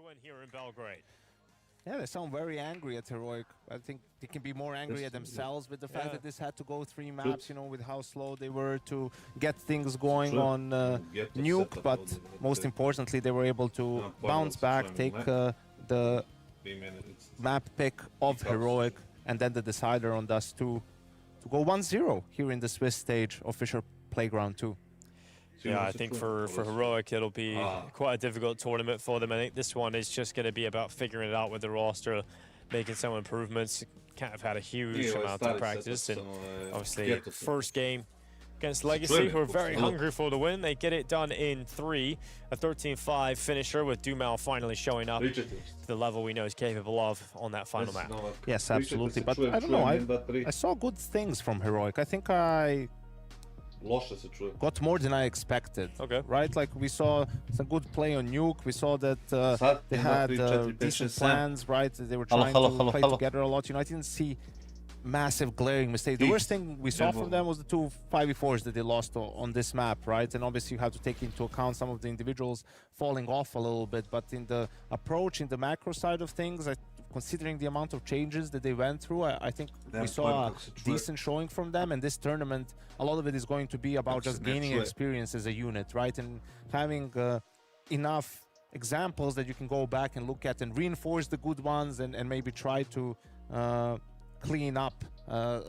Win here in Belgrade. Yeah, they sound very angry at Heroic. I think they can be more angry at themselves with the fact that this had to go 3 maps, you know, with how slow they were to get things going on Nuke, but most importantly, they were able to bounce back, take the map pick of Heroic, and then the decider on Dust 2 to go 1-0 here in the Swiss stage of FISSURE Playground 2. Yeah, I think for Heroic, it'll be quite a difficult tournament for them. I think this one is just going to be about figuring it out with the roster, making some improvements. Kind of had a huge amount of practice, and obviously first game against Legacy, who are very hungry for the win. They get it done in 3, a 13-5 finisher with Dumal finally showing up to the level we know is capable of on that final map. Yes, absolutely, but I don't know, I saw good things from Heroic. I think I got more than I expected. Okay. Right? Like we saw some good play on Nuke. We saw that they had decent plans, right? They were trying to play together a lot. You know, I didn't see massive glaring mistakes. The worst thing we saw from them was the 2 5v4s that they lost on this map, right? And obviously you have to take into account some of the individuals falling off a little bit, but in the approach, in the macro side of things, considering the amount of changes that they went through, I think we saw a decent showing from them. And this tournament, a lot of it is going to be about just gaining experience as a unit, right? And having enough examples that you can go back and look at and reinforce the good ones and maybe try to clean up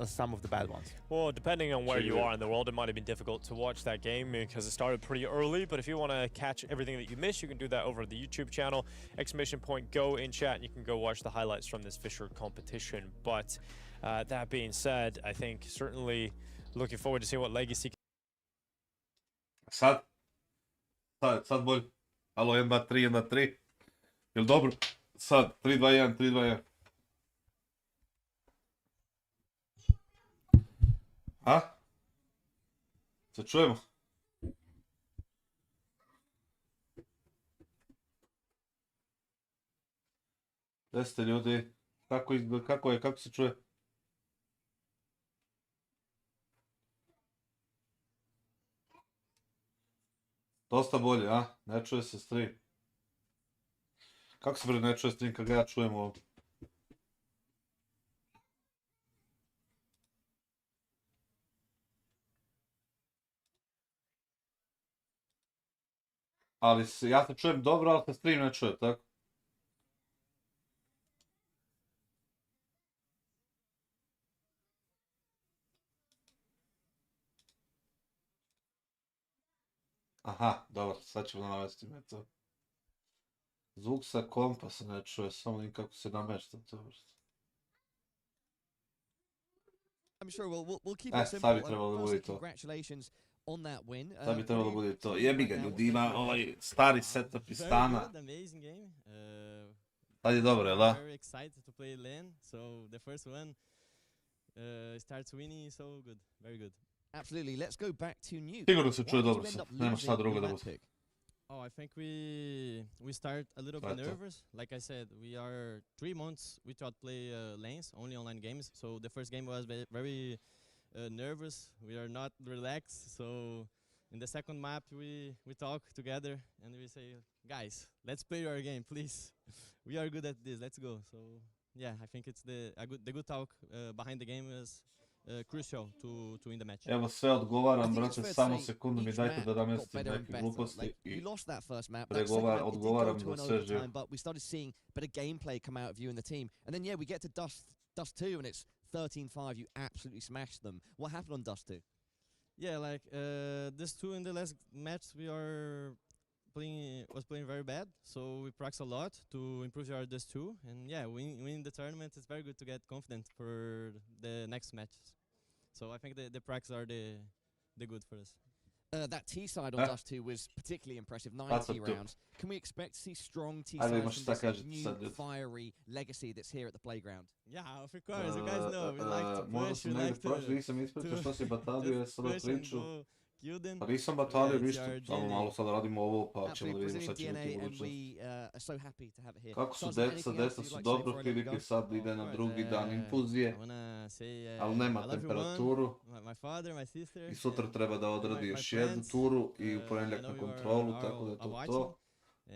some of the bad ones. Well, depending on where you are in the world, it might have been difficult to watch that game because it started pretty early, but if you want to catch everything that you missed, you can do that over the YouTube channel, !Go in chat, and you can go watch the highlights from this FISSURE competition. But that being said, I think certainly looking forward to seeing what Legacy... Sad bolj. Alo, 1, 2, 3, 1, 2, 3. Jel dobro? Sad, 3, 2, 1, 3, 2, 1. A? Se čujemo? Gdje ste ljudi? Kako se čuje? Dosta bolje, a? Ne čuje se stream. Kako se bre ne čuje stream kad ga ja čujem ovdje? Ali ja se čujem dobro, ali se stream ne čuje, tako? Aha, dobro, sad ćemo navesti me to. Zvuk sa kompa se ne čuje, samo nikako se namešta to. I'm sure we'll keep it simple. Sad bi trebalo da bude to. Congratulations on that win. Sad bi trebalo da bude to. Jebi ga, ljudi, ima ovaj stari setup iz stana. Amazing game. Sad je dobro, jel da? Very excited to play Lynn. So the first one starts winning, so good, very good. Absolutely. Let's go back to Nuke. Sigurno se čuje dobro sad, nema šta drugo da bude. Oh, I think we start a little bit nervous. Like I said, we are 3 months. We thought play lanes, only online games. So the first game was very nervous. We are not relaxed. So in the second map, we talk together and we say, guys, let's play our game, please. We are good at this. Let's go. So yeah, I think it's the good talk behind the game is crucial to win the match. Evo sve odgovaram, brate, samo sekundu mi dajte da namestim neke gluposti i odgovaram na sve živo. But we started seeing better gameplay come out of you and the team. And then yeah, we get to Dust 2 and it's 13-5, you absolutely smashed them. What happened on Dust 2? Yeah, like this 2 in the last match we are playing very bad, so we practice a lot to improve our Dust 2, and yeah, winning the tournament is very good to get confident for the next matches. So I think the practice are the good for us. That T side on Dust 2 was particularly impressive, 90 rounds. Can we expect to see strong T sides from this new fiery legacy that's here at the playground? Yeah, of course, you guys know, we like to push, we like to nisam ispričao što si batalio, ja sam priču. Pa nisam batalio ništa, samo malo sad radimo ovo, pa ćemo da vidimo šta će biti u budućnosti. Kako su deca su dobro, prilike sad ide na drugi dan infuzije, ali nema temperaturu. I sutra treba da odradi još jednu turu i u ponedjeljak na kontrolu, tako da je to.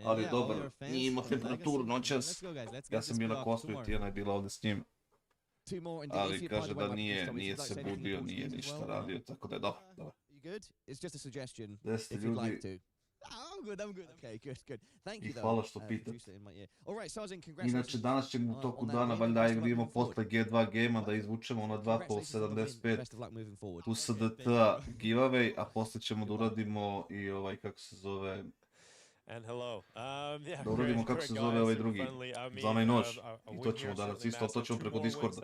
Ali je dobro, nije imao temperaturu noćas, ja sam bio na Kosmu i Tijena je bila ovdje s njim. Ali kaže da nije se budio, nije ništa radio, tako da je dobro. Good. It's just a suggestion. If you'd like to. I'm good. Okay, good. Thank you. I hvala što pitate. All right, Sarzin, congratulations. Inače, danas ćemo u toku dana, valjda idemo posle G2 gema da izvučemo ona 2x75 u SDT giveaway, a posle ćemo da uradimo i ovaj, kako se zove, da uradimo kako se zove ovaj drugi, za onaj nož. I to ćemo danas isto, to ćemo preko Discorda.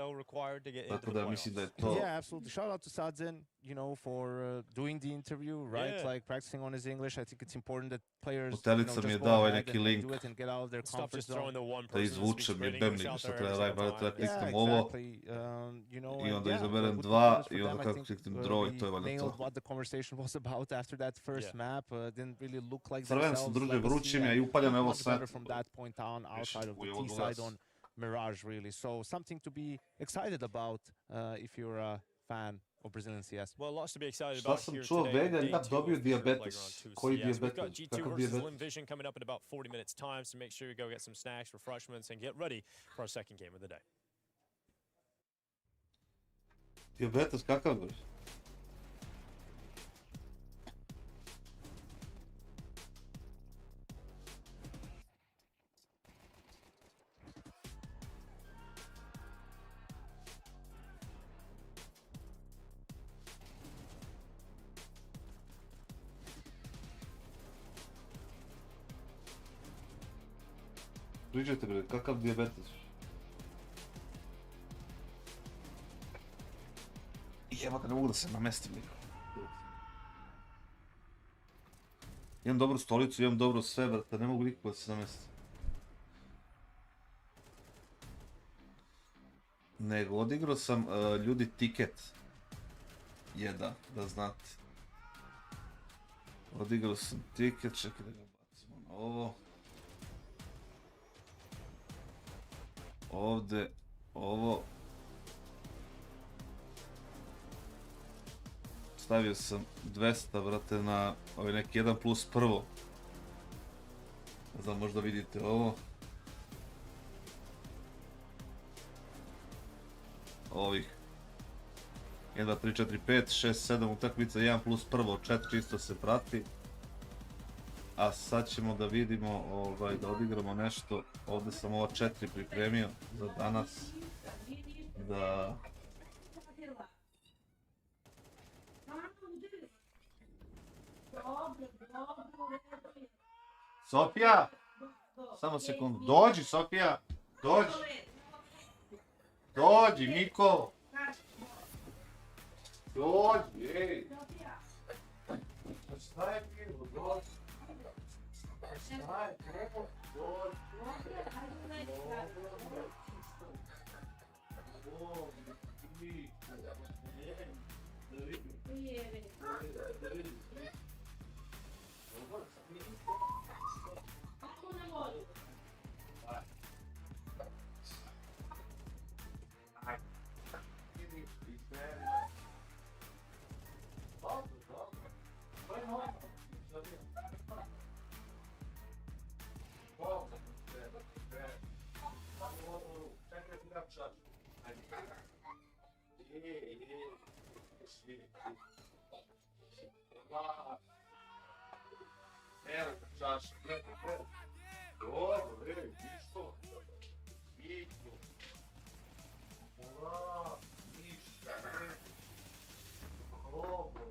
Tako da mislim da je to. Yeah, absolutely. Shout out to Sadzin, you know, for doing the interview, right? Like practicing on his English. I think it's important that players, Utelica mi je dao ovaj neki link do it and get out of their comfort zone. Da izvučem jebemnik, šta treba raditi, treba kliknem ovo i onda izaberem 2 i onda kako kliknem draw i to je valjda to. What the conversation was about after that first map didn't really look like crven se druže, vrućim ja i upaljam evo sve. From that point on, outside of the T side on Mirage, really. So something to be excited about if you're a fan of Brazilian CS. Well, lots to be excited Šta about sam here čuo, today. Vega Day ipak 2 dobio of dijabetes. FaZe Koji Playground 2 CS. We've got dijabetes? G2 Kakav versus dijabetes? Lynn Vision coming up in about 40 minutes time, so make sure you go get some snacks, refreshments, and get ready for our second game of the day. Dijabetes kakav bre? Pričajte bre, kakav dijabetes? Jebate, ne mogu da se namestim nikako. Imam dobru stolicu, imam dobro sve, brate, ne mogu nikako da se namestim. Nego, odigrao sam ljudi tiket. Jedan, da znate. Odigrao sam tiket, čekaj da ga bacimo na ovo. Ovdje, ovo. Stavio sam 200, brate, na ovaj neki 1 plus prvo. Ne znam, možda vidite ovo. Ovih 1, 2, 3, 4, 5, 6, 7 utakmica, 1 plus prvo, 4 isto se prati. A sad ćemo da vidimo, da odigramo nešto. Ovdje sam ova 4 pripremio za danas. Da... Sofija! Samo sekundu. Dođi, Sofija! Dođi! Dođi, Niko! Dođi, ej! Šta je bilo? Dođi! Šta je bilo? Dođi! Evo ga čaša, dobro, ej, ništo, ništo, ništa, dobro,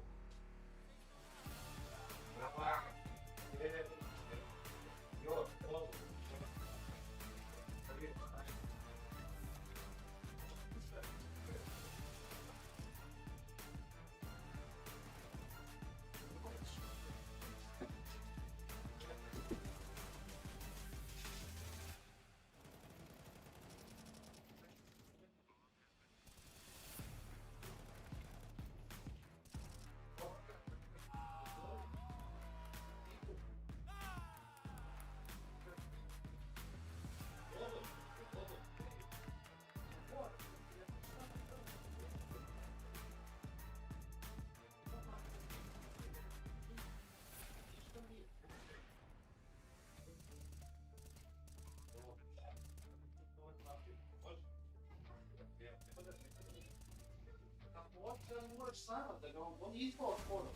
još, dobro, on je ispao od poda.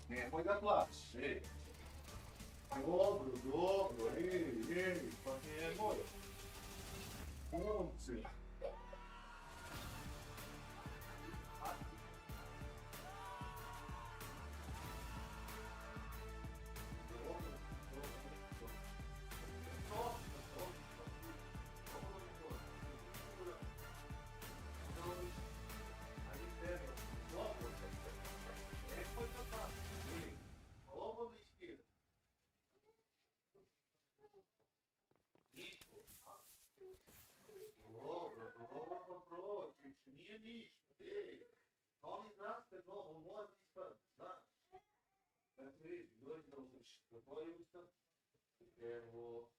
Nemoj da plaćiš, ej. Dobro, dobro, ej, pa nemoj. Momci. Nije ništa, ej. Oni znaste mnogo, mora ništa, znaš. Eto vidi, dođi da uzmiš. Zatvori usta. Evo,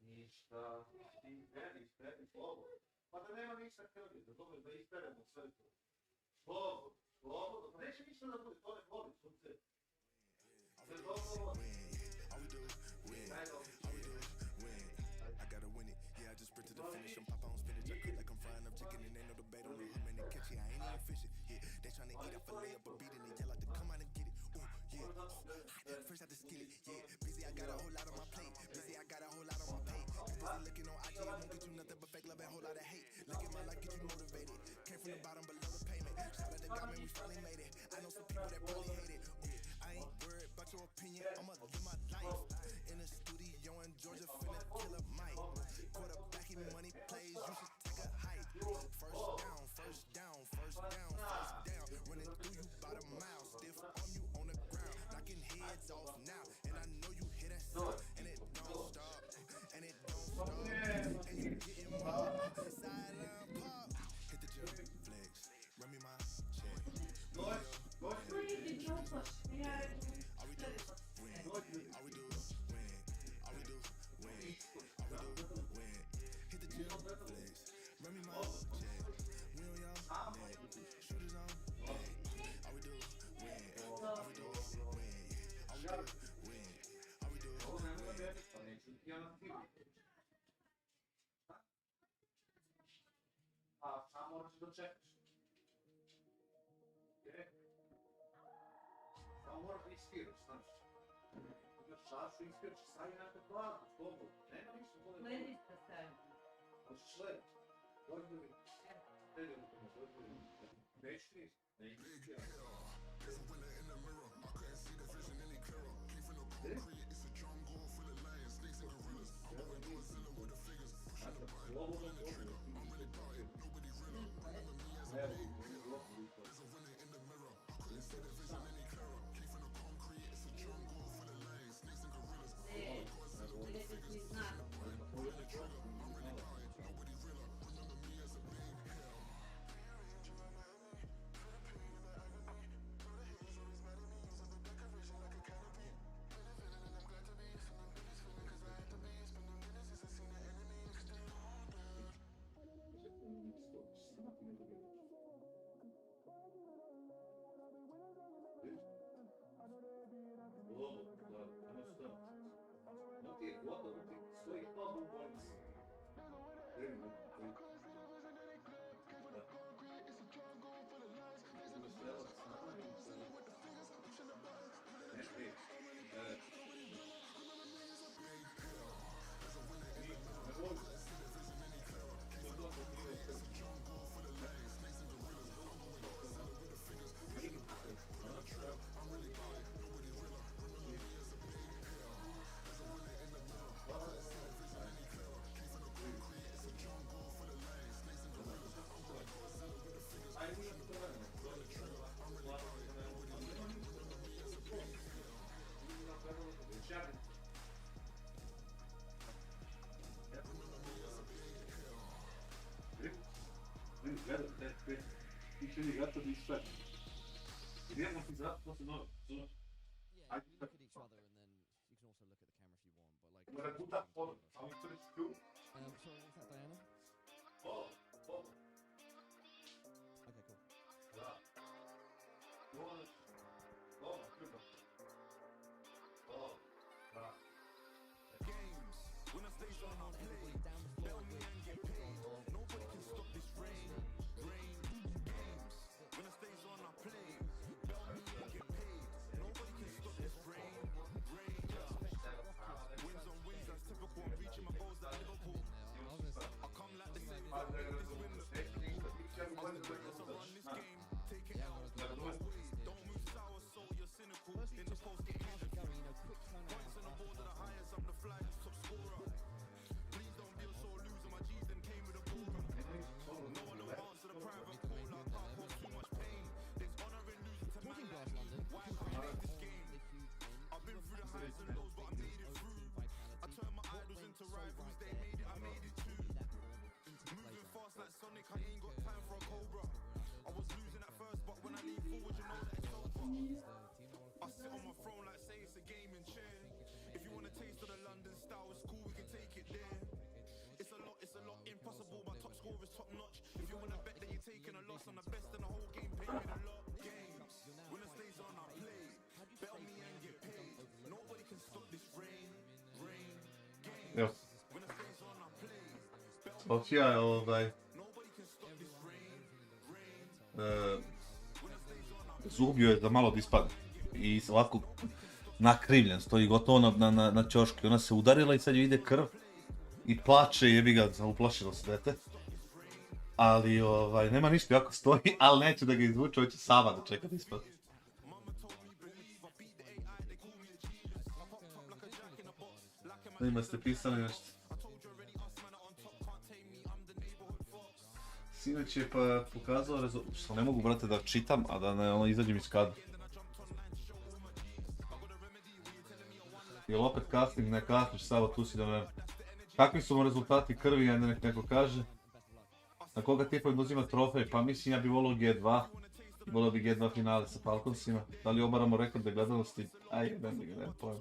ništa. Ti meni, slobodno. Pa da nema ništa krvi, da dobro da isperemo sve to. Slobodno, slobodno. Pa neće ništa da bude, to ne voli, sunce. Sve dobro voli. Daj da uzmiš. I gotta win it, yeah, I just sprint to the finish. I'm pop on spinach, I cook like I'm frying up chicken, and ain't no debate on the hum in the kitchen. I ain't even fishing, yeah. They tryna eat up a layup, but beat it, and yell out to come out and get it. Ooh, yeah, first out the skillet, yeah. Busy, I got a whole lot on my plate. Busy, I got a whole lot on my plate. Busy looking on IG, I won't get you nothing but fake love and a whole lot of hate. Look at my life, get you motivated. Came from the bottom below the payment. Shout out to God, man, we finally made it. I know some people that probably hate it. Ooh, I ain't worried about your opinion, I'ma live my life. In the studio in Georgia, finna kill a mic. Quarterbacking money plays, you should take a hike. First down, first down, first down, first down. Running through you by the mile, stiff on you on the ground. Knocking heads off now, and I know you hear that sound. And it don't stop, and it don't stop. And you getting more, sideline pop. Hit the jump, flex, run me my check. A moraš da čekaš. Samo moraš da ispiraš, znaš. Imaš čašu, ispiraš i stavi nekako hladno, slobodno. Nema ništa bolje. Slediš da stavim. Hoćeš slediti? Dođi da vidim. Sledi da tome, dođi da vidim. Neću ti ispiraš. Ne ispiraš. Gledaj, ti će li gata da sve. Idemo ti zato, to se nove. Yeah, you look at each other and then you can also look at the camera if you want, but like... Mora puta podo, samo to reći tu. Sorry, what's that, Diana? Podo. Okay, cool. Da. Dobro, kljuba. Da. Games, when I stay on our play, tell me and get paid. Nobody can stop this rain. Games, when I stay on our play, tell me and get paid. Nobody can stop this rain. Wins on wins, that's typical. I'm reaching my goals at Liverpool. I come like the same as this win. I'm the greatest around this game. Take it out. Don't move sour, so you're cynical. In the post, get injured. Points on the board are the highest. I'm the flyest top scorer. Please don't be a sore loser. My G's then came with a ball. No one will answer the private call. I can't cause too much pain. There's honor in losing to man like me. Why create this game? I've been through the highs and lows, but I made it through. I turned my idols into rivals. They made it, I made it too. Moving fast like Sonic, I ain't got time for a Cobra. I was losing at first, but when I lean forward, you know that it's over. I sit on my throne like say it's a gaming chair. If you want a taste of the London style, it's cool, we can take it there. It's a lot impossible, my top score is top notch. If you wanna bet that you're taking a loss on the best in the whole game, pay me a lot. Games, when it stays on, I play. Bet me and get paid. Nobody can stop this rain. Games, Evo. when it stays on, I play. Sofija je Nobody can stop this rain. Zubio je da malo da ispadne. I ovako nakrivljen, stoji gotovo na ćoški. Ona se udarila i sad joj ide krv. I plače, jebi ga, uplašilo se dete. Ali nema ništa jako stoji, ali neće da ga izvuče, hoće sama da čeka da ispadne. Ima ste pisali nešto. Sinoć je pa pokazao rezultat, što ne mogu, brate, da čitam, a da ne izađem iz kadra. Jel opet kasnim, ne kasniš, Savo, tu si da me... Kakvi su mu rezultati krvi, ajde nek neko kaže. Na koga tipa uzima trofej, pa mislim ja bi volio G2. Volio bi G2 finale sa Falconsima. Da li obaramo rekorde gledanosti? Aj, jebem li ga, nema pojma.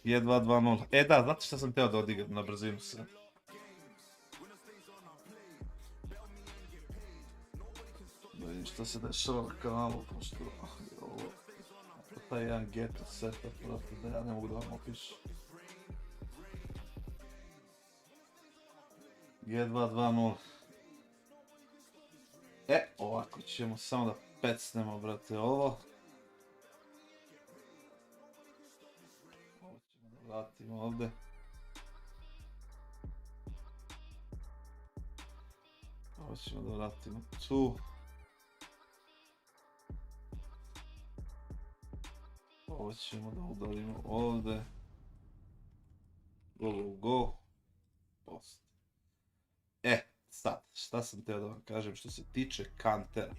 G2 2-0. E da, znate šta sam teo da odigram na brzinu se. Da vidim šta se dešava na kanalu, pošto je ovo taj jedan geto setup, brate, da ja ne mogu da vam opišem. G2-2-0. Ovako ćemo samo da pecnemo, brate, ovo. Ovo ćemo da vratimo ovde. Ovo ćemo da vratimo tu. Ovo ćemo da udarimo ovde. Go. Post. Sad, šta sam teo da vam kažem što se tiče kantera.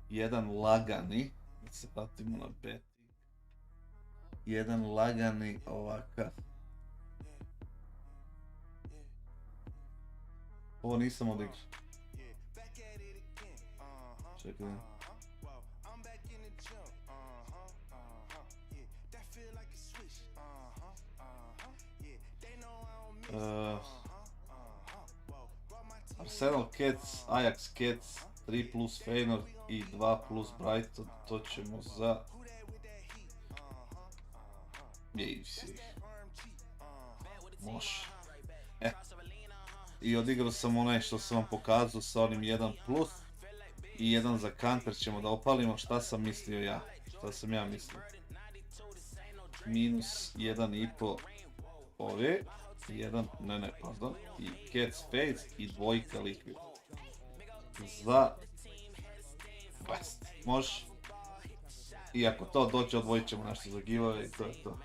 Jedan lagani, da se vratimo na beti. Jedan lagani ovakav. Ovo nisam odigrao. Čekaj. Arsenal Cats, Ajax Cats, 3 plus Feyenoord i 2 plus Brighton, to ćemo za... Može. I odigrao sam onaj što sam vam pokazao sa onim 1 plus i 1 za counter ćemo da opalimo. Šta sam mislio ja? Šta sam ja mislio? Minus 1,5 ove. Pardon, i Cats FaZe i dvojka Liquid. Za best. Može. I ako to dođe, odvojit ćemo nešto za giveaway i to je to.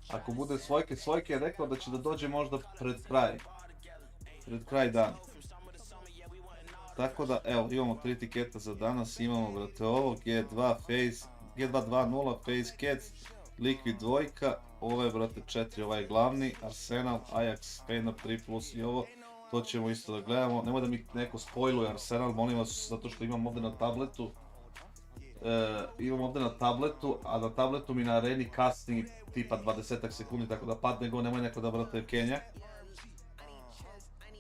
Ako bude svojke je rekao da će da dođe možda pred kraj dana. Tako da, evo, imamo 3 tiketa za danas, imamo, brate, ovo, G2 FaZe, G2-2-0, FaZe Cats, Liquid dvojka, ovo je, brate, 4, ovaj je glavni, Arsenal, Ajax, Feyenoord 3 plus i ovo, to ćemo isto da gledamo. Nemoj da mi neko spoiluje Arsenal, molim vas, zato što imam ovdje na tabletu. A na tabletu mi na areni kasni tipa 20 sekundi, tako da padne go, nemoj neko da, brate, Kenja.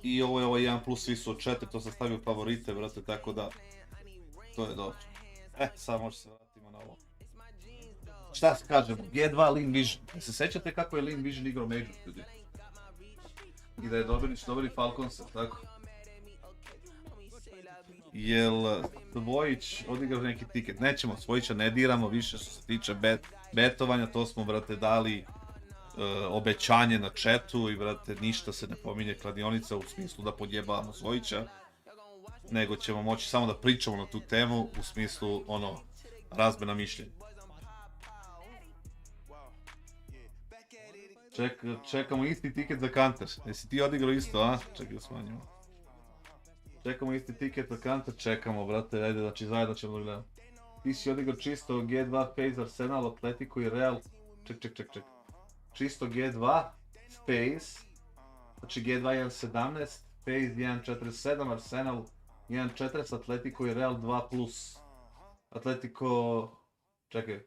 I ovo je 1 plus FISSURE 4, to sam stavio favorite, brate, tako da, to je dobro. Sad možda se vratimo na ovo. Šta se kažemo, G2 Lynn Vision. Se sećate kako je Lynn Vision igrao Major ljudi? I da je dobili Falconsa, tako? Jel Dvojić odigrao neki tiket? Nećemo, Svojića ne diramo više što se tiče betovanja, to smo, brate, dali obećanje na chatu i, brate, ništa se ne pominje kladionica u smislu da podjebavamo Svojića, nego ćemo moći samo da pričamo na tu temu u smislu, ono, razmena mišljenja. Čekamo isti tiket za counter. Jesi ti odigrao isto, a? Čekaj da smanjimo. Čekamo isti tiket za counter, čekamo, brate, ajde, znači zajedno ćemo da gledamo. Ti si odigrao čisto G2, FaZe, Arsenal, Atletico i Real. Ček. Čisto G2, FaZe, znači G2 1.17, FaZe 1.47, Arsenal 1.40, Atletico i Real 2+. Atletico, čekaj,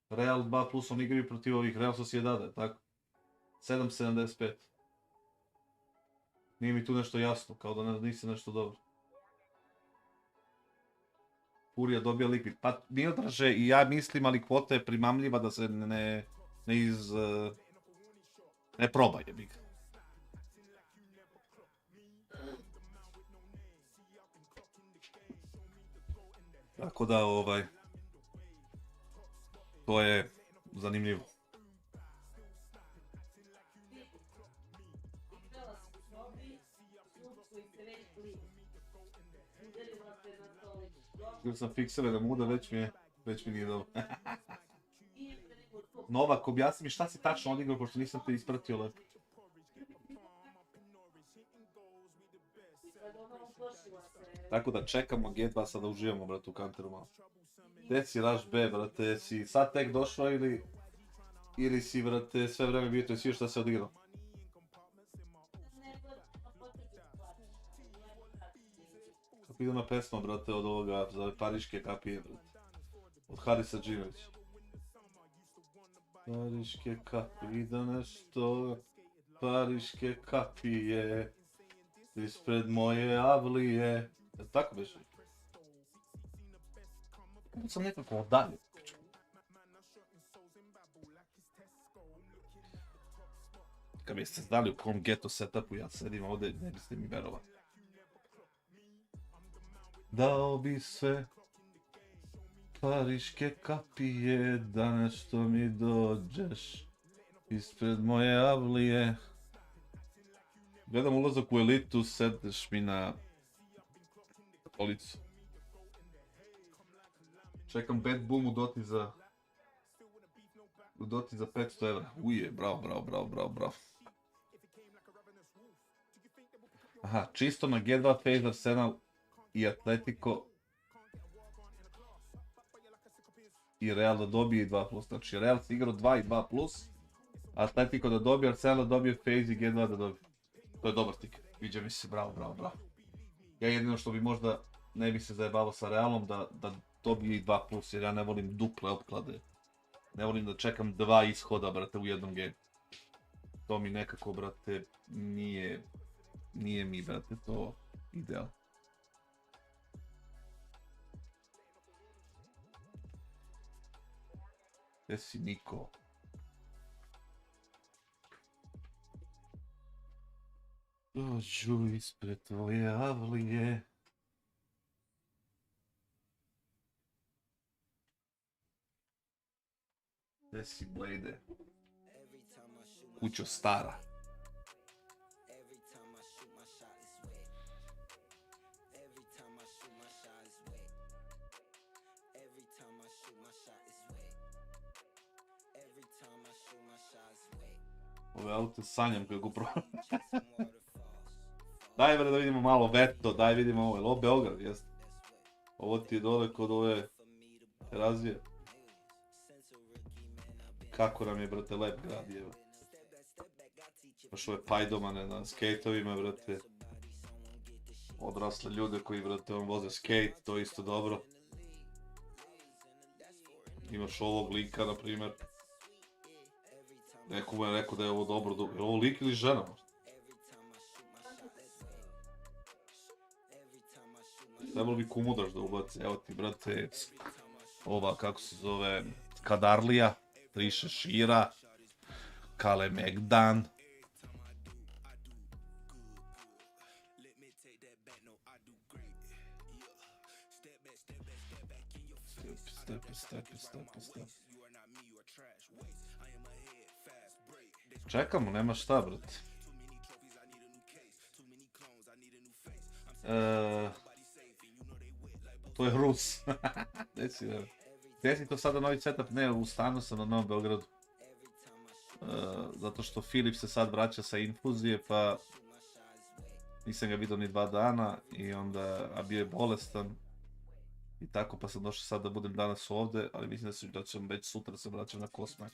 Real 2+, oni igraju protiv ovih Real Sociedada, tako? 7.75. Nije mi tu nešto jasno, kao da nisi nešto dobro. Furia dobija Liquid. Pa Miodraže i ja mislim, ali kvota je primamljiva da se ne proba, jebi ga. Tako da, to je zanimljivo. Htio sam fiksere da muda, već mi nije dobro. Novak, objasni mi šta si tačno odigrao, pošto nisam te ispratio lepo. Tako da čekamo G2, sada uživamo, brate, u counteru malo. Gde si Rush B, brate, si sad tek došao ili si, brate, sve vreme bio, to je svi šta se odigrao? Kako ide ona pesma, brate, od ovoga, za Pariške kapije, brate. Od Harisa Džinovića. Pariške kapije, ide nešto, Pariške kapije, ispred moje avlije. Tako beš? Sam nekako odalje. Kad biste znali u kom geto setupu ja sedim ovdje, ne biste mi verovali. Dao bi sve pariške kapije da nešto mi dođeš ispred moje avlije. Gledam ulazak u elitu, sedneš mi na policu. Čekam bad boom u Doti za 500 evra. Uje, bravo. Aha, čisto na G2 FaZe Arsenal i Atletico i Real da dobije 2+. Znači Real se igrao 2 i 2+, Atletico da dobije, Arsenal da dobije, FaZe i G2 da dobije. To je dobar tiket. Viđa mi se, bravo. Ja jedino što bi možda ne bi se zajebavao sa Realom da dobije i 2+, jer ja ne volim duple opklade. Ne volim da čekam 2 ishoda, brate, u jednom game. To mi nekako, brate, nije mi, brate, to ideal. Gdje si, Niko? Dođu ispred tvoje avlije. Gdje si, Blade? Kućo stara. Ove aute sanjam kako pro... Daj bre da vidimo malo Veto, daj vidimo ovo, je li ovo Beograd, jeste? Ovo ti je dole kod ove razvije. Kako nam je, brate, lep grad, jevo. Baš ove pajdomane na skejtovima, brate. Odrasle ljude koji, brate, voze skejt, to je isto dobro. Imaš ovog lika, na primjer. Neko mu je rekao da je ovo dobro, je ovo lik ili žena možda? Trebalo bi kumudaš da ubaci, evo ti, brate, ova, kako se zove, Kadarlija, Tri šešira, Kale Megdan. Step. Čekamo, nema šta, brate. To je Rus. Gdje si to sada novi setup? Ne, u stanu sam na Novom Beogradu. Zato što Filip se sad vraća sa infuzije, pa nisam ga vidio ni 2 dana i onda, a bio je bolestan. I tako, pa sam došao sad da budem danas ovdje, ali mislim da ću već sutra se vraćam na Kosmaj.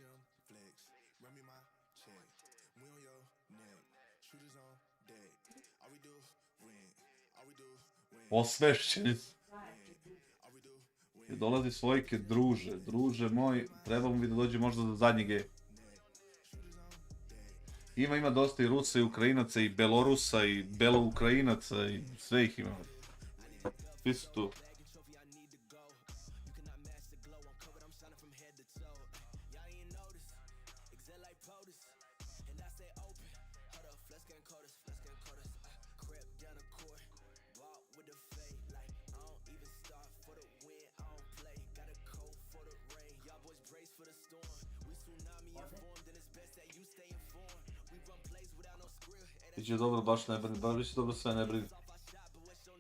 Osvešćeni su. Dolazi svojke, druže moj, treba mu bi da dođe možda do zadnjeg game. Ima dosta i Rusa i Ukrajinaca i Belorusa i Belo-Ukrajinaca i sve ih ima. Svi su tu. Biće dobro, baš ne brini, baš biće dobro, sve ne brini.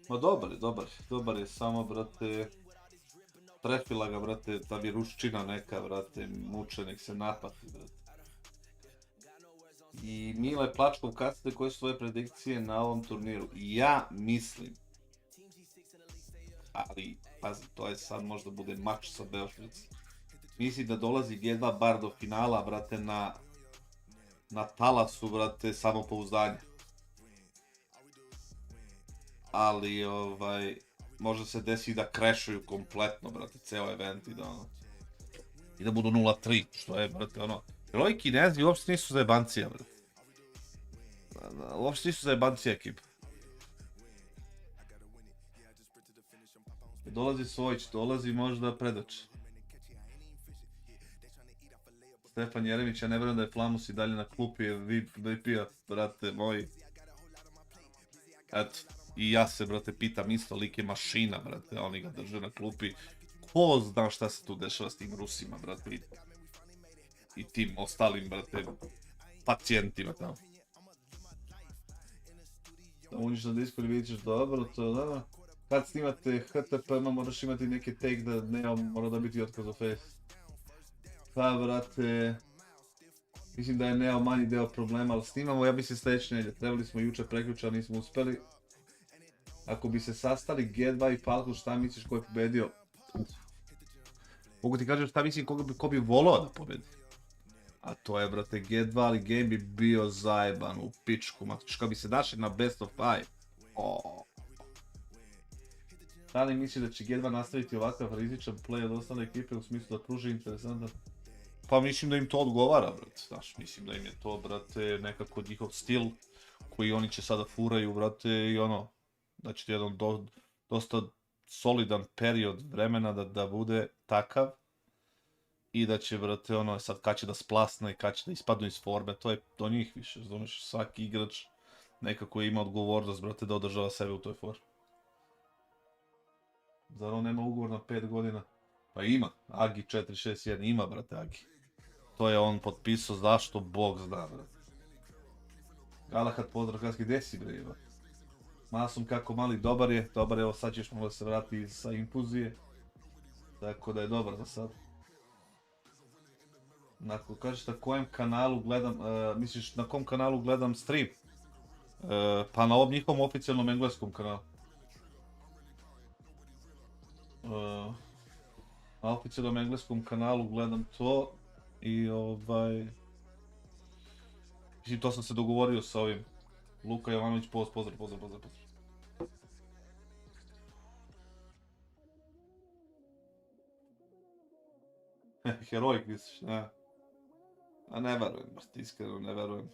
Ma dobar je, samo, brate, trefila ga, brate, ta viruščina neka, brate, muče, nek se napati, brate. I Mile Plačkov, kassade, koje su svoje predikcije na ovom turniru? Ja mislim, ali, pazi, to je sad možda bude mač sa Beoštric. Mislim da dolazi G2 bar do finala, brate, na talasu, brate, samopouzdanja. Ali, možda se desi da crashuju kompletno, brate, ceo event i da budu 0-3, što je, brate, ono... Jer ovi Kinezi uopšte nisu zajebancija, brate. Uopšte nisu zajebancija ekipa. dolazi Svojić, dolazi možda Predoć. Stefan Jeremić, ja ne vjerujem da je Flamus i dalje na klupi VP-a, brate moji. Eto, i ja se, brate, pitam isto, lik je mašina, brate, a oni ga drže na klupi. Ko zna šta se tu dešava s tim Rusima, brate, i tim ostalim, brate, pacijentima tamo. Da uniš na Discord vidit ćeš dobro, to da. Kad snimate HTP-ma moraš imati neki take da Neo mora dobiti otkaz u FaZe. Pa, brate, mislim da je Neo manji deo problema, ali snimamo, ja mislim sljedeće nedjelje. Trebali smo jučer, prekjučer, nismo uspjeli. Ako bi se sastali G2 i Falco, šta misliš ko je pobedio? Mogu ti kažem šta mislim ko bi volao da pobedi. A to je, brate, G2, ali game bi bio zajeban u pičku. Kad bi se našli na best of 5. Da li misli da će G2 nastaviti ovakav rizičan play od ostale ekipe u smislu da pruži interesantan? Pa mislim da im to odgovara, brate, znaš, mislim da im je to, brate, nekako njihov stil koji oni će sada furaju, brate, i ono, da će jedan dosta solidan period vremena da bude takav i da će, brate, ono, sad kad će da splasne i kad će da ispadnu iz forme, to je do njih više, znaš, svaki igrač nekako ima odgovornost, brate, da održava sebe u toj formi. Zar on nema ugovor na 5 godina? Pa ima, Agi 461, ima, brate, Agi. To je on potpisao, zašto Bog zna, brate. Galahad, pozdrav, Kaski, gdje si, bre, brate? Masum kako mali, dobar je, evo sad ćeš možda se vratiti sa infuzije. Tako da je dobar za sad. Kažeš na kojem kanalu gledam, misliš na kom kanalu gledam stream? Pa na ovom njihovom oficijalnom engleskom kanalu. Na oficijalnom engleskom kanalu gledam to i mislim to sam se dogovorio sa ovim. Luka Jovanović, pozdrav. Heroik misliš, ne? A ne verujem, brate, iskreno ne verujem.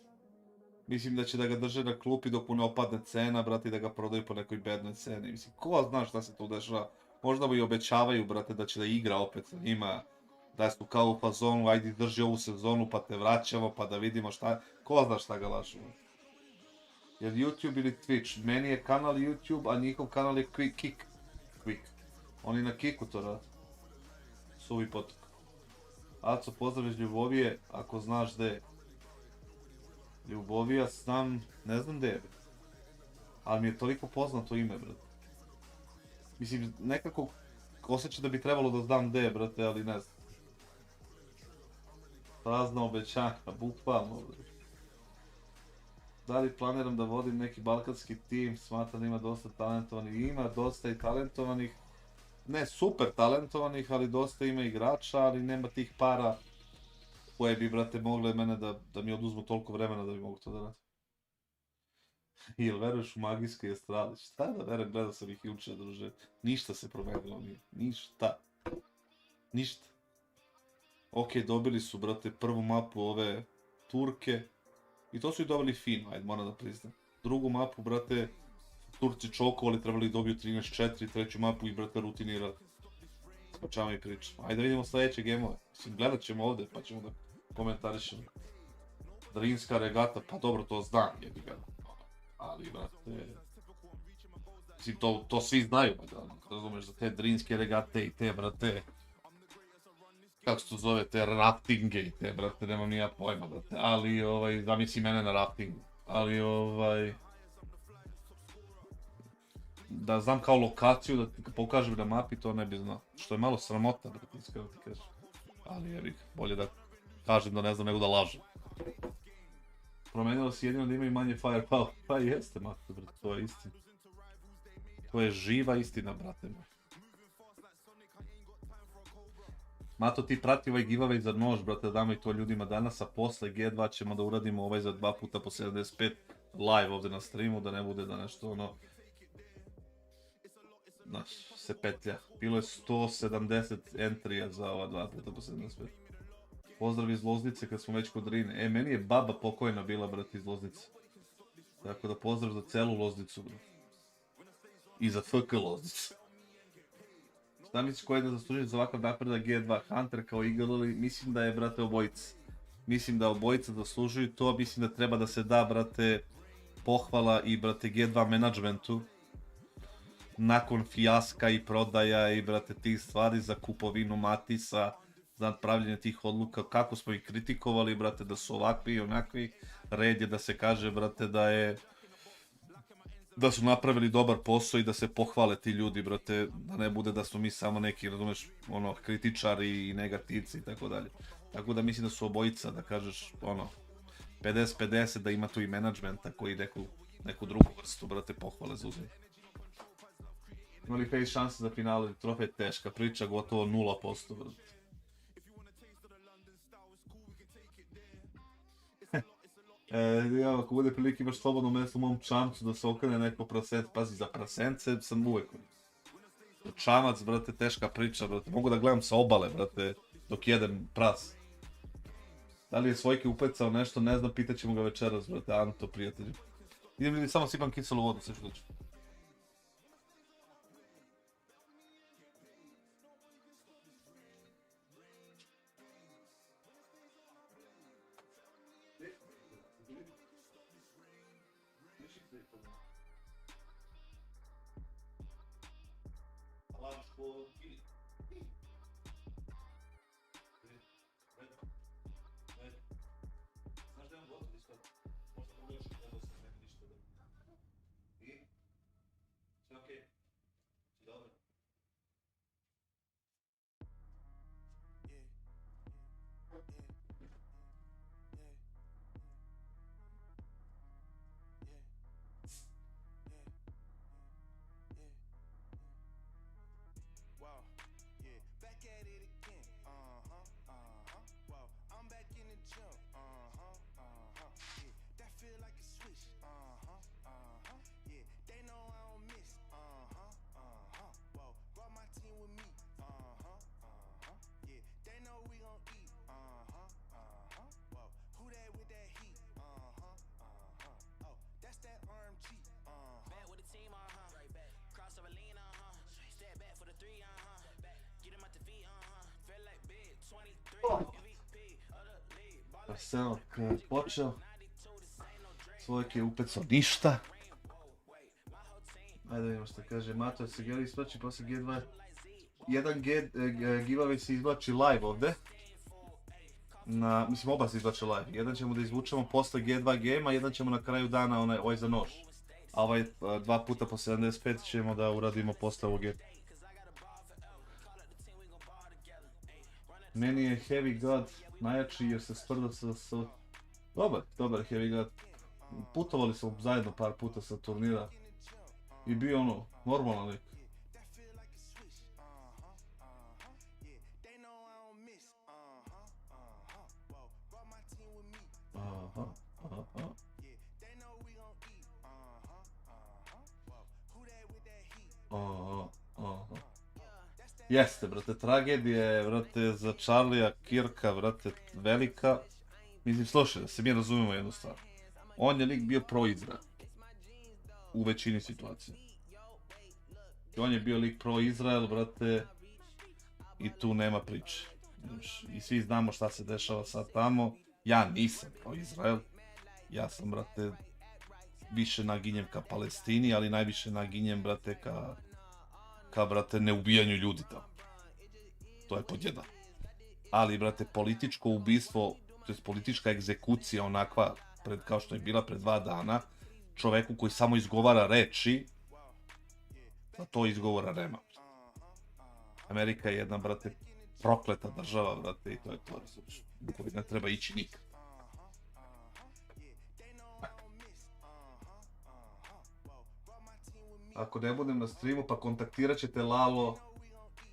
Mislim da će da ga drže na klupi dok mu ne opadne cena, brate, i da ga prodaju po nekoj bednoj ceni. Mislim, ko zna šta se tu dešava? Možda mu i obećavaju, brate, da će da igra opet sa njima. Da su kao u fazonu, ajde drži ovu sezonu pa te vraćamo pa da vidimo šta. Ko zna šta ga lažu? Jer YouTube ili Twitch? Meni je kanal YouTube, a njihov kanal je Quick. Oni na Kicku to rade. Suvi potok. Aco, pozdrav iz Ljubovije, ako znaš gdje je. Ljubovija znam, ne znam gdje je. Ali mi je toliko poznato ime, brate. Mislim, nekako osjećam da bi trebalo da znam gdje je, brate, ali ne znam. Prazna obećanja, bukvalno, brate. Da li planiram da vodim neki balkanski tim, smatram da ima dosta talentovanih, ima dosta i talentovanih. Ne super talentovanih, ali dosta ima igrača, ali nema tih para koje bi, brate, mogle mene da mi oduzmu toliko vremena da bi mogu to da radim. Jel veruješ u magijske estrade? Šta da verujem, gledao sam ih juče, druže. Ništa se promenilo nije. Ništa. Ok, dobili su, brate, prvu mapu ove Turke. I to su i dobili fino, ajde, moram da priznam. Drugu mapu, brate, Turci čokovali, trebali dobiju 13-4, treću mapu i, brate, rutinirali. O čemu mi pričamo. Ajde da vidimo sljedeće gemove. Mislim, gledat ćemo ovdje, pa ćemo da komentarišemo. Drinska regata, pa dobro, to znam, jebi ga. Ali, brate... Mislim, to svi znaju, razumeš, za te drinske regate i te, brate... Kako se to zove, te raftinge i te, brate, nemam ni ja pojma, brate. Ali, zamisli mene na raftingu. Ali, da znam kao lokaciju, da ti pokažem na mapi, to ne bi znao. Što je malo sramota, brate, iskreno ti kažem. Ali jebi, bolje da kažem da ne znam nego da lažem. Promenilo se jedino da imaju manje firepower. Pa jeste, Mato, brate, to je istina. To je živa istina, brate moj. Mato, ti prati ovaj giveaway za nož, brate, damo i to ljudima danas, a posle G2 ćemo da uradimo ovaj za 2 puta po 75 live ovdje na streamu, da ne bude da nešto ono... Znaš, se petlja. Bilo je 170 entrija za ova 2 puta po 75. Pozdrav iz Loznice kad smo već kod Rine. Meni je baba pokojna bila, brate, iz Loznice. Tako da pozdrav za celu Loznicu, brate. I za FK Loznicu. Zamisli ko je da zaslužuje za ovakav napredak G2 Hunter kao igrali, mislim da je, brate, obojica. Mislim da obojica zaslužuju to, mislim da treba da se da, brate, pohvala i, brate, G2 menadžmentu nakon fijaska i prodaja i, brate, tih stvari za kupovinu Matisa, za pravljenje tih odluka, kako smo ih kritikovali, brate, da su ovakvi i onakvi. Red je da se kaže, brate, da su napravili dobar posao i da se pohvale ti ljudi, brate, da ne bude da smo mi samo neki, razumeš, ono, kritičari i negativci i tako dalje. Tako da mislim da su obojica, da kažeš, ono, 50-50, da ima tu i menadžmenta koji neku drugu vrstu, brate, pohvale zauzeli. Ima li FaZe šanse za finale trofej? Teška priča, gotovo 0%, brate. Ako bude prilike imaš slobodno mjesto u mom čamcu da se okrene neko prasence, pazi, za prasence sam uvek. Čamac, brate, teška priča, brate, mogu da gledam sa obale, brate, dok jedem pras. Da li je Svojke upecao nešto, ne znam, pitaćemo ga večeras, brate, Anto, prijatelju. Idem li samo sipam kiselu vodu, sve što dođe. Arsenal je počeo, Svojke je upecao ništa. Ajde vidimo što kaže, Mato se geli isplaći posle G2. Jedan giveaway se izvlači live ovde. Mislim, oba se izvlače live. Jedan ćemo da izvučemo posle G2 game-a, jedan ćemo na kraju dana ovaj za nož. A ovaj 2 puta po 75 ćemo da uradimo posle ovog game. Meni je Heavy God najjači jer se sprda sa... Dobar Heavy God. Putovali smo zajedno par puta sa turnira. I bio ono, normalan lik. Jeste, brate, tragedija je, brate, za Charlija Kirka, brate, velika. Mislim, slušaj, da se mi razumemo jednu stvar. On je lik bio pro-Izrael. U većini situacija. On je bio lik pro-Izrael, brate, i tu nema priče. I svi znamo šta se dešava sad tamo. Ja nisam pro-Izrael. Ja sam, brate, više naginjem ka Palestini, ali najviše naginjem, brate, ka, brate, neubijanju ljudi tamo. To je pod jedan. Ali, brate, političko ubistvo, to je politička egzekucija onakva, kao što je bila pred 2 dana, čoveku koji samo izgovara reči, za to izgovora nema. Amerika je jedna, brate, prokleta država, brate, i to je to, u kojoj ne treba ići nikad. Ako ne budem na streamu, pa kontaktirat ćete Lalo,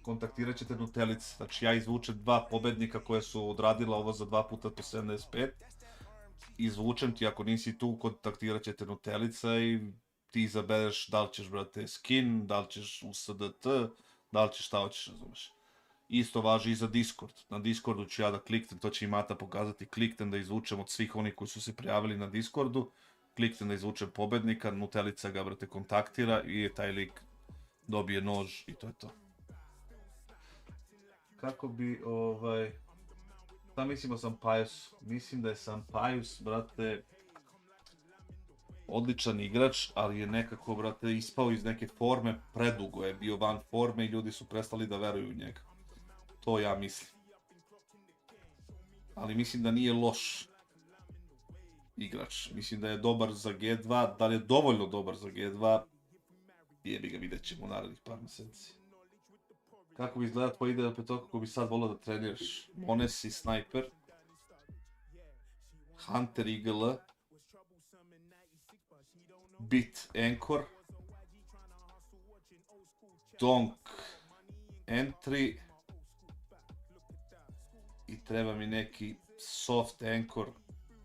kontaktirat ćete Nutelice. Znači ja izvučem 2 pobednika koje su odradila ovo za 2 puta po 75. Izvučem ti, ako nisi tu, kontaktirat ćete Nutelica i ti izabereš da li ćeš, brate, skin, da li ćeš u SDT, da li ćeš šta hoćeš, razumeš. Isto važi i za Discord. Na Discordu ću ja da kliknem, to će i Mata pokazati, kliknem da izvučem od svih onih koji su se prijavili na Discordu, kliknem da izvučem pobednika, Nutelica ga, brate, kontaktira i taj lik dobije nož i to je to. kako bi, šta mislim o Sampaiosu? Mislim da je Sampaios, brate, odličan igrač, ali je nekako, brate, ispao iz neke forme, predugo je bio van forme i ljudi su prestali da veruju u njega. To ja mislim. Ali mislim da nije loš igrač. Mislim da je dobar za G2, da li je dovoljno dobar za G2, jebi ga, vidjet ćemo u narednih par meseci. Kako bi izgledao tvoj ideal petorka kako bi sad volio da treniraš? Mones i Sniper, Hunter IGL, Bit Anchor, Donk Entry i treba mi neki soft Anchor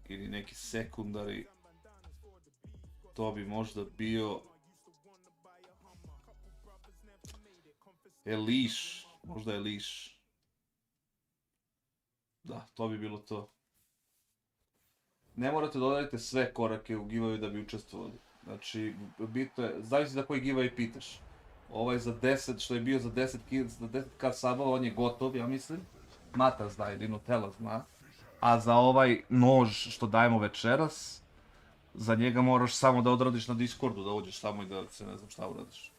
ili neki sekundari. To bi možda bio Eliš, možda Eliš. Da, to bi bilo to. Ne morate da odradite sve korake u giveaway da bi učestvovali. Znači, bitno je, zavisi za koji giveaway pitaš. Ovaj za 10, što je bio za 10 kassabova, on je gotov, ja mislim. Mata zna, jedino Tela zna. A za ovaj nož što dajemo večeras, za njega moraš samo da odradiš na Discordu, da uđeš samo i da se ne znam šta uradiš.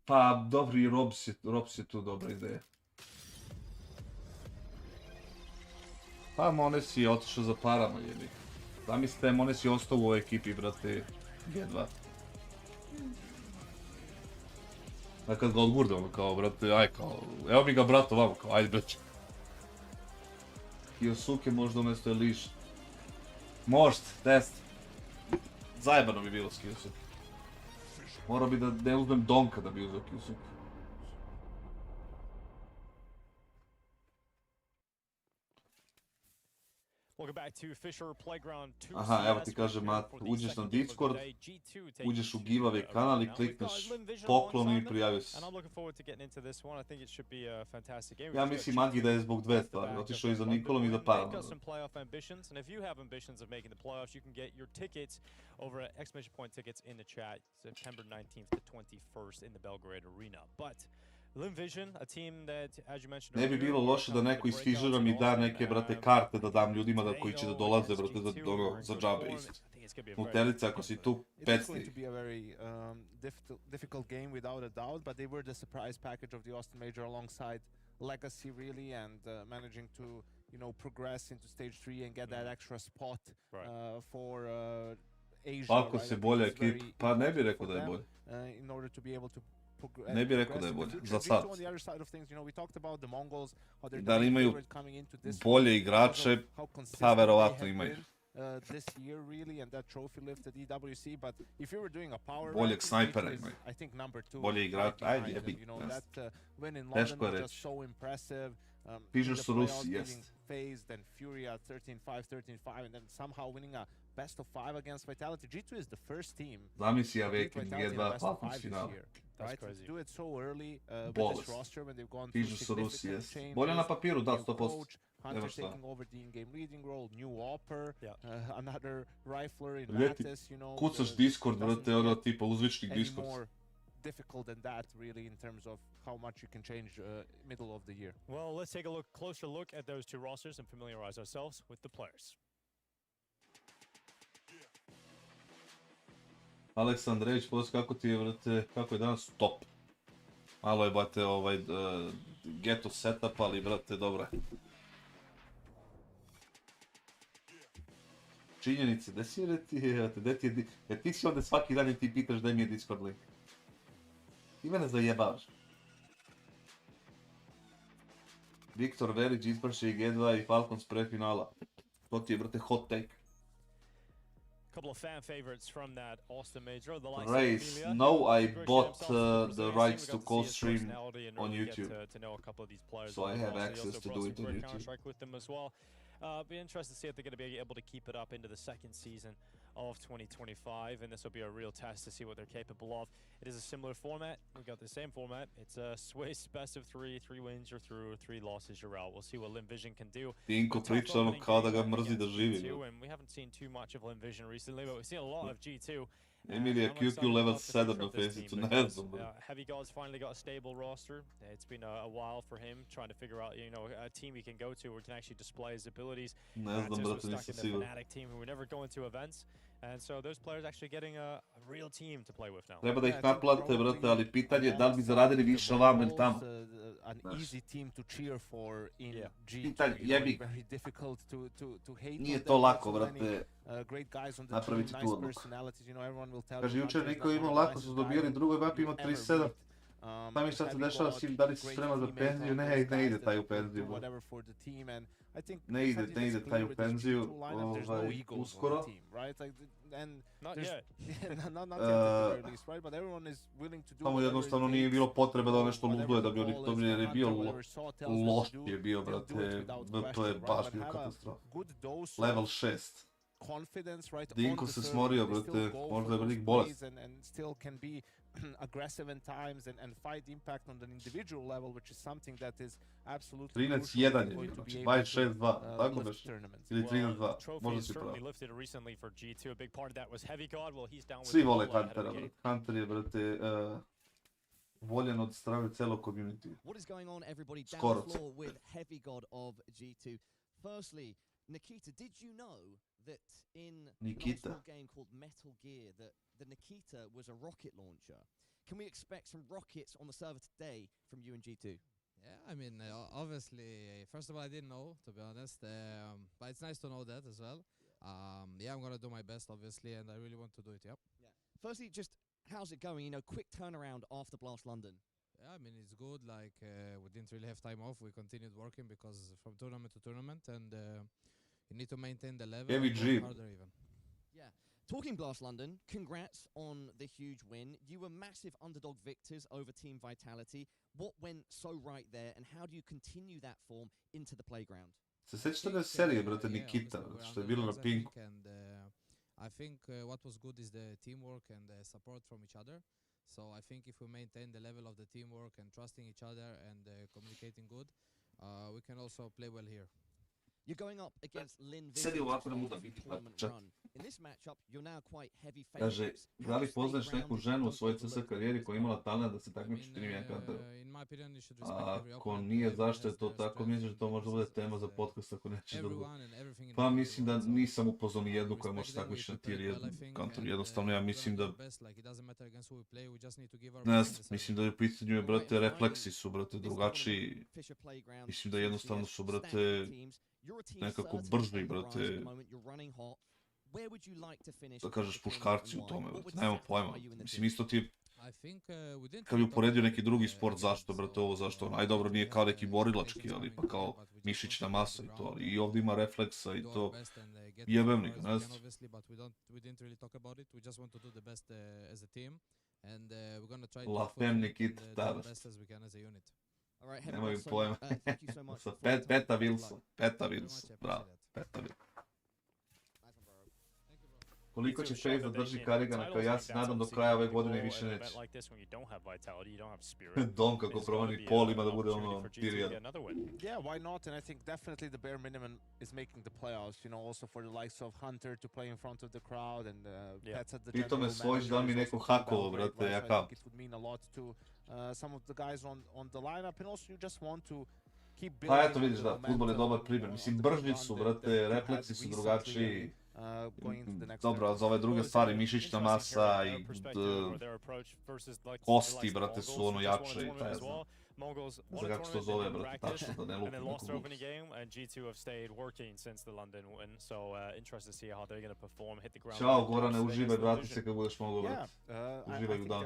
Pa, dobri, Robs je tu dobra ideja. Pa, Mones je otišao za parama, jebi. Zamislite, Mones je ostao u ovoj ekipi, brate, G2. A kad ga odgurde, ono kao, brate, aj kao, evo mi ga brato vamo, kao, ajde brać. Kiosuke možda umjesto Eliš. Možda, test. Zajebano bi bilo s Kiosuke. Morao bi da ne uzmem Donka da bi uzeo Kiosuke. Aha, evo ti kaže Mat, uđeš na Discord, uđeš u giveaway kanal i klikneš poklon i prijavio se. Ja mislim Magi da je zbog dve stvari, otišao i za Nikolom i za Param. Ne bi bilo loše da neko iz FISSURE mi da neke, brate, karte da dam ljudima da koji će da dolaze, brate, za džabe isto. Mutelica, ako si tu, pecni. It's going to be a very difficult game without a doubt, but they were the surprise package of the Austin Major alongside Legacy really, and managing to, you know, progress into stage 3 and get that extra spot for Asia. Ako se bolja ekipa, pa ne bi rekao da je bolje. In order to be able to ne bi rekao da je bolje, za sad. Da li imaju bolje igrače, pa verovatno imaju. Boljeg snajpera imaju. Bolje igrače, ajde jebi. Teško je reći. Pižeš su Rusi, jest. FaZe, then Furia 13-5, 13-5, and then somehow winning a best of 5 against Vitality. G2 is the first team. Zamisli Aveki G2 Falcons final. Right, to do it so early with this roster when they've gone through significant changes. Bolje na papiru, da, 100%. Hunter taking over the in-game leading role, new Opper, another rifler in Lattice, you know. Kucaš Discord, brate, ono tipa uzvičnik Discord. More difficult than that, really, in terms of how much you can change middle of the year. Well, let's take a closer look at those two rosters and familiarize ourselves with the players. Aleksandrević, poslije kako ti je, brate, kako je danas top. Malo je, brate, ghetto setup, ali, brate, dobro je. Činjenice, gdje si, jer ti si ovdje svaki dan i ti pitaš da mi je Discord link. Ti mene zajebavaš. Viktor Verić isprši G2 i Falcons pre finala. To ti je, brate, hot take. Couple of fan favorites from that Austin Major. The likes Race. No, I bought the rights to co-stream on YouTube, so I have access to do it on YouTube. Be interested to see if they're going to be able to keep it up into the second season of 2025, and this will be a real test to see what they're capable of. It is a similar format. We've got the same format. It's a Swiss best of 3 wins you're through, 3 losses you're out. We'll see what Lynn can do. Tinko priča ono kao da ga mrzi da živi. And we haven't seen too much of Lynn recently, but we've seen a lot of G2. Emil je QQ level 7 na Fazicu, ne znam, bro. Heavy God's finally got a stable roster. It's been a while for him trying to figure out, a team he can go to where he can actually display his abilities. Ne znam, brate, nisam siguran. Fnatic team who were never going to events. And so those players actually getting a real team to play with now. Treba da ih naplate, brate, ali pitanje je da li bi zaradili više ovamo ili tamo. An easy team to cheer for in G2. Pitanje, jebi. Very difficult to hate. Nije to lako, brate, great guys on the napraviti team, tu nice odluku. personalities, everyone will tell Kaže, you. jučer niko imao lako su dobijali, drugoj mapi ima 37. Šta mi sad se dešava s tim, da li si spreman za penziju? Ne ide taj u penziju. Ne ide taj u penziju, uskoro. Samo jednostavno nije bilo potrebe da nešto luduje da bi oni dobili, jer je bio loš je bio, brate, to je baš bio katastrofa. Level 6. Dinko se smorio, brate, možda je velik bolest. Aggressive in times and fight impact on an individual level, which is something that is absolutely 13-1 je, znači 26-2, tako beš? Ili 13-2, možda si pravo. Svi vole Huntera, brate. Hunter je, brate, voljen od strane celog community. Skoro. Nikita, did you know that in Nikita. a game called Metal Gear that the Nikita was a rocket launcher? Can we expect some rockets on the server today from you and G2? Yeah, I mean, obviously, first of all, I didn't know, to be honest, but it's nice to know that as well. Yeah, I'm gonna do my best, obviously, and I really want to do it, yep. Yeah. Firstly, just how's it going? Quick turnaround after Blast London. Yeah, I mean, it's good, like, we didn't really have time off, we continued working because from tournament to tournament, and you need to maintain the level, harder even. Yeah. Talking Blast London, congrats on the huge win. You were massive underdog victors over Team Vitality. What went so right there, and how do you continue that form into the playground? Se sjećate da je serije, brate, Nikita, što je bilo na Pinku? I think what was good is the teamwork and the support from each other. So I think if we maintain the level of the teamwork and trusting each other and communicating good, we can also play well here. You're going up against Lynn tournament run. In this matchup, you're now quite heavy favorites. Kaže, da li poznaš neku ženu u svojoj CS karijeri koja je imala talent da se takmiči Team Hunter? Ako nije, zašto je to tako? Mislim da to može bude tema za podcast ako neće dugo. Pa mislim da nisam upoznao ni jednu koja može takmičiti na tier 1 Counter. Jednostavno ja mislim da... Ne znam, mislim da je u pitanju, brate, refleksi su, brate, drugačiji. Mislim da jednostavno su, brate, nekako brži, brate, da kažeš puškarci u tome, brate, nema pojma. Mislim, isto ti kad bi uporedio neki drugi sport, zašto, brate, ovo, zašto ono, aj dobro, nije kao neki borilački, ali pa kao mišićna masa i to, ali i ovdje ima refleksa i to, jebemnika, ne znam. La Fem Nikita, Tavast. Nemaju pojma. Peta Wilson, bravo, Peta Wilson. Koliko će FaZe da drži Karigana, kao ja se nadam do kraja ove godine i više neće. Dom kako promeni pol ima da bude ono tier 1. Yeah, why not? And I think definitely the bare minimum is making the playoffs, also for the likes of Hunter to play in front of the crowd and Kassad the Pito me svojiš da mi neko hakovo, brate, ja kao. It would mean a lot to some of the guys on the lineup, and also you just want to keep building. Pa eto vidiš da, futbol je dobar primjer. Mislim, brži su, brate, refleksi su drugačiji. Dobro, za ove druge stvari, mišićna masa i kosti, brate, su ono jače i taj znam. Za kako se to zove, brate, tačno da ne lupim neku glupost. Ćao, Gorane, uživaj, vrati se kad budeš mogao, brate. Uživaj u dan.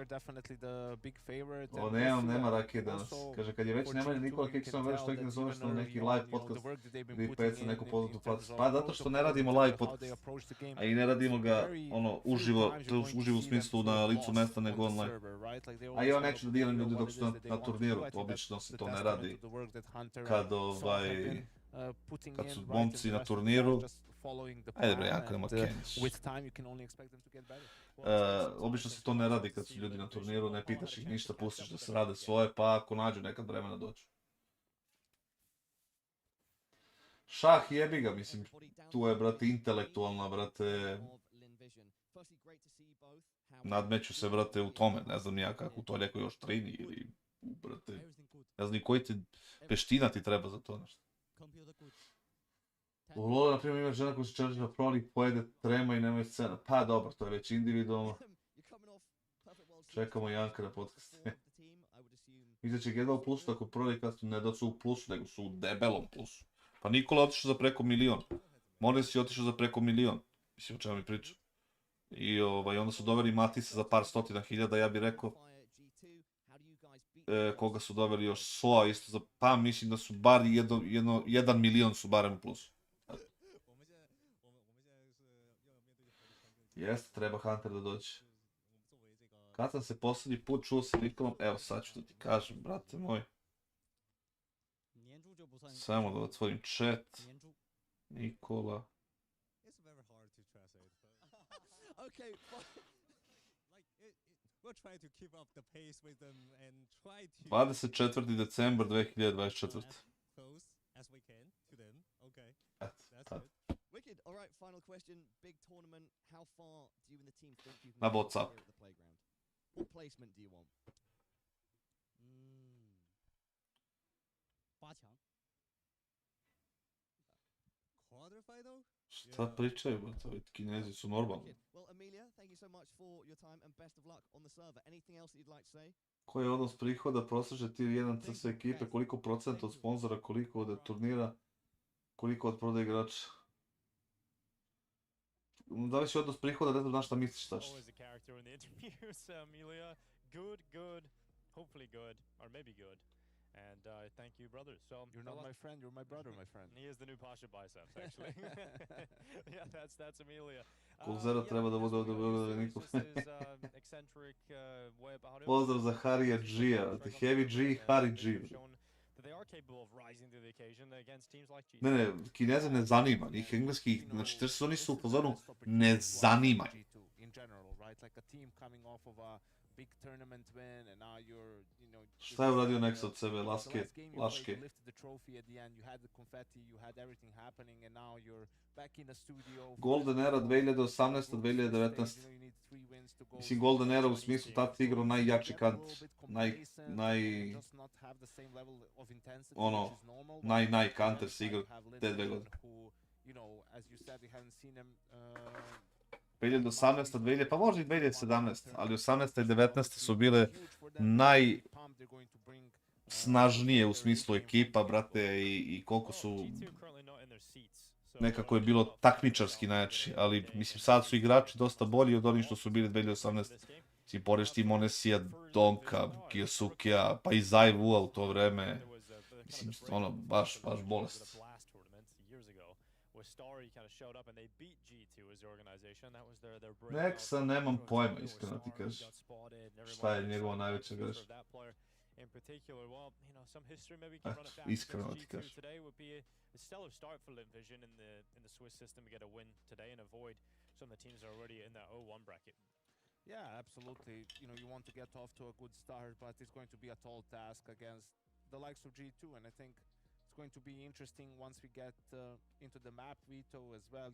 O, nema rakije danas. Kaže, kad je već nema Nikola Kingston, već što ih ne zoveš na neki live podcast gdje peca neku poznatu facu. Pa zato što ne radimo live podcast, a i ne radimo ga, ono, uživo u smislu na licu mesta nego online. A ja neću da dijelim ljudi dok su na turniru. Obično se to ne radi kad su momci na turniru. Ajde bre, jako nema Kenis. Obično se to ne radi kad su ljudi na turniru, ne pitaš ih ništa, pustiš da se rade svoje, pa ako nađu nekad vremena dođu. Šah jebi ga, mislim, tu je, brate, intelektualna, brate, nadmeću se, brate, u tome, ne znam ja kako to neko još trini ili, brate, ne znam ni koji ti peština ti treba za to nešto. U LoL, na primjer, ima žena koja se čaržira pronik, pojede trema i nema scena. Pa dobro, to je već individualno. Čekamo Janka na podcast. Izaće G2 u plusu, tako pronik ne da su u plusu, nego su u debelom plusu. Pa Nikola je otišao za preko milion. Morris je otišao za preko milion. Mislim, o čemu mi pričam. I onda su doveli Matisa za par stotina hiljada, ja bih rekao. Koga su doveli još, Soa isto za, pa mislim da su bar 1 milion su barem u plusu. Jeste, treba Hunter da dođe. Kad sam se posljednji put čuo sa Nikolom, evo sad ću da ti kažem, brate moj. Samo da otvorim chat. Nikola. 24. decembar 2024. Eto, tad. Na WhatsApp. Šta pričaju, brate, ovi Kinezi su normalni. Koji je odnos prihoda, prosječe tier 1 CS ekipe, koliko procenta od sponzora, koliko od turnira, koliko od prodaje igrača? Da li si odnos prihoda, ne znam na šta misliš šta što. And thank you, brother. So you're not my friend, you're my brother, my friend. He is the new Pasha Biceps, actually. Yeah, that's Amelia. Kulzera treba da bude ovdje Beograda Nikol. Pozdrav za Harija G-a, Heavy G, Harry G. Ne, Kineze ne zanima, njih engleskih, znači te oni su u pozornu ne zanimaju. Šta je uradio Nex od sebe, Laške? Golden Era 2018-2019. Mislim Golden Era u smislu tad si igrao najjači kant, naj counter si igrao te 2 godine. 2018, pa možda i 2017, ali 18. i 19. su bile najsnažnije u smislu ekipa, brate, i koliko su nekako je bilo takmičarski najjači, ali mislim sad su igrači dosta bolji od onih što su bili 2018. Si poreš ti Monesija, Donka, Kiyosukija, pa i Zaivu u to vreme, mislim, ono, baš bolest. Nexa nemam pojma, iskreno ti kažem. Šta je njegova najveća greška? Iskreno ti kažem. Yeah, absolutely. You want to get off to a good start, but it's going to be a tall task against the likes of G2, and I think it's going to be interesting once we get into the map veto as well.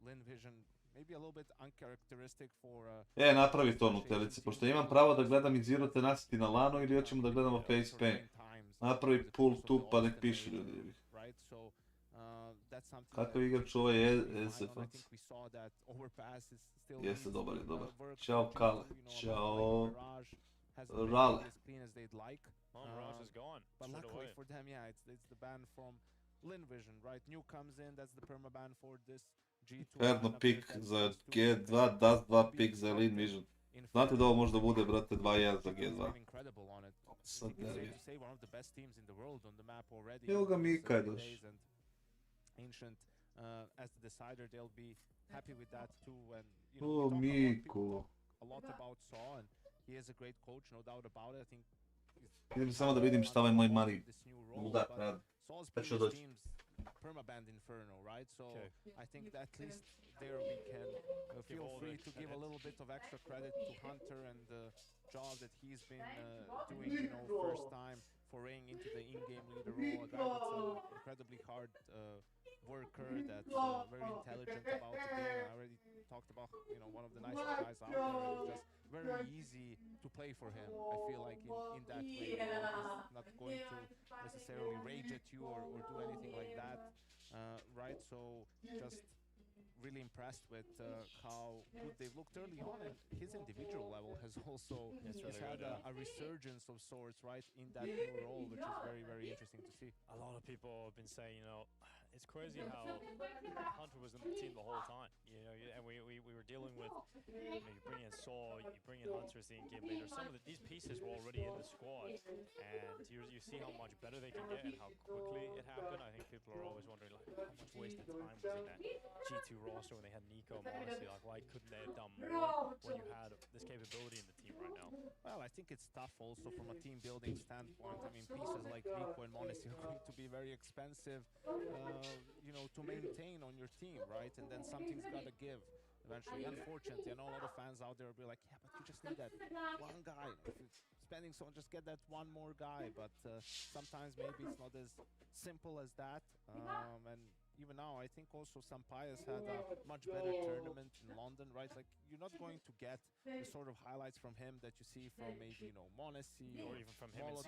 Lynn vision, maybe a little bit uncharacteristic for... napravi to Nutelice, pošto imam pravo da gledam i Zero te nasiti na lano ili hoćemo da gledamo FaZe Pain. Napravi pull tu pa nek pišu ljudi. Kakav igrač ovo je SF-ac? Jeste, dobar je, dobar. Ćao Kale, ćao Rale. But luckily for them, yeah, it's the ban from Lynn Vision, right? New comes in, that's the perma ban for this G2. Inferno pick za G2, Dust 2 pick za Lynn Vision. Znate da ovo možda bude, brate, 2-1 za G2. Sad nervija. Evo ga Mika je došao. O, Miku. Idem samo da vidim šta ovaj moj mali ludak radi. Sad ću doći. Permaband Inferno, right? So I think that at least there we can feel free to give a little bit of extra credit to Hunter and the job that he's been doing, first time foraying into the in-game leader role. A guy that's an incredibly hard worker, that's very intelligent about the game. I already talked about, one of the nicest guys out there. He's just very easy to play for him. I feel like in that way, you know, he's not going to necessarily rage at you or do anything like that, right? So just really impressed with how good they've looked early on, and his individual level has also had a resurgence of sorts, right, in that new role, which is very, very interesting to see. A lot of people have been saying, you know, it's crazy how Hunter was in the team the whole time, you know, and we were dealing with, you know, you bring in Saw, you bring in Hunter as the in-game leader. Some of these pieces were already in the squad, and you see how much better they can get and how quickly it happened. I think people are always wondering, like, how much wasted time was in that G2 roster when they had Nico and Modesty. Like, why couldn't they have done more when you had this capability in the team right now? Well, I think it's tough also from a team building standpoint. I mean, pieces like Nico and Modesty are going to be very expensive, you know, to maintain on your team, right? And then something's got to give eventually. Unfortunately, I know a lot of fans out there will be like, yeah, but you just need that one guy. If you're spending so, just get that one more guy. But sometimes maybe it's not as simple as that. And even now, I think also Sampaio had a much better tournament in London, right? Like, you're not going to get the sort of highlights from him that you see from maybe, you know, Monesi or even from him or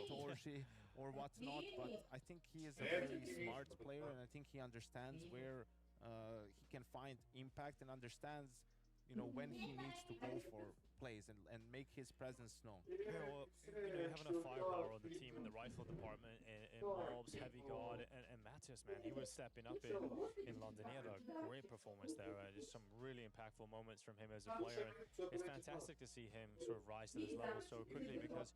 Torshi or whatnot. But I think he is a very smart player, and I think he understands where he can find impact and understands, you know, when he needs to go for plays and make his presence known. Yeah, well, you know, you have enough firepower on the team in the rifle department, and Mobs, Heavy God, and Matthias, man, he was stepping up in London. He had a great performance there. Just some really impactful moments from him as a player. And it's fantastic to see him sort of rise to this level so quickly, because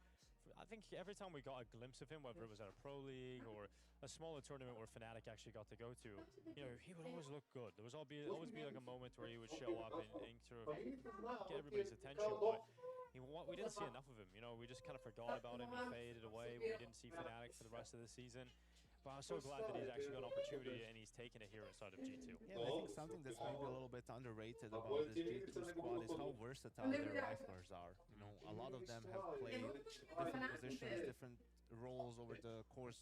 I think every time we got a glimpse of him, whether it was at a pro league or a smaller tournament where Fnatic actually got to go to, you know, he would always look good. There was always be like a moment where he would show up and sort of get everybody's attention. But we didn't see enough of him. You know, we just kind of forgot about him. He faded away. We didn't see Fnatic for the rest of the season. But I'm so glad that he's actually got an opportunity and he's taken it here inside of G2. Yeah, I think something that's maybe a little bit underrated about this G2 squad is how versatile their riflers are. You know, a lot of them have played different positions, different roles over the course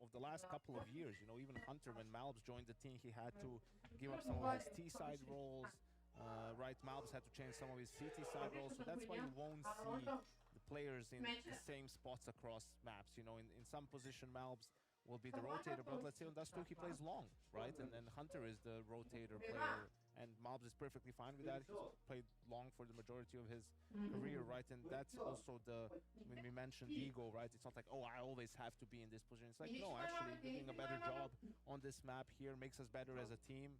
of the last couple of years. You know, even Hunter, when Malbs joined the team, he had to give up some of his T-side roles. Right, Malbs had to change some of his CT side roles, so that's why you won't see the players in the same spots across maps. You know, in some position, Malbs will be the rotator, but let's say on Dust 2 he plays long, right? And Hunter is the rotator player, and Malbs is perfectly fine with that. He's played long for the majority of his career, right? And that's also when we mentioned ego, right? It's not like, oh, I always have to be in this position. It's like, no, actually, doing a better job on this map here makes us better as a team.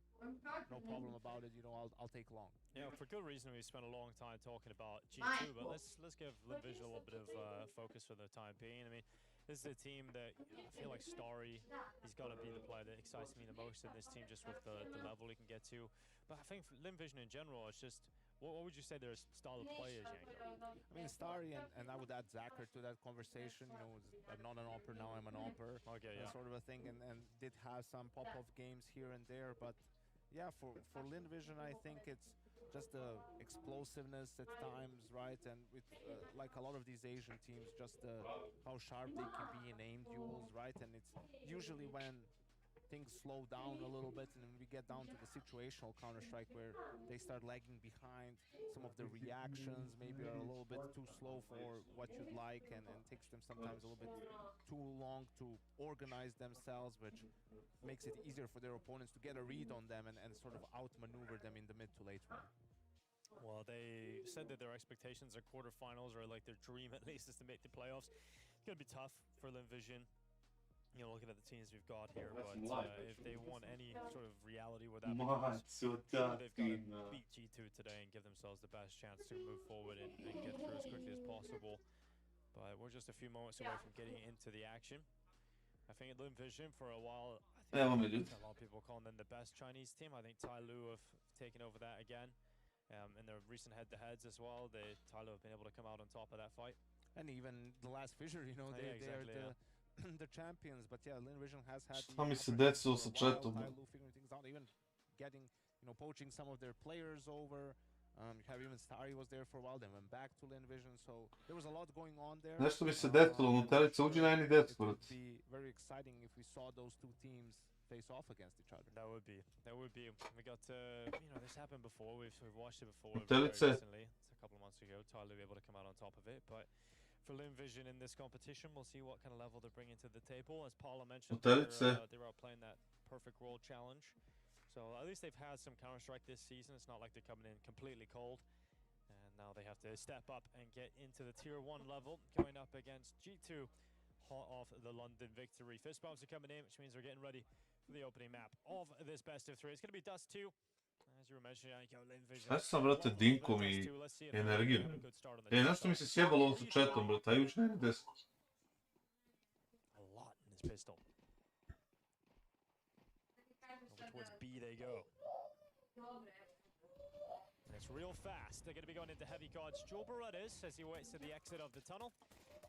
No problem about it, you know, I'll take long. Yeah, for good reason we spent a long time talking about G2, but let's give Lynn Vision a little bit of focus for the time being. I mean, this is a team that, you know, I feel like Starry, he's got to be the player that excites me the most in this team, just with the level he can get to. But I think for Lynn Vision in general, it's just, what would you say their style of play is, Janko? I mean, Starry, and I would add Zacher to that conversation. You know, I'm not an opper, now I'm an opper. Okay, yeah. Sort of a thing, and did have some pop-off games here and there, but yeah, for Lynn Vision, I think it's just the explosiveness at times, right? And with like a lot of these Asian teams, just how sharp they can be in aim duels, right? And it's usually when things slow down a little bit and then we get down to the situational Counter-Strike where they start lagging behind. Some of the reactions maybe are a little bit too slow for what you'd like, and takes them sometimes a little bit too long to organize themselves, which makes it easier for their opponents to get a read on them and sort of outmaneuver them in the mid to late run. Well, they said that their expectations at quarterfinals, or like their dream at least, is to make the playoffs. It's going to be tough for Lynn Vision, you know, looking at the teams we've got here, but if they want any sort of reality where that becomes, they've got to beat G2 today and give themselves the best chance to move forward and get through as quickly as possible. But we're just a few moments away from getting into the action. I think Lynn Vision for a while, I think a lot of people calling them the best Chinese team. I think Tai Lu have taken over that again. In their recent head-to-heads as well, Tai Lu have been able to come out on top of that fight. And even the last FISSURE, you know, they're the champions. But yeah, Lynn Vision has had mi se desilo sa chatom. Tai Lu figuring things out, even getting, you know, poaching some of their players over. You have even Starry was there for a while, then went back to Lynn Vision, so there was a lot going on there. Nešto mi se desilo, unutarica uđi na any death, It would be very exciting if we saw those two teams face off against each other. That would be. We got, this happened before. We've watched it before Tell very it, recently. It's a couple of months ago. Tyler be able to come out on top of it, but for Lynn Vision in this competition, we'll see what kind of level they're bringing to the table. As Paula mentioned, they're out playing that perfect world challenge. So at least they've had some Counter-Strike this season. It's not like they're coming in completely cold. And now they have to step up and get into the Tier 1 level, going up against G2, hot off the London victory. Fist bombs are coming in, which means we're getting ready for the opening map of this best of 3. It's going to be Dust 2. As you were mentioning, Lynn Vision. Šta sam, brate, dinkom i energijom? Znaš što mi se sjebalo on sa chatom, brate, a juče ne desno. A lot in this pistol. Over towards B they go. And it's real fast. They're going to be going into Heavy God's Jewel Berettas as he waits to the exit of the tunnel.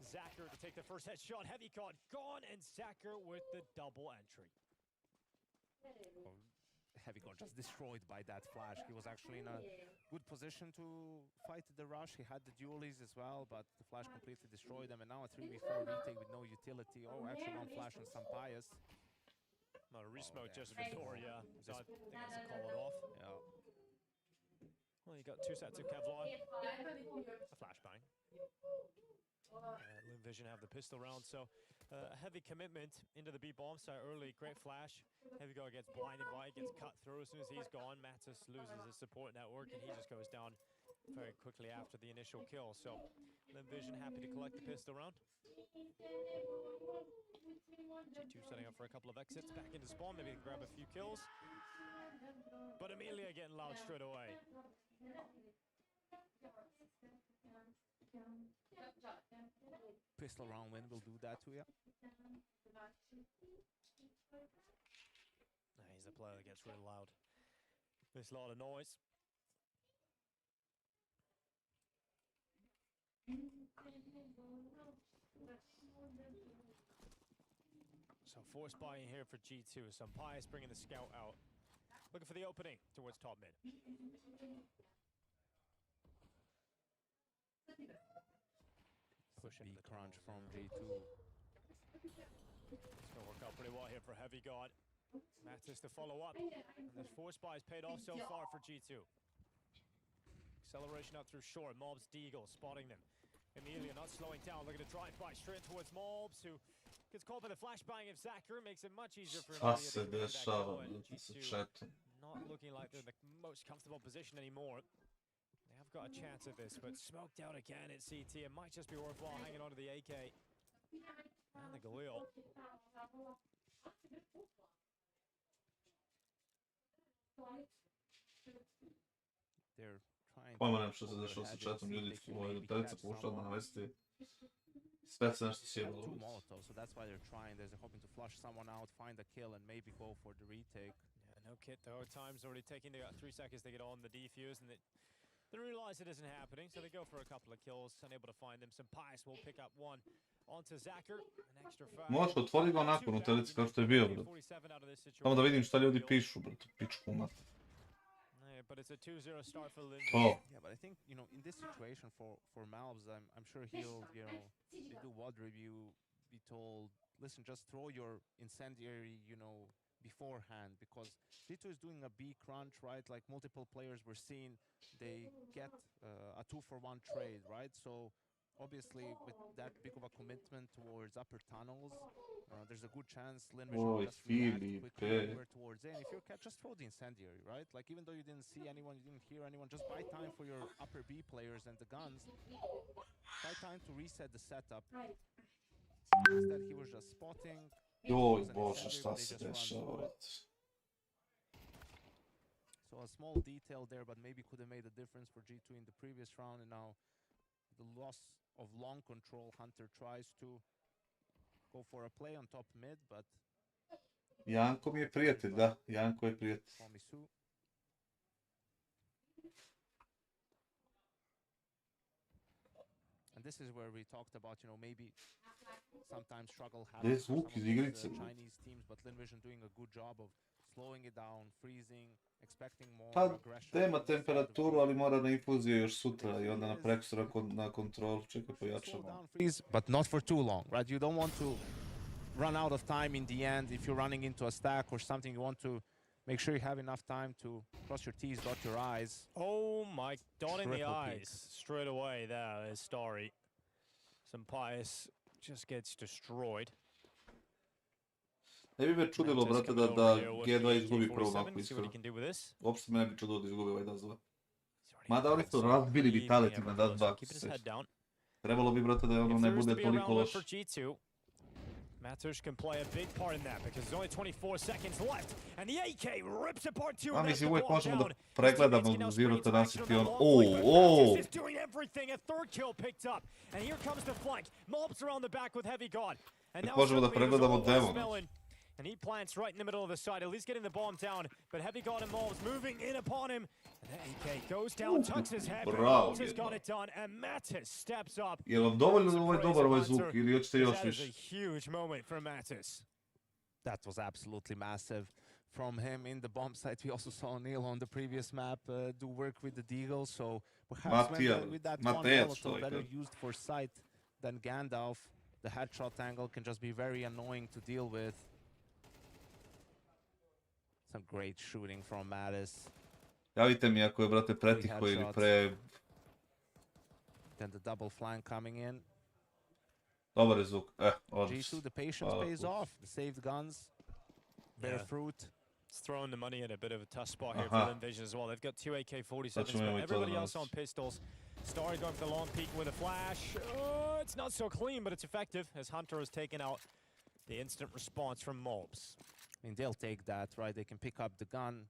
Zacher to take the first headshot. Heavy God gone, and Zacher with the double entry. Heavy got just destroyed by that flash. He was actually in a good position to fight the rush. He had the dualies as well, but the flash completely destroyed them. And now a 3v4 retake with no utility. Oh, actually one flash on some bias. No, resmoke just before, yeah. So I think that's a call it off. Yeah. Well, you got 2 sets of Kevlar. A flashbang. Lynn Vision have the pistol round, so a heavy commitment into the B bomb site early. Great flash. Heavy Guard gets blinded by it, gets cut through. As soon as he's gone, Matis loses his support network, and he just goes down very quickly after the initial kill. So Lynn Vision happy to collect the pistol round. G2 setting up for a couple of exits back into spawn. Maybe they can grab a few kills. But Amelia getting loud straight away. Pistol round win will do that to you. He's the player that gets really loud. Makes a lot of noise. So force buying here for G2. Some Pius bringing the scout out. Looking for the opening towards top mid. Push the crunch from G2. It's going to work out pretty well here for Heavy God. Matis to follow up. And this force buy has paid off so far for G2. Acceleration up through short. Mobs, Deagle spotting them. Amelia not slowing down, looking to drive by straight towards Mobs, who gets caught by the flashbang of Zacher. Makes it much easier for Amelia to get that goal, and G2 not looking like they're in the most comfortable position anymore. They have got a chance at this, but smoked out again at CT. It might just be worthwhile hanging on to the AK and the Galil. They're trying Pojma što se dešava sa chatom, ljudi do telica pušta na navesti. Sve se nešto sjebalo. So that's why they're trying. They're hoping to flush someone out, find a kill, and maybe go for the retake. No kit though. Time's already taking. They got 3 seconds to get on the defuse, and they realize it isn't happening, so they go for a couple of kills, unable to find them. Some Pius will pick up one onto Zacher. An extra five. Može, otvori ga onako u telici kao što je bio, bro. Samo da vidim šta ljudi pišu, bro. Pičku mat. But it's a 2-0 start for Lynn. Oh. Yeah, but I think, in this situation for Malbs, I'm sure he'll, do WOD review, be told, listen, just throw your incendiary, beforehand, because G2 is doing a B crunch, right? Like multiple players were seen, they get a 2-for-1 trade, right? So obviously with that big of a commitment towards upper tunnels, there's a good chance Lynn will just react quickly over towards A. And if you're cat, just throw the incendiary, right? Like even though you didn't see anyone, you didn't hear anyone, just buy time for your upper B players and the guns. Buy time to reset the setup. Instead he was just spotting. Joj bože, šta se dešava? So a small detail there, but maybe could have made a difference for G2 in the previous round, and now the loss of long control. Hunter tries to go for a play on top mid, but Janko mi je prijatelj, da, Janko je prijatelj. And this is where we talked about, maybe sometimes struggle having some of these Chinese teams, but Lynn Vision doing a good job of slowing it down, freezing, expecting more aggression. Tema temperaturu, ali mora na infuziju još sutra i onda na prekstra na kontrol. Čekaj, pojačamo. Freeze, but not for too long, right? You don't want to run out of time in the end. If you're running into a stack or something, you want to make sure you have enough time to cross your T's, dot your I's. Oh my, dotting the Triple I's peek. straight away there is Starry. Sampaius just gets destroyed. Ne bi me čudilo, brate, da G2 izgubi prvu mapu, iskreno. Uopšte me ne bi čudilo da izgubi ovaj DAS2. Mada oni su razbili Vitality na DAS2. Trebalo bi, brate, da ono ne bude toliko loše. Matush can play a big part in that because there's only 24 seconds left, and the AK rips apart two. A mislim, uvijek možemo da pregledamo Zero Tenacity on... Is doing everything. A third kill picked up, and here comes the flank. Mobs around the back with Heavy God, and now možemo da pregledamo Devon. And he plants right in the middle of the side, at least getting the bomb down. But Heavy God and Mobs moving in upon him. And the AK goes down, tucks his head, but Mobs has got it done, and Mattis steps up. Je vam dovoljno da ovaj dobar ovaj zvuk ili hoćete još više? That is a huge moment for Mattis. That was absolutely massive from him in the bomb site. We also saw Neil on the previous map do work with the Deagle, so perhaps with that one Molotov better used for sight than Gandalf, the headshot angle can just be very annoying to deal with. Some great shooting from Mattis. Javite mi ako je, brate, pretiho ili pre... Then the double flank coming in. Dobar je zvuk. Odlično. G2, the patience pays off. The saved guns, bear fruit. It's throwing the money in a bit of a tough spot here for Lynn Vision as well. They've got two AK-47s, but everybody else on pistols. Starry going for the long peek with a flash. Oh, it's not so clean, but it's effective as Hunter has taken out the instant response from Mobs. I mean, they'll take that, right? They can pick up the gun.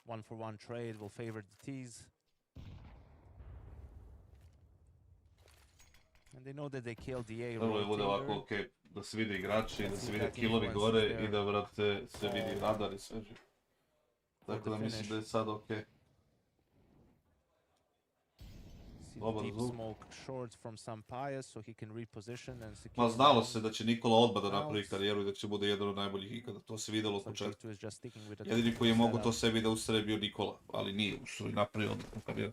1-for-1 trade will favor the T's. And they know that they killed the A. Dobro je bude ovako, okej, da se vide igrači, da se vide killovi gore i da, brate, se vidi radar i sve živo. Tako da mislim da je sad okej. Dobar zvuk. Ma znalo se da će Nikola odmah da napravi karijeru i da će bude jedan od najboljih ikada. To se videlo od početka. Jedini koji je mogo to sebi da ustre bio Nikola, ali nije usro i napravio odmah karijeru.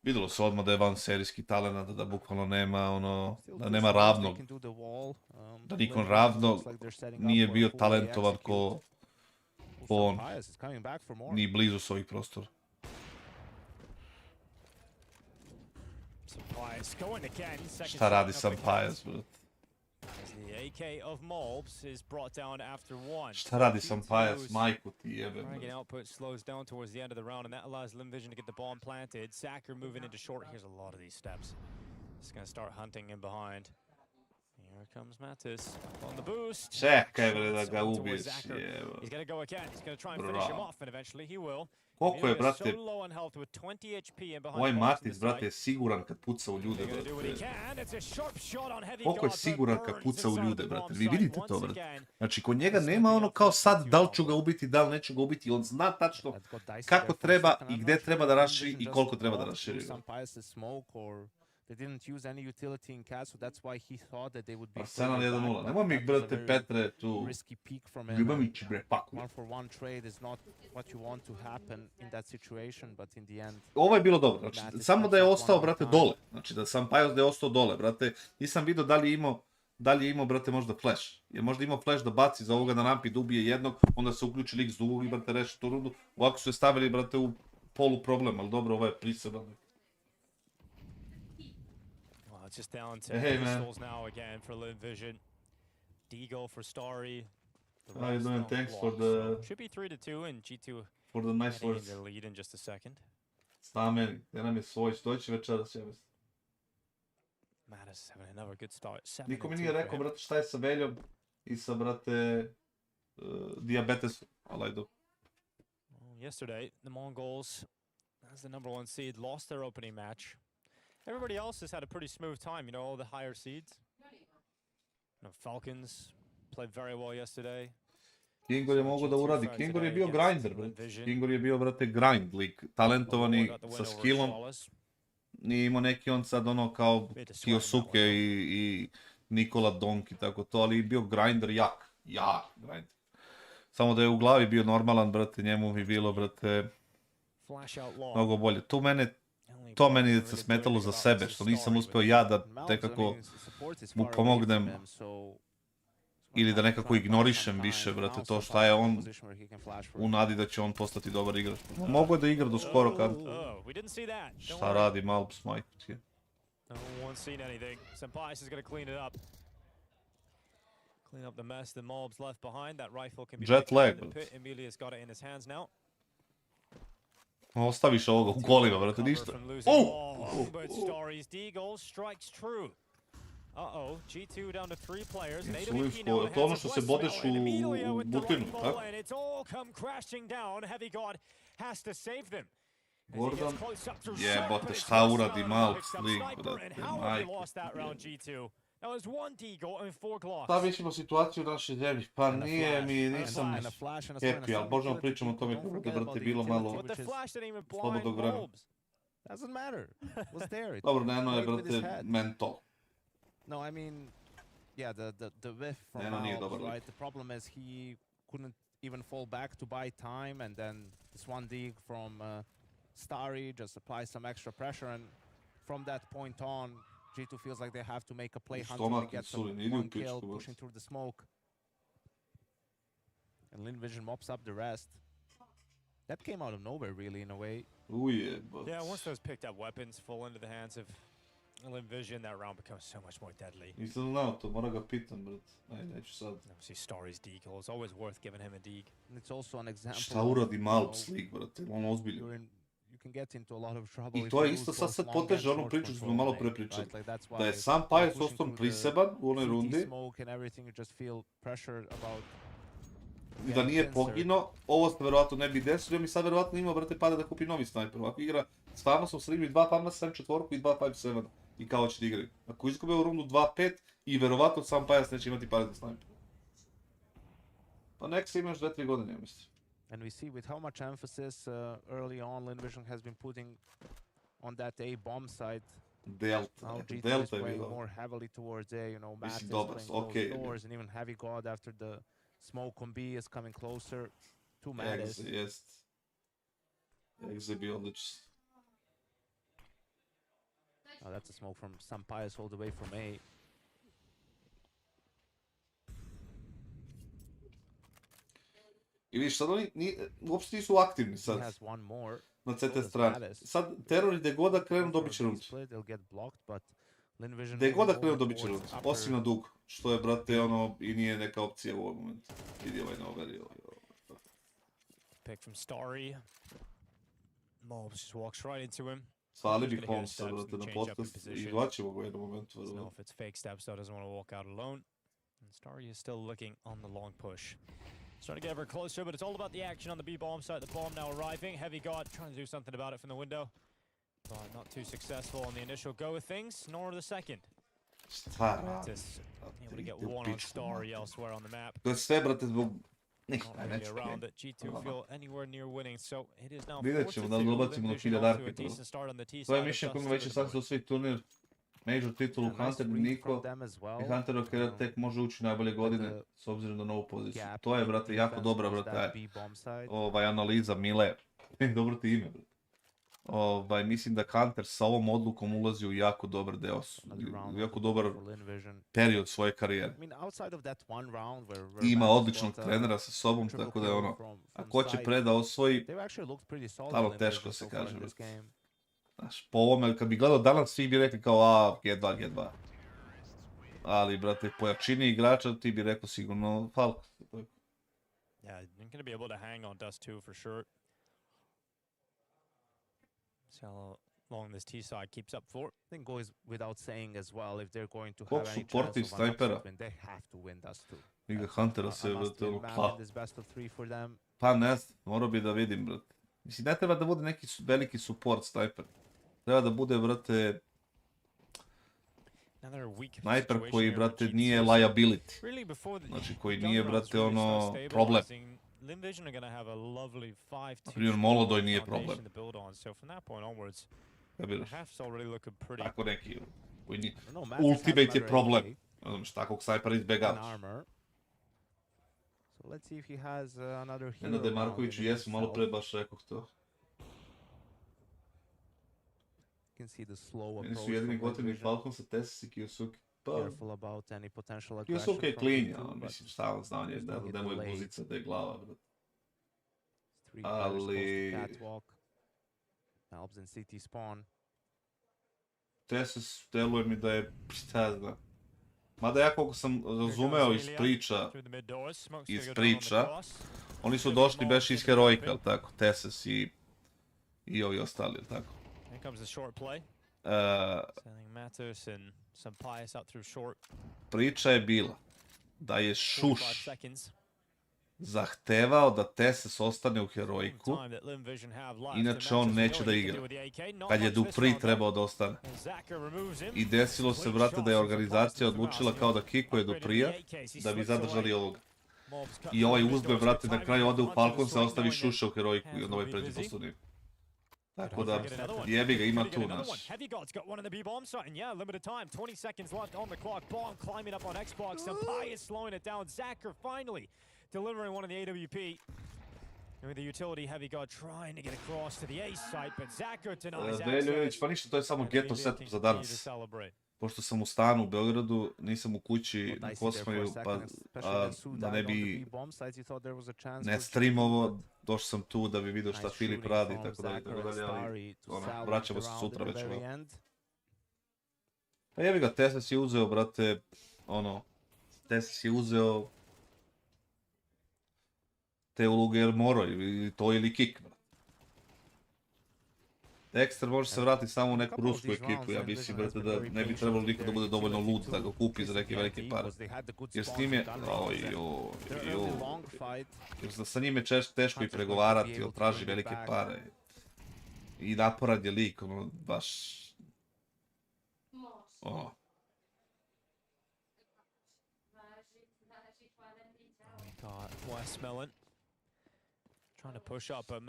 Videlo se odmah da je van serijski talent, da bukvalno nema ono, da nema ravnog, da nikom ravno nije bio talentovan ko on, ni blizu s ovih prostora. Šta radi Sampaius, bro? Šta radi Sampaius, majku ti jebe, bro? Output slows down towards the end of the round, and that allows Lynn Vision to get the bomb planted. Sacker moving into short. Here's a lot of these steps. He's going to start hunting in behind. Here comes Mattis on the boost. Čekaj, bre, da ga ubiješ, jebo. He's going to go again. He's going to try and finish him off, and eventually he will. Koliko je, brate, ovaj Mattis, brate, je siguran kad puca u ljude, brate. Koliko je siguran kad puca u ljude, brate. Vi vidite to, brate. Znači, kod njega nema ono kao sad da li ću ga ubiti, da li neću ga ubiti. On zna tačno kako treba i gdje treba da raširi i koliko treba da raširi. They didn't use any utility in CAD, so that's why he thought that they would be Arsenal 1-0. Nemoj mi, brate, Petre, tu Ljubamić, bre, paku. 1-for-1 trade is not what you want to happen in that situation, but in the end... Ovo je bilo dobro, znači, samo da je ostao, brate, dole. Znači, da Sampaius da je ostao dole, brate. Nisam vidio da li je imao, brate, možda flash. Je možda imao flash da baci za ovoga na rampi, da ubije jednog, onda se uključi lik s drugog i, brate, reši tu rundu. Ovako su je stavili, brate, u polu problem, ali dobro, ovo je priseban. Just down to pistols now again for Lynn Vision. Deagle for Starry. How are you doing? Thanks for the... Should be 3-2 and G2 for the nice words. Their lead in just a second. Sta meni, gdje nam je svoj, doći večeras, ja mislim. Mattis having another good start. Niko mi nije rekao, brate, šta je sa Veljom i sa, brate, Diabetesom, ali ajde. Yesterday, the Mongols, as the #1 seed, lost their opening match. Everybody else has had a pretty smooth time, you know, all the higher seeds. You know, Falcons played very well yesterday. Kingor je mogo da uradi. Kingor je bio grinder, brate. Kingor je bio, brate, grind lik. Talentovani sa skillom. Nije imao neki on sad ono kao Kiyosuke i Nikola Donk i tako to, ali je bio grinder jak. Jak grinder. Samo da je u glavi bio normalan, brate, njemu bi bilo, brate, mnogo bolje. To meni je se smetalo za sebe, što nisam uspio ja da tekako mu pomognem ili da nekako ignorišem više, brate, to šta je on u nadi da će on postati dobar igrač. Mogu je da igra do skoro kad... Šta radi Malps, majku ti je. No one's seen anything. Sampais is going to clean it up. Clean up the mess the mobs left behind. That rifle can be Jet picked up lag, in the pit. Emilia's got it in his hands now. Ostaviš ovoga u kolima, brate, ništa. But Story's D-goal strikes true. Uh-oh, G2 down to 3 players. To je ono što se bodeš u butlinu, tako? And it's all come crashing down. Heavy God has to save them. Gordon, jebote, šta uradi Malps, lig, brate, majke. Now there's 1 D-goal and 4 Glocks. Šta mislimo situaciju u našoj zemlji? Pa nije mi, nisam happy, ali možemo pričamo o tome kako je, brate, bilo malo slobodnog vremena. Doesn't matter. Was there? Dobro, Neno je, brate, mental. No, I mean, yeah, the whiff from Malps, right? The problem is he couldn't even fall back to buy time, and then this 1 dig from Starry just applies some extra pressure, and from that point on, G2 feels like they have to make a play hunting to get some 1 kill, pushing through the smoke. And Lynn Vision mops up the rest. That came out of nowhere, really, in a way. Oh yeah, but... Yeah, once those picked up weapons fall into the hands of Lynn Vision, that round becomes so much more deadly. Nisam znao to, mora ga pitam, brat. Aj, neću sad. Obviously, Story's deagle. It's always worth giving him a dig. It's also an example. Šta uradi Malps lig, brate, on ozbiljan. I to je isto sad poteže onu priču što smo malo pre pričali. Da je sam Pajas ostao priseban u onoj rundi. I da nije poginuo, ovo se verovatno ne bi desilo, jer mi sad verovatno imao, brate, pada da kupi novi snajper. Ovako igra s Famasom, s Rimom i 2 Famas, 7-4 i 2 5-7. I kao će da igraju. Ako izgube u rundu 2-5 i verovatno sam Pajas neće imati pare za snajper. Pa nek se imaš 2-3 godine, ja mislim. And we see with how much emphasis early on Lynn Vision has been putting on that A bomb side. Delta. Now G2 is playing more heavily towards A, you know, Matt is playing those doors, and even Heavy God after the smoke on B is coming closer to Mattis. Jest. Exe bi odličan. Oh, that's a smoke from Sampais all the way from A. I vidiš, sad oni uopšte nisu aktivni sad na CT strani. Sad teror i gde god da krenu dobit će rundi. Gde god da krenu dobit će rundi, osim na dug. Što je, brate, ono, i nije neka opcija u ovom momentu. Vidi ovaj na overi. Pick from Starry. Mobs just walks right into him. Svali bi Pomsa, brate, na podcast i zvaćemo ga u jednom momentu. I don't know if it's fake steps, though, doesn't want to walk out alone. And Starry is still looking on the long push. Starting to get ever closer, but it's all about the action on the B bomb site. The bomb now arriving. Heavy God trying to do something about it from the window. But not too successful on the initial go of things, nor the second. Just able to get one on Starry elsewhere on the map. To je sve, brate, zbog... Not really around that G2 feel anywhere near winning, so it is now 4-2. Da li dobacimo na 1000 arke. To je mišljen koji ima veći šanse u svih turnir. Major titulu Hunter, Niko i Hunter Okera tek može ući najbolje godine s obzirom na novu poziciju. To je, brate, jako dobra, brate, analiza Mile. Dobro ti ime, brate. Mislim da Hunter sa ovom odlukom ulazi u jako dobar deo, u jako dobar period svoje karijere. Ima odličnog trenera sa sobom, tako da je ono, ako će preda osvoji, stvarno teško se kaže, brate. Znaš, po ovome, kad bi gledao danas, svi bi rekli kao, G2. Ali, brate, po jačini igrača, ti bi rekao sigurno Falcon. Yeah, you're gonna be able to hang on Dust 2 for sure. See how long this T side keeps up for. I think goes without saying as well, if they're going to have any chance of an upset win, they have to win Dust 2. Liga Huntera se, brate, ono, pa. Pa ne znam, morao bi da vidim, brate. Mislim, ne treba da bude neki veliki support sniper. Treba da bude, brate, sniper koji, brate, nije liability. Znači, koji nije, brate, ono, problem. Naprimjer, Molodoj nije problem. Tako neki, koji nije. Ultimate je problem. Znači, takvog snajpera izbjegavaš. Nenade Markoviću, jesu, malo pre baš rekao to. Meni su jedini gotivni Falcon sa Tessis i Kiyosuke. careful about any potential Htio aggression su okej from klinja, G2, but mislim, šta on znao njeg, da mu je guzica, da je glava, bro. three players close Ali... to catwalk. Helps in CT spawn. TSS deluje mi da je, šta ja znam. Mada ja koliko sam razumeo iz priča, oni su došli beš iz Heroika, jel tako, TSS i ovi ostali, jel tako. Priča je bila da je Šuš zahtevao da TSS ostane u Heroiku, inače on neće da igra, kad je Dupri trebao da ostane. I desilo se, brate, da je organizacija odlučila kao da kikuje Duprija, da bi zadržali ovoga. I ovaj uzgoj, brate, na kraju ode u Falcons, a ostavi Šuša u Heroiku i onda ovaj pređe poslu njim. Tako da, jebi ga, ima tu naš. Delivering one of the AWP. With the utility heavy guard trying to get across to the ace site, but Zachar denies access. Pa ništa, to je samo geto setup za danas. Pošto sam u stanu u Beogradu, nisam u kući u Kosmaju, pa da ne bi ne streamovo, došao sam tu da bi vidio šta Filip radi, tako dalje, ali vraćamo se sutra već. Pa jebi ga, TSS je uzeo, brate, TSS je uzeo te uloge jer morao, ili to ili kick. Dexter može se vratiti samo u neku rusku ekipu, ja mislim, brate, da ne bi trebalo niko da bude dovoljno lud da ga kupi za neke velike pare. Jer s njim je, jer sa njim je teško i pregovarati, jer traži velike pare. I naporan je lik, ono, baš...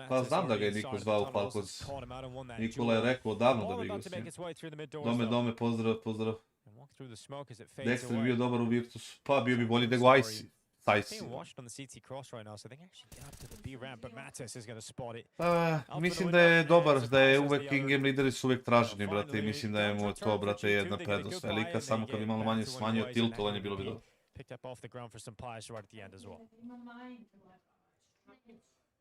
Pa znam da ga je Niko zvao u Falcons. Nikola je rekao odavno da bi ga s njim. Dome, pozdrav. Dexter bi bio dobar u Virtusu. Pa bio bi bolji nego Icy. Mislim da je dobar, da je uvek in-game lideri su uvek traženi, brate. I mislim da je mu to, brate, jedna prednost velika. Samo kad bi malo manje smanjio tiltovanje, bilo bi dobro.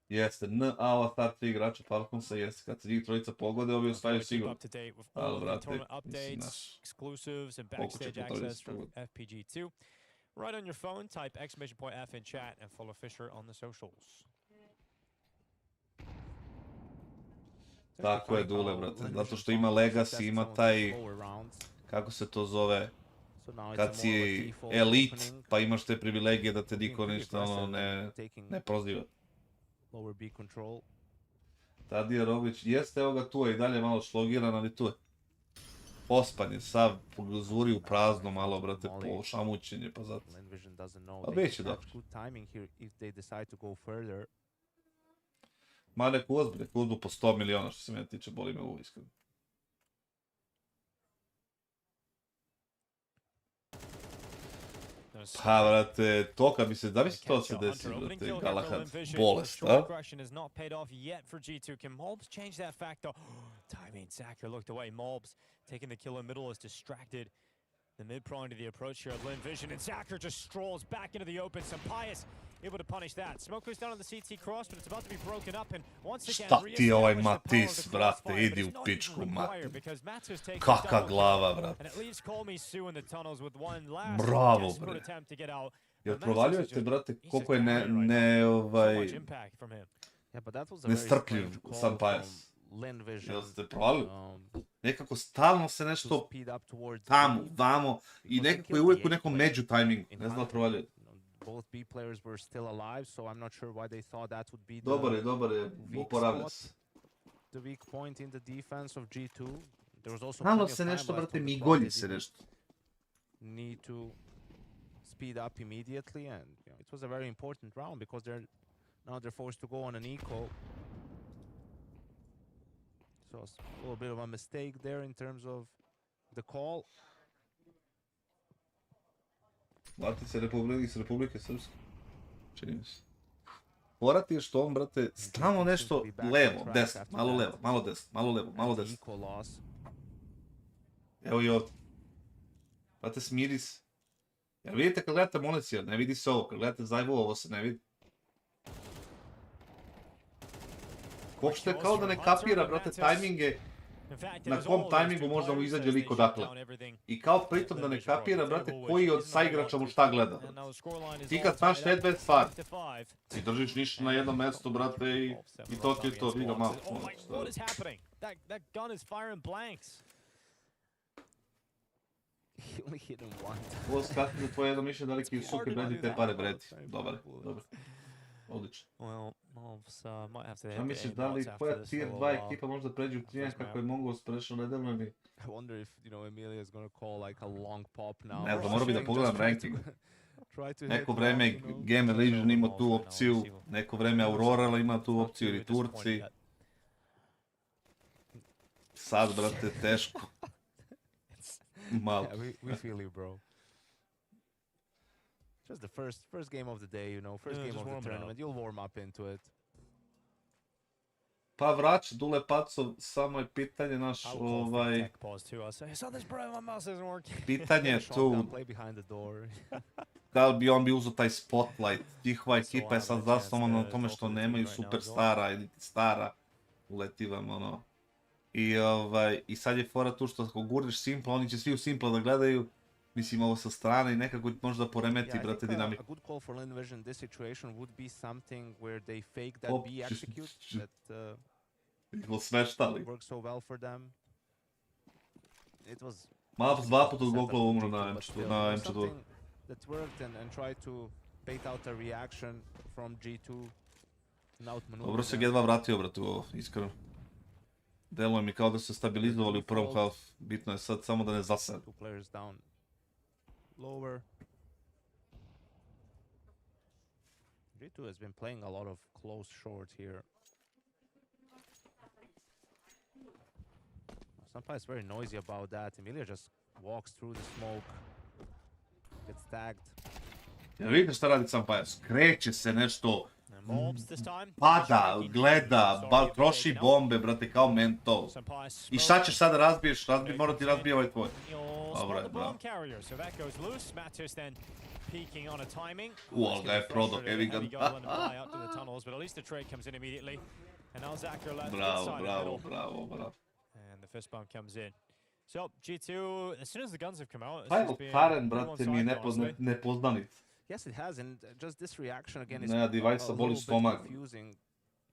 Jeste, ova start 3 igrača Falconsa, jeste, kad se njih trojica pogode, ovi osvajaju sigurno. Ali, brate, mislim, naš, koliko će to trojica pogode. Right on your phone, type !F in chat and follow FISSURE on the socials. Tako je, Dule, brate, zato što ima Legacy, ima taj, kako se to zove, kad si elite, pa imaš te privilegije da te niko ništa ne proziva. Tadija Roglić, jeste, evo ga tu je i dalje malo šlogiran, ali tu je. Pospan je, sav zuri u prazno malo, brate, po šamućenje, pa zato. Pa biće dobro. Ma neku uzbu po 100 miliona, što se mene tiče, boli me ovo iskreno. Pa, brate, to kad bi se, da bi se to se desi, brate, Galahad, bolest, a? Taking the kill in middle is distracted. The mid prong to the approach here of Lynn Vision, and Zachar just strolls back into the open. Sampaius able to punish that. Smoke goes down on the CT cross, but it's about to be broken up, and once again, šta ti ovaj Matis, brate, idi u pičku, mate. Kaka glava, brate. Bravo, brate. Jel provaljujete, brate, koliko je nestrpljiv Sampaius? Jel ste provalili? Nekako stalno se nešto tamo, vamo i nekako je uvijek u nekom među tajmingu, ne znam da provaljujete. Dobar je, oporavlja se. Stalno se nešto, brate, migolji se nešto. Speed up immediately, and it was a very important round because they're forced to go on an eco. So a little bit of a mistake there in terms of the call. Vrati se iz Republike Srpske. Čini mi se. Fora ti je što on, brate, stalno nešto levo, desno, malo levo, malo desno, malo levo, malo desno. Evo i ovdje. Brate, smiri se. Jel vidite kad gledate monitor, ne vidi se ovo, kad gledate Zajvu, ovo se ne vidi. Uopšte kao da ne kapira, brate, tajminge, na kom tajmingu možda mu izađe lik odakle. I kao pritom da ne kapira, brate, koji od saigrača mu šta gleda. Ti kad znaš te dve stvari, ti držiš ništa na jednom mjestu, brate, i to ti je to, vidio malo. Ovo skratno za tvoje jedno mišljenje, da li ki suke bredi te pare bredi. Dobar, dobar. Odlično. Ja misliš da li koja tier 2 ekipa možda pređu u tijen kako je Mongols prešao nedelno mi? I wonder if, Emilia is gonna call like a long pop now. Ne znam, morao bi da pogledam ranking. Neko vreme Game Legion ima tu opciju, neko vreme Aurora ima tu opciju ili Turci. Sad, brate, teško. Malo. We feel you, bro. Just the first game of the day, first game of the tournament. You'll warm up into it. Pa vrać, Dule Pacov, samo je pitanje naš, pitanje je tu, da li bi on bi uzeo taj spotlight, njihova ekipa je sad zasnovana na tome što nemaju superstara ili stara, uletivam, I sad je fora tu što ako gurneš Simple, oni će svi u Simple da gledaju, mislim ovo sa strane i nekako možda poremeti, brate, dinamiku. A good call for Lynn Vision in this situation would be something where they fake that B execute, that works so well for them. It was... Malo dva puta od Gogla umro na M4. That worked and tried to bait out a reaction from G2. Dobro se G2 vratio, brate, ovo, iskreno. Deluje mi kao da se stabilizovali u prvom half, bitno je sad samo da ne zasad. Two players down lower. G2 has been playing a lot of close short here. Sometimes very noisy about that. Emilia just walks through the smoke, gets tagged. Ja vidite šta radi Sampaio, skreće se nešto, pada, gleda, troši bombe, brate, kao mental. I šta ćeš sada razbiješ, mora ti razbije ovaj tvoj. Dobro je, bravo. Ali ga je prodao, heavy gun. Bravo. And the fist bump comes in. So G2, as soon as the guns have come out, Taj Karen, brate, mi je nepoznanic. Yes, it has, and just this reaction again is a little bit confusing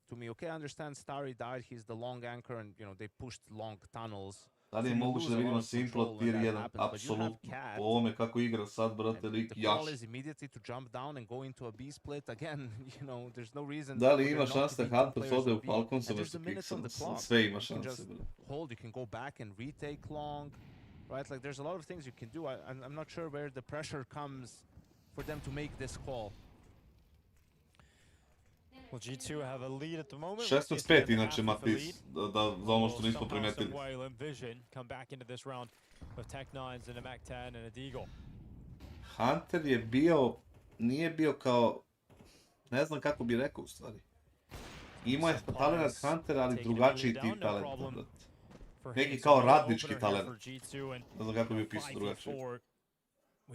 to me. Okay, I understand Starry died, he's the long anchor, and they pushed long tunnels. Da li je moguće da vidimo Simple tier 1? Apsolutno. Po ovome kako igra sad, brate, lik jaš. The call is immediately to jump down and go into a B split again. There's no reason. Da li ima šanse da Hunters ode u Falcons vs KINGSTON? Sve ima šanse, brate. Hold, you can go back and retake long, right? Like there's a lot of things you can do. I'm not sure where the pressure comes for them to make this call. Well, G2 have a lead at the moment. 16-5 inače Matis, za ono što nismo primetili. Hunter je bio, nije bio kao, ne znam kako bi rekao u stvari. Imao je talent Hunter, ali drugačiji tip talenta. Neki kao radnički talent. Ne znam kako bi opisao drugačiji.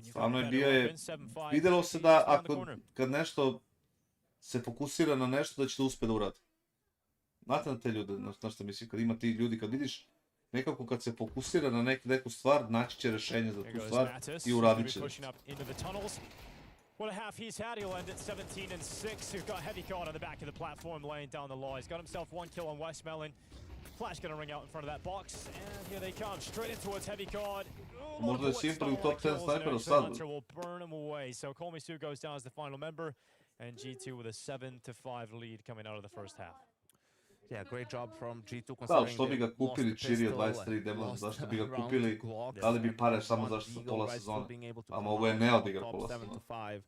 Stvarno je bio vidjelo se da kad nešto se fokusira na nešto da će to uspjeti da uradi. Znate na te ljude, na što mislim, kad ima ti ljudi, kad vidiš nekako kad se fokusira na neku stvar, naći će rješenje za tu stvar i uradit će. What a half he's had, he'll end at 17 and 6. He's got heavy caught on the back of the platform laying down the law. He's got himself one kill on Westmelon. Flash gonna ring out in front of that box, and here they come, straight in towards heavy card. Možda je Simple u top 10 snajpera sad. Hunter will burn him away, so Kolmisu goes down as the final member, and G2 with a 7-5 lead coming out of the first half. Yeah, great job from G2 considering. Da, što bi ga kupili Chirija 23 demo, zašto bi ga kupili, da li bi pare samo zašto za pola sezona, a mogo je ne odigra pola sezona.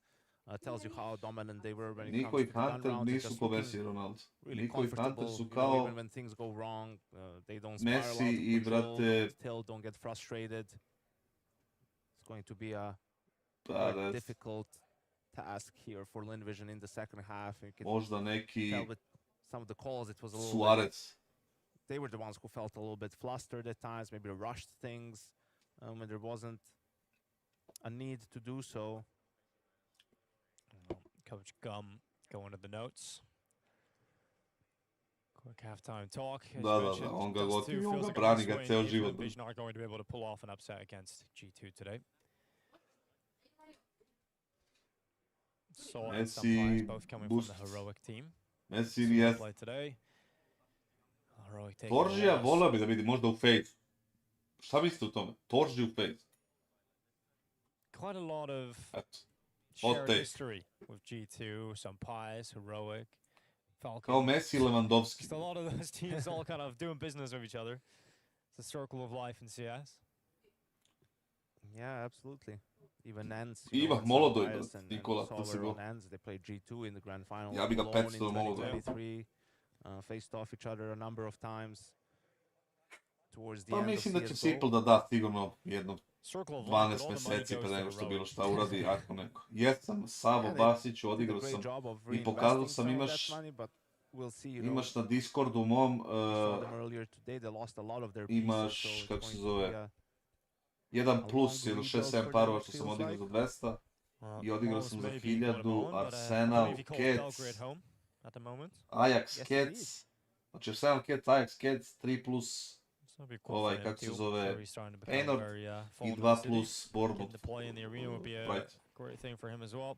Tells you how dominant they were when it Niko comes i to the gun Hunter rounds. nisu ko Messi i Ronaldo. Niko i Hunter su Even kao when things go wrong, they don't Messi spiral out i of control, brate still don't get frustrated. It's going to be a difficult task here for Lynn Vision in the second half. Možda neki tell with some of the calls it was a little Suarez. They were the ones who felt a little bit flustered at times, maybe rushed things when there wasn't a need to do so. Coach Gum going to the notes. Quick halftime talk. Da, on ga gotovi, on ga brani ga ceo život. Vision are going to be able to pull off an upset against G2 today. So and some players both coming from the heroic team. Messi jest. Toržija volio bi da vidi možda u FaZe. Šta mislite u tome? Torži u FaZe. Quite a lot of shared history with G2, some pies, heroic, Falcon. Kao Messi i Lewandowski. Just a lot of those teams all kind of doing business with each other. It's a circle of life in CS. Yeah, absolutely. Even Nance. Iva Molodoj, Nikola, to se go. They played G2 in the grand final. Ja bi ga petsto Molodoj. Faced off each other a number of times. Towards the Pa end mislim of da će CSGO. Simple da da sigurno jedno 12 meseci pre nego što bilo šta uradi ako neko. Jesam Savo Basiću, odigrao sam i pokazao sam imaš na Discordu mom imaš, kako se zove, 1 plus ili 6-7 parova što sam odigrao za 200 i odigrao sam za 1000 Arsenal, Cats, Ajax, Cats, znači Arsenal, Cats, Ajax, Cats, 3 plus ovaj, kako se zove, Painord i 2 plus Bournemouth. Right. Great thing for him as well.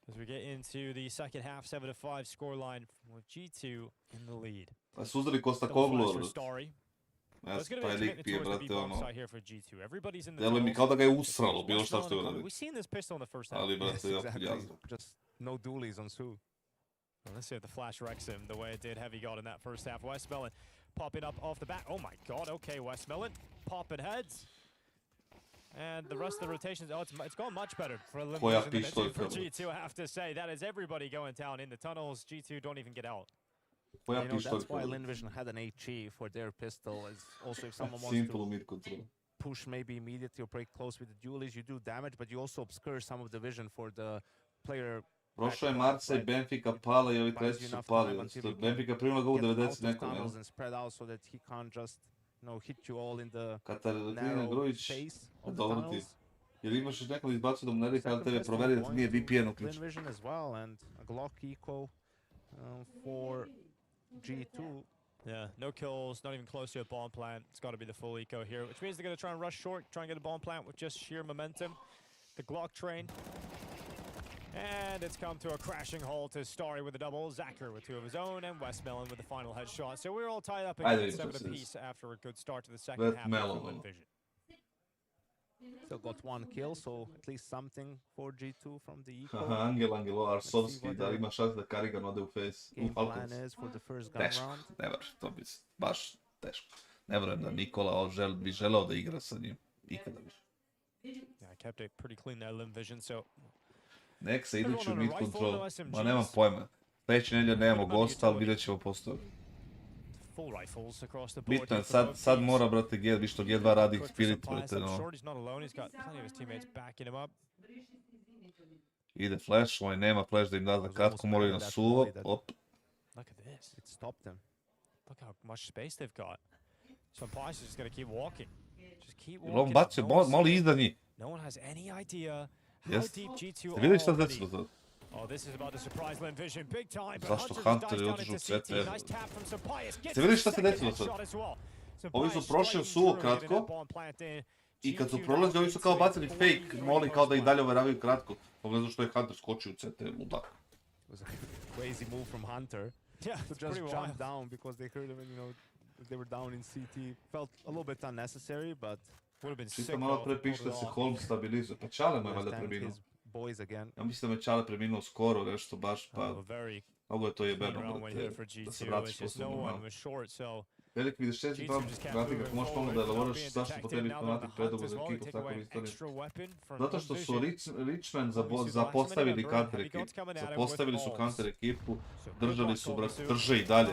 As we get into the second half, 7-5 scoreline with G2 in the lead. Pa suzdali Kostakoglu, brate. Taj lik pije, brate, ono. Delo mi kao da ga je usralo, bilo šta što je uradio. Ali, brate, jazno. Just no dualies on Su. Let's see if the flash wrecks him the way it did Heavy God in that first half. Westmelon popping up off the bat. Oh my god, okay, Westmelon popping heads. And the rest of the rotations, it's gone much better for G2, I have to say. That is everybody going down in the tunnels. G2 don't even get out. That's why Lynn Vision had an HE for their pistol. Is also if someone wants to push maybe immediately or break close with the dualies, you do damage, but you also obscure some of the vision for the player. Prošao je Marca i Benfica pala i ovi treći su pali. Benfica primila ga u 90 nekom, jel? Katarina Grujić, dobro ti. Jer imaš još neko izbacu da mu ne reka, ali tebe proveri da ti nije VPN uključen. Yeah, no kills, not even close to a bomb plant. It's got to be the full eco here, which means they're going to try and rush short, try and get a bomb plant with just sheer momentum. The Glock train. And it's come to a crashing halt as Starry with a double, Zacher with 2 of his own, and Westmelon with the final headshot. So we're all tied up again 7 apiece after a good start to the second half of Lynn Vision. Still got 1 kill, so at least something for G2 from the eco. Angelo, Arsovski, da li ima šans da Karigan ode u FaZe, u Falcons? Teško, ne vrš, to bi baš teško. Ne vjerujem da Nikola bi želeo da igra sa njim, ikada više. Yeah, I kept it pretty clean there, Lynn Vision, so... Nek se idući u mid control, ma nemam pojma. Sljedeće nedjelje nemamo gosta, ali vidjet ćemo postoje. Bitno je, sad mora, brate, vi što G2 radi Spirit, brate, no. Ide flash, ovaj nema flash da im da za kratko, moraju na suvo, op. On bacio, malo izda njih. Jes, ste vidjeli šta se desilo sad? Zašto Hunter je otišao u CT? Ste vidjeli šta se desilo sad? Ovi su prošli u suvo kratko i kad su prolazili, ovi su kao bacili fake moli kao da ih dalje overavaju kratko. Pogledaj što je Hunter skočio u CT, ludak. Crazy move from Hunter to just jump down because they heard him and, you know, they were down in CT. Felt a little bit unnecessary, but Čisto malo pre piše da se Holmes stabilizuje, pa Čale mu je valjda preminuo. Ja mislim da me Čale preminuo skoro, nešto baš, pa mnogo je to jebeno, brate, da se vratiš posle normalno. Velik vidiš 6 gratik, ako možeš pomoći da elaboraš zašto potrebi fanatik predugo za ekipu tako u istoriji. Zato što su Richmond zapostavili counter ekipu, zapostavili su counter ekipu, držali su, brate, drže i dalje.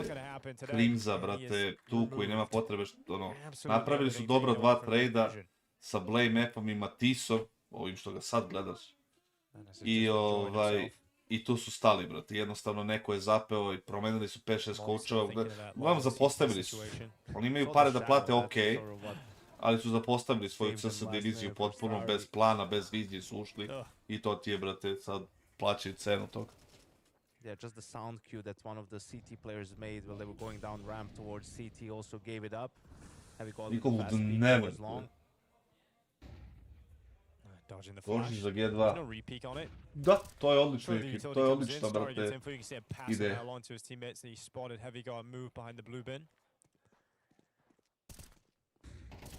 Krimza, brate, tu koji nema potrebe, ono, napravili su dobro 2 trejda sa Blame Appom i Matisom, ovim što ga sad gledaš. I tu su stali, brate, jednostavno neko je zapeo i promenili su 5-6 coachova, uglavnom zapostavili su. Oni imaju pare da plate ok, Ali su zapostavili svoju CS diviziju potpuno bez plana, bez vizije su ušli. I to ti je, brate, sad plaćaju cenu toga. Yeah, just the sound cue that one of the CT players made while they were going down ramp towards CT also gave it up. Nikomu ne vrti. Dodging the Dođi flash. za There's G2. no repeat on it. Da, to je odlična Sure, the ekipa, utility to je comes in, odlična, Starry gets brate, info, you can see him passing ideja. now on to his teammates, and he spotted Heavy Guard move behind the blue bin.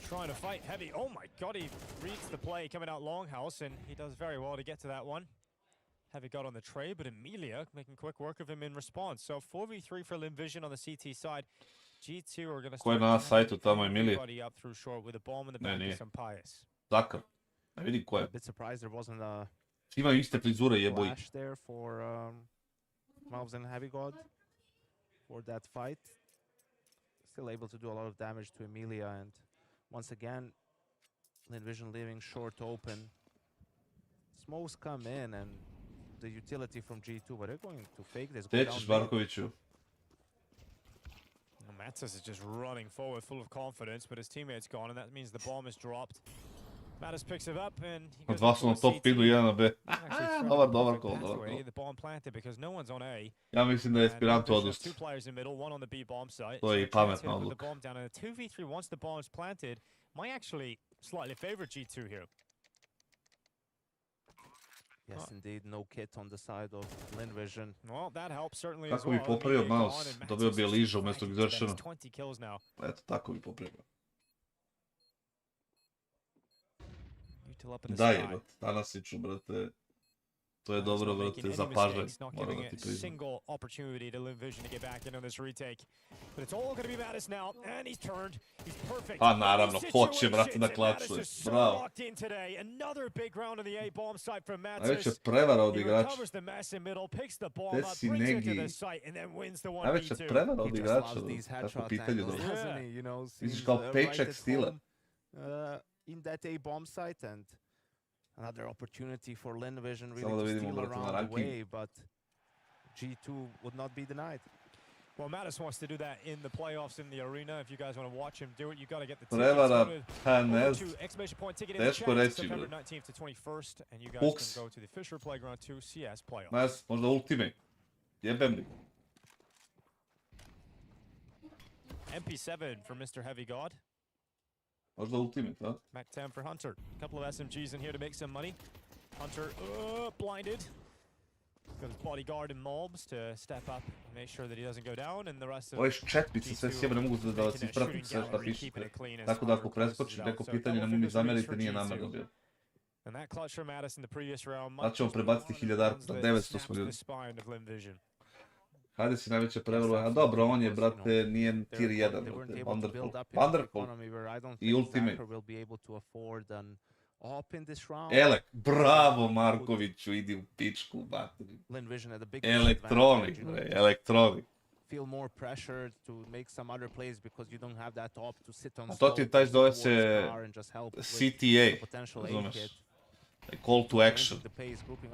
Trying to fight Heavy. Oh my god, he reads the play coming out Longhouse, and he does very well to get to that one. Heavy got on the tray, but Emilia making quick work of him in response. So 4v3 for Lynn Vision on the CT side. G2 are going to Ko je na sajtu tamo, Emilija? up through short with a bomb in the back of some Pius. Zakar. Ne vidim ko je. A bit surprised there wasn't a Imaju iste frizure, jeboj. flash there for Malvs and Heavy God for that fight. Still able to do a lot of damage to Emilia, and once again, Lynn Vision leaving short open. Smokes come in and the utility from G2, but they're going to fake this. Gdje ćeš, Barkoviću? Matas is just running forward full of confidence, but his teammate's gone, and that means the bomb is dropped. Matas picks it up, and he goes Dva su na top pidu, 1 na B. Dobar kol, dobar kol. The bomb planted because no one's on A. Ja mislim da je Esperanto odlično. Two players in middle, one on the B bomb site. To je i pametna odluka. The bomb down, and a 2v3 once the bomb is planted might actually slightly favor G2 here. Yes, indeed, no kit on the side of Lynn Vision. Well, that helps certainly as Tako bi well. popravio mouse, dobio bi Eliža umjesto Exertiona. 20 kills now. Eto, tako bi popravio. Util up in the Da sky. je, brate, Tanasiću, brate. To je dobro, brate, za pažaj. Moram da ti priznam. Single opportunity to Lynn Vision to get back in on this retake. But it's all going to be Matas now, and he's turned. He's perfect. Pa naravno, hoće, brate, da klačuje. Bravo. Another big round on the A bomb site from Matas. Najveća prevara od He igrača. recovers the mess in middle, picks the bomb Gde up, si brings it to negi? the site, and then wins the 1v2. Najveća prevara od He just igrača, loves these tako headshot pitanje angles, dobro. doesn't he? You know, Misliš seems, kao right paycheck at stealer? home, in that A bomb site, and another opportunity for Lynn Vision really Samo da to vidimo, steal brate, na around the ranking. way, but G2 would not be denied. Well, Matas wants to do that in the playoffs in the arena. If you guys want to watch him do it, you got to get the tickets. Prevara, pa ne Over znam. to exclamation point ticket in the Teško chat, reći, September bre. 19th to 21st, and you guys Fuchs. can go to the FISSURE Playground 2 CS playoffs. Mas, možda Ultimate. Jebem li. MP7 for Mr. Heavy God. Možda Ultimate, a? Mac 10 for Hunter. A couple of SMGs in here to make some money. Hunter blinded. Got his bodyguard and mobs to step up and make sure that he doesn't go down, and the rest of Ove četnice sve sjebe, ne mogu da vas ispratim sve šta pišete. Tako da ako preskočim neko pitanje, ne mi zamerite, nije namerno bilo. And that clutch from Matas in the previous round. Sad ćemo prebaciti 1000 na 900 smo ljudi. Hajde si najveća prevara, a dobro, on je, brate, nije tier 1, brate, wonderful. Wonderful i Ultimate. Elek, bravo Markoviću, idi u pičku, bateri. Elektronik, bre, elektronik. Feel more pressure to make some other plays because you don't have that op to sit on. A to ti taj zove se CTA, razumeš? Call to action.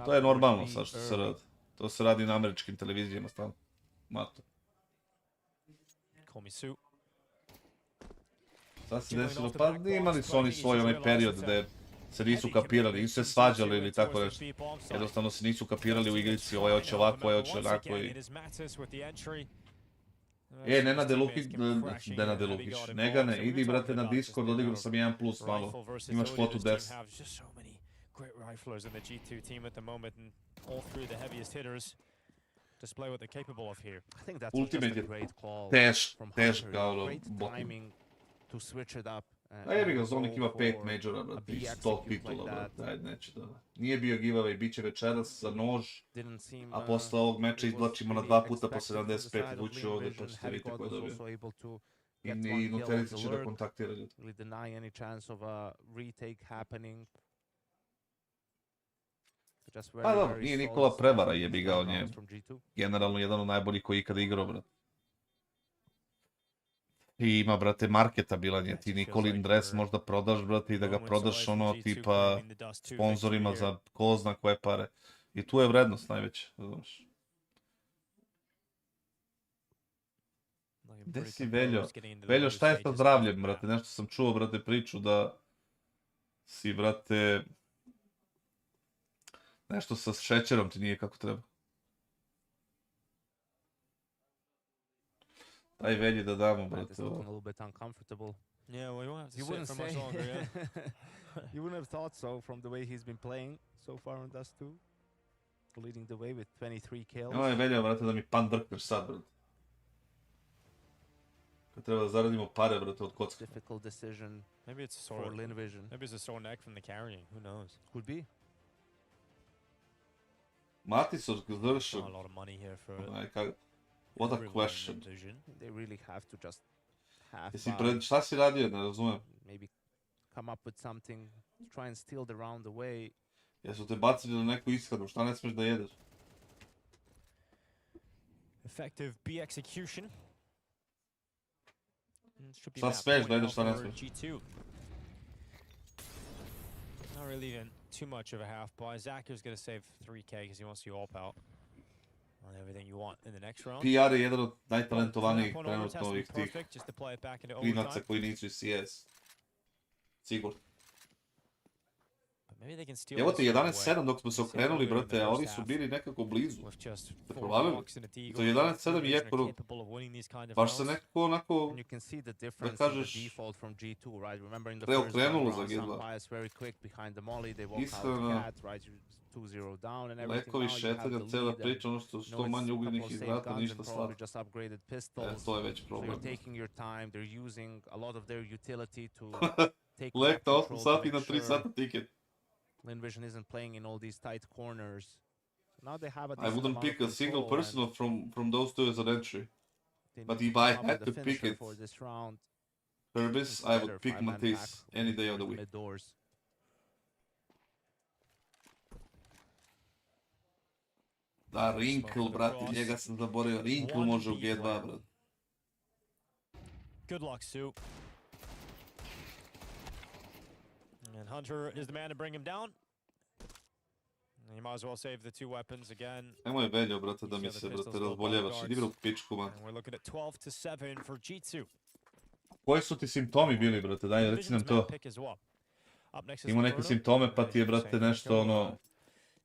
To je normalno sad što se radi. To se radi na američkim televizijama stavno. Mato. Sad se desilo, pa imali su oni svoj onaj period gdje se nisu kapirali, nisu se svađali ili tako nešto. Jednostavno se nisu kapirali u igrici, ovaj hoće ovako, ovaj hoće onako i... Nenade Lukić, Negane, idi brate na Discord, odigrao sam 1+ malo, imaš kvotu 10. Great riflers in the G2 team at the moment, and all three of the heaviest hitters display what they're capable of here. I think that's Ultimate just a great call from tešk Hunter. kao Great botom. timing to switch it up. A jebi ga, Zonik ima 5 majora, brate, i 100 titula, brate, ajde neće da... Nije bio giveaway, bit će večeras za nož, a posle ovog meča izvlačimo na 2 puta po 75 vući ovdje, pa ćete vidjeti ko je dobio. I Nutelica će da kontaktira ljudi. Pa dobro, nije Nikola prevara, jebi ga, on je generalno jedan od najboljih koji ikada igrao, brate. I ima, brate, marketabilan je, ti Nikolin dres možda prodaš, brate, i da ga prodaš ono, tipa, sponzorima za ko zna koje pare. I tu je vrednost najveća, znaš. Gde si Veljo? Veljo, šta je sa zdravljem, brate? Nešto sam čuo, brate, priču da si, brate, nešto sa šećerom ti nije kako treba. Daj Velji da damo, brate. Yeah, well, you won't have to sit for much longer, yeah. You wouldn't have thought so from the way he's been playing so far on Dust 2. Leading the way with 23 kills. Ovo je Veljo, brate, da mi pan drkneš sad, brate. Kad treba da zaradimo pare, brate, od kocka. Difficult decision. Maybe it's a sore for Lynn Vision. Maybe it's a sore neck from the carrying. Who knows? Could be. Matisov završio. Not a lot of money here for What a question. They really have to just have Šta si radio, ne razumem. maybe come up with something to try and steal the round away. Jesu te bacili na neku ishranu, šta ne smiješ da jedeš? Effective B execution. Should be Šta that smiješ point da now jedeš, šta ne for smiješ? G2. Not really even too much of a half buy. Zaku's gonna save 3k because he wants to AWP out on everything you want in the next round. PR je jedan od najtalentovanijih trenutno ovih tih Just to play it back into klinaca overtime. koji nisu iz CS. Sigurno. But maybe they can steal Evo this ti right 11-7 away. dok smo se okrenuli, brate, a oni su bili nekako blizu. With just Ste 4 provalili? blocks and a deagle, To je 11-7 Vision i are Ekoro. capable of winning these kind of Baš se rounds. nekako onako And you can see the difference in kažeš, the default from G2, right? Remember in the preokrenulo first za round, G2. Sampai's very quick behind the molly, they walk out Iskreno, the cat, right? 2-0 down and everything. lekovi Now you have šetanja, the cela lead and priča, ono što manje ugljenih hidrata, ništa slatko. just upgraded pistols. To je već So problem. you're taking your time, they're using a lot of their utility to take back Lekta 8 control to sati make na 3 sure sata tiket. Lynn Vision isn't playing in all these tight corners. Now they have a I decent wouldn't amount pick of a single control and person from those two as an entry. they but need if to I come up had with to a pick finisher it, for this round. Herbis, I would pick Matisse any day of the week. Mid doors. Da, Rinkle, brate, njega sam zaboravio. Rinkle može u G2, brate. Good luck, Sue. And Hunter is the man to bring him down. And you might as well save the two weapons again. Nemoj Veljo, brate, da mi se, brate, razboljevaš. Idi bre u pičku, man. And we're looking at 12-7 for G2. Koji su ti simptomi bili, brate? Daj, reci nam to. Ima neke simptome, pa ti je, brate, nešto ono...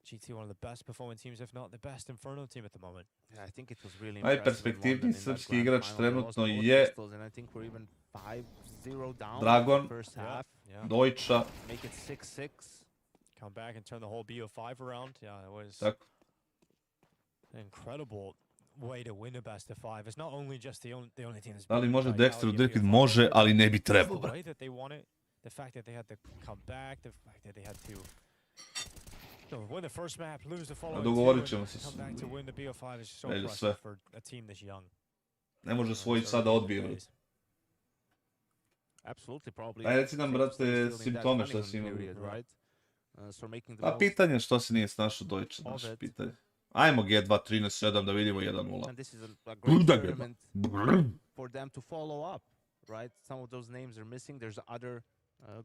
G2, one of the best performing teams, if not the best Inferno team at the moment. Yeah, I think it was really Najperspektivniji srpski igrač trenutno je Dragon, Dojča. Make it 6-6. Come back and turn the whole BO5 around. Yeah, it was Tako. an incredible way to win a best of 5. It's not only just the only team that's Da li može vitality Dexter of udrkit? BO5, Može, ali ne bi it's trebao, the brate. way that they won it, the fact that they had to come back, the fact that they had to win the first map, lose the following two, dogovorit and ćemo se come back to win the BO5 is so Veljo, impressive sve. for a team this young. Ne može svojih sada odbije, brate. Absolutely, probably. Daj, reci nam, brate, simptome šta si imao. A pitanje što se nije snašao Dojča, znaš, pitanje. Ajmo G2 13-7 da vidimo 1-0. And this is a great tournament for them to follow up, right? Some of those names are missing. There's other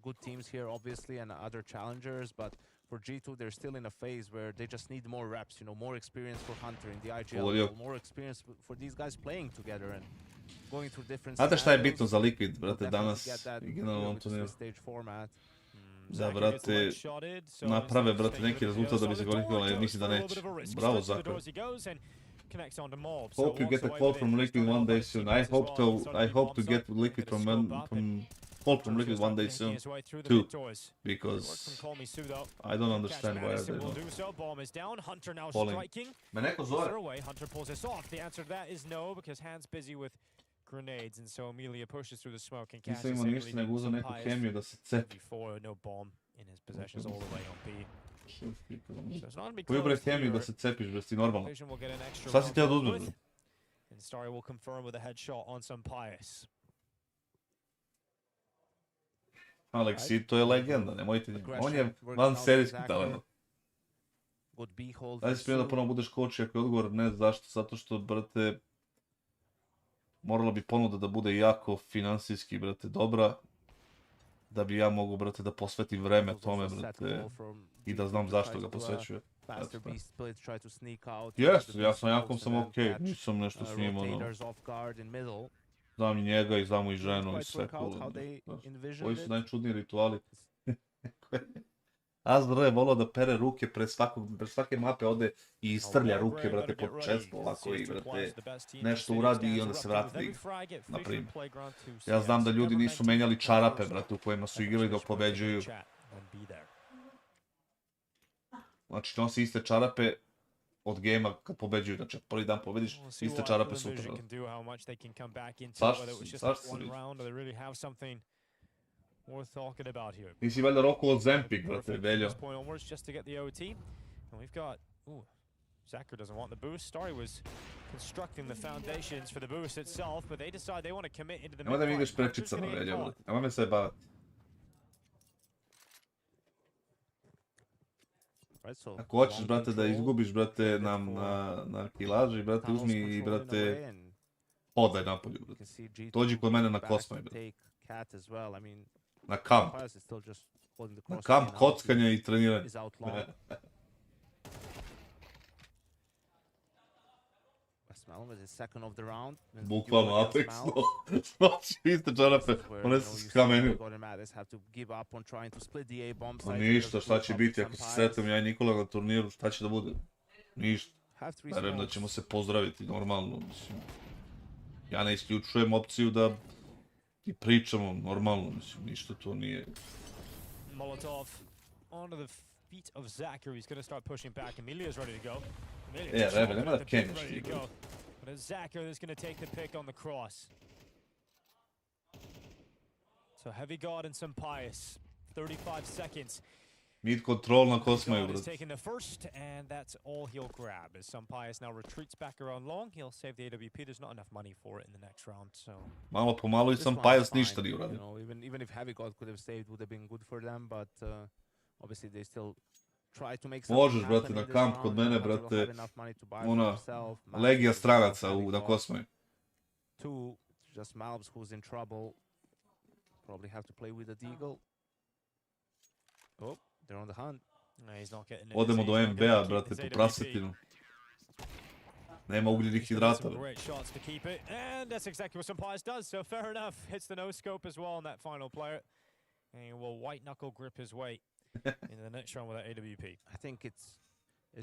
good teams here, obviously, and other challengers, but for G2, they're still in a phase where they just need more reps, you know, more experience for Hunter in the IGL, more experience for these guys playing together and going through different Znate šta je scenarios. bitno za Liquid, brate, We'll danas definitely get that, i generalno ovom with this turniru? stage format. Da, brate, naprave, brate, neki rezultat da bi se kvalifikovali, jer mislim da neće. Bravo, Zako. Hope you get a call from Liquid one day soon. I hope to get Liquid call from Liquid one day soon, too, because I don't understand why are they not falling. Me neko zove. Hunter pulls this off. The answer to that is no, because Hand's busy with grenades, and so Amelia pushes through the smoke and Nisam imao ništa nego uzeo neku kemiju da se cepi. before, no bomb in his possessions all the way on B. So it's not gonna be Koji bre close kemiju here. da se cepiš, bre, ti normalno. Vision will get an extra Šta si round teo da to uzmeš, work bre? with, and Starry will confirm with a headshot on some Pius. Aleksi, to je legenda, nemojte njega. On je van serijski talent. Good B hold. Daj se prije da ponovno budeš coach, ako je odgovor ne, zašto? Zato što, brate, morala bi ponuda da bude jako finansijski, brate, dobra, da bi ja mogu, brate, da posvetim vreme tome, brate, i da znam zašto ga posvećuje. Jeste, ja sam Jakom sam okej, nisam nešto s njim, ono. Znam i njega i znam i ženu i sve cool. Koji su najčudniji rituali? Azra je volao da pere ruke pre svake mape, ode i istrlja ruke, brate, pod često ovako i, brate, nešto uradi i onda se vrati da igra, na primjer. Ja znam da ljudi nisu menjali čarape, brate, u kojima su igrali dok pobeđuju. Znači, nosi iste čarape od gejma kad pobeđuju, znači, prvi dan pobediš, iste čarape sutra. Zašto se vidi? Worth talking about here. Nisi valjda roko od Zempik, brate, Veljo. Zacher doesn't want the boost. Starry was constructing the foundations for the boost itself, but they decide they want to commit into the Nemoj da mi ideš prečicama, Veljo, brate. Nemoj me se bavati. Ako hoćeš, brate, da izgubiš, brate, na kilaži, brate, uzmi i, brate, hodaj napolju, brate. Dođi kod mene na Kosmaj, brate. Na kamp. Na kamp kockanja i treniranja. Bukvalno Apex, znači iste čarape, one su skamenili. Pa ništa, šta će biti ako se sretam ja i Nikola na turniru, šta će da bude? Ništa. Verujem da ćemo se pozdraviti normalno, mislim. Ja ne isključujem opciju da i pričamo normalno, mislim, ništa to nije. Molotov onto the feet of Zacher, he's gonna start pushing back. Emilia's ready to go. Rebe, nema da keniš ti. But it's Zacher that's gonna take the pick on the cross. So Heavy God and some Pious. 35 seconds. Mid control na Kosmaju, brate. He's taking the first, and that's all he'll grab. As some Pious now retreats back around long, he'll save the AWP. There's not enough money for it in the next round, so... Malo po malo i sam Pious ništa nije uradio. Even if Heavy God could have saved, would have been good for them, but obviously they still try to make something možeš, brate, na kamp kod mene, brate, ona legija stranaca na Kosmaju. Two, just Malbs who's in trouble. Probably have to play with the Deagle. Oh, they're on the hunt. No, he's not getting it. Odemo do MB-a, brate, po prasetinu. Nema ugljenih hidrata. Great shots to keep it, and that's exactly what Pious does, so fair enough. Hits the no-scope as well on that final player. And he will white-knuckle grip his way into the next round with that AWP. I think it's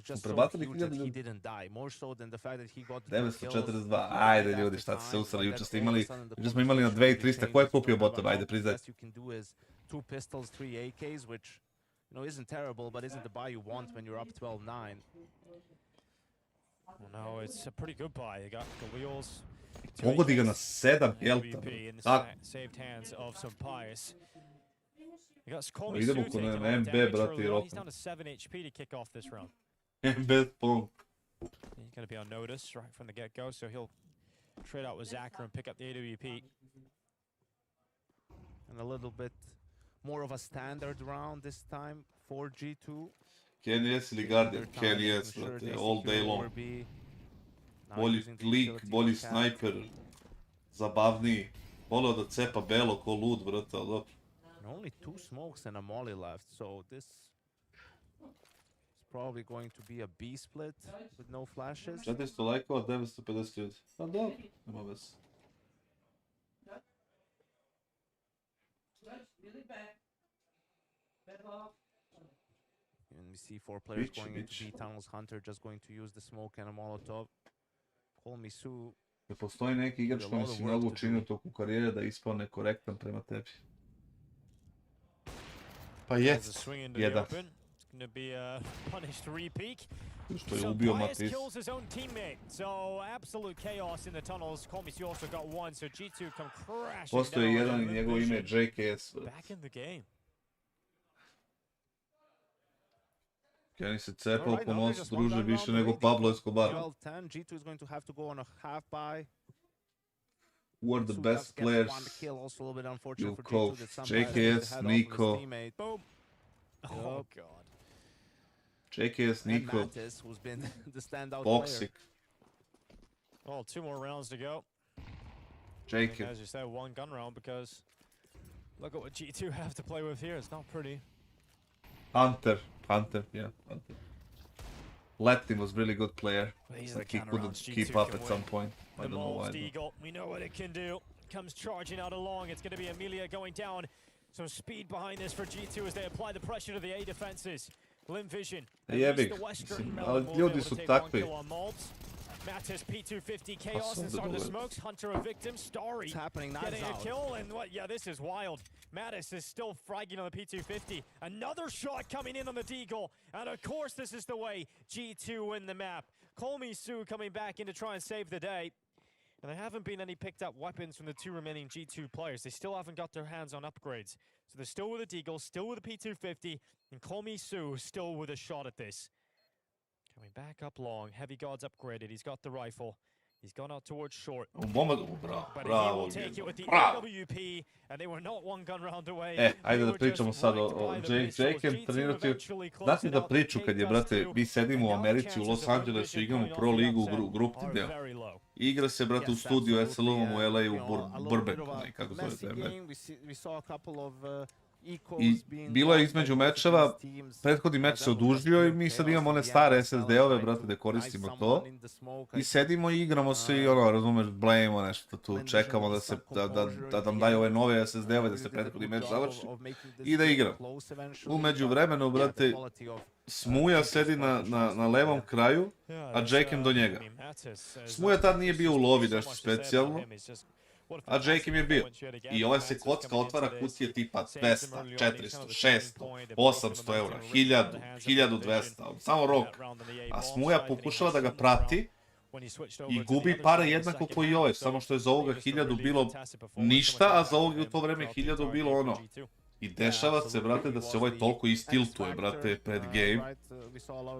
just so huge that he didn't die, more so than the fact that he got the 942, ajde ljudi, šta ste se usrali, juče smo imali na 2300, ko je kupio bottom, ajde priznaj. You can do is 2 pistols, 3 AKs, which, you know, isn't terrible, but isn't the buy you want when you're up 12-9. Well, no, it's a pretty good buy. You got the wheels. Pogodi ga na 7 helta. Saved hands of some Pious. Idemo kod MB, brate, i rotam. He's down to 7 HP to kick off this round. MB pong. He's going to be on notice right from the get-go, so he'll trade out with Zacher and pick up the AWP. And a little bit more of a standard round this time for G2. KNS ili Guardian? KNS, brate, all day long. Bolji klik, bolji snajper, zabavniji. Volio da cepa belo ko lud, brate, ali dobro. Only 2 smokes and a molly left, so this is probably going to be a B split with no flashes. 400 lajkova, 950 ljudi. Pa dobro, nema veze. And we see 4 players going into B tunnels. Hunter just going to use the smoke and a molotov. Call me Sue. Ne postoji neki igrač koji si mnogo učinio toku karijere da ispane korektan prema tebi. Pa je, jedan. Što je ubio Matis. Postoji jedan i njegov ime JKS. Kenny se cepao po nosu, druže, više nego Pablo Escobar. Who are the best players you coach? JKS, Nico. Oh god. JKS, Nico. Toxic. Well, 2 more rounds to go. JK. As you said, 1 gun round because look at what G2 have to play with here. It's not pretty. Hunter, yeah, Hunter. Latin was really good player. Like he couldn't keep up at some point. I don't know why. We know what it can do. comes charging out along. It's going to be Amelia going down. Some speed behind this for G2 as they apply the pressure to the A defenses. Lynn Vision. Jebik, ali ljudi su takvi. Mattis, P250, Chaos inside the smokes, Hunter a victim, Starry getting a kill, and what, yeah, this is wild. Mattis is still fragging on the P250. Another shot coming in on the Deagle, and of course this is the way G2 win the map. Colmy Sue coming back in to try and save the day. And there haven't been any picked up weapons from the two remaining G2 players. They still haven't got their hands on upgrades. So they're still with the Deagle, still with the P250, and Colmy Sue still with a shot at this. Coming back up long, Heavy God's upgraded, he's got the rifle. He's gone out towards short. Bravo, But he will take it with the AWP, and they were not one gun round away. Ajde da pričamo sad o Jake trenirati. Znate da priču kad je, brate, mi sedimo u Americi, u Los Angelesu, igramo Pro ligu u grupni deo. Igra se, brate, u studiju SLU-om u LA u Burbanku, kako zove tebe. I bilo je između mečeva, prethodni meč se odužio i mi sad imamo one stare SSD-ove, brate, da koristimo to. I sedimo i igramo se i ono, razumeš, blejemo nešto tu, čekamo da nam daju ove nove SSD-ove, da se prethodni meč završi i da igram. U međuvremenu, brate, Smuja sedi na levom kraju, a Jakem do njega. Smuja tad nije bio u lovi nešto specijalno, a Jakem je bio. I ovaj se kocka otvara kutije tipa 200, 400, 600, 800 eura, 1000, 1200, samo rok. A Smuja pokušava da ga prati i gubi pare jednako koji i ovaj, samo što je za ovoga 1000 bilo ništa, a za ovoga u to vreme 1000 bilo ono. I dešava se, brate, da se ovaj toliko istiltuje, brate, pred game,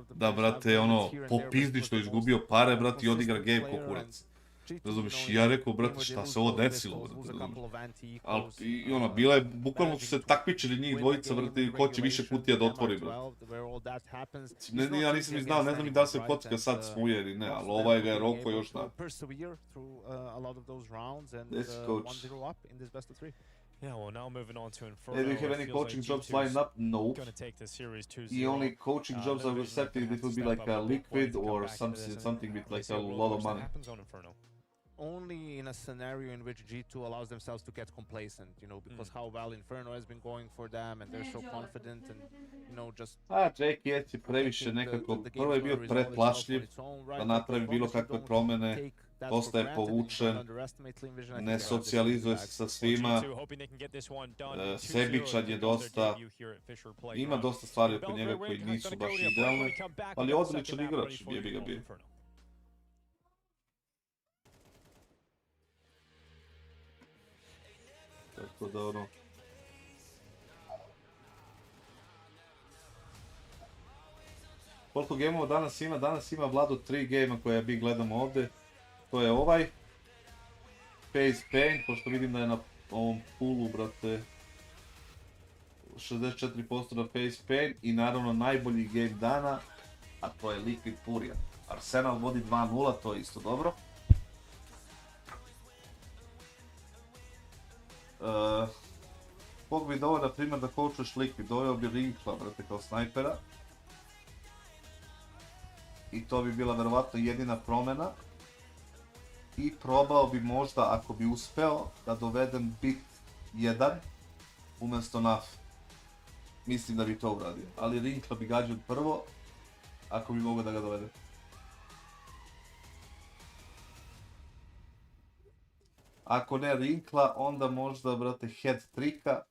da, brate, ono, popizdi što je izgubio pare, brate, i odigra game ko kurac. Razumiješ, i ja rekao, brate, šta se ovo desilo, brate, razumiješ. I ono, bila je, bukvalno su se takmičili njih dvojica, brate, ko će više kutija da otvori, brate. Ja nisam ni znao, ne znam ni da se kocka sad Smuje ili ne, ali ovaj ga je roko još da. Desi coach. Yeah, well, now moving on to Inferno. Do you have any coaching jobs lined up? No. The only coaching jobs I will accept it will be like a liquid or something with like a lot of money. Only in a scenario in which G2 allows themselves to get complacent, you know, because how well Inferno has been going for them and they're so confident and, you know, just... Jake je previše nekako, prvo je bio pretplašljiv, da napravi bilo kakve promene, dosta je povučen, ne socijalizuje se sa svima, sebičan je dosta, ima dosta stvari oko njega koji nisu baš idealne, ali je odličan igrač, jebi ga bio. Tako da ono... Koliko gameova danas ima? Danas ima Vlado 3 gamea koje mi gledamo ovdje. To je ovaj FaZe Pain, pošto vidim da je na ovom poolu, brate, 64% na FaZe Pain i naravno najbolji game dana, a to je Liquid Furia. Arsenal vodi 2-0, to je isto dobro. Kog bi doveo, na primjer, da coachuješ Liquid? Doveo bi Rinkla, brate, kao snajpera. I to bi bila verovatno jedina promjena. I probao bi možda, ako bi uspeo, da dovedem bit 1 umjesto NAF. Mislim da bi to uradio. Ali Rinkla bi gađao prvo, ako bi mogao da ga dovedem. Ako ne Rinkla, onda možda, brate, head tricka.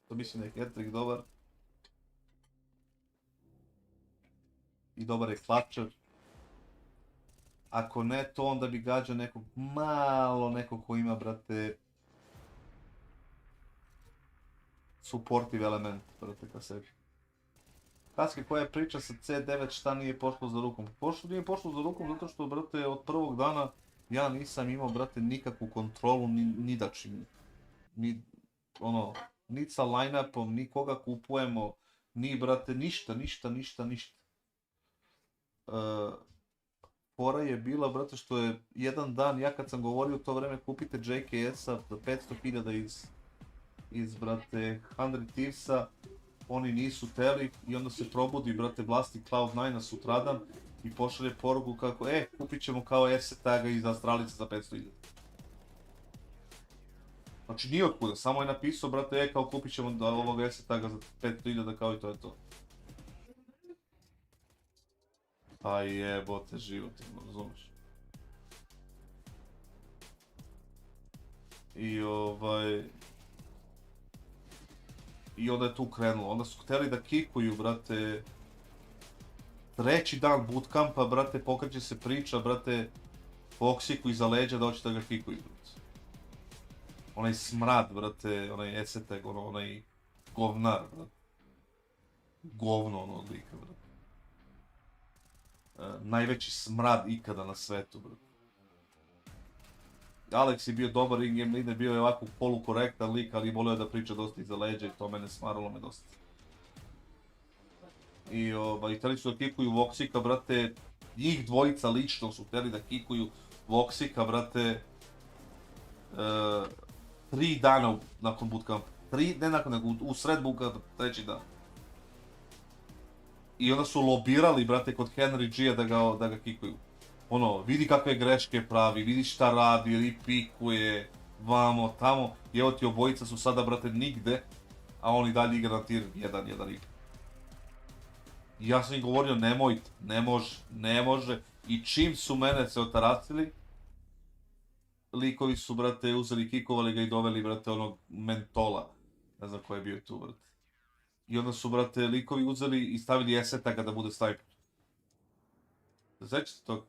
To mislim da je head trick dobar. I dobar je clutcher. Ako ne to, onda bi gađao nekog nekog ko ima, brate, supportive element, brate, ka sebi. Kaske, koja je priča sa C9, šta nije pošlo za rukom? Nije pošlo za rukom zato što, brate, od prvog dana ja nisam imao, brate, nikakvu kontrolu ni da čim. Ni sa line-upom, ni koga kupujemo, ni, brate, ništa. Fora je bila, brate, što je jedan dan, ja kad sam govorio u to vreme kupite JKS-a za 500.000 iz, brate, 100 Thievesa, oni nisu teli i onda se probudi, brate, vlasnik Cloud9-a sutradan i pošalje poruku kako, kupit ćemo kao asset taga iz Astralice za 500.000. Znači nije otkuda, samo je napisao, brate, kao kupit ćemo da ovoga S-taga za 5.000 kao i to je to. Pa jebote život, razumiješ? I onda je tu krenulo, onda su htjeli da kikuju, brate, treći dan bootcampa, brate, pokreće se priča, brate, Foxiku iza leđa da hoće da ga kikuju, brate. Onaj smrad, brate, onaj eseteg, onaj govnar, brate. Govno ono od lika, brate. Najveći smrad ikada na svetu, brate. Alex je bio dobar in-game leader, bio je ovako polukorektan lik, ali volio je da priča dosta iza leđa i to mene smaralo me dosta. I htjeli su da kikuju Voxika, brate, njih dvojica lično su htjeli da kikuju Voxika, brate, 3 dana nakon bootcampa. Ne nakon, nego u sred bootcampa, treći dan. I onda su lobirali, brate, kod Henry G-a da ga kikuju. Ono, vidi kakve greške pravi, vidi šta radi, ripikuje, vamo, tamo. I evo ti obojica su sada, brate, nigde, a on i dalje igra na tier 1-1 igra. I ja sam im govorio, nemojte, ne može. I čim su mene se otarasili, likovi su, brate, uzeli, kikovali ga i doveli, brate, onog mentola. Ne znam ko je bio tu, brate. I onda su, brate, likovi uzeli i stavili S-taga da bude sniper. Sećate toga?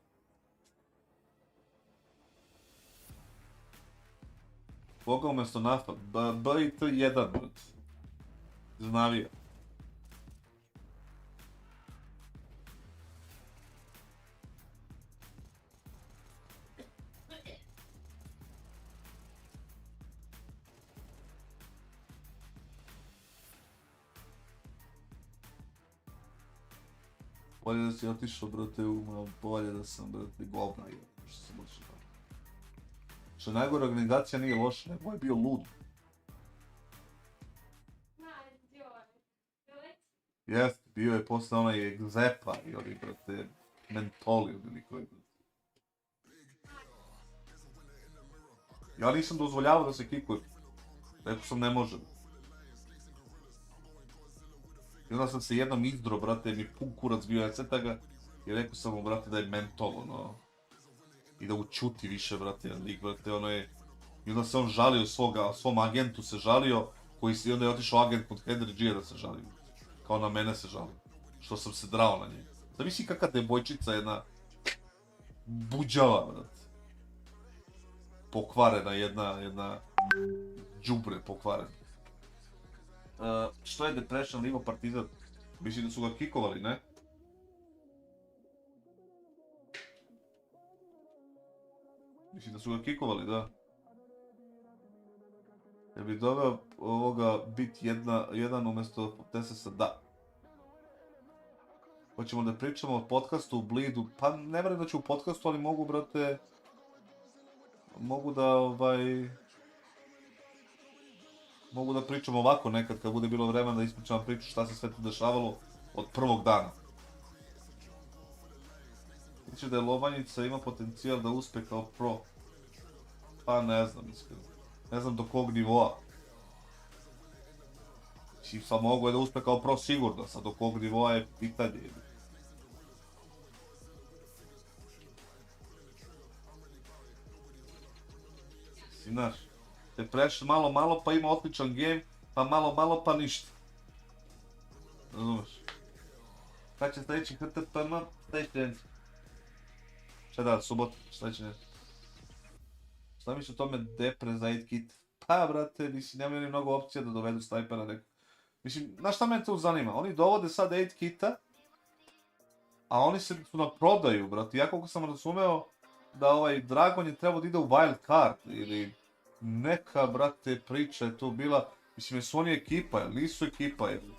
Koga umjesto nafa? BIT-1, brate. Znavija. Bolje da si otišao, brate, bolje da sam, brate, govna i što sam loše dao. Što najgore, organizacija nije loša, nego je bio lud. Jest, bio je posle onaj Zepa i oni, brate, mentoli od nikoji, brate. Ja nisam dozvoljavao da se kikuje. Rekao sam ne može. I onda sam se jednom izdro, brate, mi pun kurac bio S-taga i rekao sam mu, brate, da je mentol, ono. I da učuti više, brate, lik, brate, ono je... I onda se on žalio svom agentu se žalio, i onda je otišao agent kod Henry G-a da se žalio. Kao na mene se žalio. Što sam se drao na nje. Zamisli kakva devojčica, jedna... buđava, brate. Pokvarena, jedna... đubre pokvarena. Što je Depression Livo Partizan? Mislim da su ga kikovali, ne? Mislim da su ga kikovali, da. Jer bi doveo ovoga bit jedan umjesto TSS-a, da. Hoćemo da pričamo o podcastu u Bleedu, pa ne vjerujem da ću u podcastu, ali mogu, brate... Mogu da pričam ovako nekad, kad bude bilo vremena da ispričam priču šta se sve tu dešavalo od prvog dana. Misliš da je Lobanjica ima potencijal da uspe kao pro? Pa ne znam, iskreno. Ne znam do kog nivoa. Mislim, sad mogu je da uspe kao pro sigurno, sad do kog nivoa je pitanje. Znaš, Depression malo pa ima odličan game, pa malo pa ništa. Razumeš? Kad će sljedeći HTPM? Sljedeći dan. Šta da, subota, sljedeći dan. Šta misliš o tome Depre za 8 kit? Pa brate, mislim, nemaju ni mnogo opcija da dovedu snajpera neko. Mislim, znaš šta me tu zanima? Oni dovode sad 8 kita, a oni se tu na prodaju, brate. Ja koliko sam razumeo da ovaj Dragon je trebao da ide u wild card ili neka, brate, priča je tu bila. Mislim, jesu oni ekipa, ili nisu ekipa, ili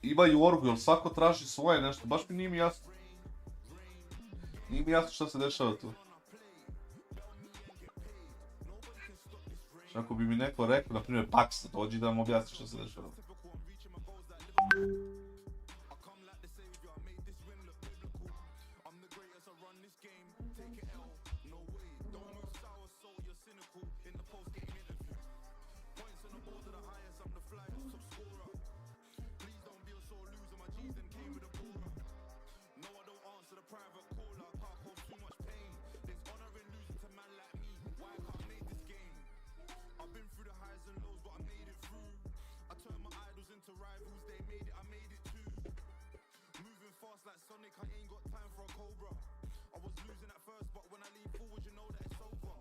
imaju orgu, ili svako traži svoje nešto, baš mi nije mi jasno. Nije mi jasno šta se dešava tu. Ako bi mi neko rekao, na primjer, Pax, dođi da vam objasni šta se dešava. rivals, they made it, I made it too. Moving fast like Sonic, I ain't got time for a Cobra. I was losing at first, but when I lean forward, you know that it's over.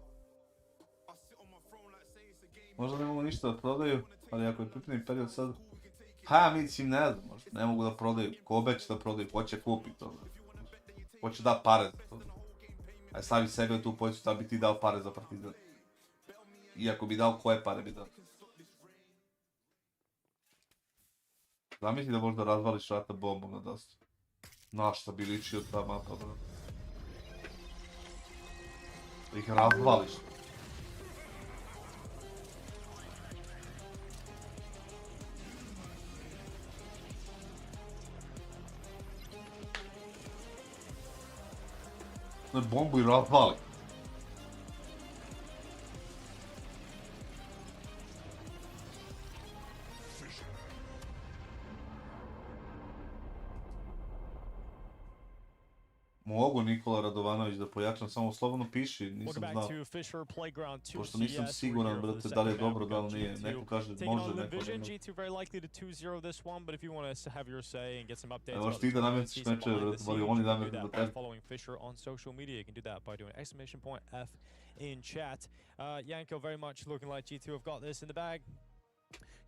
I sit on my throne like say it's a game. Možda ne mogu ništa da prodaju, ali ako je pripremni period sad... Ha, mislim, ne znam, možda ne mogu da prodaju. Ko obeće da prodaju, ko će kupiti to? Ko će da pare za to? Aj stavi sebe u tu poziciju, da bi ti dao pare za Partizan. Iako bi dao, koje pare bi dao? Zamisli da možda razvališ rata bombom na Dustu. Znaš šta bi ličio ta mapa, bro. Da ih razvališ. Na bombu i razvali. Mogu Nikola Radovanović da pojačam, samo slobodno piši, nisam znao. Pošto nisam siguran, brate, da li je dobro, da li nije. Neko kaže može, neko ne može. Ne možeš ti da namjestiš neče, brate, ali oni namjestiti do tebe. Janko, very much looking like G2 have got this in the bag.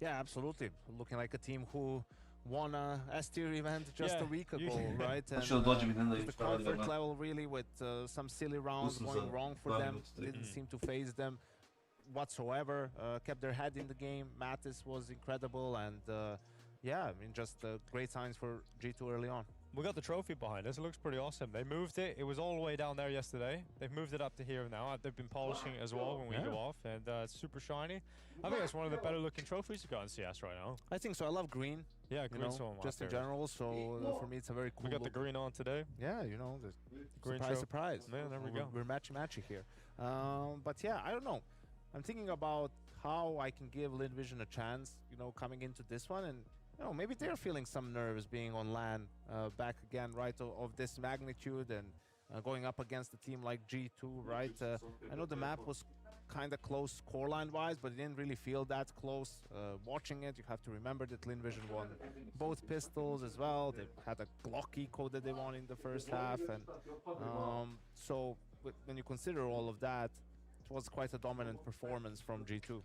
Yeah, absolutely. Looking like a team who won a S-tier event just a week ago, right? And the comfort level really with some silly rounds going wrong for them. Didn't seem to phase them whatsoever. Kept their head in the game. Mattis was incredible, and yeah, I mean, just great signs for G2 early on. We got the trophy behind us. It looks pretty awesome. They moved it. It was all the way down there yesterday. They've moved it up to here now. They've been polishing it as well when we go off, and it's super shiny. I think it's one of the better looking trophies you've got in CS right now. I think so. I love green. Yeah, green's one of my just in general. So for me, it's a very cool. We got the green on today. Yeah, you know, the green surprise. Yeah, there we go. We're matchy here. But yeah, I don't know. I'm thinking about how I can give Lynn Vision a chance. You know, coming into this one, and you know, maybe they're feeling some nerves being on LAN back again, right? Of this magnitude and going up against a team like G2, right? I know the map was kind of close scoreline-wise, but it didn't really feel that close. Watching it, you have to remember that Lynn Vision won both pistols as well. They had a Glock eco that they won in the first half, and so when you consider all of that, it was quite a dominant performance from G2.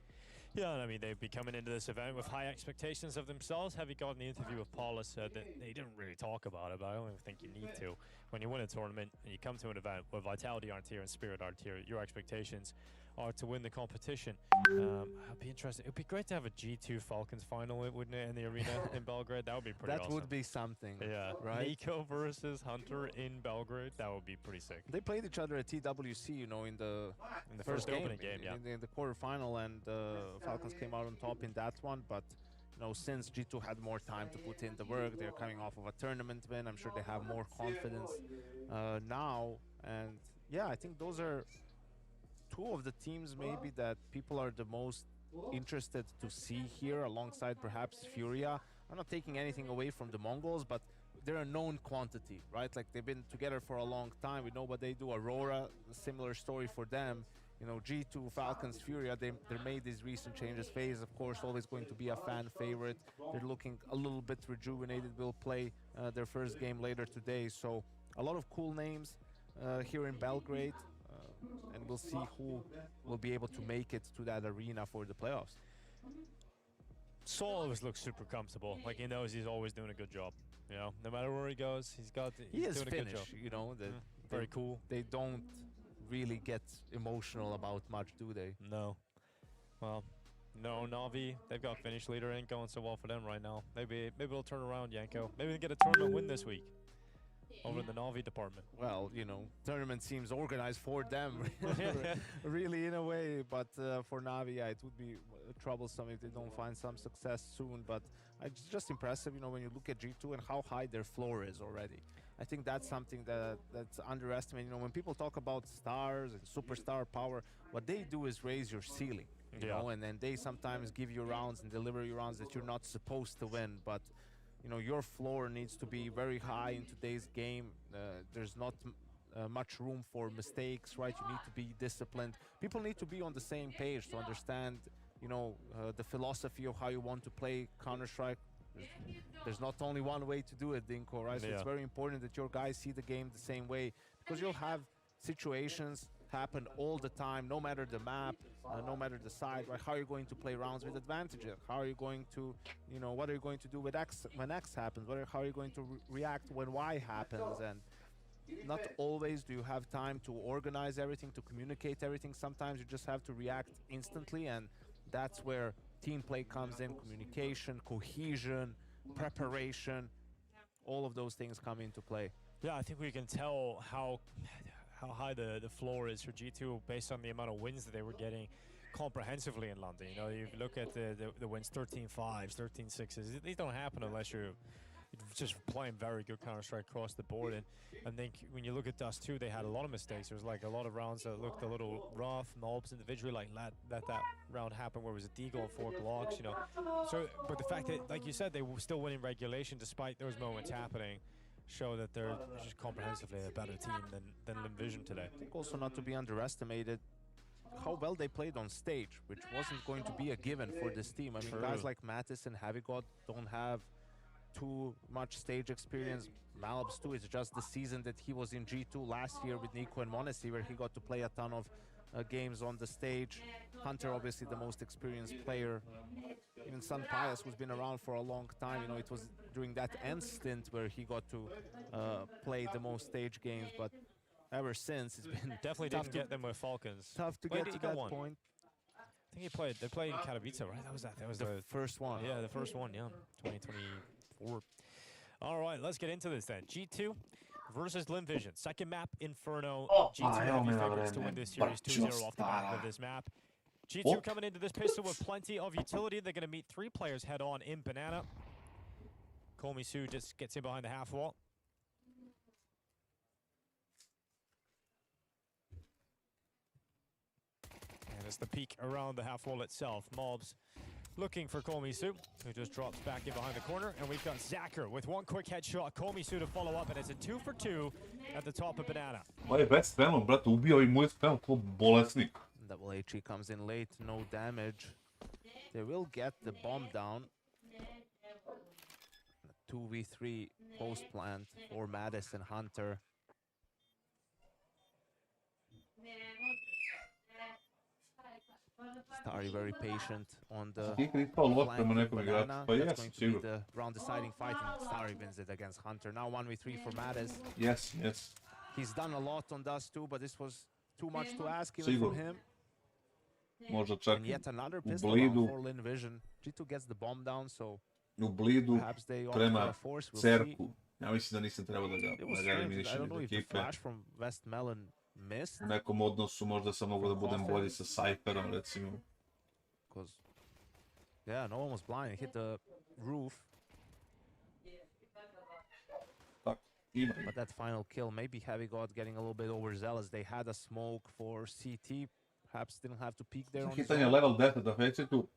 Yeah, and I mean, they'd be coming into this event with high expectations of themselves. Heavy got in the interview with Paula said that they didn't really talk about it, but I don't even think you need to. When you win a tournament and you come to an event where Vitality aren't here and Spirit aren't here, your expectations are to win the competition. I'd be interested. It'd be great to have a G2 Falcons final, wouldn't it, in the arena in Belgrade? That would be pretty awesome. That would be something. Yeah, right? Nico versus Hunter in Belgrade. That would be pretty sick. They played each other at TWC, you know, in the first opening game, in the quarterfinal, and Falcons came out on top in that one. But you know, since G2 had more time to put in the work, they're coming off of a tournament win. I'm sure they have more confidence now, and yeah, I think those are two of the teams maybe that people are the most interested to see here, alongside perhaps Furia. I'm not taking anything away from the Mongols, but they're a known quantity, right? Like, they've been together for a long time. We know what they do. Aurora, a similar story for them. You know, G2, Falcons, Furia, they made these recent changes. FaZe, of course, always going to be a fan favorite. They're looking a little bit rejuvenated. Will play their first game later today. So a lot of cool names here in Belgrade. And we'll see who will be able to make it to that arena for the playoffs. Saul always looks super comfortable. Like, he knows he's always doing a good job. You know, no matter where he goes, he's doing a good job. You know, very cool. They don't really get emotional about much, do they? No. Well, no, Na'Vi, they've got Finnish leader. Ain't going so well for them right now. Maybe they'll turn around, Janko. Maybe they get a tournament win this week. Over in the Na'Vi department. Well, you know, tournament seems organized for them, really, in a way. But for Na'Vi, yeah, it would be troublesome if they don't find some success soon. But it's just impressive, you know, when you look at G2 and how high their floor is already. I think that's something that's underestimated. You know, when people talk about stars and superstar power, what they do is raise your ceiling. You know, and then they sometimes give you rounds and deliver you rounds that you're not supposed to win. But you know, your floor needs to be very high in today's game. There's not much room for mistakes, right? You need to be disciplined. People need to be on the same page to understand, you know, the philosophy of how you want to play Counter-Strike. There's not only one way to do it, Dinko, right? So it's very important that your guys see the game the same way, because you'll have situations happen all the time, no matter the map, no matter the side, right? How are you going to play rounds with advantages? How are you going to, you know, what are you going to do with X when X happens? How are you going to react when Y happens? And not always do you have time to organize everything, to communicate everything. Sometimes you just have to react instantly, and that's where team play comes in, communication, cohesion, preparation, all of those things come into play. Yeah, I think we can tell how high the floor is for G2 based on the amount of wins that they were getting comprehensively in London. You know, you look at the wins, 13-5s, 13-6s. These don't happen unless you're just playing very good Counter-Strike across the board. And I think when you look at Dust 2, they had a lot of mistakes. There was like a lot of rounds that looked a little rough. Mobs individually like let that round happen where it was a deagle and 4 Glocks, you know. So, but the fact that, like you said, they were still winning regulation despite those moments happening show that they're just comprehensively a better team than Envision today. I think also not to be underestimated how well they played on stage, which wasn't going to be a given for this team. I mean, guys like Mattis and HeavyGod don't have too much stage experience. Malabs too, it's just the season that he was in G2 last year with Nico and Monesi, where he got to play a ton of games on the stage. Hunter, obviously the most experienced player. Even Sun Pius, who's been around for a long time, you know, it was during that end stint where he got to play the most stage games, but ever since it's been definitely didn't get them with Falcons. Tough to get to that point. I think they played in Katowice, right? That was the first one. Yeah, the first one, yeah, 2024. All right, let's get into this then. G2 versus Lynn Vision. Second map, Inferno. G2 have the favorites to win this series 2-0 off the back of this map. G2 coming into this pistol with plenty of utility. They're going to meet 3 players head-on in Banana. Komisu just gets in behind the half wall. And it's the peek around the half wall itself. Mobs looking for Komisu, who just drops back in behind the corner. And we've got Zacher with one quick headshot. Komisu to follow up, and it's a 2 for 2 at the top of Banana. West Venom, brate, ubio i moj spell, ko bolesnik. Double HE comes in late, no damage. They will get the bomb down. 2v3 post plant for Mattis and Hunter. Starry very patient on the flank Banana. That's going to be the round deciding fight, and Starry wins it against Hunter. Now 1v3 for Mattis. Yes. He's done a lot on Dust 2, but this was too much to ask even from him. Možda čak And yet another u pistol blidu, for Lynn Vision. G2 gets the bomb down, so u blidu perhaps they opt prema for a force. We'll Cerku. Ja mislim da nisam trebao da It was ga strange. I eliminišem don't iz know if the ekipe. flash from West Melon missed. U nekom odnosu možda sam mogao da budem bolji sa Cypherom, recimo. Because, yeah, no one was blind. It hit the roof. Tak, ima. But that final kill, maybe HeavyGod getting a little bit overzealous. They had a smoke for CT. Perhaps didn't have to peek there on his Hitanje own. level 10 da Fecitu,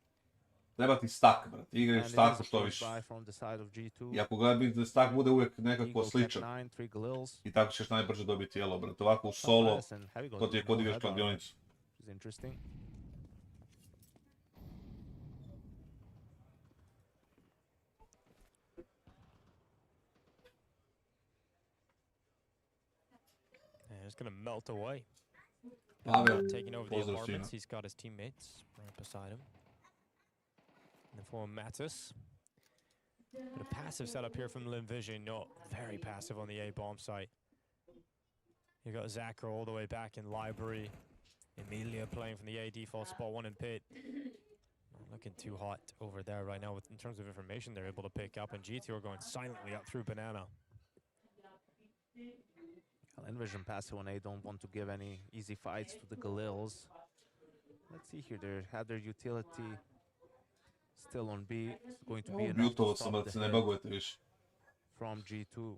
treba ti stack, brate. Igraj And it staku is što close više. by from the side of G2. I ako gledam da stack bude uvijek nekako Eagle, sličan. Cat 9, 3 Galils. I tako ćeš najbrže dobiti jelo, brate. Ovako u solo, And HeavyGod to ti je with kod no igraš head kladionicu. which is interesting. And it's going to melt away. Pavel, Taking over the pozdrav apartments, svima. he's got his teammates right beside him. And for Mattis. But a passive setup here from Lynn Vision, not very passive on the A-bomb site. You got Zacher all the way back in library. Emilia playing from the A default spot, 1 in pit. Not looking too hot over there right now in terms of information they're able to pick up, and G2 are going silently up through Banana. Envision passive on A don't want to give any easy fights to the Galils. Let's see here, they had their utility still on B. It's going to be enough to Mutovao sam, stop brate, the se ne hit bagujete više. from G2.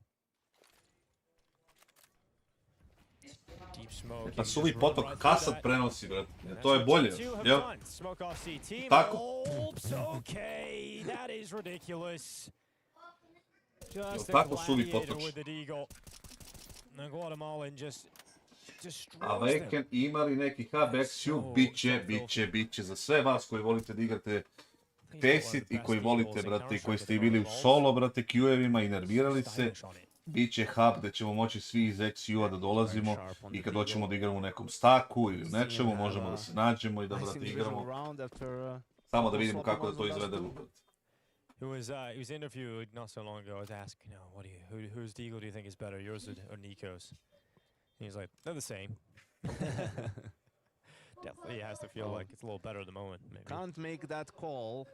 Deep smoke. Pa suvi potok kassad prenosi, brate. To je bolje. Jel? Smoke off CT. Tako. Okay, that is ridiculous. Just a tako suvi gladiator potok. with the deagle. The Guatemalan just A destroys them. Veken ima li neki hub XU? Biće. Za sve vas koji volite da igrate FaZe i koji volite, brate, i koji ste bili u solo, brate, Q-evima i nervirali se, bit će hub gdje ćemo moći svi iz XU-a da dolazimo i kad hoćemo da igramo u nekom staku ili u nečemu, možemo da se nađemo i da, brate, igramo. Samo da vidimo kako da to izvedemo, brate. He was interviewed not so long ago. I was asked, whose Deagle do you think is better, yours or Nico's? And he's like, they're the same. Definitely he has to feel like it's a little better at the moment. Maybe. Can't make that call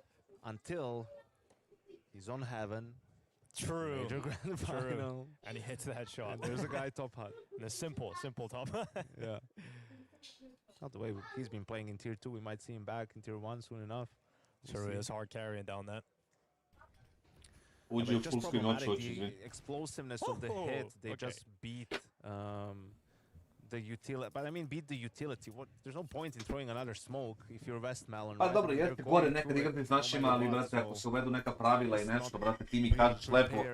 until he's on heaven. True. Major grand final. And he hits that shot. And there's a guy top hut. And a simple top hut. Yeah. Not the way he's been playing in tier 2. We might see him back in tier 1 soon enough. Sure is hard carrying down that. Uđi u full screen oči, the explosiveness of the hit, they just beat the utility. But I mean, beat the utility. There's no point in throwing another smoke if you're Westmelon. Pa dobro, jeste gore nekad igrati s našima, ali brate, ako se uvedu neka pravila i nešto, brate, ti mi kažeš lepo,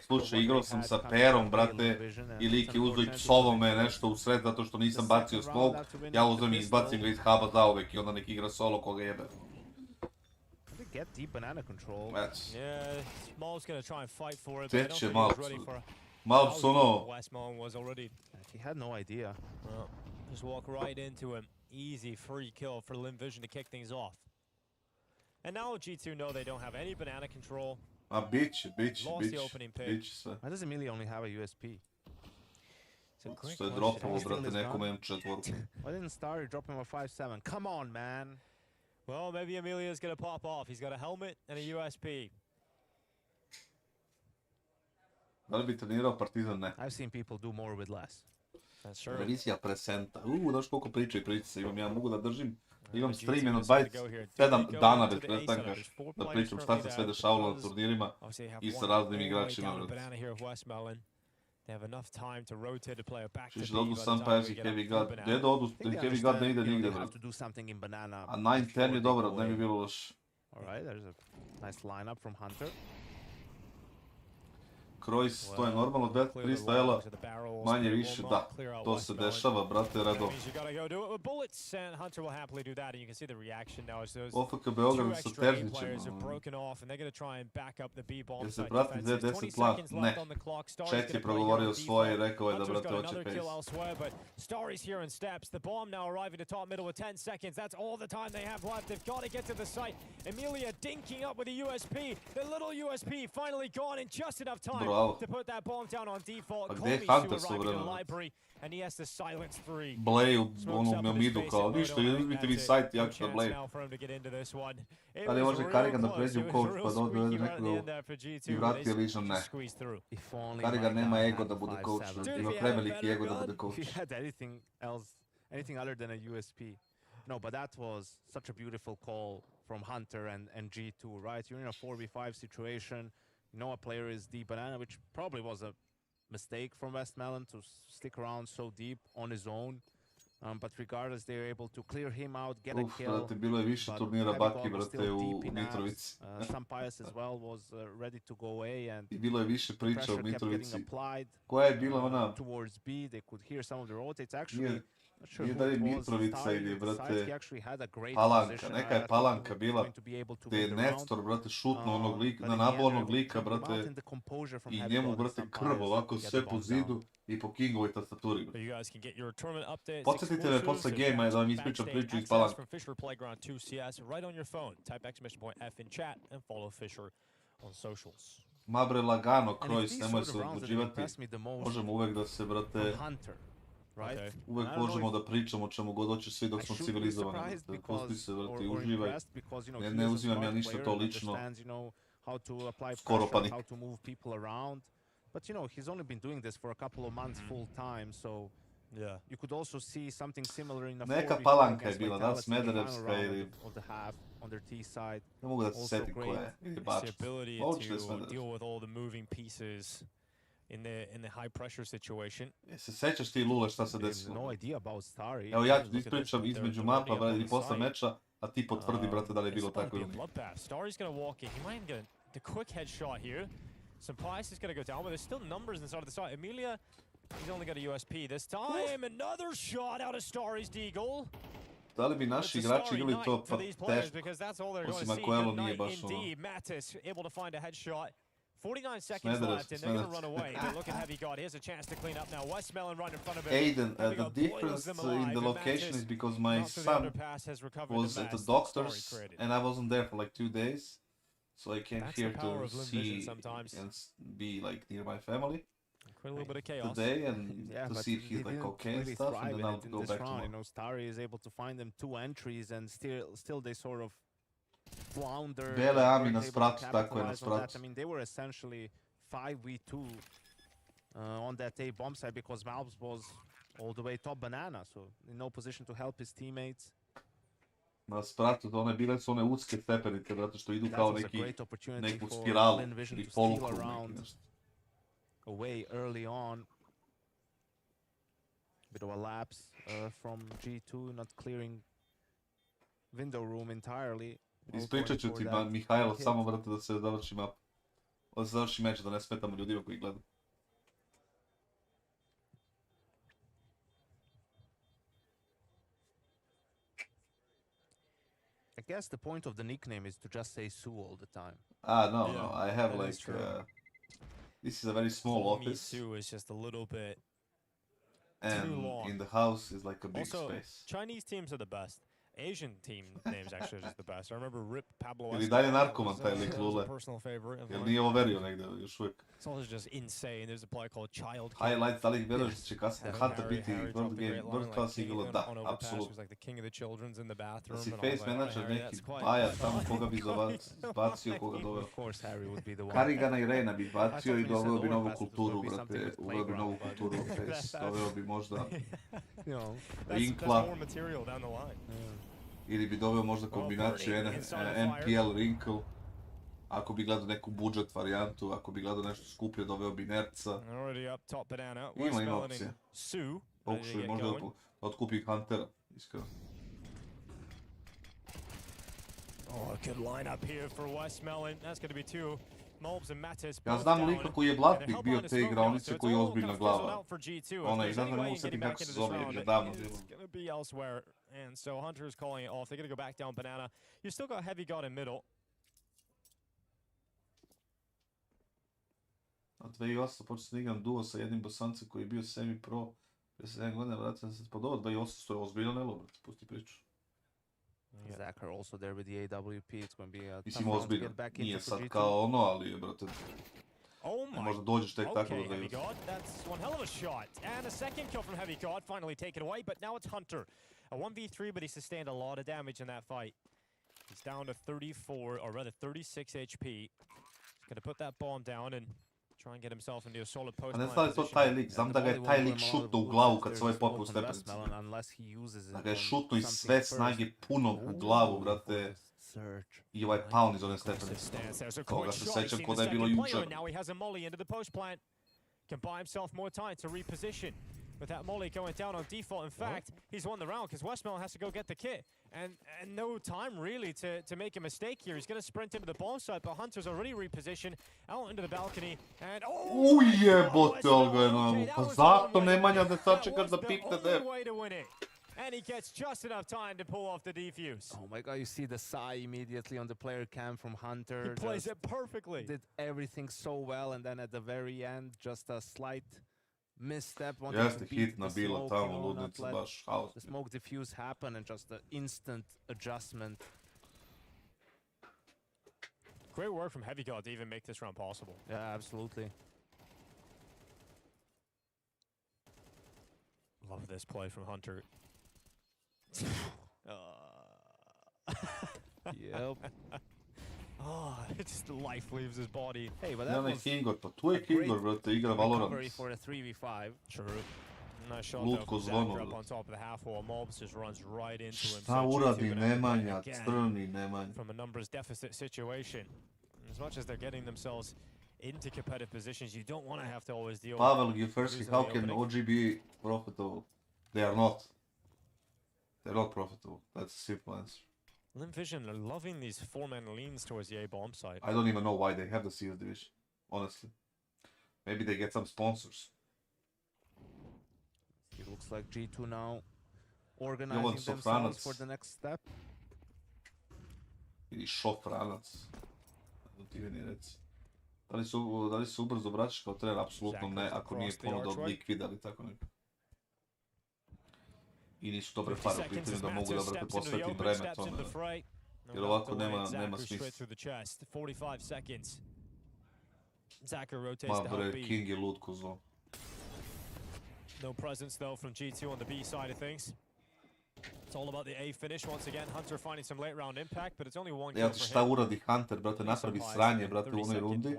slušaj, igrao sam sa Perom, brate, i lik je uzo i psovo me nešto u sred zato što nisam bacio smoke, ja uzem i izbacim ga iz huba zauvek i onda nek igra solo koga jebe. Get deep banana control. Yeah, Small's gonna try and fight for it. But I don't think he's ready for it. Westmelon was already. He had no idea. Well, just walk right into him. Easy free kill for Lynn Vision to kick things off. And now G2 know they don't have any banana control. Bitch. Lost the opening pick. Why does Emilia only have a USP? Što je dropalo, brate, nekom M4. Why didn't Starry drop him a 5-7? Come on, man. Well, maybe Emilia's gonna pop off. He's got a helmet and a USP. Da li bi trenirao Partizan? Ne. I've seen people do more with less. That's true. Verisija presenta. Znaš koliko priča i priča imam. Ja mogu da držim. Imam stream jedno 27 dana bez prestanka. Da pričam šta se sve dešavalo na turnirima i sa raznim igračima. They have enough time to rotate to play a back to B. Da odu sam pa jezik Heavy God. Gdje da odu? Heavy God ne ide nigde, bro. A 9-10 je dobro, ne bi bilo loš. Alright, there's a nice lineup from Hunter. Krois, to je normalno, 300 ela, manje više, da, to se dešava, brate, redom. OFK Beograd sa Težnićem, jer se prati D10 plan, ne. Čet je progovorio svoje i rekao je da, brate, hoće pace. Starry's here in steps. The bomb now arriving to top middle with 10 seconds. That's all the time they have left. They've got to get to the site. Emilia dinking up with a USP. The little USP finally gone in just enough time to put that bomb down on default. Gdje Hunter su vremena? And he has to silence 3. Blay u onom midu kao, ništa, uzmite vi sajt, ja ću da Blay. Ali može Karigan da pređe u coach pa dovede nekoga i vrati Elision, ne. Karigan nema ego da bude coach, ima preveliki ego da bude coach. If he had anything other than a USP. No, but that was such a beautiful call from Hunter and G2, right? You're in a 4v5 situation. You know a player is deep banana, which probably was a mistake from Westmelon to stick around so deep on his own. But regardless, they were able to clear him out, get a kill. Brate, bilo je više turnira Baki, brate, u Mitrovici. Sampayas as well was ready to go away, and I bilo je više priča u Mitrovici. Applied, koja je bila ona... towards B, they could hear some of the rotates. Actually, nije da je Mitrovica ili, brate, palanka. Neka je palanka bila gdje je Nestor, brate, šutno onog lika, na nabu onog lika, brate, i njemu, brate, krv ovako sve po zidu i po Kingovoj tastaturi. Podsjetite me posle gejma da vam ispričam priču iz palanka. Mabre lagano, Krois, nemoj se odlučivati. Možemo uvek da se, brate, uvek možemo da pričamo o čemu god hoćeš svi dok smo civilizovani. Pusti se, brate, uživaj. Ne uzimam ja ništa to lično. Skoro pa nikad. But you know, he's only been doing this for a couple of months full time, so you could also see something similar in the neka palanka je bila, da Smederevska ili... on their T side. Ne mogu da se setim koja je. Ili Bačac. Ovo što je Smederevska. In the high pressure situation. Se sećaš ti, Lule, šta se desilo? No idea about Starry. Evo ja ću ispričam između mapa i posle meča, a ti potvrdi, brate, da li je bilo tako ili nije. Starry's gonna walk in. He might get the quick headshot here. Sampayas is gonna go down, but there's still numbers inside of the side. Emilia, he's only got a USP this time. Another shot out of Starry's deagle. Da li bi naši igrači igrali to, pa teško. Osim ako Elo nije baš ono... Mattis able to find a headshot. 49 seconds left, and they're going to run away. But look at Heavy God. Here's a chance to clean up now. Westmelon right in front of him. Aiden, the difference in the location is because my son was at the doctor's, and I wasn't there for like 2 days. So I came here to see and be like near my family. A little bit of chaos today, and to see if he's like okay and stuff, and then I'll go back to you know, Starry is able to find them 2 entries, and still they sort of flounder. Ami nas pratu, tako je nas pratu. I mean, they were essentially 5v2 on that A bomb side because Malbs was all the way top banana, so in no position to help his teammates. Nas pratu, bile su one uske stepenice, zato što idu kao neku spiralu ili polukru neki nešto. Away early on. Bit of a lapse from G2, not clearing window room entirely. Ispričat ću ti, Mihajlo, samo vrati da se završi map. Da se završi meč, da ne smetamo ljudima koji gledaju. I guess the point of the nickname is to just say Sue all the time. No, I have like... this is a very small office. Sue is just a little bit and too long. In the house is like a big also, space. Chinese teams are the best. Asian team names actually are just the best. I remember Rip Pablo. Ili dalje narkoman taj lik Lule. Jel nije overio negdje još uvijek. It's also just insane. There's a play called Child. Highlights, da li ih vjeruješ da će kasnije Hunter biti World Class igalo? Da, apsolutno. Da si face manager neki baja tamo koga bi bacio, koga doveo. Karigana i Reyna bi bacio i doveo bi novu kulturu, brate. Uveo bi novu kulturu u face. Doveo bi možda Rinkla. Ili bi doveo možda kombinaciju NPL Wrinkle. Ako bi gledao neku budžet varijantu, ako bi gledao nešto skuplje, doveo bi Nerca. Ima opcije. Pokušaju možda da otkupi Huntera, iskreno. Oh, good lineup here for Westmelon. That's going to be two. Ja znam lika koji je blatnik bio te igraonice koji je ozbiljna glava. Ona je, ne mogu setim kako se zove, jer je davno bilo. And so Hunter is calling it off. They're going to go back down banana. You still got Heavy God in middle. A 2008 počeo sam igram duo sa jednim bosancem koji je bio semi-pro. Prije 7 godina, vrati sam se podobao, 2008 to je ozbiljno nelo, brate, pusti priču. Zachar also there with the AWP. It's going to be a mislim ozbiljno, nije sad kao ono, ali brate, možda dođeš tek tako da je. That's one hell of a shot. And a second kill from Heavy God, finally taken away, but now it's Hunter. A 1v3, but he sustained a lot of damage in that fight. He's down to 34, or rather 36 HP. He's going to put that bomb down and try and get himself into a solid post. A ne znam da je to taj lik, znam da ga je taj lik šutno u glavu kad se ovaj popao u stepenicu. Da ga je šutno iz sve snage puno u glavu, brate. I ovaj pound iz one stepenice. Toga se sećam ko da je bilo jučer. Can buy himself more time to reposition. With that molly going down on default, in fact, he's won the round because Westmelon has to go get the kit. And no time really to make a mistake here. He's going to sprint into the bomb site, but Hunter's already repositioned out into the balcony. And Ujebote, ali ga je navu. Pa zato Nemanja da sačekaš da pikne der. And he gets just enough time to pull off the defuse. Oh my god, you see the sigh immediately on the player cam from Hunter. He plays it perfectly. Did everything so well, and then at the very end, just a slight misstep. Jeste hitna bila tamo, ludnica baš haos. The smoke diffuse happened and just an instant adjustment. Great work from Heavy God to even make this round possible. Yeah, absolutely. Love this play from Hunter. Yep. Oh, just life leaves his body. Hey, but that was Kingor, pa tu je Kingor, brate, igra Valorant. For a 3v5. True. Nice shot though from Zachar up on top of the half wall. Mobs just runs right into him. Šta uradi Nemanja, crni Nemanja. From a numbers deficit situation. As much as they're getting themselves into competitive positions, you don't want to have to always deal Pavel, you first how can OG be profitable? They are not. They're not profitable. That's a simple answer. Lynn Vision are loving these four-man leans towards the A-bomb side. I don't even know why they have the CS division, honestly. Maybe they get some sponsors. It looks like G2 now organizing themselves for the next step. Ili šofranac. Da ti meni reci. Da li se ubrzo vraćaš kao trener? Apsolutno ne, ako nije ponuda od likvida ili tako neko. I nisu dobre pare u pitanju da mogu da brate posvetim vreme tome. Jer ovako nema smisla. Ma bre, King je lud ko zlo. No presence though from G2 on the B side of things. It's all about the A finish once again. Hunter finding some late round impact, but it's only one kill Ja for him. šta uradi Hunter, brate, napravi sranje, brate, u onoj rundi.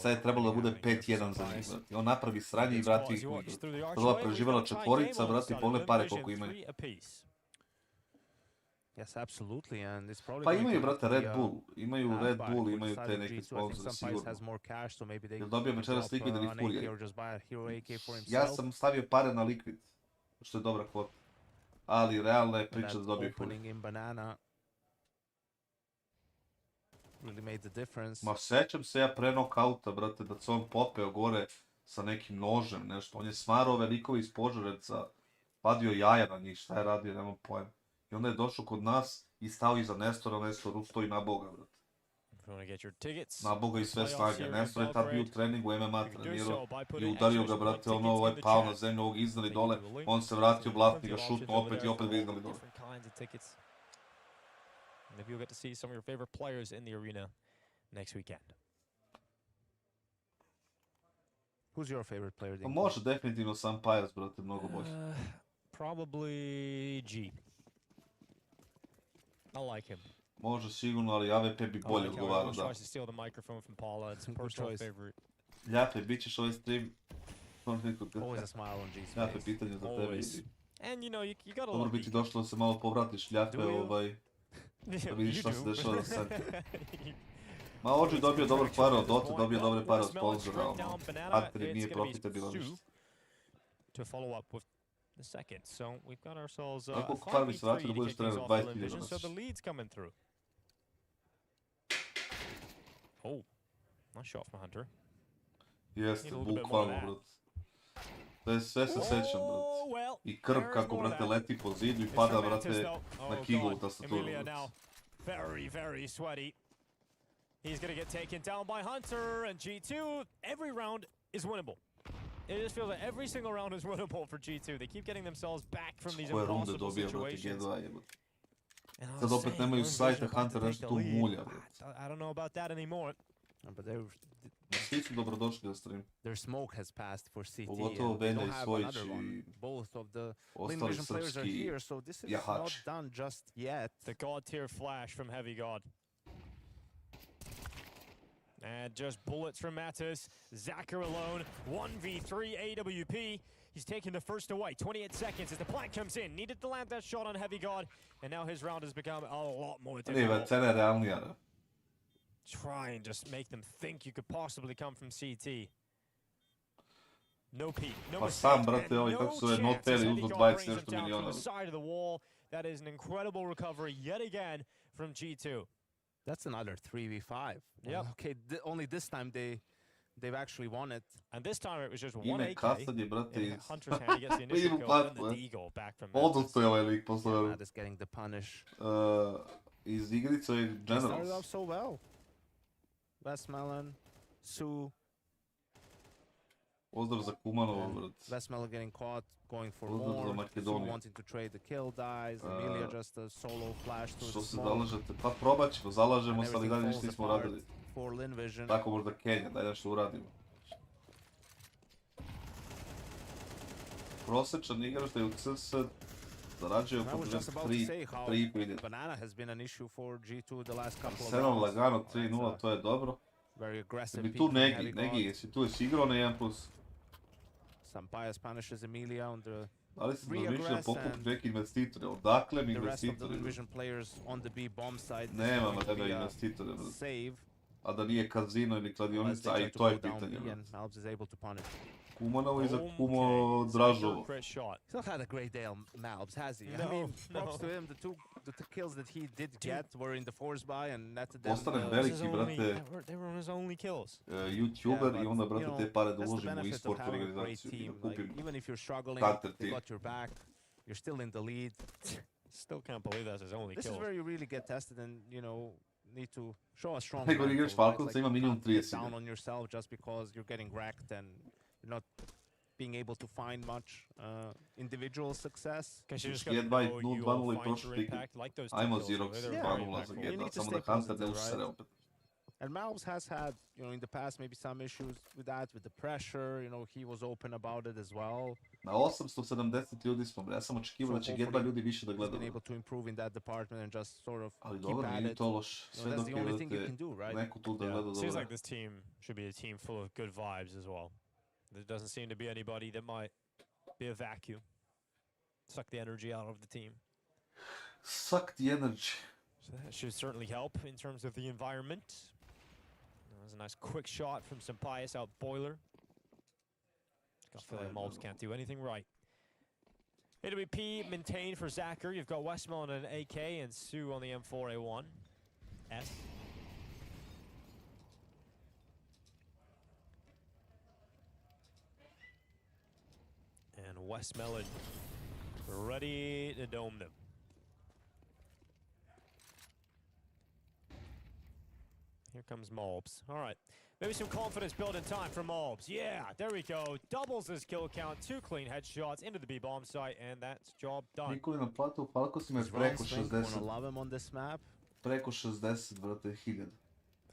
Sad je trebalo da bude 5-1 za njih, brate. On napravi sranje i vrati ih u igru. Prva preživjela četvorica, brate, i pogledaj pare koliko imaju. Yes, absolutely, and it's probably. Pa imaju, brate, Red Bull. Imaju Red Bull, imaju te neke sponzore, sigurno. Jel dobio večeras Liquid ili Furia? Ja sam stavio pare na Liquid, što je dobra kvota. Ali realna je priča da dobio Furia. Ma sećam se ja pre knockouta, brate, da se on popeo gore sa nekim nožem, nešto. On je smarao ove likove iz Požarevca, vadio jaja na njih, šta je radio, nemam pojma. I onda je došao kod nas i stao iza Nestora, Nestor stoji na Boga, brate. Na Boga i sve snage. Nestor je tad bio u treningu, MMA trenirao i udario ga, brate, ono, ovaj pao na zemlju, ovog iznali dole, on se vratio, blatni ga, šutno opet i opet ga iznali dole. Maybe you'll get to see some of your favorite players in the arena next weekend. Who's your favorite player? Pa može definitivno sam Pires, brate, mnogo bolje. Probably G. I like him. Može sigurno, ali AVP bi bolje odgovarao, da. Ljape, bit ćeš ovaj stream. Always a smile on G's face. Ljape, pitanje za tebe. And you know, you gotta Dobro bi ti došlo da se malo povratiš, Ljape, da vidiš šta se dešava za sad. Ma Ođe dobio dobar pare od Dota, dobio dobre pare od sponzora, ono. Arteri nije profitabilan ništa. The second, so we've got ourselves a 5v3 to kick things off for Intermission, so the lead's coming through. Oh, nice shot from Hunter. Jeste, bukvalno, brate. Sve se sećam, brate. I krv kako, brate, leti po zidu i pada, brate, na Kingovu tastaturu, brate. Very, very sweaty. He's gonna get taken down by Hunter, and G2, every round is winnable. It just feels like every single round is winnable for G2. They keep getting themselves back from these impossible situations. Sad opet nemaju sajta, Hunter nešto tu mulja, brate. I don't know about that anymore. But svi su dobrodošli na stream. Their smoke has passed for CT. Pogotovo Velja i Svojić i both of the ostali srpski jahači. Done just yet. The God tier flash from Heavy God. And just bullets from Mattis. Zacher alone. 1v3 AWP. He's taking the first away. 28 seconds as the plant comes in. Needed to land that shot on Heavy God. And now his round has become a lot more difficult. Try and just make them think you could possibly come from CT. No peek, no mistake, no chances, from the side of the wall. That is an incredible recovery yet again from G2. That's another 3v5. Yep. Okay, only this time they've actually won it. And this time it was just one AK. Kassad je, brate, in Hunter's hand, he gets the initial kill and the deagle back from Mattis. Je ovaj lik posle. Mattis getting the punish. Iz igrice je Generals. Started off so well. Westmelon, Su. Pozdrav za Kumanovo, brate. Westmelon getting caught, going for more. Su wanting to trade the kill dies. Emilia just a solo flash through the smoke. Što se zalažete? Pa probat ćemo, zalažemo se, ali dalje ništa nismo radili. For Lynn Vision. Tako možda Kenja, daj nešto uradimo. Prosječan igrač da je u CS zarađuje oko 3,5. Banana has been an issue for G2 the last couple of rounds. Lagano 3-0, to je dobro. Very aggressive. Bi tu Negi, jesi tu jesi igrao na 1+. Some bias punishes Emilia on the da li se razmišljao pokup neki investitore? Odakle mi investitori? Nemamo tebe investitore. A da nije kazino ili kladionica, a i to je pitanje. Kumanovo iza Kumo Dražovo. He's not had a great day on Malbs, has he? I mean, props to him. The kills that he did get were in the force buy and netted them. Postanem veliki, brate, they were his only kills. YouTuber i onda, brate, te pare da uložim u e-sport organizaciju i da kupim even if you're struggling, they got your back. You're still in the lead. Still can't believe that's his only This kill. is where you really get tested and, you know, need to show a strong Najgori mental, igrač right? Falconsa Like, ima you minimum can't get 30. down on yourself just because you're getting wrecked and you're not being able to find much individual success. Because you just G2 gotta know 2-0 you i will prošli find your tiki. impact, like those two Ajmo kills. Xerox, They're Yeah, very 2-0 za impactful. You need G2, to samo stay da Hunter ne positive, usere right? opet. And Malves has had, you know, in the past maybe some issues with that, with the pressure. You know, he was open about it as well. Na 870 ljudi smo, bre. Ja sam očekivao da će G2 ljudi više da He's gleda. been able to improve in that department and just sort of Ali keep dobro, at nije it. to loš. You know, Sve that's dok the je only thing you te can do, right? neko tu da Yeah. gleda Seems dobro. like this team should be a team full of good vibes as well. There doesn't seem to be anybody that might be a vacuum. Suck the energy out of the team. Suck the energy. So that should certainly help in terms of the environment. That was a nice quick shot from Sampaius out boiler. I feel like Malbs can't do anything right. AWP maintained for Zacher. You've got Westmel on an AK and Sue on the M4A1. S. And Westmel ready to dome them. Here comes Malbs. All right. Maybe some confidence building time for Malbs. Yeah, there we go. Doubles his kill count. 2 clean headshots into the B-bomb site, and that's job done. Nikoli na platu u Falcosima je His preko round swing, wanna 60. love him on this map. Preko 60, brate, 1000.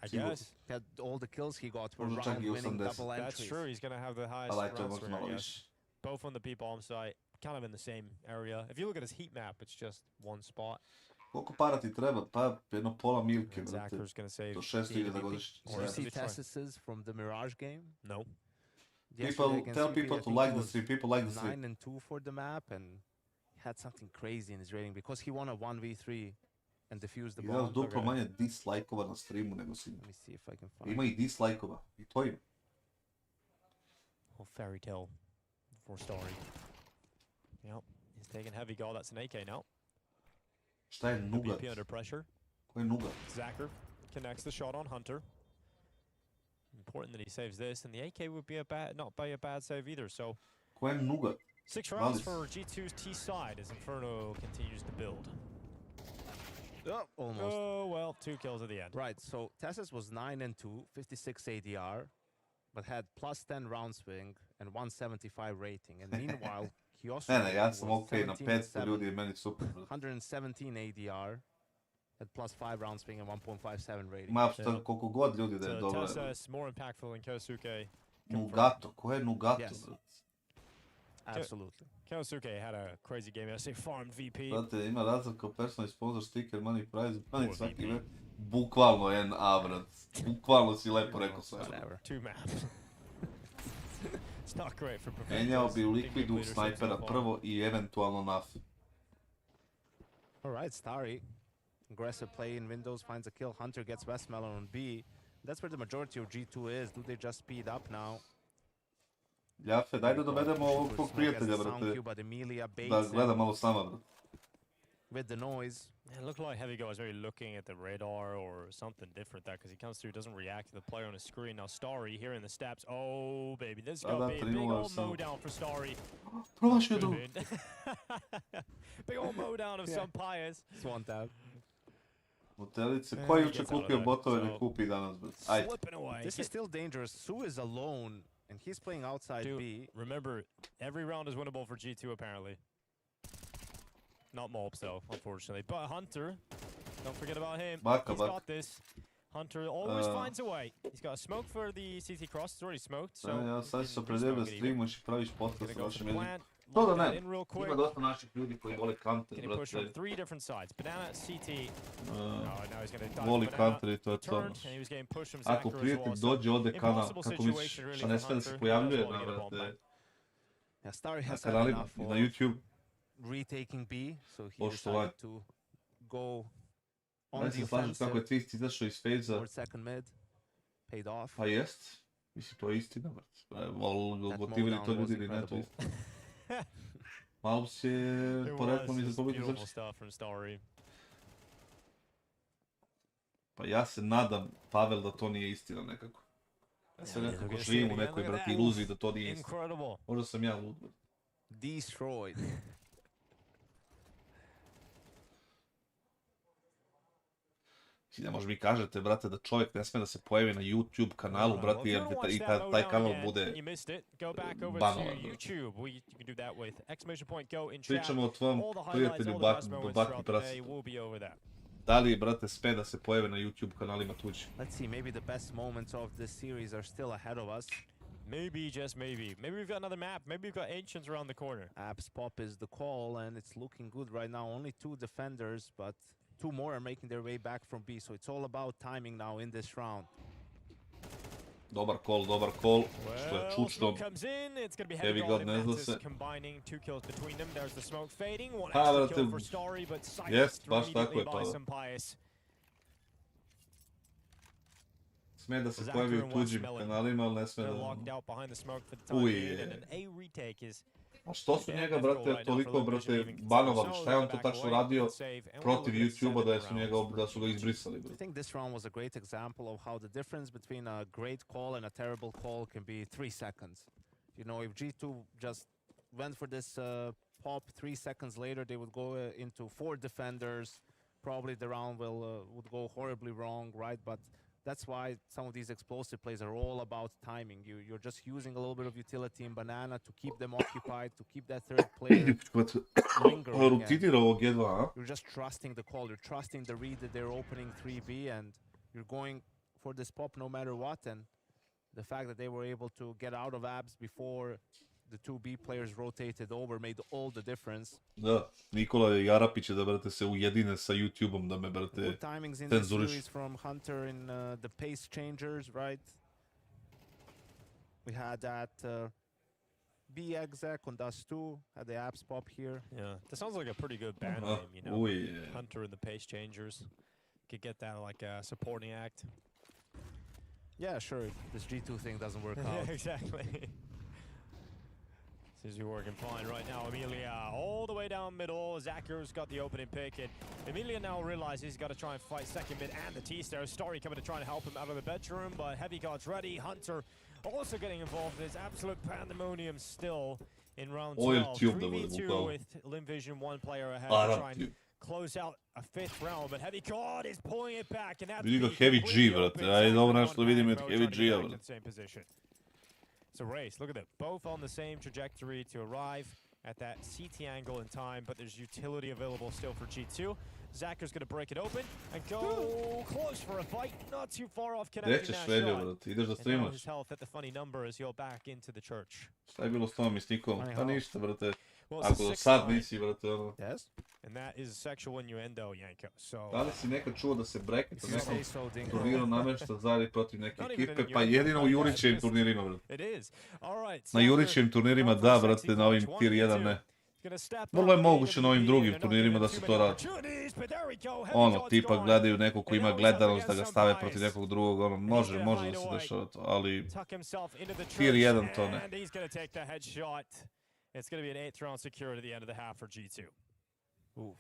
I Sigurno. guess. Had all the kills he got were Možda čak i round-winning 80. double entries. That's true. He's going to have the highest Ali to je round možda swing, I malo guess. više. Both on the B-bomb site, kind of in the same area. If you look at his heat map, it's just one spot. Koliko para ti treba? Pa jedno pola milke, And brate. Zacher's going to save Do 600 AWP. godišnje. Did you Or see Detroit. Tessus's from the Mirage game? No. Yesterday against Tell UP, people I to think like he the was stream. People like the stream. 9-2 for the map, and he had something crazy in his rating because he won a 1v3 and defused the Ima bomb. duplo manje dislike-ova na streamu nego si. Let me see if I can find Ima i dislike-ova. I to ima. Oh, fairy tale for Story. Yep. He's taking heavy goal. That's an AK now. Šta je nugat? BP under pressure. Ko je nugat? Zacher connects the shot on Hunter. Important that he saves this, and the AK would be not by a bad save either. So Ko je nugat? 6 rounds Malice. for G2's T side as Inferno continues to build. Oh, almost. Oh well, 2 kills at the end. Right, so Tessus was 9-2, 56 ADR, but had plus 10 round swing and 175 rating. And meanwhile, Kiosk Ne, ja sam was okej, na 500 ljudi je meni super. 117 ADR, had plus 5 round swing and 1.57 rating. Ma, koliko god ljudi da je So dobro. Tessus more impactful than Kosuke. Nugato, ko je Nugato, Yes. brate? Absolutely. Kosuke had a crazy game yesterday, farmed VP. Brate, ima razlika kao personalni sponsor, sticker, money prize, Poor money svaki VP. ve. Bukvalno NA, brat. Bukvalno si lepo rekao sve. Whatever. 2 maps. It's not great for Menjao professionals. bi Big Liquidu leadership snajpera so far. prvo i eventualno Nafi. All right, Starry. Aggressive play in Windows, finds a kill. Hunter gets Westmelon on B. That's where the majority of G2 is. Do they just speed up now? Ljafe, daj da dovedemo ovog Super tvog Smog prijatelja, has a sound brate. cue, but Emilia baits Da him gleda malo s nama, brate. with the noise. It looked like Heavy Go was maybe looking at the radar or something different that because he comes through, doesn't react to the player on his screen. Now Starry here in the steps. Oh baby, this is gonna be a big 3-0 old samo. mow down for Starry. Promašio Could've drugu. been. Big old mow down of Yeah. Sampaius. Swan tab. Hotelice, Yeah, ko je he juče gets out of kupio there, botove, so- ne kupi danas, brate. Ajde. Slipping away. This is still dangerous. Sue is alone, and he's playing outside Dude, B. remember, every round is winnable for G2 apparently. Not Malbs though, unfortunately. But Hunter, don't forget about him. Baka, He's baka. got this. Hunter always finds a way. He's got a smoke for the CT cross. It's already smoked, so Ja, sad he ću se can opredjeliti da resmoke it even. streamuješ i praviš podcast Gonna sa go for vašim the jezikom. plant. To da lock that ne. in real quick. Ima dosta naših ljudi koji vole counter, Can he push from brate. 3 different sides? Banana, CT. Oh, now he's gonna dive Voli for Banana. counter i to je to. Turned, and he was getting pushed from Ako Zacher as prijatelj well. So dođe ode kana, impossible kako misliš, situation really šta for ne smije da se Hunter. pojavljuje Might as well na, get a bomb brate, Yeah, Starry na has had kanalima enough i na of YouTube. retaking B, so he Poštovanje. decided to go on Ja the se slažem kako je offensive Twist izašao iz FaZe-a. towards second mid. Paid off. Pa jest. Mislim, to je istina, brate. That Motivili to mowdown was ljudi ili ne, to incredible. je istina. Malbs je It poreklom was iz just Republike beautiful Srpske. stuff from Starry. Pa ja se nadam, Pavel, da to nije istina nekako. Ja se Yeah, nekako look at živim it u again, nekoj, look at brate, that. iluziji da to nije istina. Incredible. Možda sam ja lud. Destroyed. Ne može mi kažete, brate, da čovjek ne sme da se pojavi na YouTube kanalu, brate, jer i taj kanal bude banovan. Pričamo o tvom prijatelju Baki Prasi. Da li, brate, sme da se pojave na YouTube kanalima tuđi? Let's see, maybe the best moments of this series are still ahead of us. Maybe, just maybe. Maybe we've got another map. Maybe we've got Ancients around the corner. AbVpt is the call, and it's looking good right now. Only 2 defenders, but 2 more are making their way back from B, so it's all about timing now in this round. Dobar call, što je čučno. Heavy God ne zna se. Ha, brate, jest, baš tako je to. Sme da se pojavi u tuđim kanalima, ali ne sme da... A što su njega, brate, toliko, brate, banovali? Šta je on to tačno radio protiv YouTube-a da su ga izbrisali, brate? I think this round was a great example of how the difference between a great call and a terrible call can be 3 seconds. You know, if G2 just went for this pop 3 seconds later, they would go into 4 defenders. Probably the round would go horribly wrong, right? But that's why some of these explosive plays are all about timing. You're just using a little bit of utility in Banana to keep them occupied, to keep that third player lingering. You're just trusting the call. You're trusting the read that they're opening 3B, and you're going for this pop no matter what. And the fact that they were able to get out of abs before the 2B players rotated over made all the difference. Da, Nikola Jarapić je da, brate, se ujedine sa YouTube-om da me, brate, good timings in this cenzuriš. series from Hunter in the pace changers, right? We had that B exec on Dust 2, had the apps pop here. Yeah, that sounds like a pretty good band name, you know? Hunter and the pace changers. Could get that like a supporting act. Yeah, sure, if this G2 thing doesn't work out. Exactly. Seems to be working fine right now. Emilia all the way down middle. Zacher's got the opening pick, and Emilia now realizes he's got to try and fight second mid and the T-Star. Story coming to try and help him out of the bedroom, but Heavy God's ready. Hunter also getting involved. There's absolute pandemonium still in round 12. 3v2 with Lynn Vision, 1 player ahead to try and close out a 5th round, but Heavy God is pulling it back, and that's Heavy G, brate. Ajde, ovo nešto vidimo od Heavy G-a, brate. It's a race. Look at that. Both on the same trajectory to arrive at that CT angle in time, but there's utility available still for G2. Zacher's going to break it open and go close for a fight. Not too far off connecting that shot. Ideš da And now streamaš. his health at the funny number as he'll back into the church. Šta je bilo s tom misnikom? Pa ništa, brate. Ako do sad nisi, brate, ono. Yes. And that is sexual innuendo, Janko. So, Da li si nekad čuo da se bracket na nekom turniru namešta zajedno protiv neke ekipe, pa jedino u Jurićevim turnirima, brate. it is. All right. Na Jurićevim turnirima da, brate, na ovim tier 1 ne. Vrlo je moguće na ovim drugim turnirima da se to radi. Ono, tipa gledaju nekog ko ima gledanost da ga stave protiv nekog drugog, ono, može da se dešava to, ali tier 1 to ne. It's going to be an 8th round secured at the end of the half for G2. Oof.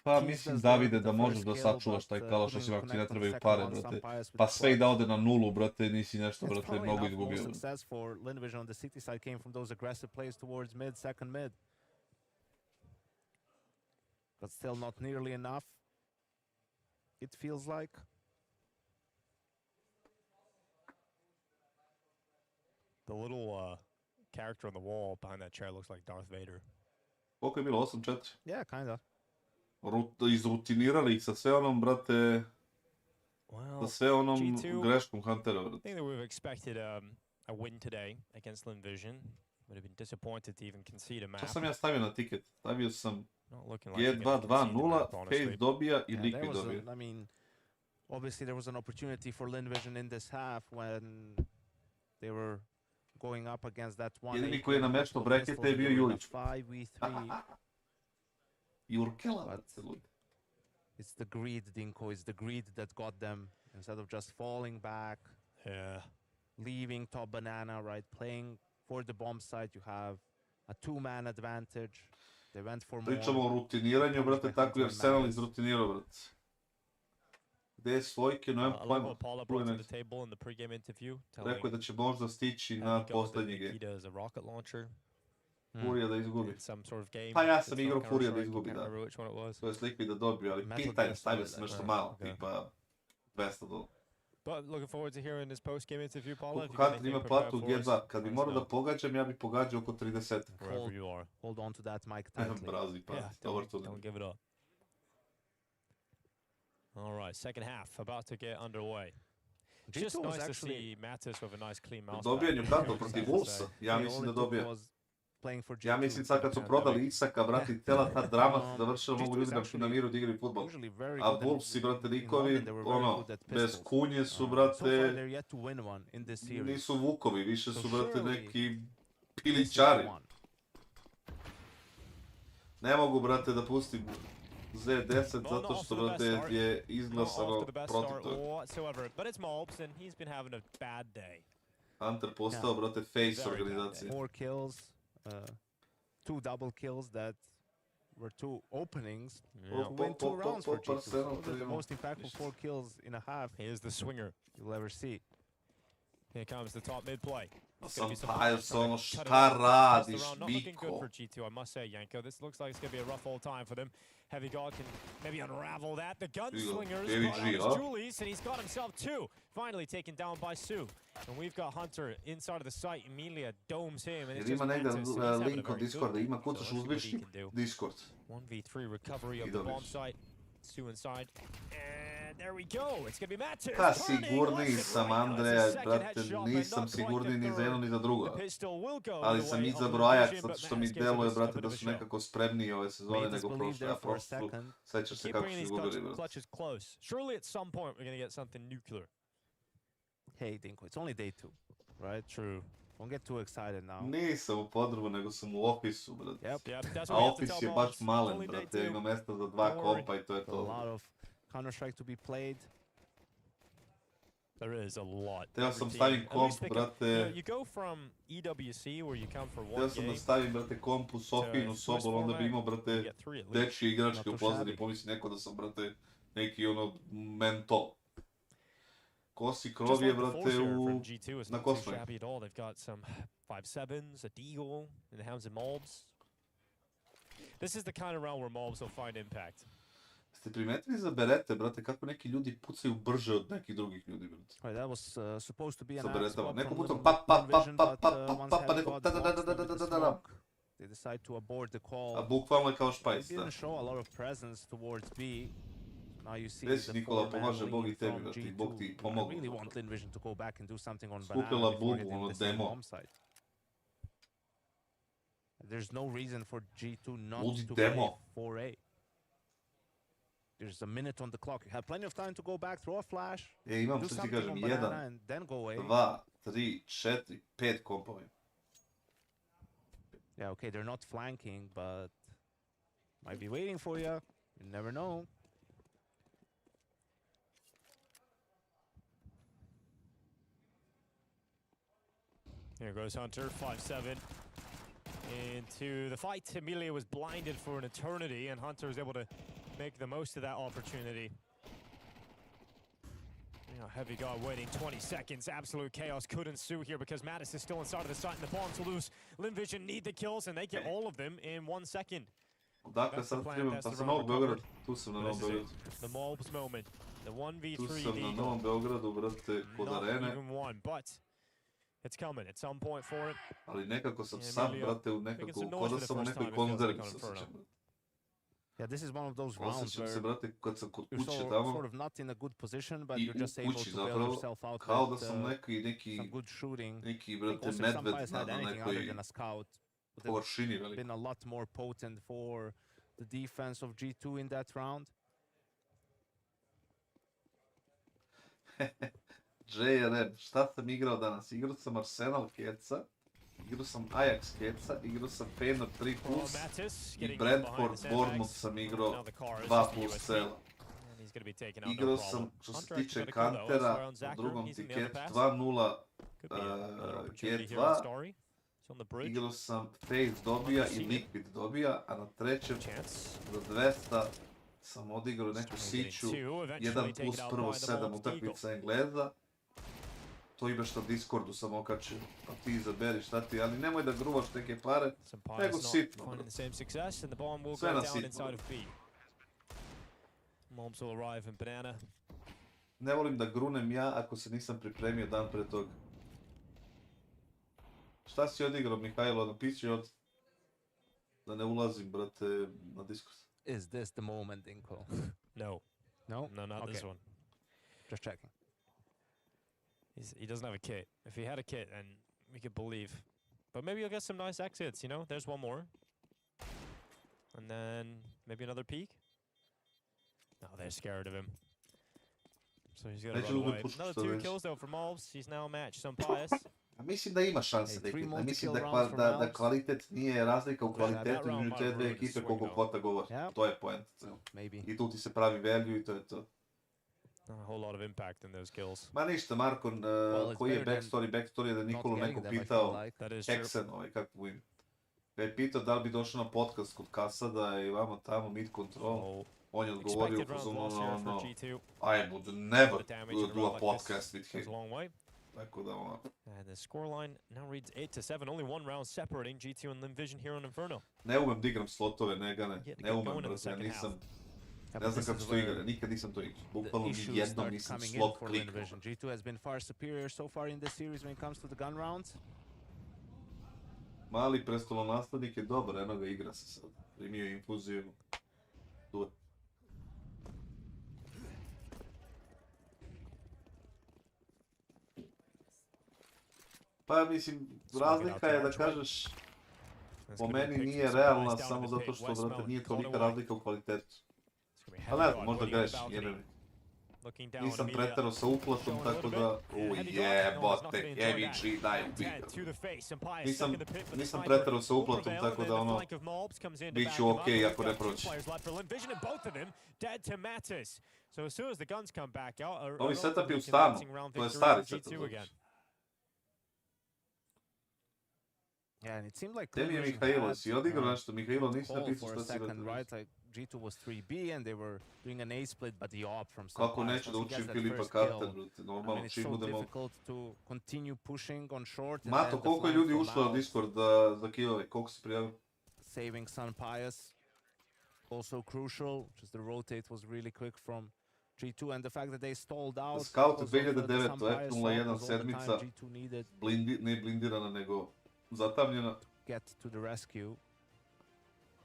Pa mislim, Davide, da možeš da sačuvaš taj kalaš, osim ako ti ne trebaju pare, brate. Pa sve i da ode na nulu, brate, nisi nešto, brate, mnogo izgubio. Success for Lynn Vision on the city side came from those aggressive plays towards mid, second mid. But still not nearly enough, it feels like. The little character on the wall behind that chair looks like Darth Vader. Koliko je bilo? 8-4? Yeah, kinda. Izrutinirali ih sa sve onom, brate, sa sve onom greškom Huntera, brate. I think that we've expected a win today against Lynn Vision. Would have been disappointed to even concede a map. Šta sam ja stavio na tiket? Stavio sam G2-2-0, FaZe dobija i Liquid dobija. I mean, obviously there was an opportunity for Lynn Vision in this half when they were going up against that one. Jedini koji je nameštao brackete je bio Jurić. 5v3. Jurkela, it's the greed, Dinko. It's the greed that got them. Instead of just falling back, leaving top banana, right, playing for the bomb site, you have a 2-man advantage. They went for more. Pričamo o rutiniranju, brate, tako je Arsenal izrutinirao, brate. Gde je Svojke, no imam pojma. Rekao je da će možda stići na posljednji game. Furija da izgubi. Some sort of game. Pa ja sam It's igrao not Furija da Counter-Strike, izgubi, can't da. remember which one it was. To je slikvi da dobiju, ali Metal pitanje, Gear stavio Solid, sam nešto like, malo, okay. tipa 200 dolara. But looking forward to hearing this post-game interview, Paula. Koliko Hunter ima platu u G2, kad bi morao da pogađam, ja bi pogađao oko 30. Wherever you are. Hold on to that mic tightly. Brazi, pa, Yeah, dobar don't tu. give it up. All right, second half about to get underway. G2 Just was nice to actually see Mattis with a nice clean mouse. Dobijanju kartu protiv Wolvesa, ja mislim da dobija. playing for G2. Ja mislim sad kad su prodali Isaka, brati, cijela ta drama se završila, mogu ljudi na miru da igraju futbol. A Wolvesi, brate, likovi, ono, bez kunje su, brate, nisu vukovi, više su, brate, neki pilićari. Ne mogu, brate, da pustim Z10 zato što, brate, je izglasano protiv toga. Hunter postao, brate, face organizacije. 4 kills, 2 double kills that were 2 openings to win 2 rounds for G2. Those are the most impactful 4 kills in a half He is the swinger. you'll ever see. Here comes the top mid play. Sam Pyres, ono, šta radiš, Not looking good Biko? for G2, I must say, Yanko. This looks like it's going to be a rough old time for them. Heavy God can maybe unravel that. The gunslingers brought out Julius, and he's got himself 2. Finally taken down by Su. And we've got Hunter inside of the site. Emilia domes him. And it's Jer just ima negdje Mattis, so he's having a link od very Discorda, good ima game. kucaš So let's see what he uzvišnik, can do. Discord. 1v3 recovery of I the dobiš. bomb site. Su inside. And there we go. It's going to be Mattis. Ka turning sigurniji left sam and right. Andreja, It's a second brate, headshot, but nisam not quite sigurniji the ni za jedno third. ni za drugo. The pistol will go Ali the sam way of izabrao the Ajax vision, zato but što mi Mattis gives deluje, us a brate, bit da of a su show. nekako spremniji ove sezone Made us nego believe prošle, there a for a prošle su, second. sećaš se Keep kako bringing su these izgubili, brate. clutches close. Surely at some point we're going to get something nuclear. Hey, Dinko, it's only day 2, right? True. Don't get too excited now. Nisam u podrumu, nego sam u ofisu, brate. Yep. Yep, that's A what we have to ofis tell je Mobs. baš malen, Only day brate, 2. ima mesta za 2 Don't worry. kompa i to je A to. lot of Counter-Strike to be played. There is a lot. Teo Every sam team- stavim at komp, least they can- brate. you go from EWC where you come for Htio one sam da game, stavim, brate, komp u Sofijinu sobu, ali onda bi imao, you brate, get 3 at least. dečje igračke Not u too pozadini, shabby. pomisli neko da sam, brate, neki ono mentol. Kosi Just krov je, like the brate, FISSURE u... from G2 is na not too Kosmoj. shabby at all. They've got some 5.7s, a Deagle, and the Hounds and Mobs. This is the kind of round where Mobs will find impact. Ste primetili za berete, brate, kako neki ljudi pucaju brže od nekih drugih ljudi, brate? Right, that was supposed to be an Sa ad beretama. spot Neko from pucao Lynn pa pa pa Vision, pa but, pa once pa pa Heavy neko God da da da blocks da them da with da the da da. smoke, they decide to abort the A call. bukvalno je kao They špajs, da. didn't show a lot of presence towards B. Now you see Gdje si, the Nikola, 4-man pomaže Bog i lead tebi, from brate, i G2. Bog ti I pomogao. really want Lynn Vision to go back and do something on Skupila Banana before bubu, hitting ono, the same demo. bomb site. There's no reason for G2 not Ludi to play demo. 4A. There's a minute on the clock. You have plenty of time to go back, throw a flash, Imam, do što ti something kažem, on Banana 1, and then go away. 2, 3, 4, 5 kompovi. Yeah, okay, they're not flanking, but might be waiting for you. You never know. Here goes Hunter, 5-7. Into the fight. Emilia was blinded for an eternity, and Hunter was able to make the most of that opportunity. You know, Heavy God waiting 20 seconds. Absolute chaos could ensue here because Mattis is still inside of the site and the bombs loose. Lynn Vision need the kills, and they get all of them in 1 second. Dakle, sad trebam, pa sam Novog Beogradu, tu sam na Novom This is Beogradu. it. The Mobs moment. The 1v3 Tu sam na Deagle. Novom Beogradu, brate, kod Not arene, even one, but it's coming at some point for it. ali nekako sam Yeah, sad, Emilia, brate, u making nekako, some ko noise da for the sam u first nekoj time, it feels like konzervi on se Inferno. osjećam, brate. Yeah, this is one of those rounds Osjećam se, where brate, kad sam kod you're kuće sort tamo, of not in a good position, but i you're u just able kući to bail zapravo, yourself out kao da with sam neki, some good shooting. neki, I think brate, also if some medved players na had anything other nekoj than a scout, would have površini veliki. been a lot more potent for the defense of G2 in that round. JRM, šta sam igrao danas? Igrao sam Arsenal Keca, igrao sam Ajax Keca, igrao sam Fener 3+, Oh, Mattis i getting Brentford behind the Bournemouth sandbags. sam Now igrao the car is 2 just the plus USP. cela. And he's going to be taken out, no Igrao problem. sam, što se Hunter actually tiče got a kill, though. Kantera, Elsewhere on u Zachar, drugom he's in the other tiket pass. 2-0 Could be another opportunity here on G2, Story. He's on the bridge. igrao sam FaZe dobija i Liquid dobija, a na trećem Chance. za 200 sam odigrao neku siću, 1+1 prvo 7 utakmica Engleza. To imaš na Discordu sam okačio, pa ti izaberi šta ti, ali nemoj da gruvaš neke pare, nego sitno, bro. Sve na sitno. Mobs will arrive in banana. Ne volim da grunem ja ako se nisam pripremio dan pre toga. Šta si odigrao, Mihajlo? Napiši od... Da ne ulazim, brate, na Discord. Is this the moment, Inko? No. No? No, not this one. Just checking. He doesn't have a kit. If he had a kit, then we could believe. But maybe he'll get some nice exits, you know? There's one more. And then maybe another peek. No, they're scared of him. So he's gonna run away. Another 2 kills though for Mobs. He's now matched some bias. Mislim da ima šanse neki. Mislim da kvalitet nije razlika u kvalitetu između te dve ekipe koliko kvota govori. To je point. I tu ti se pravi value i to je to. Not a whole lot of impact in those kills. Ma ništa, Marko, koji je backstory? Backstory je da Nikolu neko pitao, Hexen, kako mu ime. Ga je pitao da li bi došao na podcast kod Kassada i vamo tamo mid control. On je odgovorio ono, I would never do a podcast with him. Tako da ono... And the scoreline now reads 8-7, only one round separating G2 and Vision here on Inferno. Ne umem da igram slotove, ne umem, brate, ja nisam... Ne znam kako se to igra, nikad nisam to igrao. Bukvalno ni jednom nisam slot kliknuo. G2 has been far superior so far in this series when it comes to the gun rounds. Mali prestolonaslednik je dobar, eno ga igra se sad. Primio infuziju. Tu je. Pa mislim, razlika je da kažeš, po meni nije realna samo zato što, brate, nije tolika razlika u kvalitetu. Pa ne znam, možda greš, jebeni. Nisam preterao sa uplatom, tako da... Ujebote, heavy G daj ubiju. Nisam preterao sa uplatom, tako da ono... Bit ću okej ako ne proći. Ovi setup je u stanu, to je stari setup. Yeah, and it seemed like Tebi je Mihajlo, si odigrao nešto? Mihajlo, nisi napisao šta si radio. G2 was 3B and they were doing an A split, but the op from some Kako neću da učim Filipa Karta, brate, normalno, čim budemo... It's so difficult to continue pushing on short. Mato, koliko je ljudi ušlo na Discord za killove, koliko se prijavio? Saving Sun Pius, also crucial, just the rotate was really quick from G2 and the fact that they stalled out. Scout 2009, F01 sedmica, ne blindirana nego zatamljena. Get to the rescue.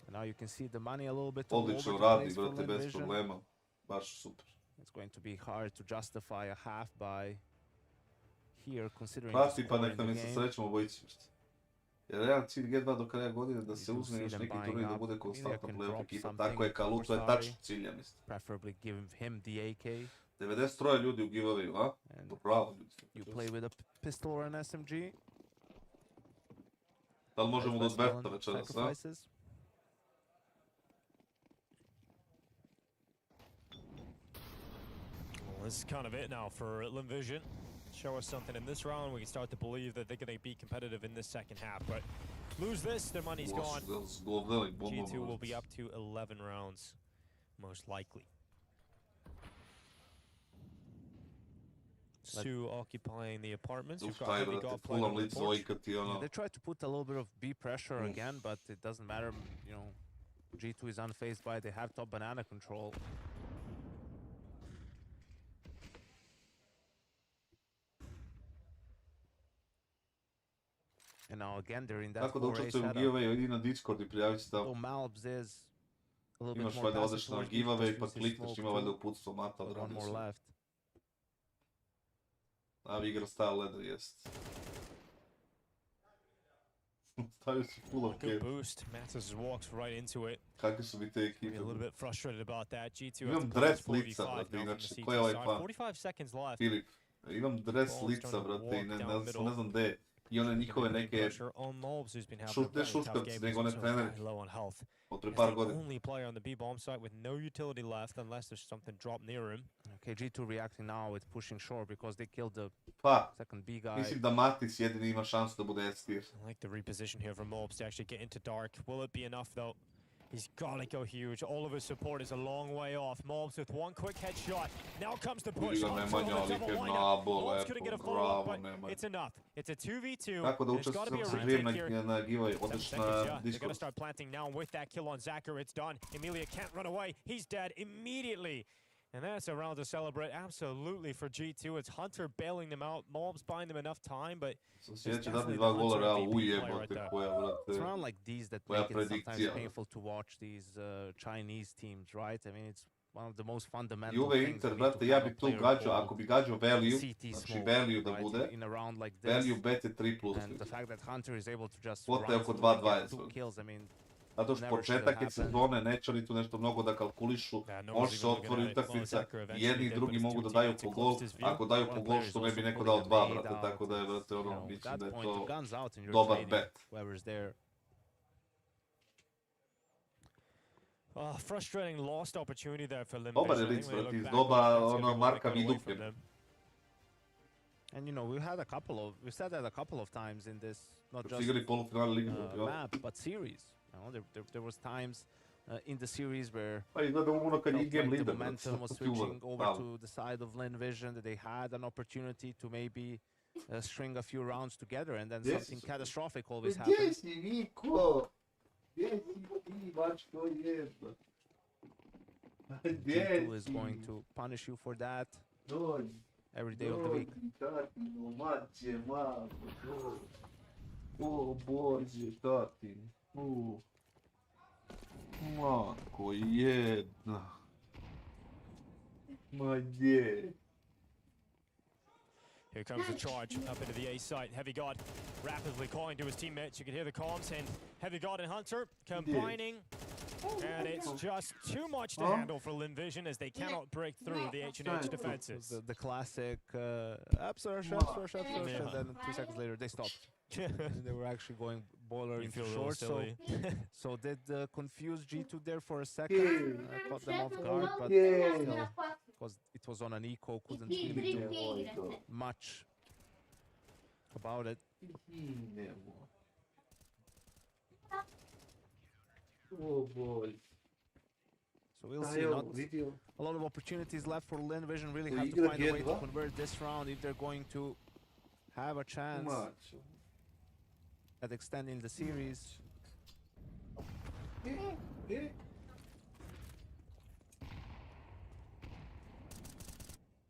And now you can see the money a little bit odlično radi, brate, bez problema. Baš super. It's going to be hard to justify a half buy here considering Prati pa nek nam je sa srećom obojici, brate. Jer jedan cilj G2 do kraja godine da se uzme još neki turnir da bude konstantna playoff ekipa. Tako je Kalu, to je tačno cilj, ja mislim. Preferably give him the AK. 93 ljudi u giveawayu, a? Bravo, ljudi. You play with a pistol or an SMG. Da li možemo da odberta večeras, a? This is kind of it now for Vision. Show us something in this round. We can start to believe that they're going to be competitive in this second half. But lose this, their money's gone. G2 will be up to 11 rounds, most likely. Su occupying the apartments. You've got heavy golf playing on the porch. Yeah, they tried to put a little bit of B pressure again, but it doesn't matter. You know, G2 is unfazed by it. They have top banana control. And now again they're in that 4A setup. Giveaway, idi na Discord I prijavi se tamo. So Malbs is a little Imaš bit more valjda odeš na giveaway pa klikneš, ima valjda uputstvo mata. One more left. Navi igra style leather, jest. Stavio si full of good boost. Matas walks right into it. Kakve su mi te ekipe? A little bit frustrated about that. G2 imam dres lica, brate, inače, ko je ovaj plan? 45 seconds left. Filip, imam dres lica, brate, I ne znam gde je. I one njihove neke šutkavci, nego one treneri od pre par godina. Only player on the B bomb site with no utility left unless there's something drop near him. Okay, G2 reacting now with pushing short because they killed the second B guy. Mislim da Matis jedini ima šansu da bude S tier. I like the reposition here from Mobs to actually get into dark. Will it be enough though? He's got to go huge. All of his support is a long way off. Mobs with one quick headshot. Now comes the push. Mobs couldn't get a follow-up, but it's enough. It's a 2v2. Kako da It's got to be a učestvujem retake here. na giveaway, 7 odeš seconds, na yeah. They're going to Discord. start planting now. With that kill on Zacher, it's done. Emilia can't run away. He's dead immediately. And that's a round to celebrate absolutely for G2. It's Hunter bailing them out. Mobs buying them enough time, but Sljedeće dati 2 gola Real ujebote koja, It's brate. around like these that Koja make it sometimes predikcija. painful to watch these Chinese teams, right? I mean, it's one of the most fundamental Juve things Inter, we need to brate, ja have bi a tu player gađao, called ako bi gađao value, CT znači smoke, value da right, bude, in a round like this. value bet je 3+. And the fact that Hunter is able to just Kvota je run oko through and 2:20. get 2 kills, I mean, Zato što never should početak je have happened. sezone, neće oni tu nešto mnogo da kalkulišu, Yeah, no može one's se even looking otvori at it. utakmica, Zacher eventually jedni i did, drugi but mogu his da two daju teammates po had gol, closed his view. ako daju One po player gol is što ne bi also neko putting dao a 2, nade brate, out, tako da je, brate, you ono, know, mislim that da je point, the to guns out and you're dobar trading bet. whoever's there. Frustrating lost opportunity there for Lynn. Dobar je Vision. I Lynx, think when brate, you iz look doba, back, that's gonna ono, be one Marka that got away from Vidupke. them. And you know, we said that a couple of times in this, not Kad just su igrali polufinale Lige Evrope, jel? map, but series. You know, there was times in the series where Pa izgleda ono kad je felt game like the leader, brate, momentum was sad ti uvod, switching over malo. to the side of Lynn Vision, that they had an opportunity to maybe string a few rounds together, and then Yes. something catastrophic always Gdje happens. si, Niko? Gdje si ti, mačko jedna? Gdje G2 is si? going to punish you for that Dođi, every day of the week. dođi, tatino, mače, mako, dođi. O Bože, tatino. Mako jedna. Ma gdje? Here comes the charge up into the A site. Heavy God rapidly calling to his teammates. You can hear the comms, and Heavy God and Hunter combining. And it's just too much to handle for Lynn Vision as they cannot break through the H&H defenses. The classic upsurge, Yeah. and then 2 seconds later they stopped. And they were actually going boiler You into feel a little short, so silly. so did confuse G2 there for a second. Caught them off guard, but Yeah. still, because it was on an eco, couldn't really do much about it. Idemo. O Bože. So we'll Šta see. je Not ovo vidio? a lot of opportunities left for Lynn Vision. Really To have to igra find a way to G2? convert this round if they're going to have a chance Mačo. at extending the series.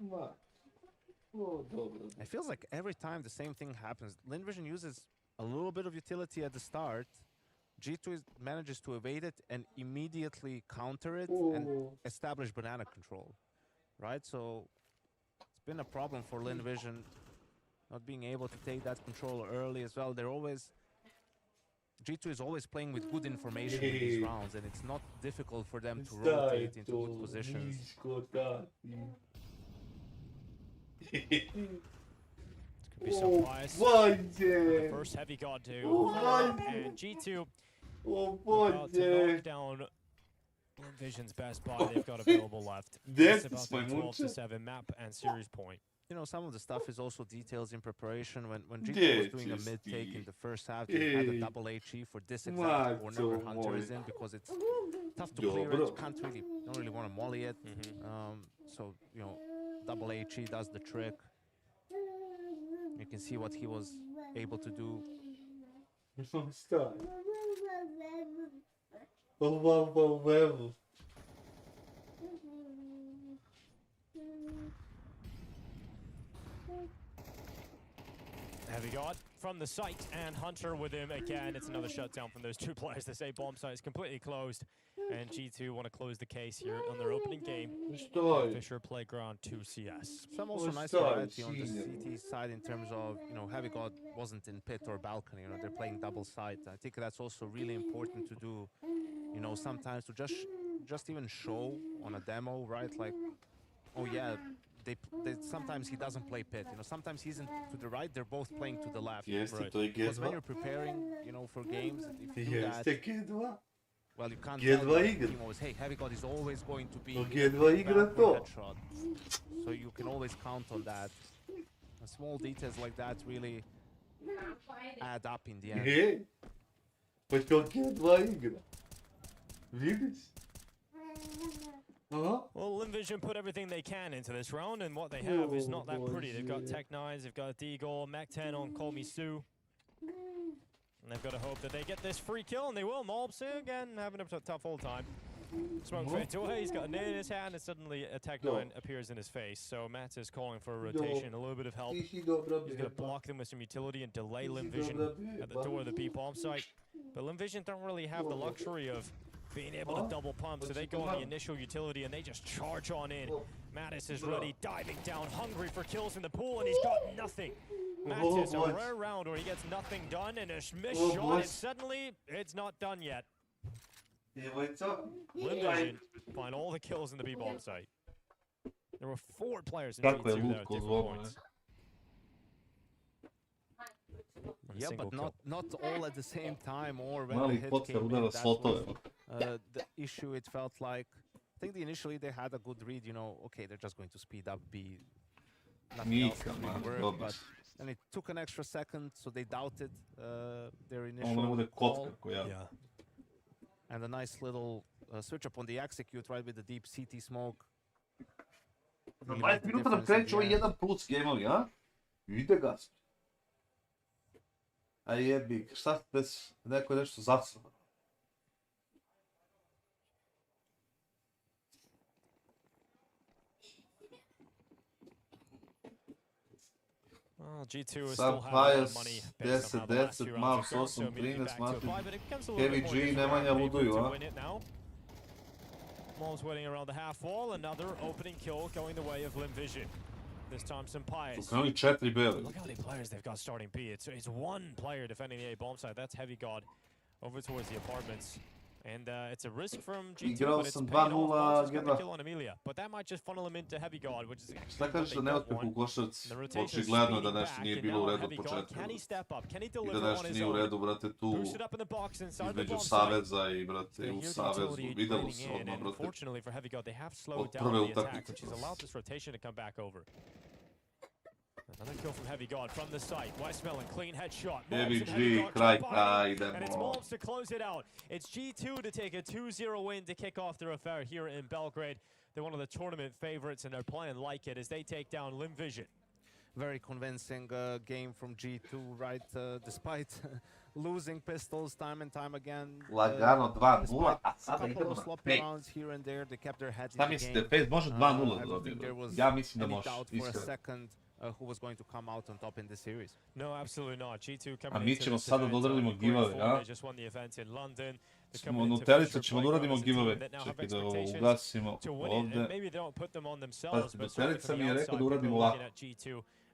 Mačo. O, dobro. It feels like every time the same thing happens. Lynn Vision uses a little bit of utility at the start. G2 manages to evade it and immediately counter it and Oh. establish banana control, right? So it's been a problem for Lynn Vision not being able to take that control early as well. They're always G2 is always playing with good information in these rounds, and it's not difficult for them to rotate into good positions. Could be some bias. The Bože! first Heavy God to Oh, follow up, Bože! and G2 O about to Bože! knock down Lynn Vision's best buy they've got available left. Gdje It's si about svoj a 12-7 muče? map and series point. You know, some of the stuff is also details in preparation. When G2 Gdje was doing a si mid-take ti? in the first half, they had a Ej. double HE for this exact whenever Maco Hunter is moj. in, because it's tough to clear it. Dobro. You don't really want to molly it. So, you know, double HE does the trick. You can see what he was able to do. No staj. Ovo. Heavy God from the site, and Hunter with him again. It's another shutdown from those two players. They say bomb site is completely closed, and G2 want to close the case here on their opening game. Staj. FISSURE Playground 2 CS. Some also nice Start variety on the seeing CT side in terms of, you know, Heavy God wasn't in pit or balcony. You know, they're playing double site. I think that's also really important to do. You know, sometimes to just even show on a demo, right? Like, oh yeah, they sometimes he doesn't play pit. You know, sometimes he's to the right. They're both playing to the left. Jeste, to je Because when G2. you're preparing, you know, for games, if you do that, Jeste G2. well, you can't G2 tell the igra. team always, hey, Heavy God is always going to be No, in G2 the igra back for to. headshot. So you can always count on that. And small details like that really add up in the end. Pa što G2 igra? Vidiš? Well, Inferno put everything they can into this round, and what they have is not that pretty. They've got Tech9s, they've got Deagle, Mac-10 on Call Me Sue. And they've got to hope that they get this free kill, and they will. Mobs again having a tough whole time. Smoke fades away, he's got a nade in his hand, and suddenly a Tech9 appears in his face. So Matt is calling for a rotation, a little bit of help. He's going to block them with some utility and delay Inferno at the door of the B bomb site. But Inferno don't really have the luxury of being able to double pump, so they go on the initial utility and they just charge on in. Mattis is ready, diving down, hungry for kills in the pool, and he's got nothing. Mattis, a rare round where he gets nothing done, and a missed shot, and suddenly it's not done yet. Inferno find all the kills in the B-bomb site. There were 4 players in G2 there at different points. Yeah, but not all at the same time, or when the hit came in. That was the issue. It felt like, I think initially they had a good read, you know, okay, they're just going to speed up B. Nothing else can really work, but then it took an extra second, so they doubted their initial call. Yeah. And a nice little switch up on the execute, right, with the deep CT smoke. Za 20 minuta da kreću ovaj 1+ gameovi, a? Ide gas. A jebi, šta se desi? Neko je nešto zasao. Well, G2 is still having a lot of money based on how the last 2 rounds have gone, so immediately back to a bye, but it becomes a little bit more difficult to win it now. Mom's waiting around the half wall, another opening kill going the way of Inferno. This time some Pies. Look how many players they've got starting B. It's 1 player defending the A bomb side. That's Heavy God over towards the apartments. And it's a risk from G2, but it's paying off. Got the kill on Emilia, but that might just funnel him into Heavy God, which is šta kažeš da ne otpe u košarci? Očigledno da nešto nije bilo u redu od početka. I da nešto nije u redu, brate, tu između Saveza i, brate, u Savezu. Videlo se odmah, brate, od prve utakmice. Another kill from Heavy God from the site. Westmelon, clean headshot. Heavy G, kraj, idemo. And it's Mobs to close it out. It's G2 to take a 2-0 win to kick off their affair here in Belgrade. They're one of the tournament favorites, and they're playing like it as they take down Inferno. Very convincing game from G2, right? Despite losing pistols time and time again. Lagano 2-0, a sada idemo na sloppy rounds here and there. They kept their heads in šta the mislite, game. FaZe može 2-0 da dobije? Ja mislim da može, iskreno. Who was going to come out on top in this series? No, absolutely not. G2 a mi ćemo sada da odradimo giveaway, a? Ćemo da uradimo giveaway. Čekaj da ovo ugasimo ovdje. Pazite, Nuterica mi je rekao da uradimo ovako.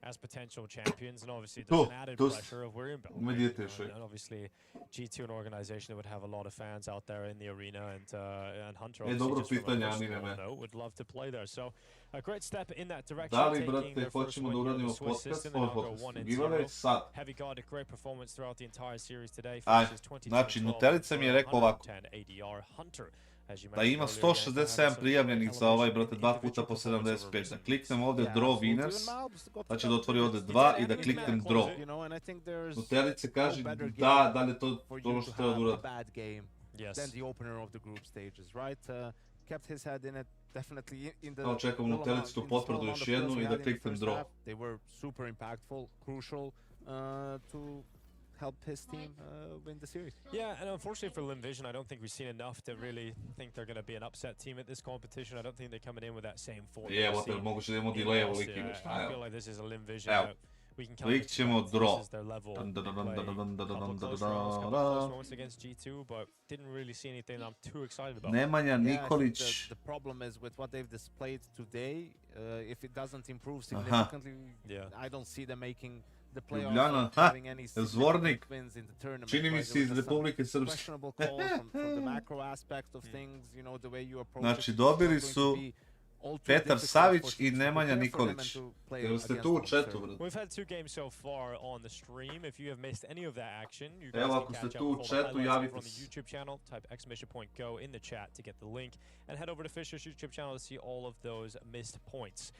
As potential champions, and obviously there's an added pressure of we're in Belgrade. And obviously G2, an organization that would have a lot of fans out there in the arena, and Hunter obviously just from a personal note would love to play there. So a great step in that direction. Da li, brate, hoćemo da uradimo podcast? Giveaway sad. Heavy God, a great performance throughout the entire series today. Znači, Nuterica mi je rekao ovako. Da ima 167 prijavljenih za ovaj, brate, 2 puta po 75. Da kliknem ovdje Draw Winners, znači da otvori ovdje 2 i da kliknem Draw. Nuterice kaže da li je to ono što treba da uradi. Evo čekam Nutericu tu potvrdu još jednu i da kliknem Draw. Help his team win the series. Yeah, and unfortunately for Inferno, I don't think we've seen enough to really think they're going to be an upset team at this competition. I don't think they're coming in with that same form. Yeah, what they're moguće da imamo delay u likingu. I feel like this is a Inferno that we can klik ćemo Draw. Against G2, but didn't really see anything I'm too excited about. Nemanja Nikolić. The problem is with what they've displayed today, if it doesn't improve significantly, I don't see them making Ljubljana, Zvornik, čini mi se iz Republike Srpske. Znači dobili su Petar Savić i Nemanja Nikolić. Jel ste tu u chatu, brate? Evo, ako ste tu u chatu, javite se. And head over to FISSURE's YouTube channel to see all of those missed points.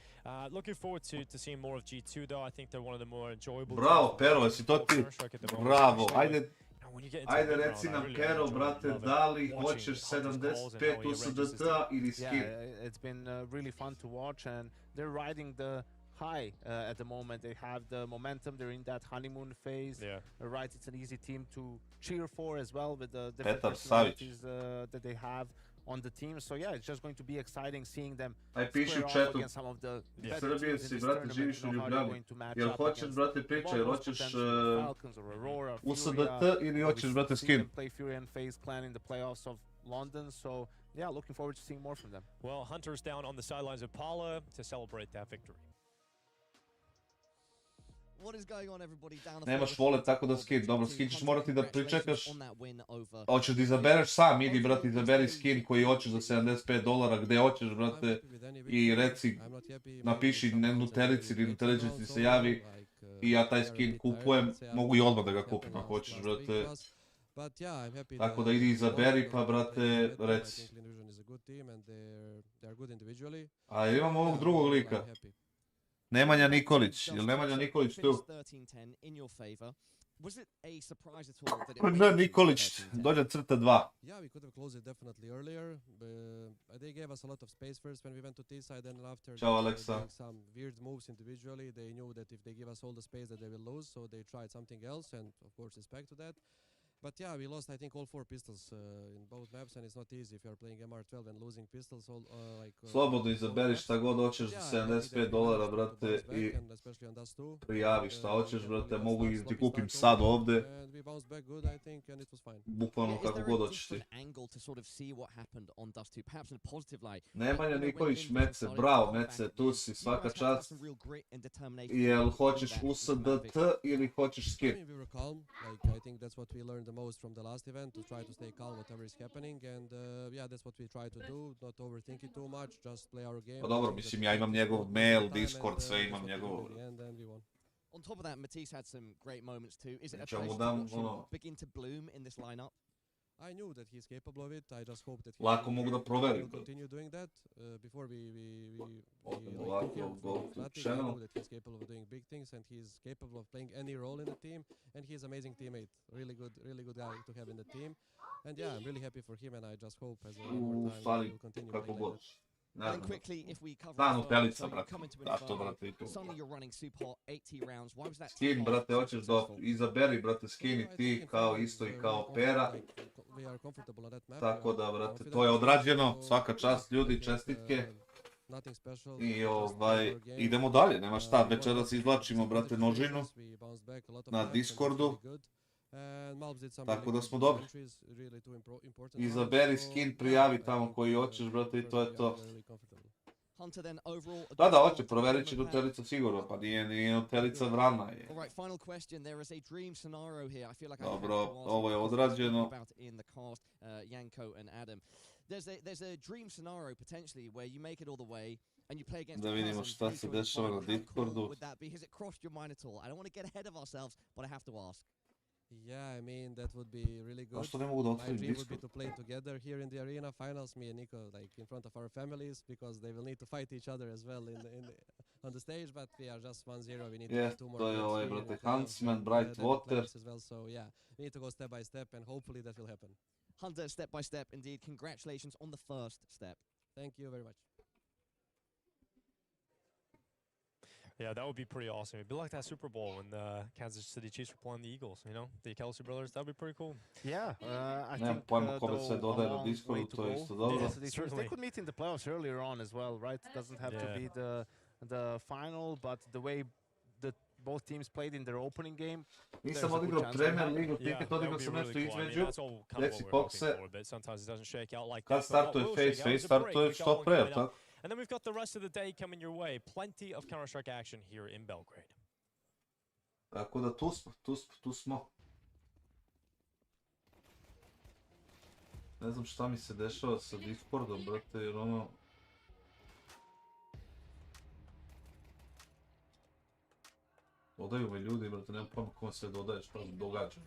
Looking forward to seeing more of G2 though. I think they're one of the more enjoyable. Bravo, Pero, jesi to ti? Bravo, ajde. Ajde reci nam Kero, brate, da li hoćeš 75 USDT ili skin? Yeah, it's been really fun to watch, and they're riding the high at the moment. They have the momentum, they're in that honeymoon phase. Yeah. Right, it's an easy team to cheer for as well with the different Petar personalities that they have on the team. So yeah, it's just going to be exciting seeing them Aj piši square u off chatu. against some of the better Srbije teams in si, this brate, tournament, živiš u you know, how they're Ljubljani. going to match Jel up hoćeš, against brate, pričaj, Lobos hoćeš potentially, Falcons or Aurora, USDT Furia, ili or hoćeš, we brate, see skin? them play Furia and FaZe clan in the playoffs of London. So yeah, looking forward to seeing more from them. Well, Hunter's down on the sidelines of Paula to celebrate that victory. What is going on, everybody, down the Nemaš wallet, tako da skin. Dobro, skin ćeš morati da pričekaš. Hoćeš da izabereš sam, idi, brate, izaberi skin koji hoćeš za $75, gde hoćeš, brate, i reci, napiši Nutelici ili Nutelici se javi i ja taj skin kupujem, mogu i odmah da ga kupim ako hoćeš, brate. Tako da idi izaberi, pa, brate, reci. A imamo ovog drugog lika. Nemanja Nikolić, jel Nemanja Nikolić tu? Ne, Nikolić, dođe crta 2. Yeah, we could have closed it definitely earlier, but they gave us a lot of space first when we went to T-side, and after Ciao, Alexa. doing some weird moves individually, they knew that if they give us all the space that they will lose, so they tried something else, and of course respect to that. But yeah, we lost, I think, all 4 pistols in both maps, and it's not easy if you're playing MR12 and losing pistols. Slobodno izaberi šta god hoćeš za $75, brate, i prijavi šta hoćeš, brate, mogu i ti kupim sad ovde. Bukvalno kako god hoćeš ti. Nemanja Nikolić, Mece, bravo, Mece, tu si, svaka čast. Jel hoćeš USDT ili hoćeš skin? I think that's what we learned the most from the last event, to try to stay calm whatever is happening, and yeah, that's what we try to do, not overthink it too much, just play our game. Pa dobro, mislim, ja imam njegov mail, Discord, sve imam njegov. On top of that, Matisse had some great moments too. Is it a place to begin to bloom in this lineup? I knew that he's capable of it. I just hope that he will continue doing that. Before we go to I channel. know that he's capable of doing big things, and he's capable of playing any role in the team. And he's an amazing teammate. Really good guy to have in the team. And yeah, I'm really happy for him. And I just hope as more time he will continue playing like that. And quickly, if we cover suddenly you're running super hot 80 rounds. Why was that? Skin, brate, hoćeš da izaberi, brate, skin i ti kao isto i kao Pera. Tako da, brate, to je odrađeno. Svaka čast, ljudi, čestitke. I idemo dalje, nema šta. Večeras izvlačimo, brate, nožinu na Discordu. Tako da smo dobri. Izaberi skin, prijavi tamo koji hoćeš, brate, i to je to. Da, hoće, proverit će Nutelica sigurno, pa nije Nutelica vrana je. Dobro, ovo je odrađeno. Da vidimo šta se dešava na Discordu. Yeah, I mean that would be really good. Zašto ne mogu da otvorim My dream would Discord? be to play together here in the arena finals, me and Nico, like in front of our families, because they will need to fight each other as well on the stage. But we are just 1-0. We need to get 2 more. To je games ovaj, here brate, and play, Huntsman, Bright Water. as well. So yeah, we need to go step by step, and hopefully that will happen. Hunter, step by step, indeed. Congratulations on the first step. Thank you very much. Yeah, that would be pretty awesome. It'd be like that Super Bowl when the Kansas City Chiefs were playing the Eagles, you know? The Kelsey brothers, that'd be pretty cool. Yeah, I Nemam think pojma kome se though, dodaje a na long Discordu, way to to je go. isto dobro. Yes, they Certainly. could meet in the playoffs earlier on as well, right? It doesn't have to be the final, but the way that both teams played in their opening game. Nisam odigrao Premier Ligu, tiket odigrao sam nešto između. Reci Kokse, kad startuje FaZe? FaZe startuje što pre, tako? And then we've got the rest of the day coming your way. Plenty of Counter-Strike action here in Belgrade. Tako da tu smo. Ne znam šta mi se dešava sa Discordom, brate, jer ono... Dodaju me ljudi, brate, nemam pojma kome se dodaje, šta se događa.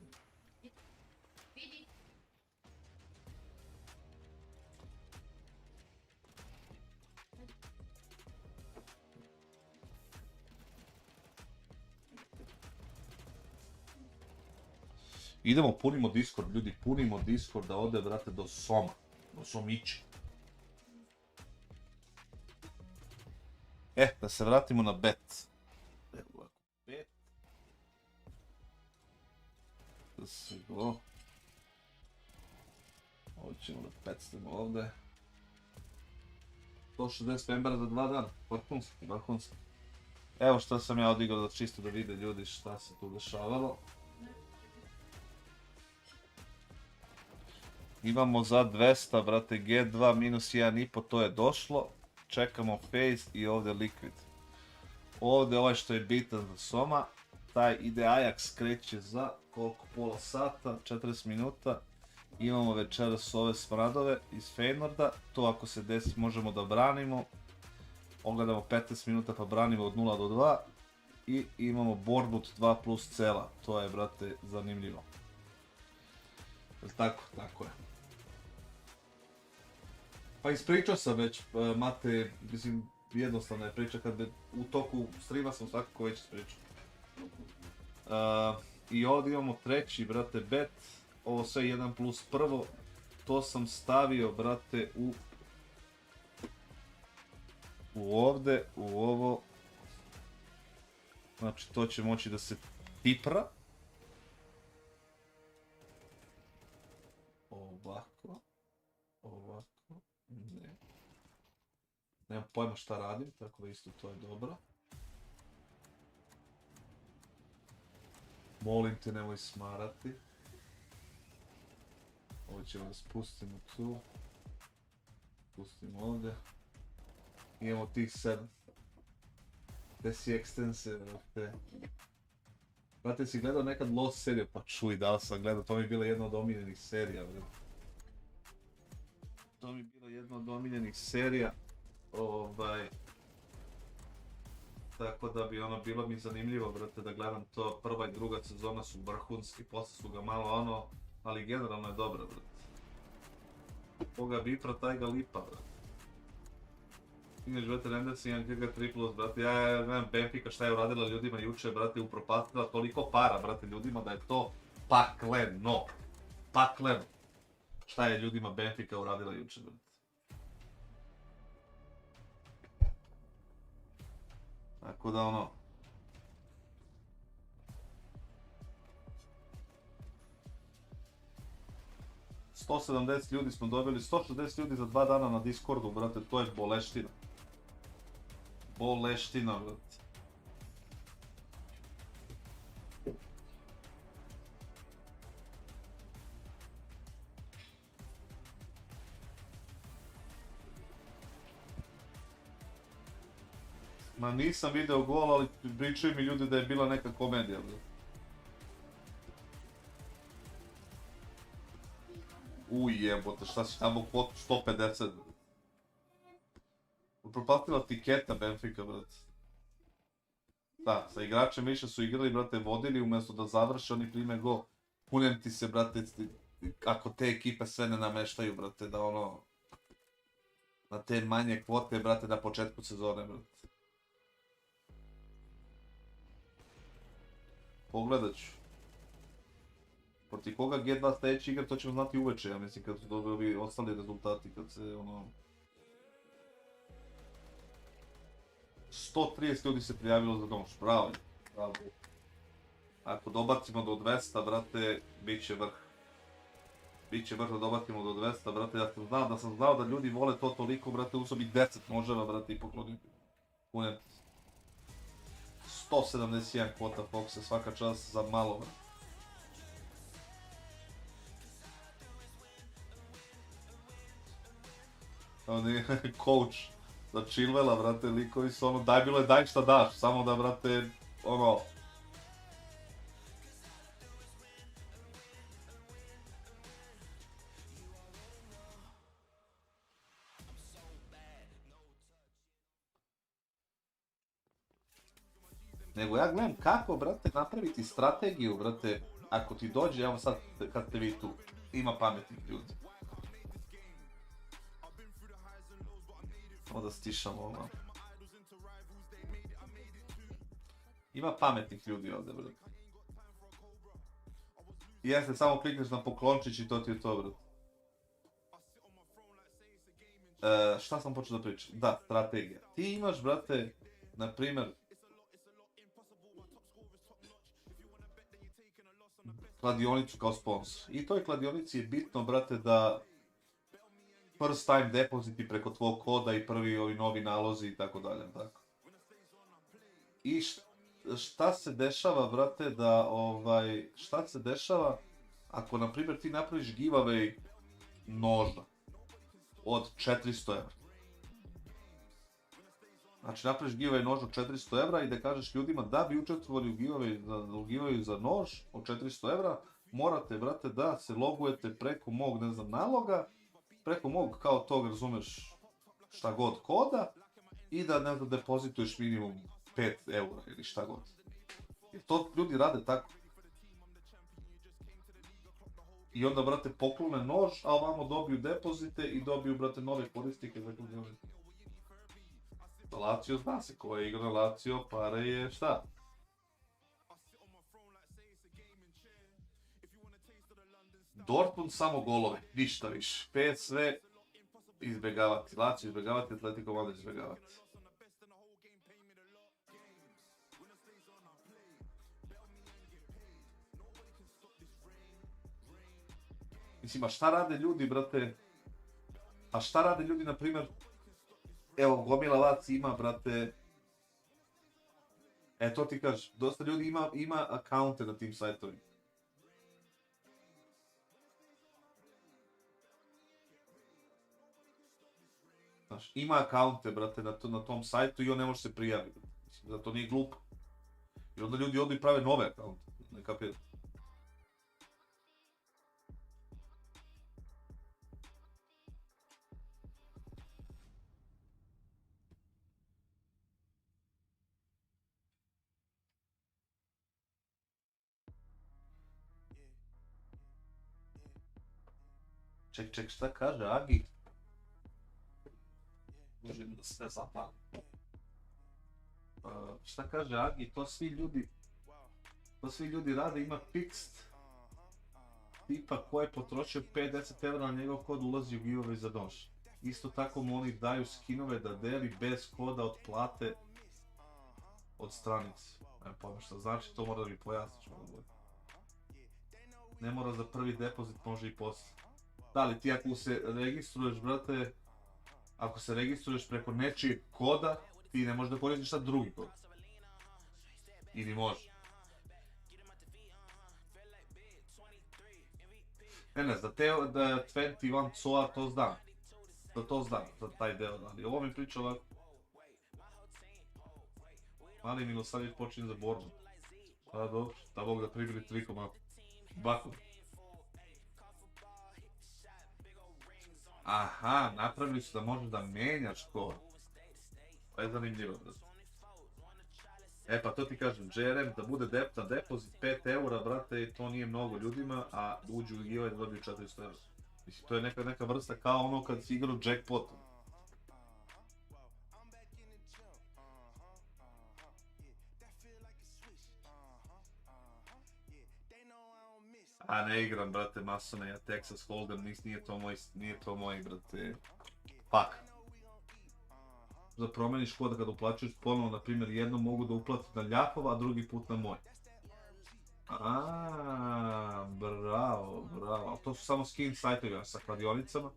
Idemo, punimo Discord, ljudi, punimo Discord da ode, brate, do Soma. Do Somići. Da se vratimo na bet. Evo ovako, bet. CSGO. Ovo ćemo da pecnemo ovdje. 160 membara za 2 dana. Vrhunski, vrhunski. Evo što sam ja odigrao da čisto da vide ljudi šta se tu dešavalo. Imamo za 200, brate, G2 minus 1,5, to je došlo. Čekamo FaZe i ovdje Liquid. Ovdje ovaj što je bitan za Soma, taj ide Ajax, kreće za koliko, pola sata, 40 minuta. Imamo večeras ove smradove iz Feynorda, to ako se desi možemo da branimo. Ogledamo 15 minuta pa branimo od 0 do 2. I imamo Bournemouth 2 plus cela, to je, brate, zanimljivo. Tako, tako je. Pa ispričao sam već, Mate, mislim, jednostavna je priča, kad bi u toku streama sam svakako već ispričao. I ovdje imamo treći, brate, bet, ovo sve 1 plus prvo, to sam stavio, brate, u ovdje, u ovo, znači to će moći da se tipra. Ovako, ovako, ne. Nemam pojma šta radim, tako da isto to je dobro. Molim te, nemoj smarati. Ovo ćemo da spustimo tu. Spustimo ovdje. Imamo tih 7. Gde si ekstense, brate? Brate, si gledao nekad Lost seriju? Pa čuj, da li sam gledao, to mi je bila jedna od omiljenih serija, brate. To mi je bila jedna od omiljenih serija. Tako da bi ono bilo mi zanimljivo, brate, da gledam to. Prva i druga sezona su vrhunski, posle su ga malo ono, ali generalno je dobro, brate. Koga bipra, taj ga lipa, brate. Inače, brate, Rendersi, imam KG 3+, brate, ja gledam Benfica šta je uradila ljudima juče, brate, upropastila toliko para, brate, ljudima da je to pakleno. Pakleno. Šta je ljudima Benfica uradila juče, brate. Tako da ono... ...170 ljudi smo dobili, 160 ljudi za 2 dana na Discordu, brate, to je boleština. Boleština, brate. Ma nisam video gol, ali pričaju mi ljudi da je bila neka komedija, brate. Jebote, šta si tamo kod 150, brate. Upropastila tiketa Benfica, brate. Da, sa igračem više su igrali, brate, vodili, umjesto da završe, oni prime gol. Kunem ti se, brate, ako te ekipe sve ne nameštaju, brate, da ono... Na te manje kvote, brate, na početku sezone, brate. Pogledat ću. Proti koga G2 sljedeći igra, to ćemo znati uveče, ja mislim, kad su dobili ostali rezultati, kad se ono... 130 ljudi se prijavilo za domoš, bravo, bravo. Ako dobacimo do 200, brate, bit će vrh. Biće vrh da dobacimo do 200, brate, da sam znao da ljudi vole to toliko, brate, uzeo bi 10 noževa, brate, i poklonim. Punem. 171 kvota Foxa, svaka čast za malo, brate. On je coach za Chilwella, brate, likovi su ono, daj bilo je daj šta daš, samo da, brate, ono... Nego ja gledam kako, brate, napraviti strategiju, brate, ako ti dođe, evo sad kad ste vi tu, ima pametnih ljudi. Samo da stišamo ovo. Ima pametnih ljudi ovdje, brate. Jeste, samo klikneš na poklončić i to ti je to, brate. Šta sam počeo da pričam? Da, strategija. Ti imaš, brate, na primjer, kladionicu kao sponsor. I toj kladionici je bitno, brate, da first time depoziti preko tvog koda i prvi ovi novi nalozi i tako dalje, tako. I šta se dešava, brate, da, šta se dešava ako, na primjer, ti napraviš giveaway noža od 400 €. Znači, napraviš giveaway nož od 400 € i da kažeš ljudima da bi učestvovali u giveawayu za nož od 400 €, morate, brate, da se logujete preko mog, ne znam, naloga, preko mog, kao tog, razumeš, šta god koda, i da, ne znam, depozituješ minimum 5 € ili šta god. I to ljudi rade tako. I onda, brate, poklone nož, a ovamo dobiju depozite i dobiju, brate, nove koristike za kladionicu. Lazio zna se ko je igra Lazio, pare je šta? Dortmund samo golove, ništa više. PSV izbjegavati, Lazio izbjegavati, Atletico Madrid izbjegavati. Mislim, a šta rade ljudi, brate? A šta rade ljudi, na primjer, evo, gomila vas ima, brate, to ti kažeš, dosta ljudi ima akaunte na tim sajtovima. Znaš, ima akaunte, brate, na tom sajtu i on ne može se prijaviti. Mislim, zato nije glupo. I onda ljudi odu i prave nove akaunte, ne kapiraju. Ček, šta kaže Agi? Možem da sve zapalim. Šta kaže Agi? To svi ljudi rade, ima fixed. Tipa ko je potrošio 50 € na njegov kod ulazi u giveaway za nož. Isto tako mu oni daju skinove da deli bez koda od plate od stranice. Nema pojma šta znači, to mora da mi pojasniš malo bolje. Ne mora za prvi depozit, može i poslije. Da li ti ako se registruješ, brate, ako se registruješ preko nečijeg koda, ti ne možeš da koristiš sad drugi kod. Ili može. Ne, za te 21 SOA to znam. To znam, za taj deo, ali ovo mi priča ovako. Mali Milosavljević počinje za borbu. Pa dobro, da Bog da pribili trikom, baku. Aha, napravili su da možeš da menjaš kod. To je zanimljivo. Pa to ti kažem, JRM da bude na depozit 5 € brate, to nije mnogo ljudima, a uđu u giveaway da dobiju 400 €. Mislim, to je neka vrsta kao ono kad si igrao jackpot. A ne igram, brate, masone, ja Texas Hold'em, nije to moj, brate, fuck. Da promeniš kod kada uplaćuješ ponovno, na primjer, jednom mogu da uplatim na Ljapova, a drugi put na moj. Bravo, ali to su samo skin sajtovi sa kladionicama.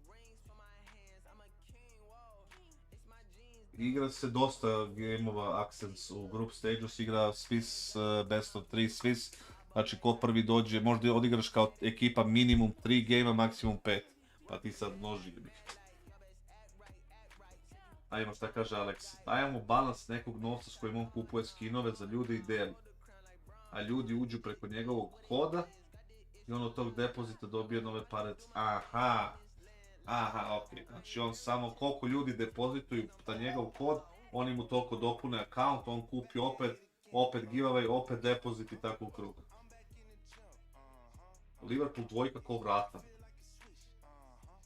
Igra se dosta gameova Accents u group stage-u, se igra Swiss, best of 3 Swiss. Znači, ko prvi dođe, možda odigraš kao ekipa minimum 3 gejma, maksimum 5. Pa ti sad množi. Ajmo, šta kaže Alex. Dajemo balans nekog novca s kojim on kupuje skinove za ljude i deli. A ljudi uđu preko njegovog koda i on od tog depozita dobije nove pare. Aha, okej. Znači, on samo koliko ljudi depozituju na njegov kod, oni mu toliko dopune account, on kupi opet giveaway, opet depozit i tako u krug. Liverpool dvojka ko vrata.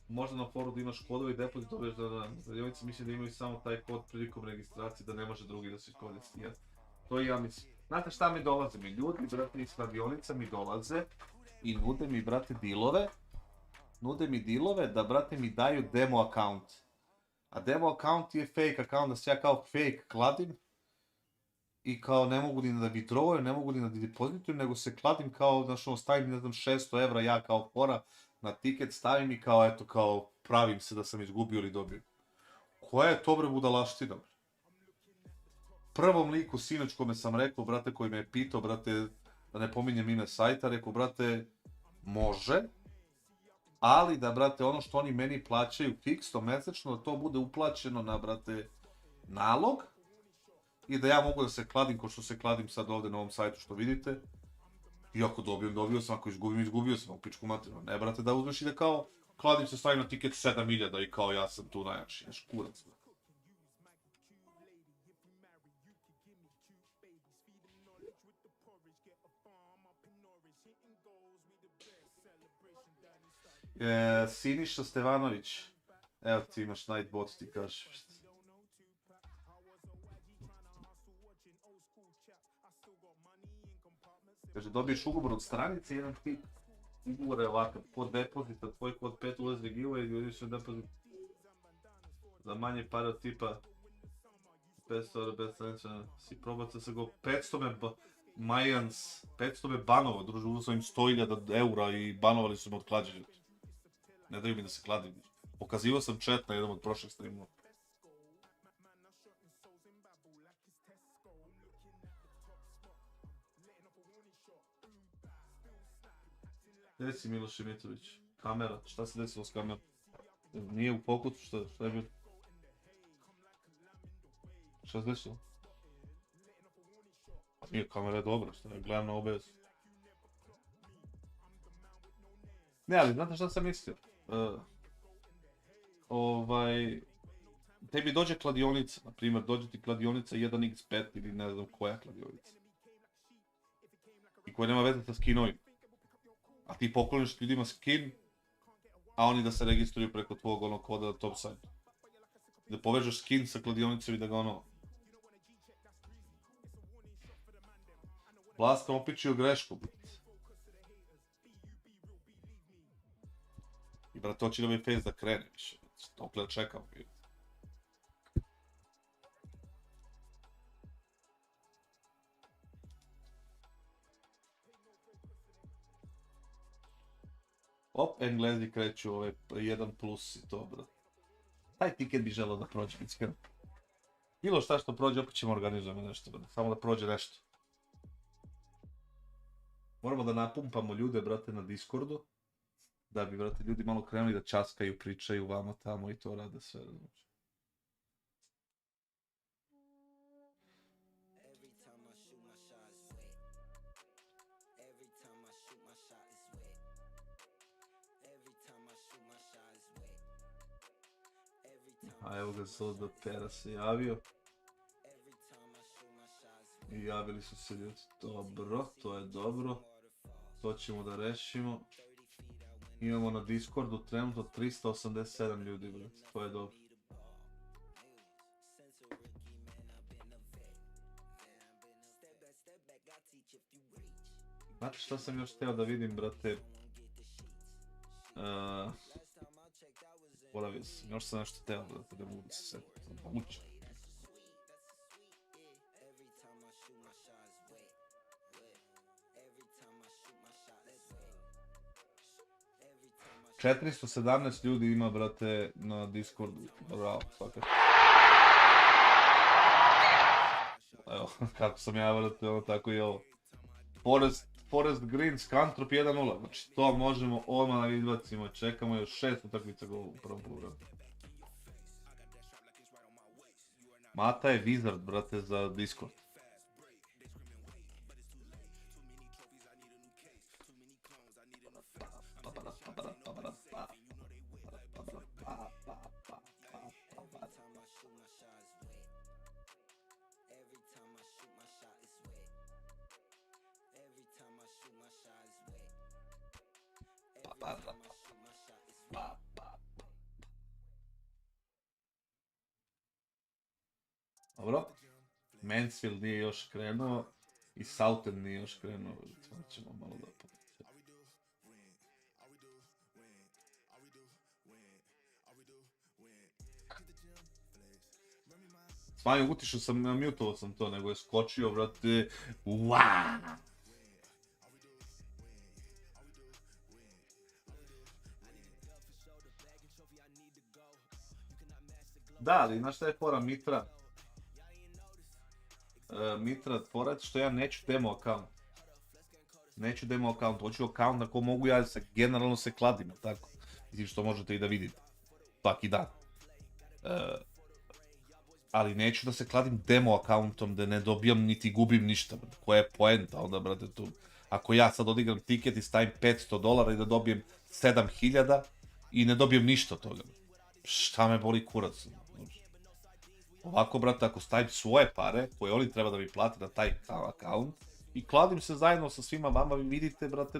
Možda na foru da imaš kodove i depozit dobiješ da kladionice mislim da imaju samo taj kod prilikom registracije, da ne može drugi da se koristi. To i ja mislim. Znate šta mi dolaze? Ljudi, brate, iz kladionica mi dolaze i nude mi, brate, dilove da, brate, mi daju demo account. A demo account je fake account, da se ja kao fake kladim i kao ne mogu ni da withdrawuju, ne mogu ni da depozituju, nego se kladim kao, znaš, ono, stavim, ne znam, 600 evra ja kao fora na tiket, stavim i kao, eto, kao, pravim se da sam izgubio ili dobio. Koja je to, bre, budalaština, bre? Prvom liku sinoć kome sam rekao, brate, koji me je pitao, brate, da ne pominjem ime sajta, rekao, brate, može, ali da, brate, ono što oni meni plaćaju fiksno, mesečno, da to bude uplaćeno na, brate, nalog i da ja mogu da se kladim ko što se kladim sad ovde na ovom sajtu što vidite. I ako dobijem, dobio sam, ako izgubim, izgubio sam, u pičku materinu. Ne, brate, da uzmeš i da kao, kladim se, stavim na tiket 7000 i kao ja sam tu najjači, znaš, kurac. Siniša Stevanović, evo ti imaš Nightbot, ti kažeš. Kaže, dobiješ ugovor od stranice, jedan tip. Ugovor je ovakav, kod depozita, tvoj kod 5 ulazi giveaway, ljudi su depozit za manje pare od tipa 500 euro bez stranice, si probao CSGO, 500 me Majans, 500 me banovo, druže, uzao sam im 100.000 eura i banovali su me od klađenja. Ne daju mi da se kladim. Pokazivao sam chat na jednom od prošlih streamova. Gdje si Miloš Mitrović? Kamera, šta se desilo s kamerom? Nije u fokusu, šta je bilo? Šta se desilo? Nije, kamera je dobra, šta je, gledam na OBS. Ne, ali znate šta sam mislio? Tebi dođe kladionica, na primjer, dođe ti kladionica 1x5 ili ne znam koja kladionica. I koja nema veze sa skinovima. A ti pokloniš ljudima skin, a oni da se registruju preko tvojeg onog koda na top sajtu. Da povežeš skin sa kladionicom i da ga ono... Vlaska opičio grešku, brate. I brate, hoće da ovaj FaZe da krene više. Dokle da čekam, vidite. Op, Englezi kreću ove 1+ i to, brate. Taj tiket bi želeo da prođe, iskreno. Bilo šta što prođe, opet ćemo organizujemo nešto, brate. Samo da prođe nešto. Moramo da napumpamo ljude, brate, na Discordu. Da bi, brate, ljudi malo krenuli da časkaju, pričaju vama tamo i to rade sve, znači. A evo ga sad da Pera se javio. I javili su se ljudi. Dobro, to je dobro. To ćemo da rešimo. Imamo na Discordu trenutno 387 ljudi, brate. To je dobro. Znate šta sam još hteo da vidim, brate? Poravio sam, još sam nešto hteo, brate, da mogu da se setim. Učim. ...417 ljudi ima, brate, na Discordu. Bravo, svaka. Evo, kako sam ja, brate, ono tako i ovo. Forest Green, Scantrop 1-0. Znači, to možemo odmah da izbacimo. Čekamo još 6 utakmica gola u prvom poluvremenu. Mata je Wizard, brate, za Discord. Dobro, Mansfield nije još krenuo i Southend nije još krenuo, ćemo malo da povećamo. Smanju, utišao sam, mutovao sam to, nego je skočio, brate, uaaaa! Da, ali znaš šta je fora Mitra? Mitra, fora što ja neću demo account. Neću demo account, hoću account na ko mogu ja generalno se kladim, tako? Mislim što možete i da vidite. Svaki dan. Ali neću da se kladim demo accountom, da ne dobijam niti gubim ništa, brate. Koja je poenta onda, brate, tu? Ako ja sad odigram tiket i stavim $500 i da dobijem 7000 i ne dobijem ništa od toga. Šta me boli kurac? Ovako, brate, ako stavim svoje pare, koje oni treba da mi plate na taj account, i kladim se zajedno sa svima vama, vi vidite, brate,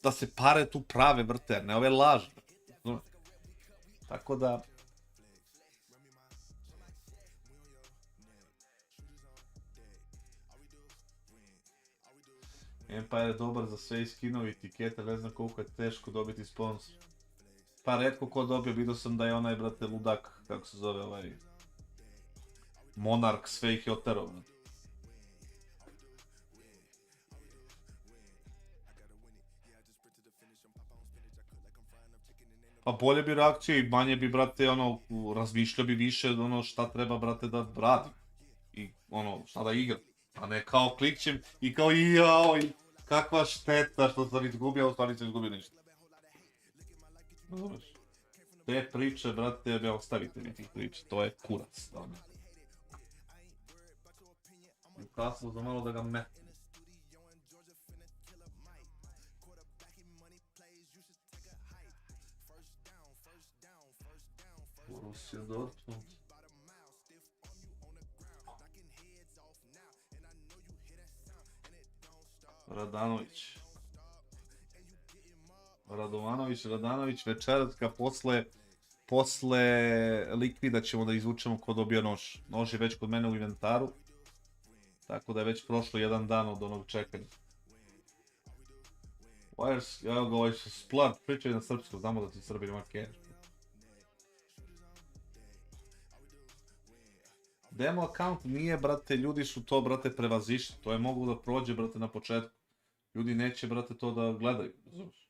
da se pare tu prave, brate, a ne ove laže. Tako da... Empire je dobar za sve skinovi, etikete, ne znam koliko je teško dobiti sponsor. Pa retko ko dobio, vidio sam da je onaj, brate, ludak, kako se zove ovaj... Monark sve ih je oterao, brate. Pa bolje bi reakcije i manje bi, brate, ono, razmišljao bi više, ono, šta treba, brate, da radim. I, ono, šta da igram. A ne kao klikćem i kao jaoj, kakva šteta što sam izgubio, a u stvari sam izgubio ništa. Razumeš? Te priče, brate, me ostavite mi tih priče, to je kurac. Kasno za malo da ga metnem. Borussia Dortmund. Radanović, večeratka posle likvida ćemo da izvučemo ko dobio nož. Nož je već kod mene u inventaru. Tako da je već prošlo jedan dan od onog čekanja. Wires, evo ga ovaj Splart, pričaj na srpskom, znamo da ti Srbi nema cash. Demo account nije, brate, ljudi su to, brate, prevazišli. To je moglo da prođe, brate, na početku. Ljudi neće, brate, to da gledaju, razumiješ?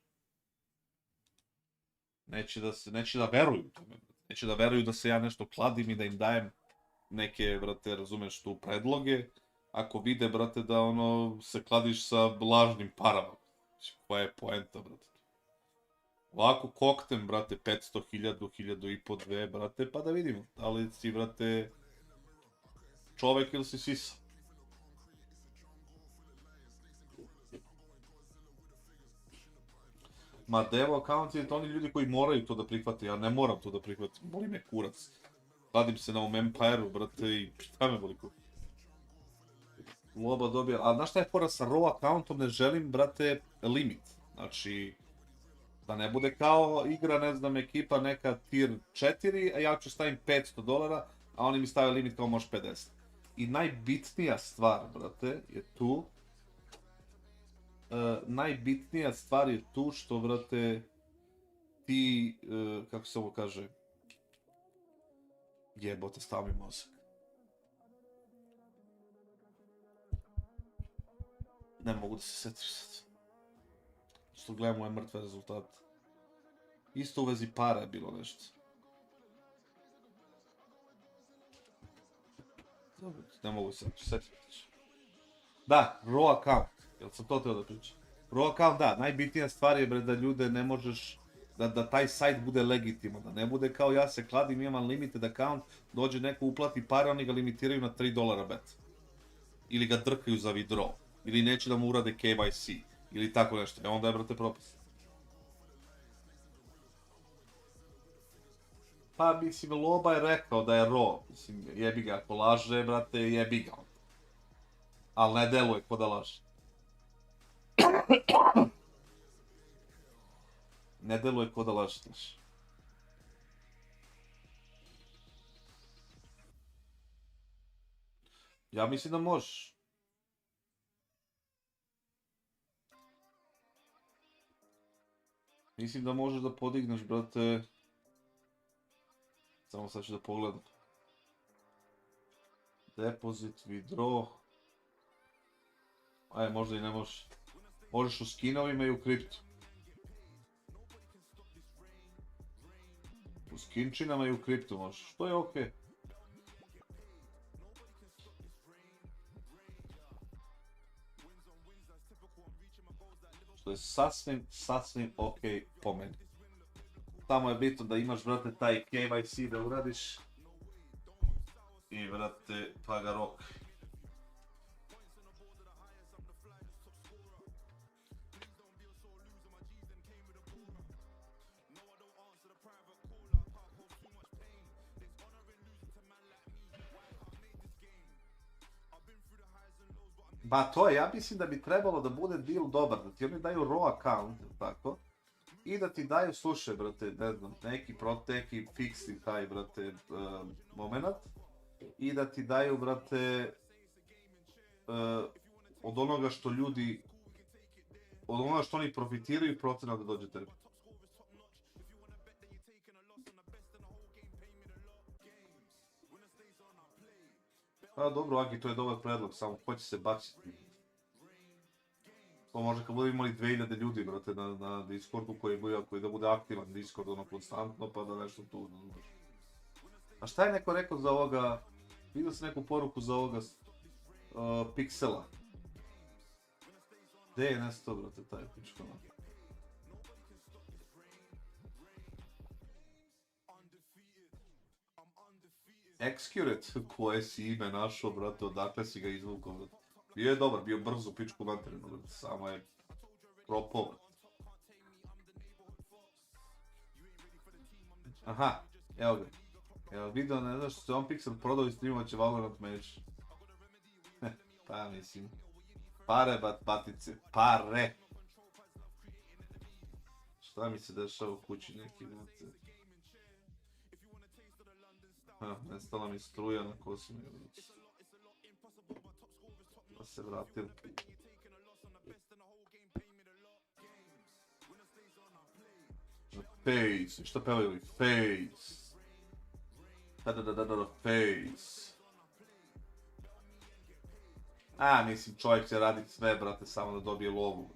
Neće da veruju tome, brate. Neće da veruju da se ja nešto kladim i da im dajem neke, brate, razumeš, tu predloge. Ako vide, brate, da ono se kladiš sa lažnim parama. Koja je poenta, brate? Ovako koktem, brate, 500, 1000, 1500, 2, brate, pa da vidimo. Da li si, brate, čovek ili si sisa? Ma devo account je to oni ljudi koji moraju to da prihvate, ja ne moram to da prihvatim, boli me kurac. Kladim se na ovom Empire-u, brate, i šta me boli kurac? Loba dobija, a znaš šta je fora sa raw accountom, ne želim, brate, limit. Znači, da ne bude kao igra, ne znam, ekipa neka tier 4, a ja ću stavim $500, a oni mi stave limit kao može 50. I najbitnija stvar, brate, je tu, najbitnija stvar je tu što, brate, ti, kako se ovo kaže, jebote, stav mi mozak. Ne mogu da se setim sad. Što gledam ove mrtve rezultate. Isto u vezi para je bilo nešto. Ne mogu se setiti. Da, raw account. Jel sam to teo da pričam? Raw account, da, najbitnija stvar je, bre, da ljude ne možeš, da taj sajt bude legitiman, da ne bude kao ja se kladim, imam limited account, dođe neko uplati pare, oni ga limitiraju na $3 bet. Ili ga drkaju za withdraw. Ili neće da mu urade KYC, ili tako nešto, onda je, brate, propis. Pa, mislim, Loba je rekao da je raw, mislim, jebi ga, ako laže, brate, jebi ga. Ali ne deluje ko da laže. Ne deluje ko da laže, znaš. Ja mislim da možeš. Mislim da možeš da podigneš, brate, Samo sad ću da pogledam. Deposit, withdraw. Aj, možda i ne možeš. Možeš u skinovima i u kriptu. U skinčinama i u kriptu možeš. To je okej. Što je sasvim okej po meni. Tamo je bitno da imaš, brate, taj KYC da uradiš. I, brate, pa ga rok. Ba to je, ja mislim da bi trebalo da bude deal dobar, da ti oni daju raw account, tako? I da ti daju, slušaj, brate, ne znam, neki fiksni taj, brate, moment. I da ti daju, brate, od onoga što ljudi, od onoga što oni profitiraju, procenat da dođe tebi. A dobro, Agi, to je dobar predlog, samo ko će se baciti? To može kad budemo imali 2000 ljudi, brate, na Discordu koji da bude aktivan Discord, ono, konstantno, pa da nešto tu, znaš. A šta je neko rekao za ovoga, vidio sam neku poruku za ovoga Pixela. Gde je nestao, brate, taj pička? Excurate, koje si ime našao, brate, odakle si ga izvukao, brate. Bio je dobar, bio brz u pičku materinu, brate, samo je propao, brate. Aha, evo ga. Evo video, ne znaš što se on Pixel prodao i streamovat će Valorant meš. Pa mislim. Pare, batice, pare! Šta mi se dešava u kući neki, brate? Nestala mi struja na kosu mi, brate. Da se vratim. FaZe, šta pevaju li? FaZe. FaZe. A, mislim, čovjek će raditi sve, brate, samo da dobije lovu.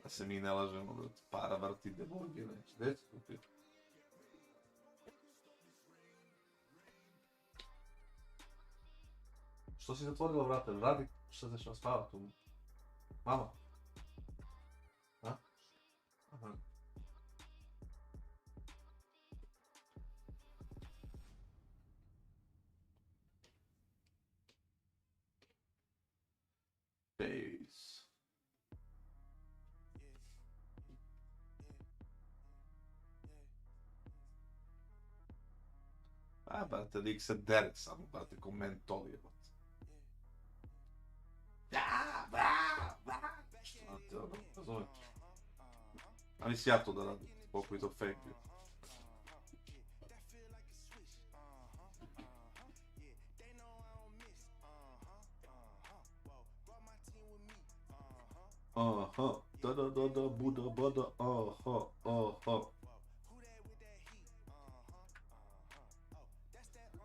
Da se mi ne lažemo, brate, para vrti debolje, neće, gdje se kupio? Što si zatvorila, brate, radi? Što se što spava tu? Mama? A? Aha. FaZe. A, brate, lik se dere samo, brate, ko mentol je, brate. Šta te ono, razumijete? A nisi ja to da radim, koliko je to fake bio. Aha, da, buda, bada, aha.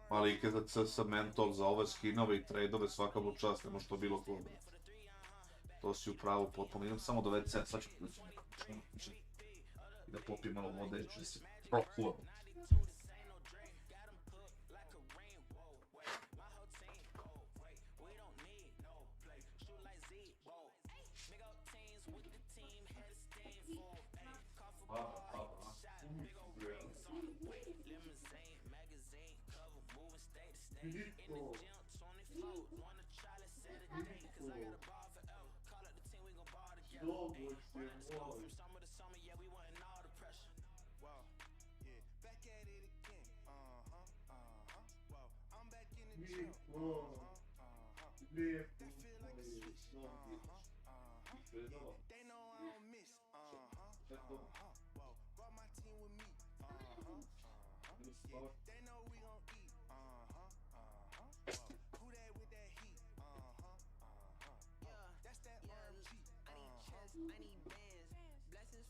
Ali kada sa mentol za ove skinove i tradeove svaka mu čast, nema što bilo ko. To si u pravu potpuno, idem samo do WC, sad ću i da popijem malo vode, ću se prokuvam.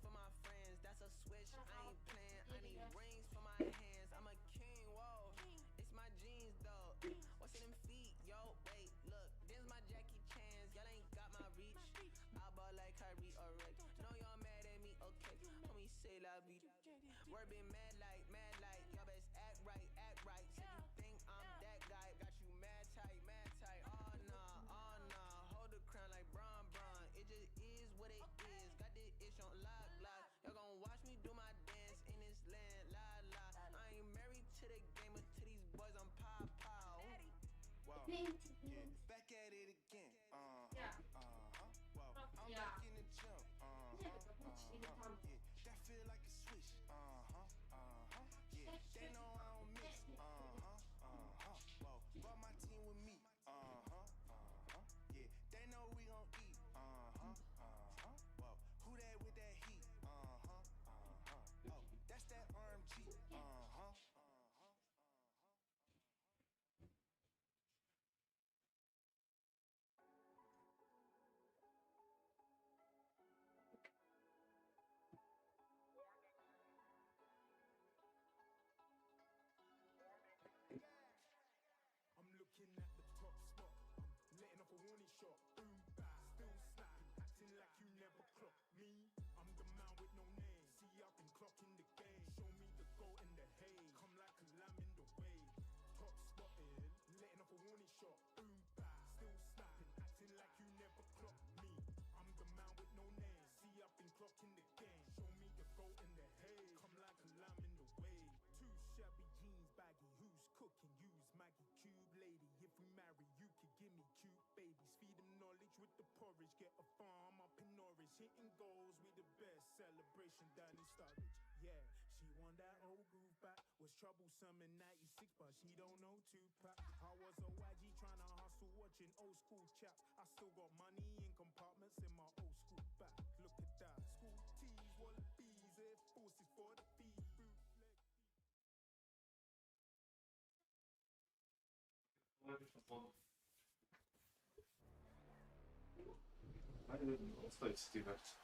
for my friends, that's a switch, I ain't playing. I need rings for my hands, I'm a king, whoa. It's my jeans though. What's in them feet, yo? Wait, look, this my Jackie Chan's. Y'all ain't got my reach. I ball like Kyrie or Rick. Know y'all mad at me, okay? Homie say la vie. Word been mad like. Y'all best act right. So you think I'm that guy? Got you mad tight. Oh nah. Hold the crown like Bron. It just is what it is. Got this ish on lock. Y'all gon' watch me do my dance in this land, la. I ain't married to the game, but to these boys I'm pow. Wow. Yeah. Back at it again. Wow. I'm back in the gym. Yeah. That feel like a switch. Yeah. They know I don't miss. Whoa. Brought my team with me. Yeah. They know we gon' eat. Whoa. Who that with that heat? Oh, that's that RMG. I'm looking at the top spot. I'm letting off a warning shot. Boom, bah, still snapping, acting like you never clocked me. I'm the man with no name. See, I've been clocking the game. Show me the goat in the haze. Come like a lamb in the wave. Top spotted, letting off a warning shot. Boom, bah, still snapping, acting like you never clocked me. I'm the man with no name. See, I've been clocking the game. Show me the goat in the haze. Come like a lamb in the wave. Two shabby jeans baggy. Who's cooking? Use Maggie Cube lady. If we marry, you could give me cute babies. Feed them knowledge with the porridge. Get a farm up in Norwich. Hitting goals with the best. Celebration down in Sturridge. Yeah, she won that old groove back. Was troublesome in 96, but she don't know Tupac. I was a YG trying to hustle, watching old school chap. I still got money in compartments in my old school back. Look at that. School tees, wallabies, Air Forces for the feed. Ajde, ostavi si ti već.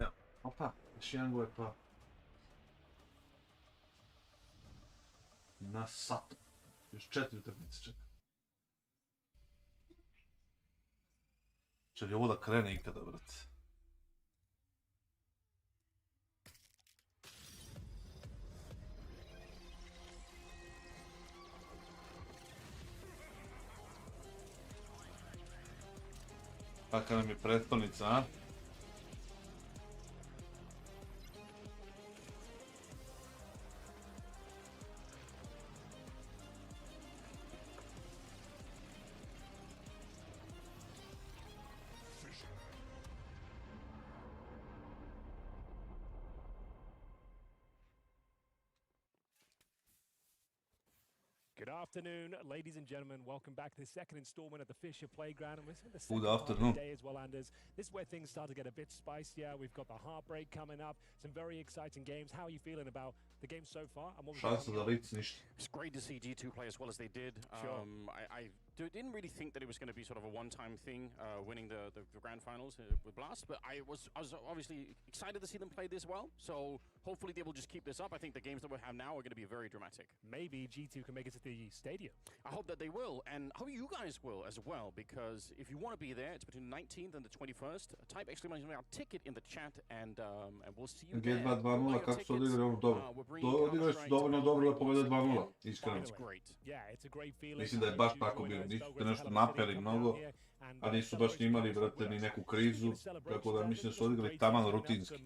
Ja, opa, još jedan go je pao. Na sat. Još 4 utakmice čeka. Će li ovo da krene ikada, brate? Kakva nam je prethodnica, a? Good afternoon, ladies and gentlemen. Welcome back to the second installment of the FISSURE Playground. And we're in the second part of the day as well, Anders. This is where things start to get a bit spicier. We've got the Heartbreak coming up. Some very exciting games. How are you feeling about the game so far? And what it's great to see G2 play as well as they did. Sure. I didn't really think that it was going to be sort of a one-time thing, winning the grand finals with Blast. But I was obviously excited to see them play this well. So hopefully they will just keep this up. I think the games that we have now are going to be very dramatic. Maybe G2 can make it to the stadium. I hope that they will, and hope you guys will as well, because if you want to be there, it's between the 19th and the 21st. Type exclamation mark ticket in the chat, and we'll see you there. G2-2-0, kako su odigrali ono dobro. Odigrali su dovoljno dobro da pobede 2-0, iskreno. Mislim da je baš tako bilo, nisu te nešto napeli mnogo, a nisu baš ni imali, brate, ni neku krizu, tako da mislim da su odigrali taman rutinski.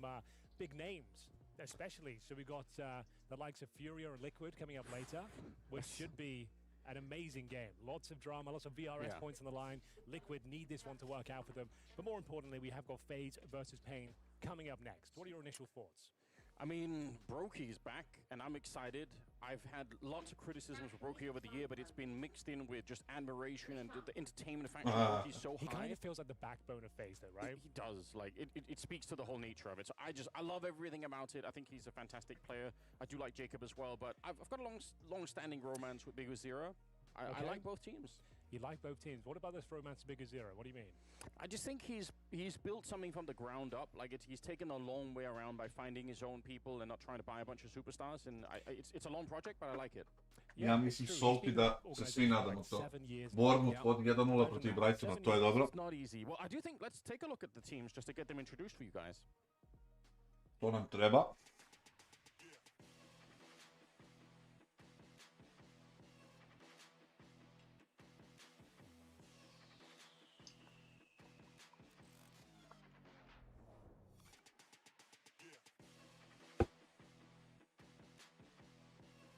Especially, so we got the likes of Furia and Liquid coming up later, which should be an amazing game. Lots of drama, lots of VRS points on the line. Liquid need this one to work out for them. But more importantly, we have got FaZe versus Pain coming up next. What are your initial thoughts? I mean, Brokey's back, and I'm excited. I've had lots of criticisms of Brokey over the year, but it's been mixed in with just admiration and the entertainment factor of Brokey's so high. He kind of feels like the backbone of FaZe, though, right? He does. Like, it speaks to the whole nature of it. So I love everything about it. I think he's a fantastic player. I do like Jacob as well, but I've got a long-standing romance with BigZero. I like both teams. You like both teams. What about this romance to BigZero? What do you mean? I just think he's built something from the ground up. Like he's taken a long way around by finding his own people and not trying to buy a bunch of superstars. And it's a long project, but I like it. Ja mislim Solti da se svi nadamo to. Bournemouth od 1-0 protiv Brightona, to je dobro. It's not easy. Well, I do think let's take a look at the teams just to get them introduced for you guys. To nam treba.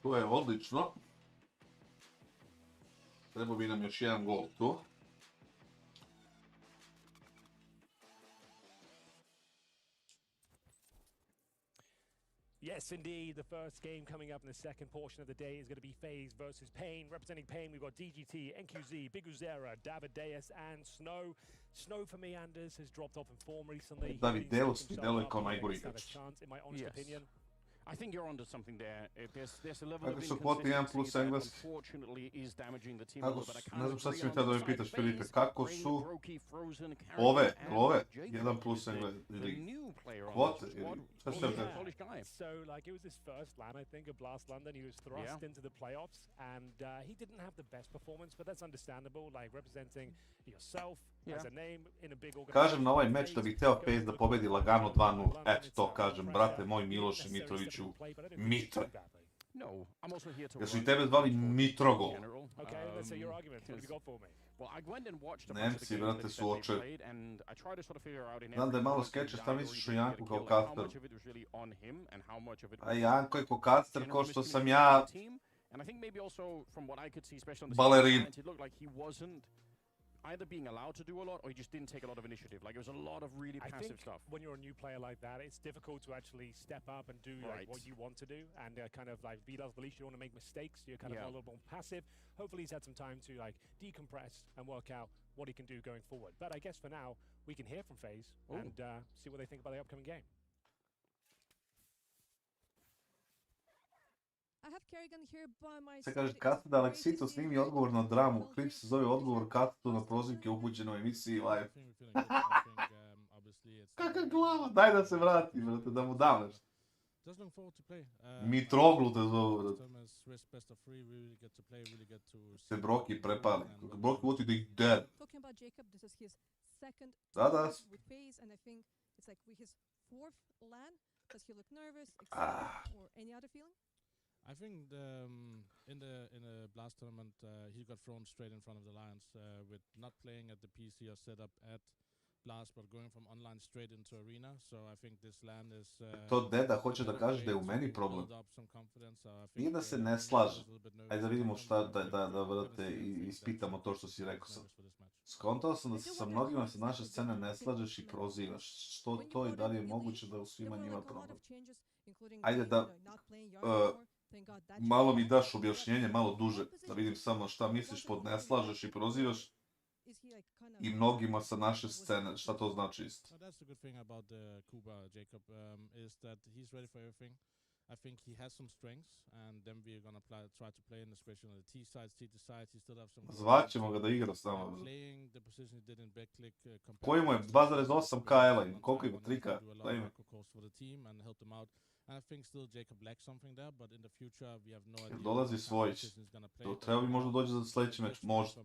To je odlično. Treba bi nam još jedan gol tu. Yes, indeed. The first game coming up in the second portion of the day is going to be FaZe versus Pain. Representing Pain, we've got DGT, NQZ, BigZero, Davideus, and Snow. Snow, for me, Anders, has dropped off in form recently. Davideus mi deluje kao najgori igrač. In my honest opinion. I think you're onto something there. There's a level of inconsistency that unfortunately is damaging the team a little bit. Ne znam šta si mi tada da me pitaš, Filipe, kako su ove 1 plus England kvote? Šta se da? So, like, it was his first LAN, I think, at Blast London. He was thrust into the playoffs, and he didn't have the best performance, but that's understandable, like, representing yourself as a name in a big organization. Kažem na ovaj meč da bih hteo FaZe da pobedi lagano 2-0. Eto to kažem, brate moj Miloše Mitroviću. Mitre. Jesu i tebe zvali Mitrogol? Nemci, brate, su očevi. Znam da je malo skeče, šta misliš o Janku kao kasteru? A Janko je kao kaster ko što sam ja balerin. Either being allowed to do a lot or he just didn't take a lot of initiative. Like, it was a lot of really passive stuff. When you're a new player like that, it's difficult to actually step up and do like, what you want to do and kind of like be last release. You don't want to make mistakes. You're kind of a little more passive. Hopefully he's had some time to like decompress and work out what he can do going forward. But I guess for now, we can hear from FaZe and see what they think about the upcoming game. Se kaže Kassad Aleksito snimi odgovor na dramu. Klip se zove Odgovor Kassadu na prozivke upućene u emisiji live. Kakva glava, daj da se vrati, brate, da mu dam nešto. Mitroglu te zove, brate. Se Broki prepali. Broki voti da ih dead. Da. I think in the Blast tournament he got thrown straight in front of the Lions with not playing at the PC or setup at Blast, but going from online straight into arena. So I think this LAN is. To deda hoće da kaže da je u meni problem. Nije da se ne slaže. Ajde da vidimo šta da vrate i ispitamo to što si rekao sad. Skontao sam da se sa mnogima sa naše scene ne slažeš i prozivaš. Što to i da li je moguće da u svima njima problem? Ajde da malo mi daš objašnjenje, malo duže, da vidim samo šta misliš pod ne slažeš i prozivaš i mnogima sa naše scene, šta to znači isto? That's the good thing about Kuba, Jacob, is that he's ready for everything. I think he has some strengths, and then we're gonna try to play in, especially on the T sides, T2 sides. He still have some. Zvaćemo ga da igra s nama. Playing the position he did in backclick. Koji mu je 2.8 KL-a, koliko ima 3K? And I think still Jacob lacks something there, but in the future we have no idea. Dolazi Svojić. Treba bi možda dođe za sljedeći meč, možda.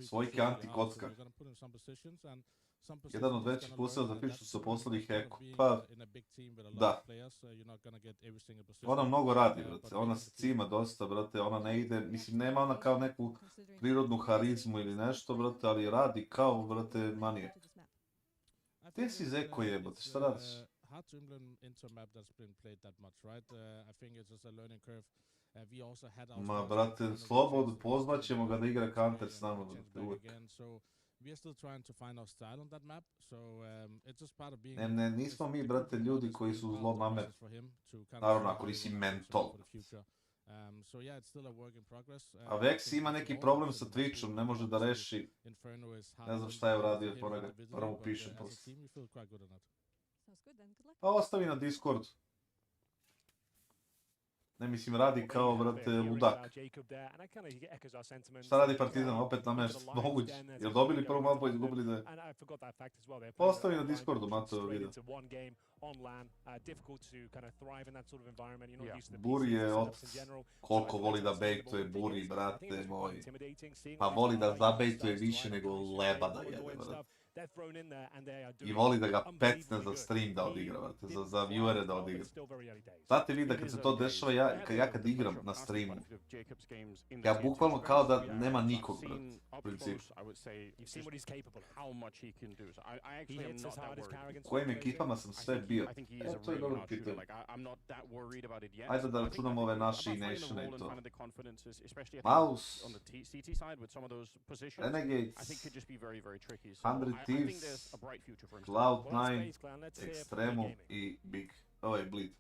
Svojik je anti-kockar. Jedan od većih pluseva za FISSURE su poslali Heku. Pa, da. Ona mnogo radi, brate. Ona se cima dosta, brate. Ona ne ide, mislim, nema ona kao neku prirodnu harizmu ili nešto, brate, ali radi kao, brate, manije. Gdje si Zeko jebote, šta radiš? Ma brate, slobodno, pozvat ćemo ga da igra counter s nama, brate, uvijek. we are still trying to find our style on that map, so it's just part of being. Ne, nismo mi, brate, ljudi koji su zlonamerni. Naravno, ako nisi mentol. So yeah, it's still a work in progress. A Vex ima neki problem sa Twitchom, ne može da reši. Ne znam šta je uradio, prvo pišem posle. Pa ostavi na Discord. Ne mislim, radi kao, brate, ludak. Šta radi Partizan? Opet na meš moguće. Jel dobili prvu mapu i izgubili da je? Postavi na Discordu, Mato, video. Buri je koliko voli da bejtuje Buri, brate moj. Pa voli da zabejtuje više nego leba da jede, brate. I voli da ga pecne za stream da odigra, brate, za viewere da odigra. Znate vi da kad se to dešava, ja kad igram na streamu, ja bukvalno kao da nema nikog, brate, u principu. U kojim ekipama sam sve bio? To je dobro pitanje. Ajde da računamo ove naše i natione i to. Mouse, Renegades, 100 Thieves, Cloud9, Extremo i Big. Ovo je Bleed.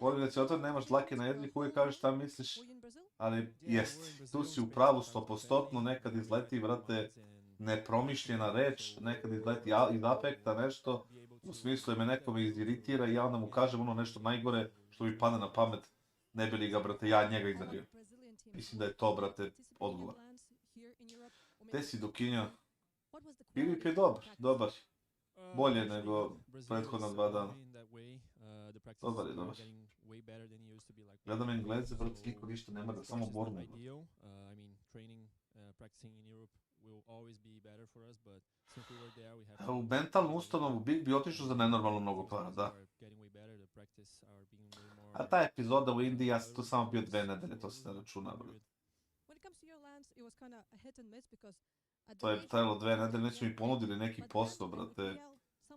Volim da će otvor, nemaš dlake na jeziku, uvijek kažeš šta misliš, ali jest, tu si u pravu 100%, nekad izleti, vrate, nepromišljena reč, nekad izleti iz afekta nešto, u smislu je me neko me iziritira i ja onda mu kažem ono nešto najgore što mi padne na pamet, ne bi li ga, brate, ja njega izradio. Mislim da je to, brate, odgovor. Gde si Dukinja? PvP je dobar. Bolje nego prethodna 2 dana. Dobar je. Gledam Engleze, brate, niko ništa ne mada, samo borbu. U mentalnu ustanovu Big bi otišao za nenormalno mnogo para, da. A ta epizoda u Indiji, ja sam tu samo bio 2 nedelje, to se ne računa, brate. To je trajalo 2 nedelje, već su mi ponudili neki posao, brate,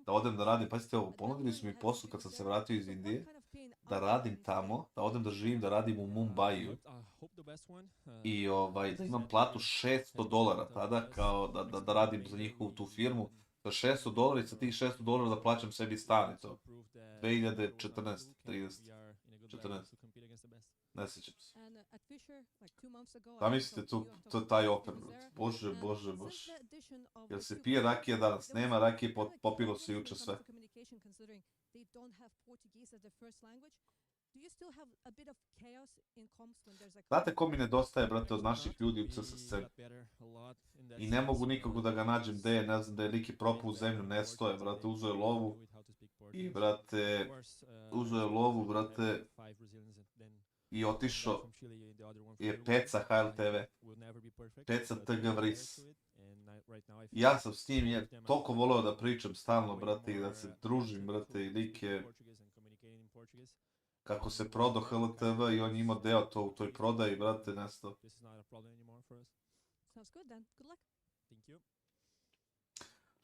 da odem da radim, pazite ovo, ponudili su mi posao kad sam se vratio iz Indije, da radim tamo, da odem da živim, da radim u Mumbaiju i da imam platu $600 tada, kao da radim za njihovu tu firmu, za $600 i sa tih $600 da plaćam sebi stan i to. 2014, 30, 14. Ne sjećam se. Zamislite tu taj ofer, brate. Bože. Jel se pije rakija danas? Nema rakije, popilo se juče sve. Znate ko mi nedostaje, brate, od naših ljudi u CSS? I ne mogu nikog da ga nađem gde je, ne znam da je lik i propao u zemlju, ne stoje, brate, uzeo je lovu. I, brate, i otišao je Peca HLTV, Peca TG Vris. Ja sam s njim toliko voleo da pričam stalno, brate, i da se družim, brate, i lik je kako se prodao HLTV i on je imao deo to u toj prodaji, brate, nestao.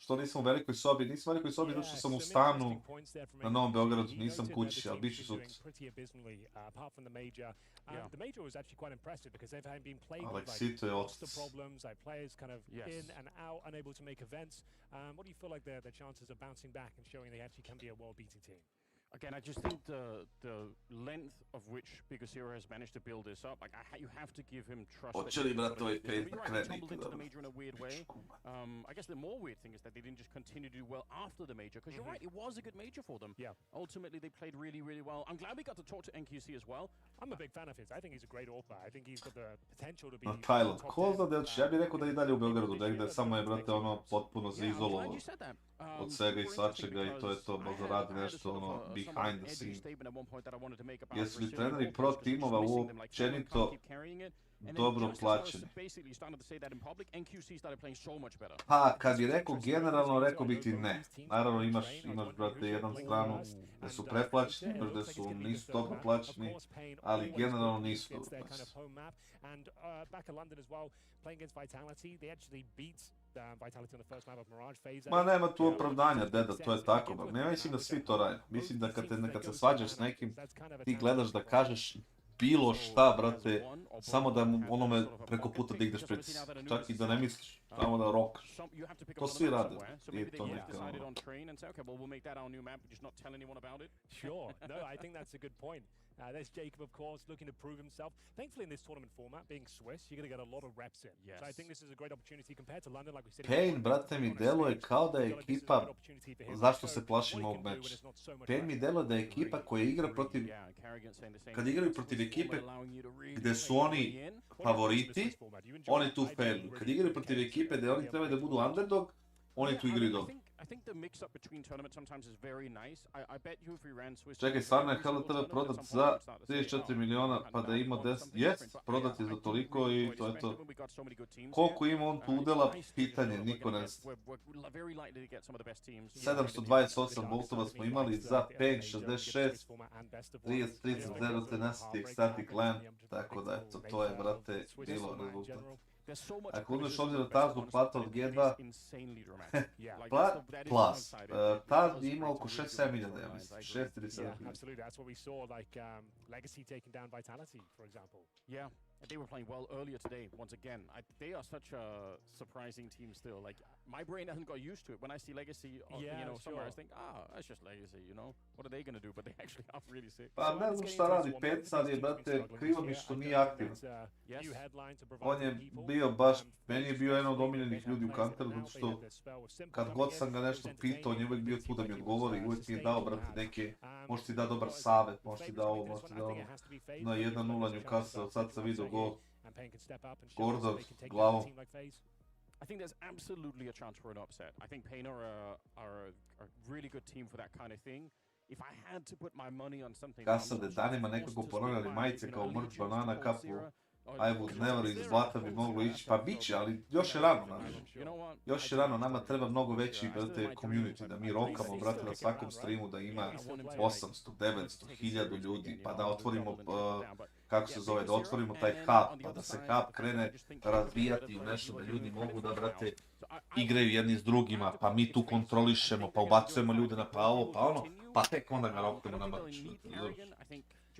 Što nisam u velikoj sobi? Nisam u velikoj sobi, zato što sam u stanu na Novom Beogradu, nisam kući, ali bit ću sutra. Alexito je otac. Again, I just think the length of which FISSURE has managed to build this up, like you have to give him trust. Hoće li, brate, ovaj pet tumbled into the major in a weird way. I guess the more weird thing is that they didn't just continue to do well after the major, because you're right, it was a good major for them. Yeah. Ultimately, they played really, really well. I'm glad we got to talk to NQC as well. I'm a big fan of his. I think he's a great author. I think he's got the potential to be. Thailand. Ko zna da će? Ja bih rekao da je i dalje u Beogradu, da samo je, brate, ono potpuno zaizolovo od svega i svačega i to je to, možda radi nešto ono behind the scene. Jesu li treneri pro timova uopćenito dobro plaćeni. Pa, kad bi rekao generalno, rekao bi ti ne. Naravno imaš, brate, jednu stranu gdje su preplaćeni, imaš gdje su nisu dobro plaćeni, ali generalno nisu dobro plaćeni. Ma nema tu opravdanja, deda, to je tako. Ne mislim da svi to rade. Mislim da kad se svađaš s nekim, ti gledaš da kažeš bilo šta, brate, samo da onome preko puta da ideš pred, čak i da ne misliš, samo da rokaš. To svi rade, i to neka ono. Sure, no, I think that's a good point. There's Jacob, of course, looking to prove himself. Thankfully, in this tournament format, being Swiss, you're going to get a lot of reps in. So I think this is a great opportunity compared to London, like we said. Pain, brate, mi deluje kao da je ekipa, zašto se plašim ovog meča? Pain mi deluje da je ekipa koja igra protiv, kad igraju protiv ekipe gde su oni favoriti, oni tu failuju. Kad igraju protiv ekipe gde oni trebaju da budu underdog, oni tu igraju dobro. Čekaj, stvarno je HLTV prodat za 34 miliona pa da ima 10... Jest, prodat je za toliko i to je to. Koliko ima on tu udela, pitanje, niko ne zna. 728 voltova smo imali za Pain 66, 30 Tenacity, Ecstatic Land, tako da eto, to je, brate, bilo rezultat. Ako uzmeš obzir na Taznu plata od G2, plus, Taz je imao oko 6-7 milijana, ja mislim, 6 ili 7 milijana. They were playing well earlier today, once again. They are such a surprising team still. Like, my brain hasn't got used to it. When I see Legacy, somewhere, I think, that's just Legacy, you know? What are they going to do? But they actually are really sick. Pa ne znam šta radi, Petsad je, brate, krivo mi što nije aktivan. On je bio baš, meni je bio jedan od omiljenih ljudi u Counteru, zato što kad god sam ga nešto pitao, on je uvijek bio tu da mi odgovori, uvijek mi je dao, brate, neke, možda ti da dobar savjet, možda ti da ovo, možda ti da ono. Na 1-0 Newcastle, od sad sam vidio gol. Gordon, glavom. I think there's absolutely a chance for an upset. I think Pain are a really good team for that kind of thing. If I had to put my money on something... Kassade danima nekako ponavljali majice kao mrč banana kapu. I would never iz blata bi moglo ići, pa bit će, ali još je rano nam. Još je rano, nama treba mnogo veći, brate, community, da mi rokamo, brate, na svakom streamu da ima 800, 900, 1000 ljudi, pa da otvorimo, kako se zove, da otvorimo taj hub, pa da se hub krene razvijati u nešto da ljudi mogu da, brate, igraju jedni s drugima, pa mi tu kontrolišemo, pa ubacujemo ljude na pa ovo, pa ono, pa tek onda ga rokamo na mrč.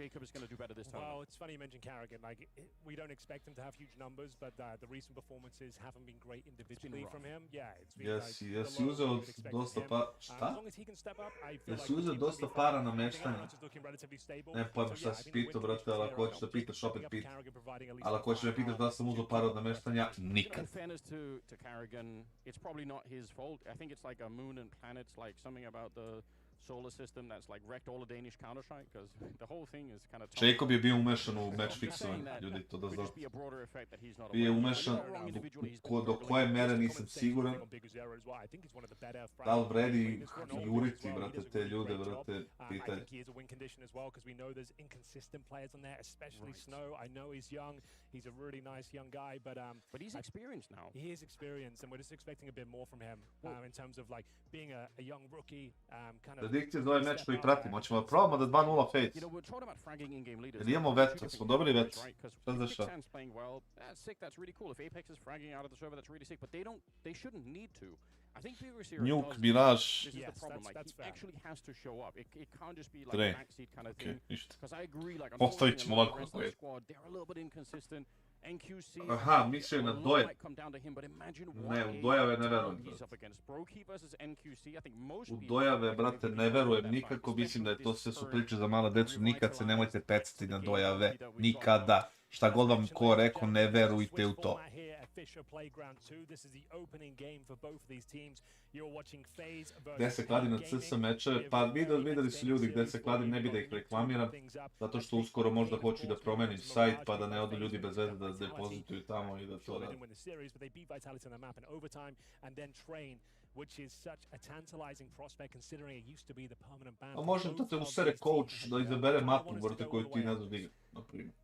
Jacob is going to do better this time. Well, it's funny you mentioned Carrigan. Like, we don't expect him to have huge numbers, but the recent performances haven't been great individually from him. Yeah, it's been Jesi uzeo dosta šta? Jesi uzeo dosta para na meštanja? Ne pojma šta si pitao, brate, ali ako hoćeš da pitaš, opet pita. Ali ako hoćeš da pitaš da sam uzeo para od nameštanja, nikad. In fairness to Carrigan, it's probably not his fault. I think it's like a moon and planets, like something about the solar system that's like wrecked all the Danish Counter-Strike, because the whole thing is kind of... Jacob je bio umešan u match fixovanje, ljudi, to da znam. Bio je umešan do koje mere nisam siguran. Da li vredi juriti, brate, te ljude, brate, pitanje. He's a really nice young guy, but he's experienced now. He is experienced, and we're just expecting a bit more from him in terms of like being a young rookie, kind of... Predikcije za ovaj meč koji pratimo, hoćemo da probamo da 2-0 FaZe. Jer imamo veto, smo dobili veto. Šta se dešava? Nuke, Mirage. Tre. Okej, ništa. Postavit ćemo ovako. Aha, mislio je na Doja. Ne, u Dojave ne verujem. U Dojave, brate, ne verujem nikako. Mislim da je to sve su priče za mala decu. Nikad se nemojte pecati na Dojave. Nikada. Šta god vam ko rekao, ne verujte u to. Gde se kladim na CS mečeve? Pa videli su ljudi gde se kladim, ne bi da ih reklamiram, zato što uskoro možda hoću da promenim sajt, pa da ne odu ljudi bez veze da depozituju tamo i da to radi. A možem da te usere coach da izabere mapu, brate, koju ti ne znaš da igra.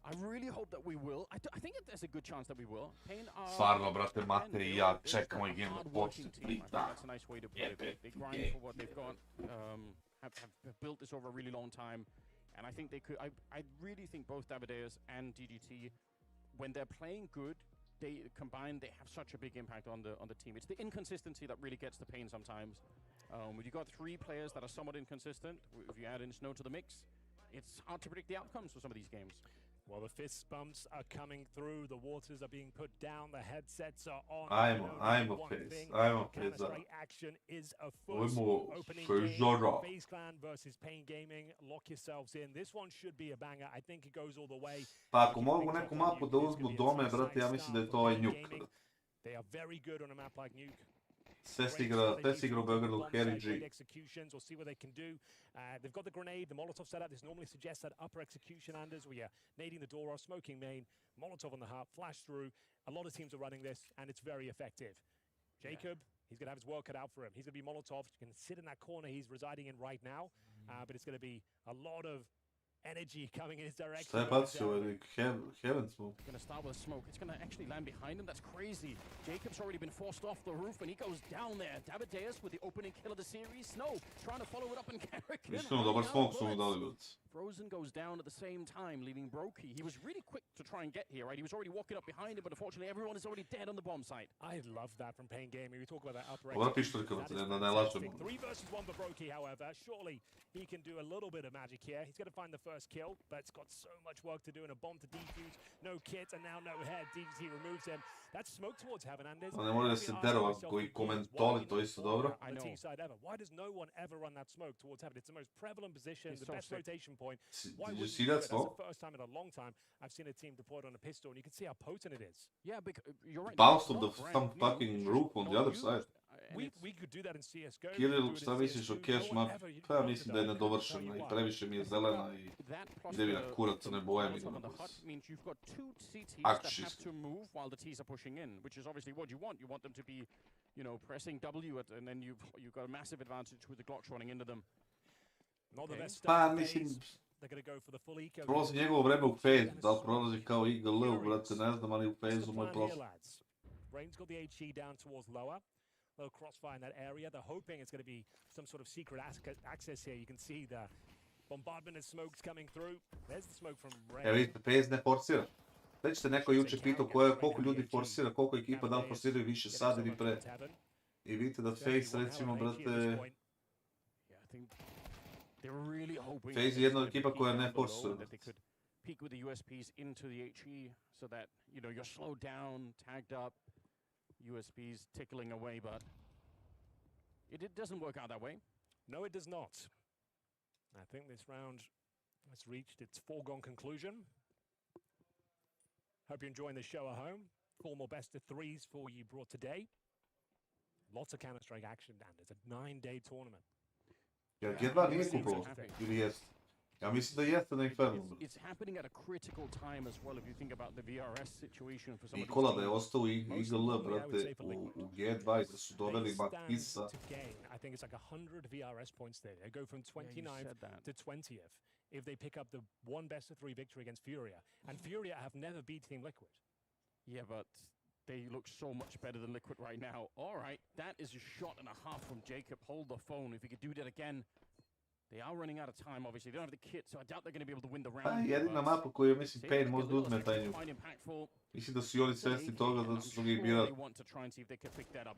I really hope that we will. I think there's a good chance that we will. Pain are... Stvarno, brate, Mate I ja čekamo i game da počne. That's a nice way to put it. They grind for what they've got, have built this over a really long time. And I think they could... I really think both Davideus and DGT, when they're playing good, they combined, they have such a big impact on the team. It's the inconsistency that really gets the pain sometimes. When you got 3 players that are somewhat inconsistent, if you add in Snow to the mix, it's hard to predict the outcomes for some of these games. Well, the fist bumps are coming through, the waters are being put down, the headsets are on. I'm a FaZe. Counter-Strike action is afoot. Opening game, FaZe Clan versus Pain Gaming. Lock yourselves in. This one should be a banger. I think it goes all the way. Pa ako mogu neku mapu da uzmu dome, brate, ja mislim da je to ovaj Nuke. They are very good on a map like Nuke. Sve si igra u Beogradu, Harry G. Executions, we'll see what they can do. They've got the grenade, the Molotov setup. This normally suggests that upper execution, Anders, where you're nading the door or smoking main, Molotov on the hub, flash through. A lot of teams are running this, and it's very effective. Jacob, he's going to have his work cut out for him. He's going to be Molotov. He can sit in that corner he's residing in right now, but it's going to be a lot of energy coming in his direction. Šta je bacio, Erik? Heaven smoke. Gonna start with a smoke. It's gonna actually land behind him. That's crazy. Jacob's already been forced off the roof and he goes down there. Davideus with the opening kill of the series. Snow trying to follow it up in character. Mislim, dobar smoke su mu dali, brate. Frozen goes down at the same time, leaving Brokey. He was really quick to try and get here, right? He was already walking up behind him, but unfortunately everyone is already dead on the bomb site. I love that from Pain Gaming. We talk about that upper Dobra pištoljka, brate, ne lažemo. 3 versus 1 for Brokey, however. Surely he can do a little bit of magic here. He's going to find the first kill, but it's got so much work to do and a bomb to defuse. No kit and now no head. DGT removes him. That's smoke towards Heaven, Anders. Ne može da se derova koji komentoli, to isto dobro. Why does no one ever run that smoke towards Heaven? It's the most prevalent position, the best rotation point. Why Did you see that smoke? That's the first time in a long time I've seen a team deployed on a pistol, and you can see how potent it is. Yeah, you're right. Bounced on some fucking roof on the other side. We could do that in CSGO. Kirill, šta misliš o cash map? Pa ja mislim da je nedovršena i previše mi je zelena i ide mi na kurac, ne boje mi na akcijski. While the T's are pushing in, which is obviously what you want. You want them to be, pressing W, and then you've got a massive advantage with the Glocks running into them. Pa mislim, prolazi njegovo vreme u FaZe, da li prolazi kao IGL, brate, ne znam, ali u FaZe-u moj prosto. Rain's got the HE down towards lower. Little crossfire in that area. They're hoping it's going to be some sort of secret access here. You can see the bombardment and smokes coming through. There's the smoke from Rain. Evo vidite, FaZe ne forsira. Već ste neko juče pitao koliko ljudi forsira, koliko ekipa da li forsiraju više sad ili pre. I vidite da FaZe, recimo, brate, FaZe je jedna od ekipa koja ne forsira. Peek with the USPs into the HE so that, you're slowed down, tagged up. USBs tickling away, but it doesn't work out that way. No, it does not. I think this round has reached its foregone conclusion. Hope you're enjoying the show at home. 4 more best of 3s for you brought today. Lots of Counter-Strike action, and it's a 9-day tournament. Ja, G2 nije kupilo, ili jest? Ja mislim da jeste na Inferno. It's happening at a critical time as well if you think about the VRS situation for some of these Nikola da je ostao u IGL, brate, u G2 i da su doveli Matisa. I think it's like 100 VRS points there. They go from 29th to 20th if they pick up the 1 best of 3 victory against Furia. And Furia have never beat Team Liquid. Yeah, but they look so much better than Liquid right now. All right, that is a shot and a half from Jacob. Hold the phone. If he could do that again. They are running out of time, obviously. They don't have the kit, so I doubt they're going to be able to win the round. Jedina mapa koju mislim Pain možda uzme taj nju. Mislim da su i oni svesni toga da su ga i birali.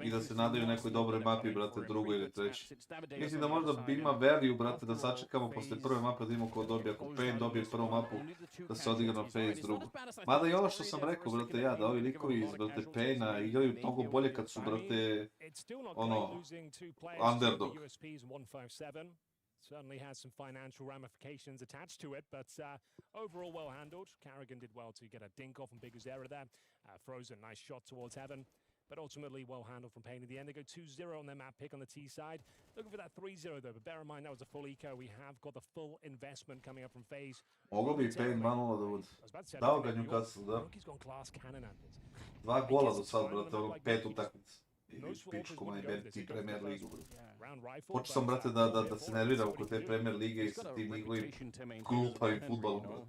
I da se nadaju nekoj dobroj mapi, brate, drugoj ili treći. Mislim da možda ima value, brate, da sačekamo posle prve mape da imamo ko dobije. Ako Pain dobije prvu mapu, da se odigra na FaZe drugu. Mada i ono što sam rekao, brate, da ovi likovi iz, brate, Paina igraju mnogo bolje kad su, brate, underdog. Certainly has some financial ramifications attached to it, but overall well handled. Carrigan did well to get a dink off on Bigger's error there. Frozen, nice shot towards Heaven, but ultimately well handled from Pain in the end. They go 2-0 on their map pick on the T side. Looking for that 3-0 though, but bear in mind that was a full eco. We have got the full investment coming up from FaZe. Moglo bi Pain 2-0 da bude. Dao ga Newcastle, da. 2 gola do sad, brate, 5 utakmica. No Ili swappers pičku wouldn't maj go for this. ti He goes for the Premier first Ligu. round rifle, Počeo sam, brate, da se nerviram oko te Premier Lige i sa tim njihovim glupavim futbolom, brate.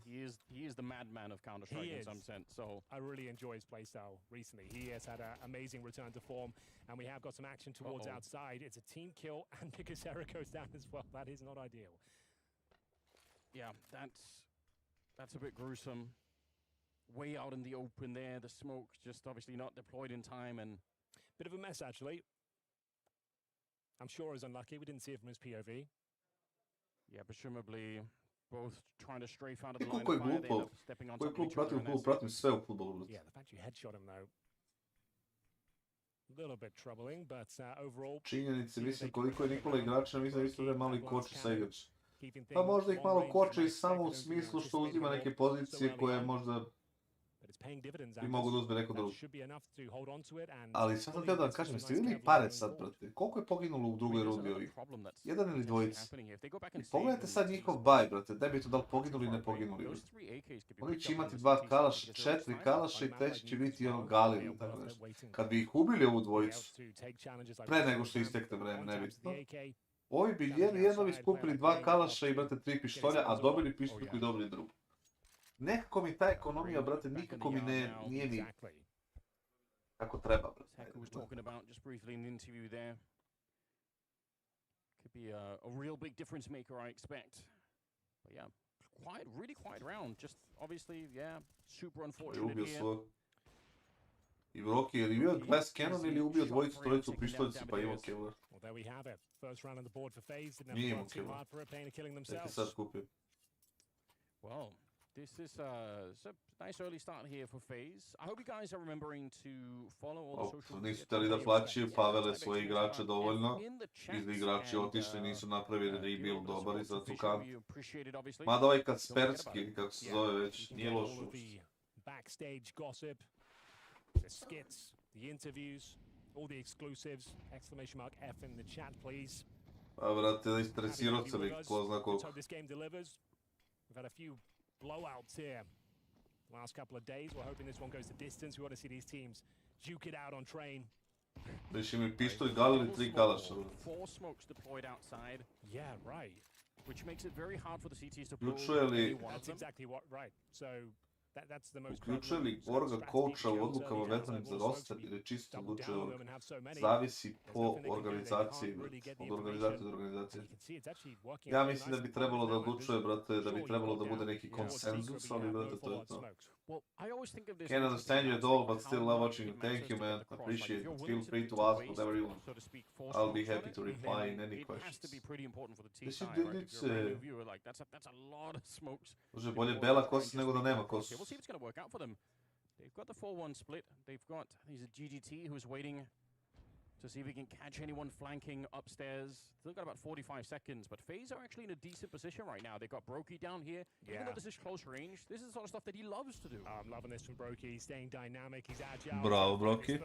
He is the madman of Counter-Strike in some sense. So I really enjoy his playstyle recently. He has had an amazing return to form, and we have got some action towards outside. It's a team kill, and Nikasera goes down as well. That is not ideal. Yeah, that's a bit gruesome. Way out in the open there, the smoke just obviously not deployed in time, and bit of a mess actually. I'm sure he's unlucky. We didn't see it from his POV. Yeah, presumably both trying to strafe out of the line Koliko je of fire. They end glupo? up stepping on Koji top of klub each other. pratim sve u futbolu, brate. Yeah, the fact you headshot him though. A little bit troubling, but overall. Činjenice, mislim koliko je Nikola igrača, mislim isto da je malo i koči sa igrač. Pa možda ih malo koči i samo u smislu što uzima neke pozicije koje možda i mogu da uzme neko drugi. Ali sad sam htio da vam kažem, jeste vidjeli pare sad, brate? Koliko je poginulo u drugoj rundi ovih? Jedan ili dvojica? I pogledajte sad njihov baj, brate, da bi to da li poginuli ili ne poginuli, brate. Oni će imati 2 kalaša, 4 kalaša i treći će biti ono Gali ili tako nešto. Kad bi ih ubili ovu dvojicu, pre nego što istekne vreme, nebitno, ovi bi jednovi skupili 2 kalaša i, brate, 3 pištolja, a dobili pištolju i dobili drugu. Nekako mi ta ekonomija, brate, nikako mi nije mi kako treba, brate. Hecker was talking about just briefly in the interview there. Could be a real big difference maker, I expect. But yeah, really quiet round. Just obviously, yeah, super unfortunate Ubio here. svoj. I Rocky je li bio Glass Cannon ili ubio dvojicu, trojicu pištoljci pa imao kevlar. Well, there we have it. First round on the board for FaZe. Didn't Nije have to imao work too kevlar. hard for it, paying and killing Neki themselves. sad kupio. Well, this is a nice early start here for FaZe. I hope you guys are remembering to follow all the social media. Nisu htjeli da plaćaju Pavele svoje igrače dovoljno. Ili igrači otišli, nisu napravili rebuild dobar i sad su kamp. Mada ovaj Kaspersky, ili kako se zove već, nije loš. Backstage gossip, the skits, the interviews, all the exclusives. Exclamation mark F in the chat, please. A brate, da istresirao se lik, ko zna koliko. This game delivers. We've had a few blowouts here the last couple of days. We're hoping this one goes the distance. We want to see these teams duke it out on train. Da će mi pištolj gali ili 3 kalaša. 4 smokes deployed outside. Yeah, right. Which makes it very hard for the CTs to Uključuje li... That's exactly what, right. So that's the most Uključuje li Orga coacha u odlukama vezanim za roster ili čisto odlučuje Orga? Zavisi po organizaciji, od organizacije do organizacije. Ja mislim da bi trebalo da odlučuje, brate, da bi trebalo da bude neki konsenzus, ali, brate, to je to. Can't understand you at all, but still love watching you. Thank you, man. Appreciate it. Feel free to ask whatever you want. I'll be happy to reply in any questions. This is delicious. That's a lot of smokes. Može bolje bela kosa nego da nema kosu. We'll see if it's going to work out for them. They've got the 4-1 split. They've got, he's a GGT who's waiting to see if he can catch anyone flanking upstairs. Still got about 45 seconds, but FaZe are actually in a decent position right now. They've got Brokey down here. Even though this is close range, this is the sort of stuff that he loves to do. I'm loving this from Brokey. He's staying dynamic. He's agile. Bravo, Brokey.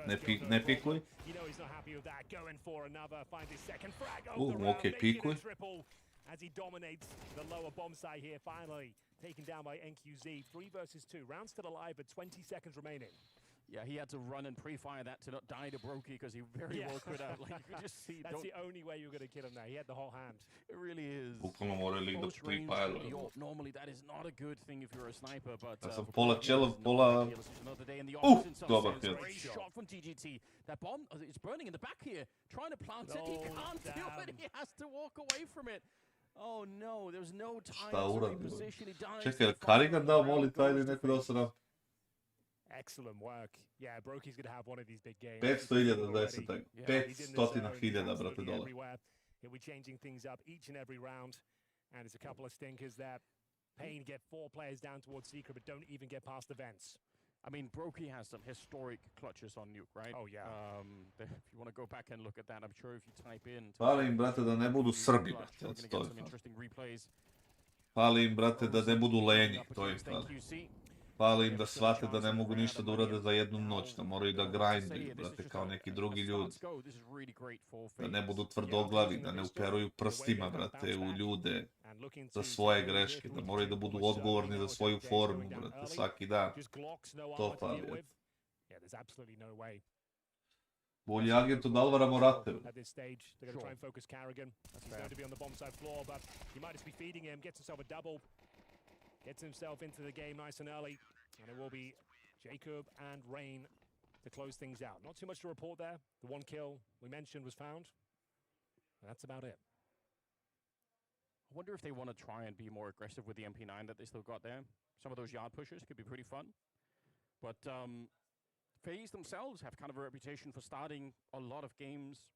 Ne pikuj. You know he's not happy with that. Going for another. Finds his second frag of the round. Okay, pikuj. As he dominates the lower bomb site here, finally taken down by NQZ. 3 versus 2. Round still alive, but 20 seconds remaining. Yeah, he had to run and pre-fire that to not die to Brokey because he very well could have. Like, you could just see. That's the only way you're going to kill him there. He had the whole hand. It really is. Bukvalno morali da pre-fire. Normally that is not a good thing if you're a sniper, but Ja sam pola čelov, pola... Dobar kill. Great shot from TGT. That bomb is burning in the back here. Trying to plant it. He can't do it. He has to walk away from it. Oh no, there's no time to reposition. He dies. Čekaj, Karigan dao voli taj ili neko dao se nam? Excellent work. Yeah, Brokey's going to have one of these big games. 500,010, 500,000, brate, dola. He'll be changing things up each and every round. And there's a couple of stinkers there. Pain get 4 players down towards Secret, but don't even get past the vents. I mean, Brokey has some historic clutches on Nuke, right? Oh, yeah. If you want to go back and look at that, I'm sure if you type in... Fali im, brate, da ne budu Srbi, brate, od to je. Fali im, brate, da ne budu lenji, to im fali. Fali im da shvate da ne mogu ništa da urade za jednu noć, da moraju da grinduju, brate, kao neki drugi ljudi. Da ne budu tvrdoglavi, da ne uperuju prstima, brate, u ljude za svoje greške, da moraju da budu odgovorni za svoju formu, brate, svaki dan. To fali. Bolji agent od Alvara Moratev. At this stage, they're going to try and focus Carrigan. He's going to be on the bomb side floor, but he might just be feeding him, gets himself a double, gets himself into the game nice and early, and it will be Jacob and Rain to close things out. Not too much to report there. The one kill we mentioned was found, and that's about it. I wonder if they want to try and be more aggressive with the MP9 that they still got there. Some of those yard pushers could be pretty fun. But FaZe themselves have kind of a reputation for starting a lot of games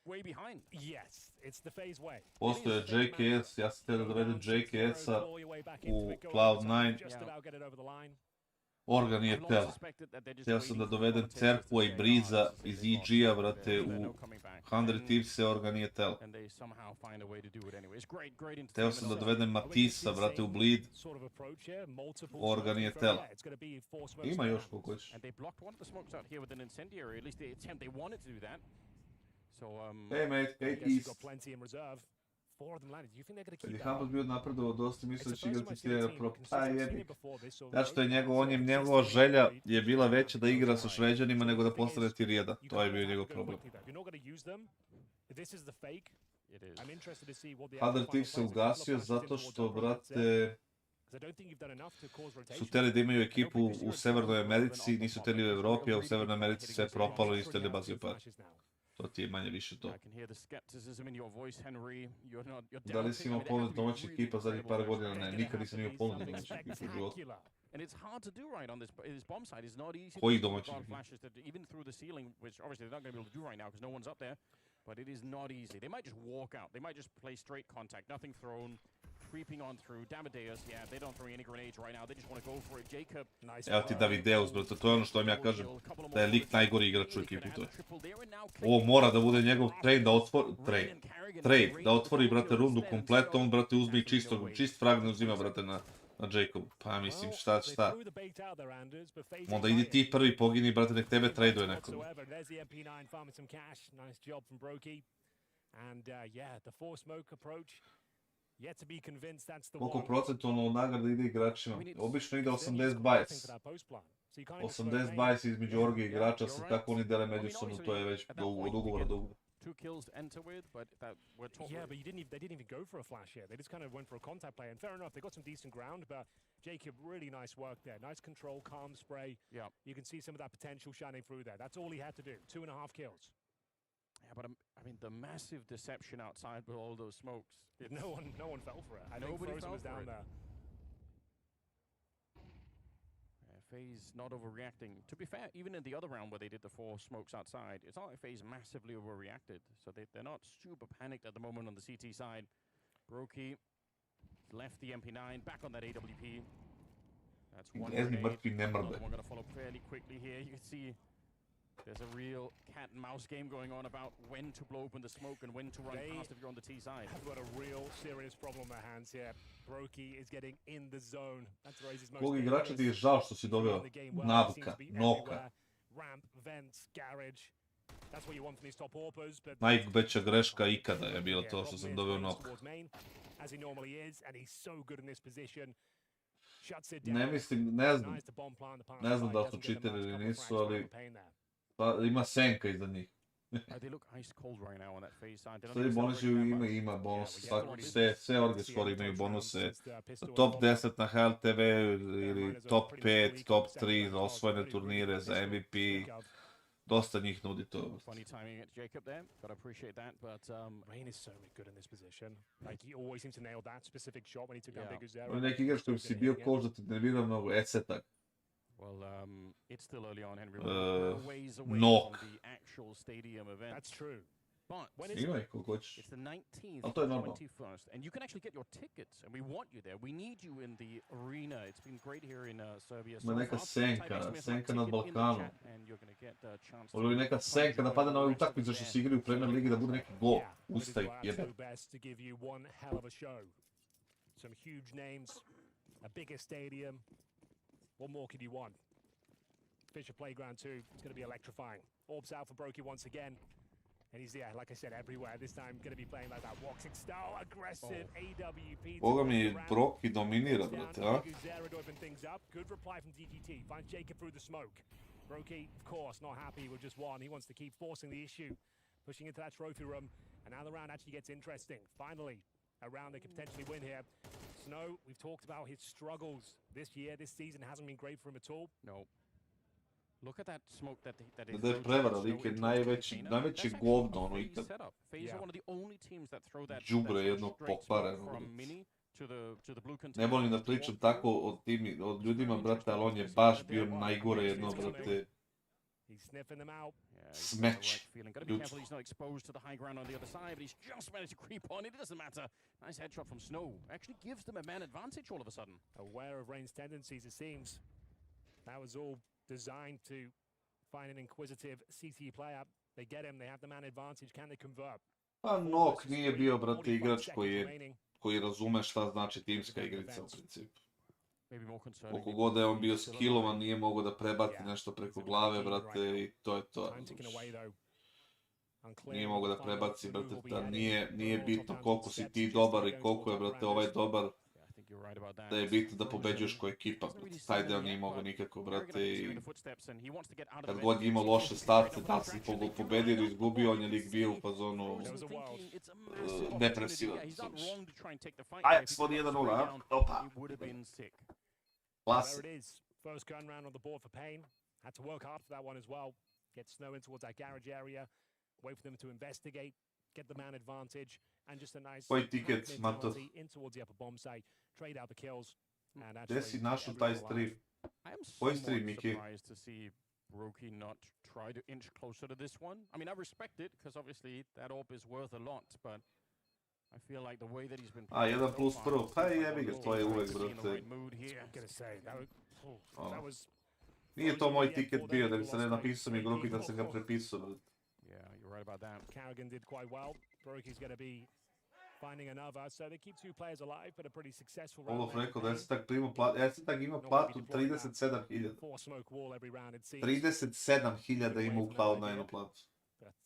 way behind. Yes, it's the FaZe way. Postoje JKS, ja sam htio da dovedem JKS-a u Cloud9. Orga nije htjela. Htio sam da dovedem Cerkua i Briza iz EG-a, brate, u 100 Thieves-e, Orga nije htjela. Htio sam da dovedem Matisa, brate, u Bleed. Orga nije htjela. Ima još koliko hoćeš. Hey mate, hey East. Kad je Hampus bio napredovao dosta, mislio da će igrati tijela pro, pa jebi. Znači što je njegova želja je bila veća da igra sa Šveđanima nego da postane tier 1. To je bio njegov problem. 100 Thieves se ugasio zato što, brate, su htjeli da imaju ekipu u Severnoj Americi, nisu htjeli u Evropi, a u Severnoj Americi sve propalo i nisu htjeli da bazio par. To ti je manje više to. Da li si imao ponudu domaćih ekipa zadnjih par godina? Ne, nikad nisam imao ponudu domaćih ekipa u životu. Koji domaćih ekipa? But it is not easy. They might just walk out. They might just play straight contact, nothing thrown, creeping on through. Davideus, yeah, they don't throw any grenades right now. They just want to go for it. Jacob, nice. Evo ti Davideus, brate, to je ono što vam ja kažem, da je lik najgori igrač u ekipi, to je. Ovo mora da bude njegov trade da otvori, brate, rundu kompletno, on, brate, uzme i čist frag ne uzima, brate, na Jacob. Pa mislim, šta? Onda idi ti prvi pogini, brate, nek tebe traduje neko. Koliko procentualno nagrada ide igračima? Obično ide 80-20. 80-20 između orge igrača, sad kako oni dele međusobno, to je već od ugovora do ugovora. 2 kills to enter with, but yeah, but they didn't even go for a flash here. They just kind of went for a contact play, and fair enough, they got some decent ground, but Jacob, really nice work there. Nice control, calm spray. Yeah. You can see some of that potential shining through there. That's all he had to do. 2.5 kills. Yeah, but I mean, the massive deception outside with all those smokes. No one fell for it. I think Frozen was down there. FaZe not overreacting. To be fair, even in the other round where they did the 4 smokes outside, it's not like FaZe massively overreacted. So they're not super panicked at the moment on the CT side. Brokey left the MP9, back on that AWP. That's one grenade. Another one gonna follow fairly quickly here. You can see there's a real cat and mouse game going on about when to blow open the smoke and when to run past if you're on the T side. They've got a real serious problem on their hands here. Brokey is getting in the zone. That's Raze's most Kog igrača ti je žao što si doveo Navka, Noka. Ramp, vents, garage. That's what you want from these top AWPers, but najveća greška ikada je bilo to što sam doveo Noka. As he normally is, and he's so good in this position. Ne mislim, ne znam da li su cheateri ili nisu, ali ima senka iza njih. Sve bonusi ima bonus, sve orge skoro imaju bonuse. Top 10 na HLTV ili top 5, top 3 za osvojene turnire, za MVP. Dosta njih nudi to. Funny timing at Jacob there. Gotta appreciate that, but Rain is so good in this position. Like he always seems to nail that specific shot when he took down Big Uzera. Neki igrač koji si bio kož da te nervira mnogo, tak. Well, it's still early on, Henry. We're ways away Nok. from the actual stadium event. That's true. But ima ih koliko hoćeš. It's the 19th, 21st, and you can actually get your tickets, and we want you there. We need you in the arena. It's been great here in Serbia. Ima neka senka na Balkanu. Ovo je neka senka da pada na ovoj utakmici što se igraju u Premier Ligi da bude neki gol. Ustaj, jebe. Some huge names, a bigger stadium. What more could you want? FISSURE Playground 2, it's going to be electrifying. Orbs out for Brokey once again. And he's, yeah, like I said, everywhere. This time going to be playing like that walking style, aggressive AWP. Boga mi Brokey dominira, brate, a? Good reply from DTT. Finds Jacob through the smoke. brokey, of course, not happy with just one. He wants to keep forcing the issue, pushing into that trophy room. And now the round actually gets interesting. Finally, a round they could potentially win here. Snow, we've talked about his struggles this year. This season hasn't been great for him at all. No. Look at that smoke that Da je prevara, lik je najveći govno ono ikad. FaZe are one of the only teams that throw that Đubre jedno pokvareno. from mini to the blue container. Ne volim da pričam tako o ljudima, brate, ali on je baš bio najgore jedno, brate. Smeć. Ljudsko. He's not exposed to the high ground on the other side, but he's just managed to creep on. It doesn't matter. Nice headshot from Snow. Actually gives them a man advantage all of a sudden. Aware of Rain's tendencies, it seems. That was all designed to find an inquisitive CT player. They get him, they have the man advantage. Can they convert? Pa Nok nije bio, brate, igrač koji razume šta znači timska igrica u principu. Koliko god je on bio skillovan, nije mogao da prebaci nešto preko glave, brate, i to je to. Nije mogao da prebaci, brate, da nije bitno koliko si ti dobar i koliko je, brate, ovaj dobar. Da je bitno da pobeđuješ ko ekipa, brate. Taj deo nije mogao nikako, brate, i kad god je imao loše starce, da li si pobedio ili izgubio, on je lik bio u fazonu depresivan. Ajax vodi 1-0, a? Opa! Classic. There it is. First gun round on the board for Payne. Had to work hard for that one as well. Get Snow in towards that garage area. Wait for them to investigate. Get the man advantage. And just a nice mentality in towards the upper bomb site. Trade out the kills. Gdje si našao taj stream? Koji stream, Miki? Surprised to see brokey not try to inch closer to this one. I mean, I respect it, because obviously that AWP is worth a lot, but I feel like the way that he's been playing. 1+1, pa jebi ga, to je uvek, brate. Nije to moj tiket bio, da bi se ne napisao mi grupi da sam ga prepisao, brate. Yeah, you're right about that. Carrigan did quite well. Brokey's going to be finding another, so they keep two players alive, but a pretty successful round. Olof rekao da je se tak primao platu, ja sam tak imao platu 37.000. 37.000 ima u Cloud9 platu.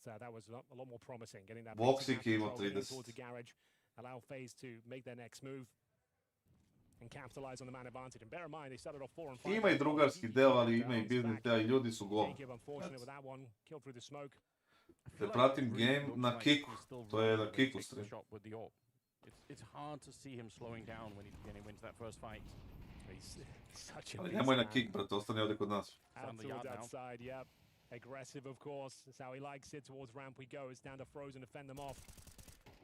That was a lot more promising, getting that Voxic je imao 30. Garage, allow FaZe to make their next move and capitalize on the man advantage. And bear in mind, they started off 4 and 5. Ima i drugarski deo, ali ima i biznis deo, i ljudi su gol. Unfortunate with that one, killed through the smoke. Te pratim game na Kiku, to je na Kiku stream. It's hard to see him slowing down when he wins that first fight. Ali nemoj na Kik, brate, ostane ovdje kod nas. Out towards that side, yep. Aggressive, of course. That's how he likes it. Towards ramp we go. It's down to Frozen to fend them off.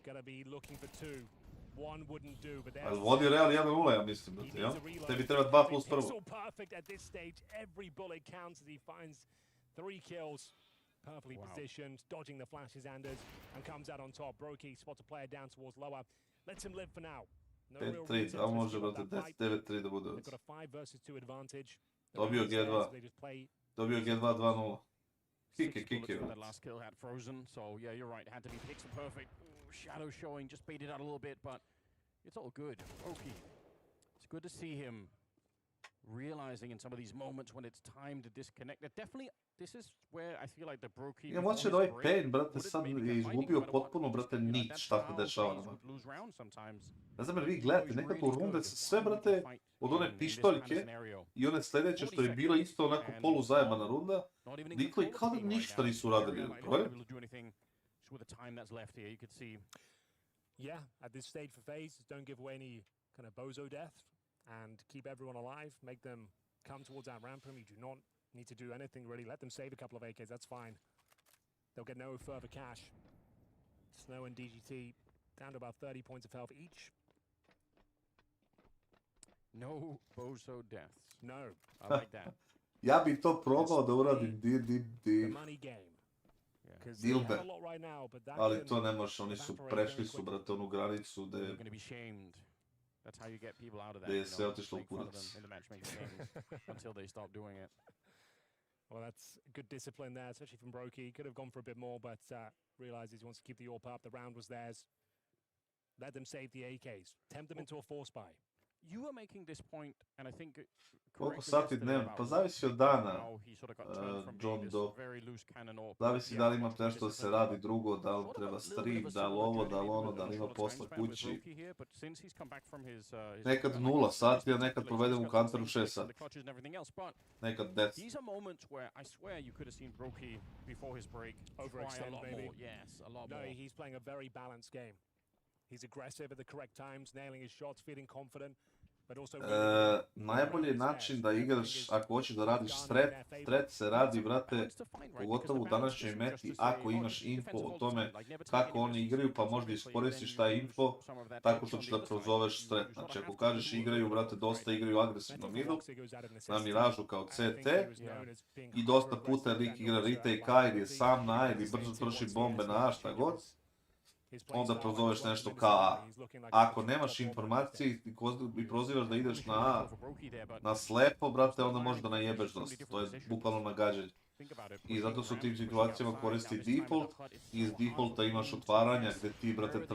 Gotta be looking for two. One wouldn't do, but there's... Ali vodi Real 1-0, ja mislim, brate, ja? Tebi treba 2+1. It's all perfect at this stage. Every bullet counts as he finds 3 kills. Perfectly positioned, dodging the flashes Anders, and comes out on top. brokey spots a player down towards lower. Lets him live for now. No real reason to može, brate, 9-3 da bude. They've got a 5 versus 2 advantage. Dobio G2. Dobio G2 2-0. Kike. That last kill had Frozen, so yeah, you're right. Had to be pixel perfect. Ooh, shadow showing, just baited out a little bit, but it's all good. brokey. It's good to see him realizing in some of these moments when it's time to disconnect. That definitely, this is where I feel like the brokey... Ja moće da ovaj Pain, brate, sad je izgubio potpuno, brate, nič šta se dešava na mene. Ne znam jer vi gledate, nekako runde se sve, brate, od one pištoljke i one sljedeće što je bilo isto onako poluzajebana runda, nikli kao da ništa nisu uradili. Yeah, at this stage for FaZe, don't give away any kind of bozo death. And keep everyone alive, make them come towards that ramp room. You do not need to do anything really. Let them save a couple of AKs, that's fine. They'll get no further cash. Snow and DGT down to about 30 points of health each. No bozo deaths. No. I like that. Ja bi to probao da uradim The money game. Dilbe. Ali to ne možeš, oni su prešli su, brate, onu granicu da je... That's how you get people out of that. They say otišlo u kurac. In the matchmaking games until they stop doing it. Well, that's good discipline there, especially from brokey. He could have gone for a bit more, but realizes he wants to keep the AWP up. The round was theirs. Let them save the AKs. Tempt them into a force buy. You were making this point, and I think Koliko sati dnevno? Pa zavisi od dana, John Doe. Zavisi da li ima nešto da se radi drugo, da li treba stream, da li ovo, da li ono, da li ima posla kući. Nekad 0 sati, a nekad provedem u Counteru 6 sati. Nekad 10. These are moments where I swear you could have seen Brokey before his break try a lot more. Yes, a lot more. No, he's playing a very balanced game. He's aggressive at the correct times, nailing his shots, feeling confident. Najbolji način da igraš, ako hoćeš da radiš stret se radi, brate, pogotovo u današnjoj meti, ako imaš info o tome kako oni igraju, pa možda iskoristiš taj info tako što ćeš da prozoveš stret. Znači, ako kažeš igraju, brate, dosta igraju agresivno midu, na miražu kao CT, i dosta puta lik igra retake A ili je sam na A ili brzo troši bombe na A, šta god, onda prozoveš nešto ka A. Ako nemaš informacije i prozivaš da ideš na A, na slepo, brate, onda možeš da najebeš dosta. To je bukvalno nagađanje. I zato se u tim situacijama koristi default, i iz defaulta imaš otvaranja gdje ti, brate,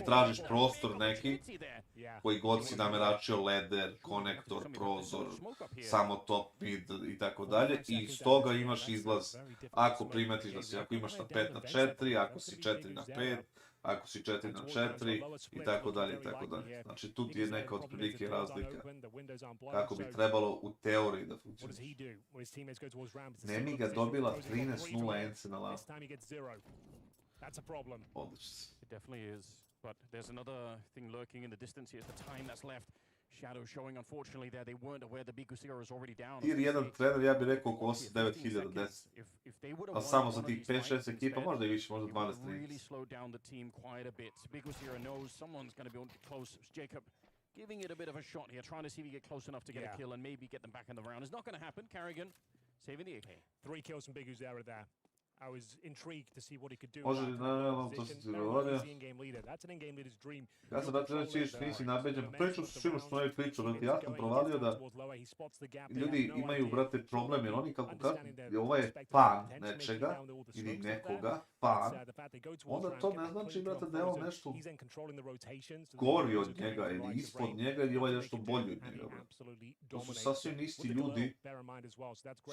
tražiš prostor neki, koji god si nameračio, leder, konektor, prozor, samo top mid i tako dalje, i iz toga imaš izlaz. Ako primetiš da si, ako imaš na 5 na 4, ako si 4 na 5, ako si 4 na 4, i tako dalje, i tako dalje. Znači, tu ti je neka otprilike razlika kako bi trebalo u teoriji da funkcioniš. Nemi ga dobila 13-0 ence na lavu. Odlično. It definitely is, but there's another thing lurking in the distance here. It's the time that's left. Shadow showing, unfortunately, there they weren't aware the Big Zero is already down. Tier 1 trener, ja bih rekao oko 8-9 10. A samo za tih 5-6 ekipa, možda i više, možda 12-13. Really slowed down the team quite a bit. Big Zero knows someone's going to be close. Jacob giving it a bit of a shot here, trying to see if he get close enough to get a kill and maybe get them back in the round. It's not going to happen. Carrigan saving the AK. 3 kills from Big Zero there. I was intrigued to see what he could do. Može li naravno, to sam ti govorio. Ja sam da treba reći, nisi nabeđen. Pričao su svima što je pričao, brate, ja sam provalio da ljudi imaju, brate, problem, jer oni kako ovo je fan nečega, ili nekoga, fan, onda to ne znači, brate, da je on nešto gori od njega, ili ispod njega, ili ovaj nešto bolji od njega, brate. To su sasvim isti ljudi,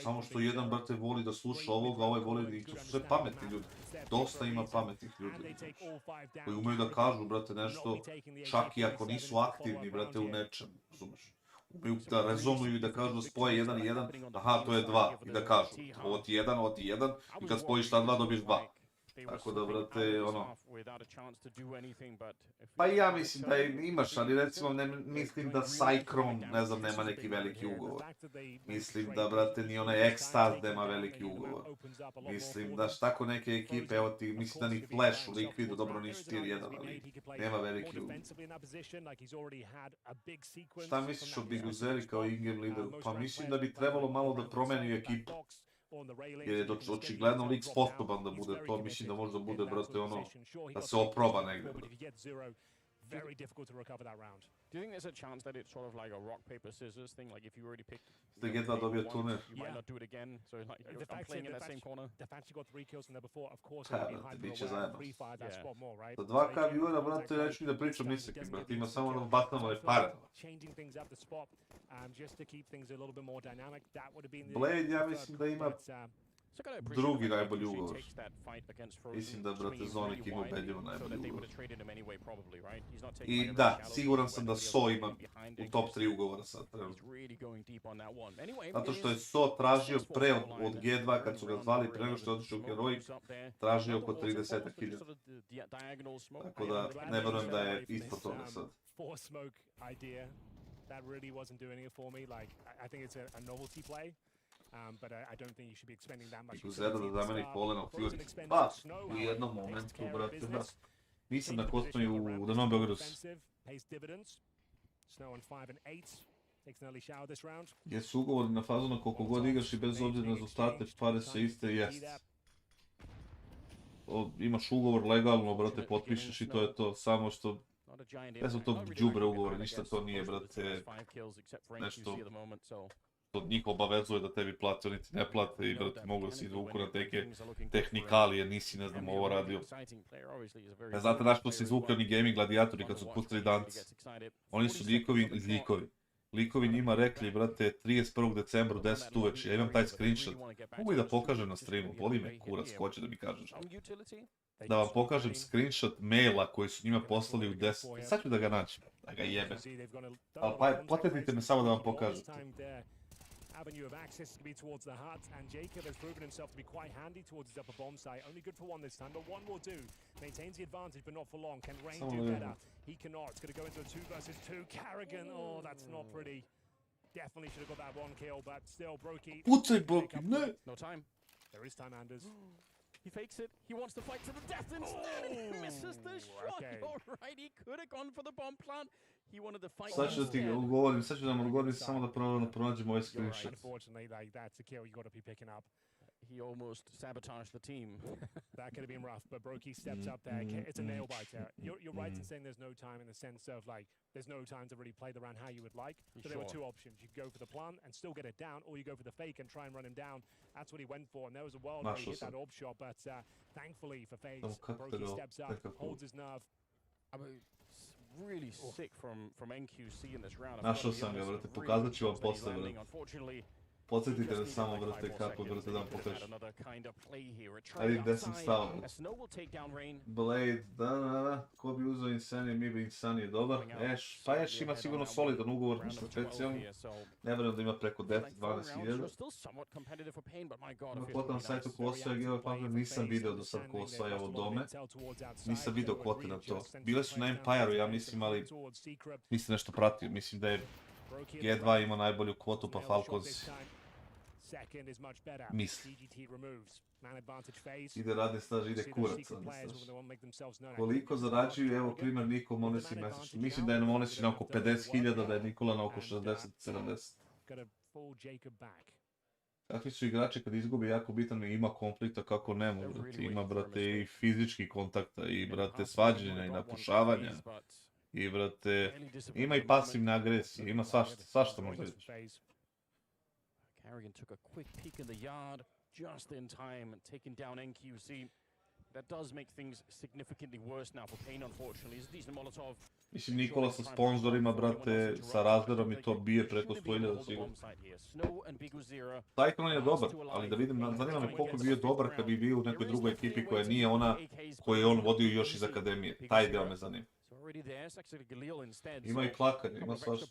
samo što jedan, brate, voli da sluša ovoga, ovaj voli da su sve pametni ljudi. Dosta ima pametnih ljudi koji umeju da kažu, brate, nešto, čak i ako nisu aktivni, brate, u nečem, razumeš? Umeju da rezonuju i da kažu da spoje 1 i 1, aha, to je 2, i da kažu, ovo ti 1, ovo ti 1, i kad spojiš ta 2 dobiješ 2. Tako da, brate, ono... Pa i ja mislim da imaš, ali recimo mislim da Cycron, ne znam, nema neki veliki ugovor. Mislim da, brate, ni onaj X-Stars nema veliki ugovor. Mislim da tako neke ekipe, evo ti, mislim da ni Flash u Liquidu, dobro nisu tier 1, ali nema veliki ugovor. Šta misliš o Big Uzeri kao in-game lideru? Pa mislim da bi trebalo malo da promeni ekipu. Jer je očigledno lik sposoban da bude to, mislim da možda bude, brate, ono, da se oproba negdje. Very difficult to recover that round. Do you think there's a chance that it's sort of like a rock, paper, scissors thing? Like if you already picked... Ste G2 dobio turnir. You might not do it again, so like I'm playing in that same corner. The fact you got 3 kills from there before, of course, it would be hyper-aware, pre-fire that spot more, right? Za 2K viewera, brate, neću ni da pričam ni sa kim, brate, ima samo ono batnama i pare. Changing things up the spot, just to keep things a little bit more dynamic, that would have been... Blade, ja mislim da ima drugi najbolji ugovor. Mislim da, brate, Zonik ima ubedljivo najbolji ugovor. I da, siguran sam da So ima u top 3 ugovora sad trenutno. Zato što je So tražio pre od G2 kad su ga zvali, pre nego što je otišao u Heroic, tražio oko 30.000. Tako da ne verujem da je ispod toga sad. That really wasn't doing it for me. Like, I think it's a novelty play, but I don't think you should be expending that much. Uzeda da zameni polena u Fury. Pa, u jednom momentu, brate, da. Nisam na Kosmaju u Danom Beogradu. Jesu ugovori na fazonu koliko god igraš i bez obzira na rezultate, pare se iste, jest. Imaš ugovor legalno, brate, potpišeš i to je to, samo što... Ne su to džubre ugovore, ništa to nije, brate, nešto To njih obavezuje da tebi plate, oni ti ne plate i brate mogu da se izvuku na teke tehnikalije, nisi ne znam ovo radio. Ne znate na što se izvukli oni gaming gladijatori kad su pustili danci. Oni su likovi njima rekli, brate, 31. decembra u 10 uveče, ja imam taj screenshot. Mogu i da pokažem na streamu, boli me kurac, ko će da mi kažeš. Da vam pokažem screenshot maila koji su njima poslali u 10. Sad ću da ga naćem, da ga jebe. Ali potetite me samo da vam pokažem. Avenue of access to be towards the hut, and Jacob has proven himself to be quite handy towards his upper bomb site. Only good for one this time, but one will do. Maintains the advantage, but not for long. Can Rain do better? He cannot. It's going to go into a 2 versus 2. Karrigan, oh, that's not pretty. Definitely should have got that one kill, but still, Brokey. Pucaj, Brokey, ne! No time. There is time, Anders. He fakes it. He wants to fight to the death instead. He misses the shot. You're right. He could have gone for the bomb plant. He wanted to fight. Sad ću da ti odgovorim, sad ću da vam odgovorim samo da pronađem ovaj screenshot. Unfortunately, like, that's a kill you got to be picking up. He almost sabotaged the team. That could have been rough, but Brokey steps up there. It's a nail biter. You're right in saying there's no time in the sense of, like, there's no time to really play the round how you would like. So there were two options. You go for the plant and still get it down, or you go for the fake and try and run him down. That's what he went for, and there was a world where he hit that orb shot, but thankfully for FaZe, Brokey steps up, holds his nerve. I mean, really sick from NQC in this round. Našao sam ga, brate, pokazat ću vam posle, brate. Podsjetite da samo, brate, kako, brate, da vam pokažem. Ajde, gde sam stao? Blade, da, ko bi uzeo Insanije, mi bi Insanije, dobar. Pa Eš ima sigurno solidan ugovor sa specijalom. Ne vjerujem da ima preko 10-12 hiljada. Na kvotan sajtu ko osvaja GeoFaZe nisam video do sad ko osvaja ovo dome. Nisam video kvote na to. Bile su na Empire-u, ja mislim, ali nisam nešto pratio. Mislim da je G2 ima najbolju kvotu, pa Falcons misli. Ide radni staž, ide kurac radni staž. Koliko zarađuju, evo primjer Niko Monesi mesečno. Mislim da je Monesi na oko 50.000, da je Nikola na oko 60-70. Kakvi su igrači kad izgubi jako bitan i ima konflikta kako nema, brate. Ima, brate, i fizički kontakta, i, brate, svađanja, i napušavanja. I, brate, ima i pasivne agresije, ima svašta možda reći. Karrigan took a quick peek in the yard, just in time, taking down NQC. That does make things significantly worse now for Pain, unfortunately. It's a decent Molotov. Mislim, Nikola sa sponzorima, brate, sa razmerom i to bije preko 100.000 sigurno. Cyclone je dobar, ali da vidim, zanima me koliko bi bio dobar kad bi bio u nekoj drugoj ekipi koja nije ona koju je on vodio još iz akademije. Taj deo me zanima. Ima i klakanje, ima svašta.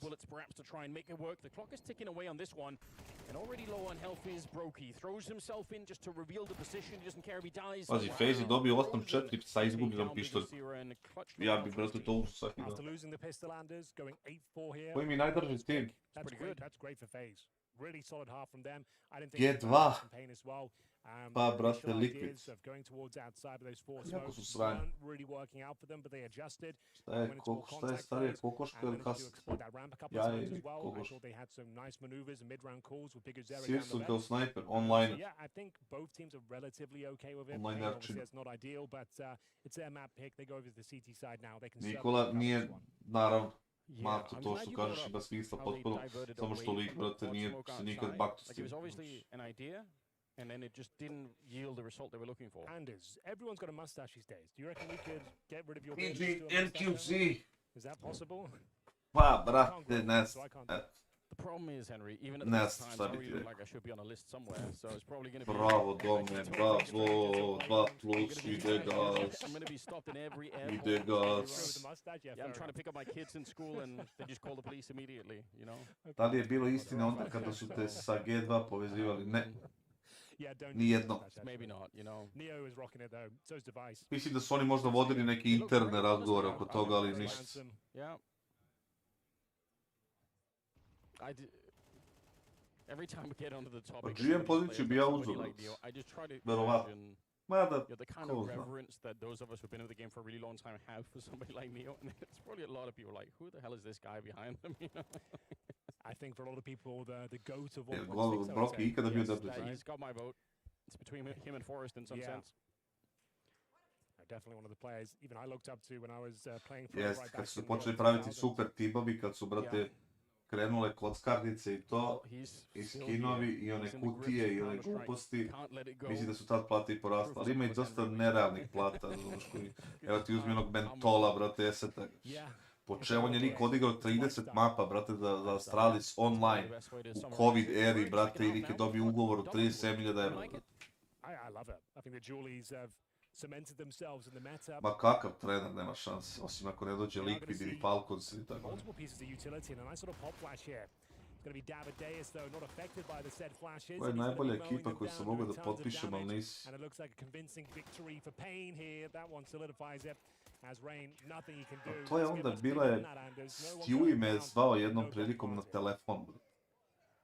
Pazi, FaZe je dobio 8-4 sa izgubljenom pištoljom. Ja bih, brate, to ušao svaki dan. Koji mi je najdrži tim? G2. Pa, brate, Liquid. Jako su sranje. Šta je starije, kokoška ili kassad? Jaje ili kokoška? Svi su kao snajper, online. Online arčina. Nikola nije, naravno, Marto, to što kažeš ima smisla potpuno, samo što lik, brate, nije se nikad bakto s tim. And then it just didn't yield the result they were looking for. Anders, everyone's got a mustache these days. Do you reckon we could get rid of your NQC? Is that possible? Pa, brate, ne znam. The problem is, Henry, even at the times I already look like I should be on a list somewhere, so it's probably going to be... Bravo, Dome, bravo, 2+, ide gas. I'm going to be stopped in every airport. Ide gas. Yeah, I'm trying to pick up my kids in school and they just call the police immediately, you know? Da li je bilo istina onda kada su te sa G2 povezivali? Ne. Nijedno. Mislim da su oni možda vodili neke interne razgovore oko toga, ali ništa. Pa GM poziciju bi ja uzeo, verovatno. Mada, ko zna. I think for a lot of people, the GOAT of all Brokey ikada bio dobro. He's got my vote. It's between him and Forrest in some sense. Definitely one of the players even I looked up to when I was playing for right back. Kad su počeli praviti super timovi, kad su, brate, krenule kockarnice i to, i skinovi, i one kutije, i one gluposti, mislim da su tad plate i porasle, ali ima i dosta nerealnih plata, znaš koji, evo ti uzmi onog mentola, brate, eseta, po čemu on je nik odigrao 30 mapa, brate, za Astralis online, u COVID eri, brate, i nik je dobio ugovor od 37.000 evra, brate. Ma kakav trener, nema šanse, osim ako ne dođe Liquid ili Falcons ili tako. Ovo je najbolja ekipa koju sam mogao da potpišem, ali nisi. To je onda bila je, Stewie me je zvao jednom prilikom na telefon.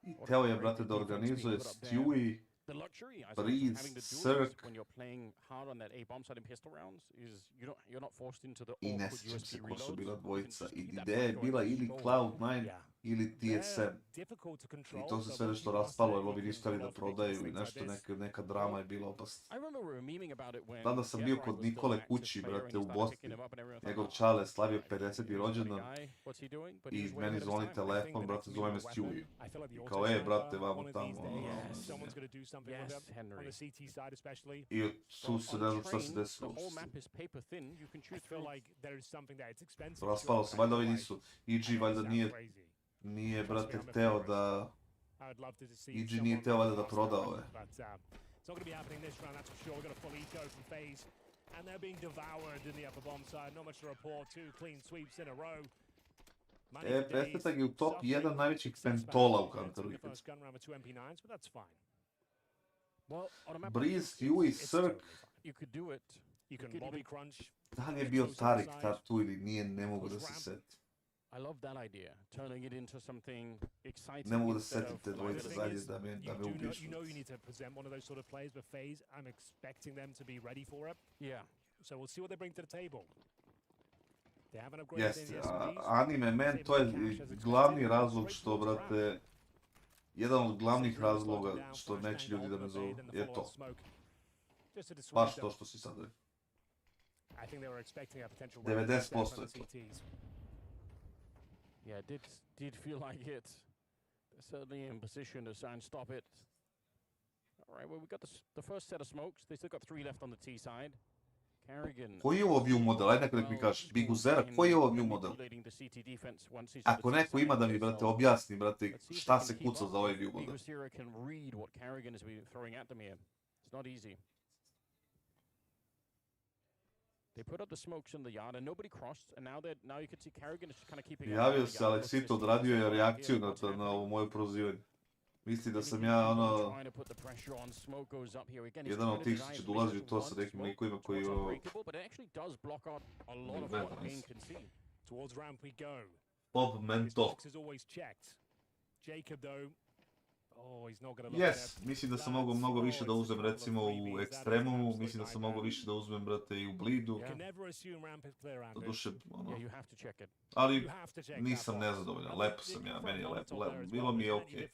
I teo je, brate, da organizuje Stewie, Breeze, Cirque, i ne sjećam se ko su bila dvojica. I ideja je bila ili Cloud9 ili TSM. I to se sve nešto raspalo jer ovi nisu htjeli da prodaju i nešto, neka drama je bila opasna. Tada sam bio kod Nikole kući, brate, u Bosni. Njegov čale slavio 50. rođendan i meni zvoni telefon, brate, zove me Stewie. I kao, brate, vamo tamo. I tu se ne znam šta se desilo. Raspalo se, valjda ovi nisu. EG valjda nije, brate, hteo da... EG nije hteo valjda da proda ove. Estetak je u top 1 najvećih pentola u Counter-u. Breeze, Stewie, Cirque. Da li je bio Tarik tad tu ili nije, ne mogu da se setim. Ne mogu da se setim te dvojice zadnje da me ubiš. Jeste, anime man, to je glavni razlog što, brate, jedan od glavnih razloga što neće ljudi da me zovu, je to. Baš to što si sad rekao. 90% je to. Yeah, it did feel like it. They're certainly in position to try and stop it. All right, well, we got the first set of smokes. They still got 3 left on the T side. Carrigan. Koji je ovo view model? Ajde nek mi kažeš, Biguzera, koji je ovo view model? Ako neko ima da mi, brate, objasni, brate, šta se kuca za ovaj view model. They put up the smokes in the yard and nobody crossed, and now you can see Carrigan is kind of keeping. Javio se Aleksito, odradio je reakciju na ovo moje prozivanje. Misli da sam ja ono... jedan od tih što će dolazi u to sa nekim likovima koji ovo... Bob Mento. Yes, mislim da sam mogao mnogo više da uzmem recimo u Ekstremumu, mislim da sam mogao više da uzmem, brate, i u Bleedu. Doduše, ono... ali nisam nezadovoljan, lepo sam ja, meni je lepo, bilo mi je okej.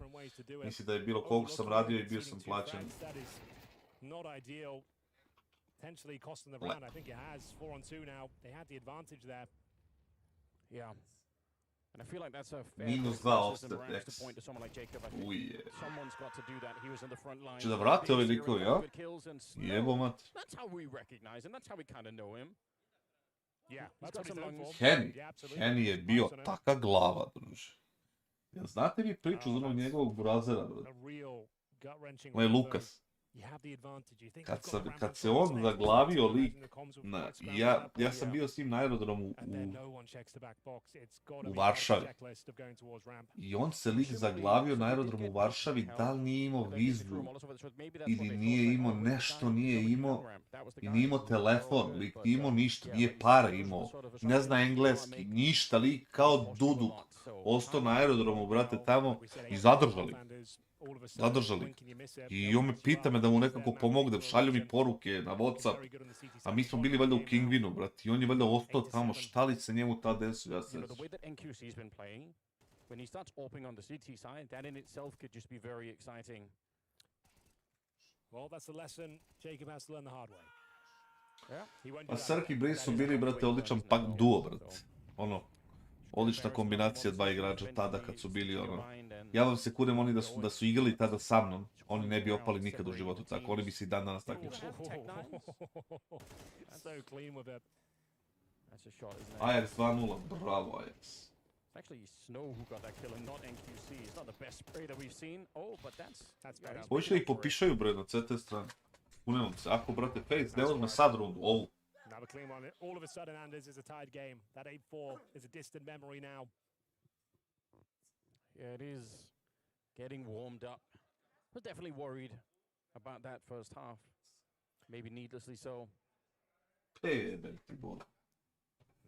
Mislim da je bilo koliko sam radio i bio sam plaćen. Minus 2 offset X. Uje. Če da vrate ovi likovi, ja? Jebo mat. Henny je bio taka glava, druže. Jel znate vi priču za onog njegovog burazera, brate? Ovo je Lukas. Kad se on zaglavio lik, ja sam bio s njim na aerodromu u Varšavi. I on se lik zaglavio na aerodromu u Varšavi, da li nije imao vizu ili nije imao nešto, nije imao i nije imao telefon, lik nije imao ništa, nije para imao, ne zna engleski, ništa, lik kao duduk. Ostao na aerodromu, brate, tamo i zadržali. I on me pita me da mu nekako pomognem, šalju mi poruke na WhatsApp, a mi smo bili valjda u Kingwinu, brate, i on je valjda ostao tamo, šta li se njemu ta desilo, ja se reći. A Cirque i Breeze su bili, brate, odličan pak duo, brate, ono, Odlična kombinacija dva igrača tada kad su bili ono... Ja vam se kunem oni da su igrali tada sa mnom, oni ne bi opali nikad u životu tako, oni bi se i dan danas takmičili. Ajax 2-0, bravo Ajax. Actually Snow who got that kill and not NQC. It's not the best spray that we've seen. Oh, but that's Hoće ih popišaju bre na CT strane. Kunem se, ako brate FaZe ne uzme sad rundu, ovu. Now a clean one. All of a sudden, Anders, is a tied game. That 8-4 is a distant memory now. Yeah, it is getting warmed up. Was definitely worried about that first half. Maybe needlessly so.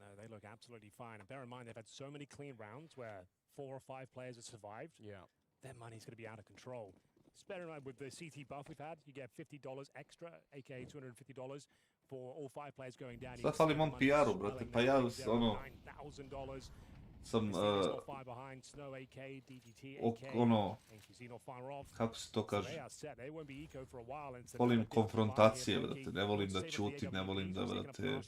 No, they look absolutely fine. And bear in mind, they've had so many clean rounds where 4 or 5 players have survived. Yeah. Their money's going to be out of control. Just bear in mind, with the CT buff we've had, you get $50 extra, aka $250 for all 5 players going down. Sad falim on PR-u, brate, pa ja ono... Sam, ono... Kako se to kaže? Volim konfrontacije, brate, ne volim da ćutim, ne volim da, brate...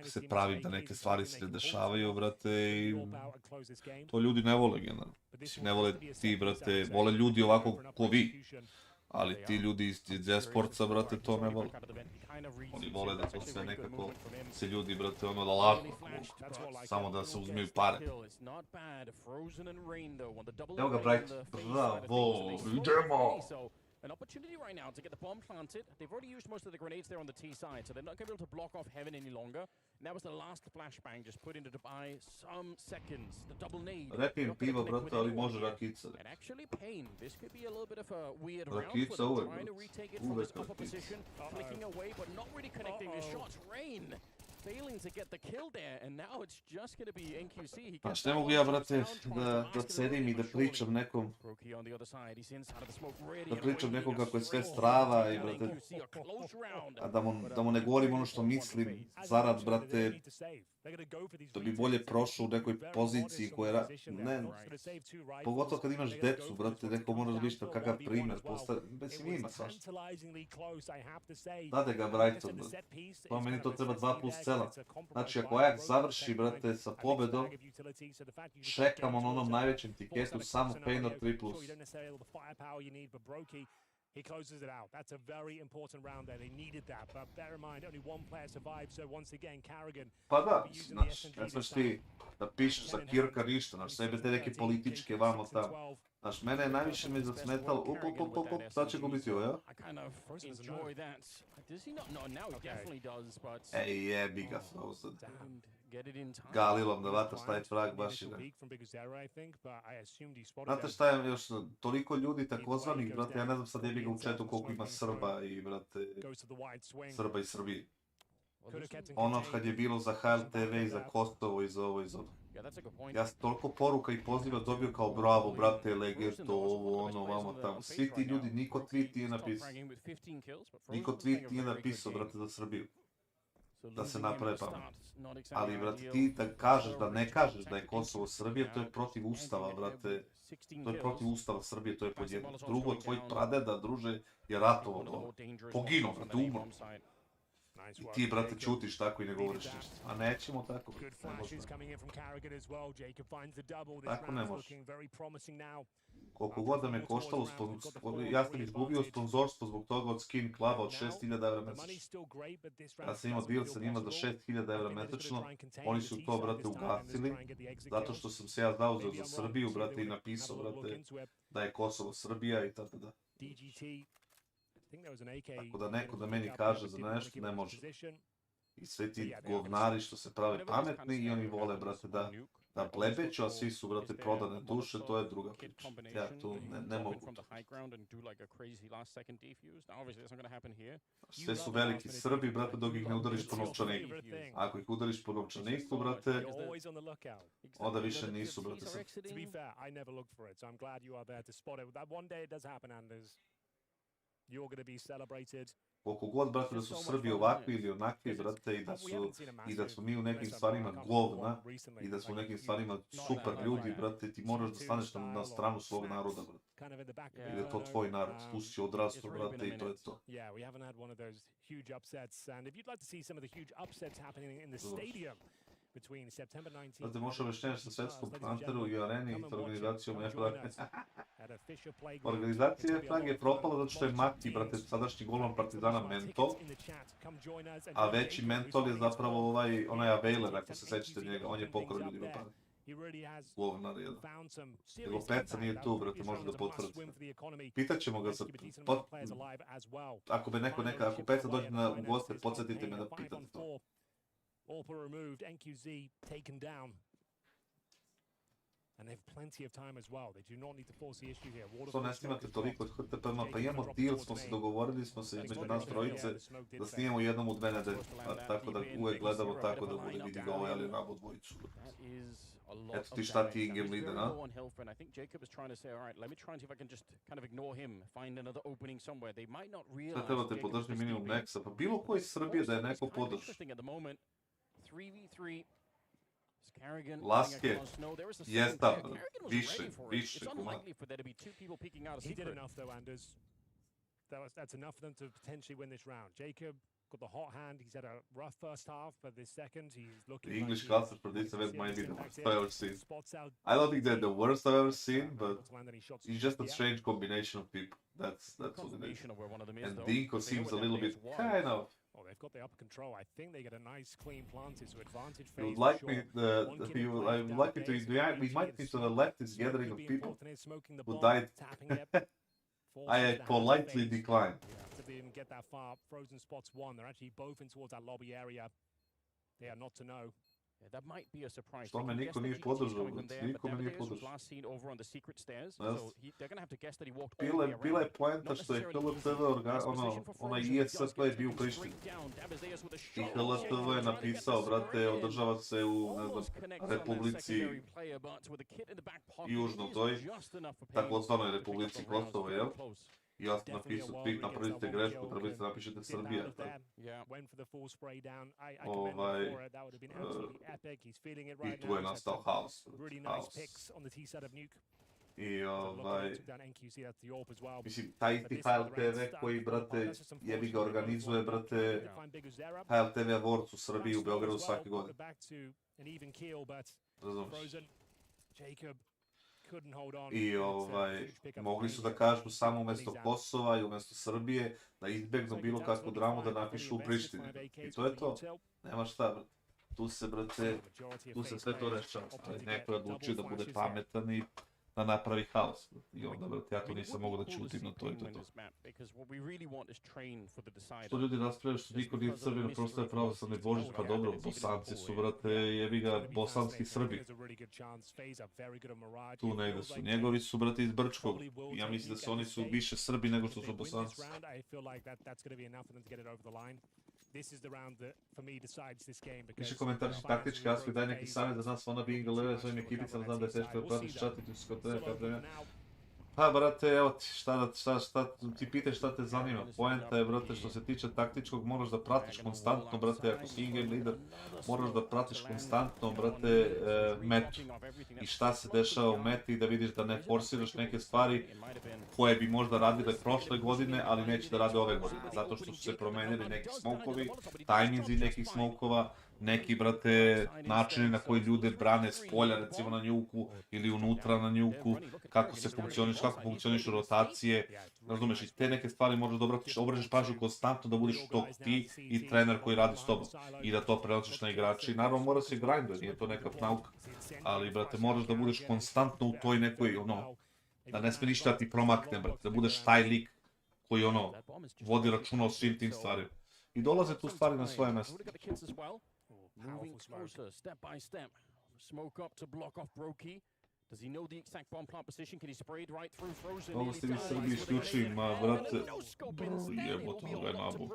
se pravim da neke stvari se ne dešavaju, brate, i to ljudi ne vole generalno. Ne vole ti, brate, vole ljudi ovako ko vi, ali ti ljudi iz e-sportsa, brate, to ne vole. Oni vole da to sve nekako se ljudi, brate, ono da lažu, samo da se uzmeju pare. Evo ga, Bright, bravo, idemo! An opportunity right now to get the bomb planted. They've already used most of the grenades there on the T side, so they're not going to be able to block off Heaven any longer. And that was the last flashbang just put into to buy some seconds. The double nade. Repim piva, brate, ali može rakica. And actually, Pain, this could be a little bit of a weird round for them, trying to retake it from this upper position, clicking away, but not really connecting his shots. Rain failing to get the kill there, and now it's just going to be NQC. Znaš, ne mogu ja, brate, da sedim i da pričam nekom, da pričam nekom kako je sve strava i, brate, a da mu ne govorim ono što mislim, zarad, brate, da bi bolje prošao u nekoj poziciji koja, ne, pogotovo kad imaš decu, brate, neko mora da viš kakav primjer, mislim ima svašta. Dade ga Brighton, brate, pa meni to treba 2+7. Znači, ako Ajax završi, brate, sa pobedom, čekamo na onom najvećem tiketu samo Painor 3+. He closes it out. That's a very important round there. They needed that, but bear in mind, only one player survived, so once again, Karrigan... Pa da, znaš, ne smeš ti da pišeš za Kirka ništa, znaš, sebe te neke političke vamo tamo. Znaš, mene je najviše me zasmetalo, sad će gubiti ovo, ja? Ej, jebi ga, Frozen. Galilom da vataš taj frag baš i ne. Znate šta je još, toliko ljudi takozvanih, brate, ja ne znam sad jebi ga u chatu koliko ima Srba i, brate, Srba i Srbije. Ono kad je bilo za HLTV i za Kosovo i za ovo i za ono. Ja sam toliko poruka i poziva dobio kao bravo, brate, Legeto, ovo, ono, vamo tamo. Svi ti ljudi, niko tweet nije napisao. Niko tweet nije napisao, brate, za Srbiju. Da se naprave pamet. Ali, brate, ti da kažeš, da ne kažeš da je Kosovo Srbija, to je protiv ustava, brate. To je protiv ustava Srbije, to je pod jedno. Drugo, tvoj pradeda, druže, je ratovao to. Poginuo, brate, umro. I ti, brate, čutiš tako i ne govoriš ništa. A nećemo tako, ne možemo. Tako ne može. Koliko god da me koštalo, ja sam izgubio sponzorstvo zbog toga od Skin Cluba od 6.000 evra mesečno. Ja sam imao deal sa njima za 6.000 evra mesečno, oni su to, brate, ugasili, zato što sam se ja zauzeo za Srbiju, brate, i napisao, brate, da je Kosovo Srbija i tada da. Tako da neko da meni kaže za nešto, ne može. I sve ti govnari što se prave pametni i oni vole, brate, da plebeću, a svi su, brate, prodane duše, to je druga priča. Ja tu ne mogu. Sve su veliki Srbi, brate, dok ih ne udariš po novčaniku. Ako ih udariš po novčaniku, brate, onda više nisu, brate, Srbi. Koliko god, brate, da su Srbi ovakvi ili onakvi, brate, i da smo mi u nekim stvarima govna, i da smo u nekim stvarima super ljudi, brate, ti moraš da staneš na stranu svog naroda, brate. Ili je to tvoj narod, pusti odrastu, brate, i to je to. between September 19th. Znate, možeš objašnjenje sa svetskom Panteru i areni i organizacijom FISSURE. Organizacija FISSURE je propala zato što je Maki, brate, sadašnji golman Partizana mentol, a veći mentol je zapravo onaj Availer, ako se sećate njega, on je pokrao ljudi u padu. Govnar jedan. Nego Peca nije tu, brate, može da potvrdi. Pitaćemo ga ako me ako Peca dođe u goste, podsjetite me da pitate to. And they have plenty of time as well. They do not need to force the issue here. Što ne snimate toliko od HTP-a, pa imamo deal, dogovorili smo se između nas trojice da snimamo jednom u 2 nedelje, tako da uvek gledamo tako da bude vidi ga ovaj ali nabo dvojicu. Eto ti šta ti in-game leader, a? Šta trebate podržni minimum Nexa? Pa bilo koji iz Srbije da je neko podrži. Laske, jesta, više komad. He did enough though, Anders. That's enough for them to potentially win this round. Jacob got the hot hand. He's had a rough first half, but this second he's looking. The English classes for this event might be the worst I've ever seen. I don't think they're the worst I've ever seen, but it's just a strange combination of people. That's what it is. And Dinko seems a little bit kind of. Oh, they've got the upper control. I think they get a nice clean planted, so advantage FaZe. We might need to elect this gathering of people who died. I politely declined. They didn't get that far. Frozen spots one. They're actually both in towards that lobby area. They are not to know. Yeah, that might be a surprise. Što me niko nije podržao, niko me nije podržao. Bila je poenta što je HLTV, onaj ISP je bio u Prištini. I HLTV je napisao, brate, održava se u, ne znam, Republici Južno toj, takozvanoj Republici Kosovo, jel? Ja sam napisao, napravite grešku, trebate napišete Srbija. I tu je nastao haos. Mislim, taj isti HLTV koji, brate, jebi ga organizuje, brate, HLTV Awards u Srbiji, u Beogradu svake godine. Razumiješ? I mogli su da kažu samo umjesto Kosova i umjesto Srbije da izbjegnu bilo kakvu dramu da napišu u Prištini. I to je to. Nema šta, brate. Tu se, brate, tu se sve to rešava. Neko je odlučio da bude pametan i da napravi haos. I onda, brate, ja to nisam mogao da ćutim na to i to je to. Što ljudi raspravljaju što niko nije Srbi na prostoje pravoslavne Božić, pa dobro, Bosanci su, brate, jebi ga, bosanski Srbi. Tu negde su. Njegovi su, brate, iz Brčkog. Ja mislim da su oni su više Srbi nego što su Bosanci. Više komentarči taktički, Asko, daj neki savjet za nas, ona bi Ingaleve svojim ekipicama, znam da je teško da pratiš čatitu s konteneta vremena. Pa, brate, evo ti, ti pitaj šta te zanima. Poenta je, brate, što se tiče taktičkog, moraš da pratiš konstantno, brate, ako si in-game leader, moraš da pratiš konstantno, brate, metu. I šta se dešava u meti i da vidiš da ne forsiraš neke stvari koje bi možda radile prošle godine, ali neće da rade ove godine. Zato što su se promenili neki smokovi, tajminzi nekih smokova, neki, brate, načini na koji ljude brane s polja, recimo na njuku, ili unutra na njuku, kako funkcionišu rotacije, razumeš, i te neke stvari možeš da obraćaš pažnju konstantno da budeš to ti i trener koji radi s tobom i da to prenosiš na igrači. Naravno, mora se grinduje, nije to neka nauka, ali, brate, moraš da budeš konstantno u toj nekoj, da ne sme ništa ti promakne, brate, da budeš taj lik koji, vodi računa o svim tim stvarima. I dolaze tu stvari na svoje mesto. Moving closer, step by step. Smoke up to block off Brokey. Does he know the exact bomb plant position? Can he spray it right through Frozen? Ovo ste vi Srbi isključili, brate. Jebote, ovo je nabu.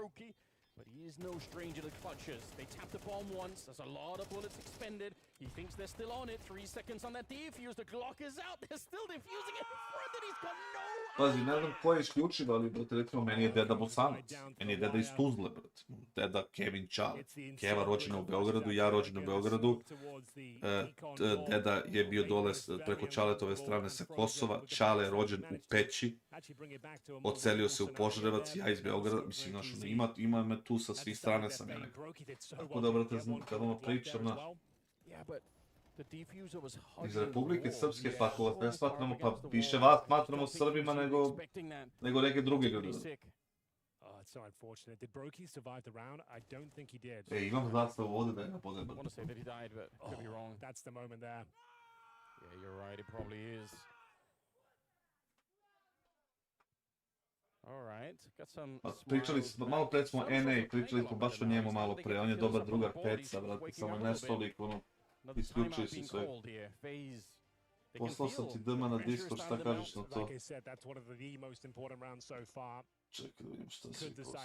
But he is no stranger to clutches. They tap the bomb once. There's a lot of bullets expended. He thinks they're still on it. 3 seconds on that defuse. The Glock is out. They're still defusing it in front and he's got no... Pazi, ne znam ko je isključiv, ali, brate, recimo, meni je deda Bosanac. Meni je deda iz Tuzle, brate. Deda Kevin Čale. Keva rođena u Beogradu, ja rođen u Beogradu. Deda je bio dole preko Čaletove strane sa Kosova. Čale je rođen u Peći. Odselio se u Požarevac, ja iz Beograda. Mislim, ima me tu sa svih strane sam ja nekako. Tako da, brate, kad pričam Iz Republike Srpske, pa ako vas ne smatramo, pa više vas smatramo Srbima nego neke druge ljude. It's so unfortunate. Did Brokey survive the round? I don't think he did. Imam zastavu ovdje da je napodem. I want to say that he died, but could be wrong. That's the moment there. Yeah, you're right. It probably is. All right, got some. Pričali smo, malo pre smo NA, pričali smo baš o njemu malo pre. On je dobar drugar Peca, brate, samo ne stolik, ono, isključili su sve. Poslao sam ti DM na Discord, šta kažeš na to? Čekaj da vidim šta si poslao.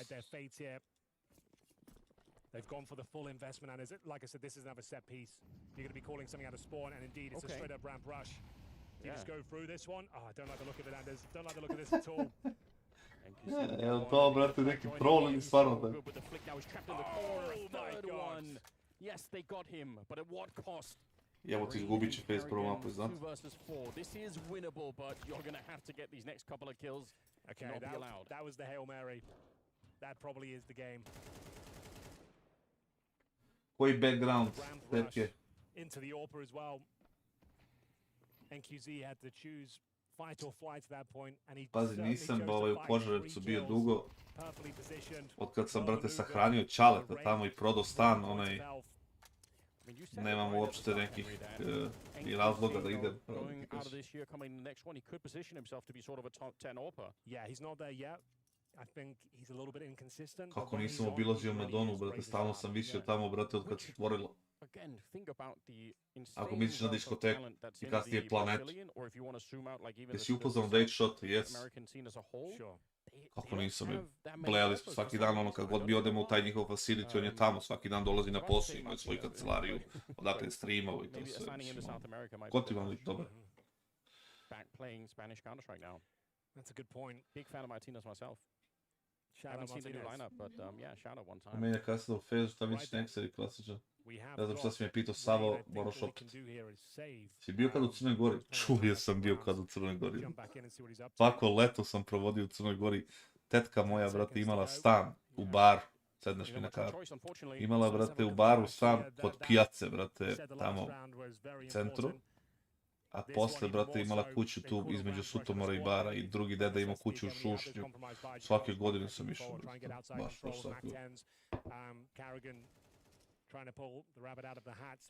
They've gone for the full investment, and like I said, this is another set piece. You're going to be calling something out of spawn, and indeed, it's a straight-up ramp rush. You just go through this one. Oh, I don't like the look of it, Anders. Don't like the look of this at all. Evo to, brate, neki troll ili stvarno tako? Yes, they got him, but at what cost? Evo ti izgubit će FaZe prvo mapu, znate? 2 versus 4. This is winnable, but you're going to have to get these next couple of kills. Okay, that was the Hail Mary. That probably is the game. Koji background, tetke? Into the AWPer as well. NQZ had to choose fight or flight at that point, and he Pazi, nisam u Požarevcu bio dugo. Od kad sam, brate, sahranio Čaleta tamo i prodao stan, onaj... Nemam uopšte nekih i razloga da idem. Kako nisam obilazio Madonu, brate, stalno sam visio tamo, brate, od kad se otvorilo. Ako misliš na diskoteku i kasnije Planetu. Jesi upoznao Date Shot? Jes. Kako nisam, blejali smo svaki dan, ono kad god mi odemo u taj njihov facility, on je tamo, svaki dan dolazi na posao, imaju svoju kancelariju, odakle streamao i to sve. Ko ti vam dobro? That's a good point. Big fan of Martinez myself. Haven't seen the new lineup, but yeah, shout out one time. Meni je kassad u FaZe, šta misliš Nexer i klasičan? Ne znam šta si me pitao, Savo, moraš opet. Si bio kad u Crnoj Gori? Čuvio sam bio kad u Crnoj Gori. Svako leto sam provodio u Crnoj Gori. Tetka moja, brate, imala stan u baru. Sedneš mi na karu. Imala, brate, u baru stan kod pijace, brate, tamo u centru. A posle, brate, imala kuću tu između Sutomora i bara i drugi deda imao kuću u Šušnju. Svake godine sam išao, brate, baš svake godine.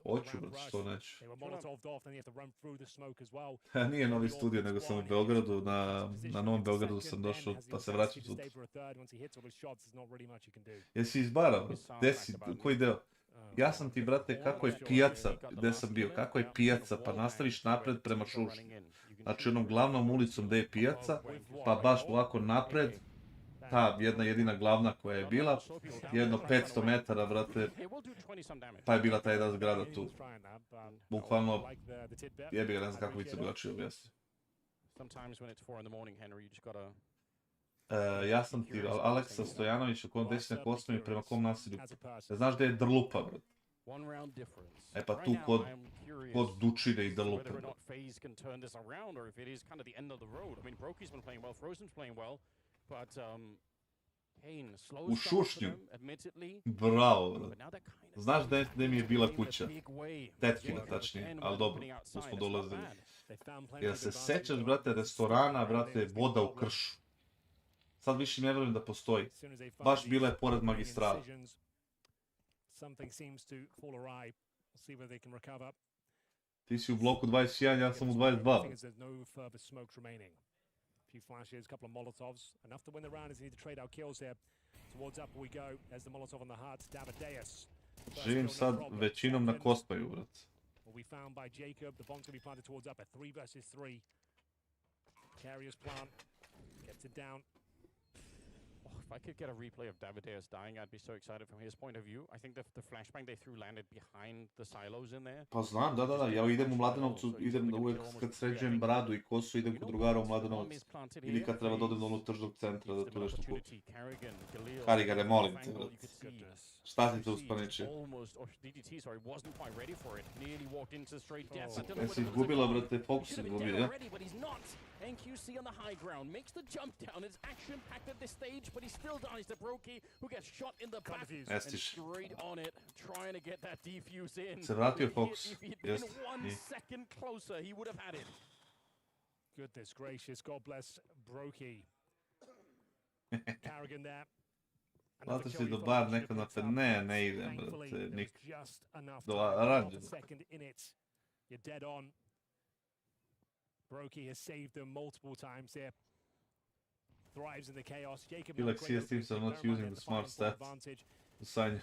Hoću, brate, što neću. Nije novi studio, nego sam u Beogradu, na Novom Beogradu sam došao, pa se vraćam sutra. Jesi iz bara, brate? Gde si, koji deo? Ja sam ti, brate, kako je pijaca, gde sam bio, kako je pijaca, pa nastaviš napred prema Šušnju. Znači, onom glavnom ulicom gde je pijaca, pa baš ovako napred, ta jedna jedina glavna koja je bila, jedno 500 metara, brate, pa je bila ta jedna zgrada tu. Bukvalno, jebi ga, ne znam kako bi se drugačije objasnio. Ja sam ti, Aleksa Stojanović, gde si na Kosmiju, prema kom nasilju? Znaš gde je Drlupa, brate? E pa tu kod Dučine i Drlupe, brate. U Šušnju. Bravo, brate. Znaš gde mi je bila kuća? Tetkina, tačnije, ali dobro, tu smo dolazili. Jer se sećaš, brate, restorana, brate, Voda u kršu. Sad više ne verujem da postoji. Baš bila je pored magistrala. Ti si u bloku 21, ja sam u 22. Few flashes, a couple of Molotovs, enough to win the round as they need to trade out kills here. Towards up we go, there's the Molotov on the heart, Davideus. Živim sad većinom na Kospaju, brat. We found by Jacob, the bomb's going to be planted towards up, a 3 versus 3. Carrier's plant, gets it down. If I could get a replay of Davideus dying, I'd be so excited from his point of view. I think the flashbang they threw landed behind the silos in there. Pa znam, da. Ja idem u Mladenovcu, idem uvijek kad sređujem bradu i kosu, idem kod drugara u Mladenovac. Ili kad treba da odem do onog tržnog centra da tu nešto kupim. Karigare, molim te, brat. Šta si tu uspaniči? Jesi izgubila, brate, fokus izgubio, ja? NQC on the high ground, makes the jump down. It's action-packed at this stage, but he still dies to Brokey, who gets shot in the back and straight on it, trying to get that defuse in. If he'd been 1 second closer, he would have had it. Goodness gracious, God bless Brokey. Karrigan there. Zato si do bar neko na ne idem, brate, nik. Do aranđe. You're dead on. Brokey has saved them multiple times here. Thrives in the chaos. Jacob feel like CS teams are not using the smart stats to sign.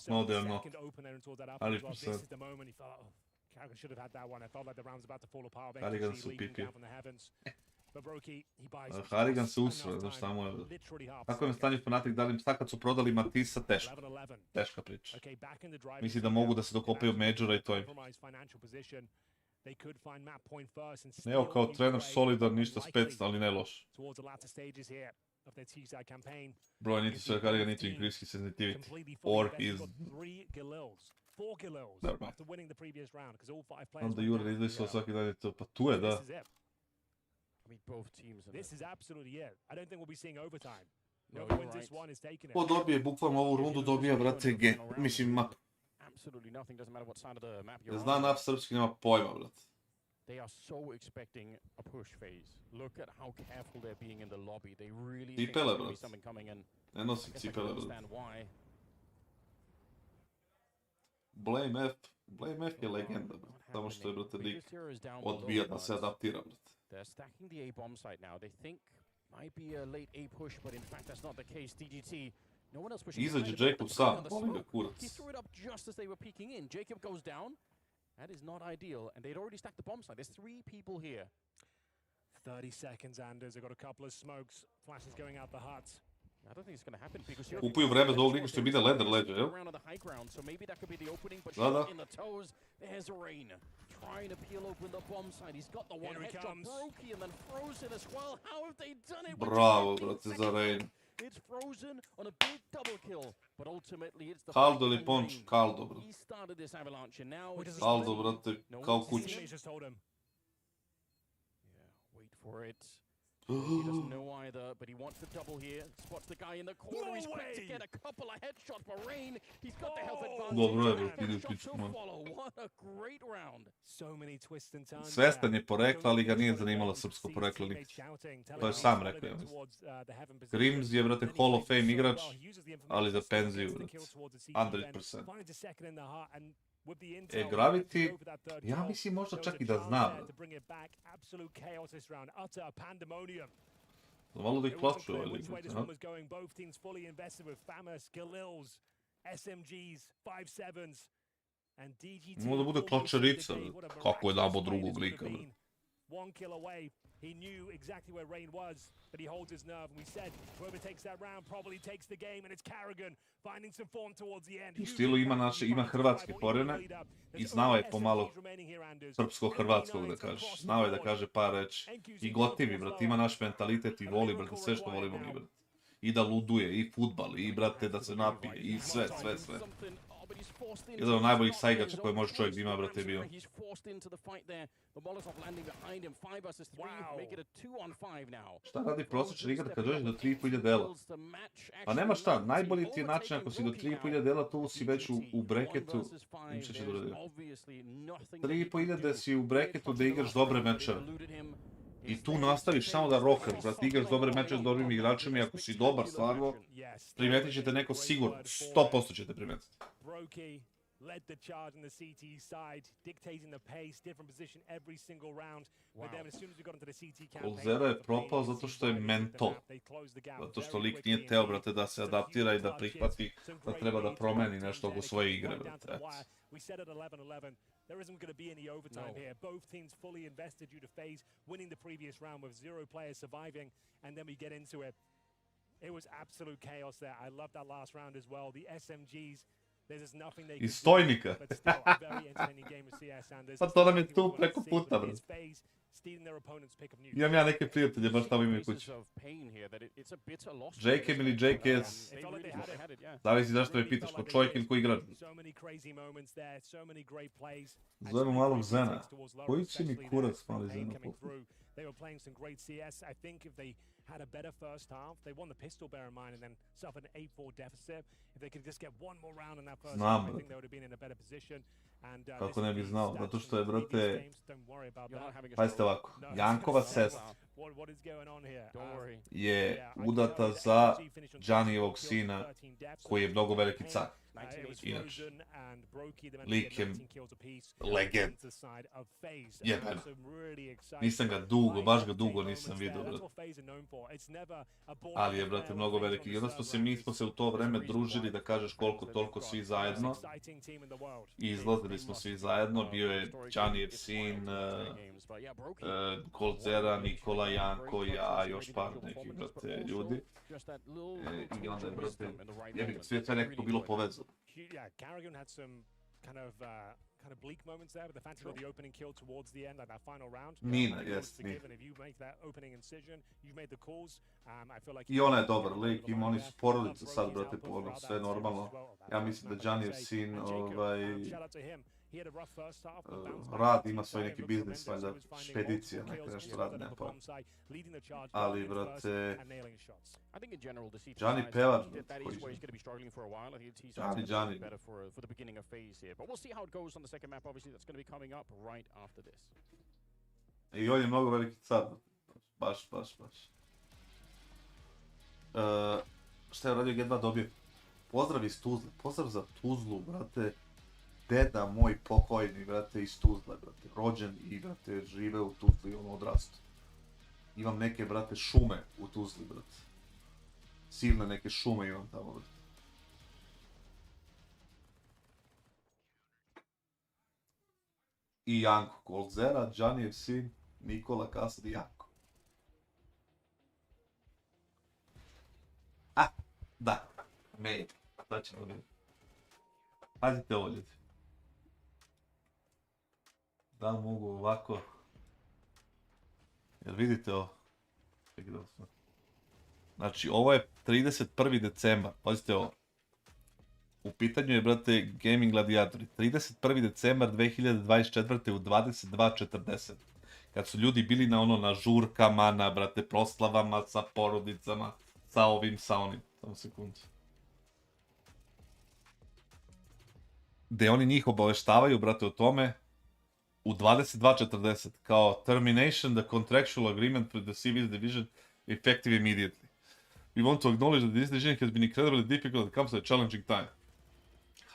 No, they're not. 100%. This is the moment he thought, oh, Karrigan should have had that one. I felt like the round was about to fall apart. Karrigan su pipi. But Brokey, he buys Karrigan se usro, znaš šta mu je. Tako im stanju Fnatic dali im sad kad su prodali Matisa, teško. Teška priča. Misli da mogu da se dokopaju Majora i to im. Evo kao trener solidan, ništa spec, ali ne loš. Bro, I need to say Karrigan need to increase his sensitivity. Or his... Never mind. Onda Jure izlisao svaki dan je to, pa tu je, da. I mean, both teams. This is absolutely it. I don't think we'll be seeing overtime. Ko dobije bukvalno ovu rundu, dobija, brate, G. Mislim, mapu. Absolutely nothing, doesn't matter what side of the map you're Ne on. zna naf srpski, nema pojma, brate. They are so expecting a push phase. Look at how careful they're being in the lobby. They really think there's going to be something coming in. Ne nosi cipele, brate. Blame F je legenda, brate. Samo što je, brate, lik odbija da se adaptira, brate. They're stacking the A bomb site now. They think might be a late A push, but in fact that's not the case. DGT, no one else pushing. Izađe Jacob sam, boli ga kurac. He threw it up just as they were peeking in. Jacob goes down. That is not ideal, and they'd already stacked the bomb site. There's 3 people here. 30 seconds, Anders. They've got a couple of smokes. Flashes going out the huts. I don't think it's going to happen because kupuju vreme do ovog lika što je bide ladder ledge, jel? So maybe that could be the opening, but da. in the toes. There's Rain trying to peel open the bomb site. He's got the one headshot, Brokey, and then Frozen as well. How have they done it? Bravo, brate, za Rain. It's Frozen on a big double kill, but ultimately it's the Kaldo ili Ponč? Kaldo, brate. He started this avalanche and now it's Kaldo, brate, kao kuć. Yeah, wait for it. He doesn't know either, but he wants the double here. Spots the guy in the corner. He's quick to get a couple of headshots for Rain. He's got the health advantage. Dobro je, ide pičku. What a great round. So many twists and turns. Svestan je porekla, ali ga nije zanimalo srpsko poreklo nikad. To je sam rekao, ja mislim. Grims je, brate, Hall of Fame igrač, ali za penziju, brate. 100%. Gravity, ja mislim možda čak i da zna, brate. Malo da ih plaću ovaj lik, brate. Može da bude klačerica, kako je dabo drugog lika, brate. 1 kill away. He knew exactly where Rain was, but he holds his nerve. And we said, whoever takes that round probably takes the game, and it's Karrigan finding some form towards the end. U stilu ima hrvatske korijene i znao je pomalo srpsko-hrvatskog da kaže. Znao je da kaže par reći. I gotivi, brate, ima naš mentalitet i voli, brate, sve što volimo mi, brate. I da luduje, i fudbal, i, brate, da se napije, i sve. Jedan od najboljih sajgača koje može čovjek da ima, brate, je bio. Šta radi prosječan igrač kad dođeš do 3.500 dela? Pa nema šta, najbolji ti je način ako si do 3.500 dela, tu si već u breketu. Im šta će da uradio. 3.500 si u breketu da igraš dobre mečeve. I tu nastaviš samo da rokaš, brate, igraš dobre mečeve s dobrim igračima i ako si dobar stvarno, primetit ćete neko sigurno, 100% ćete primetiti. Led the charge on the CT side, dictating the pace, different position every single round. But then as soon as we got into the CT campaign, Zero je propao zato što je mental. Zato što lik nije teo, brate, da se adaptira i da prihvati da treba da promeni nešto oko svoje igre, brate. We said at 11-11, there isn't going to be any overtime here. Both teams fully invested due to FaZe winning the previous round with 0 players surviving, and then we get into it. It was absolute chaos there. I loved that last round as well. The SMGs, I stojnika. Pa to nam je tu preko puta, brate. Imam ja neke prijatelje, baš tamo imaju kući. JKM ili JKS. Zavisi zašto me pitaš, ko čovjek ili ko igrač. Zovemo malog Zena. Koji će mi kurac mali Zena poput? They were playing some great CS. I think if they had a better first half, they won the pistol, bear in mind, and then suffered an 8-4 deficit. If they could just get one more round in that first half, I think they would have been in a better position. Kako ne bi znao, zato što je, brate, pazite ovako, Jankova sestra je udata za Džanijevog sina koji je mnogo veliki car. Inače, lik je legend. Jebeno. Nisam ga dugo, baš ga dugo nisam vidio, brate. Ali je, brate, mnogo veliki. I onda mi smo se u to vreme družili, da kažeš koliko toliko svi zajedno. I izlazili smo svi zajedno. Bio je Džanijev sin, Kolzera, Nikola, Janko, ja, još par nekih, brate, ljudi. I onda je, brate, sve nekako bilo povezano. Yeah, Carrigan had some kind of bleak moments there, but the Phantom got the opening kill towards the end, like that final round. Nina, yes, Nina. And if you make that opening incision, you've made the calls. I feel like I ona je dobar lik, ima oni su porodice sad, brate, ono, sve normalno. Ja mislim da Džanijev sin, rad, ima svoj neki biznis, valjda špedicija, neka nešto radi, ne pa. Ali, brate, Džani pevar, Džani. I on je mnogo veliki car, baš. Šta je radio G2 dobio? Pozdrav iz Tuzle, pozdrav za Tuzlu, brate. Deda moj pokojni, brate, iz Tuzle, brate, rođen i, brate, žive u Tuzli, ono, odrastu. Imam neke, brate, šume u Tuzli, brate. Silne neke šume imam tamo, brate. I Janko, Kolzera, Džanijev sin, Nikola, kassad i Janko. Da, maybe, da ćemo vidjeti. Pazite ovo, ljudi. Da mogu ovako. Jel vidite ovo? Znači, ovo je 31. decembar. Pazite ovo. U pitanju je, brate, Gaming Gladiatori. 31. decembar 2024. u 22:40. Kad su ljudi bili na žurkama, na, brate, proslavama sa porodicama, sa ovim, sa onim. Samo sekundu. Gde oni njih obaveštavaju, brate, o tome u 22:40 kao termination the contractual agreement with the CVS division effective immediately. We want to acknowledge that this decision has been incredibly difficult and comes at a challenging time.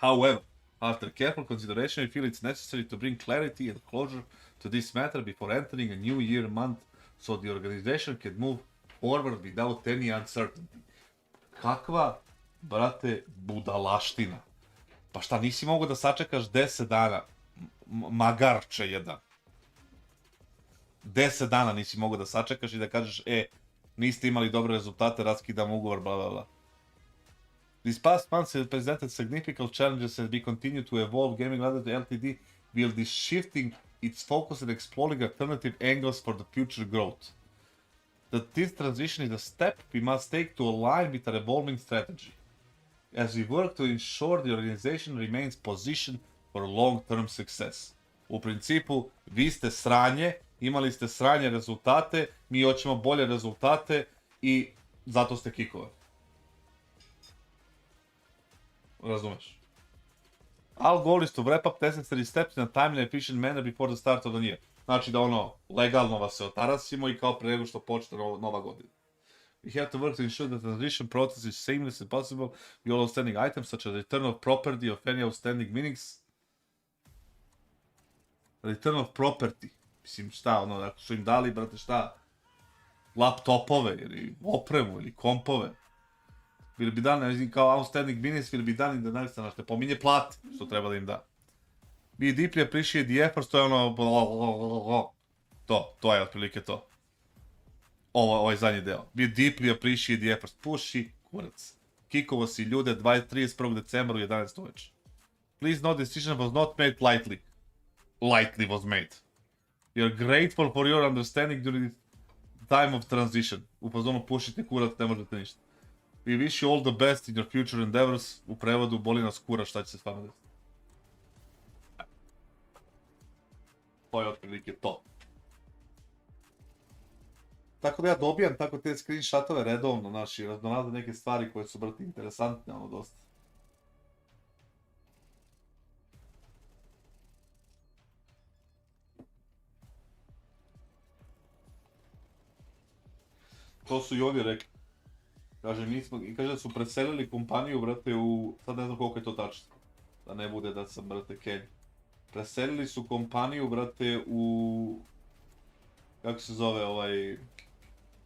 However, after careful consideration, we feel it's necessary to bring clarity and closure to this matter before entering a new year month so the organization can move forward without any uncertainty. Kakva, brate, budalaština. Pa šta, nisi mogo da sačekaš 10 dana? Magarče jedan. 10 dana nisi mogo da sačekaš i da kažeš, niste imali dobre rezultate, raskidam ugovor, bla bla bla. These past months have presented significant challenges as we continue to evolve. Gaming Ltd will be shifting its focus and exploring alternative angles for the future growth. That this transition is a step we must take to align with our evolving strategy, as we work to ensure the organization remains positioned for long-term success. U principu, vi ste sranje, imali ste sranje rezultate, mi hoćemo bolje rezultate i zato ste kikovali. Razumeš? Our goal is to wrap up necessary steps in a timely and efficient manner before the start of the year. Znači da legalno vas se otarasimo i kao pre nego što počne nova godina. We have to work to ensure the transition process is seamless and possible with all outstanding items such as return of property of any outstanding winnings. Return of property. Mislim šta, ako su im dali, brate, šta? Laptopove ili opremu ili kompove. Will be done, kao outstanding winnings will be done in the next, znači, pominje plate, što treba da im da. We deeply appreciate the efforts, to je to je otprilike to. Ovo je zadnji deo. We deeply appreciate the efforts. Puši, kurac. Kikovo si ljude 31. decembra u 11 uveče. Please note, decision was not made lightly. Lightly was made. We are grateful for your understanding during the time of transition. U fazonu pušite kurac, ne možete ništa. We wish you all the best in your future endeavors. U prevodu, boli nas kurac, šta će se s vama desiti. To je otprilike to. Tako da ja dobijam tako te screenshotove redovno, znaš, i raznolazne neke stvari koje su, brate, interesantne, ono, dosta. To su i oni rekli. Kaže, i kaže da su preselili kompaniju, brate, sad ne znam koliko je to tačno. Da ne bude da sam, brate, Kenj. Preselili su kompaniju, brate, kako se zove,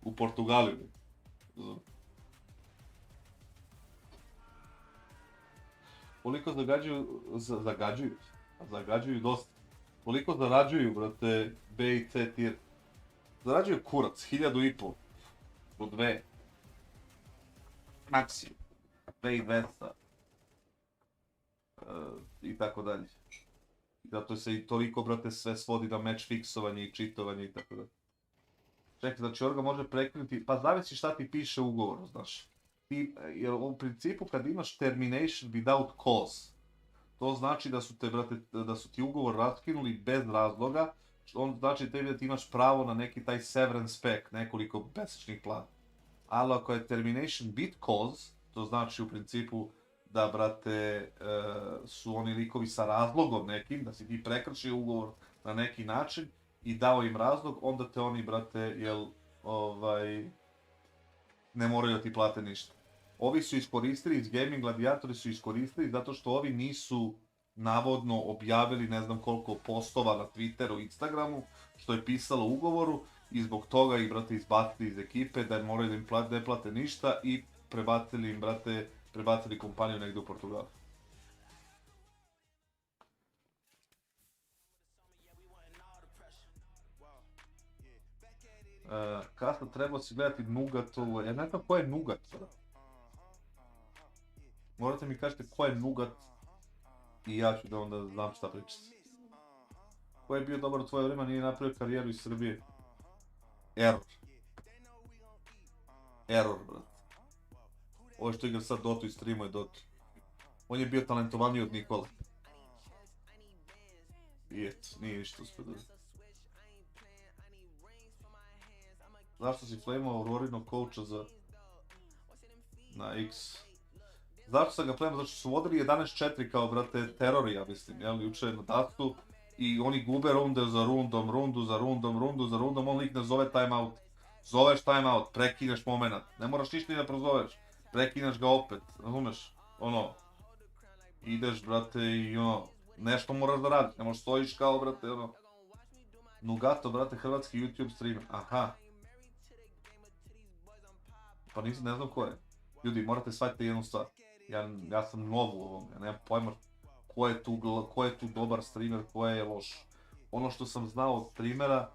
u Portugaliju. Koliko zagađuju dosta. Koliko zarađuju, brate, B i C tier. Zarađuju kurac, 1500. Do 2. Maksimum. 2200. I tako dalje. Zato se i toliko, brate, sve svodi na match fiksovanje i cheatovanje i tako dalje. Čekaj, znači Orga može prekinuti, pa zavisi šta ti piše u ugovoru, znaš. Jer u principu kad imaš termination without cause, to znači da su te, brate, da su ti ugovor raskinuli bez razloga, on znači tebi da ti imaš pravo na neki taj severance pack, nekoliko mesečnih plata. Ali ako je termination with cause, to znači u principu da, brate, su oni likovi sa razlogom nekim, da si ti prekršio ugovor na neki način i dao im razlog, onda te oni, brate, ne moraju da ti plate ništa. Ovi su iskoristili, iz gaming gladijatori su iskoristili zato što ovi nisu navodno objavili ne znam koliko postova na Twitteru, Instagramu, što je pisalo u ugovoru i zbog toga ih, brate, izbacili iz ekipe, da moraju da im ne plate ništa i prebacili im, brate, kompaniju negdje u Portugalu. Kasno trebao si gledati Nugatovo, ja ne znam ko je Nugat. Morate mi kažete ko je Nugat i ja ću da onda znam šta pričati. Ko je bio dobar u tvoje vreme, nije napravio karijeru iz Srbije. Error, brate. Ovo što igra sad Dotu i streamuje Dotu. On je bio talentovaniji od Nikole. I eto, nije ništa uspio da... Zašto si flamao Aurorinog coacha na X? Zašto sam ga flamao? Zato što su vodili 11-4 kao, brate, terori, ja mislim, jel? Juče na Datu i oni gube runde za rundom, rundu za rundom, on lik ne zove timeout. Zoveš timeout, prekineš moment, ne moraš ništa ni da prozoveš. Prekineš ga opet, razumeš? Ideš, brate, i nešto moraš da radiš, ne možeš stojiš kao, brate, Nugato, brate, hrvatski YouTube streamer, aha. Pa ne znam ko je. Ljudi, morate shvatiti jednu stvar. Ja sam nov u ovom, ja nemam pojma ko je tu dobar streamer, ko je loš. Ono što sam znao od streamera,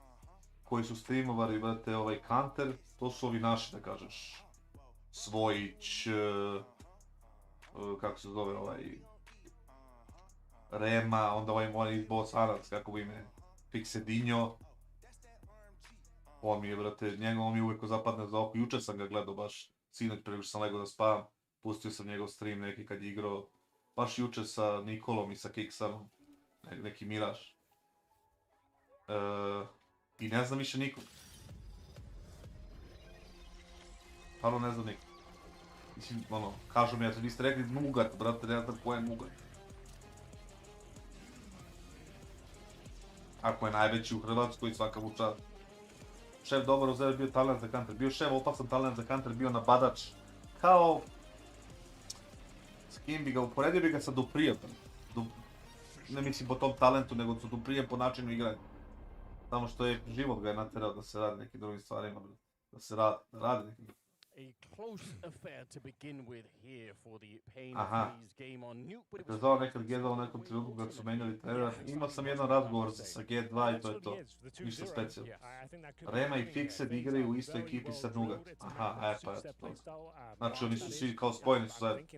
koji su streamovali, brate, Counter, to su ovi naši, da kažeš. Svojić, kako se zove, Rema, onda ovaj iz Bosanac, kako bi ime, Fiksedinjo. On mi je, brate, on mi uvijek zapadne za oko, juče sam ga gledao baš, sinoć prije što sam legao da spavam, pustio sam njegov stream neki kad je igrao, baš juče sa Nikolom i sa KINGSTONom, neki Miraž. I ne znam više nikom. Stvarno ne znam nikom. Mislim, kažu mi, vi ste rekli Nugat, brate, ne znam ko je Nugat. Ako je najveći u Hrvatskoj, svaka mu čast. Šef dobar uzeo je bio talent za Counter, bio šef opasan talent za Counter, bio napadač. Kao... S kim bi ga uporedio bi ga sa Duprijem. Ne mislim po tom talentu, nego sa Duprijem po načinu igranja. Samo što je život ga je naterao da se radi nekim drugim stvarima, da se radi nekim drugim. A close affair to begin with here for the Pain Freeze game on Nuke, but it was... Zvao nekad G2 u nekom trenutku kad su menjali trenera. Imao sam jedan razgovor sa G2 i to je to. Ništa specijalno. Rema i Fixed igraju u istoj ekipi sa Nugat. Aha, pa je to. Znači oni su svi kao spojeni su zajedno. It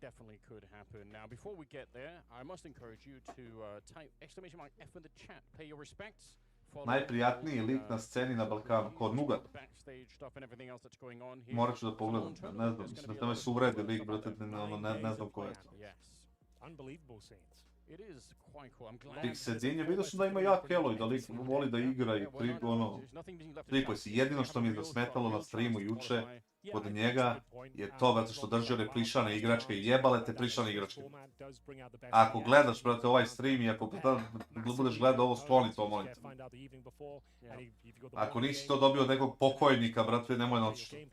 definitely could happen. Now, before we get there, I must encourage you to type exclamation mark F in the chat. Pay your respects. Najprijatniji lik na sceni na Balkanu, kod Nugat. Morat ću da pogledam, ne znam, mislim da tamo su uvredi lik, brate, ne znam ko je to. It is quite cool. I'm glad. Tih sjedinje, vidio sam da ima jak elo i da lik voli da igra i tripuje si. Jedino što mi je zasmetalo na streamu juče kod njega je to zato što drži one plišane igračke i jebale te plišane igračke. Ako gledaš, brate, ovaj stream i ako budeš gledao ovo, skloni to, molim te. Ako nisi to dobio od nekog pokojnika, brate, nemoj noći.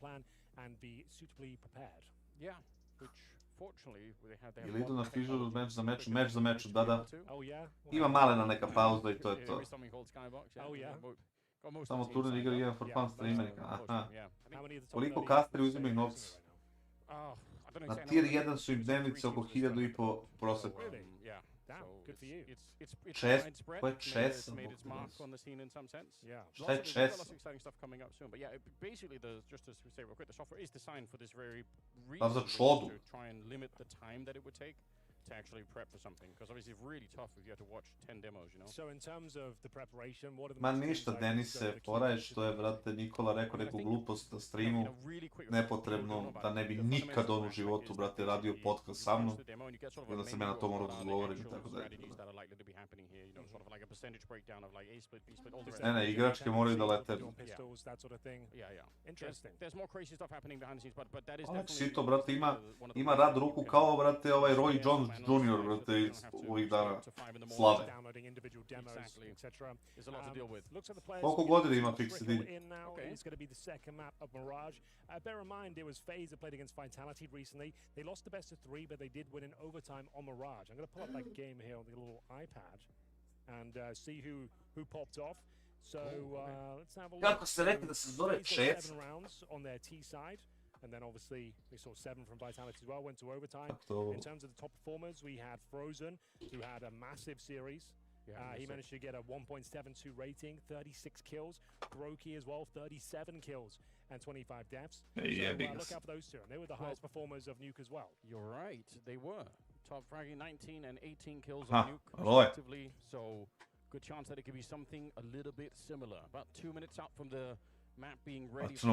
Ili idu na FISSURE meč za meču, da. Ima malena neka pauza i to je to. Samo turnir igra jedan for fun streamerika, aha. Koliko kasteri uzimaju novca? Na tier 1 su im dnevnice oko 1.500 proseku. Chess? Ko je chess? Šta je chess? Pa za čodu. To actually prep for something, because obviously it's really tough if you have to watch 10 demos, you know. So in terms of the preparation, what are the Ma ništa, Denise, fora je što je, brate, Nikola rekao neku glupost na streamu, nepotrebno, da ne bi nikad on u životu, brate, radio podcast sa mnom, i onda sam ja na to morao da odgovorim i tako dalje. Ne, igračke moraju da lete. Ali sito, brate, ima rad ruku kao, brate, ovaj Roy Jones Junior, brate, iz ovih dana slave. Koliko godina ima FISSURE? Bear in mind, it was FaZe that played against Vitality recently. They lost the best of 3, but they did win in overtime on Mirage. I'm going to pull up that game here on the little iPad and see who popped off. So let's have a look. Kako ste rekli da se zove chat? 7 rounds on their T side. And then obviously we saw 7 from Vitality as well, went to overtime. In terms of the top performers, we had Frozen, who had a massive series. He managed to get a 1.72 rating, 36 kills. Brokey as well, 37 kills and 25 deaths. Yeah, so look out for those two. And they were the highest performers of Nuke as well. You're right, they were. Top fragging 19 and 18 kills on Nuke respectively. So good chance that it could be something a little bit similar. About 2 minutes out from the map being ready for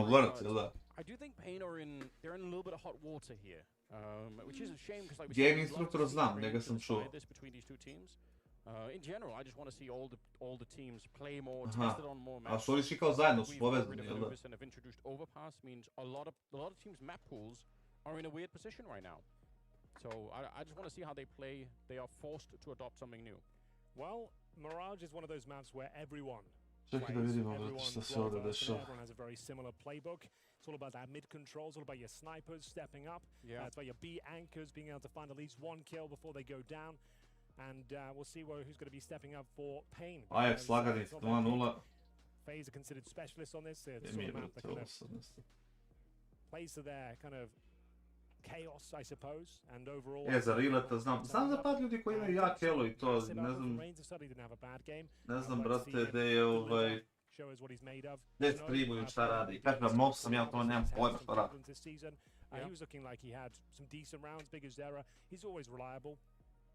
I do think Pain they're in a little bit of hot water here, which is a shame because like Game instruktora znam, njega sam čuo. Between these two teams. In general, I just want to see all the teams play more, test it on more maps. A su oni svi kao zajedno su povezani, jel da? And have introduced overpass means a lot of teams' map pools are in a weird position right now. So I just want to see how they play. They are forced to adopt something new. Well, Mirage is one of those maps where everyone Čekaj da vidimo šta se ovdje dešava. Everyone has a very similar playbook. It's all about that mid control. It's all about your snipers stepping up. It's about your B anchors being able to find at least 1 kill before they go down. And we'll see who's going to be stepping up for Pain. Ajax lagani 2-0. FaZe are considered specialists on this. It's sort of map that kind of plays to their kind of chaos, I suppose, and overall. Za Rileta znam za par ljudi koji imaju jak elo i to, ne znam, brate, gde je gde streamuju, šta radi. Kažem, nov sam ja, to nemam pojma šta radi. He was looking like he had some decent rounds, big as Zera. He's always reliable.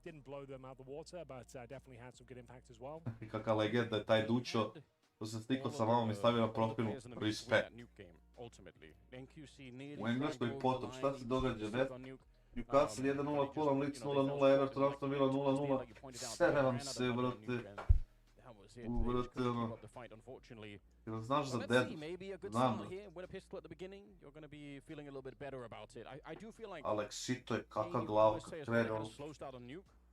Didn't blow them out the water, but definitely had some good impact as well. I kakva legenda je taj Dučo. To sam stikao sa mamom i stavio na profilu. Respekt. U Engleskoj potom, šta se događa, ne? Newcastle 1-0, Fulham Leeds 0-0, Everton Aston Villa 0-0. Sere vam se, brate. Brate, ono. Jel znaš za Dead? Znam, Aleksito je kakav glav kad krene ono.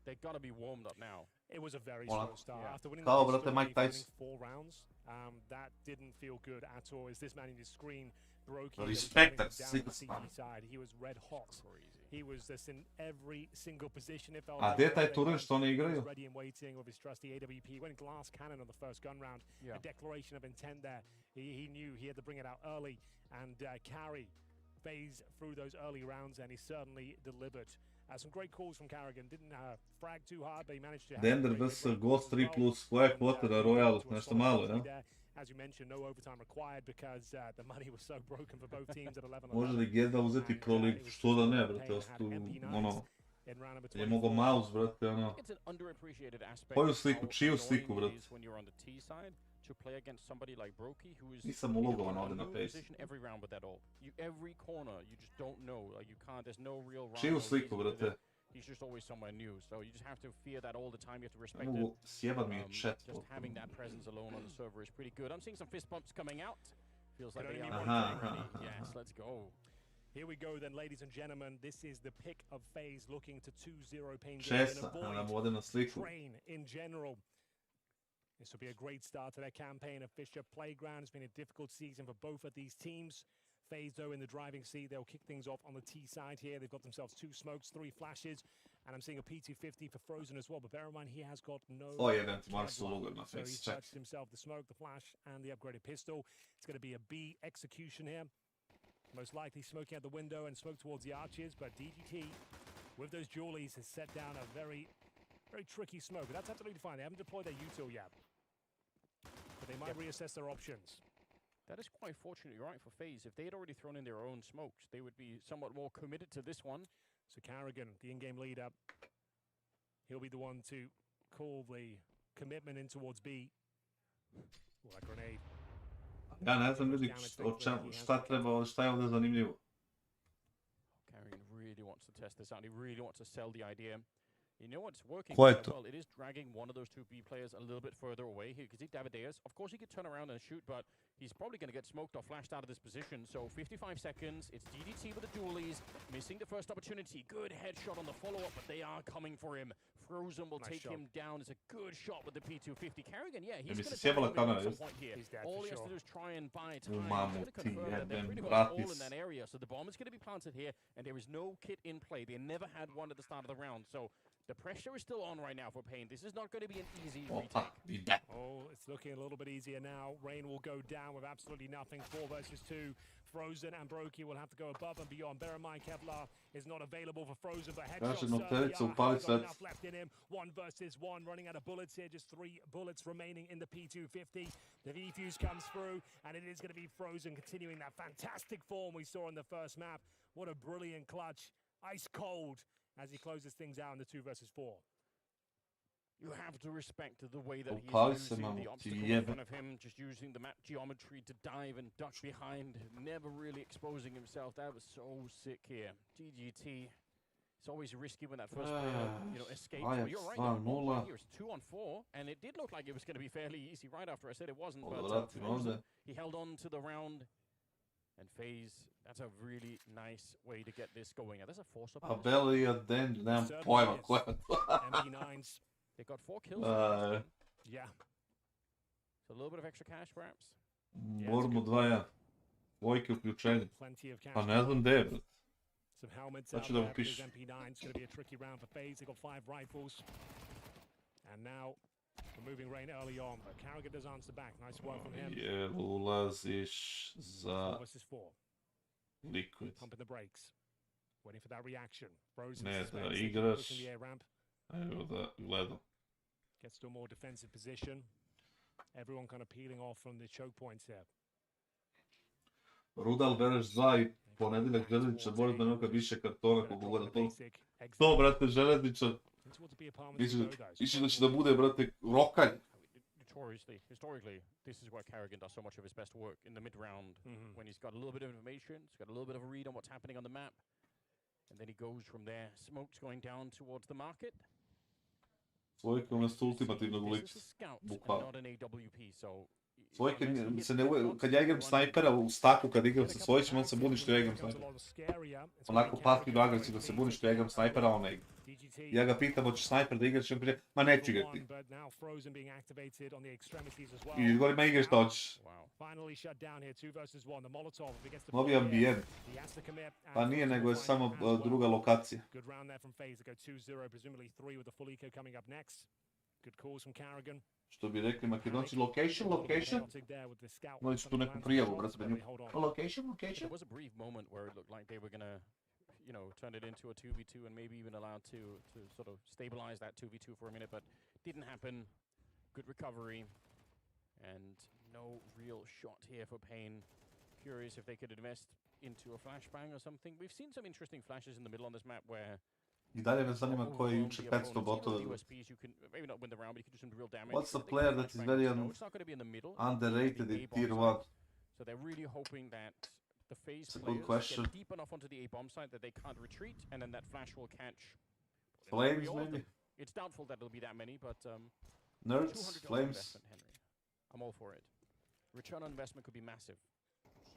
They gotta be warmed up now. It was a very slow start. After winning Kao, brate, Mike Tyson. 4 rounds, that didn't feel good at all. Is this man in his screen broke? Respect that side. He was red hot. He was just in every single position. A gdje je taj turnir što oni igraju? Ready and waiting with his trusty AWP. He went glass cannon on the first gun round. A declaration of intent there. He knew he had to bring it out early and carry FaZe through those early rounds, and he certainly delivered. Some great calls from Carrigan. Didn't frag too hard, but he managed to. Dender vs Ghost 3+, koja je kvota na Royal? Nešto malo, ja? As you mentioned, no overtime required because the money was so broken for both teams at 11. Može li Geda uzeti Pro League? Što da ne, brate? Ono, je mogo mouse, brate, ono. Koju sliku? Čiju sliku, brate? Nisam ulogovan ovdje na Face. Čiju sliku, brate? He's just always somewhere new. So you just have to fear that all the time. You have to respect Mogu it. sjebat mi je chat. Just having that presence alone on the server is pretty good. I'm seeing some fist bumps coming out. Feels like they are ready. Yes, let's go. Here we go then, ladies and gentlemen. This is the pick of FaZe looking to 2-0 pain game and avoid train in general. This will be a great start to their campaign of FISSURE Playground. It's been a difficult season for both of these teams. FaZe, though, in the driving seat. They'll kick things off on the T side here. They've got themselves 2 smokes, 3 flashes, and I'm seeing a P250 for Frozen as well. But bear in mind, he has got no... Oh, yeah, so he's touched himself the smoke, the flash, and the upgraded pistol. It's going to be a B execution here. Most likely smoking out the window and smoke towards the arches, but DGT, with those dualies, has set down a very, very tricky smoke. But that's absolutely fine. They haven't deployed their util yet. But they might reassess their options. That is quite fortunate, you're right, for FaZe. If they had already thrown in their own smokes, they would be somewhat more committed to this one. So Carrigan, the in-game leader, he'll be the one to call the commitment in towards B. Oh, that grenade. Ja ne znam ljudi šta je ovdje zanimljivo. Carrigan really wants to test this out. He really wants to sell the idea. You know what's working quite well? It is dragging one of those 2 B players a little bit further away here because he Davideus. Of course, he could turn around and shoot, but he's probably going to get smoked or flashed out of this position. So 55 seconds. It's DDT with the dualies, missing the first opportunity. Good headshot on the follow-up, but they are coming for him. Frozen will take him down. It's a good shot with the P250. Carrigan, yeah, he's going to take him at some point here. All he has to do is try and buy time. He's going to confirm that they're pretty much all in that area. So the bomb is going to be planted here, and there is no kit in play. They never had one at the start of the round. So the pressure is still on right now for Pain. This is not going to be an easy retake. Oh, it's looking a little bit easier now. Rain will go down with absolutely nothing. 4 versus 2. Frozen and Brokey will have to go above and beyond. Bear in mind, Kevlar is not available for Frozen, but headshots enough left in him. 1 versus 1, running out of bullets here. Just 3 bullets remaining in the P250. The V-Fuse comes through, and it is going to be Frozen continuing that fantastic form we saw in the first map. What a brilliant clutch. Ice cold as he closes things out in the 2 versus 4. You have to respect the way that he's using the obstacle in front of him, just using the map geometry to dive and duck behind, never really exposing himself. That was so sick here. DGT, it's always risky when that first player, escapes. But you're right, here's 2 on 4, and it did look like it was going to be fairly easy right after I said it wasn't, but he held on to the round. And FaZe, that's a really nice way to get this going. There's a force up. Nemam pojma ko je to. MP9s. They got 4 kills. Yeah. So a little bit of extra cash, perhaps. Moramo 2-1. Dvojke uključenje. Pa ne znam gdje je, brat. Some helmets out there for his MP9. It's going to be a tricky round for FaZe. They've got 5 rifles. And now, removing Rain early on, but Carrigan does answer back. Nice work from him. Jel ulaziš za Liquid. Pumping the brakes. Waiting for that reaction. Frozen. Ne da igraš. Evo da gledam. Gets to a more defensive position. Everyone kind of peeling off from the choke points here. Rudal bereš 2 i ponedjeljak željezničar, možda nekad više kartona koliko gleda to. To, brate, željezničar. Misliš da će da bude, brate, rokalj. Historically, this is where Carrigan does so much of his best work in the mid-round, when he's got a little bit of information, he's got a little bit of a read on what's happening on the map, and then he goes from there. Smoke's going down towards the market. Svojke umjesto ultimativnog lica, bukvalno. Svojke se ne uvijek, kad ja igram snajpera u staku, kad igram sa svojčima, on se buni što ja igram snajpera. Onako pasivno agresivno se buni što ja igram snajpera, on ne igra. Ja ga pitam, hoćeš snajper da igraš, on prije, ma neću igrati. I izgovori, ma igraš što hoćeš. Novi ambijent. Pa nije, nego je samo druga lokacija. Što bi rekli Makedonci, location. Moći ću tu neku prijavu, brate, menju. Location. There was a brief moment where it looked like they were gonna, turn it into a 2v2 and maybe even allowed to sort of stabilize that 2v2 for a minute, but didn't happen. Good recovery, and no real shot here for Pain. Curious if they could invest into a flashbang or something. We've seen some interesting flashes in the middle on this map where I dalje me zanima ko je juče 500 botova. What's the player that is very underrated in tier 1? So they're really hoping that the FaZe players get deep enough onto the A bomb site that they can't retreat, and then that flash will catch Flames, maybe? It's doubtful that it'll be that many, but Nerds? $200 Flames? investment, Henry. I'm all for it. Return on investment could be massive.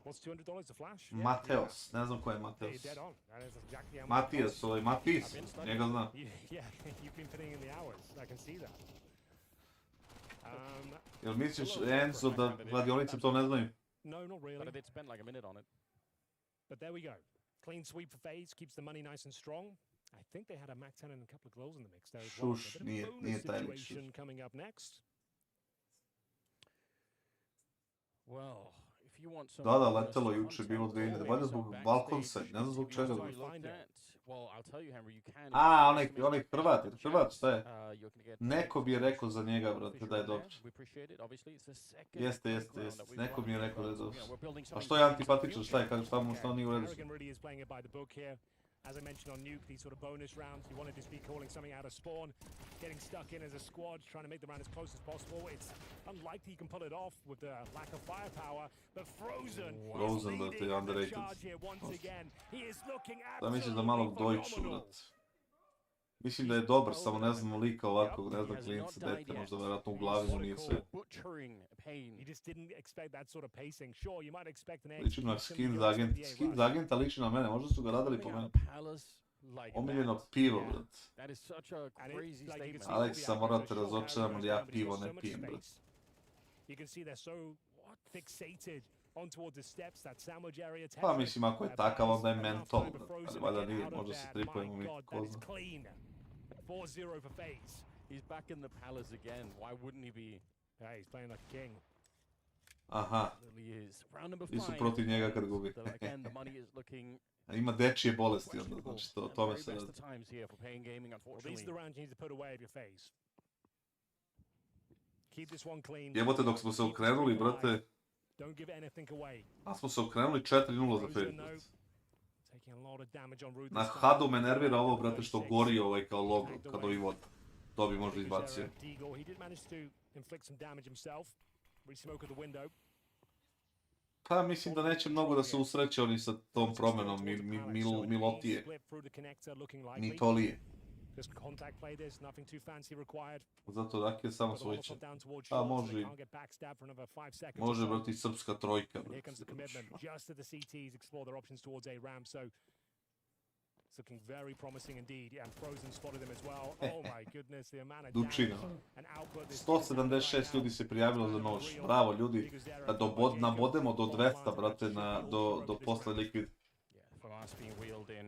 What's $200 a flash? Mateos, ne znam ko je Mateos. Dead on. That is exactly how much it Matijas, costs. ovaj Matis, njega znam. Yeah, you've been putting in the hours. I can see that. Jel misliš, Enzo, da kladionice to ne znaju? No, not really. But they'd spent like a minute on it. But there we go. Clean sweep for FaZe, keeps the money nice and strong. I think they had a Mac 10 and a couple of goals in the mix there as well. Šuš, A bit of a nije bonus taj lik situation šuš. coming up next. Well, if you want some Da, letelo juče bilo 2000, valjda zbog Balkonsa, ne znam zbog čega. Well, I'll tell you, Henry, you can. Onaj Hrvat, šta je? Neko bi je rekao za njega, brate, da je dobro. Jeste, neko mi je rekao da je dobro. A što je antipatičan, šta je, šta mu nije u redu? As I mentioned on Nuke, these sort of bonus rounds, he wanted to be calling something out of spawn, getting stuck in as a squad, trying to make the round as close as possible. It's unlikely he can pull it off with the lack of firepower, but Frozen is leading the charge here once again. He is looking Mislim da malog Deutschu, brate. Mislim da je dobar, samo ne znam lika ovakvog, ne znam klinca, dete, možda vjerojatno u glavi mu nije sve. Liči na skin za agenta liči na mene, možda su ga radili po mene. Omiljeno pivo, brate. Aleksa, morate razočaram, ali ja pivo ne pijem, brate. Pa mislim, ako je takav, onda je mentol, ali valjda nije, možda se tripujemo mi, ko zna. 4-0 for FaZe. He's back in the palace again. Why wouldn't he be? Yeah, he's playing like a king. Aha. Really is. Round number 5. I su protiv njega kad gubi. Again, the money is looking. Ima dečije bolesti onda, znači to, tome se radi. Well, these are the rounds you need to put away of your FaZe. Keep this one clean. Jebote, dok smo se okrenuli, brate. Don't give anything away. A smo se okrenuli 4-0 za FaZe, brate. Na hadu me nervira ovo, brate, što gori ovaj kao logo, kad ovi vod. To bi možda izbacio. Pa mislim da neće mnogo da se usreće oni sa tom promjenom Milotije. Ni Tolije. Zato Rak je samo svojiće. A može i... Može, brati, srpska trojka, brati. It's looking very promising indeed, and Frozen spotted him as well. Oh my goodness, the amount of Dučina. and output this 176 ljudi se prijavilo za nož. Bravo ljudi, da nabodemo do 200, brate, do posle likvid.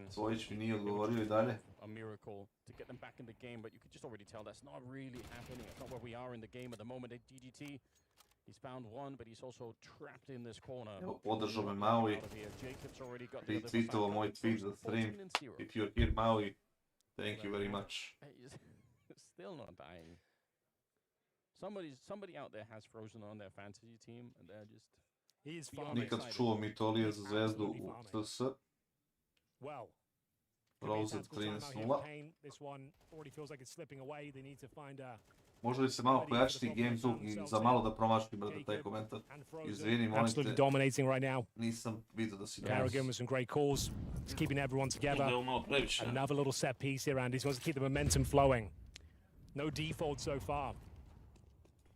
Svojić mi nije odgovorio i dalje. A miracle to get them back in the game, but you could just already tell that's not really happening. It's not where we are in the game at the moment at DGT. He's found one, but he's also trapped in this corner. Evo, podržao me Maui. Retweetovao moj tweet za stream. If you're here, Maui, thank you very much. Still not dying. Somebody out there has Frozen on their fantasy team, and they're just... Nikad čuo Mitolije za zvezdu u CS. Frozen 13-0. Može li se malo pojačiti game zoom i za malo da promašim, brate, taj komentar? Izvini, molim te. Nisam vidio da si danas. Carrigan with some great calls. He's keeping everyone together. Another little set piece here, Andy. He wants to keep the momentum flowing. No default so far.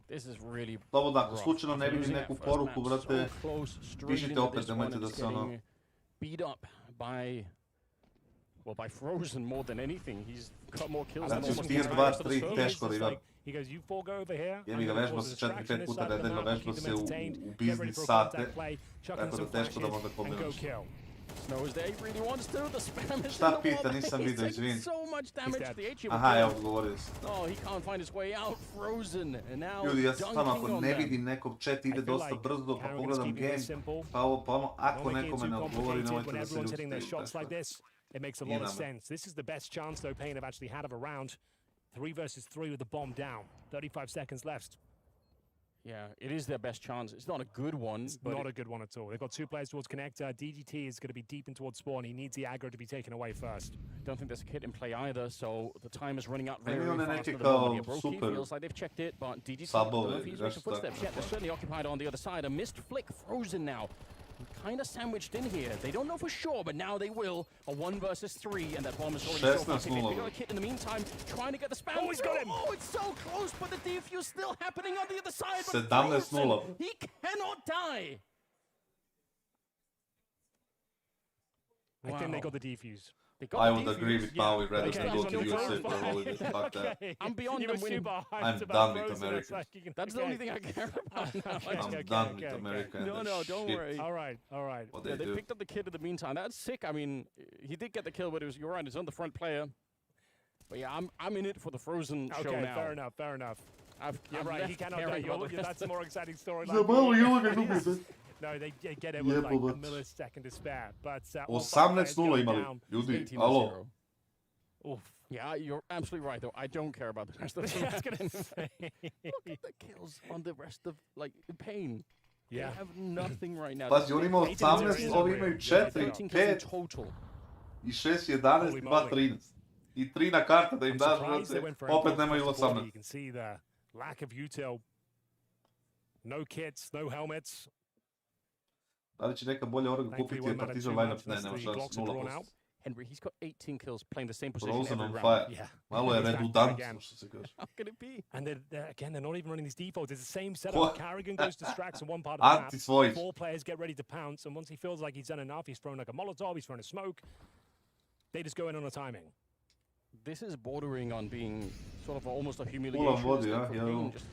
This is really... Slobodno, ako slučajno ne vidim neku poruku, brate, pišite opet, nemojte da se ono... Beat up by... Well, by Frozen more than anything. He's got more kills than almost tier 2, 3, teško da imam. He goes, you four go over here. Jebi ga, vežba se 4-5 puta nedeljno, vežba se u biznis sate, tako da teško da možda kombinaš. Snow is there, he really wants to, the spam is Šta pita, nisam vidio, izvin. So much damage to the HE. Aha, evo, govorio sam. Oh, he can't find his way out, Frozen, and now ljudi, ja sam stvarno, ako ne vidim nekog chat ide dosta brzo, pa pogledam game, pa ovo, pa ono, ako nekome ne odgovori, nemojte da se ljudite. It makes a lot of sense. This is the best chance, though, Payne have actually had of a round. 3 versus 3 with the bomb down. 35 seconds left. Yeah, it is their best chance. It's not a good one. It's not a good one at all. They've got 2 players towards connector. DGT is going to be deep in towards spawn. He needs the aggro to be taken away first. I don't think there's a kit in play either, so the time is running out very fast. It feels like they've checked it, but DGT, I don't know if he's making footsteps yet. They're certainly occupied on the other side. A missed flick, Frozen now. kind of sandwiched in here. They don't know for sure, but now they will. A 1 versus 3, and that bomb is already so far. They got a kid in the meantime, trying to get the spam. Oh, he's got him! Oh, it's so close, but the defuse still happening on the other side. But 17-0. he cannot die. I think they got the defuse. I would agree with Maui rather than go to USA for holidays. Fuck that. I'm beyond them winning. I'm done with America. That's the only thing I care about now. I'm done with America. No, don't worry. All right. Yeah, they picked up the kid in the meantime. That's sick. I mean, he did get the kill, but you're right, it's on the front player. But yeah, I'm in it for the Frozen show now. Fair enough. You're I'm right, he cannot die. That's a more exciting storyline. No, they get it with like a millisecond to spare. But 18-0 imali. Ljudi, alo. Yeah, you're absolutely right, though. I don't care about the rest of the team. Look at the kills on the rest of, like, Pain. Yeah. They have nothing right now. Pazi, oni imaju 18, ovi imaju 4, 5 i 6, 11 i 2, 13. I 3 na karta da im daš, opet nemaju 18. You can see the lack of util. No kits, no helmets. Da li će neka bolja orga kupiti je Partizan lineup? Ne, nema šans, 0%. Henry, he's got 18 kills playing the same position Frozen every on round. fire. Malo je redundantno, što se kaže. How can it be? And again, they're not even running these defaults. It's the same setup. Carrigan goes to Strax in one part of the map. 4 players get ready to pounce, and once he feels like he's done enough, he's thrown like a Molotov, he's thrown a smoke. They just go in on a timing. This is bordering on being sort of almost a humiliation.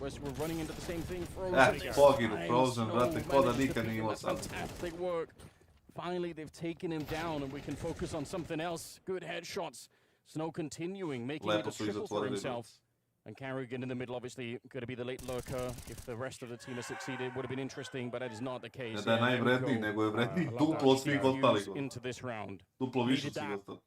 Just we're running into the same thing. Frozen, brate, ko da nikad nije imao sam. Fantastic work. Finally, they've taken him down, and we can focus on something else. Good headshots. Snow continuing, making it a triple for himself. And Carrigan in the middle, obviously, going to be the late lurker. If the rest of the team has succeeded, would have been interesting, but that is not the case. Da je najvredniji, nego je vredniji duplo od svih ostalih. Into this round. Duplo više od svih ostalih.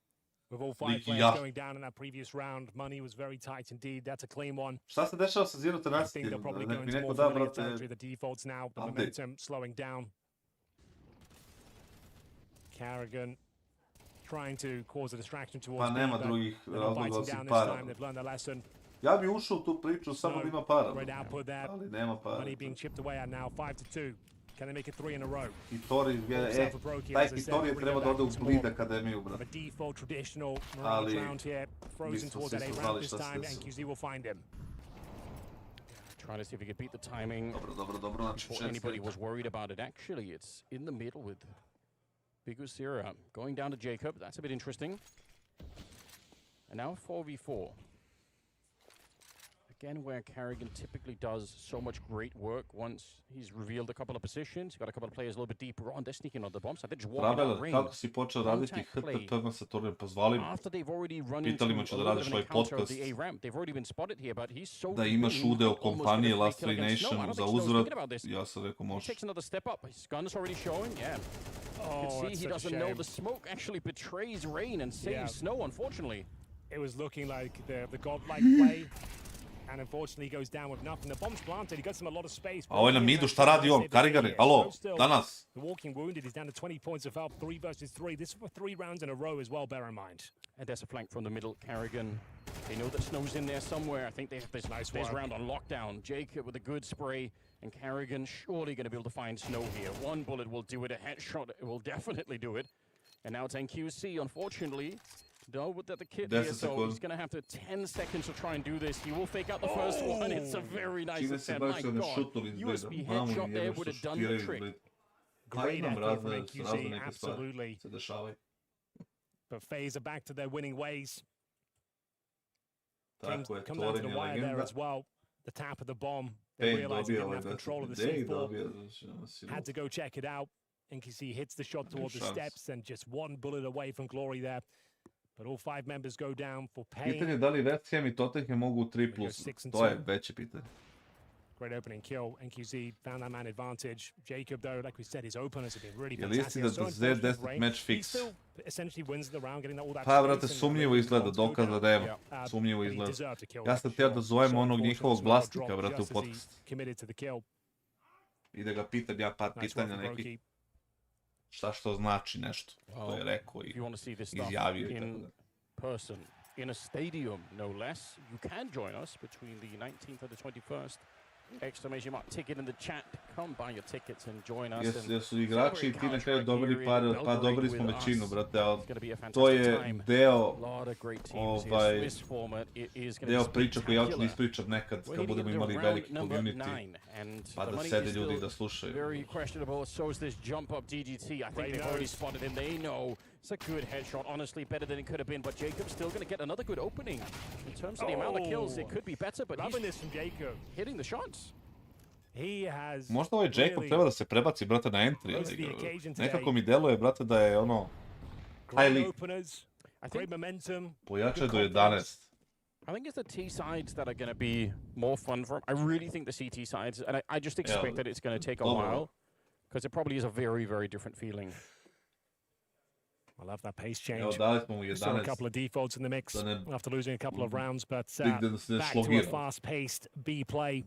With all 5 players going down in that previous round, money was very tight indeed. That's a clean one. Šta se dešava sa Zero Tenacity? I think they're probably going neko towards da, the brate, territory. The defaults now, the momentum slowing down. Carrigan trying to cause a distraction towards me, but they're not biting down this time. They've learned their lesson. Ja bi ušao u tu priču samo da ima para. Great output there. Ali nema para. Money being chipped away at now, 5-2. Can they make it 3 in a row? Hitori, taj Hitori treba da ode u Bleed Akademiju, brate. A default traditional Mirage round here. Frozen towards that A round this time. NQZ will find him. Trying to see if he could beat the timing. Dobro. Before anybody was worried about it. Actually, it's in the middle with FISSURE going down to Jacob. That's a bit interesting. And now 4v4. Again, where Carrigan typically does so much great work once he's revealed a couple of positions. He's got a couple of players a little bit deeper on. They're sneaking on the bombs. I think just walking out range. Kako si počeo raditi HTP na Saturnu, pozvali me. After they've already run into a little bit of an encounter of the A ramp. They've already been spotted here, but he's so da imaš udeo kompanije Last Free Nation za uzvrat. Ja sam rekao može. He takes another step up. His gun's already showing. Yeah. You can see he doesn't know the smoke actually betrays Rain and saves Snow, unfortunately. It was looking like the godlike play. And unfortunately he goes down with nothing. The bomb's planted. He got him a lot of space. A ovaj na midu, šta radi on? Karigane, alo, danas. The walking wounded is down to 20 points of health. 3 versus 3. This is for 3 rounds in a row as well, bear in mind. And there's a flank from the middle. Carrigan, they know that Snow's in there somewhere. I think they have this round on lockdown. Jacob with a good spray. And Carrigan surely going to be able to find Snow here. 1 bullet will do it. A headshot will definitely do it. And now it's NQC, unfortunately. No, with the kid here, so he's going to have to 10 seconds to try and do this. He will fake out the first one. It's a very nice attempt. My God, USB headshot there would have done the trick. Great effort from NQC, absolutely. But FaZe are back to their winning ways. Come down to the wire there as well. The tap of the bomb. They realized they didn't have control of the C4. Had to go check it out. NQC hits the shot towards the steps and just 1 bullet away from glory there. But all 5 members go down for Pain. Pitanje da li West Ham I Tottenham mogu 3+. To je veće pitanje. Great opening kill. NQZ found that man advantage. Jacob, though, like we said, his openers have been really fantastic. Jel isti da Z10 match fix? He still essentially wins the round, getting all that pa, brate, sumnjivo izgleda, dokaz da evo. Sumnjivo izgleda. Ja sam htio da zovem onog njihovog vlasnika, brate, u podcast. I da ga pitam ja par pitanja nekih. Šta što znači nešto. To je rekao I izjavio I tako da. Person in a stadium, no less. You can join us between the 19th and the 21st exclamation mark ticket in the chat. Come buy your tickets and join us. Jesu igrači i ti na kraju dobili pare, pa dobili smo većinu, brate, ali to je deo deo priča koju ja ću ispričat nekad kad budemo imali veliki community, pa da sede ljudi i da slušaju. Very questionable, so is this jump up DGT. I think they've already spotted him. They know it's a good headshot, honestly, better than it could have been, but Jacob's still going to get another good opening. In terms of the amount of kills, it could be better, but he's hitting the shots. Možda ovaj Jacob treba da se prebaci, brate, na entry. Nekako mi deluje, brate, da je ono... highly... pojačaj do 11. I think it's the T sides that are going to be more fun for him. I really think the CT sides, and I just expect that it's going to take a while, because it probably is a very, very different feeling. I love that pace change. Saw a couple of defaults in the mix after losing a couple of rounds, but back to a fast-paced B play.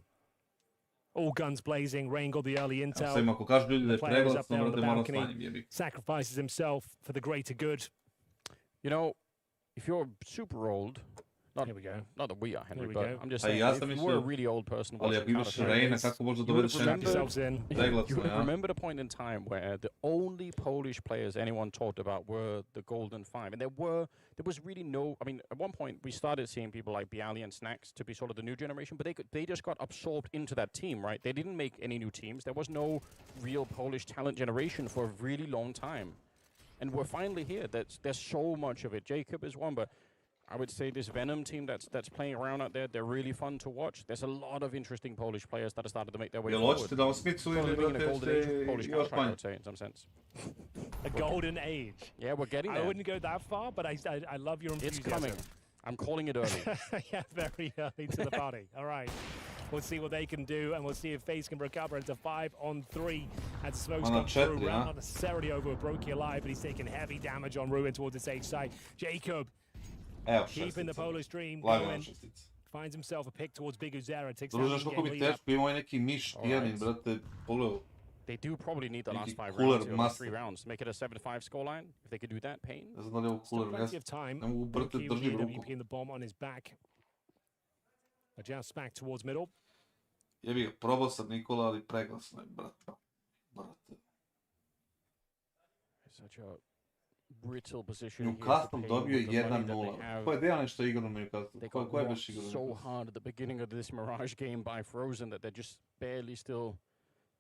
All guns blazing. Rain got the early intel. The player is up there on the balcony. Sacrifices himself for the greater good. You know, if you're super old, here we go. Not that we are, Henry, but I'm just saying, if you were a really old person watching you would remember the point in time where the only Polish players anyone talked about were the Golden Five. And there was really no, I mean, at one point we started seeing people like Bialy and Snacks to be sort of the new generation, but they just got absorbed into that team, right? They didn't make any new teams. There was no real Polish talent generation for a really long time. And we're finally here. There's so much of it. Jacob is one, but I would say this Venom team that's playing around out there, they're really fun to watch. There's a lot of interesting Polish players that have started to make their way forward. Living in a golden age of Polish Counter-Strike, I would say, in some sense. A golden age. Yeah, we're getting there. I wouldn't go that far, but I love your enthusiasm. It's coming. I'm calling it early. Yeah, very early to the party. All right. We'll see what they can do, and we'll see if FaZe can recover into 5-on-3. And Smoke's gone through, not necessarily over Brokey alive, but he's taking heavy damage on Ruin towards the safe side. Jacob keeping the Polish dream going. Finds himself a pick towards Big Uzera. Takes They do probably need the last 5 rounds, 3 rounds. Make it a 7-5 scoreline. If they could do that, Pain. Still plenty of time. Brokey with the AWP and the bomb on his back. A joust back towards middle. Jebi ga, probao sam Nikola, ali preglasno je, brate. Such a brittle position. Newcastle dobio je 1-0. Ko je deo nešto igrao na Newcastle? Ko je baš igrao? So hard at the beginning of this Mirage game by Frozen that they're just barely still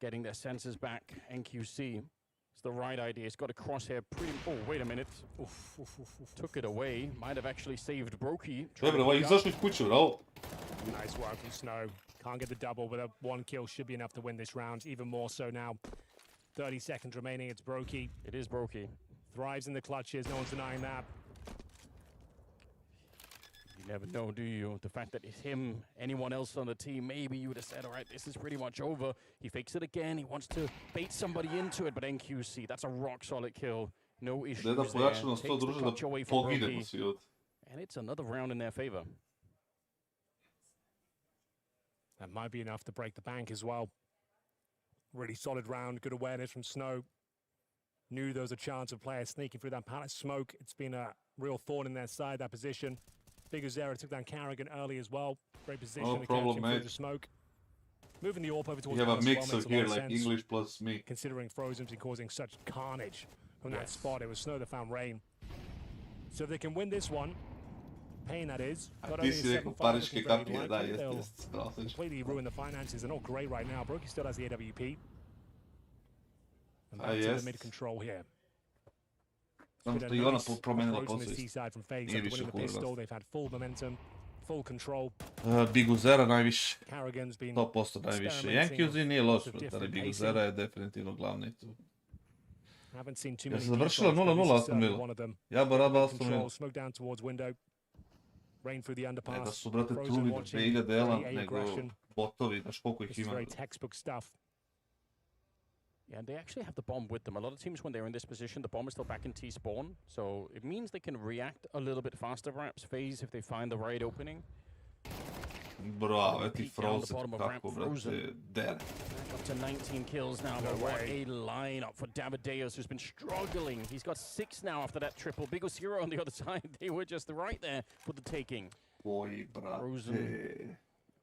getting their senses back. NQC. It's the right idea. It's got a crosshair pretty... Oh, wait a minute. Took it away. Might have actually saved Brokey. Izašli iz kuće, bravo. Nice work from Snow. Can't get the double, but a 1 kill should be enough to win this round. Even more so now. 30 seconds remaining. It's Brokey. It is Brokey. Thrives in the clutches. No one's denying that. You never know, do you? The fact that it's him, anyone else on the team, maybe you would have said, all right, this is pretty much over. He fakes it again. He wants to bait somebody into it, but NQC, that's a rock-solid kill. No issues there. Takes the clutch away from Brokey. And it's another round in their favor. That might be enough to break the bank as well. Really solid round. Good awareness from Snow. Knew there was a chance of players sneaking through that pallet smoke. It's been a real thorn in their side, that position. Big Uzera took down Carrigan early as well. Great position to catch him through the smoke. Moving the AWP over towards you have a mix of here, like English plus me. Considering Frozen's been causing such carnage from that spot. It was Snow that found Rain. So if they can win this one, Pain that is. Got only a 7-5. They'll completely ruin the finances. They're not great right now. Brokey still has the AWP. And back to the mid control here. Seaside from FaZe after winning the pistol. They've had full momentum, full control. Big Uzera najviše. 100% najviše. NQZ nije loš, ali Big Uzera je definitivno glavni tu. Ja se završila 0-0 Aston Villa. Ja baraba Aston Villa. Ne da su, brate, trubi da preigra dela, nego botovi, znaš koliko ih ima. Yeah, and they actually have the bomb with them. A lot of teams, when they're in this position, the bomb is still back in T-spawn. So it means they can react a little bit faster, perhaps, FaZe, if they find the right opening. Bravo, ti Frozen, kako, brate, dere. Up to 19 kills now, but what a lineup for Davideus, who's been struggling. He's got 6 now after that triple. Big Uzera on the other side, they were just right there for the taking. Oj, brate. Frozen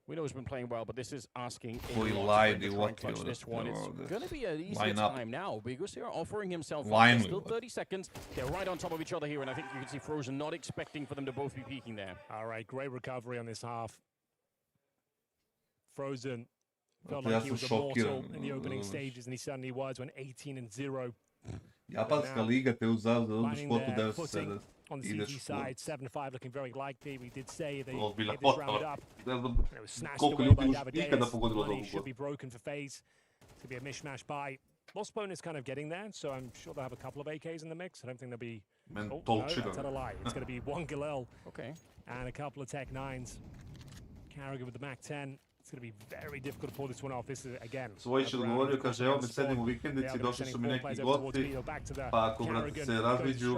We know he's been playing well, but this is asking Koji a lot line to i try and clutch otio this one. It's ovdje. going to be an easier Line up. time now because they're offering himself up. Line There's still up. 30 seconds. They're right on top of each other here, and I think you can see Frozen not expecting for them to both be peaking there. All right, great recovery on this half. Frozen felt Ja like he sam was immortal šokiran. in the opening stages, and he suddenly was, went 18-0. Japanska liga te uzavde u Finding špotu their footing 9-7. on the Ideš CT u side, 7-5 looking very likely. We did say they ozbiljna hit this round potpala. up. Ne znam It was snatched koliko away ljudi by už ikada Davideus. pogodilo da Money ovu should be godinu. broken for FaZe. It's going to be a mishmash buy. Lost bonus kind of getting there, so I'm sure they'll have a couple of AKs in the mix. I don't think there'll be... Men Oh, no, tolčina. that's not a lie. It's going to be one Galil Okay. and a couple of Tech 9s. Carragher with the Mac 10. It's going to be very difficult to pull this one off. This is, again... Svojić je odgovorio, kaže, evo me sedim u vikendici, došli su mi neki goti, pa ako brate se razviđu,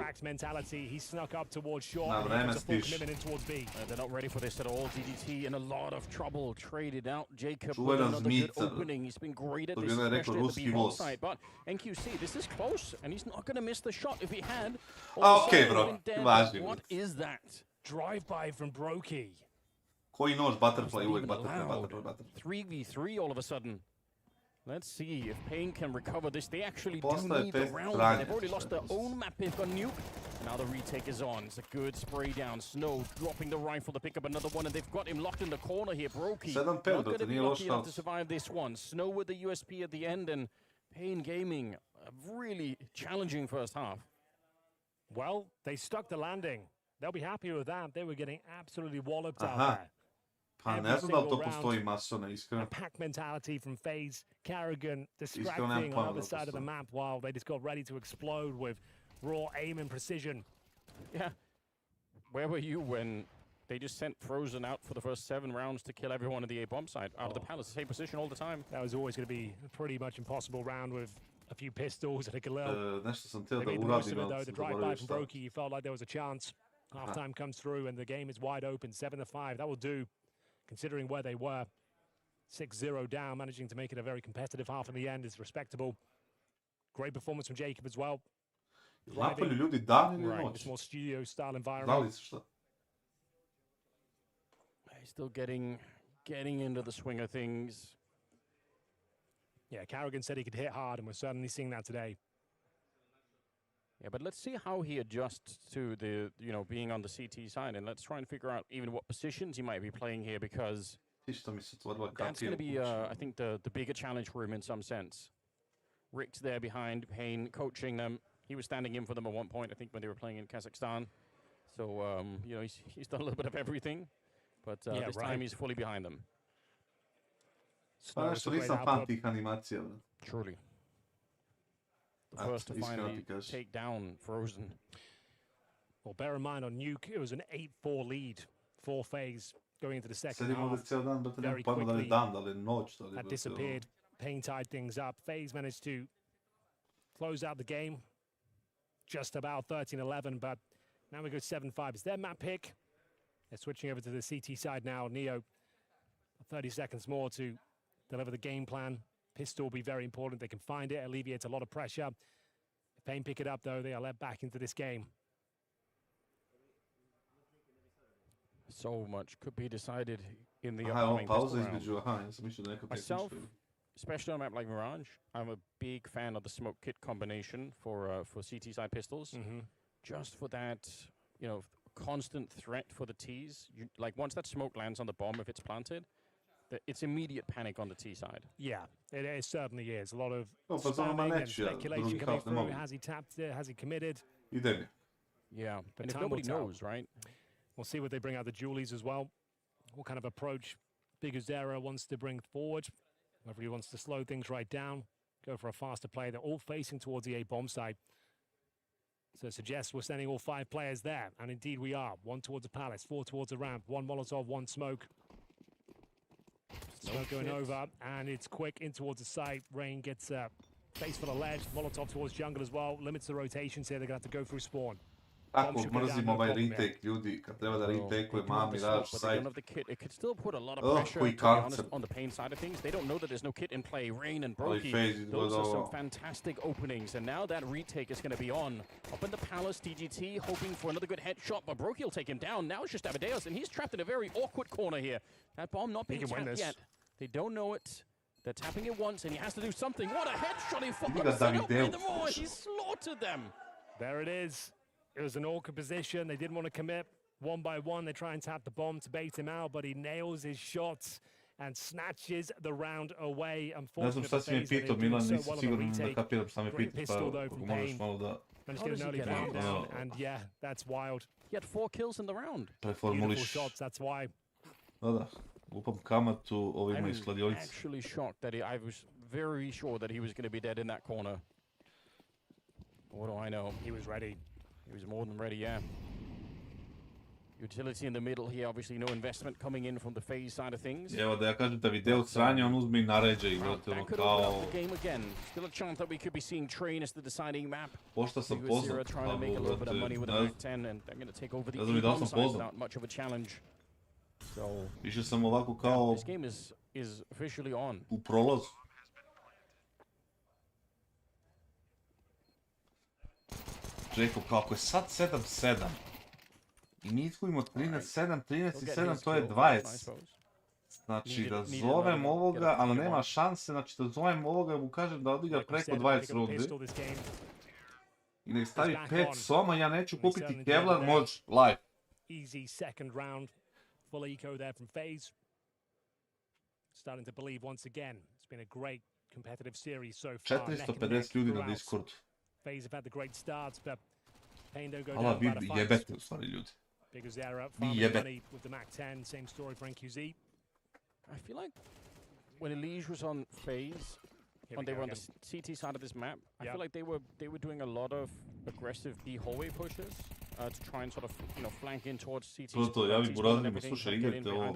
na vreme stiš. They're not ready for this at all. DDT in a lot of trouble. Traded out Jacob with Čuvena another good zmica. opening. He's been great at To bi this, onaj rekao especially at the ruski B-bomb voz. side. But NQC, this is close, and he's not going to miss the shot. If he had... A okej, bro, važni. What is that? Drive-by from Brokey. Koji nož, butterfly, uvek Even butterfly, allowed. butterfly. 3v3 all of a sudden. Let's see if Pain can recover this. They actually do Postaje need the pest round. stranje. They've already lost their own map pick on Nuke. Now the retake is on. It's a good spray down. Snow dropping the rifle to pick up another one, and they've got him locked in the corner here. Brokey 7-5, not going to to be nije lucky loš enough to šans. survive this one. Snow with the USP at the end, and Pain Gaming, a really challenging first half. Well, they stuck the landing. They'll be happy with that. They were getting absolutely walloped out Aha. there. Pa Every ne znam da li to single postoji round. masona, iskreno. A pack mentality from FaZe, Carragher nemam distracting on the pojma other da side of the postoji. map while they just got ready to explode with raw aim and precision. Yeah. Where were you when they just sent Frozen out for the first 7 rounds to kill everyone at the A-bomb side? Out of the palace, same position all the time. That was always going to be a pretty much impossible round with a few pistols and a Galil. Nešto sam htio They da made the most of uradim, it though. ali The sam drive-by zaboravio from šta. Brokey, you felt like there was a chance. Halftime comes through and the game is wide open, 7-5. That will do, considering where they were. 6-0 down, managing to make it a very competitive half in the end is respectable. Great performance from Jacob as well. Napolju ljudi dan ili Right, noć? this more studio-style Da environment. li se šta? He's still getting into the swing of things. Yeah, Carragher said he could hit hard, and we're certainly seeing that today. Yeah, but let's see how he adjusts to the, being on the CT side, and let's try and figure out even what positions he might be playing here, because Isto mi se otvorila that's kapija going to u be, kući. I think, the bigger challenge for him in some sense. Rick's there behind, Payne coaching them. He was standing in for them at one point, I think, when they were playing in Kazakhstan. So, he's done a little bit of everything, but Yeah, this right. time he's fully behind them. Pa Snow nešto with a great nisam fan output. tih animacija. bre. Truly. The Eto, first to iskreno finally ti kažem. take down Frozen. Well, bear in mind, on Nuke, it was an 8-4 lead for FaZe going into the second Sedim ovdje half. cijel dan, brate, nemam Very pojma da li je quickly dan, da li je noć, da li je... That brate, disappeared. Payne tied things up. FaZe managed to close out the game just about 13-11, but now we go 7-5. It's their map pick. They're switching over to the CT side now. Neo, 30 seconds more to deliver the game plan. Pistol will be very important. They can find it, alleviates a lot of pressure. If Payne pick it up, though, they are led back into this game. So much could be decided in the Aha, evo upcoming pauza pistol round. između, aha, ja sam mislio da neko Myself, tehnički. especially on a map like Mirage, I'm a big fan of the smoke kit combination for CT side pistols. Just for that, constant threat for the Ts. Like once that smoke lands on the bomb, if it's planted, it's immediate panic on the T side. Yeah, it certainly is. A lot of No, pa znamo spamming and neće, ja, speculation drugi coming half ne through. mogu. Has he tapped it? Has he committed? Ide mi. Yeah, But and if time will nobody tell. knows, right? We'll see what they bring out the Julies as well. What kind of approach Biguzera wants to bring forward. Whether he wants to slow things right down, go for a faster play. They're all facing towards the A-bomb side. So it suggests we're sending all 5 players there. And indeed we are. 1 towards the palace, 4 towards the ramp, 1 Molotov, 1 smoke. Smoke going over, and it's quick in towards the site. Rain gets face for the ledge. Molotov towards jungle as well. Limits the rotations here. They're going to have to go through spawn. Tako mrzim ovaj retake ljudi, kad treba da retakeuje mami daš sajt. It could still put a lot of pressure, to be honest, on the pain side of things. They don't know that there's no kit in play. Rain and brokey, those are some fantastic openings. And now that retake is going to be on. Up in the palace, TGT hoping for another good headshot, but brokey will take him down. Now it's just Amadeus, and he's trapped in a very awkward corner here. That bomb not being tapped yet. They don't know it. They're tapping it once, and he has to do something. What a headshot he fucking he slaughtered them. There it is. It was an awkward position. They didn't want to commit. One by one, they try and tap the bomb to bait him out, but he nails his shots and snatches the round away. Ne znam šta si me pitao, Milan, nisam siguran da kapiram šta me pitaš, pa ako možeš malo da... And yeah, that's wild. He had 4 kills in the round. Preformuliš. That's why. Da. Lupam kamatu ovima iz kladionice. I'm actually shocked that I was very sure that he was going to be dead in that corner. What do I know? He was ready. He was more than ready, yeah. Utility in the middle here, obviously no investment coming in from the FaZe side of things. Evo da ja kažem da video sranje, on uzme I naređe I vrati ono kao... Game again. Still a chance that we could be seeing Train as the deciding map. Pošto sam poznat, trying to make a little bit of money with a Mac 10 and they're going to take over the E1 side without much of a challenge. So Više sam ovako kao... This game is officially on. U prolazu. Jacob, kako je sad 7-7 I mi izgubimo 13-7, 13-7, to je 20. Znači da zovem ovoga, ali nema šanse, znači da zovem ovoga I mu kažem da odigra preko 20 rundi. I nek stavi 5 soma, ja neću kupiti Kevlar, može, live. Easy second round, full eco there from FaZe. Starting to believe once again, it's been a great competitive series so far. 450 ljudi na Discordu. FaZe have had the great starts, but Pain don't go Ala down about a fight. jebete u stvari ljudi. Big Zera up farming money with the Mac 10, same story for NQZ. I feel like when Elige was on FaZe, when they were on the CT side of this map, I feel like they were doing a lot of aggressive B hallway pushes to try and sort of, you know, flank in towards CT. To, ja bih burazima, slušaj, igrajte ovo.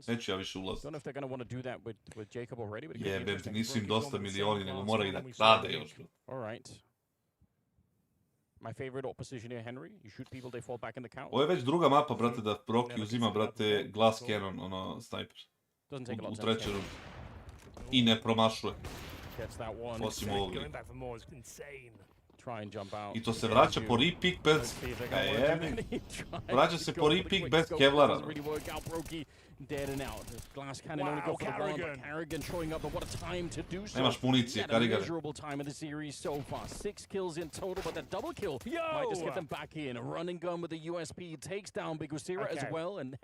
Neću ja više ulaziti. Don't know if they're going to want to do that with Jacob already, but jebem ti, nisu im dosta milioni, nego mora I da krade još. All right. My favorite opposition here, Henry. You shoot people, they fall back in the count. Ovo je već druga mapa, brate, da Proki uzima, brate, glass cannon, ono, sniper. U trećoj rundi. I ne promašuje. Osim ovoga. I to se vraća po repick bez... Vraća se po repick bez Kevlara. Dead and out. Glass cannon only go for one, but Carrigan showing up, but what a time to do so. Nemaš municije, Carrigan. Miserable time of the series so far. 6 kills in total, but that double kill might just get them back in. A running gun with the USP takes down Big Usira as well, and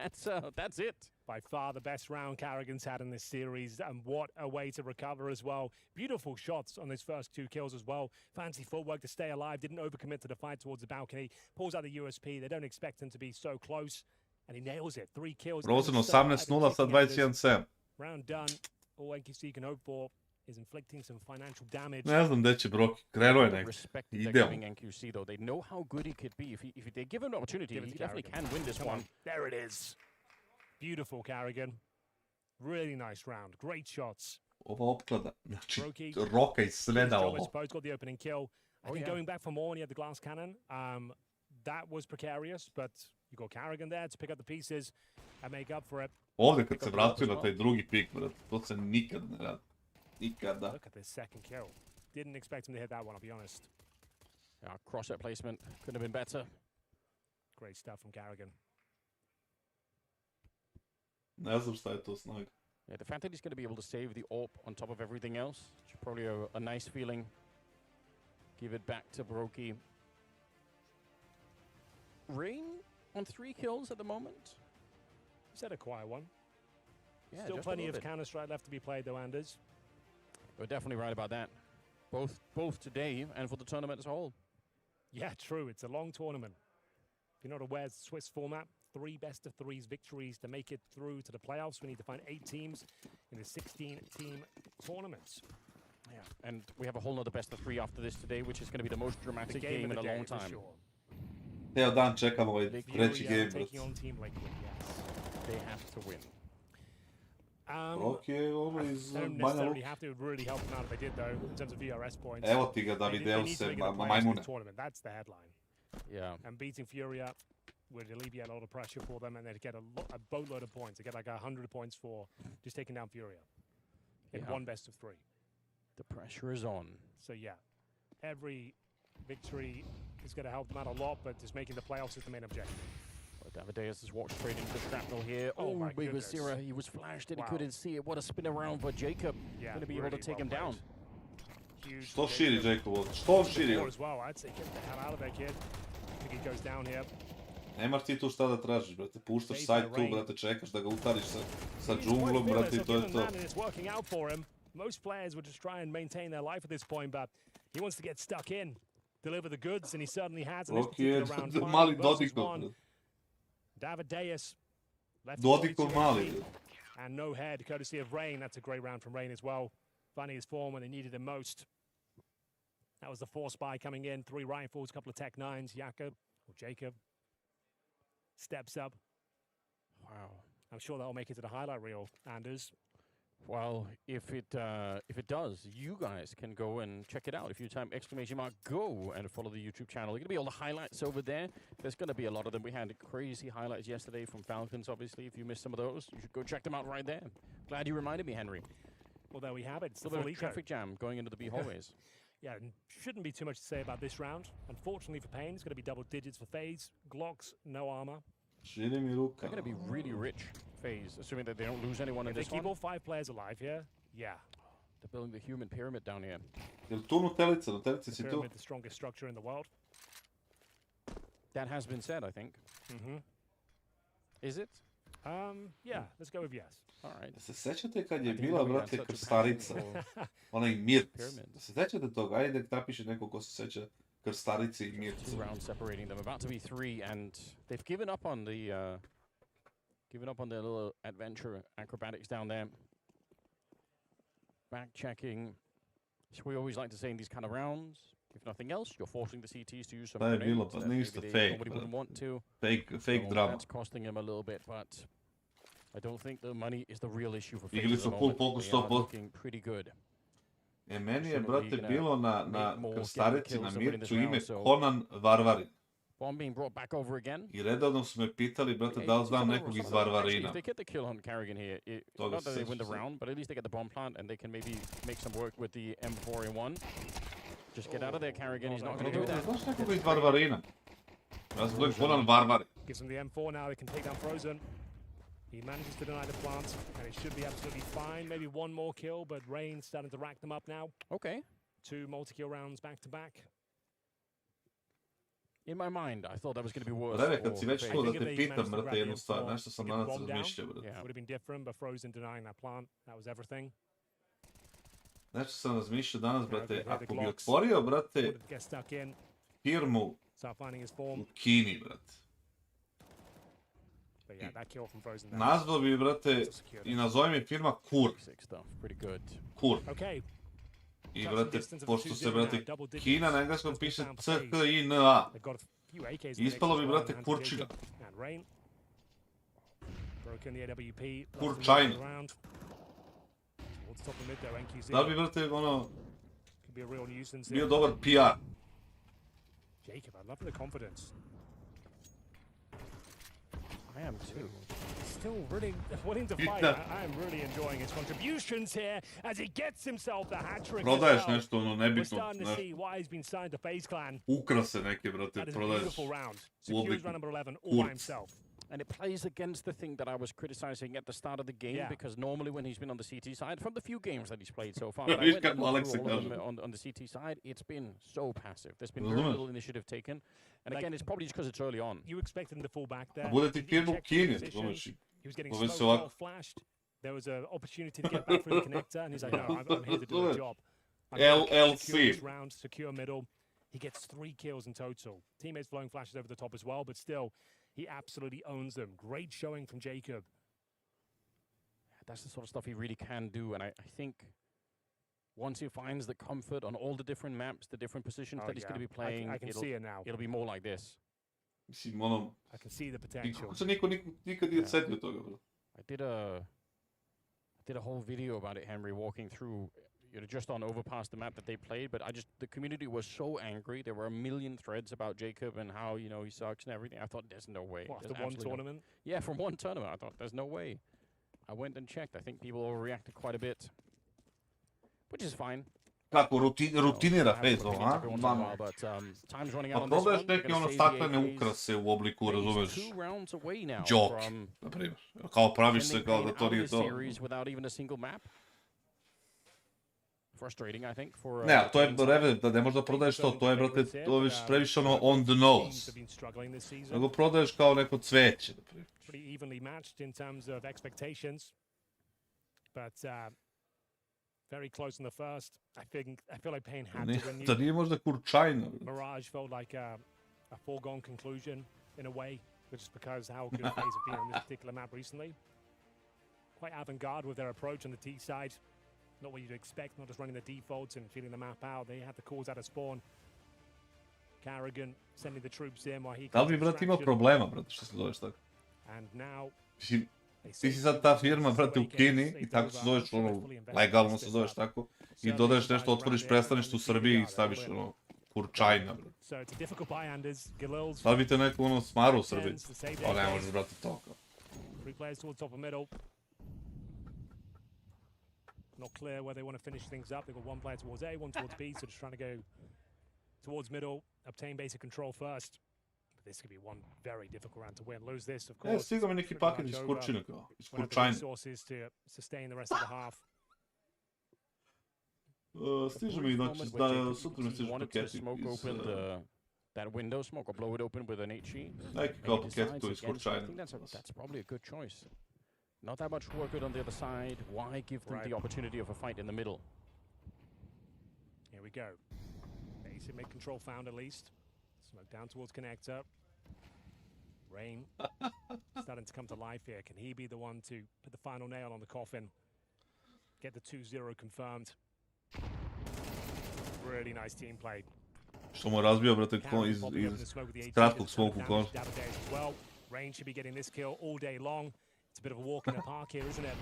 that's it. By far the best round Carrigan's had in this series, and what a way to recover as well. Beautiful shots on his first 2 kills as well. Fancy footwork to stay alive, didn't overcommit to the fight towards the balcony. Pulls out the USP, they don't expect him to be so close. And he nails it. 3 kills. Prozirno 18-0 sa 21-7. Round done. All NQC can hope for is inflicting some financial damage. Ne znam gde će Broki. Krenuo je nekako. Ideo. NQC though. They know how good he could be. If they give him an opportunity, he definitely can win this one. There it is. Beautiful Carrigan. Really nice round. Great shots. Ova opklada. Znači, Roka iz sveda ovo. Got the opening kill. I think going back for more when he had the glass cannon, that was precarious, but you got Carrigan there to pick up the pieces and make up for it. Ovdje kad se vratio na taj drugi pik, brate, to se nikad ne radi. Nikada. Look at this second kill. Didn't expect him to hit that one, I'll be honest. Yeah, crosshair placement could have been better. Great stuff from Carrigan. Ne znam šta je to snaga. Yeah, the fact that he's going to be able to save the AWP on top of everything else, is probably a nice feeling. Give it back to Brokey. Rain on 3 kills at the moment. He's had a quiet one. Yeah, still plenty of Counter-Strike left to be played though, Anders. We're definitely right about that. Both today and for the tournament as a whole. Yeah, true. It's a long tournament. If you're not aware, it's the Swiss format. 3 best-of-3s victories to make it through to the playoffs. We need to find 8 teams in the 16-team tournaments. Yeah, and we have a whole nother best-of-3 after this today, which is going to be the most dramatic game in a long time. Evo dan čekam ovaj treći game, brate. They have to win. Roki je ono iz Banja Luka. Have to really help them out if they did though, in terms of VRS points. Evo ti ga Davideuse, majmune. That's the headline. Yeah. And beating Furia would alleviate a lot of pressure for them, and they'd get a boatload of points. They get like 100 points for just taking down Furia in one best of 3. The pressure is on. So yeah, every victory is going to help them out a lot, but just making the playoffs is the main objective. Davideus has walked straight into the shrapnel here. Oh my goodness. Sierra, he was flashed and he couldn't see it. What a spin around for Jacob. Yeah, going to be able to take him down. Što širi Jacob, što širi. As well, I'd say get the hell out of there, kid. I think he goes down here. Nemaš ti tu šta da tražiš, brate. Puštaš side tu, brate, čekaš da ga utariš sa džunglom, brate, i to je to. It's working out for him. Most players would just try and maintain their life at this point, but he wants to get stuck in, deliver the goods, and he certainly has in this particular round. Mali Dodikov. Davideus left Dodikov mali. and no head, courtesy of Rain. That's a great round from Rain as well. Finding his form when they needed him most. That was the 4 spy coming in, 3 rifles, a couple of Tech 9s. Jacob steps up. Wow. I'm sure that'll make it to the highlight reel, Anders. Well, if it does, you guys can go and check it out. If you type !go and follow the YouTube channel, there's going to be all the highlights over there. There's going to be a lot of them. We had crazy highlights yesterday from Falcons, obviously. If you missed some of those, you should go check them out right there. Glad you reminded me, Henry. Well, there we have it. It's a little bit of traffic jam going into the B hallways. Yeah, shouldn't be too much to say about this round. Unfortunately for Pain, it's going to be double digits for FaZe. Glocks, no armor. They're going to be really rich, FaZe, assuming that they don't lose anyone in this one. If they keep all 5 players alive here, yeah. They're building the human pyramid down here. Pyramid, si tu? The strongest structure in the world. That has been said, I think. Is it? Yeah, let's go with yes. All right. Se sećate kad je bila, brate, krstarica? Onaj Mirc. Se sećate toga? Ajde, napiše neko ko se seća krstarice i Mirca. 2 rounds separating them, about to be 3, and they've given up on the their little adventure acrobatics down there. Back checking. So we always like to say in these kind of rounds, if nothing else, you're forcing the CTs to use some grenades that maybe nobody wouldn't want to. Fake drama. That's costing him a little bit, but I don't think the money is the real issue for FaZe. Igli su full focus They are looking pretty good. Meni je, brate, bilo na krstarici na Mircu ime Conan Varvarin. Bomb being brought back over again. I redovno su me pitali, brate, da li znam nekog iz Varvarina. If they get the kill on Carrigan here, not that they win the round, but at least they get the bomb plant and they can maybe make some work with the M4A1. Just get out of there, Carrigan. He's not going to do that. Znaš nekog iz Varvarina? Ja sam gledam Conan Varvarin. Gives them the M4 now, they can take down Frozen. He manages to deny the plant, and it should be absolutely fine. Maybe 1 more kill, but Rain starting to rack them up now. Okay. 2 multi-kill rounds back to back. In my mind, I thought that was going to be worse. Reve, kad si već to da te pitam, brate, jednu stvar, nešto sam danas razmišljao, brate. Would have been different, but Frozen denying that plant, that was everything. Nešto sam razmišljao danas, brate, ako bi otvorio, brate, firmu u Kini, brate. Nazvao bi, brate, i nazove mi firma Kur. Kur. I, brate, pošto se, brate, Kina na engleskom piše C-H-I-N-A. Ispalo bi, brate, Kurčina. Kurčajna. Da bi, brate, ono, bio dobar PR. Jacob, I love the confidence. I am too. Still really willing to fight. I am really enjoying his contributions here as he gets himself the hat-trick. Prodaješ nešto, ono, nebitno. We're starting to see why he's been signed to FaZe Clan. Ukrase neke, brate, prodaješ. That is a beautiful round. Secures round number 11 all by himself. And it plays against the thing that I was criticizing at the start of the game, because normally when he's been on the CT side, from the few games that he's played so far, but I went through all of them on the CT side, it's been so passive. There's been very little initiative taken. And again, it's probably just because it's early on. You expected him to fall back there. Bude ti firmu Kini, he was getting so flashed. There was an opportunity to get back through the connector, and he's like, no, I'm here to do the job. LLC. Round, secure middle. He gets 3 kills in total. Teammates blowing flashes over the top as well, but still, he absolutely owns them. Great showing from Jacob. That's the sort of stuff he really can do, and I think once he finds the comfort on all the different maps, the different positions that he's going to be playing, I can see it now. It'll be more like this. Mislim, ono... I can see the potential. Kako se niko nikad nije setio toga, bro? I did a whole video about it, Henry, walking through just on overpass the map that they played, but the community was so angry. There were a million threads about Jacob and how, you know, he sucks and everything. I thought, there's no way. What, after one tournament? Yeah, from one tournament. I thought, there's no way. I went and checked. I think people overreacted quite a bit, which is fine. Kako rutinira FaZe, a? Pa prodaješ neke ono staklene ukrase u obliku, razumeš, džok, na primjer. Kao praviš se kao da to nije to. Ne, a to je, da ne možda prodaješ to, to je, brate, to je previše ono on the nose. Nego prodaješ kao neko cveće, na primjer. Pretty evenly matched in terms of expectations, but very close in the first. I feel like Pain had to win. Da nije možda Kurčajna. Mirage felt like a foregone conclusion in a way, just because how good FaZe have been on this particular map recently. Quite avant-garde with their approach on the T side. Not what you'd expect, not just running the defaults and feeling the map out. They had the calls out of spawn. Karrigan sending the troops in while he... Da li bi, brate, imao problema, brate, što se zoveš tako? And now... Ti si sad ta firma, brate, u Kini i tako se zoveš, ono, legalno se zoveš tako, i dodaješ nešto, otvoriš predstavništvo u Srbiji i staviš, ono, Kurčajna, brate. Da li bi te neko, ono, smaru u Srbiji? O, ne možeš, brate, to kao. Not clear where they want to finish things up. They've got one player towards A, one towards B, so just trying to go towards middle, obtain basic control first. But this could be one very difficult round to win. Lose this, of course. Stiga mi neki paket iz Kurčine kao, iz Kurčajne. Resources to sustain the rest of the half. Stiže mi, znači, sutra mi stiže paketi iz... That window smoke or blow it open with an HE. Neki kao paketi tu iz Kurčajne. That's probably a good choice. Not that much work good on the other side. Why give them the opportunity of a fight in the middle? Here we go. Basic mid-control found at least. Smoke down towards connector. Rain starting to come to life here. Can he be the one to put the final nail on the coffin? Get the 2-0 confirmed. Really nice team play. Što mu razbio, brate, iz kratkog smoku kon. Rain should be getting this kill all day long. It's a bit of a walk in the park here, isn't it?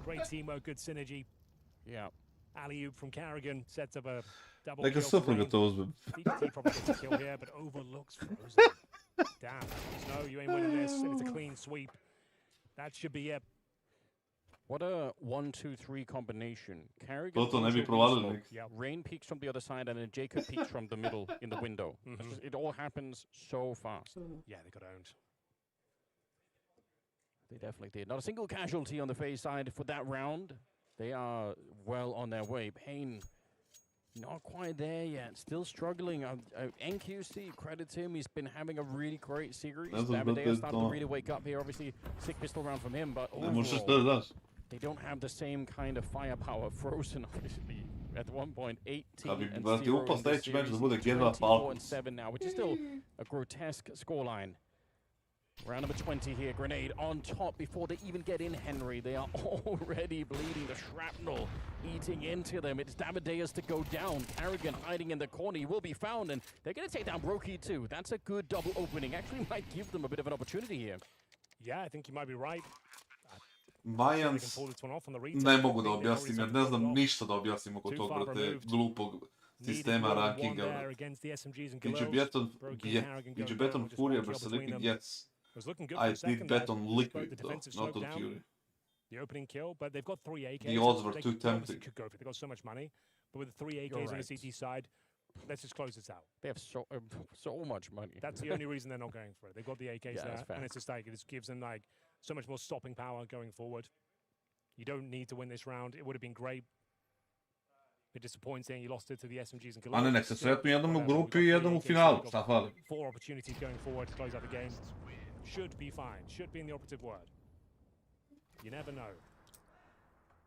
Great teamwork, good synergy. Yeah. Alley-oop from Karrigan sets up a double Neka kill. supruga to uzmem. DPT probably gets a kill here, but overlooks Frozen. Damn. No, you ain't winning this, and it's a clean sweep. That should be it. What a 1-2-3 combination. To ne bi provalili. Rain peeks from the other side, and then Jacob peeks from the middle in the window. It all happens so fast. Yeah, they got owned. They definitely did. Not a single casualty on the FaZe side for that round. They are well on their way. Pain, not quite there yet. Still struggling. NQC, credits him. He's been having a really great series. Davidea starting to really wake up here. Obviously, sick pistol round from him, but overall, they don't have the same kind of firepower. Frozen, obviously, at one point, 18 and 0 in the series, 24 and 7 now, which is still a grotesque scoreline. Round number 20 here, grenade on top before they even get in Henry. They are already bleeding, the shrapnel eating into them. It's Davidea's to go down. Karrigan hiding in the corner, he will be found, and they're going to take down Brokey too. That's a good double opening. Actually might give them a bit of an opportunity here. Yeah, I think you might be right. Mayans, ne mogu da objasnim, jer ne znam ništa da objasnim oko tog, brate, glupog sistema rankinga. Did you bet on Furia versus Liquid? Yes. I did bet on Liquid, though, not on Fury. The opening kill, but they've got 3 AKs. The odds were too tempting. They've got so much money, but with the 3 AKs on the CT side, let's just close this out. They have so much money. That's the only reason they're not going for it. They've got the AKs there, and it's just like, it just gives them like so much more stopping power going forward. You don't need to win this round. It would have been great. A bit disappointing. You lost it to the SMGs and A ne, nek se sretnu jednom u grupi i jednom u finalu. Šta fali? 4 opportunities going forward to close out the game. Should be fine. Should be in the operative word. You never know.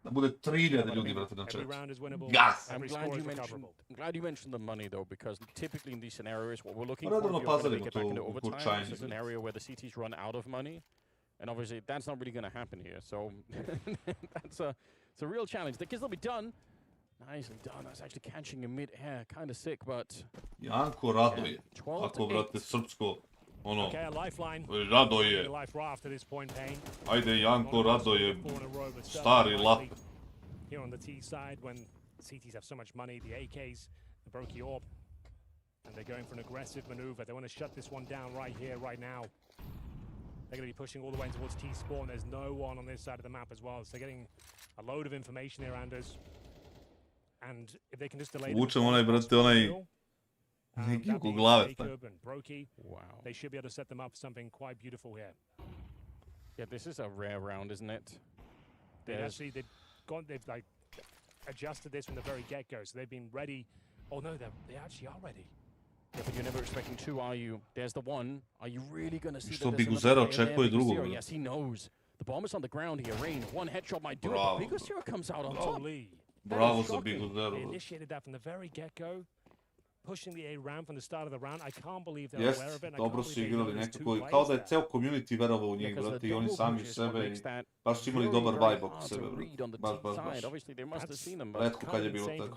Da bude 3000 ljudi, brate, na Every round is winnable. Gas! Every score is recoverable. I'm glad you mentioned the money, though, because typically in these scenarios, what we're looking Redovno for, if you're going to pazarimo get back into tu u overtime, Kurčajni. this is an area where the CTs run out of money. And obviously, that's not really going to happen here. So it's a real challenge. The kills will be done. Nicely done. That's actually catching him mid-air. Kind of sick, but... Janko Radoje. Ako, brate, srpsko. Ono, Okay, a lifeline. Radoje. Life raft at this point, Pain. Ajde, Janko Radoje. Stari lap. Here on the T side, when CTs have so much money, the AKs, the Brokey Orb, and they're going for an aggressive maneuver. They want to shut this one down right here, right now. They're going to be pushing all the way towards T-spawn. There's no one on this side of the map as well, so they're getting a load of information here, Anders. And if they can just delay Vučem onaj, brate, onaj neki oko glave. Wow. They should be able to set them up for something quite beautiful here. Yeah, this is a rare round, isn't it? They've like adjusted this from the very get-go, so they've been ready. Oh no, they actually are ready. Yeah, but you're never expecting two, are you? There's the one. Are you really going to see Što that Big Zero očekuje drugog? Yes, he knows. The bomb is on the ground here. Rain, one headshot might do Bravo. it, but Big Zero comes out on top. Bravo za Big Zero. They initiated that from the very get-go, pushing the A ramp from the start of the round. I can't believe they're aware of it. Dobro su igrali nekako, kao da je ceo community verovao u njih, brate, i oni sami u sebe, i baš su imali dobar vibe oko sebe, brate. Baš. Retko kad je bilo tako.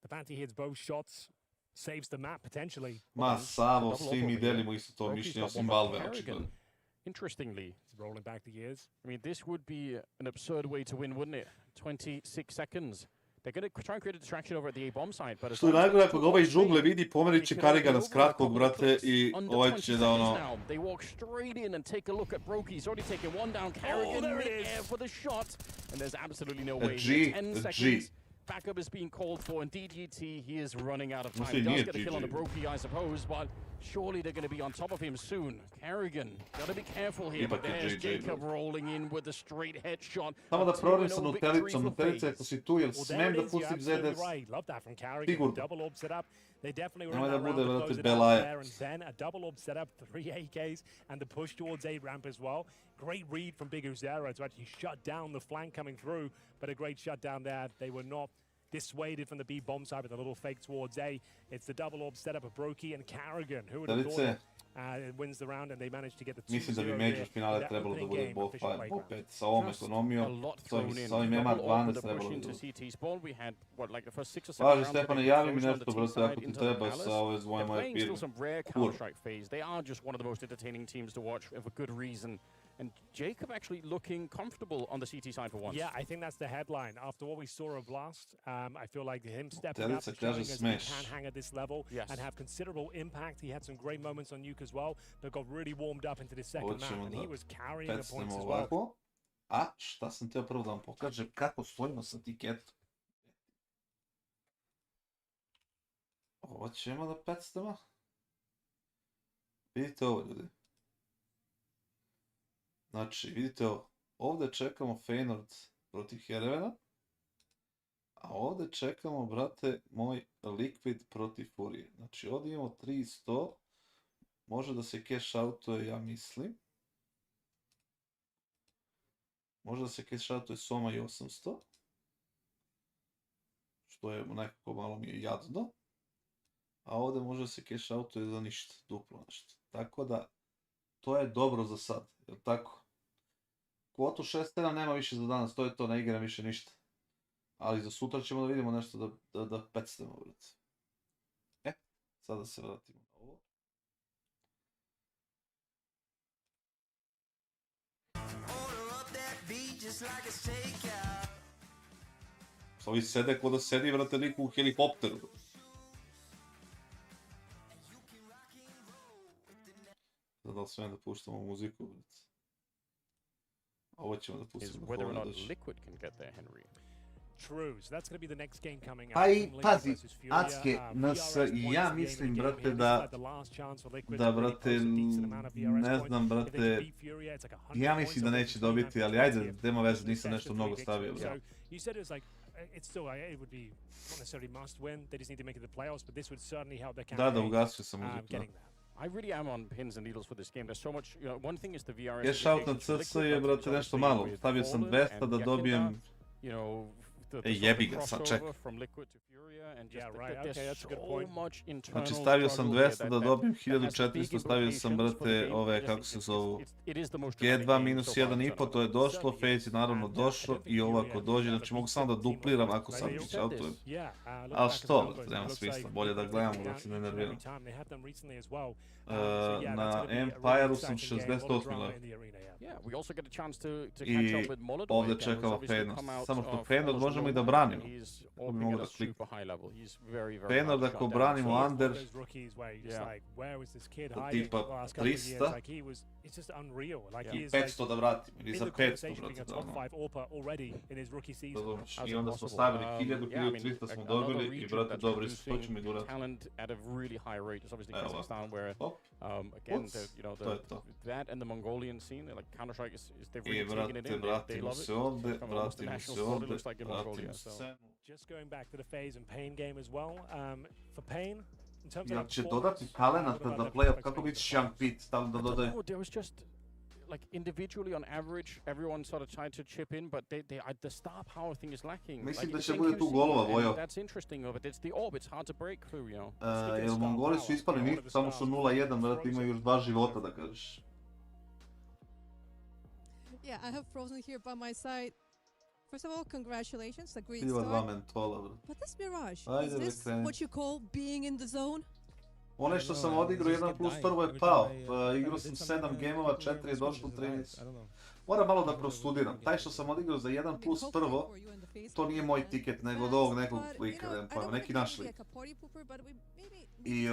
The fact he hits both shots saves the map potentially. Ma, Savo, svi mi delimo isto to mišljenje, osim Valve, očigledno. Interestingly, it's rolling back the years. I mean, this would be an absurd way to win, wouldn't it? 26 seconds. They're going to try and create a distraction over at the A bomb side, but što je najgore, ako ga ovaj iz džungle vidi, pomerit će Karigana s kratkog, brate, i ovaj će da ono... They walk straight in and take a look at Brokey. He's already taken one down. Karrigan mid-air for the shot, and there's absolutely no way. 10 seconds. Backup is being called for, and DGT, he is running out of time. He does get a kill on the Brokey, I suppose, but surely they're going to be on top of him soon. Karrigan, gotta be careful here, but there's Jacob rolling in with a straight headshot. Samo da prorim sa Nutelicom, Nutelica, ako si tu, jel smem da pustim ZDS? Sigurno. Nemoj da bude, vrate, Belaja. And then a double orb setup, 3 AKs, and the push towards A ramp as well. Great read from Big Uzera to actually shut down the flank coming through, but a great shutdown there. They were not dissuaded from the B bomb side with a little fake towards A. It's the double orb setup of Brokey and Karrigan, who would have thought it wins the round, and they managed to get the 2-0. Mislim da bi Major finale trebalo da bude bot 5 sa ovom ekonomijom, sa ovim MR12 trebalo da bude. Važi, Stefane, javi mi nešto, brate, ako ti treba sa ove zvoje moje firme. They are just one of the most entertaining teams to watch for good reason. And Jacob actually looking comfortable on the CT side for once. Yeah, I think that's the headline. After what we saw of Blast, I feel like him stepping up and showing us he can hang at this level and have considerable impact. He had some great moments on Nuke as well, but got really warmed up into the second map, and he was carrying the points as well. A šta sam teo prvo da vam pokažem kako stojimo sa tiketom. Ovo ćemo da pectamo. Vidite ovo, ljudi. Znači, vidite ovo, ovdje čekamo Feynord protiv Herevena, a ovdje čekamo, brate, moj Liquid protiv Furije. Znači, ovdje imamo 300, može da se cash outuje, ja mislim. Može da se cash outuje Soma i 800, što je nekako malo mi je jadno. A ovdje može da se cash outuje za ništa, duplo nešto. Tako da, to je dobro za sad, jel tako? Kvotu 6-7 nema više za danas, to je to, ne igram više ništa. Ali za sutra ćemo da vidimo nešto da pecnemo, brate. Sada se vratimo na ovo. Ovi sede k'o da sedi, brate, lik u helikopteru. Da li smijem da puštamo muziku, brate? Ovo ćemo da pustimo. Whether or not Liquid can get there, Henry. True, so that's going to be the next game coming up. A i, pazi, Acke, ja mislim, brate, da, brate, ne znam, brate, ja mislim da neće dobiti, ali ajde, nema veze, nisam nešto mnogo stavio, brate. It's still, it would be not necessarily must win, they just need to make it the playoffs, but this would certainly help their campaign. Da, ugasio sam muziku. I really am on pins and needles for this game. There's so much, you know, one thing is the VRS. Cash out na CC je, brate, nešto malo. Stavio sam 200 da dobijem... jebi ga, sad čekaj. Znači, stavio sam 200 da dobijem 1400, stavio sam, brate, ove, kako se zovu, G2 minus 1,5, to je došlo, FaZe je naravno došlo i ovo ako dođe, znači mogu samo da dupliram ako sam shoutujem. Ali što, brate, nema smisla, bolje da gledamo, da se ne nerviram. Na Empire-u sam 68 level. Yeah, we also get a chance to catch up with Molotov. Ovdje čekamo Feyenoord. Samo što Feyenoord možemo i da branimo. To bi mogu da kliknu. Feyenoord ako branimo under tipa 300 i 500 da vratimo. Ili za 500 brate. I onda smo stavili 1000, 1300 smo dobili i brate dobro isto to ćemo i durati. Evo. Hop. To je to. That and the Mongolian scene, like Counter-Strike they've I really taken it in. vratimo se ovdje, vratimo se ovdje, vratimo se. Just going back to the FaZe and Pain game as well. For Pain, in terms of Jel će dodati talenata da playoff, kako biti šampit, stavno da dodaje? No, there was just like individually on average, everyone sort of tried to chip in, but the star power thing is lacking. Mislim like, da će bude tu golova, Vojo. That's interesting, but it's the orb, it's hard to break through, you know. Jel Mongoli su ispali ništa, samo su 0-1, brate, imaju još 2 života da kažeš. Yeah, I have Frozen here by my side. First of all, congratulations, a great Ima 2 start. mentola, brate. But this Mirage, Ajde, is this kreni. what you call being in the zone? Onaj što sam odigrao 1+1 je pao, igrao sam 7 gemova, 4 je došlo, 3 nisu. Moram malo da prostudiram, taj što sam odigrao za 1+1, to nije moj tiket, nego od ovog nekog lika, nemam pojma, neki naš lik. I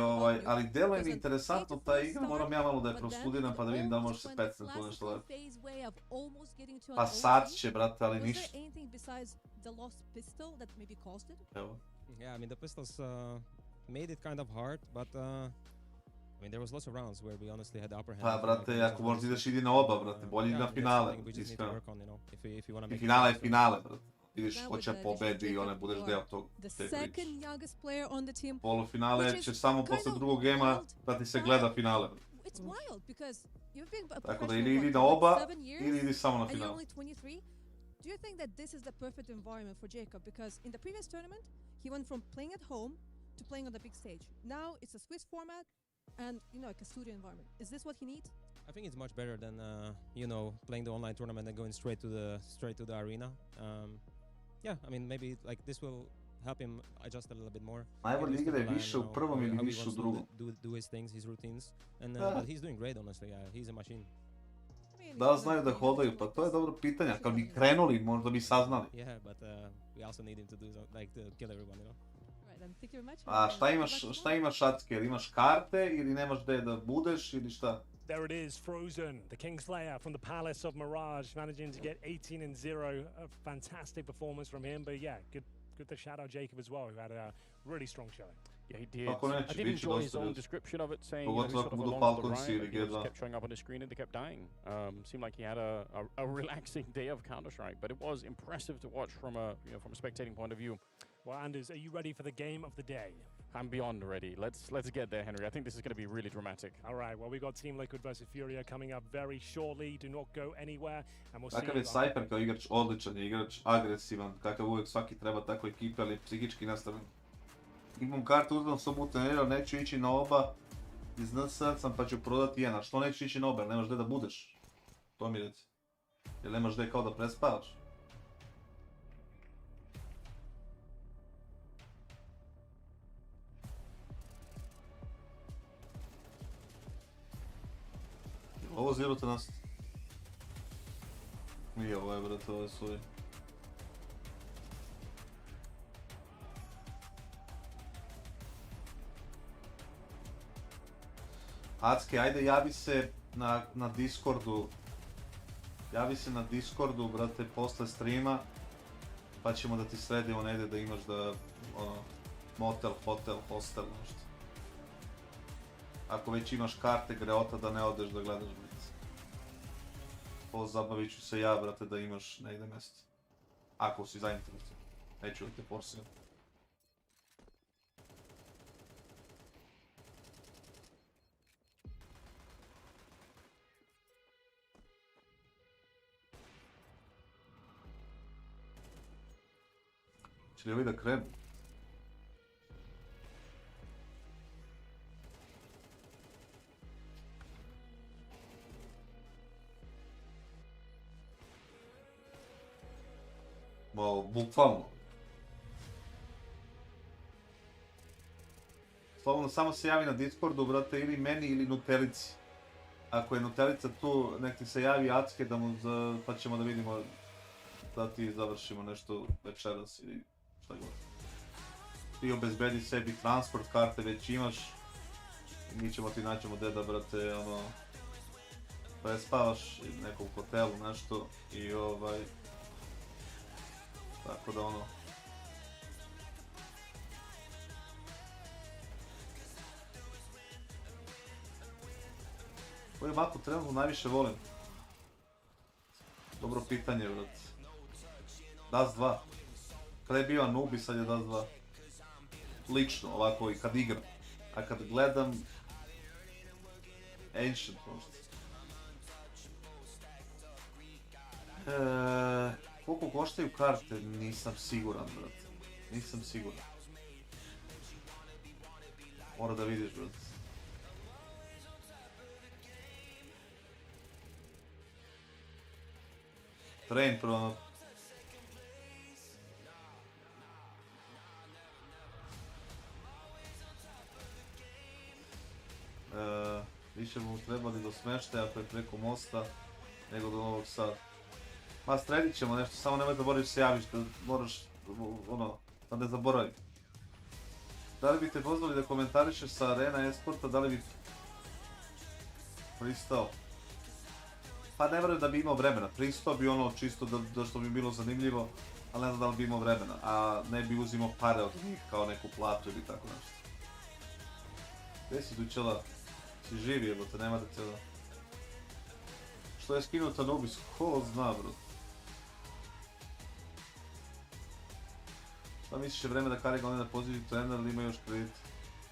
ali deluje mi interesantno ta igra, moram ja malo da je prostudiram pa da vidim da li može se pecnut tu nešto lepo. Pa sad će, brate, ali ništa. Evo. Yeah, I mean the pistols made it kind of hard, but I mean there was lots of rounds where we honestly had the upper hand. Pa, brate, ako možda ideš idi na oba, brate, bolje na finale, iskreno. I finale je finale, brate. Vidiš, hoće pobedi i one budeš deo tog te priče. Polufinale će samo posle drugog gema da ti se gleda finale. Tako da ili idi na oba, ili idi samo na finale. Do you think that this is the perfect environment for Jacob? Because in the previous tournament, he went from playing at home to playing on the big stage. Now it's a Swiss format and, you know, like a studio environment. Is this what he needs? I think it's much better than you know, playing the online tournament and going straight to the arena. Yeah, I mean maybe like this will help him adjust a little bit more. Najbolje igra je više u prvom ili više u drugom. Do his things, his routines, and but he's doing great, honestly. Yeah, he's a machine. Da znaju da hodaju, pa to je dobro pitanje. Kad bi krenuli, možda bi saznali. Yeah, but we also need him to do like to kill everyone, you know. Right, then thank you very much. A šta imaš Atske? Nemaš karte ili nemaš gde da budeš ili šta? There it is, Frozen, the Kingslayer from the Palace of Mirage, managing to get 18-0. A fantastic performance from him, but yeah, good to shout out Jacob as well, who had a really strong showing. Yeah, he did. I did enjoy his own description of it, saying he sort of along the grind, he just kept showing up on his screen and they kept dying. Seemed like he had a relaxing day of Counter-Strike, but it was impressive to watch from a spectating point of view. Well, Anders, are you ready for the game of the day? I'm beyond ready. Let's get there, Henry. I think this is going to be really dramatic. All right. Well, we got Team Liquid versus Furia coming up very shortly. Do not go anywhere, and we'll see. Kakav je Cypher kao igrač, odličan je igrač, agresivan, kakav uvijek svaki treba tako ekipe, ali psihički nastaven. Imam kartu, uzmem sam utenirao, neću ići na oba, iz sam pa ću prodati jedan. A što neću ići na oba, nemaš gdje da budeš? To mi reci. Jer nemaš gdje kao da prespavaš? Ovo zirute nas. Nije ovo je, brate, ovo je svoj. Acke, ajde javi se na Discordu. Javi se na Discordu, brate, posle streama. Pa ćemo da ti sredimo negdje da imaš da, motel, hotel, hostel, nešto. Ako već imaš karte greota da ne odeš da gledaš blic. Pozabavit ću se ja, brate, da imaš negdje mjesto. Ako si zainteresovan. Neću da te forsiram. Će li ovi da krenu? Bukvalno. Slobodno samo se javi na Discordu, brate, ili meni ili Nutelici. Ako je Nutelica tu, nek ti se javi Acke pa ćemo da vidimo da ti završimo nešto večeras ili šta god. Ti obezbedi sebi transport karte, već imaš i mi ćemo ti naći modela, brate, ono, prespavaš u nekom hotelu, nešto i tako da ono. Koju mapu trenutno najviše volim? Dobro pitanje, brate. Dust 2. Kada je bio Anubi, sad je Dust 2. Lično, ovako i kad igram. A kad gledam... Ancient možda. Koliko koštaju karte? Nisam siguran, brate. Nisam siguran. Mora da vidiš, brate. Train prvo. Više mu trebali do smještaja ako je preko mosta nego do Novog Sada. Ma sredit ćemo nešto, samo nemoj da moraš se javiš, da moraš, ono, da ne zaboravi. Da li bi te pozvali da komentarišeš sa Arena Esporta, da li bi pristao? Pa ne vjerujem da bi imao vremena, pristao bi ono čisto da što bi bilo zanimljivo, ali ne znam da li bi imao vremena, a ne bi uzimao pare od njih kao neku platu ili tako nešto. Gdje si tu čela? Si živi jebote, nema da te da... Što je skinuta Nubis? Ko zna, bro? Šta misliš je vreme da Kariga on je na poziciji trener ili ima još kredite?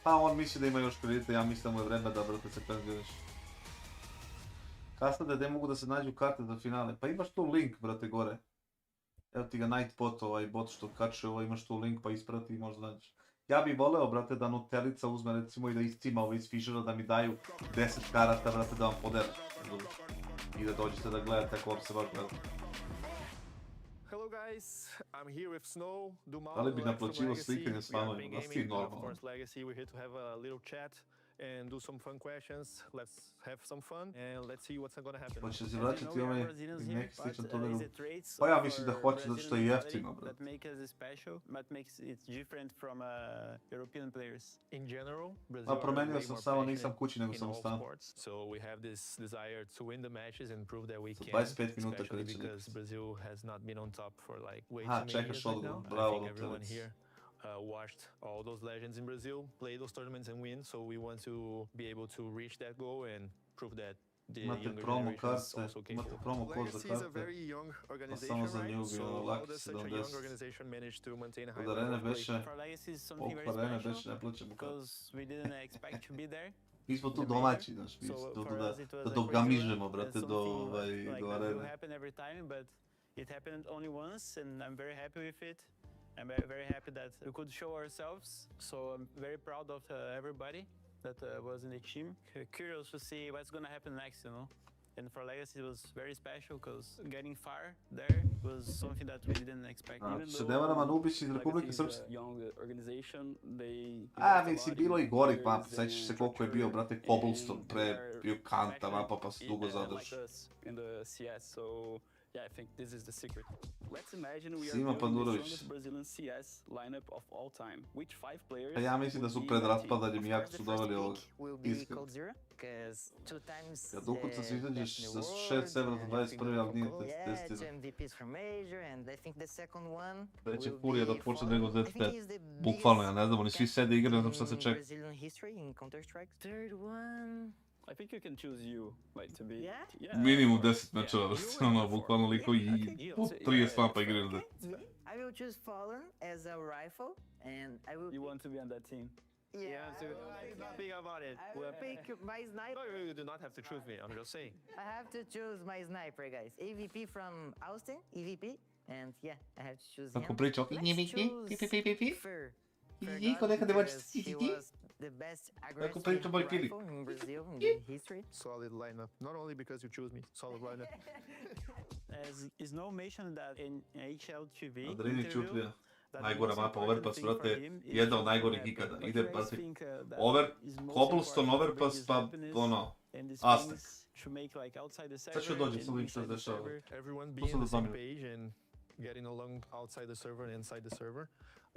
Pa on misli da ima još kredite, ja mislim da mu je vreme da, brate, se penzioneš. Kassade, gdje mogu da se nađu karte za finale? Pa imaš tu link, brate, gore. Evo ti ga Nightbot, ovaj bot što kače, imaš tu link pa isprati i možda nađeš. Ja bih voleo, brate, da Nutelica uzme recimo i da iscima ovo iz FISSURE-a, da mi daju 10 karata, brate, da vam podele. I da dođete da gledate ako vam se baš gleda. Hello guys, I'm here with Snow. Da li bi naplaćivo slikanje s vama? Da si normalno. Legacy, we're here to have a little chat and do some fun questions. Let's have some fun and let's see what's gonna happen. Hoće se vraćati ovaj neki sličan turniru? Pa ja mislim da hoće zato što je jeftino, brate. That make us special, but makes it different from European players. In general, Pa promenio sam samo, nisam kući nego sam u stanu. So we have this desire to win the matches and prove that we can. 25 minuta especially kreće because Brazil has not been on top for like way too Ha, many čekaš years right odgovor, now. bravo, I think everyone Nutelica. here watched all those legends in Brazil play those tournaments and win, so we want to be able to reach that goal and prove that the Imate younger promo generation is karte, also imate capable. promo kod za Legacy is a karte. very young A organization, samo za right? newbie, So ono, how laki does such a young 70. organization manage to maintain a high Od level Arene of play? beše, For Legacy is something very oko Arene special beše ne plaćamo karte. because we didn't expect to be there. Mi smo tu in the domaći, major. znaš, mi So smo tu for da us it was da like dogamižemo, regular brate, and do something like do that will Arene. happen every time, but it happened only once and I'm very happy with it. I'm very happy that we could show ourselves, so I'm very proud of everybody that was in the team. Curious to see what's gonna happen next, you know. And for Legacy it was very special because getting far there was something that we didn't expect. Znači, se ne varam, Anubis iz Republike Srpske. Mislim, bilo i gorih mapa, sećaš se koliko je bio, brate, Cobblestone, pre bio Kanta mapa pa se dugo zadrži. Yeah, I think this is the secret. Let's imagine we are Sima building the Pandurović. strongest Brazilian CS lineup of all time. Which 5 players? Pa ja mislim da su pred raspadanjem jako su doveli ovog iskreno. Kad ukuca se izađeš za 6 severa za 21. ali nije testirano. Da će Furia da počne nego ZT. Bukvalno, ja ne znam, oni svi sede igre, ne znam šta se čeka. I think you can choose you, like to be. Yeah. Minimum 10 mečeva, ono, bukvalno liko i 30 mapa igraju da. I will choose Fallen as a rifle, and I will. You want to be on that team? Yeah, so think about it. I will pick my sniper. No, you do not have to choose me. I'm just saying. I have to choose my sniper, guys. AVP from Austin, EVP, and yeah, I have to choose him. Tako pričao. Niko nekada možeš the best aggressive rifle in Brazil in the history. Solid lineup. Not only because you choose me, solid lineup. As is no mention that in HLTV Adrini interview, Čutlija. Najgora mapa Overpass, brate, jedna od najgorih ikada. Ide, brate, Cobblestone Overpass, pa ono, and these Aztec. things to make like outside the Sad server. će dođe and sa ovim inside the 60 server. Everyone To being sam on da the same zamirim. page and getting along outside the server and inside the server.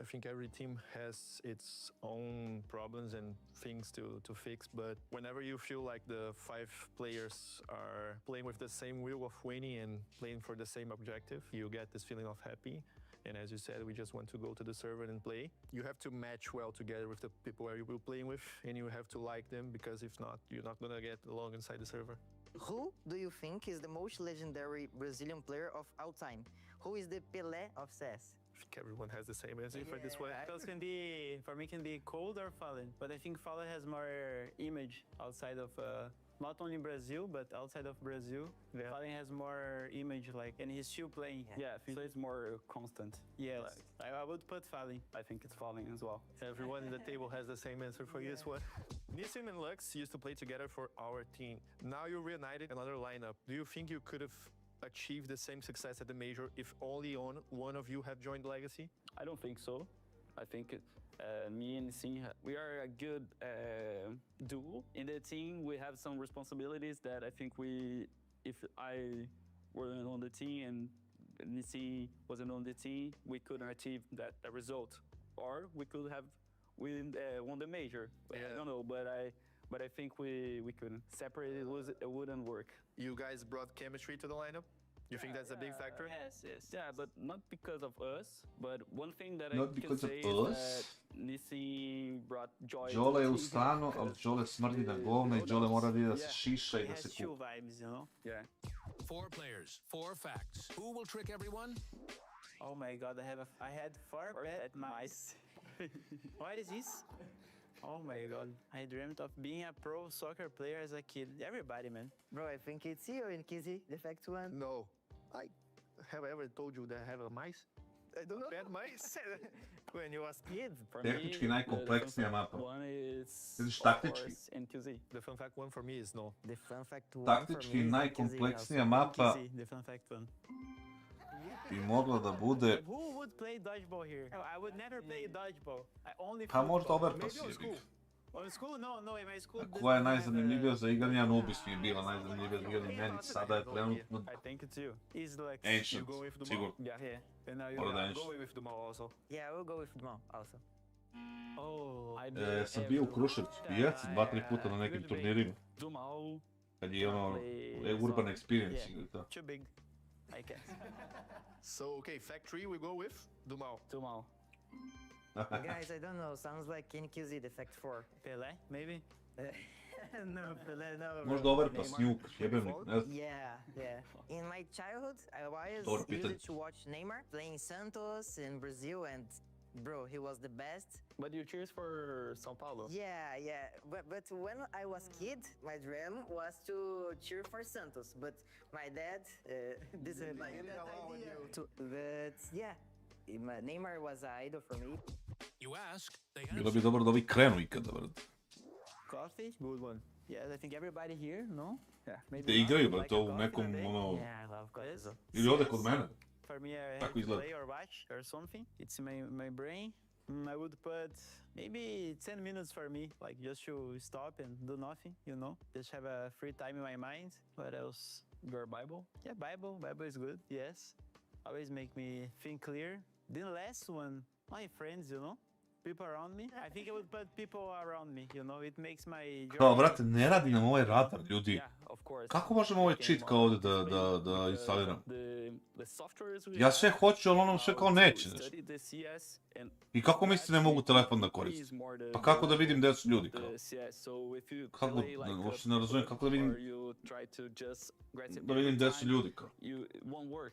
I think every team has its own problems and things to fix, but whenever you feel like the 5 players are playing with the same will of winning and playing for the same objective, you get this feeling of happy. And as you said, we just want to go to the server and play. You have to match well together with the people you will playing with, and you have to like them, because if not, you're not gonna get along inside the server. Who do you think is the most legendary Brazilian player of all time? Who is the Pelé of CS? I think everyone has the same answer for this one. Those can be, for me, can be Cold or Fallen, but I think Fallen has more image outside of not only Brazil but outside of Brazil. Yeah. Fallen has more image, like, and he's still playing. Yeah, I think it's more constant. Yes, I would put Fallen. I think it's Fallen as well. Everyone in the table has the same answer for this one. Nissim and Lux used to play together for our team. Now you're reunited in another lineup. Do you think you could have achieved the same success at the major if only one of you had joined Legacy? I don't think so. I think me and Singh, we are a good duo. In the team, we have some responsibilities that I think if I weren't on the team and Nissim wasn't on the team, we couldn't achieve that result. Or we could have won the major. I don't know, but I think we couldn't. Separate it wouldn't work. You guys brought chemistry to the lineup? You think that's a big factor? Yes. Yeah, but not because of us. But one thing that Not I can because of say us. is that Nissim brought joy to Đole the je u team. stanu, ali Đole smrdi na govna i Đole mora da se šiša i da se Chill kupa. vibes, you know? Yeah. 4 players, 4 facts. Who will trick everyone? Oh my god, I had 4 red mice. What is this? Oh my god, I dreamt of being a pro soccer player as a kid. Everybody, man. Bro, I think it's you in Kizzy, the fact one. No. Have I ever told you that I have a mice? I don't know. Bad mice? When you was kid. For Tehnički me, najkompleksnija the fun mapa. fact one is, Vidiš, of taktički. course, NQZ. The fun fact one for me is no. The fun fact one Taktički for me is najkompleksnija NQZ mapa The fun fact one. bi mogla da bude... Who would play dodgeball here? I would never play dodgeball. I only Pa možda football. Overpass Maybe on je school. On school? No, in my school. A koja je najzanimljivija za igranje? Anubis mi je bila najzanimljivija za igranje. Meni sada je trenutno I think it's you. Is like Ancient, you go with the sigurno. Yeah. And now you Mora da je go Ancient. with the mall also. Yeah, we'll go with Dmo also. Oh, Sam bio u Kruševcu pijac 2-3 puta na nekim turnirima. Dumal. Kad je ono urban experience igra to. Too big. I can't. So, okay, fact 3 we go with Dumal. Dumal. Guys, I don't know, sounds like NQZ, the fact 4. Pelé, maybe? No, Pelé, no. Možda Overpass Nuke, jebem, ne znam. Yeah. In my childhood, I Dobro was pitanje. used to watch Neymar playing Santos in Brazil, and bro, he was the best. But you cheers for São Paulo? Yeah. But when I was kid, my dream was to cheer for Santos. But my dad, this is my dad idea. But yeah, Neymar was an idol for me. You ask, they Bilo bi dobro da ovi krenu ikada, brate. Coffee? Good one. Yes, I think everybody here, no? Yeah, maybe Da not. igraju, Like brate, a u coffee nekom, today? ono... Yeah, I love coffee. Ili ovdje kod mene. For me, I have Tako to izgleda. play or watch or something. It's in my brain. I would put maybe 10 minutes for me, like just to stop and do nothing, you know? Just have a free time in my mind. What else? Your Bible? Yeah, Bible is good, yes. Always make me think clear. The last one, my friends, you know? People around me. I think I would put people around me, you know? It makes my journey... Kao, brate, ne radi nam ovaj radar, ljudi. Yeah, of course. Kako možemo ovaj cheat kao ovdje da instaliram? The softwares we Ja sve hoću, ali ono sve kao neće, znaš. study the CS and I kako mislite ne mogu telefon da koristim? Pa kako da vidim gdje su ljudi, kao? the CS. So if you Kako, play like uopšte ne razumijem kako da vidim, or you try to just grab it da vidim gdje su ljudi, kao. it won't work.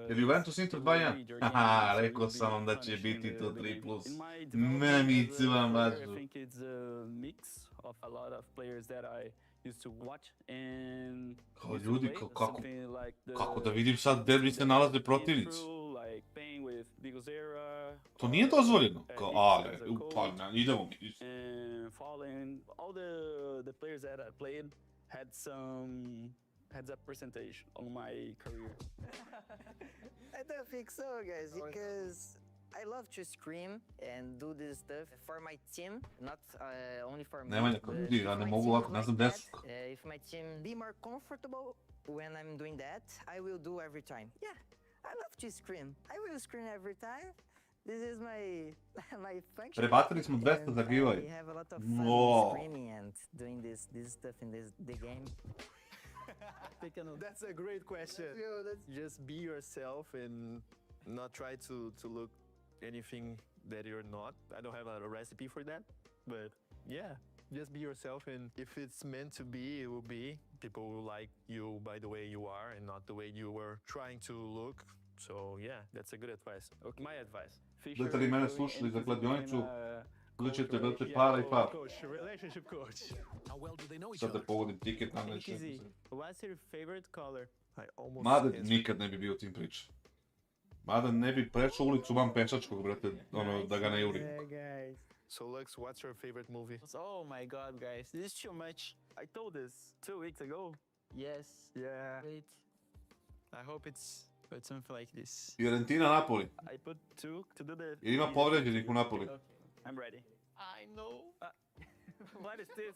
Jer Juventus Inter 2-1? Haha, rekao sam vam da će biti to 3+. Memici vam baš. I think it's a mix of a lot of players that I used to watch and Kao ljudi, kako, something like the kako da vidim sad gdje mi se nalaze protivnici? like playing with Digozera. To nije dozvoljeno. Kao, ale, pa idemo mi. And Fallen, all the players that I played had some heads up percentage on my career. I don't think so, guys, because I love to scream and do this stuff for my team, not only for me. Nemanja, kako ljudi, ja ne mogu ovako, ne znam deset. If my team be more comfortable when I'm doing that, I will do every time. Yeah, I love to scream. I will scream every time. This is my function. Prebatili smo 200 za giveaway. I have a lot of fun screaming and doing this stuff in the game. That's a great question. Just be yourself and not try to look anything that you're not. I don't have a recipe for that, but yeah, just be yourself, and if it's meant to be, it will be. People will like you by the way you are and not the way you were trying to look. So yeah, that's a good advice. Okay, my advice. Budete li mene slušali za kladionicu, uzet ćete brate para i par. Relationship coach. Sad da pogodim tiket na nešto. What's your favorite color? Mada nikad ne bi bio u tim pričama. Mada ne bi prešao ulicu van pešačkog, brate, ono, da ga ne juri. So Lux, what's your favorite movie? Oh my god, guys, this is too much. I told this 2 weeks ago. Yes. Yeah. Wait. I hope it's something like this. Fiorentina, Napoli. I put 2 to do the... Jer ima povređenih u Napoli. Okay, I'm ready. I know. What is this?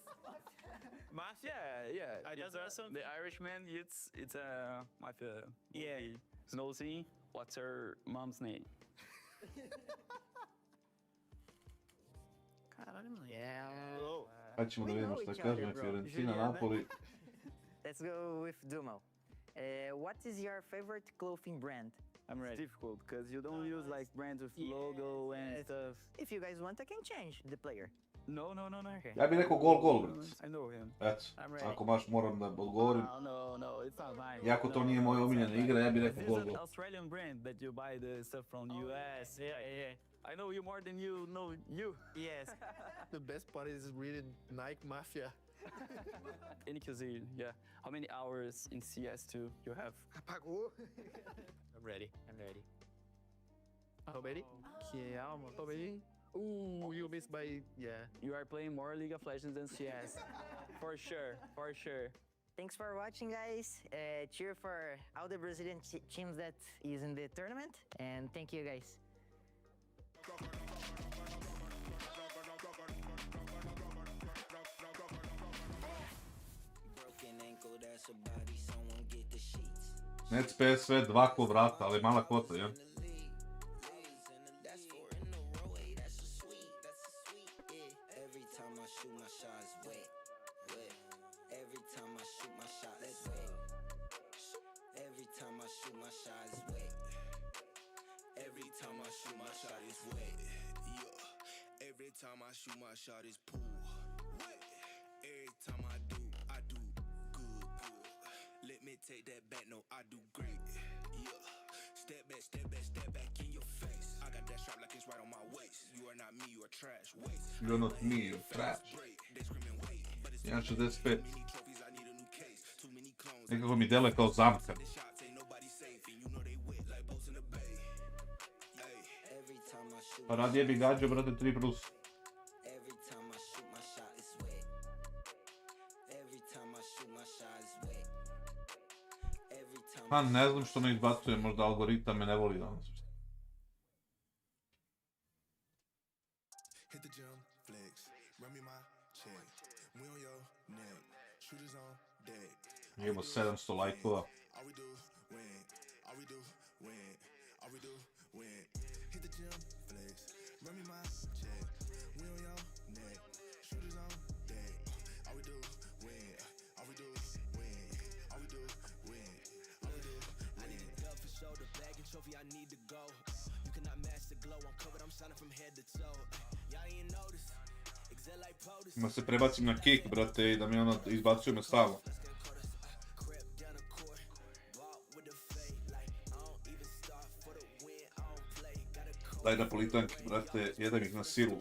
Mafia? Yeah. I just awesome. The Irishman, it's a mafia. Yeah. Snowy. What's her mom's name? Yeah. Hajde ćemo da vidimo šta kažem, Fiorentina, Napoli. Let's go with Dumo. What is your favorite clothing brand? I'm ready. It's difficult because you don't use like brands with logo and stuff. If you guys want, I can change the player. No. Okay. Ja bih rekao gol, brate. I know him. Eto, ako baš moram da odgovorim. No, it's not mine. Iako to nije moja omiljena igra, ja bih rekao gol. It's an Australian brand that you buy the stuff from US. Yeah. I know you more than you know you. Yes. The best part is reading Nike Mafia. NQZ, yeah. How many hours in CS2 you have? I'm ready. How many? Yeah, how many? Ooh, you missed by, yeah. You are playing more League of Legends than CS. For sure. Thanks for watching, guys. Cheer for all the Brazilian teams that is in the tournament, and thank you, guys. Net PSV 2 ko vrata, ali mala kvota, ja? Every time I shoot my shot is pool. Every time I do good. Let me take that back, no, I do great. Yeah. Step back in your face. I got that strap like it's right on my waist. You are not me, you are trash. Wait. You're not me, you're trash. 1.65. Nekako mi deluje kao zamka. Pa radije bi gađao, brate, 3+. Pa ne znam što me izbacuje, možda algoritam me ne voli danas. Imamo 700 lajkova. I need to go. You cannot match the glow. I'm covered, I'm shining from head to toe. Y'all ain't notice. Excel like POTUS. Ma se prebacim na kick, brate, i da mi ono izbacuje me stalno. Daj na politanke, brate, jedem ih na silu.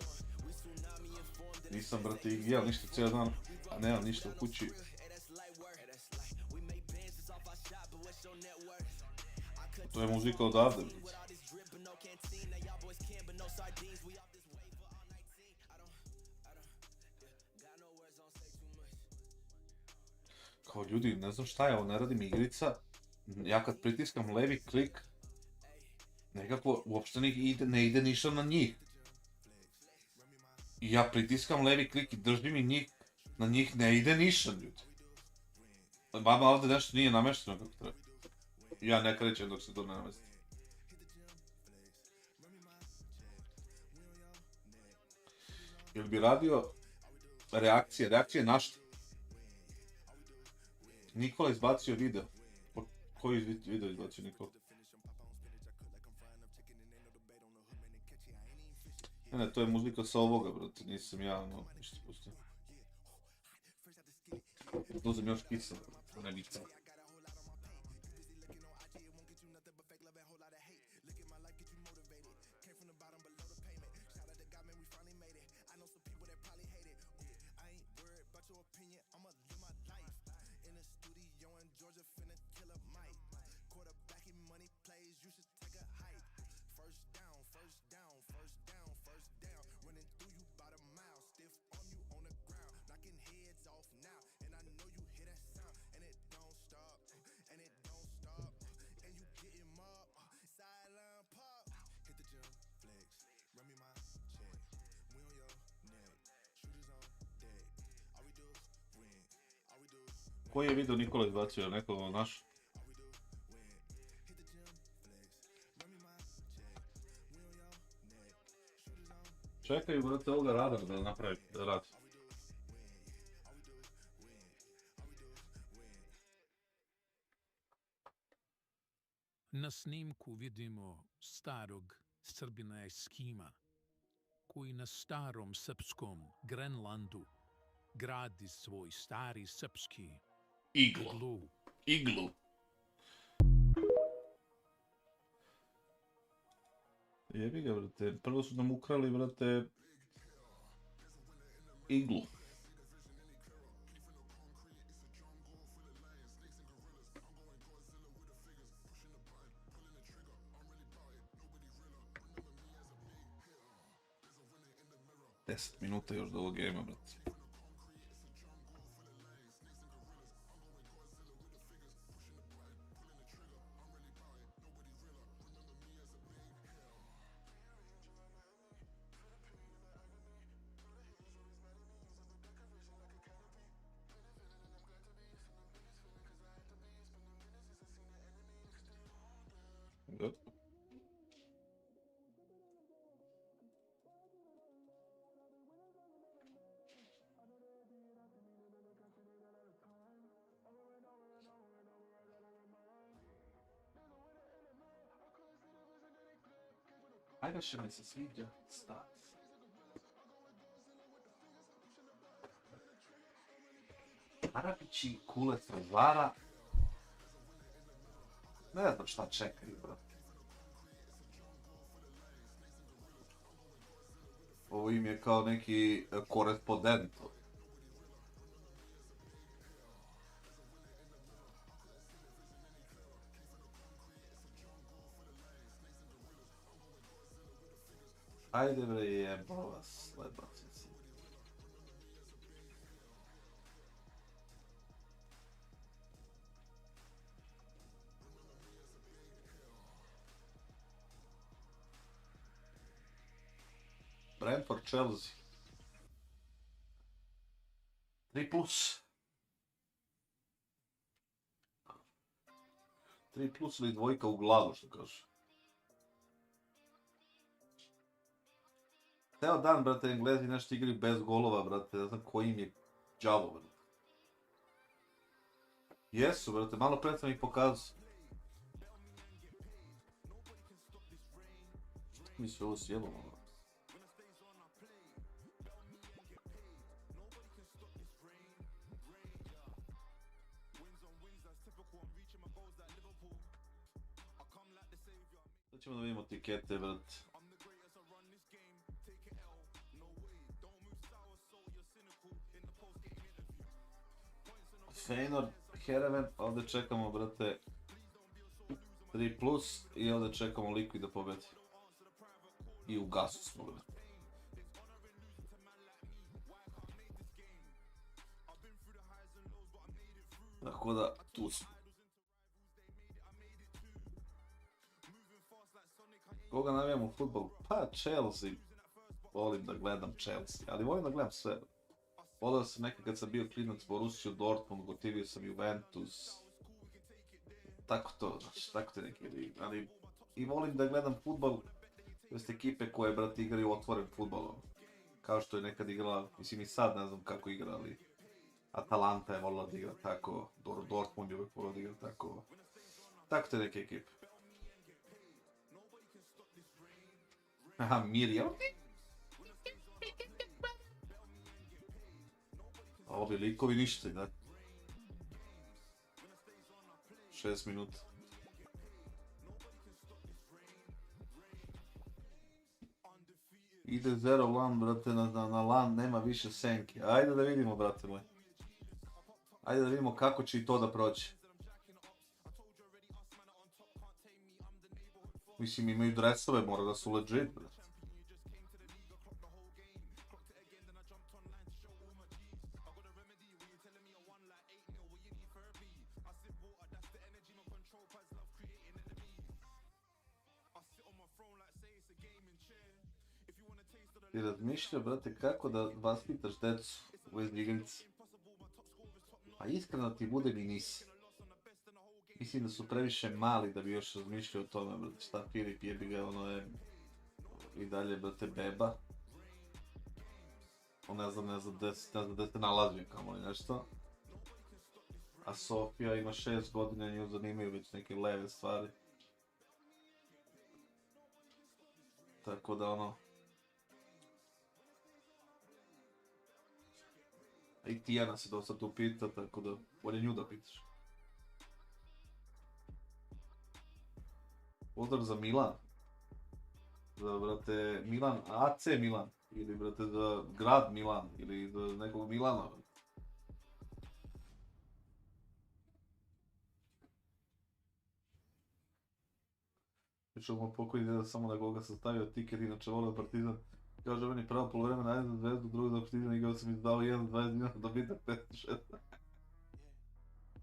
Nisam, brate, ih jel ništa cijel dan, a nemam ništa u kući. To je muzika odavde. Kao ljudi, ne znam šta je, ovo ne radi mi igrica. Ja kad pritiskam levi klik, Nekako uopšte ne ide ništa na njih. I ja pritiskam levi klik i držim i njih, na njih ne ide ništa, ljudi. Mama ovdje nešto nije namešteno kako treba. Ja ne krećem dok se to ne namesti. Jel bi radio reakcije na što? Nikola izbacio video. Koji video izbacio Nikola? Ne, to je muzika sa ovoga, brate, nisam ja, ništa pustio. Uzem još kisa, ne bih to. Koji je video Nikola izbacio, neko naš? Čekaju, brate, ovoga radar da napravi, da radi. Na snimku vidimo starog Srbina Eskima, koji na starom srpskom Grenlandu gradi svoj stari srpski iglu. Jebi ga, brate, prvo su nam ukrali, brate, iglu. Deset minuta još do ovog gejma, brate. Good. Ajde še mi se sviđa stat. Arabići kulec razvara. Ne znam šta čekaju, brate. Ovo im je kao neki korespondent. Ajde bre, jebo vas, lebaci se. Brentford, Chelsea. 3+. 3+ ili dvojka u glavu, što kaže. Ceo dan, brate, Englezi nešto igraju bez golova, brate, ne znam koji im je đavo, brate. Jesu, brate, malo pred sam ih pokazao. Mi se ovo sjelo, malo. Sad ćemo da vidimo tikete, brate. Feyenoord, Heerenveen, ovdje čekamo, brate, 3+ i ovdje čekamo Liquid da pobedi. I u gasu smo, brate. Tako da, tu smo. Koga navijam u futbol? Pa Chelsea. Volim da gledam Chelsea, ali volim da gledam sve. Volio sam nekad kad sam bio klinac Borussiju Dortmund, gotivio sam Juventus. Tako to, znači, tako te neke ligi. Ali i volim da gledam futbol, to jest ekipe koje, brate, igraju otvoren futbolom. Kao što je nekad igrala, mislim i sad ne znam kako igra, ali Atalanta je volila da igra tako, Dortmund je uvijek volila da igra tako. Tako te neke ekipe. Aha, Mirja. A ovi likovi ništa, da? 6 minuta. Ide 0-1, brate, na LAN nema više senki. Ajde da vidimo, brate moj. Ajde da vidimo kako će i to da prođe. Mislim, imaju dresove, mora da su legit, brate. I razmišlja, brate, kako da vaspitaš decu u ovoj igrici. A iskreno ti budem i nisi. Mislim da su previše mali da bi još razmišljao o tome, brate, šta Filip jebi ga, ono je i dalje, brate, beba. On ne znam gde se nalazio kamo li nešto. A Sofija ima 6 godina, nju zanimaju već neke leve stvari. Tako da ono... I Tijana se dosta tu pita, tako da bolje nju da pitaš. Pozdrav za Milan. Za, brate, Milan, AC Milan. Ili, brate, za grad Milan. Ili za nekog Milana. Pričao moj pokojni deda samo na koga sam stavio tiket, inače volio Partizan. Kaže, meni pravo polovreme na jednu zvezdu, drugo za Partizan, igrao sam izdao 1-20 dinara, dobitak 5-6.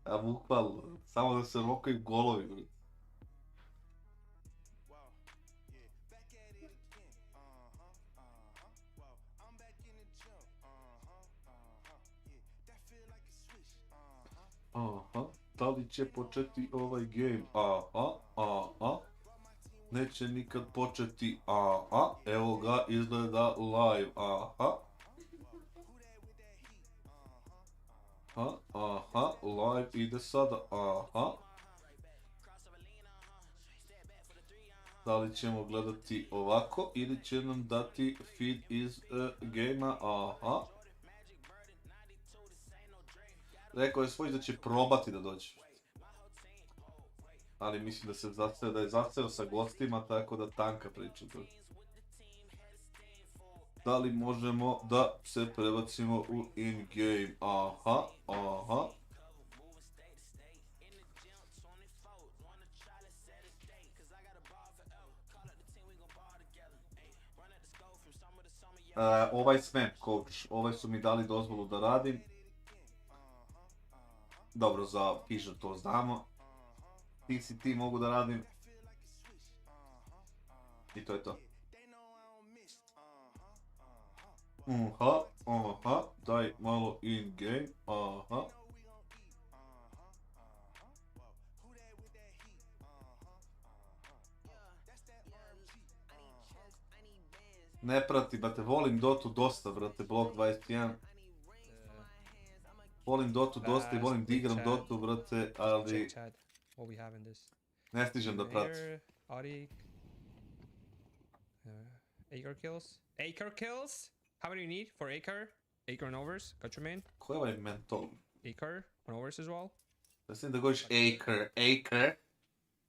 A bukvalno, samo da se rokaju golovi, brate. Aha, da li će početi ovaj game? Aha. Neće nikad početi, evo ga, izgleda live, live ide sada, Da li ćemo gledati ovako ili će nam dati feed iz gamea, Rekao je svoj da će probati da dođe. Ali mislim da je zaseo sa gostima, tako da tanka priča. Da li možemo da se prebacimo u in-game? Aha. Ovaj smem, coach. Ovaj su mi dali dozvolu da radim. Dobro, za FISSURE to znamo. TCT mogu da radim. I to je to. Aha, daj malo in game, Ne prati, brate, volim Dotu dosta, brate, blok 21. Volim Dotu dosta i volim da igram Dotu, brate, ali... Ne stižem da pratim. Acre kills? Acre kills? How many you need for Acre? Acre and overs? Got your main? Ko je ovaj mentol? Acre and overs as well? Mislim da govoriš Acre.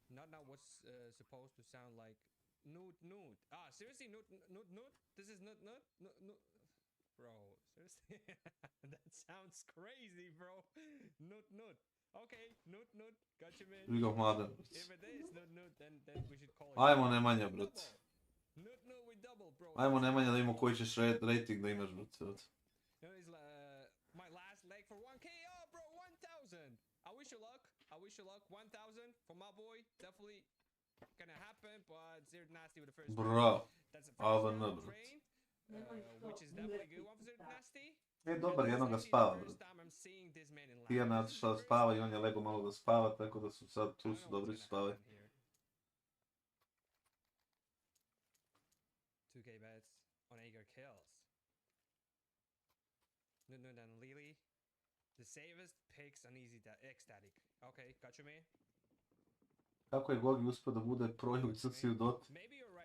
Not now what's supposed to sound like nude. Seriously? Nude? This is nude? Bro, seriously? That sounds crazy, bro. Nude. Okay, nude. Got you, man. Žigo mladen. If it is nude, then we should call it. Ajmo Nemanja, brate. Nude with double, bro. Ajmo Nemanja da imamo koji ćeš rating da imaš, brate. My last leg for 1k. Oh, bro, 1000. I wish you luck. 1000 for my boy. Definitely gonna happen, but Zero Nasty with the first Bravo. That's the AVN, first bro. train, which is definitely good one for Zero Nasty. Dobar, jednog ga spava, bro. Tijana je otišla da spava i on je lego malo da spava, tako da su sad tu, su dobri su spavaju. 2K bets on Agar kills. No, then Lily. The safest picks on easy ecstatic. Okay, got you, man. Kako je Gogi uspio da bude pro u CSGO u Doti?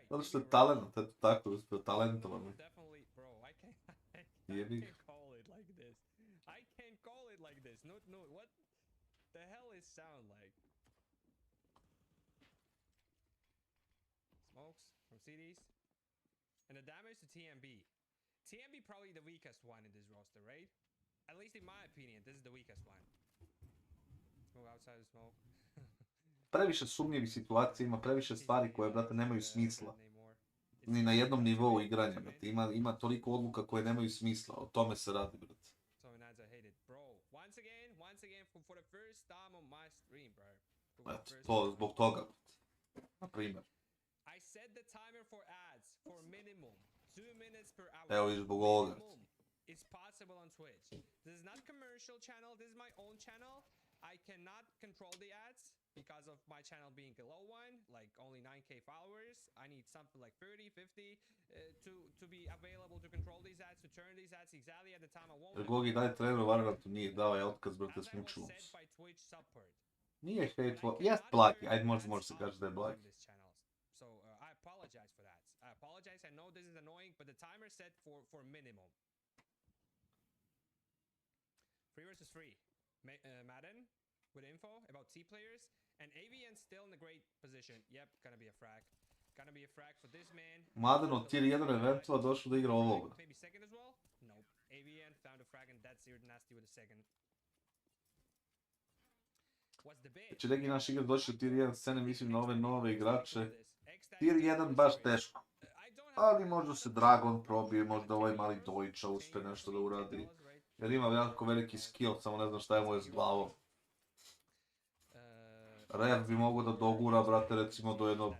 Zato što je talent, eto tako je uspio, talentovan je. Jebi ga. I can't call it like this. No, what the hell is sound like? Smokes from CDs. And the damage to TMB. TMB probably the weakest one in this roster, right? At least in my opinion, this is the weakest one. Smoke outside the smoke. Previše sumnjivih situacija, ima previše stvari koje, brate, nemaju smisla. Ni na jednom nivou igranja, brate. Ima toliko odluka koje nemaju smisla, o tome se radi, brate. Eto, to zbog toga, brate. Na primjer. Evo i zbog ovoga. It's possible on Twitch. This is not commercial channel, this is my own channel. I cannot control the ads because of my channel being a low one, like only 9k followers. I need something like 30, 50 to be available to control these ads, to turn these ads exactly at the time I want. Gogi daj treneru Valorant nije dao je otkaz, brate, smučilo se. Nije hateful, jest blagi, ajde može se kaži da je blagi. So I apologize for that. I apologize, I know this is annoying, but the timer set for minimum. 3 versus 3. Madden with info about T players, and AVN still in a great position. Yep, gonna be a frag. Gonna be a frag for this man. Madden od tier 1 eventova došao da igra ovoga. Maybe second as well? Nope. AVN found a frag and that's Zero Nasty with a second. What's the bid? Znači neki naši igrač došli u tier 1 scene, mislim na ove nove igrače. Tier 1 baš teško. Ali možda se Dragon probije, možda ovaj mali Dojča uspe nešto da uradi. Jer ima jako veliki skill, samo ne znam šta je mu je s glavom. Rev bi mogo da dogura, brate, recimo do jedno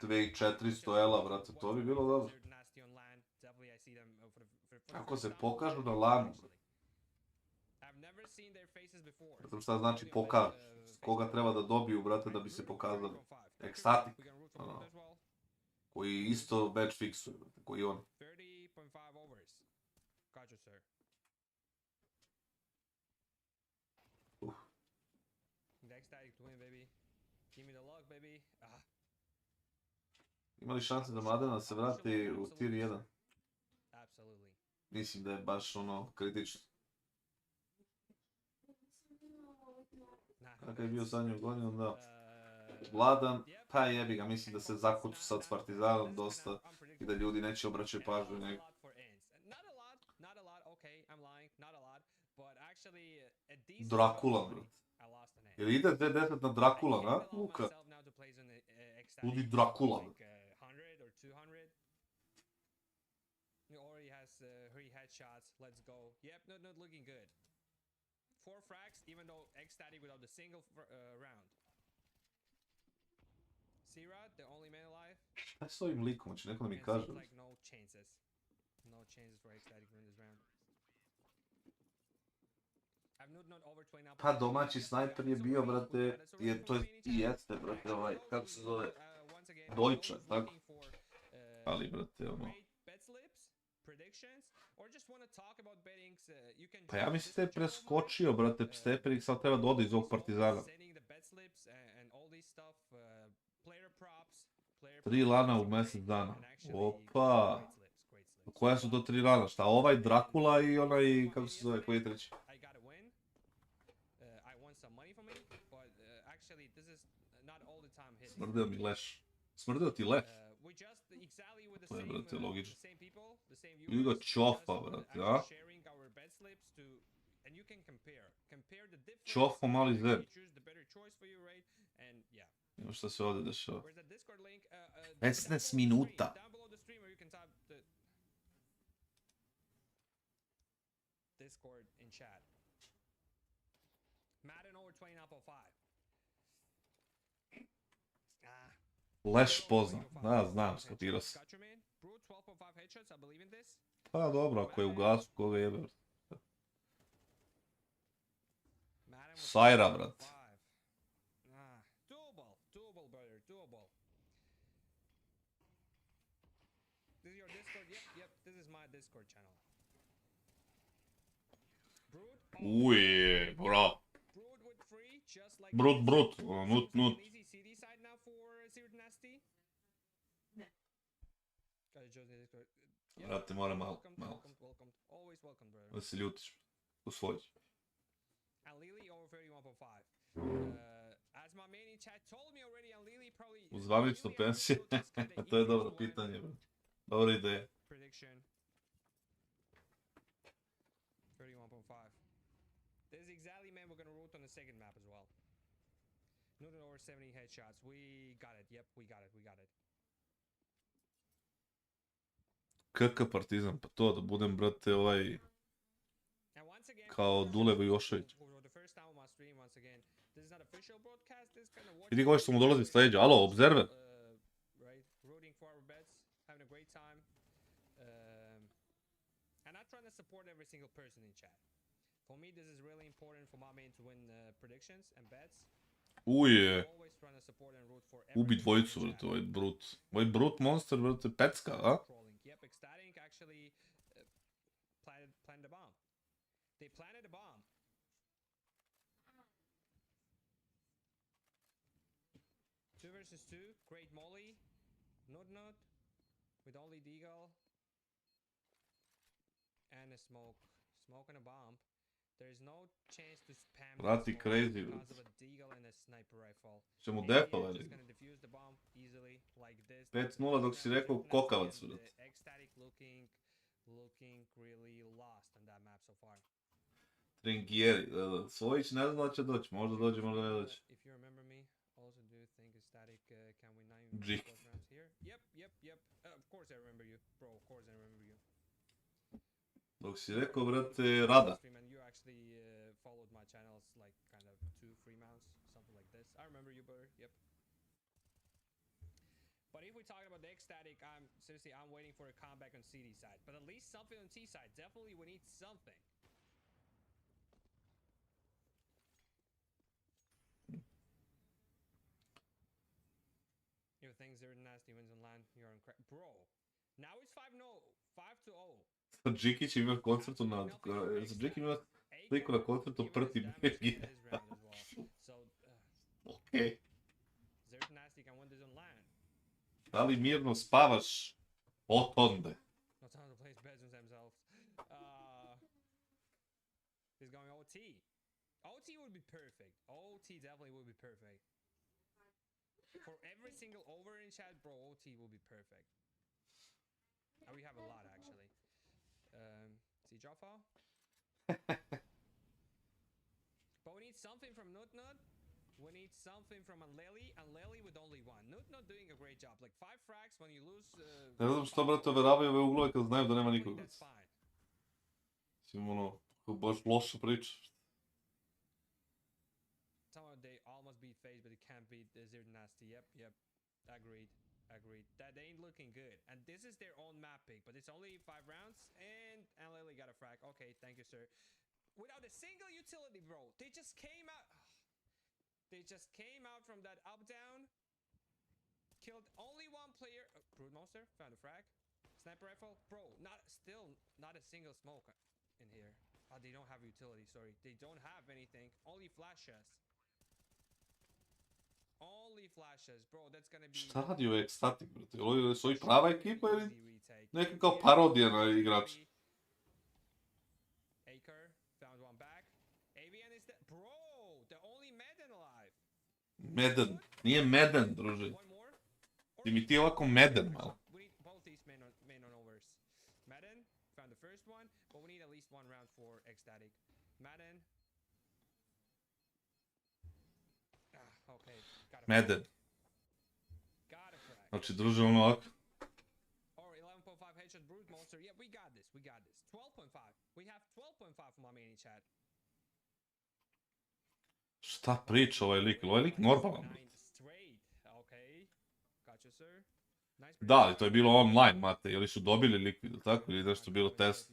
2400 ela, brate, to bi bilo dobro. Ako se pokažu na lanu, brate. Zato šta znači pokažu, koga treba da dobiju, brate, da bi se pokazali. Ekstatik, koji isto badge fiksuje, brate, koji on. Gotcha, sir. Ecstatic to win, baby. Give me the luck, baby. Ima li šanse da Madena se vrati u tier 1? Absolutely. Mislim da je baš ono kritično. Kako je bio zadnju godinu, da. Vladan, pa jebi ga, mislim da se zakucu sad s Partizanom dosta i da ljudi neće obraćati pažnju njega. Drakula, bro. Jer ide 2-10 na Drakula, na? Luka. Ludi Drakula, bro. Already has 3 headshots. Let's go. Yep, not looking good. 4 frags, even though ecstatic without a single round. Sira, the only man alive. Šta je s ovim likom? Hoće neko da mi kaže? Like no chances. No chances for ecstatic to win this round. Pa domaći snajper je bio, brate, to je i jeste, brate, ovaj, kako se zove, Dojča, tako? Ali, brate, ono... Pa ja mislim da je preskočio, brate, stepenik, sad treba da ode iz ovog Partizana. 3 lana u mjesec dana. Opa! Koja su to 3 lana? Šta, ovaj, Drakula i onaj, kako se zove, koji je treći? Smrdeo mi leš. Smrdeo ti leš? To je, brate, logično. Ili ga čofa, brate, a? Čofo mali zeb. Evo šta se ovdje dešava. 15 minuta. Discord in chat. Madden over 20.5. Leš poznam. Da, znam, skapirao sam. Pa dobro, ako je u gasu, koga jebe. Sajra, brat. Doable, brother, doable. This is your Discord? Yep, this is my Discord channel. Uje, bro. Brut, nut. Brate, moram malo. Da se ljutiš. Usvojiš. U zvaničnu pensiju? To je dobro pitanje, bro. Dobra ideja. This is exactly, man, we're gonna root on the second map as well. Nothing over 70 headshots. We got it. Yep, we got it. KK Partizan, pa to da budem, brate, kao Dulevo Jošević. Vidi koji što mu dolazi s leđa. Alo, Observer. Uje. Ubi dvojicu, brate, ovaj brut. Ovaj brut monster, brate, pecka, a? Yep, Ecstatic actually planted a bomb. They planted a bomb. Two versus two. Great molly. Nut with only deagle and a smoke. Smoke and a bomb. There is no chance to spam Brati crazy, because of a deagle and a sniper rifle. Će mu defa, veli. 5-0 dok si rekao kokavac, brate. Tringieri, da. Svojić ne zna da će doći, možda dođe, možda ne doći. Džik. Dok si rekao, brate, Rada. Followed my channels like kind of 2-3 months, something like this. I remember you, brother. Yep. But if we talk about the Ecstatic, I'm waiting for a comeback on CD side. But at least something on T side. Definitely we need something. You think Zero Nasty wins on LAN? You're on crack. Bro, now it's 5-0. 5-0. Džikić ima koncertu na... Džikić ima sliku na koncertu proti BG. Okej. Da li mirno spavaš? Otonde. He's going OT. OT would be perfect. OT definitely would be perfect. For every single over in chat, bro, OT will be perfect. We have a lot actually. CSGO-JKaFo? But we need something from Nut. We need something from Unlely with only one. Nut doing a great job. Like 5 frags when you lose... Ne znam što, brate, overavaju ove uglove kad znaju da nema nikoga. Mislim, ono, baš loša priča. Somehow they almost beat FaZe, but they can't beat Zero Nasty. Yep. Agreed. That they ain't looking good. And this is their own map pick, but it's only 5 rounds, and Lily got a frag. Okay, thank you, sir. Without a single utility, bro. They just came out. They just came out from that up-down. Killed only one player. Brood Monster, found a frag. Sniper rifle. Bro, not a single smoke in here. Oh, they don't have utility, sorry. They don't have anything. Only flashes. Only flashes, bro, that's gonna be... Šta radi ovaj Ecstatic, brate? Ovo su ovi prava ekipa ili neka kao parodija na igrača? Acre, found one back. AVN is dead. Bro, the only Madden alive. Madden. Nije Madden, druže. Ti mi ti ovako Madden, malo. We need both these men on overs. Madden, found the first one, but we need at least one round for Ecstatic. Madden. Okay. Madden. Znači, druže, ono ovako. Or 11.5 headshot brute monster. Yeah, we got this. 12.5. We have 12.5 for my main chat. Šta priča ovaj lik? Ovaj lik normalan. Da, ali to je bilo online, mate, ili su dobili likvid, tako, ili nešto bilo test.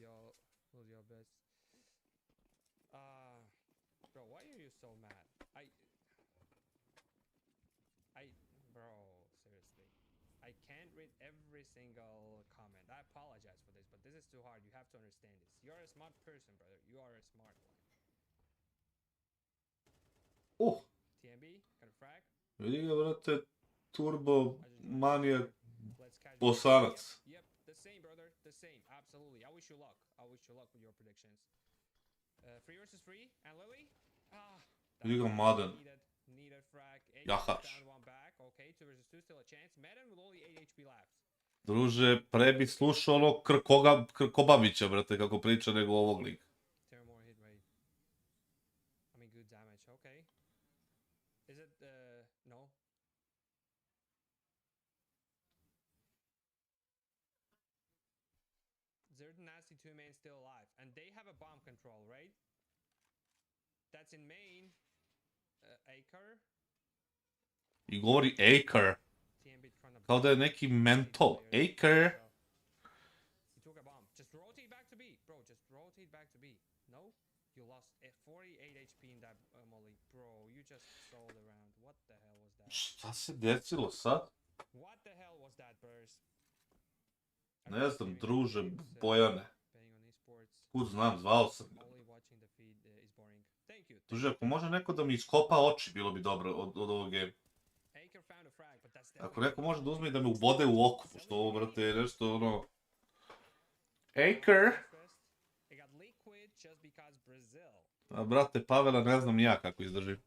Single comment. I apologize for this, but this is too hard. You have to understand this. You're a smart person, brother. You are a smart one. TMB, got a frag. Vidi ga, brate, Turbo Manija Bosanac. Yep, the same, brother. The same. Absolutely. I wish you luck. I wish you luck with your predictions. Free versus free. And Lily? Vidi ga, Maden. Needed frag. Jahač. Down one back. Okay, 2 versus 2, still a chance. Madden with only 8 HP left. Druže, pre bi slušao ono Krkobabića, brate, kako priča, nego ovog lika. No? There's nasty 2 man still alive. And they have a bomb control, right? That's in main. Acre. I govori Acre. Kao da je neki mental. Acre. He took a bomb. Just rotate back to B. Bro, just rotate back to B. No? You lost 48 HP in that molly. Bro, you just sold around. What the hell was that? Šta se desilo sad? What the hell was that burst? Ne znam, druže, Bojane. Kud znam, zvao sam ga. Druže, ako može neko da mi iskopa oči, bilo bi dobro od ovog game. Ako neko može da uzme i da me ubode u oko, pošto ovo, brate, je nešto ono... Acre! A, brate, Pavela ne znam ja kako izdržim.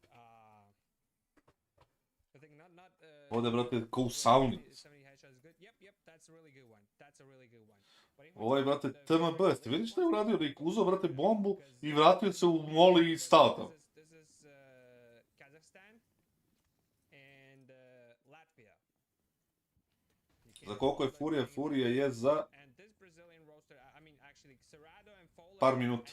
Ovdje, brate, ko u sauni. Ovo je, brate, TMB, ste vidiš šta je uradio? Uzeo, brate, bombu i vratio se u moli i stao tamo. Za koliko je Furia? Furia je za... par minuta.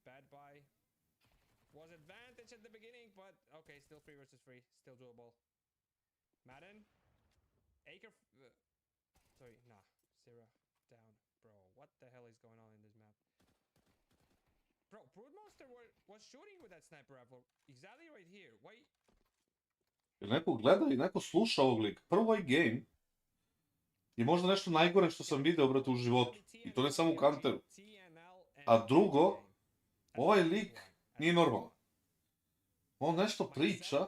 Bad buy. Was advantage at the beginning, but okay, still free versus free. Still doable. Madden. Acre. Sorry, nah. Sarah down. Bro, what the hell is going on in this map? Bro, Broodmonster was shooting with that sniper rifle. Exactly right here. Why? Jer neko gleda i neko sluša ovog lika. Prvo ovaj game je možda nešto najgore što sam video, brate, u životu. I to ne samo u Counteru. A drugo, ovaj lik nije normalan. On nešto priča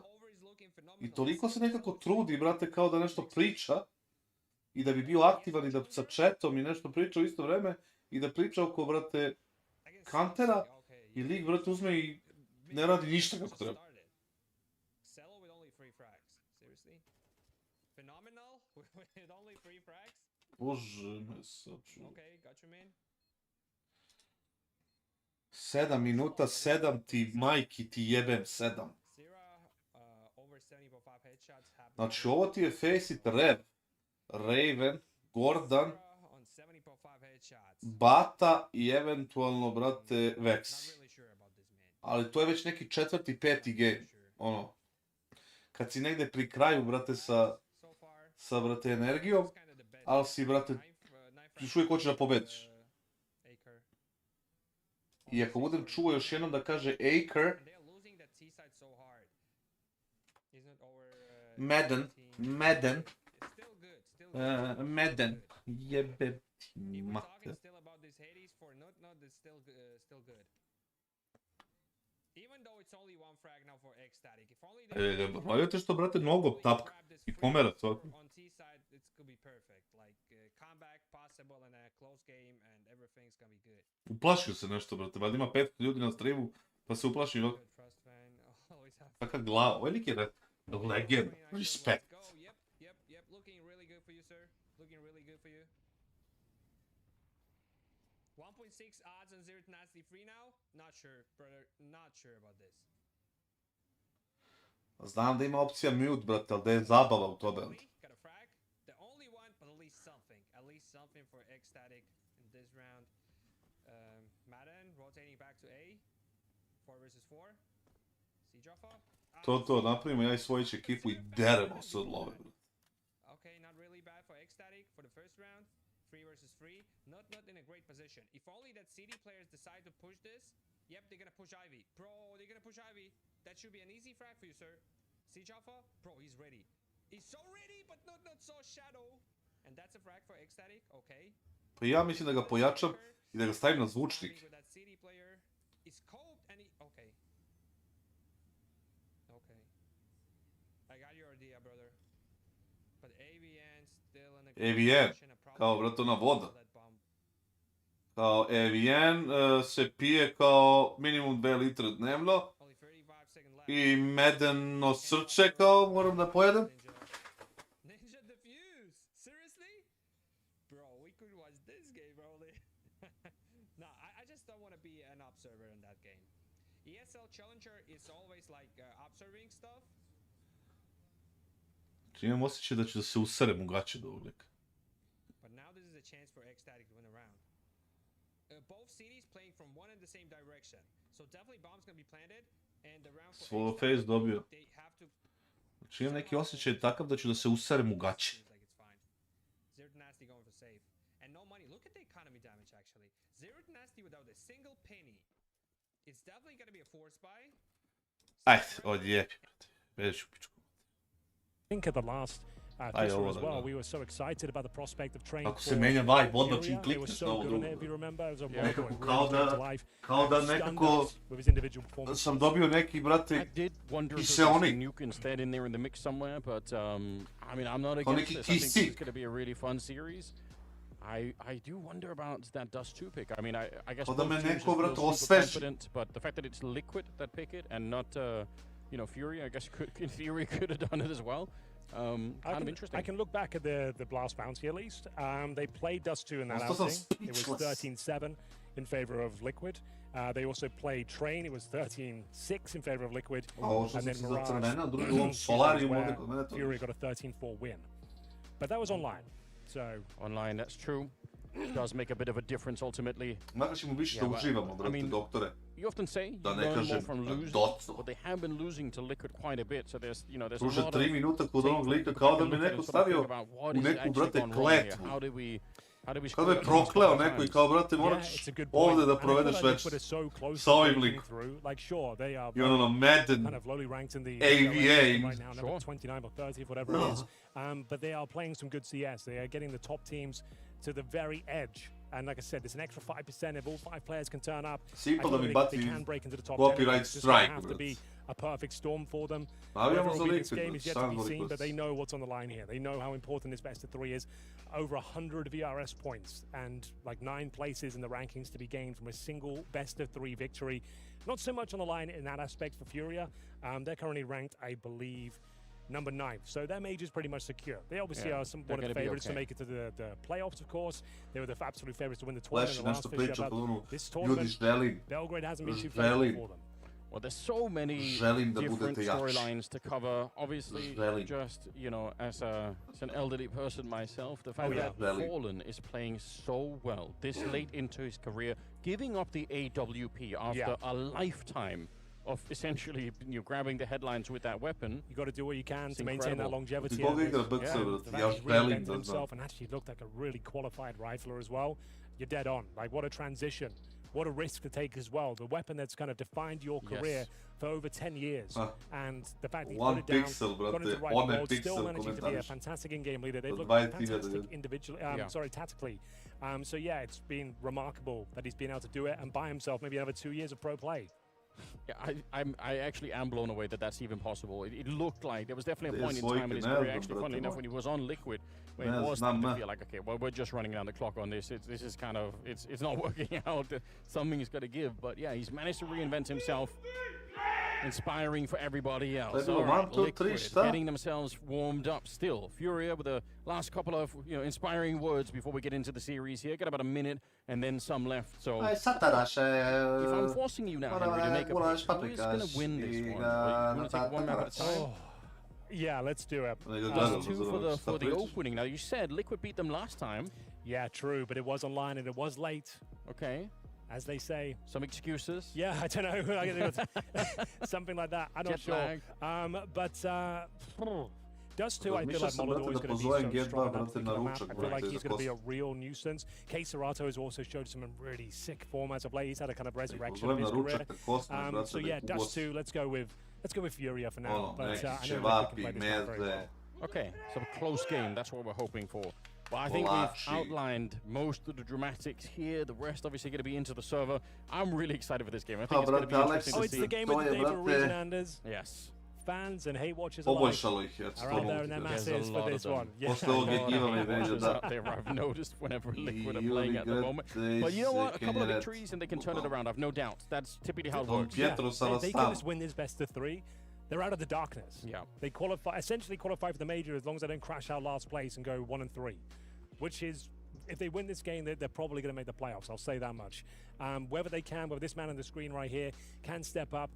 i toliko se nekako trudi, brate, kao da nešto priča i da bi bio aktivan i da sa chatom i nešto priča u isto vreme i da priča oko, brate, Countera i lik, brate, uzme i ne radi ništa kako treba. Bože me sačuvaj. 7 minuta, 7 ti majki ti jebem, 7. Znači ovo ti je Face It Rev, Raven, Gordon, Bata i eventualno, brate, Vex. Ali to je već neki 4., 5. game, ono. Kad si negde pri kraju, brate, sa brate, energijom, ali si, brate, još uvijek hoćeš da pobediš. I ako budem čuo još jednom da kaže Acre, Madden, jebe ti mate. Valjate što, brate, nogo tapka i pomera svako. Uplašio se nešto, brate, valjda ima 5 ljudi na streamu, pa se uplaši ovako. Kaka glava, ovaj lik je legend, respect. Znam da ima opcija mute, brate, ali da je zabava u tome. Madden rotating back to A. 4 versus 4. CSGO-JKaFo. To napravimo ja i svojić ekipu i deremo se od love. Okay, not really bad for Ecstatic for the first round. 3 versus 3. Not in a great position. If only that CD players decide to push this. Yep, they're gonna push Ivy. Bro, they're gonna push Ivy. That should be an easy frag for you, sir. CSGO-JKaFo? Bro, he's ready. He's so ready, but not so shadow. And that's a frag for Ecstatic, okay. Pa ja mislim da ga pojačam i da ga stavim na zvučnik. With that CD player is coped and he... Okay. Okay. I got your idea, brother. But AVN still in a... AVN, kao vratona voda. Kao AVN se pije kao minimum 2 litre dnevno. I medeno srce kao moram da pojedem. Ninja defuse! Seriously? Bro, we could watch this game, bro. No, I just don't want to be an observer in that game. ESL Challenger is always like observing stuff. Imam osjećaj da ću da se userem u gaće do ovog lika. But now this is a chance for Ecstatic to win a round. Both cities playing from one and the same direction. So definitely bombs gonna be planted. Svojo FaZe dobio. Znači imam neki osjećaj takav da ću da se userem u gaće. Ajde, odjepi, brate. Beži u pičku. I think at the last FISSURE as well, we were so excited about the prospect of training Kako se menja vibe odmah čim klikneš na ovo drugo. Nekako kao da nekako sam dobio neki, brate, kiseonik. Kao neki kisik. I do wonder about that Dust 2 pick. I mean, I guess da me both teams neko, will brate, super osveži. confident, but the fact that it's Liquid that pick it and not, you know, Furia, I guess in theory could have done it as well. Kind of interesting. I can look back at the Blast bounty at least. They played Dust 2 in that outing. It was 13-7 in favor of Liquid. They also played Train. It was 13-6 in favor of Liquid. And then Mirage, Furia got a 13-4 win. But that was online. So online, that's true. It does make a bit of a difference ultimately. I mean, you often say you learn more from losing, but they have been losing to Liquid quite a bit. So there's, you know, there's a lot of 3 minuta kod onog lika kao da me neko stavio u neku, brate, kletvu. Kao da je prokleo neko i kao, brate, moraš ovdje da provedeš večer sa ovim likom. I ono Madden, AVA. But they are playing some good CS. They are getting the top teams to the very edge. And like I said, there's an extra 5% if all 5 players can turn up. They can break into the top 10. Copyright strike. It's just have to be a perfect storm for them. This game is yet to be seen, but they know what's on the line here. They know how important this best of 3 is. Over 100 VRS points and like 9 places in the rankings to be gained from a single best of 3 victory. Not so much on the line in that aspect for Furia. They're currently ranked, I believe, number 9. So their major is pretty much secure. They obviously are one of the favorites to make it to the playoffs, of course. They were the absolute favorites to win the tournament in the last FISSURE, but this tournament, Belgrade hasn't been too favorable for them. Well, there's so many different storylines to cover. Obviously, just, you know, as an elderly person myself, the fact that Fallen is playing so well this late into his career, giving up the AWP after a lifetime of essentially, you know, grabbing the headlines with that weapon. You got to do what you can to maintain that longevity. He's reinvented himself and actually looked like a really qualified rifler as well. You're dead on. Like, what a transition. What a risk to take as well. The weapon that's kind of defined your career for over 10 years. And the fact that you put it down, got into the right mode, still managing to be a fantastic in-game leader. They've looked fantastic individually, tactically. So yeah, it's been remarkable that he's been able to do it and buy himself maybe another 2 years of pro play. Yeah, I actually am blown away that that's even possible. It looked like there was definitely a point in time in his career, actually, funnily enough, when he was on Liquid, where it was starting to feel like, okay, well, we're just running down the clock on this. This is kind of, it's not working out. Something's got to give. But yeah, he's managed to reinvent himself, inspiring for everybody else. All right, Liquid getting themselves warmed up still. Furia with the last couple of, you know, inspiring words before we get into the series here. Got about a minute and then some left. So if I'm forcing you now, Henry, to make a pick, who is going to win this one? You want to take one map at a time? Yeah, let's do it. 2 for the opening. Now, you said Liquid beat them last time. Yeah, true, but it was online and it was late. Okay. as they say. Some excuses? Yeah, I don't know. Something like that. I'm not sure. Dust 2, I feel like Molodor is going to be so strong on that particular map. I feel like he's going to be a real nuisance. KINGSTON has also showed some really sick formats of late. He's had a kind of resurrection of his career. So yeah, Dust 2, let's go with Furia for now. But I know that we can play this very well. Okay, so a close game. That's what we're hoping for. But I think we've outlined most of the dramatics here. The rest obviously going to be into the server. I'm really excited for this game. I think it's going to be interesting to see. It's the game of the day for a reason, Anders. Yes. Fans and hate watchers alike are out there in their masses for this one. Yeah. I've noticed whenever Liquid are playing at the moment. But you know what? A couple of victories and they can turn it around. I've no doubt. That's typically how it works. Yeah. They can just win this best of 3. They're out of the darkness. Yeah. They essentially qualify for the major as long as they don't crash out last place and go 1-3, which is, if they win this game, they're probably going to make the playoffs. I'll say that much. Whether they can, whether this man on the screen right here can step up,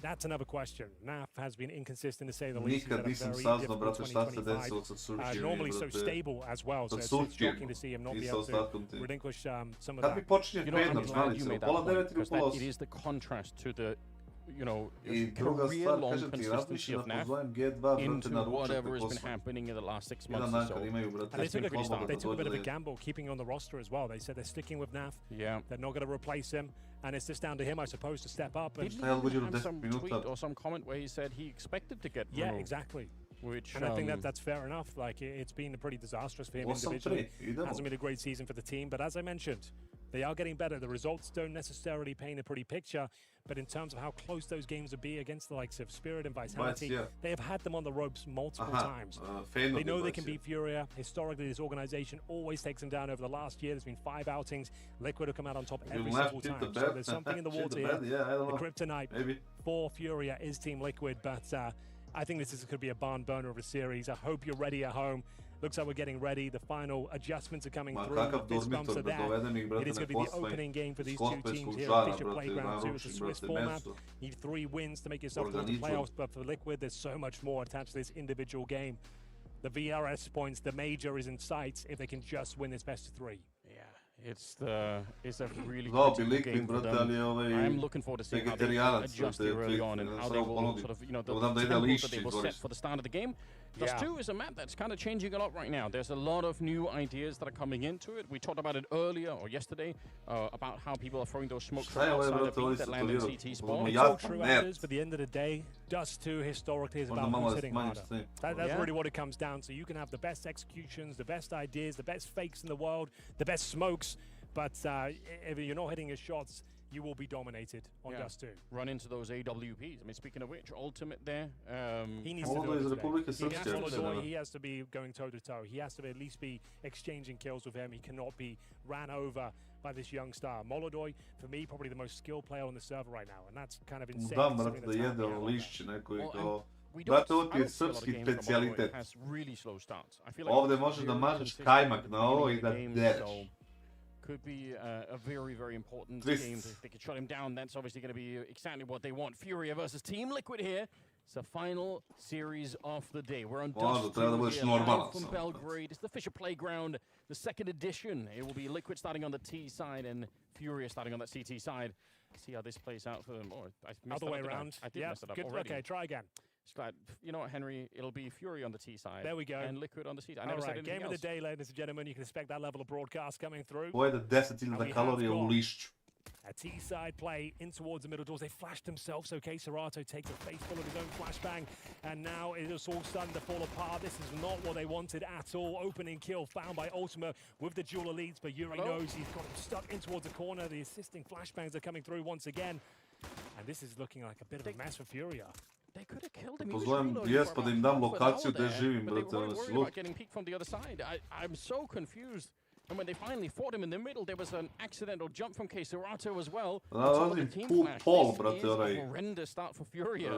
that's another question. NAF has been inconsistent, to say the least. He's had a very difficult 2025. Normally so stable as well, so it's shocking to see him not be able to relinquish some of that. You know, I'm glad you made that point, because it is the contrast to the career-long consistency of NAF into whatever has been happening in the last 6 months or so. And they took a bit of a gamble keeping on the roster as well. They said they're sticking with NAF. Yeah. They're not going to replace him. And it's just down to him, I suppose, to step up. And didn't he have some tweet or some comment where he said he expected to get removed? Yeah, exactly. Which, and I think that's fair enough. Like, it's been pretty disastrous for him individually. Hasn't been a great season for the team. But as I mentioned, they are getting better. The results don't necessarily paint a pretty picture. But in terms of how close those games would be against the likes of Spirit and Vitality, they have had them on the ropes multiple times. They know they can beat Furia. Historically, this organization always takes them down. Over the last year, there's been 5 outings. Liquid have come out on top every single time. So there's something in the water here. The kryptonite for Furia is Team Liquid, but I think this could be a barn burner of a series. I hope you're ready at home. Looks like we're getting ready. The final adjustments are coming through. This bumps are there. It is going to be the opening game for these two teams here at FISSURE Playground 2. It's a Swiss format. You need 3 wins to make yourself to the playoffs, but for Liquid, there's so much more attached to this individual game. The VRS points, the major is in sight if they can just win this best of 3. It's a really critical game for them. I'm looking forward to seeing how they adjust here early on and how they will sort of, the tempo that they will set for the start of the game. Dust 2 is a map that's kind of changing a lot right now. There's a lot of new ideas that are coming into it. We talked about it earlier or yesterday about how people are throwing those smoke outside the beat that land in CT spawn. It's all true, Anders, but at the end of the day, Dust 2 historically is about who's hitting harder. That's really what it comes down to. You can have the best executions, the best ideas, the best fakes in the world, the best smokes, but if you're not hitting your shots, you will be dominated on Dust 2. Run into those AWPs. I mean, speaking of which, Ultimate there. He needs to do it. He has to be going toe-to-toe. He has to at least be exchanging kills with him. He cannot be ran over by this young star. Molodoj, for me, probably the most skilled player on the server right now, and that's kind of insane. Brate, je srpski specijalitet. Ovdje možeš da mažeš kajmak na ovo I da dereš. Could be a very, very important game. If they could shut him down, that's obviously going to be exactly what they want. Furia versus Team Liquid here. It's the final series of the day. We're on Dust 2 here from Belgrade. It's the FISSURE Playground, the 2nd edition. It will be Liquid starting on the T side and Furia starting on the CT side. See how this plays out for them. Oh, I messed Other way around. I did mess it up already. Okay, try again. You know what, Henry? It'll be Fury on the T side. There we go. And Liquid on the C side. I never said anything game else. of the day, ladies and gentlemen. You can expect that level of broadcast coming through. Ovo je 10.000 kalorija u lišću. A T-side play in towards the middle doors. They flashed themselves, so KINGSTON takes a face full of his own flashbang, and now it is all starting to fall apart. This is not what they wanted at all. Opening kill found by Ultima with the dual elites, but Yuri knows he's got him stuck in towards the corner. The assisting flashbangs are coming through once again, and this is looking like a bit of a mess for Furia. They could have killed him. Pozovem Jes pa da im dam lokaciju gdje živim, brate. They weren't worried about getting peeked from the other side. I'm so confused. And when they finally fought him in the middle, there was an accidental jump from KINGSTON as well. Pol, brate, onaj. Horrendous start for Furia.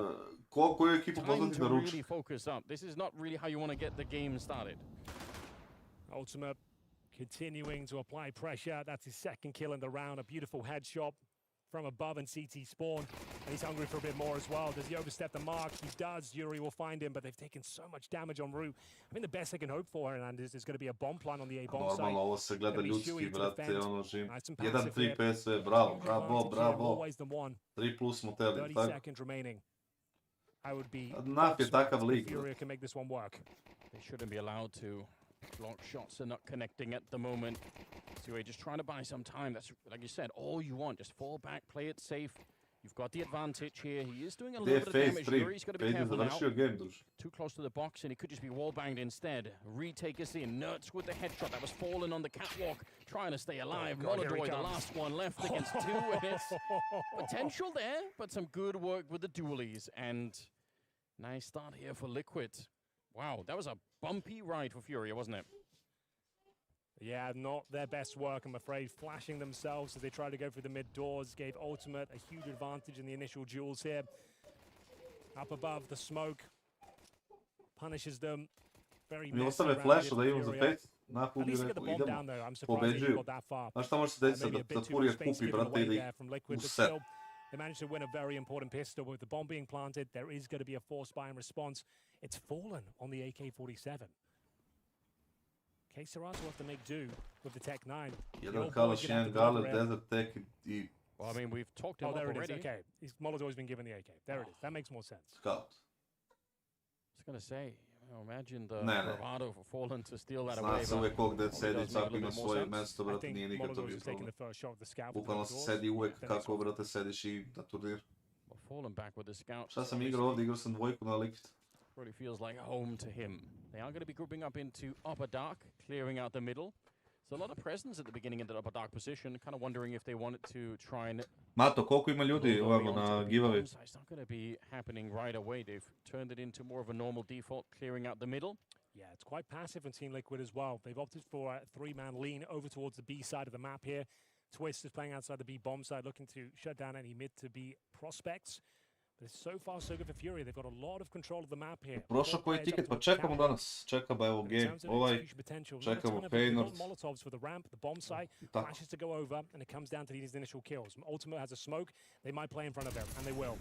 Koju ekipu poznati Time na to ručak. really focus up. This is not really how you want to get the game started. Ultima continuing to apply pressure. That's his 2nd kill in the round. A beautiful headshot from above and CT spawn, and he's hungry for a bit more as well. Does he overstep the mark? He does. Yuri will find him, but they've taken so much damage en route. I think the best they can hope for, Hernandez, is going to be a bomb plant on the A bomb site. Normalno, ovo se gleda ljudski, brate, ono živim. 1-3 PSV, bravo, bravo, bravo. 3 plus smo teli, 30 tako? seconds remaining. I would be Naf je takav lik. Furia can make this one work. They shouldn't be allowed to block shots. They're not connecting at the moment. So we're just trying to buy some time. That's, like you said, all you want. Just fall back, play it safe. You've got the advantage here. He is doing a little bit of damage. Yuri's got to be careful now. Too close to the box, and he could just be wall-banged instead. Retake us in. Nerds with the headshot. That was falling on the catwalk, trying to stay alive. Molodoy, the last one left against two. And it's potential there, but some good work with the dualies. And nice start here for Liquid. Wow, that was a bumpy ride for Furia, wasn't it? Yeah, not their best work, I'm afraid. Flashing themselves as they try to go through the mid doors. Gave Ultimate a huge advantage in the initial duels here. Up above, the smoke punishes them. Very messy round flash, here da imam za for Furia. 5, nakon bi rekao idemo, pobeđuju. Znaš šta može se desiti, da Furia kupi, brate, ili u set. They managed to win a very important pistol. With the bomb being planted, there is going to be a force buy in response. It's fallen on the AK-47. KINGSTON will have to make do with the Tech 9. Jedan Kalash, jedan Galer, Desert Tech i... Well, I mean, we've talked a lot there already. It is. Okay, Molotov's been given the AK. There it is. That makes more sense. Scout. I was going to say, imagine the bravado for Fallen to steal that away. Zna se uvek kog gde sedi, svako ima svoje mesto, brate, nije nikad to bio problem. Bukvalno se sedi uvek kako, brate, sediš i na turnir. Fallen back with the scout. Šta sam igrao ovdje? Igrao sam dvojku na Liquid. Really feels like home to him. They are going to be grouping up into upper dark, clearing out the middle. So a lot of presence at the beginning in the upper dark position. Kind of wondering if they wanted to try and... Mato, koliko ima ljudi ovamo na giveaway? It's not going to be happening right away. They've turned it into more of a normal default, clearing out the middle. Yeah, it's quite passive in Team Liquid as well. They've opted for a three-man lean over towards the B side of the map here. Twist is playing outside the B bomb side, looking to shut down any mid to B prospects. But so far, so good for Furia. They've got a lot of control of the map here. Prošao koji tiket, pa čekamo danas. Čekamo, evo game, ovaj, čekamo Paynord. Molotovs for the ramp, the bomb site, flashes to go over, and it comes down to these initial kills. Ultimate has a smoke, they might play in front of him, and they will.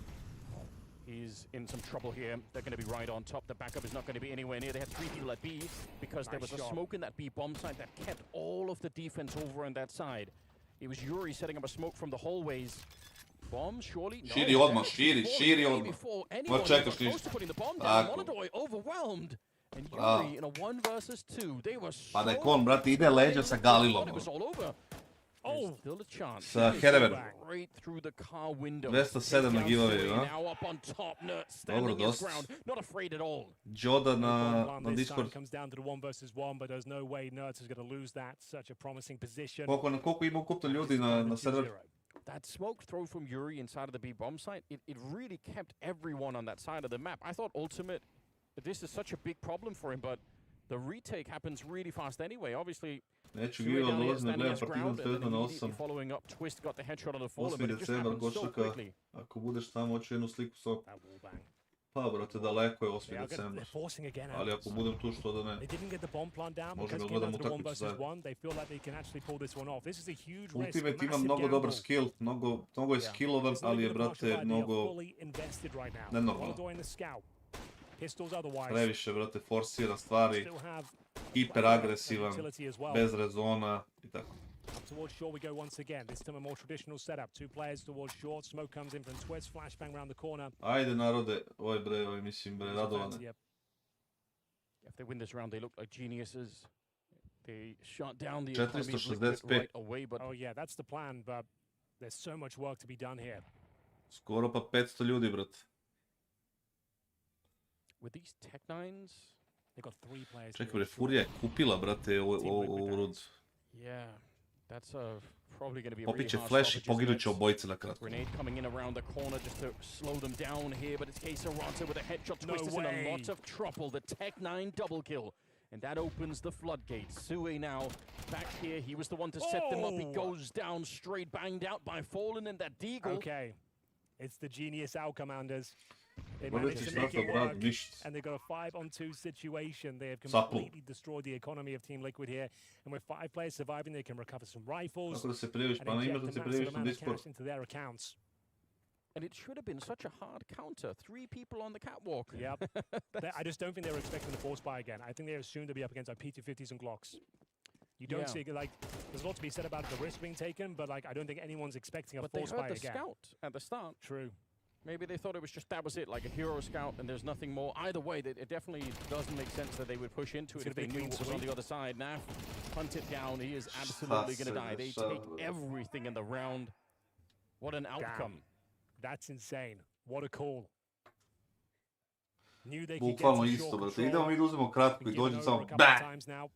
He's in some trouble here. They're going to be right on top. The backup is not going to be anywhere near. They had 3 people at B because there was a smoke in that B bomb site that kept all of the defense over on that side. It was Yuri setting up a smoke from the hallways. Bomb, surely? No, širi odmah, širi odmah. Ma čekaš ništa. Molodoy overwhelmed. And Yuri in a 1 versus 2. They were so... Pa da je kon, brate, ide leđa sa Galilom. It was all over. Oh, still a chance. Sa Herever. Right through the car window. 207 na giveaway, a? Now up on top, standing his ground, not afraid at all. Joda na Discord. Comes down to the 1 versus 1, but there's no way Nerds is going to lose that. Such a promising position. Koliko ima ukupno ljudi na server? That smoke throw from Yuri inside of the B bomb site, it really kept everyone on that side of the map. I thought Ultimate, this is such a big problem for him, but the retake happens really fast anyway. Obviously, Neću Gio dolazim da gledam Partizan trenutno na 8. Following up, Twist got the headshot on the fall, 8. decembar, Gošaka, ako budeš tamo, hoću jednu sliku s ovog. Pa, brate, daleko je 8. decembar. Ali ako budem tu, što da ne. Možemo gledam utakmicu zajedno. Ultimate ima mnogo dobar skill, mnogo je skillovan, ali je, brate, mnogo nenormalno. Previše, brate, forsira stvari, hiperagresivan, bez rezona i tako. Up towards short we go once again. This time a more traditional setup. 2 players towards short. Smoke comes in from Twist. Flashbang around the corner. Ajde narode, mislim bre, radovane. If they win this round, they look like geniuses. They shut down the 465 right away, but oh yeah, that's the plan, but there's so much work to be done here. Skoro pa 500 ljudi, brate. With these Tech 9s, they got 3 players. Čekaj bre, Furia je kupila, brate, ovu rud. Yeah. That's probably going to be a Popit će really flash i poginut će obojice na kratko. Grenade coming in around the corner just to slow them down here, but it's KINGSTON with a headshot. Twist is in a lot of trouble. The Tech 9 double kill. And that opens the floodgates. Sue now back here. He was the one to set them up. He goes down straight, banged out by Fallen and that Deagle. Okay. It's the genius outcome, Anders. They Well, managed it's to make not it a bad work, missed. and they've got a 5-on-2 situation. They have Supple. completely destroyed the economy of Team Liquid here. And with 5 players surviving, they can recover some rifles Ako da se prijaviš, and pa ne imaš inject da a se massive prijaviš na amount of Discord. cash into their accounts. And it should have been such a hard counter. 3 people on the catwalk. Yep. I just don't think they were expecting the force buy again. I think they assumed to be up against like P250s and Glocks. You don't see, like, there's a lot to be said about the risk being taken, but like I don't think anyone's expecting a force buy again. But they heard the scout at the start. True. Maybe they thought it was just, that was it, like a hero scout, and there's nothing more. Either way, it definitely doesn't make sense that they would push into it if they knew what was on the other side. Naf, hunt it down. He is absolutely going to die. They take everything in the round. What an outcome. That's insane. What a call. Knew they could get Bukvalno some isto, short brate. control. Idemo mi da uzmemo kratko i Given dođe over samo a couple of BAM! times now.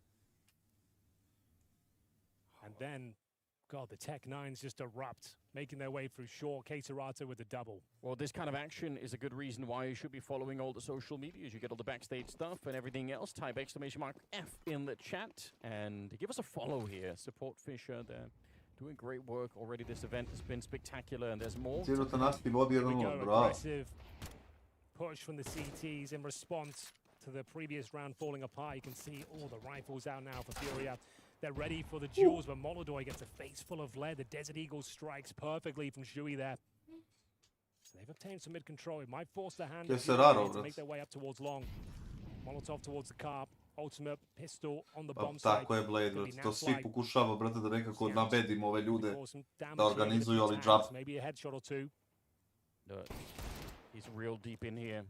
And then, God, the Tech Nines just erupt, making their way through short. KINGSTON with the double. Well, this kind of action is a good reason why you should be following all the social medias. You get all the backstage stuff and everything else. Type !F in the chat and give us a follow here. Support FISSURE. They're doing great work already. This event has been spectacular, and there's more. Cijelo te nasti vodi Here we 1-0, go, bravo. aggressive push from the CTs in response to the previous round falling apart. You can see all the rifles out now for Furia. They're ready for the duels, but Molodoi gets a face full of lead. The Desert Eagle strikes perfectly from Shui there. So they've obtained some mid-control. It might force the hand Che of se Furia raro, to brat. make their way up towards long. Molotov towards the car. Ultimate pistol on the Pa bomb site. tako je Blade, Could be brate. To Naf svi like. pokušava, brate, da nekako nabedimo ove ljude Cause some damage da here with a organizuju, few ali tags, džab. Maybe a headshot or two. He's real deep in here.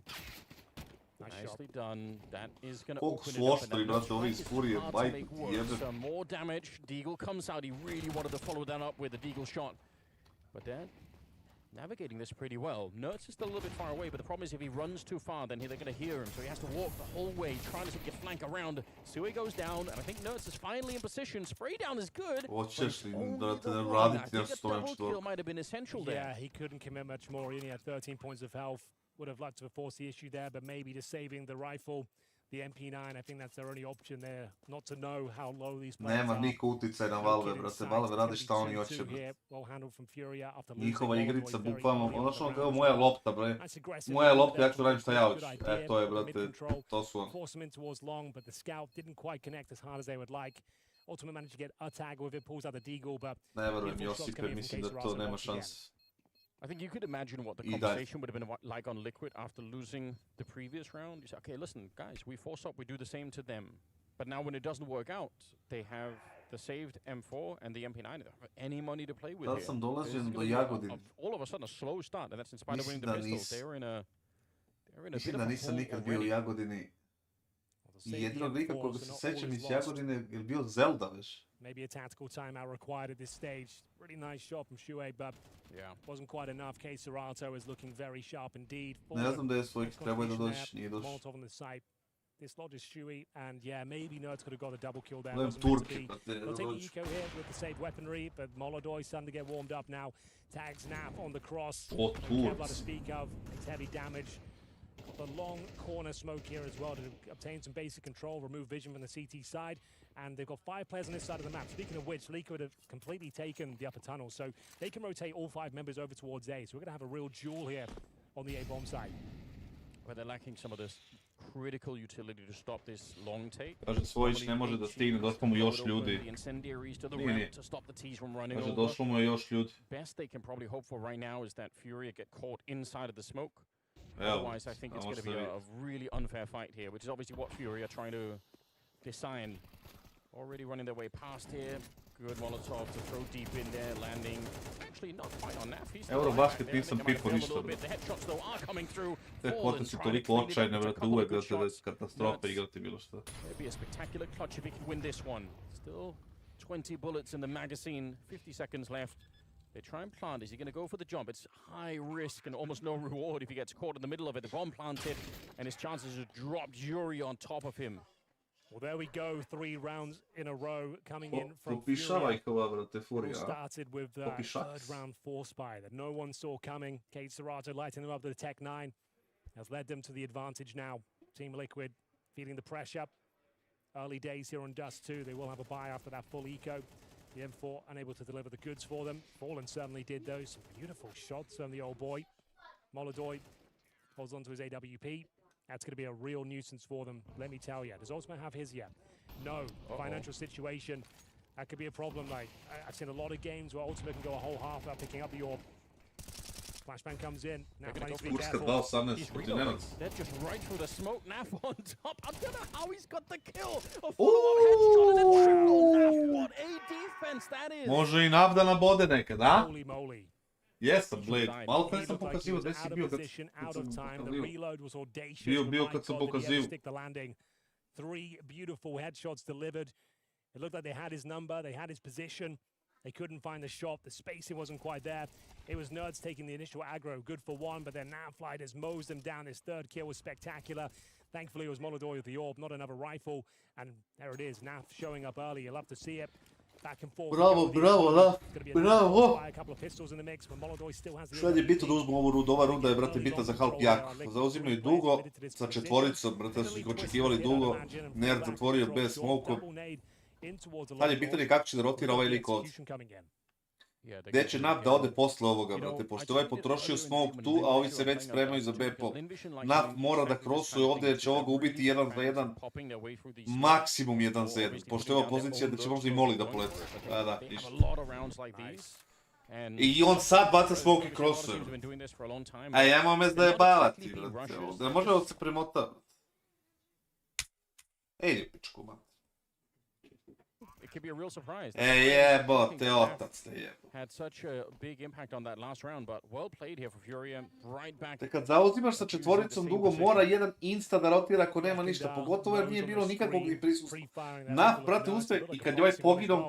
Nicely done. That is going to Koliko open su it up. oštri, brate, ovi iz Furije, majku jebe. Some more damage. Deagle comes out. He really wanted to follow that up with a Deagle shot. But they're navigating this pretty well. Nertz is still a little bit far away, but the problem is if he runs too far, then they're going to hear him. So he has to walk the whole way, trying to get flank around. Sui goes down, and I think Nertz is finally in position. Spray down is good. Hoćeš li da te I raditi think na a double 104? kill might have been essential there. Yeah, he couldn't commit much more. He only had 13 points of health. Would have liked to have forced the issue there, but maybe just saving the rifle, the MP9. I think that's their only option there. Not to know how low these players Nema are. niko utjecaj na Valve, brate. Valve radi šta oni hoće, brate. Well handled from Furia after losing Njihova Molotov igrica, very bukvalno, early on ono the što round. kao moja lopta, bre. That's aggressive. Moja lopta, ja ću That's raditi šta ja a hoću. good idea, To je, but the brate, mid-control to su on. forced him in towards long, but the scout didn't quite connect as hard as they would like. Ultimate managed to get a tag with it, pulls out the Deagle, but Ne verujem, beautiful shots Josipe, coming in mislim from da to KINGSTON nema once again. šanse. I think you could imagine what the He died. conversation would have been like on Liquid after losing the previous round. You say, okay, listen, guys, we force up, we do the same to them. But now when it doesn't work out, they have the saved M4 and the MP9. They don't have any money to play with Da here. sam dolazio It's do gonna be Jagodine. all of a sudden a slow start, and that's in spite of winning the Mislim da pistol. They're in a bit Mislim of da a nisam hole nikad bio u already. Jagodini. I jedinog lika koga se sećam iz Jagodine je bio Zelda, već. Maybe a tactical timeout required at this stage. Really nice shot from Shui, but wasn't quite enough. KINGSTON is looking very sharp indeed. Ne znam da je svojih, trebao je da dođeš, nije došao. Molotov on the site. Dislodges Shui, and yeah, maybe Nerds could have got a double kill there. Gledam Wasn't meant to Turke, be. brate, They'll take the dođu. eco here with the saved weaponry, but Molodoi starting to get warmed up now. Tags Nap on the cross. O, Kevlar to Turc. speak of. It's heavy damage. The long corner smoke here as well to obtain some basic control, remove vision from the CT side. And they've got 5 players on this side of the map. Speaking of which, Liquid have completely taken the upper tunnel, so they can rotate all 5 members over towards A. So we're going to have a real duel here on the A bomb side. Where they're lacking some of this critical utility to stop this long take. Kaže, Svojić ne može da stigne, došlo mu još ljudi. The incendiaries to the Nije, ramp nije. to stop the T's from running Kaže, over. došlo mu je još ljudi. Best they can probably hope for right now is that Furia get caught inside of the smoke. Evo, Otherwise, I think it's going to be a really unfair fight here, which is obviously what Furia are trying to design. Already running their way past here. Good Molotov to throw deep in there, landing. Actually, not quite on Naf. He's still Eurobasket right back nisam there. They might pipao have failed a ništa, little bit. brate. The headshots, though, are coming through. Te Fallen, kvote su trying to toliko clean it up očajne, with a brate, couple of uvek, good brate, da je shots. katastrofa Nuts. igrati bilo šta. It'd be a spectacular clutch if he could win this one. Still 20 bullets in the magazine, 50 seconds left. They try and plant. Is he going to go for the jump? It's high risk and almost no reward if he gets caught in the middle of it. The bomb planted, and his chances to drop Jury on top of him. Well, there we go. 3 rounds in a row coming in from Popišavaj kao, brate, Furia. Furia. All started with the Popišac. 3rd round force buy that no one saw coming. KINGSTON lighting them up with the Tech 9 has led them to the advantage now. Team Liquid feeling the pressure. Early days here on Dust 2. They will have a buy after that full eco. The M4 unable to deliver the goods for them. Fallen certainly did those. Some beautiful shots from the old boy. Molodoi holds on to his AWP. That's going to be a real nuisance for them, let me tell you. Does Ultimate have his yet? No. Financial situation, that could be a problem. Like, I've seen a lot of games where Ultimate can go a whole half without picking up the AWP. Flashbang comes in. Now playing to be careful. He's reloading. They're just right through the smoke. Naf on top. I don't know how he's got the kill. A follow-up headshot and a triple. Naf, what a defense that is. Može i Naf da nabode nekad, a? Holy moly. Jesam, Blade. Malo pre sam pokazio, gdje si bio kad sam pokazio. Stick the landing. 3 beautiful headshots delivered. It looked like they had his number, they had his position. They couldn't find the shot, the spacing wasn't quite there. It was Nerds taking the initial aggro, good for 1, but then Naflight has mosed them down. His 3rd kill was spectacular. Thankfully, it was Molodoi with the AWP, not another rifle. And there it is, Naf showing up early. You'll love to see it. Back and forth. Bravo, bravo, Naf. Bravo. A couple of pistols in the mix, but Molodoi still has the Šta je bitno da uzmu ovu rundu? Ova runda je, brate, bitna za halp jako. Zauzimaju dugo, sa 4-icom, brate, su ih očekivali dugo. Nerd zatvorio bez smokom. Dalje, bitan je kako će da rotira ovaj lik ovdje. Gdje će Naf da ode posle ovoga, brate, pošto ovaj potrošio smoke tu, a ovi se već spremaju za B-pop. Naf mora da krosuje ovdje, jer će ovoga ubiti 1 za 1, maksimum 1 za 1, pošto je ova pozicija da će možda i Moli da poleti. Da, ništa. I on sad baca smoke i krosuje. A jemo me zajebavati, brate, da može da se premota. Ej, pičku, man. It could be a real surprise. Jebote, otac te je. Had such a big impact on that last round, but well played here for Furia. Right back. Te kad zauzimaš sa 4-icom dugo, mora jedan insta da rotira ako nema ništa, pogotovo jer nije bilo nikakvog ni prisustva. Naf, brate, uspe i kad je ovaj poginom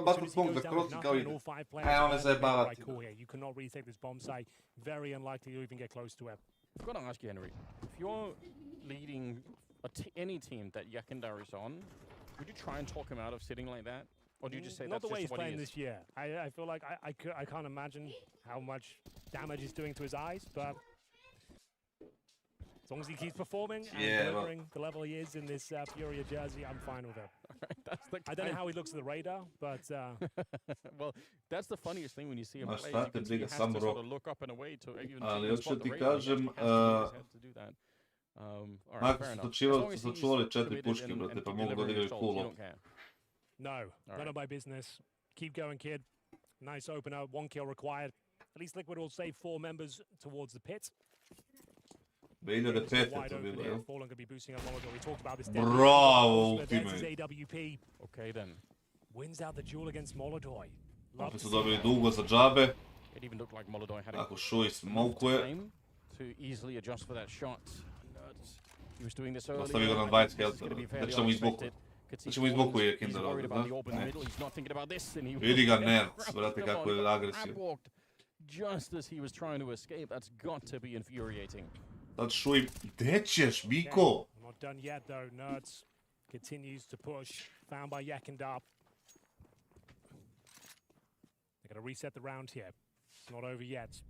bacio smog da krosi kao ide. Ajmo me zajebavati. Very unlikely to even get close to it. I've got to ask you, Henry, if you're leading any team that Yakindar is on, would you try and talk him out of sitting like that? Or do you just say not that's the way just he's what he playing is? this year? I feel like I can't imagine how much damage he's doing to his eyes, but as long as he keeps performing and delivering the level he is in this Furia jersey, I'm fine with it. I don't know how he looks at the radar, but well, that's the funniest thing when you see him play. Šta te briga, samo rok. Ali hoću ti kažem, ako su sačuvali 4 puške, brate, pa mogu da odigraju cool op. No, none of my business. Keep going, kid. Nice opener, 1 kill required. At least Liquid will save 4 members towards the pit. 2005 je to bilo, jel? Bravo, Ultimate. Okay, then. Wins out the duel against Molodoi. Opet su dobili dugo za džabe. Ako Šuj smokuje. To easily adjust for that shot. He was doing this earlier. Ostavi ga na 20 health. Da ćemo izbuku. Da ćemo izbuku je Kinder ovdje, znaš? Ne. Vidi ga Nerds, brate, kako je agresivan. Just as he was trying to escape, that's got to be infuriating. Sad Šuj, gdje ćeš, Biko? Not done yet though, Nerds continues to push, found by Yakindar. They're going to reset the round here. It's not over yet.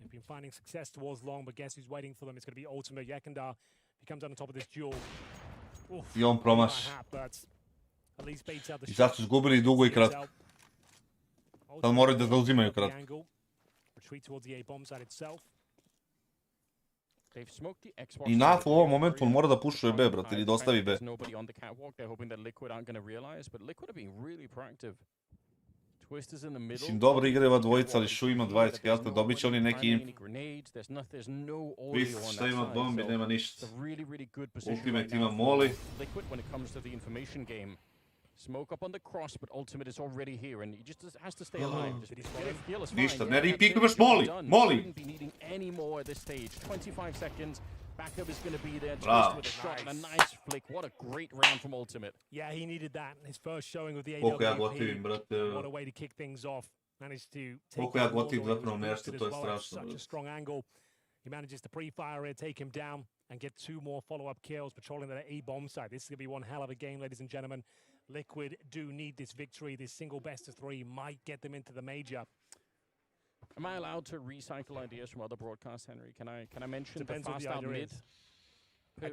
They've been finding success towards long, but guess who's waiting for them? It's going to be Ultimate Yakindar. He comes on top of this duel. I on promaš. I sad su izgubili dugo i kratko. Sad moraju da zauzimaju kratko. I Naf u ovom momentu mora da pušuje B, brate, ili da ostavi B. Mislim, dobro igra ova dvojica, ali Šu ima 20 health, dobit će oni neki info. Fist šta ima bombi, nema ništa. Ultimate ima Moli. Smoke up on the cross, but Ultimate is already here, and he just has to stay alive. Ništa, ne pikneš Moli! Moli! Wouldn't be needing any more at this stage. 25 seconds. Backup is going to be there. Bravo. Twist with a shot and a nice flick. What a great round from Ultimate. Yeah, he needed that. His first showing with the Koliko ja AWP. gotivim, brate. What a way to kick things off. Managed to take Koliko ja gotivim zapravo nešto, to je strašno. Such a strong angle. He manages to pre-fire it, take him down, and get 2 more follow-up kills, patrolling that A bomb site. This is going to be one hell of a game, ladies and gentlemen. Liquid do need this victory. This single best of 3 might get them into the major. Am I allowed to recycle ideas from other broadcasts, Henry? Can I mention Depends the what fast the out idea mid? is.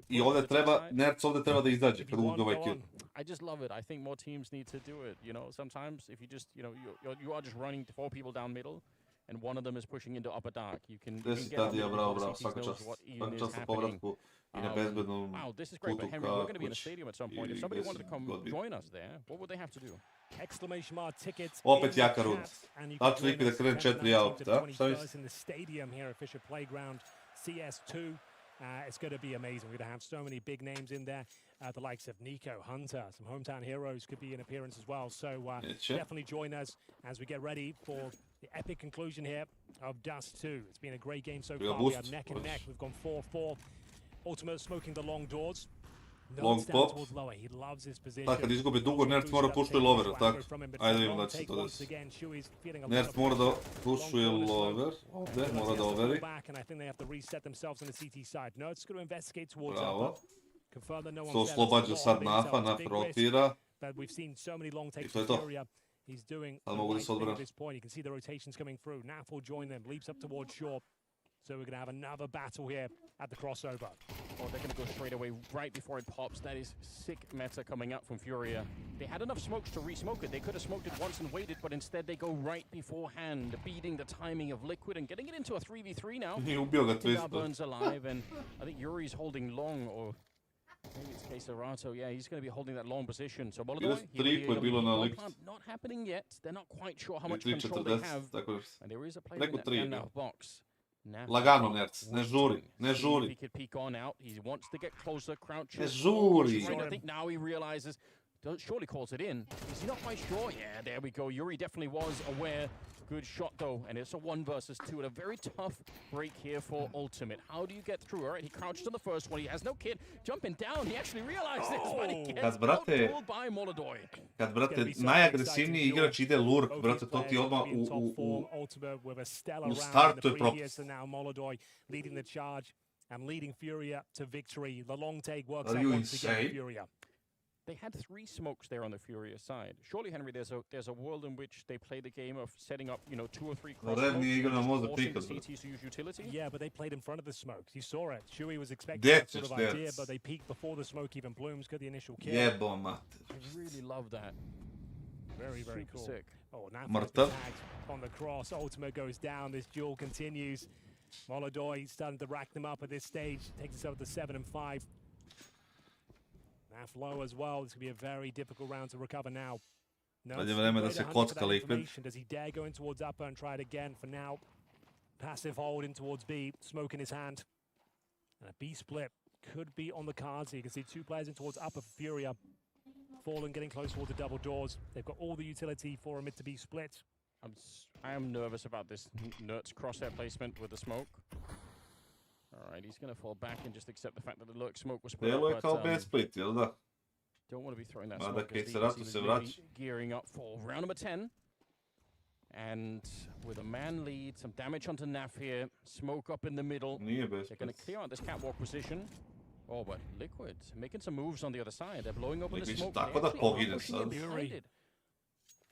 I ovdje treba, Nerds ovdje treba da izađe kad uzme ovaj kill. I just love it. I think more teams need to do it. You know, sometimes if you just, you know, you are just running 4 people down middle, and one of them is pushing into upper dark. You can Gde si get tad on ja, the bravo, board, bravo, CTs svaka knows čast. what even Svaka is čast na happening. povratku i na bezbednom Wow, this is great, putu but Henry, we're ka going to be in a kući. stadium at some point. If I somebody gde wanted to si come god bio. join us there, what would they have to do? Exclamation mark tickets. Opet jaka runda. Tačno Liquid da krene 4 auta, šta misliš? In the stadium here at FISSURE Playground, CS2. It's going to be amazing. We're going to have so many big names in there. The likes of Nico, Hunter, some hometown heroes could be in appearance as well. So definitely join us as we get ready for the epic conclusion here of Dust 2. It's been a great game so far. We are neck and neck. We've gone 4-4. Ultimate smoking the long doors. Long pop. He loves his position. Tako, kad izgubi dugo, Nerd mora pušuje lover, tako? Ajde vidimo da će se to desiti. Nerd mora da pušuje lover, ovdje, mora da overi. Bravo. To oslobađa sad Nafa, Naf rotira. I to je to. Sad mogu da se odbrane. You can see the rotations coming through. Naf will join them, leaps up towards short. So we're going to have another battle here at the crossover. Oh, they're going to go straight away right before it pops. That is sick meta coming up from Furia. They had enough smokes to re-smoke it. They could have smoked it once and waited, but instead they go right beforehand, beating the timing of Liquid and getting it into a 3v3 now. I ubio ga Twist. Burns alive, and I think Yuri's holding long, or maybe it's Kayserato. Yeah, he's going to be holding that long position. So Molodoj, not happening yet. They're not quite sure how much control they have. And there is a player in that box. Lagano, Nerds, ne žuri, ne žuri. He could peek on out. He wants to get closer, crouch. Ne žuri. I think now he realizes, surely calls it in. Is he not quite sure? Yeah, there we go. Yuri definitely was aware. Good shot though, and it's a 1 versus 2 and a very tough break here for Ultimate. How do you get through? All right, he crouched on the first one. He has no kit. Jumping down, he actually realized this, but he gets outpulled by Molodoj. Kad, brate, najagresivniji igrač ide lurk, brate, to ti odmah u startu je propust. Molodoj leading the charge and leading Furia to victory. The long take works out once again, Furia. They had 3 smokes there on the Furia side. Surely, Henry, there's a world in which they play the game of setting up, 2 or 3 cross smokes, forcing the CTs to use utility. Yeah, but they played in front of the smokes. You saw it. Shui was expecting that sort of idea, but they peeked before the smoke even blooms. Got the initial kill. Jebo mater. I really love that. Very, very cool. Sick. Oh, now on the cross. Ultimate goes down. This duel continues. Molodoj starting to rack them up at this stage. Takes us up to 7 and 5. Naf low as well. This could be a very difficult round to recover now. No, does he dare go in towards upper and try it again? For now, passive hold in towards B, smoke in his hand. And a B split could be on the cards here. You can see 2 players in towards upper for Furia. Fallen getting close towards the double doors. They've got all the utility for a mid to B split. I am nervous about this Nert's crosshair placement with the smoke. Alright, he's going to fall back and just accept the fact that the lurk smoke was split. Delo je kao B split, jel da? Don't want to be throwing that Mada smoke. KINGSTON se vraća. Gearing up for round number 10. And with a man lead, some damage onto Naf here. Smoke up in the middle. Nije B They're going to clear out this catwalk position. Oh, but Liquid making some moves on the other side. They're blowing open the smoke. Tako da pogine sad.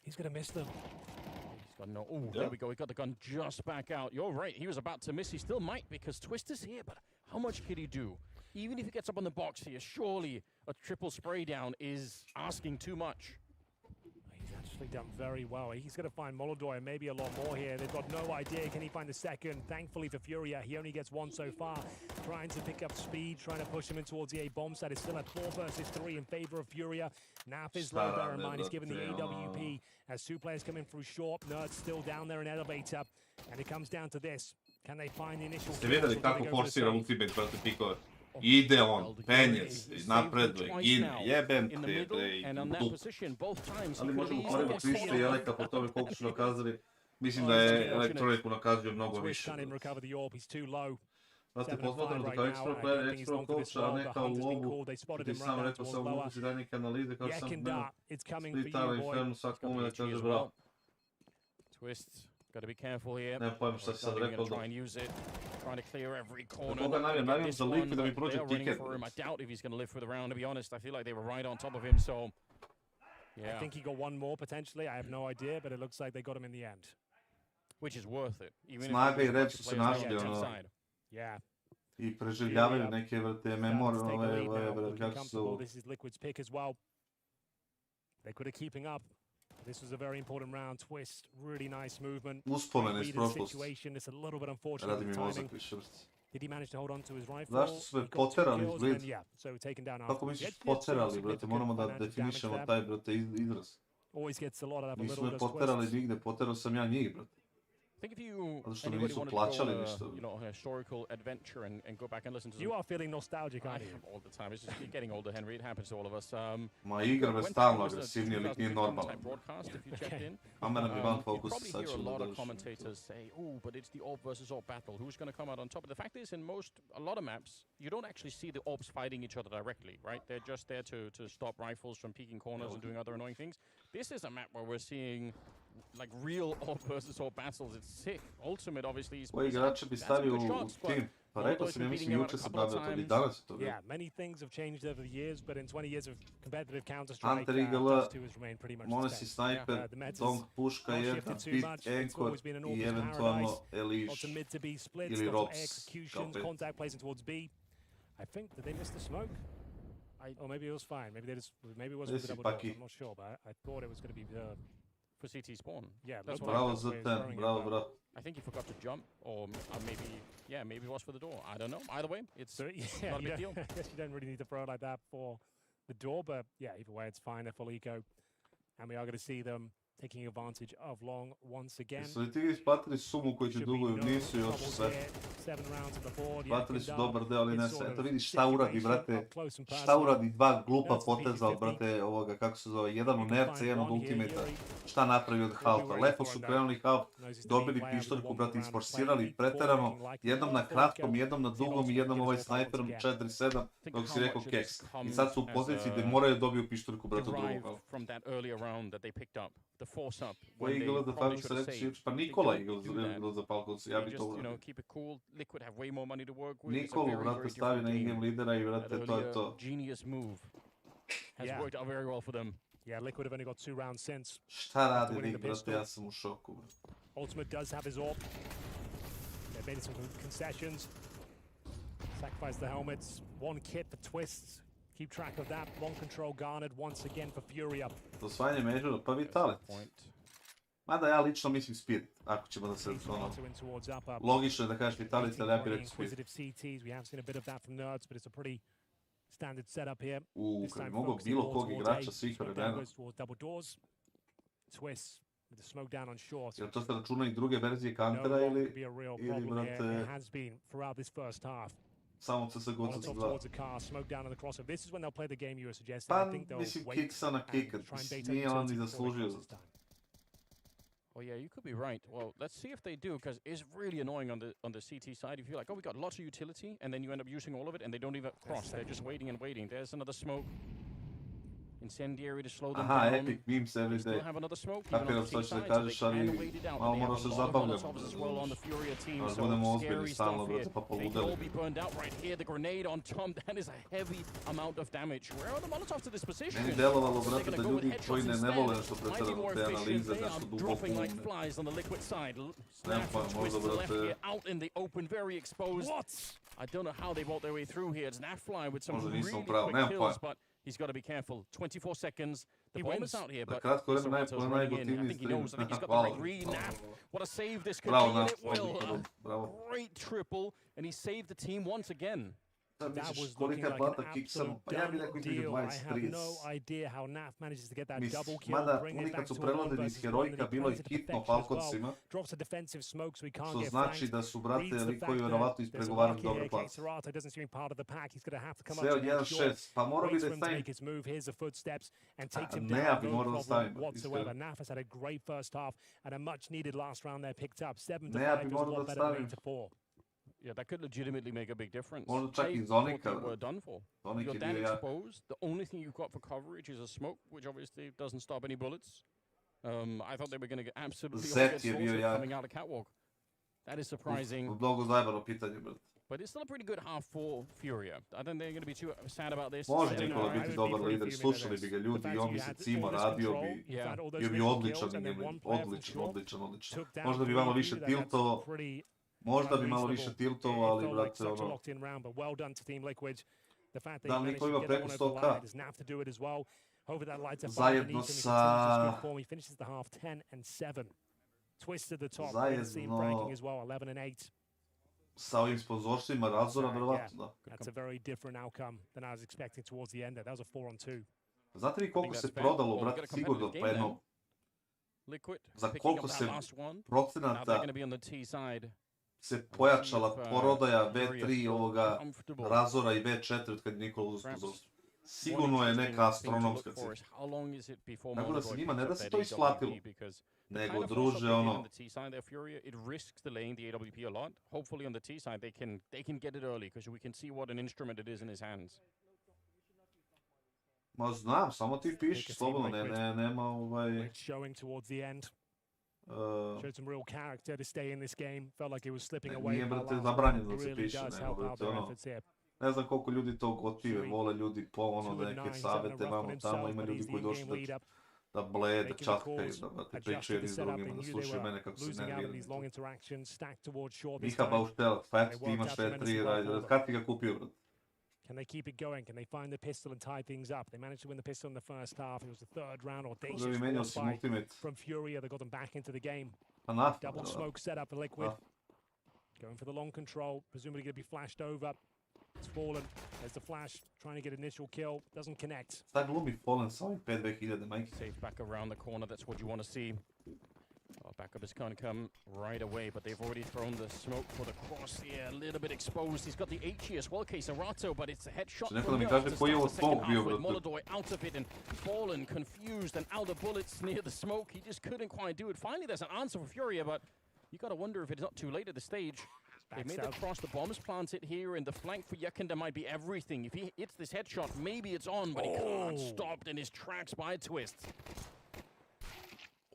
He's going to miss them. No, oh, there we go. He got the gun just back out. You're right. He was about to miss. He still might because Twist is here. But how much can he do? Even if he gets up on the box here, surely a triple spray down is asking too much. He's actually done very well. He's going to find Molodoj and maybe a lot more here. They've got no idea. Can he find the second? Thankfully for Furia, he only gets 1 so far. Trying to pick up speed, trying to push him in towards the A bomb site. It's still at 4 versus 3 in favor of Furia. Naf is low, bear in mind. He's given the AWP as 2 players coming through short. Nerd's still down there in elevator. And it comes down to this. Can they find the initial Ste vidjeli kako forsira ultimate protiv pikove? Ide on, penje se, napreduje, gine, jebem te, bre, i dup. Ali možemo ponovno Twista i Eleka po tome koliko su nakazali. Mislim da je Elektroniku nakazio mnogo više. Znate, posmatramo da kao Expro coacha, a ne kao lovu. Ti sam rekao sam mogu si daj neke analize, kao sam splitava Inferno, svak ume da kaže bravo. Twist, gotta be careful here. Ne pojma šta si sad rekao da. Trying to clear every corner. Koga navijam za Liquid da mi prođe tiket. I doubt if he's going to live for the round, to be honest. I feel like they were right on top of him, so... Yeah. I think he got 1 more, potentially. I have no idea, but it looks like they got him in the end. Which is worth it. Snaga i rep su se našli, ono... Yeah. I preživljavaju neke vrte memore, kako se zovu. This is Liquid's pick as well. They could have keeping up. This was a very important round. Twist, really nice movement. Uspomene iz Read the prošlosti. situation. It's a little bit unfortunate Radi with mi the mozak timing. više vrsti. Did he manage to hold on to his rifle? Zašto su me He got 2 poterali kills iz and Blitz? then, yeah, so taken down Kako afterwards. misliš He had some poterali, brate? significant Moramo da financial damage definišemo there. taj, brate, izraz. Always gets a lot out of a Nisu little me does poterali Twist. nigde, poterao sam ja njih, brate. I think if you Zato što mi anybody nisu wanted to plaćali go on ništa. a historical adventure and go back and listen to You are feeling nostalgic, aren't you? all the time. It's just you're getting older, Henry. It happens to all of us. Ma igra me when stalno was the agresivnije, lik nije 2015 normalno. type broadcast, if you checked in, Kamera mi van you fokus, probably sad hear a ćemo lot da of držiš. commentators say, "Oh, but it's the AWP versus AWP battle. Who's going to come out on top?" But the fact is, in a lot of maps, you don't actually see the AWPs fighting each other directly, right? They're just there to stop rifles from peeking corners and doing other annoying things. This is a map where we're seeing like real AWP versus AWP battles. It's sick. Ultimate, obviously, is Koji igrače bi stavio u tim? Pa rekao sam, ja mislim, juče sam pravio to, ili danas je to bilo. Yeah, many things have changed over the years, but in 20 years of competitive Counter-Strike, Hunter IGL, Dust 2 has remained pretty much the Monesi same. Sniper, The Mets Dong Puška not 1, shifted too Pit much. It's Anchor always been an i AWP's eventualno paradise. Eliš Lots of mid to B splits, ili lots of Rops. executions, contact plays in towards B. I think, did they miss the smoke? Or maybe it was fine. Maybe it wasn't the double doors. I'm not sure, but I thought it was going to be for CT spawn. Yeah, that's what Bravo I za ten, bravo. I think he forgot to jump, or maybe it was for the door. I don't know. Either way, it's not a big deal. I guess you don't really need to throw it like that for the door, but yeah, either way, it's fine. They're full eco, and we are going to see them taking advantage of long once again. Jesu li ti isplatili sumu koju ti duguju? Nisu još sve. Isplatili su dobar deo, ali ne sve. Eto vidiš šta uradi, brate. Šta uradi dva glupa poteza od, brate, ovoga, kako se zove, jedan od nerca, jedan od ultimata. Šta napravi od halfa? Lepo su krenuli half, dobili pištoljku, brate, isforsirali preterano. Jednom na kratkom, jednom na dugom i jednom ovaj snajperom 4-7, dok si rekao keks. I sad su u poziciji gde moraju dobiju pištoljku, brate, u drugom halfu. The force up. Koji igla da tako se reći, pa Nikola igla za Falcons, ja bi to uradio. Keep it cool. Liquid have way more money to work with. Nikolu, brate, stavi na in-game lidera i, brate, to je to. Genius move has worked out very well for them. Yeah, Liquid have only got 2 rounds since. Šta radi lik, brate, ja sam u šoku. Ultimate does have his AWP. They've made some concessions. Sacrifice the helmets. 1 kit for Twists. Keep track of that. 1 control garnered once again for Furia. Osvajanje Majora, pa Vitalit. Mada ja lično mislim Spirit, ako ćemo da se logično je da kažeš Vitalit, ali ja bih rekao Spirit. We have seen a bit of that from Nerds, but it's a pretty standard setup here. Kad bi mogao bilo kog igrača svih vremena. Twist with the smoke down on short. Jel to se računa i druge verzije Countera ili brate... It has been throughout this first half. Samo CSGO za 2. Smoke down on the crossover. This is when they'll play the game you were suggesting. Pa, I think they'll mislim, wait KINGSTON kika. Nije on ni zaslužio za to. Oh yeah, you could be right. Well, let's see if they do, because it's really annoying on the CT side. If you're like, oh, we got lots of utility, and then you end up using all of it, and they don't even cross. They're just waiting and waiting. There's another smoke. Incendiary to slow them down. Epic memes every day. Kapiram što će da kažeš, ali malo moramo se zabavljamo. Ali budemo ozbiljni stalno, brate, pa poludeli. Meni delovalo, brate, da ljudi koji ne vole nešto pretarano te analize, nešto duboko umne. Nemam pa, možda, brate... I don't know how they bought their way through here. It's Nafly with some Možda really nisam pravo, quick nemam kills, pa. but he's got to be careful. 24 seconds. The bomb is out here, but kratko vreme I think he knows. I think he's got the right read. Naf, what a save this could Bravo, be, and Naf, it will. bravo. Great triple, and he saved the team once again. That was looking like an absolute done deal. I have no idea how Naf manages to get that double kill, bring it back to a 1 versus 1, and he plays it to perfection as well. Drops a defensive smoke so he can't get flanked. Znači da su, brate, likovi vjerovatno ispregovarali dobre plase. Doesn't seem part of the pack. He's going to have to come Sve up od to that short. 1-6, pa morao bi da Waits for him to stavim. make his move. Here's the footsteps and takes him Ne, ja down. bi No morao da problem stavim. whatsoever. Naf has had a great first half and a much needed last round there picked up. 7 to Ne, ja 5 bi was a morao lot da better than stavim. 8 to 4. Yeah, that could legitimately make a big difference. Možda čak i They Zonika. thought they were done for. Zonik You're je that bio jak. exposed. The only thing you've got for coverage is a smoke, which obviously doesn't stop any bullets. I thought they were going to get absolutely Zet je bio slaughtered jak. coming out of catwalk. That is surprising. Mnogo zajebano pitanje, brate. But it's still a pretty good half for Furia. I don't think they're going to be too sad about this. Može Nikola biti dobar lider, slušali bi ga ljudi i on bi se cimo radio bi, bio bi odličan i njemu, odličan. Možda bi malo više tiltovao, ali, brate, ono... Da, Niko ima preko 100k. Hopefully that lights a fire Zajedno beneath him. He sa... continues his good form. He finishes the half 10-7. Twist at the top. Seam ranking as well, 11-8. Sa ovim sponzorstvima Razora, verovatno, da. That's a very different outcome than I was expecting towards the end. That was a 4-on-2. Znate vi koliko se prodalo, brate, sigurno, pa jedno... Za koliko se procenata se pojačala prodaja V3 ovoga Razora i V4 od kad je Nikola uzeo sponzorstvo. Sigurno je neka astronomska cifra. Tako da se njima ne da se to isplatilo, nego druže ono... It risks delaying the AWP a lot. Hopefully on the T side they can get it early because we can see what an instrument it is in his hands. Ma znam, samo ti piši slobodno, nema ovaj... Showing towards the end. Showed some real character to stay in this game. Felt like he was slipping away. Nije, brate, zabranjeno da se piše, nego, brate, ono... Ne znam koliko ljudi to gotive, vole ljudi po ono neke savete, vamo tamo, ima ljudi koji došli da blede, čatkaju, da te pričaju jedni s drugima, da slušaju mene kako se nerviraju. Miha Bauštel, Fat, ti imaš V3, kad ti ga kupio, brate? Can they keep it going? Can they find the pistol and tie things up? They managed to win the pistol in the first half. It was the third round. Audacious fight from Furia that got them back into the game. Double smoke set up for Liquid. Going for the long control. Presumably going to be flashed over. It's Fallen. There's the flash. Trying to get initial kill. Doesn't connect. Šta glumi Fallen sa ovim 5-2000 majke? Safe back around the corner. That's what you want to see. Backup is going to come right away, but they've already thrown the smoke for the Crosshair. A little bit exposed. He's got the HE as well, KINGSTON, but it's a headshot. Neko mi kaže koji je ovo smoke bio, brate. Molodoj out of it and Fallen confused and out of bullets near the smoke. He just couldn't quite do it. Finally, there's an answer for Furia, but you got to wonder if it's not too late at the stage. They made the cross, the bombs planted here, and the flank for Yakunda might be everything. If he hits this headshot, maybe it's on, but he can't stop in his tracks by Twist.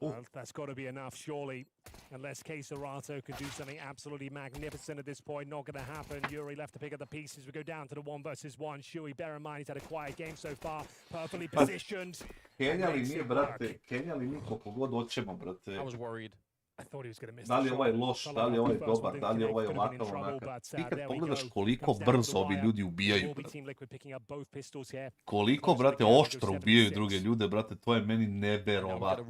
Well, that's got to be enough, surely. Unless KINGSTON can do something absolutely magnificent at this point. Not going to happen. Yuri left to pick up the pieces. We go down to the 1-versus-1. Shui, bear in mind, he's had a quiet game so far. Perfectly positioned. Kenjali mi, brate. Kenjali mi koliko god hoćemo, brate. I was worried. I thought he was going to miss da li je ovaj loš, da li je ovaj dobar, da li je ovaj ovakav, onakav. Ti kad pogledaš koliko brzo ovi ljudi ubijaju, brate. Koliko, brate, oštro ubijaju druge ljude, brate, to je meni neverovatno.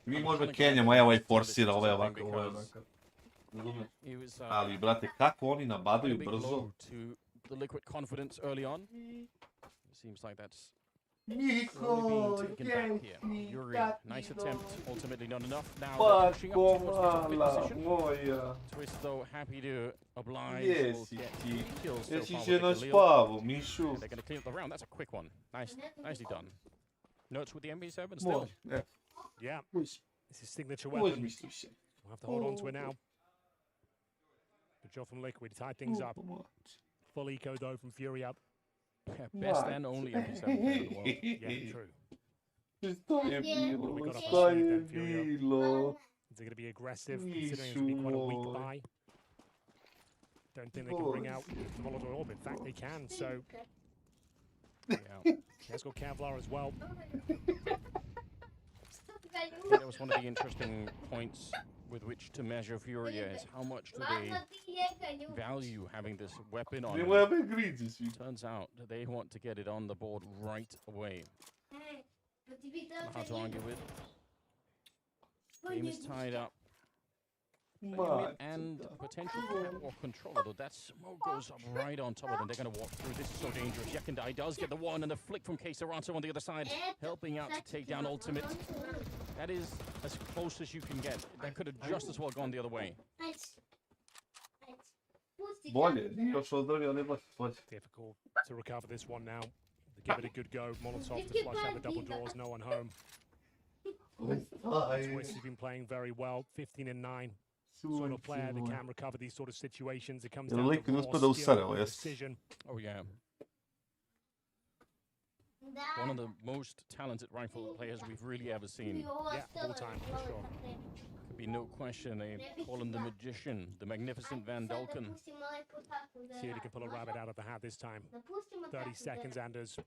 Mi možda kenjamo, ovaj forsira, ovaj ovakav, ovaj ovakav. Ali, brate, kako oni nabadaju brzo. Nico, nice attempt, ultimately not enough. Now they're pushing up towards the position. Twist though happy to oblige. Yes, kills. Jesi na spavu, Mišu. They're gonna clean up the round. That's a quick one. Nicely done. Notes with the MB7 still. Yeah. It's his signature weapon. We'll have to hold on to it now. Good job from Liquid. Tie things up. Full eco though from Furia. Best and only MB7 player in the world. Yeah, true. Šta je bilo? Šta je bilo? Is it going to be aggressive, considering it's going to be quite a weak buy? Don't think they can bring out the Molotov orb. In fact, they can, so... Yeah. Let's go Kevlar as well. I think that was one of the interesting points with which to measure Furia is how much do they value having this weapon on them. Turns out that they want to get it on the board right away. Hard to argue with. Game is tied up. And potential for control, although that smoke goes up right on top of them. They're going to walk through. This is so dangerous. Yakunda does get the one, and the flick from KINGSTON on the other side, helping out to take down Ultimate. That is as close as you can get. That could have just as well gone the other way. Difficult to recover this one now. Give it a good go. Molotov to flush out the double doors. No one home. Twist has been playing very well. 15-9. Sort of player that can recover these sort of situations. It comes down to raw skill and precision. Oh yeah. One of the most talented rifle players we've really ever seen. Yeah, all time for sure. Could be no question. They call him the magician, the magnificent Van Dalken. See if he can pull a rabbit out of the hat this time. 30 seconds, Anders.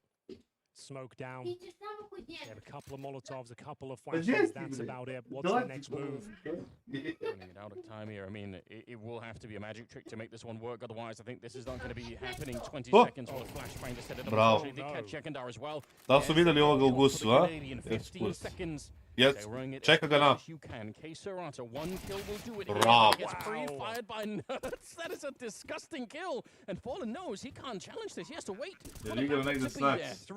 smoke down. They have a couple of Molotovs, a couple of flashes. That's about it. What's the next move? Running it out of time here. I mean, it will have to be a magic trick to make this one work. Otherwise, I think this is not going to be happening. 20 seconds for the flashbang to set it up. Bravo. They catch Jekandar as well. Da li su vidjeli ovoga u gusu, a? 15 seconds. Yes. Čeka ga na. Bravo. Gets pre-fired by Nuts. That is a disgusting kill. And Fallen knows he can't challenge this. He has to wait. Jer igra negdje snacks.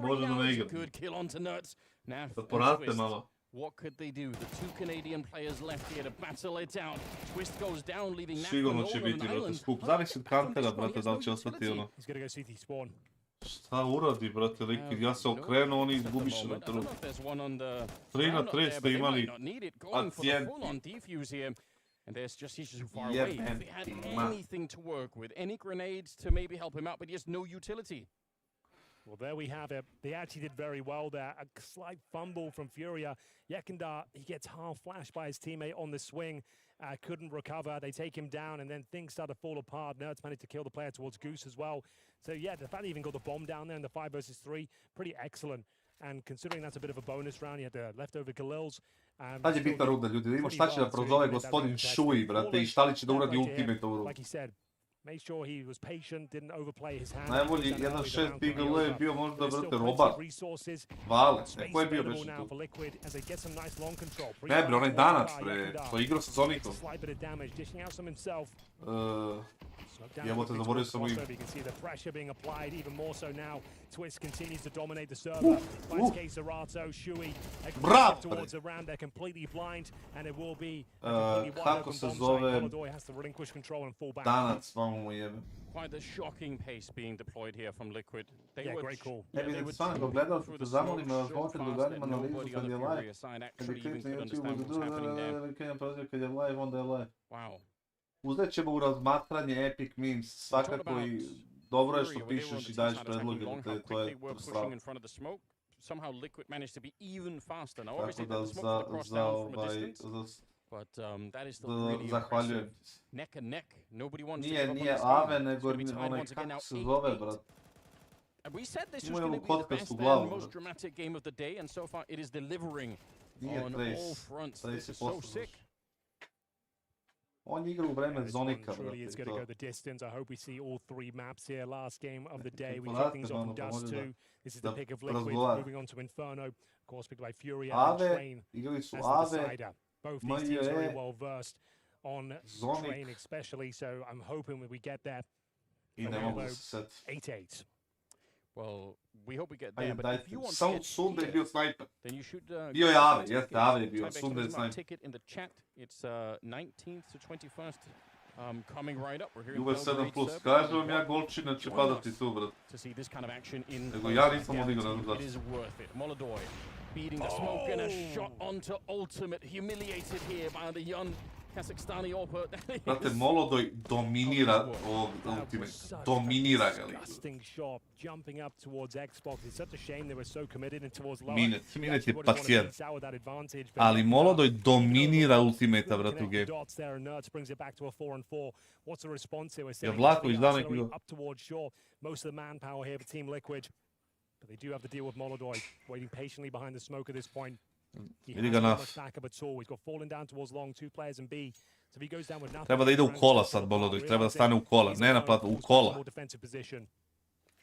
Može da ne igra. Good kill onto Nuts. Now, Sad poradite malo. what could they do? The two Canadian players left here to battle it out. Twist goes down, leaving Nat Sigurno for će Northern biti, brate, Island. skup. Zavisi od kantera, brate, da li će ostati ono. He's gonna go CT spawn. Šta uradi, brate, Liquid? Ja se okrenuo, oni izgubiše na trgu. 3 na 3 ste imali pacijenti. And he's just too far away. If he had anything to work with, any grenades to maybe help him out, but he has no utility. Well, there we have it. They actually did very well there. A slight fumble from Furia. Jekandar, he gets half flashed by his teammate on the swing. Couldn't recover. They take him down, and then things start to fall apart. Nerds managed to kill the player towards Goose as well. So, yeah, the fact they even got the bomb down there in the 5 versus 3, pretty excellent. And considering that's a bit of a bonus round, you had the leftover Galils. Sad je bitna runda, ljudi. Vidimo šta će da prozove gospodin Shui, brate, i šta li će da uradi ultimate ovu rundu. Like he said, made sure he was patient, didn't overplay his hand. Najbolji 1.6 Eagle je bio možda, brate, Robar. Vale, ko je bio beše tu? Ne bre, onaj Danac, bre, ko je igrao sa Sonicom. Jebote, zaboravio sam ime. You can see the pressure being applied even more so now. Twist continues to dominate the server. Finds K-Zerato, Shui, towards a round. They're completely blind, and it will be a completely wide open bomb site. Molodoi has to relinquish control and fall back. Danac, mamu mu jebe. Quite the shocking pace being deployed here from Liquid. Yeah, great call. Ne bi da stvarno gledao, te zamolim da možete da ugadim analizu kad je live. Kad je klik na YouTube, kad je live, onda je live. Wow. Uzet ćemo u razmatranje Epic Memes, svakako i dobro je što pišeš i daješ predloge, to je strava. Somehow Liquid managed to be even faster. Now, Tako obviously, da the smoke from the cross down from a distance, but that is still really impressive. Neck and neck. Nobody wants to give up on Nije this Ave, game. nego onaj kako se zove, brat. And we said this was going to be the best and most dramatic game of the day, and so far it is delivering on all fronts. This is so sick. On igra u vreme Zonika, Truly is going to go the distance. I hope we see all 3 maps here. Last game of the day. We kick things off from Dust 2. This is the pick of Liquid. Moving on to Inferno. Of course, picked by Furia and Train. As the decider. Both these teams very well versed on Train especially. So I'm hoping when we get there. 8-8. Well, we hope we get there, but if you want Sunday bio sniper. Then you should bio je Ave, jeste Ave je bio, Sunday sniper. Ticket in the chat. It's 19th to 21st. Coming right up. We're here in Uve 7+. Kažem vam ja, golčina će padati tu, brat. To see this kind of action in Nego ja nisam odigrao na It is worth it. Molodoi beating the smoke and a shot onto ultimate. Humiliated here by the young Kazakhstani Orpa. Brate, Molodoi dominira ovog ultimate. Dominira ga li. Disgusting shot, jumping up towards Xbox. It's such a shame they were so committed and towards lower. Minet je pacijent. Ali Molodoi dominira ultimate-a, brate, u game. What's the response here? Je Vlaković dao neki go. Up towards shore. Most of the manpower here for Team Liquid. But they do have to deal with Molodoi, waiting patiently behind the smoke at this point. He has not much backup at all. He's got fallen down towards long, 2 players in B. So if he goes down with nothing, Treba da ide u kola sad, Molodoi. Treba da stane u kola. Ne na platu, u kola.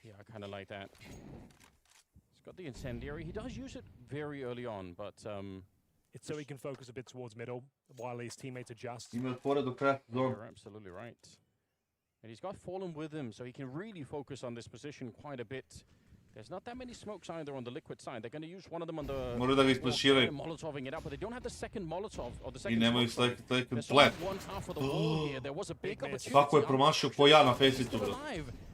Yeah, I kind of like that. He's got the incendiary. He does use it very early on, but it's so he can focus a bit towards middle while his teammates adjust. You're absolutely right. And he's got Fallen with him, so he can really focus on this position quite a bit. There's not that many smokes either on the Liquid side. They're going to use one of them on the Molotoving it up, but they don't have the second Molotov or the second. I nemaju second plan. There was a big opportunity. Svako je promašio ko ja na FaZe-u, bro.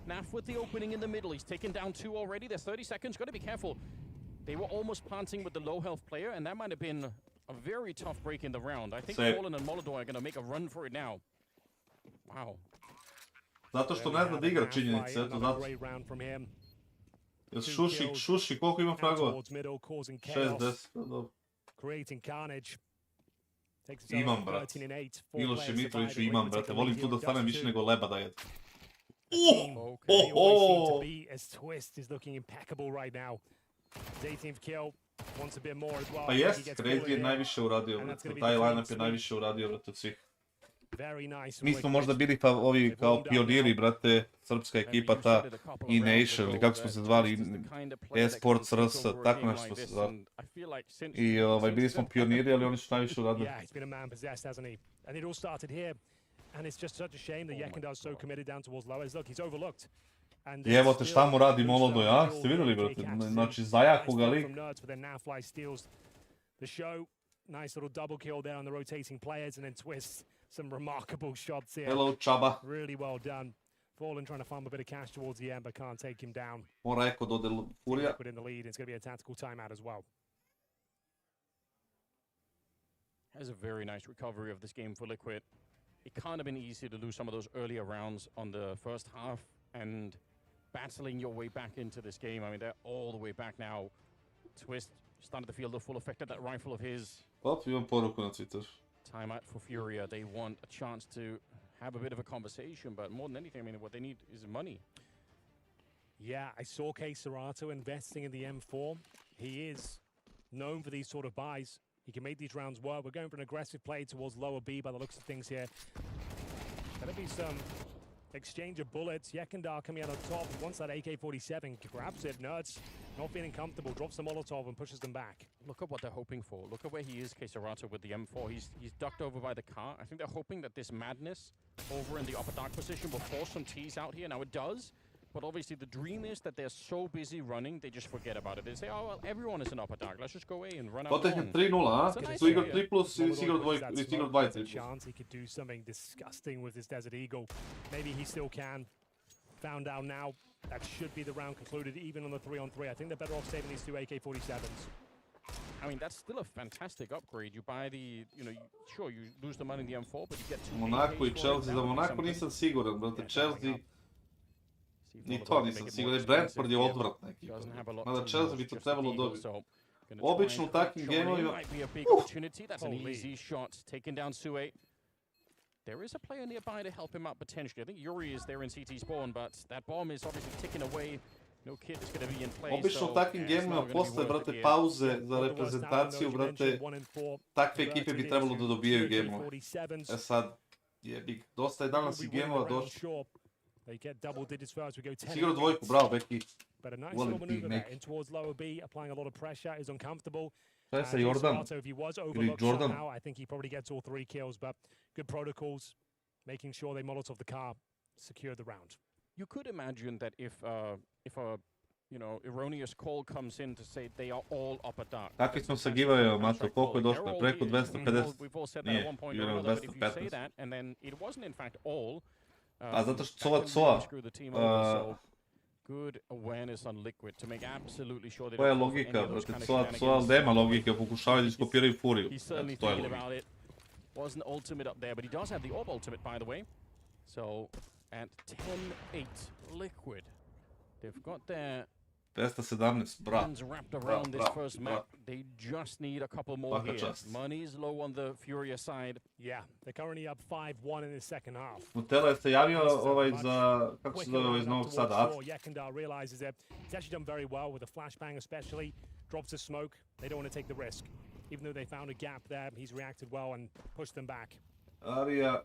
Naf with the opening in the middle. He's taken down 2 already. There's 30 seconds. Got to be careful. They were almost planting with the low health player, and that might have been a very tough break in the round. I think Fallen and Molodoi are going to make a run for it now. Wow. Zato što ne zna da igra činjenice, eto zato. Šuši, koliko ima fragova? 6-10, imam, brat. Miloše Mitroviću imam, brate. Volim tu da stanem više nego leba da jedem. Okay, always seem to be as Twist is looking impeccable right now. His 18th kill, wants a bit more as well. Pa jest, Crazy je najviše uradio, brate. Taj lineup je najviše uradio, brate, od svih. Mi smo možda bili pa ovi kao pioniri, brate, srpska ekipa, ta E-Nation, ili kako smo se zvali, E-Sports RS, tako nešto smo se zvali. I bili smo pioniri, ali oni su najviše uradili. And it's just such a shame that Yekendar's so committed down towards lowers. Look, he's overlooked. I evo te šta mu radi Molodo, ja? Ste vidjeli, brate? Znači, zajako ga lik. The show, nice little double kill there on the rotating players, and then Twist, some remarkable shots here. Hello, Chaba. Really well done. Fallen trying to farm a bit of cash towards the end, but can't take him down. Mora Eko dode Furia. Liquid in the lead. It's going to be a tactical timeout as well. That's a very nice recovery of this game for Liquid. It can't have been easy to lose some of those earlier rounds on the first half and battling your way back into this game. I mean, they're all the way back now. Twist started to feel the full effect of that rifle of his. Imam poruku na Twitter. Timeout for Furia. They want a chance to have a bit of a conversation, but more than anything, I mean, what they need is money. Yeah, I saw KINGSTON investing in the M4. He is known for these sort of buys. He can make these rounds work. We're going for an aggressive play towards lower B by the looks of things here. There'll be some exchange of bullets. Yekendar coming out on top. Once that AK-47 grabs it, Nerds not feeling comfortable, drops the Molotov and pushes them back. Look at what they're hoping for. Look at where he is, KINGSTON with the M4. He's ducked over by the car. I think they're hoping that this madness over in the upper dark position will force some T's out here. Now it does. But obviously the dream is that they're so busy running, they just forget about it. They say, oh, well, everyone is in upper dark. Let's just go away and run out. Tottenham 3-0, a? Su igrali 3 plus i si igrao 2 chance he could do something disgusting with his Desert Eagle. Maybe he still can. Found out now. That should be the round concluded, even on the 3-on-3. I think they're better off saving these two AK-47s. I mean, that's still a fantastic upgrade. You buy the, sure, you lose the money in the M4, but you get two Monaco i Chelsea. Za Monaco nisam siguran, brate. Chelsea... Ni to nisam siguran. Brentford je odvratna ekipa. Mada Chelsea bi to trebalo dobiti. Obično u takvim gameovima... That's an easy shot. Taken down Sue. There is a player nearby to help him out potentially. I think Yuri is there in CT spawn, but that bomb is obviously ticking away. No kid is going to be in play. Obično u takvim gameovima postoje, brate, pauze za reprezentaciju, brate. Takve ekipe bi trebalo da dobijaju gameove. E sad, jebik, dosta je danas i gameova došlo. They get double digits first. We go 10. Sigurno dvojku, bravo, Becky. But a nice little maneuver there in towards lower B, applying a lot of pressure, is uncomfortable. Šta je sa Jordan? If he was overlooked somehow, I think he probably gets all 3 kills, but good protocols, making sure they Molotov the car, secure the round. You could imagine that if a erroneous call comes in to say they are all upper dark. Kakvi smo se givaju, Mato, koliko je došlo? Preko 250? We've all said that at one point or another, but if you say that, and then it wasn't in fact all, a zato što Coa, good awareness on Liquid to make absolutely sure they koja je logika, brate, Coa nema logike, pokušavaju da iskopiraju Furiju. He's certainly thinking about it. Wasn't ultimate up there, but he does have the orb ultimate, by the way. So, at 10-8, Liquid, they've got their 217, bra. Wrapped around this first map. They just need a couple more here. Money's low on the Furia side. Yeah, they're currently up 5-1 in the second half. Mutela je se javio za, kako se zove iz Novog Sada, Yekendar realizes it. He's actually done very well with a flashbang especially. Drops a smoke. They don't want to take the risk. Even though they found a gap there, he's reacted well and pushed them back. Aria,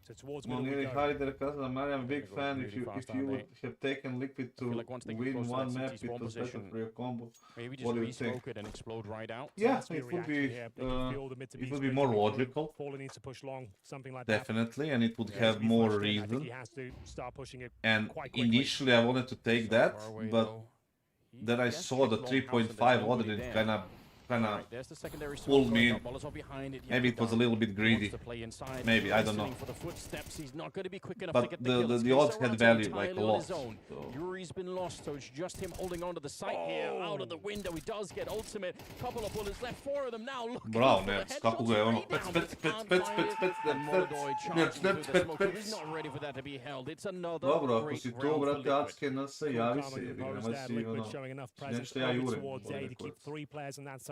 Moniri Haider, Kassad, I'm a big fan. If you would have taken Liquid to win one map, it was better for your combo. What do you think? It and explode right out. Yeah, it would be more logical. Definitely, and it would have more reason. And initially I wanted to take that, but then I saw the 3.5 order and it kind of pulled me in. Maybe it was a little bit greedy. Maybe, I don't know. But the odds had value, like a lot. So. Yuri's been lost, so it's just him holding on to the site here. Out of the window, he does get ultimate. Couple of bullets left, 4 of them now. Bravo, Nerds, kako ga je ono, pec. Dobro, ako si to, brate, Acke, nas se javi se, jebi, nemoj si ono, nešto ja jurem.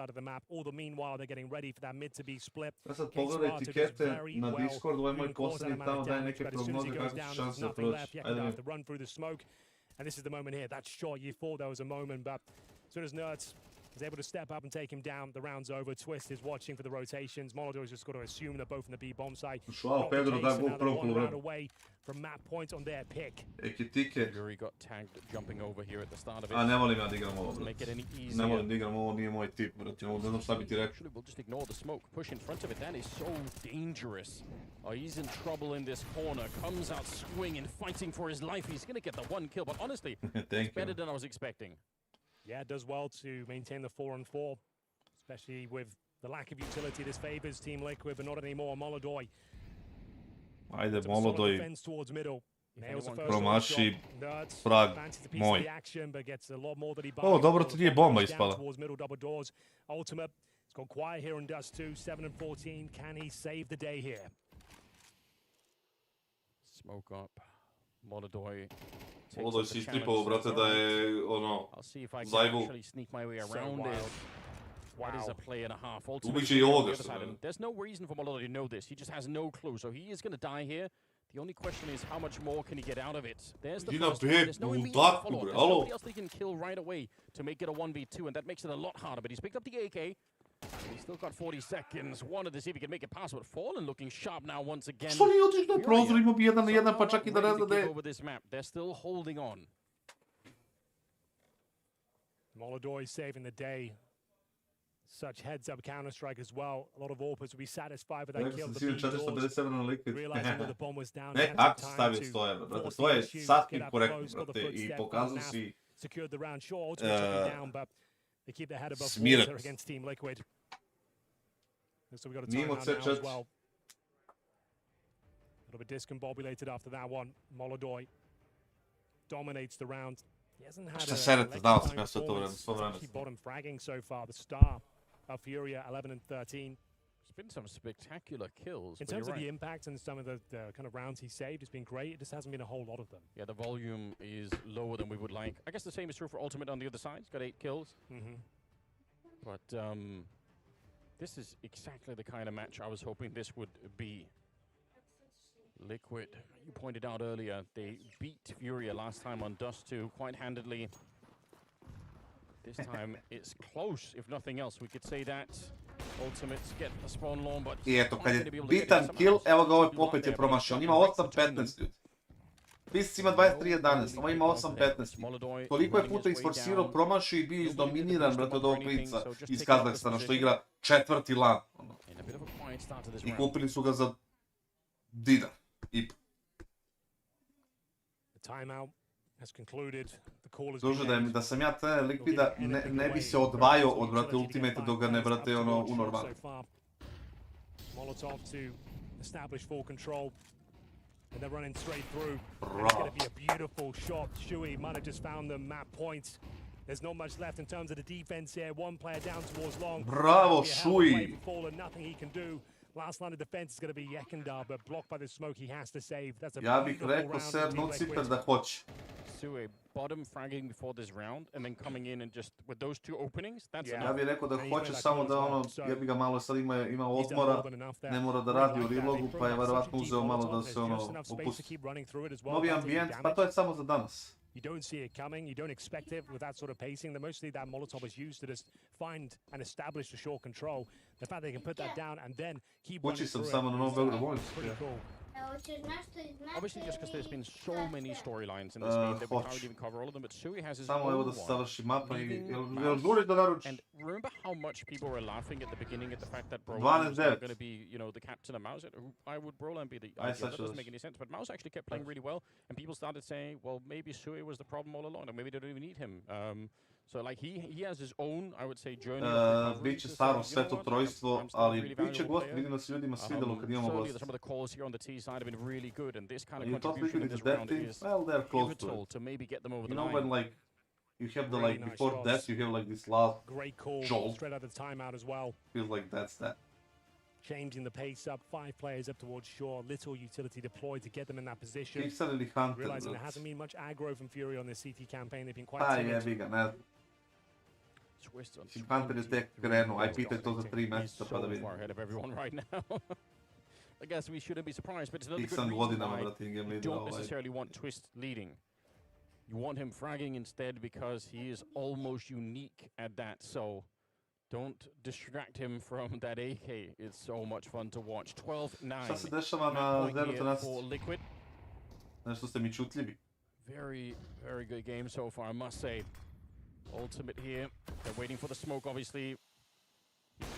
side of the map. All the meanwhile, they're getting ready for that mid to be split. Sad pogledaj etikete na Discord, ovaj moj poslednji tamo daje neke prognoze kakve su šanse da proći. Ajde have to run through the smoke. And this is the moment here. That shot, you thought there was a moment, but as soon as Nerds is able to step up and take him down, the round's over. Twist is watching for the rotations. Molodor's just got to assume they're both in the B bomb site. Šao, Pedro da gol prvo polovremenu. Away from map point on their pick. Ekitike. Fury got tagged jumping over here at the start of it. A ne volim ja da igram ovo, brate. Ne volim da igram ovo, nije moj tip, brate. Ne znam šta bi ti rekao. We'll just ignore the smoke. Push in front of it. That is so dangerous. Oh, he's in trouble in this corner. Comes out swinging, fighting for his life. He's going to get the one kill, but honestly, it's better than I was expecting. Yeah, it does well to maintain the 4-on-4, especially with the lack of utility. This favors Team Liquid, but not anymore. Molodoj. Ajde, Molodoj. Promaši prag moj. O, dobro, to nije bomba ispala. Ultimate, it's gone quiet here in Dust 2, 7-14. Can he save the day here? Smoke up. Molodoj. Molodoj si istripao, brate, da je, ono, zajbu. That is a play and a half. Ubiće i ovoga što There's no reason for Molodoj to know this. He just has no clue. So he is going to die here. The only question is how much more can he get out of it. There's the first one. There's no immediate follow-up. There's nobody else that he can kill right away to make it a 1v2, and that makes it a lot harder. But he's picked up the AK. He's still got 40 seconds. Wanted to see if he can make it past, but Fallen looking sharp now once again. Što nije otišao na prozor, imao bi 1-1, pa čak i da ne zna da je. They're still holding on. Molodoj saving the day. Such heads-up counter-strike as well. A lot of AWPers will be satisfied with that kill. Realizing that the bomb was down. Ne, ako stavio 100 evra, brate, to je sasvim korektno, brate, i pokazao si secured the round. Sure, ultimately down, but they keep their head above water against Team Liquid. So we got a timeout now as well. A little bit discombobulated after that one. Molodoj dominates the round. He hasn't had a bottom fragging so far. The star of Furia, 11-13. It's been some spectacular kills. In terms of the impact and some of the kind of rounds he saved, it's been great. It just hasn't been a whole lot of them. Yeah, the volume is lower than we would like. I guess the same is true for Ultimate on the other side. He's got 8 kills. But this is exactly the kind of match I was hoping this would be. Liquid, you pointed out earlier, they beat Furia last time on Dust 2 quite handedly. This time it's close, if nothing else. We could say that. Ultimates get the spawn lawn, but I eto, kad je bitan kill, evo ga ovaj opet je promašio. On ima 8-15 ljudi. FISS ima 23-11, ovo ima 8-15. Toliko je puta isforsirao, promašio i bio izdominiran, brate, od ovog klinca iz Kazahstana, što igra 4. LAN. I kupili su ga za dinar. Duže da sam ja trener Liquida, ne bi se odvajao od, brate, Ultimate dok ga ne, brate, ono, u normalu. Molotov to establish full control. And they're running straight through. It's going to be a beautiful shot. Shui might have just found the map point. There's not much left in terms of the defense here. One player down towards long. Bravo, Shui. Nothing he can do. Last line of defense is going to be Yekindar, but blocked by the smoke he has to save. That's a ja bih rekao Ser Nuciper da hoće. Sue bottom fragging before this round and then coming in and just with those 2 openings, that's enough. Ja bih rekao da hoće samo da ono, ja bih ga malo sad ima odmora, ne mora da radi u relogu, pa je verovatno uzeo malo da se ono opusti. Novi ambijent, pa to je samo za danas. You don't see it coming, you don't expect it with that sort of pacing. Mostly that Molotov is used to just find and establish a short control. The fact they can put that down and then keep running through it. Pretty cool. Obviously, just because there's been so many storylines in this game that we can't even cover all of them, but Sui has his own one. And remember how much people were laughing at the beginning at the fact that Brolan was going to be, you know, the captain of Mouse. Why would Brolan be the ideal? That doesn't make any sense. But Mouse actually kept playing really well, and people started saying, well, maybe Sui was the problem all along, and maybe they don't even need him. So like he has his own, I would say, journey. Biće staro sveto trojstvo, ali biće gost, vidim da se ljudima svidelo kad imamo gost. Some of the calls here on the T side have been really good, and this kind of contribution in this round is pivotal to maybe get them over the line. You know when like you have the like before death, you have like this last jolt. Straight out of the timeout as well. Feels like that's that. Changing the pace up, 5 players up towards shore, little utility deployed to get them in that position. Realizing there hasn't been much aggro from Furia on this CT campaign, they've been quite timid. Mislim, Hunter je tek krenuo, aj pitaj to za 3 mjeseca pa da so vidim. far ahead of everyone right now. I guess we shouldn't be surprised, but it's another good Sam reason godinama, why brate, in game you leader, don't necessarily want Twist leading. You want him fragging instead because he is almost unique at that, so don't distract him from that AK. It's so much fun to watch. 12-9. Šta se dešava na Point here 0-13? for Liquid. Nešto ste mi čutljivi. Very, very good game so far, I must say. Ultimate here. They're waiting for the smoke, obviously.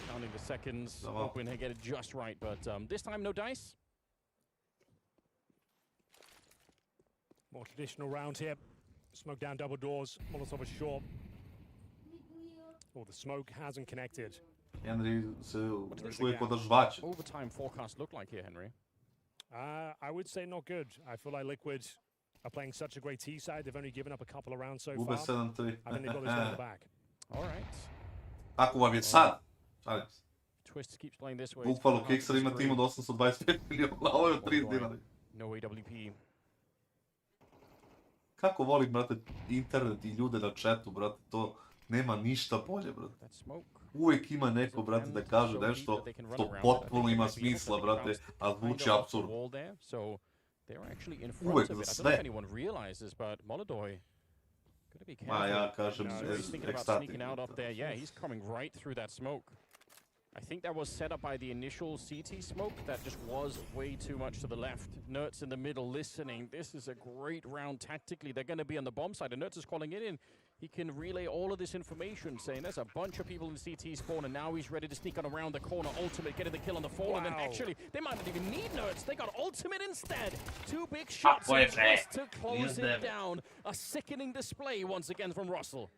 Counting the seconds, hoping they get it just right, but this time no dice. More traditional round here. Smoke down double doors. Molotov is short. Oh, the smoke hasn't connected. Henry se čuje kod da žvače. Overtime forecast look like here, Henry? I would say not good. I feel like Liquid are playing such a great T side. They've only given up a couple of rounds so Gube far. 7-3. I think they've got this one back. All right. Tako vam je sad. Šalim se. Twist keeps playing this way. Bukvalno Kikser ima tim od 825 milijuna, ovo je od 30 dinara. No AWP. Kako volim, brate, internet i ljude na chatu, brate, to nema ništa bolje, brate. Uvijek ima neko, brate, da kaže nešto što potpuno ima smisla, brate, a zvuči apsurdno. Uvijek za sve. Ma ja kažem ekstatik. Yeah, he's coming right through that smoke. I think that was set up by the initial CT smoke. That just was way too much to the left. Nertz in the middle listening. This is a great round tactically. They're going to be on the bomb side, and Nertz is calling it in. He can relay all of this information, saying there's a bunch of people in the CT spawn, and now he's ready to sneak on around the corner. Ultimate, getting the kill on the fall, and then actually, they might not even need Nertz. They got Ultimate instead. Two big shots to close it down. A sickening display once again from Russell.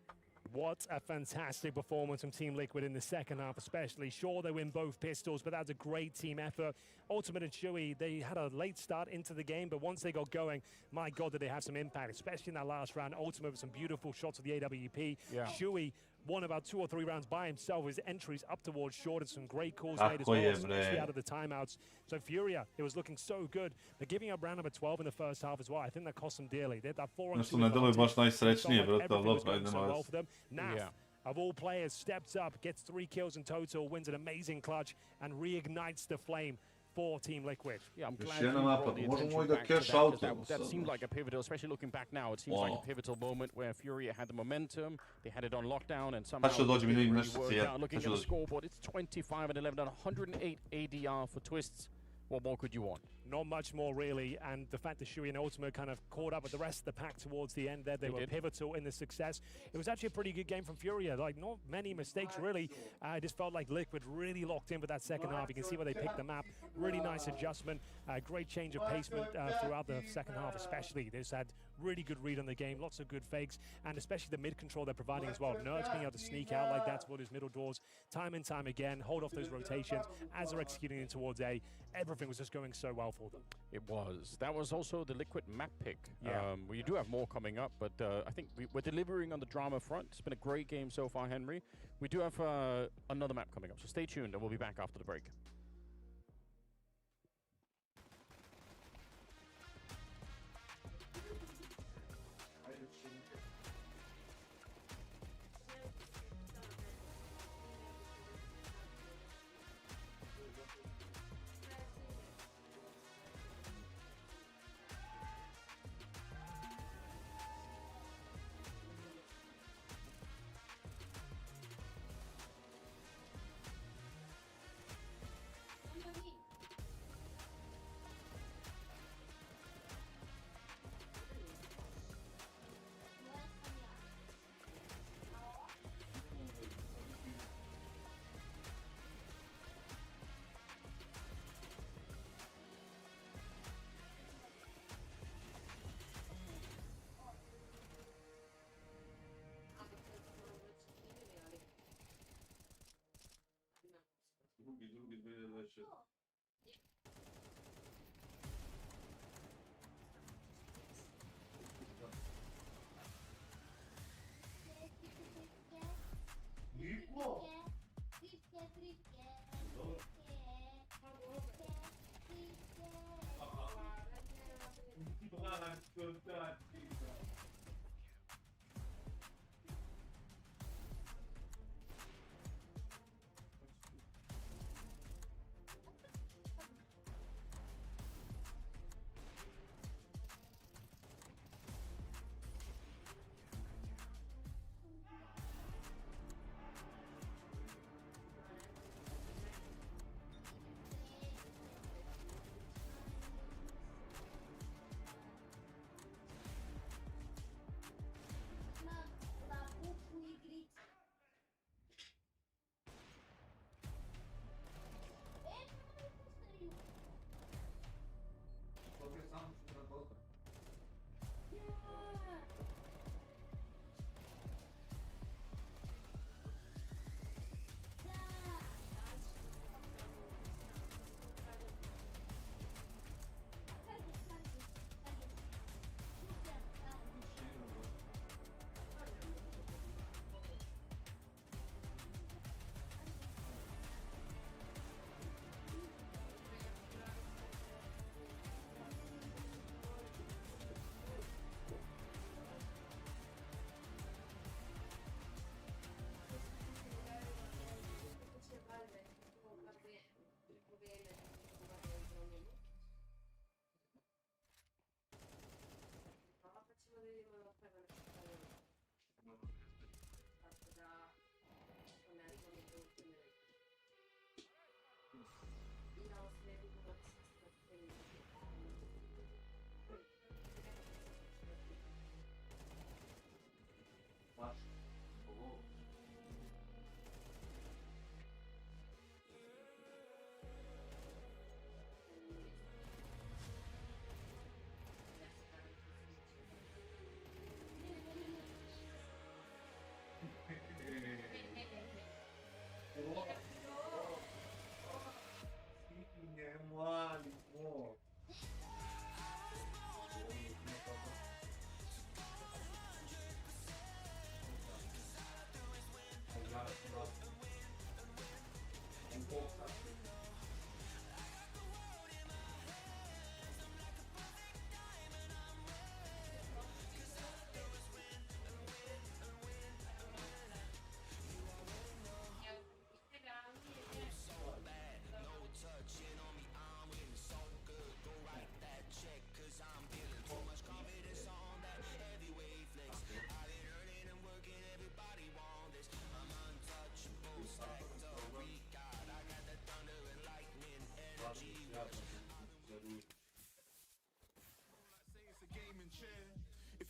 What a fantastic performance from Team Liquid in the second half, especially. Sure, they win both pistols, but that's a great team effort. Ultimate and Shuey, they had a late start into the game, but once they got going, my God, did they have some impact, especially in that last round. Ultimate with some beautiful shots of the AWP. Yeah. Shuey won about 2 or 3 rounds by himself. His entries up towards short and some great calls made as well, especially out of the timeouts. So Furia, it was looking so good. They're giving up round number 12 in the first half as well. I think that cost them dearly. They had that 4-on-2. Nešto ne deluje baš najsrećnije, brate, ali dobro, ajde so nema well for them. Naf, of all players, steps up, gets 3 kills in total, wins an amazing clutch, and reignites the flame for Team Liquid. Yeah, I'm glad you brought the attention back to that. That seemed like a pivotal, especially looking back now, it seems like a pivotal moment where Furia had the momentum, they had it on lockdown, and somehow it really worked out. Looking at the scoreboard, it's 25-11 and 108 ADR for Twists. What more could you want? Not much more, really, and the fact that Shuey and Ultima kind of caught up with the rest of the pack towards the end there, they were pivotal in the success. It was actually a pretty good game from Furia, like not many mistakes, really. I just felt like Liquid really locked in for that second half. You can see where they picked the map. Really nice adjustment, great change of pacement throughout the second half especially. They just had really good read on the game, lots of good fakes, and especially the mid control they're providing as well. Nerds being able to sneak out like that towards his middle doors time and time again, hold off those rotations as they're executing in towards A. Everything was just going so well for them. It was. That was also the Liquid map pick. Yeah. We do have more coming up, but I think we're delivering on the drama front. It's been a great game so far, Henry. We do have another map coming up, so stay tuned and we'll be back after the break.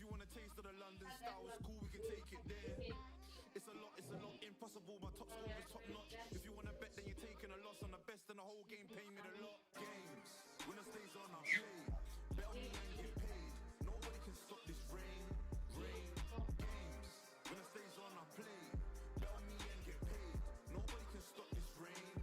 you want a taste of the London style, it's cool, we can take it there. It's a lot, impossible, my top score is top notch. If you wanna bet, then you're taking a loss on the best in the whole game, pay me the lot. Games, when the stays on, I play. Bet on me and get paid. Nobody can stop this rain. Games, when the stays on, I play. Bet on me and get paid. Nobody can stop this rain.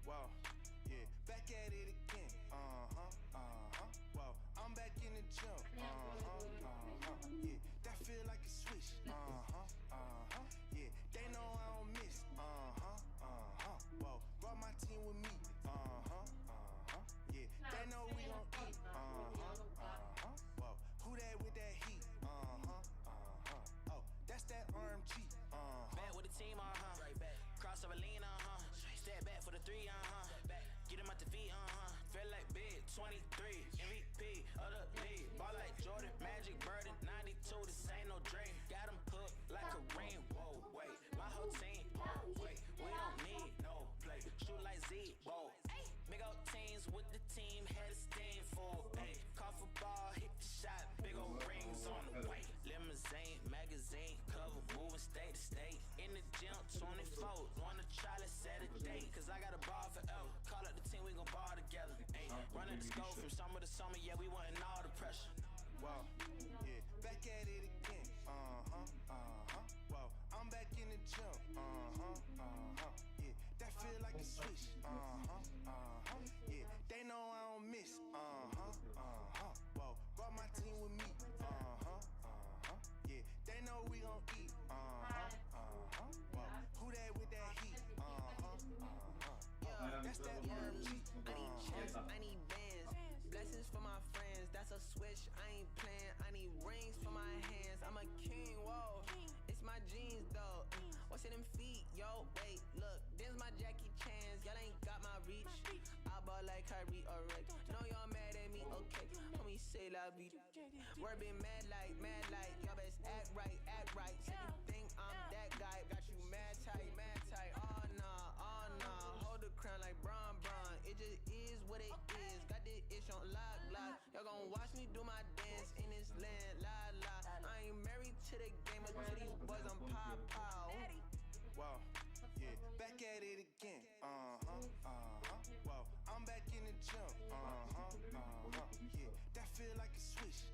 Wow, yeah, back at it again. Wow, I'm back in the gym. Yeah, that feel like a switch. Yeah, they know I don't miss. Wow, brought my team with me. Yeah, they know we gon' eat. Wow, who that with that heat? Oh, that's that RMG. Back with the team, right back. Crossover lean, Step back for the three, Get him out the feet, Feel like big, 23, MVP of the league. Ball like Jordan, Magic, Bird, 92, this ain't no dream. Got him cooked like a ring, whoa, wait. My whole team, oh, wait. We don't need no play. Shoot like Z, whoa. Big old teams with the team, had a steam full, ayy. Call for ball, hit the shot, big old rings on the way. Limousine, magazine, cover, moving state to state. In the gym, 24, wanna try, let's set a date. Cause I got a ball forever, call up the team, we gon' ball together. Ayy, running the scope from summer to summer, yeah, we wantin' all the pressure. Wow, yeah, back at it again. Wow, I'm back in the gym. Yeah, that feel like a switch. Yeah, they know I don't miss. Wow, brought my team with me. Yeah, they know we gon' eat. Wow, who that with that heat? That's that RMG. I need checks, I need bands. Blessings for my friends, that's a switch, I ain't playing. I need rings for my hands, I'm a king, whoa. It's my jeans though. What's in them feet, yo? Wait, look, this my Jackie Chan's. Y'all ain't got my reach. I ball like Kyrie or Rick. Know y'all mad at me, okay. Homie say la vie. Word been mad like. Y'all best act right, Say you think I'm that guy, got you mad tight. Oh nah, hold the crown like Bron. It just is what it is. Got this ish on lock. Y'all gon' watch me do my dance in this land, la. I ain't married to the game, but to these boys I'm pow. Wow, yeah, back at it again. Wow, I'm back in the gym. Yeah, that feel like a switch.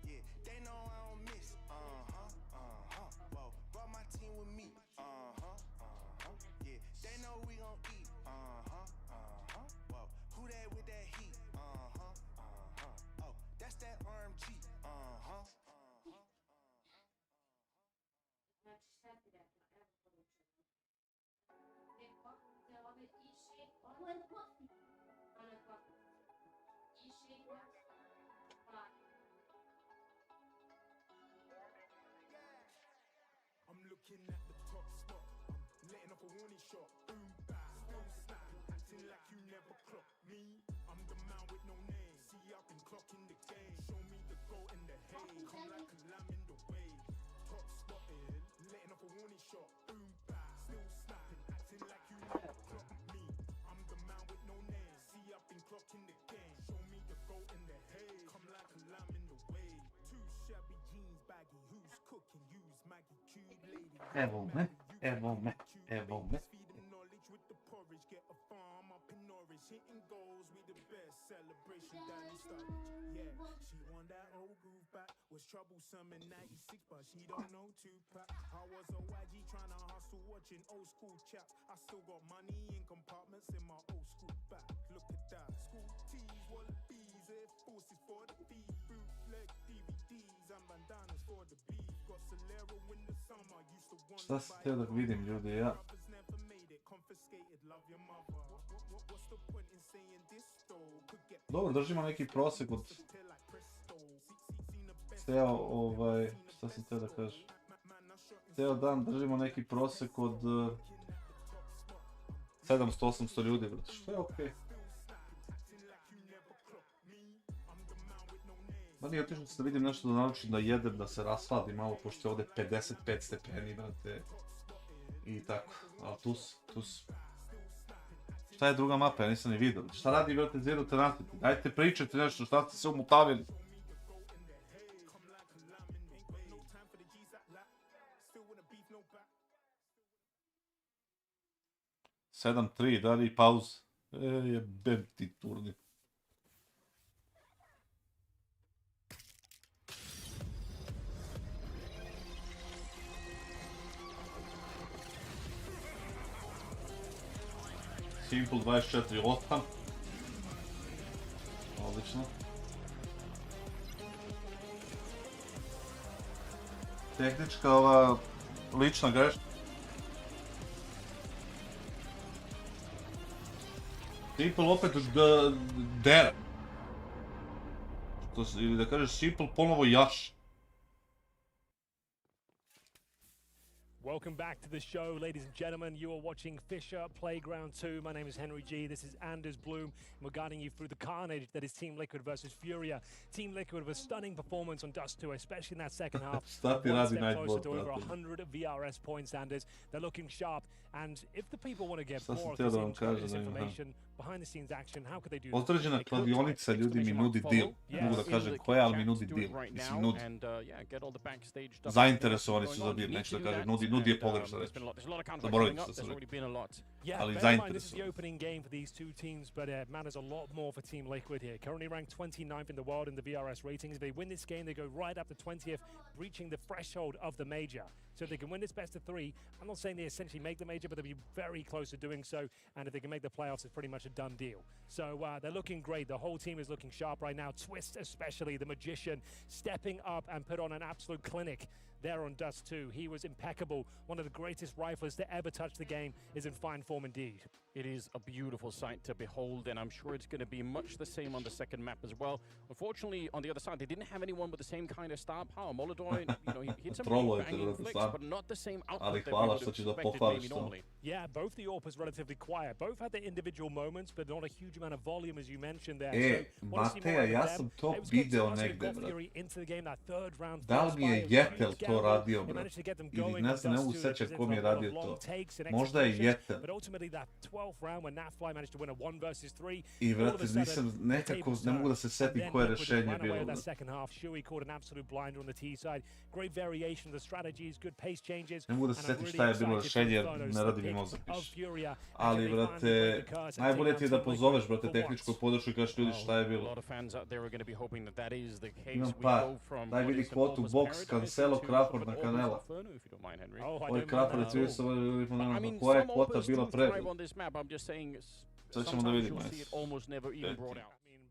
Yeah, they know I don't miss. Wow, brought my team with me. Yeah, they know we gon' eat. Wow, who that with that heat? Oh, that's that RMG. I'm looking at the top spot. I'm letting off a warning shot. Boom, bang, still snapping, acting like you never clocked me. I'm the man with no name. See, I've been clocking the game. Show me the goat and the hay. Come like a lamb in the way. Top spotted, letting off a warning shot. Boom, bang, still snapping, acting like you never clocked me. I'm the man with no name. See, I've been clocking the game. Show me the goat and the hay. Come like a lamb in the way. Two shabby jeans baggy. Who's cooking? Use Maggie Cube lady. Feeding knowledge with the porridge. Get a farm up in Norwich. Hitting goals with the best. Celebration Danny Sturridge. Yeah, she won that old groove back. Was troublesome in 96, but she don't know Tupac. I was a YG trying to hustle. What dodging old school chaps. I still got money in compartments in my old school bag. Look at that. School tees, wallabies, Air Forces for the feet, bootleg DVDs and bandanas for the beef. Got Solero in the summer, used to want Šta sam htio da vidim, ljudi, ja? never made it, confiscated, love your mother. What's the point in saying this though? Could get Dobro, držimo neki prosjek od... Šta sam htio da kažem? Cijel dan držimo neki prosjek od 700-800 ljudi, brate, što je okej. Ma nije otišao da vidim nešto da naučim da jedem, da se rashladi malo, pošto je ovdje 55 stepeni, brate. I tako, ali tus. Šta je druga mapa, ja nisam ni vidio. Šta radi, brate, Zero Tenacity? Dajte pričajte nešto, šta ste se umutavili? 7-3, dalje i pauz. Jebem ti turnir. Simple 24-8. Odlično. Tehnička ova lična greška. Simple opet dera. Ili da kažeš Simple ponovo jaš. Welcome back to the show, ladies and gentlemen. You are watching FISSURE Playground 2. My name is Henry G. This is Anders Bloom. We're guiding you through the carnage that is Team Liquid versus Furia. Team Liquid with a stunning performance on Dust 2, especially in that second half. One step closer to over 100 VRS points, Anders. They're looking sharp. And if the people want to get more of this information, behind the scenes action, how could they do that? Određena kladionica ljudi mi nudi deal. Ne mogu da kažem koja, ali mi nudi deal. Mislim, nudi. Zainteresovani su za deal, neću da kažem, nudi je pogrešno reći. Zaboravite što sam rekao. Ali zainteresovani. This is the opening game for these two teams, but it matters a lot more for Team Liquid here. Currently ranked 29th in the world in the VRS ratings. If they win this game, they go right up to 20th, breaching the threshold of the major. So if they can win this best of three, I'm not saying they essentially make the major, but they'll be very close to doing so. And if they can make the playoffs, it's pretty much a done deal. So they're looking great. The whole team is looking sharp right now. Twist especially, the magician, stepping up and put on an absolute clinic there on Dust 2. He was impeccable. One of the greatest riflers to ever touch the game is in fine form indeed. It is a beautiful sight to behold, and I'm sure it's going to be much the same on the second map as well. Unfortunately, on the other side, they didn't have anyone with the same kind of star power. Molodoi, he hit some banging flicks, but not the same output that we would have expected maybe normally. Yeah, both the AWPers relatively quiet. Both had their individual moments, but not a huge amount of volume, as you mentioned there. Mateja, ja sam to video negde, brate. Da li mi je Jetel to radio, brate? Ili ne znam, ne mogu sećati ko mi je radio to. Možda je Jetel. I vrati, nisam nekako, ne mogu da se setim koje rešenje bilo. Ne mogu da se setim šta je bilo rešenje jer ne radi mi mozak više. Ali, vrate, najbolje ti je da pozoveš, brate, tehničku podršku i kažeš ljudi šta je bilo. Imam par. Daj vidi kvotu, box, Cancelo, Crawford na Canela. Ovo Crawford je cvirio sa ovim panelom. Koja je kvota bila pre? Sad ćemo da vidimo.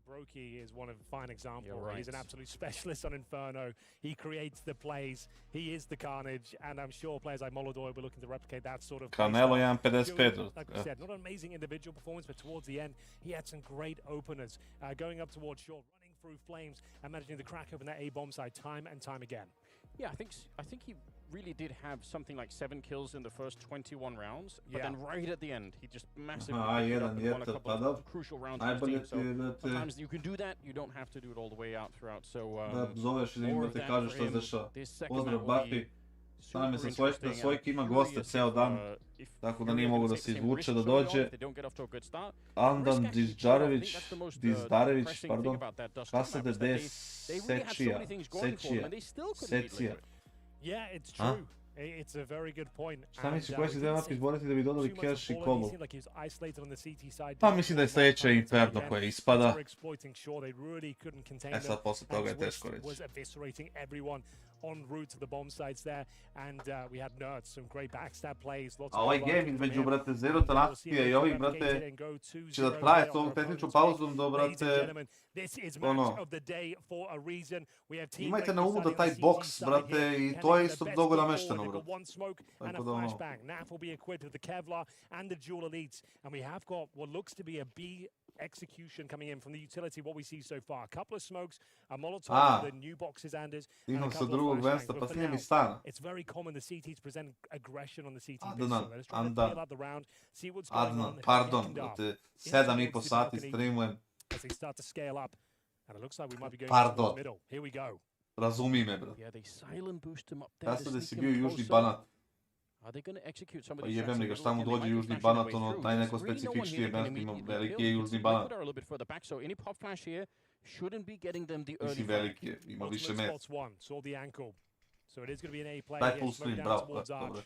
Brokey is one of fine example. Right. He's an absolute specialist on Inferno. He creates the plays. He is the carnage, and I'm sure players like Molodoi were looking to replicate that sort of. Canelo 1.55. Like I said, not an amazing individual performance, but towards the end, he had some great openers. Going up towards short, running through flames, and managing to crack open that A-bomb side time and time again. Yeah, I think he really did have something like 7 kills in the first 21 rounds, but then right at the end, he just massively won a couple of crucial rounds for his team. So sometimes you can do that, you don't have to do it all the way out throughout. So zoveš i da ti kažeš što se dešava. Pozdrav, Buffy. Sam je sa svojeg ima goste ceo dan, tako da nije mogo da se izvuče, da dođe. Andan Dizdarević, pardon, Kasade D. Secija. Yeah, it's true. It's a very good point. Šta misliš koji se treba izboriti da bi dodali cash i kobol? Pa mislim da je sljedeća Inferno koja ispada. Sad posle toga je teško reći. en route to the bomb sites there, and we had nerds, some great backstab plays. Lots A of ovaj hard game work između, from him. brate, Zero Tanakcija i ovih, brate, će da traje s ovom tehničnom pauzom do, brate, ono, imajte na umu da taj boks, brate, i to je isto dogo namešteno, brate. Tako da, ono. Naf will be equipped with the Kevlar and the dual elites, and we have got what looks to be a B execution coming in from the utility, what we see so far. A couple of smokes, a Molotov for the new boxes, Anders, and a couple of flashbangs. But for now, it's very common the CTs present aggression on the CT pistol. They're just trying to feel out the round, see what's going on. Pardon, brate, 7,5 sati streamujem. As they start to scale up, and it looks like we might be going to the middle. Here we go. Razumi me, brate. Yeah, they silent boost him up there. Ja sam da si bio Južni Banat. Are they going to execute some of Pa these jebem li ga, šta mu dođe Južni Banat, ono, taj neko specifičnije mesto ima, veliki je Južni Banat. Mislim, veliki je, ima više mesta. Taj full screen, bravo, dobro.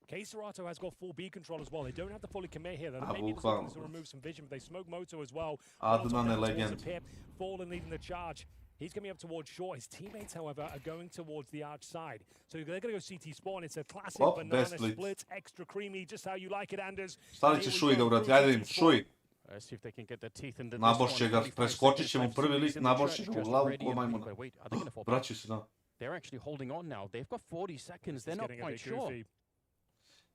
KSGO has got full B control as well. They don't have to fully commit here. They're maybe just looking to remove some vision, but they smoke Moto as well. Adnan je legend. Fallen leading the charge. He's coming up towards short. His teammates, however, are going towards the arch side. So they're going to go CT spawn. It's a classic banana split, extra creamy, just how you like it, Anders. Stali će Šuj da uradi, ajde im, Šuj. See if they can get their teeth into this Naboš će ga, preskočit će mu prvi list, naboš će ga u glavu ko majmuna. Vraći se, da. They're actually holding on now. They've got 40 seconds. They're not quite sure.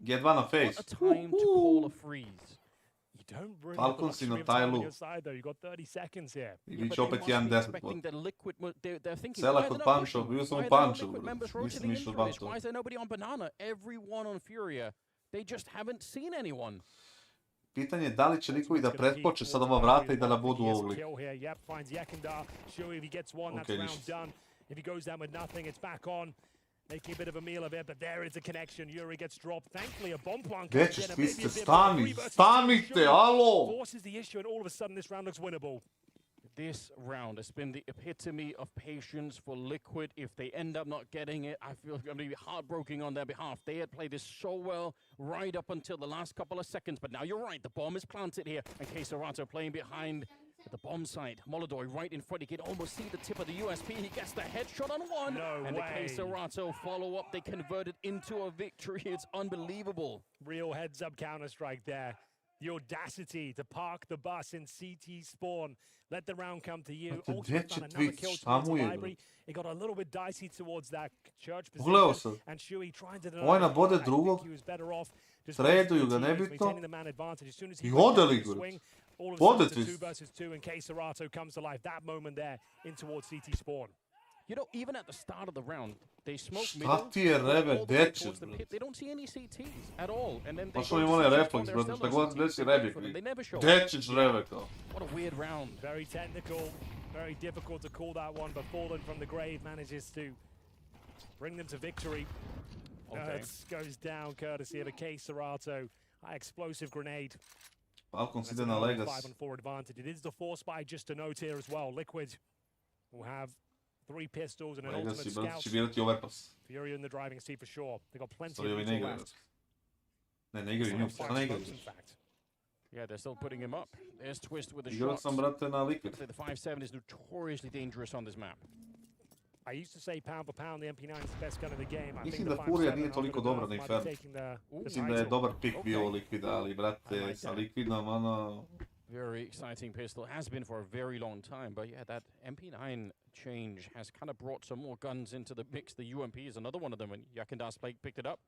Get one a face. What a time to call a freeze. You don't really Falcon si na tajlu. You got 30 seconds here. I bit će opet 1-10. Sela kod Pančo, bio sam u Panču. Nisam išao van to. Why is there nobody on Banana? Everyone on Furia. They just haven't seen anyone. Pitanje je da li će likovi da pretpoče sad ova vrata i da nabodu ovog lika. Making a bit of a meal of it, but there is a connection. Yuri gets dropped. Thankfully, a bomb plant comes in. Vi ste, stanite, alo! Forces the issue, and all of a sudden, this round looks winnable. This round has been the epitome of patience for Liquid. If they end up not getting it, I feel I'm going to be heartbroken on their behalf. They had played this so well right up until the last couple of seconds, but now you're right. The bomb is planted here, and KSGO playing behind at the bomb side. Molodoi right in front. He can almost see the tip of the USP. He gets the headshot on one. No and way. the KSGO follow-up, they converted into a victory. It's unbelievable. Real heads-up Counter-Strike there. The audacity to park the bus in CT spawn. Let the round come to you. Ultimate found another kill towards the library. It got a little bit dicey towards that church position. And Shui trying to deny. Ovaj nabode drugog. Traduju ga nebitno. I ode li gore. Ode twist. 2 versus 2 and KSGO comes to life. That moment there in towards CT spawn. You know, even at the start of the round, they smoke Šta ti je rebe, dečeš, bro? They don't see any CTs at all. And then Pa što im onaj refleks, brate, šta god desi rebi. Dečeš rebe, kao. What a weird round. Very technical, very difficult to call that one, but Fallen from the grave manages to bring them to victory. Goes down courtesy of a KSGO. High explosive grenade. Falcon si ide na Legacy. 5-on-4 advantage. It is the force buy, just a note here as well. Liquid will have 3 pistols and an ultimate scout. Furia in the driving seat for sure. They got plenty of people left. Ne igraju nju, šta ne igraju? Yeah, they're still putting him up. There's Twist with the shot. Igrao sam, brate, na Liquid. The 5.7 is notoriously dangerous on this map. I used to say pound for pound, the MP9 is the best gun of the game. Mislim da Furia nije toliko dobra na Inferno. Mislim da je dobar pick bio Liquid, ali, brate, sa Liquidom, ono... Very exciting pistol. Has been for a very long time. But yeah, that MP9 change has kind of brought some more guns into the mix. The UMP is another one of them, and Yakindas picked it up.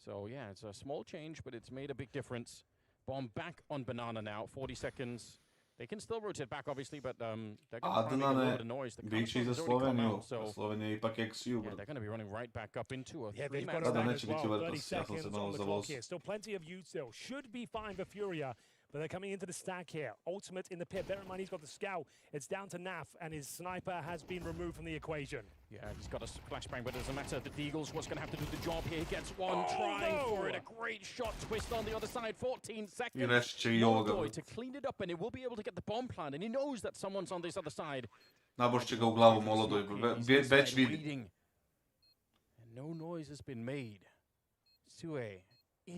So yeah, it's a small change, but it's made a big difference. Bomb back on Banana now, 40 seconds. They can still rotate back, obviously, but they're going to make a lot of noise. Biće i za Sloveniju. Slovenija je ipak XU. Yeah, they're going to be running right back up into a 3-man. Tada neće biti Virtus, ja sam se malo zavozio. Still plenty of youth still. Should be fine for Furia. But they're coming into the stack here. Ultimate in the pit. Bear in mind, he's got the scout. It's down to Naf, and his sniper has been removed from the equation. Yeah, he's got a flashbang, but it doesn't matter. The Deagle's what's going to have to do the job here. He gets one, trying for it. A great shot. Twist on the other side. 14 seconds. Molodoi to clean it up, and it will be able to get the bomb plant. And he knows that someone's on this other side. Nabošće ga u glavu Molodoi. Već vidi. And no noise has been made. Sue.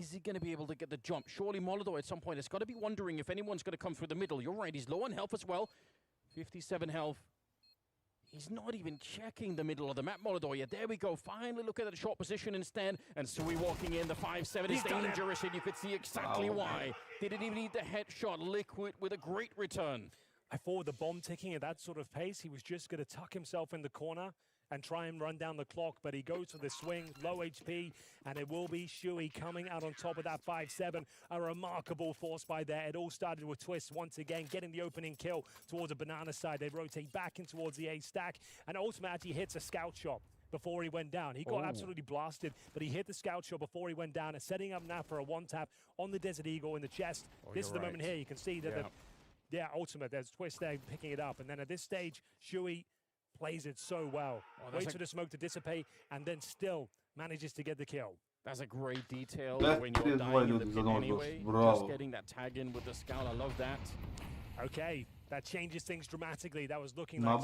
Is he going to be able to get the jump? Surely Molodoi at some point has got to be wondering if anyone's going to come through the middle. You're right, he's low on health as well. 57 health. He's not even checking the middle of the map, Molodor. Yeah, there we go. Finally look at the short position instead. And Sui walking in, the 5-7 is dangerous, and you could see exactly why. They didn't even need the headshot. Liquid with a great return. I thought with the bomb ticking at that sort of pace, he was just going to tuck himself in the corner and try and run down the clock, but he goes for the swing, low HP, and it will be Shui coming out on top of that 5-7. A remarkable force by there. It all started with Twist once again, getting the opening kill towards the banana side. They rotate back in towards the A stack, and Ultimate actually hits a scout shot before he went down. He got absolutely blasted, but he hit the scout shot before he went down, and setting up now for a one-tap on the Desert Eagle in the chest. This is the moment here. You can see that Ultimate, there's Twist there picking it up, and then at this stage, Shui plays it so well. Waits for the smoke to dissipate and then still manages to get the kill. That's a great detail when you're dying in the pit anyway. Just getting that tag in with the scout, I love that. Okay, that changes things dramatically. That was looking like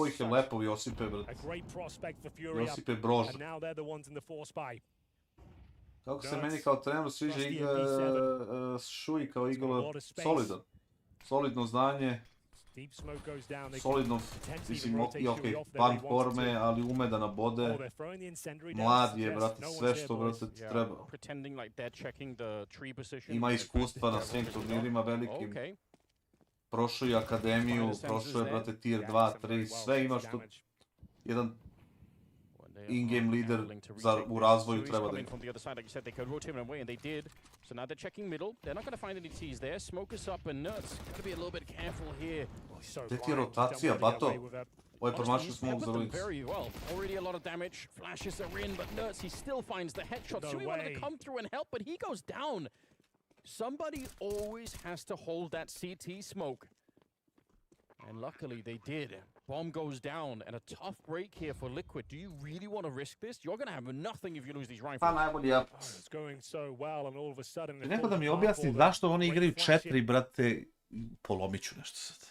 a great prospect for Furia. And now they're the ones in the force buy. Kako se meni kao trener sviđa igra Shui kao igra solidan. Solidno znanje. Solidno, mislim, van forme, ali ume da nabode. Mlad je, brate, sve što, brate, ti treba. Ima iskustva na svim turnirima velikim. Prošao je akademiju, prošao je, brate, tier 2, 3, sve ima što jedan in-game leader u razvoju treba da ima. So now they're checking middle. They're not going to find any T's there. Smoke is up and Nuts got to be a little bit careful here. Gdje ti je rotacija, bato? Ovo je promašio smoke za Ruins. Very well. Already a lot of damage. Flashes are in, but Nuts, he still finds the headshot. Sui wanted to come through and help, but he goes down. Somebody always has to hold that CT smoke. And luckily they did. Bomb goes down, and a tough break here for Liquid. Do you really want to risk this? You're going to have nothing if you lose these rifles. Pa najbolji up. It's going so well, and all of a sudden... Neko da mi objasni zašto oni igraju 4, brate, polomit ću nešto sad.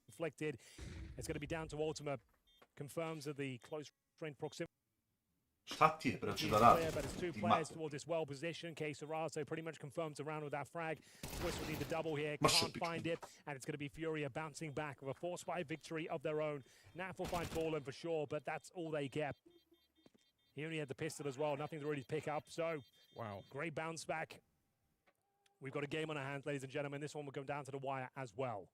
Inflicted. It's going to be down to Ultima. Confirms that the close range proximity. Šta ti je, brate, da radi? But it's two players towards this well position. KINGSTON pretty much confirms around with that frag. Twist will need the double here, can't find it, and it's going to be Furia bouncing back with a force by victory of their own. Naf will find Fallen for sure, but that's all they get. He only had the pistol as well, nothing to really pick up, so great bounce back. We've got a game on our hands, ladies and gentlemen. This one will go down to the wire as well.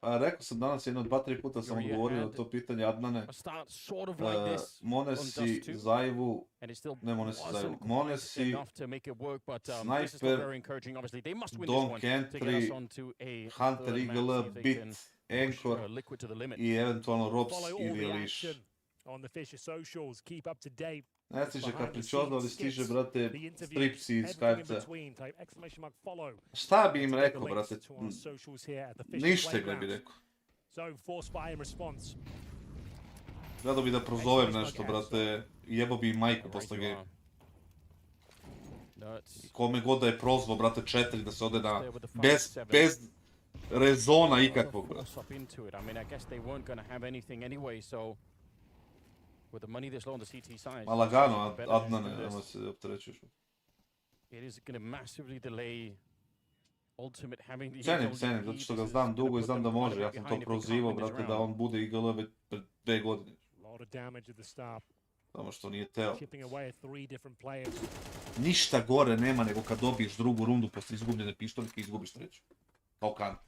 Rekao sam danas jedno 2-3 puta sam odgovorio na to pitanje Adnane. Monesi, Zaivu, ne Monesi, Zaivu, Monesi, Sniper, Don Kentry, Hunter, Eagle, Bit, Anchor i eventualno Robs ili Elish. Ne stiže Capriccioso, ali stiže, brate, Strips iz Skype-ca. Šta bi im rekao, brate? Ništa ne bi rekao. Gledao bi da prozovem nešto, brate, jebo bi im majku posle game. Kome god da je prozvao, brate, 4 da se ode na... bez rezona ikakvog, brate. With the money this low on the CT side. Ma lagano, Adnane, nema se opterećuješ. It is going to massively delay Ultimate having the... Cenim, zato što ga znam dugo i znam da može. Ja sam to prozivao, brate, da on bude IGL već pred 2 godine. Samo što nije teo. Ništa gore nema nego kad dobiješ drugu rundu posle izgubljene pištolike i izgubiš treću. Kao Kant.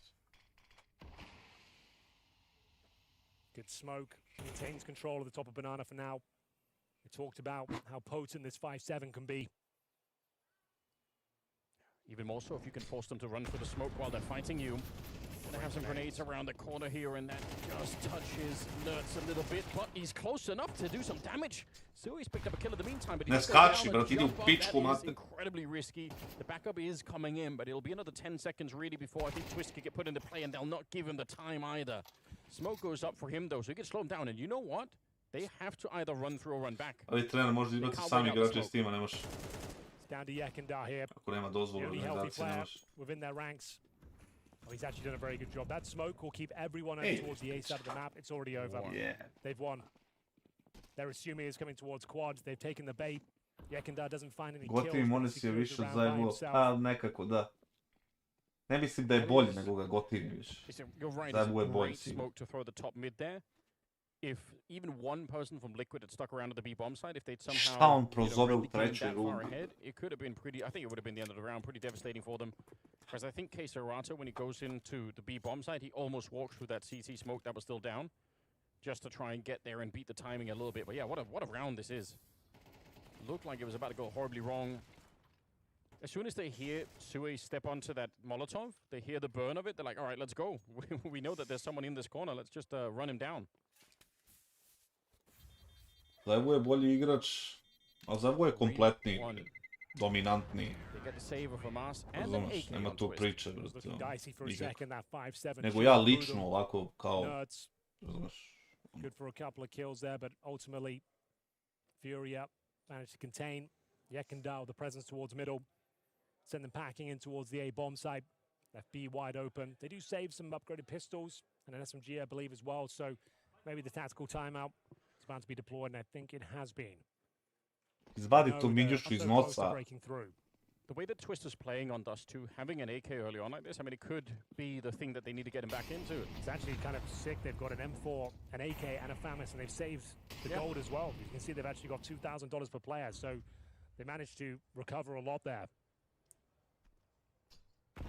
Good smoke. Maintains control of the top of Banana for now. We talked about how potent this 5-7 can be. Even more so if you can force them to run for the smoke while they're fighting you. Gonna have some grenades around the corner here, and that just touches Nuts a little bit, but he's close enough to do some damage. Sui's picked up a kill in the meantime, but he's incredibly risky. The backup is coming in, but it'll be another 10 seconds really before I think Twist can get put into play, and they'll not give him the time either. Smoke goes up for him though, so he can slow him down, and you know what? They have to either run through or run back. Ali trener može izbati sami igrače s tima, nemaš. Down to Yakindar here. Ako nema dozvolu organizacije, nemaš. Within their ranks. Oh, he's actually done a very good job. That smoke will keep everyone over towards the A side of the map. It's already over. Yeah. They've won. They're assuming it's coming towards quads. They've taken the bait. Yakindar doesn't find any kills. Gotivim Monesi je više od Zajvula. A, nekako, da. Ne mislim da je bolji nego ga Gotivim više. Zajvu je bolji sigurno. if even one person from Liquid had stuck around at the B bomb side, if they'd somehow Šta on prozove u really came trećoj that far rundi? ahead, it could have been pretty. I think it would have been the end of the round, pretty devastating for them. Because I think KINGSTON, when he goes into the B bomb side, he almost walks through that CT smoke that was still down, just to try and get there and beat the timing a little bit. But yeah, what a round this is. Looked like it was about to go horribly wrong. As soon as they hear Sue step onto that Molotov, they hear the burn of it, they're like, all right, let's go. We know that there's someone in this corner, let's just run him down. Zevo je bolji igrač, a Zevo je kompletni, dominantni. Razumeš, nema tu priče, brate. Nego ja lično ovako kao, razumeš. Good for a couple of kills there, but ultimately Furia managed to contain JKaFo, the presence towards middle, send them packing in towards the A bomb site. Left B wide open. They do save some upgraded pistols and an SMG, I believe, as well. So maybe the tactical timeout is about to be deployed, and I think it has been. Izvadi tu minjušu iz nosa. The way that Twister's playing on Dust 2, having an AK early on like this, I mean, it could be the thing that they need to get him back into. It's actually kind of sick. They've got an M4, an AK, and a FAMAS, and they've saved the gold as well. You can see they've actually got $2,000 per player, so they managed to recover a lot there.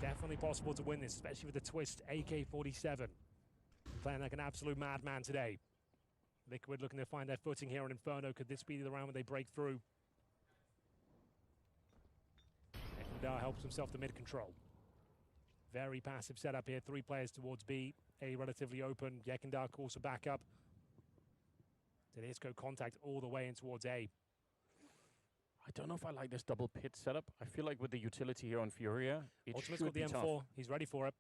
Definitely possible to win this, especially with the Twist AK-47. Playing like an absolute madman today. Liquid looking to find their footing here on Inferno. Could this be the round when they break through? Helps himself to mid-control. Very passive setup here. 3 players towards B. A relatively open. JKaFo calls for backup. Tedesco contact all the way in towards A. I don't know if I like this double pit setup. I feel like with the utility here on Furia, it Ultimate's should got the be M4. tough. He's ready for it.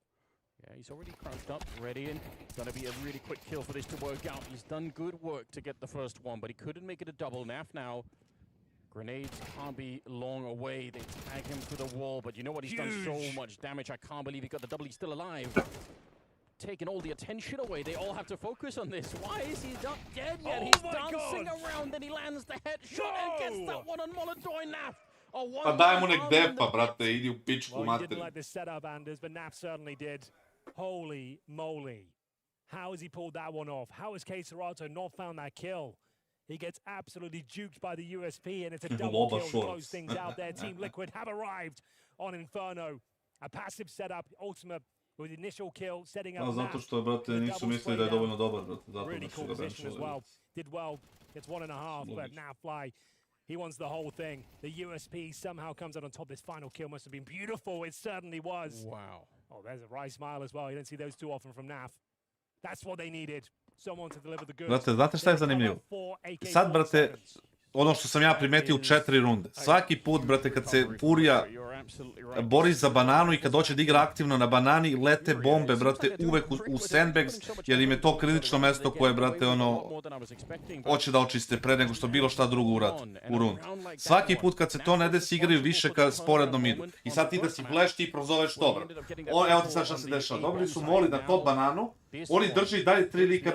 Yeah, he's already crouched up, ready in. It's going to be a really quick kill for this to work out. He's done good work to get the first one, but he couldn't make it a double. Naf now. Grenades can't be long away. They tag him to the wall, but you know what? He's done so much damage. I can't believe he got the double. He's still alive. Taking all the attention away. They all have to focus on this. Why is he not dead yet? He's dancing around, then he lands the headshot and gets that one on Molotov. Naf. Pa daj mu nek defa, brate, idi u pičku Well, he didn't materinu. like this setup, Anders, but Naf certainly did. Holy moly. How has he pulled that one off? How has KINGSTON not found that kill? He gets absolutely juked by the USP, and it's a double kill to close things out there. Team Liquid have arrived on Inferno. A passive setup, ultimate with the initial kill, setting up Zato što, brate, nisu mislili da je dovoljno dobar, brate. Zato da su ga benchali. Did well. It's 1.5, but now Fly, he wants the whole thing. The USP somehow comes out on top. This final kill must have been beautiful. It certainly was. Wow. Oh, there's a Rise smile as well. You don't see those too often from Naf. That's what they needed. Someone to deliver the goods. Brate, znate šta je zanimljivo? Sad, brate, ono što sam ja primetio u 4 runde. Svaki put, brate, kad se Furia bori za bananu i kad doće da igra aktivno na banani, lete bombe, brate, uvek u sandbags, jer im je to kritično mesto koje, brate, ono, hoće da očiste pre nego što bilo šta drugo uradi u rundu. Svaki put kad se to ne desi, igraju više kad sporednom idu. I sad ti da si fleš, ti prozoveš to, brate. Evo ti sad šta se dešava. Dobili su moli na top bananu, oni drže i dalje 3 lika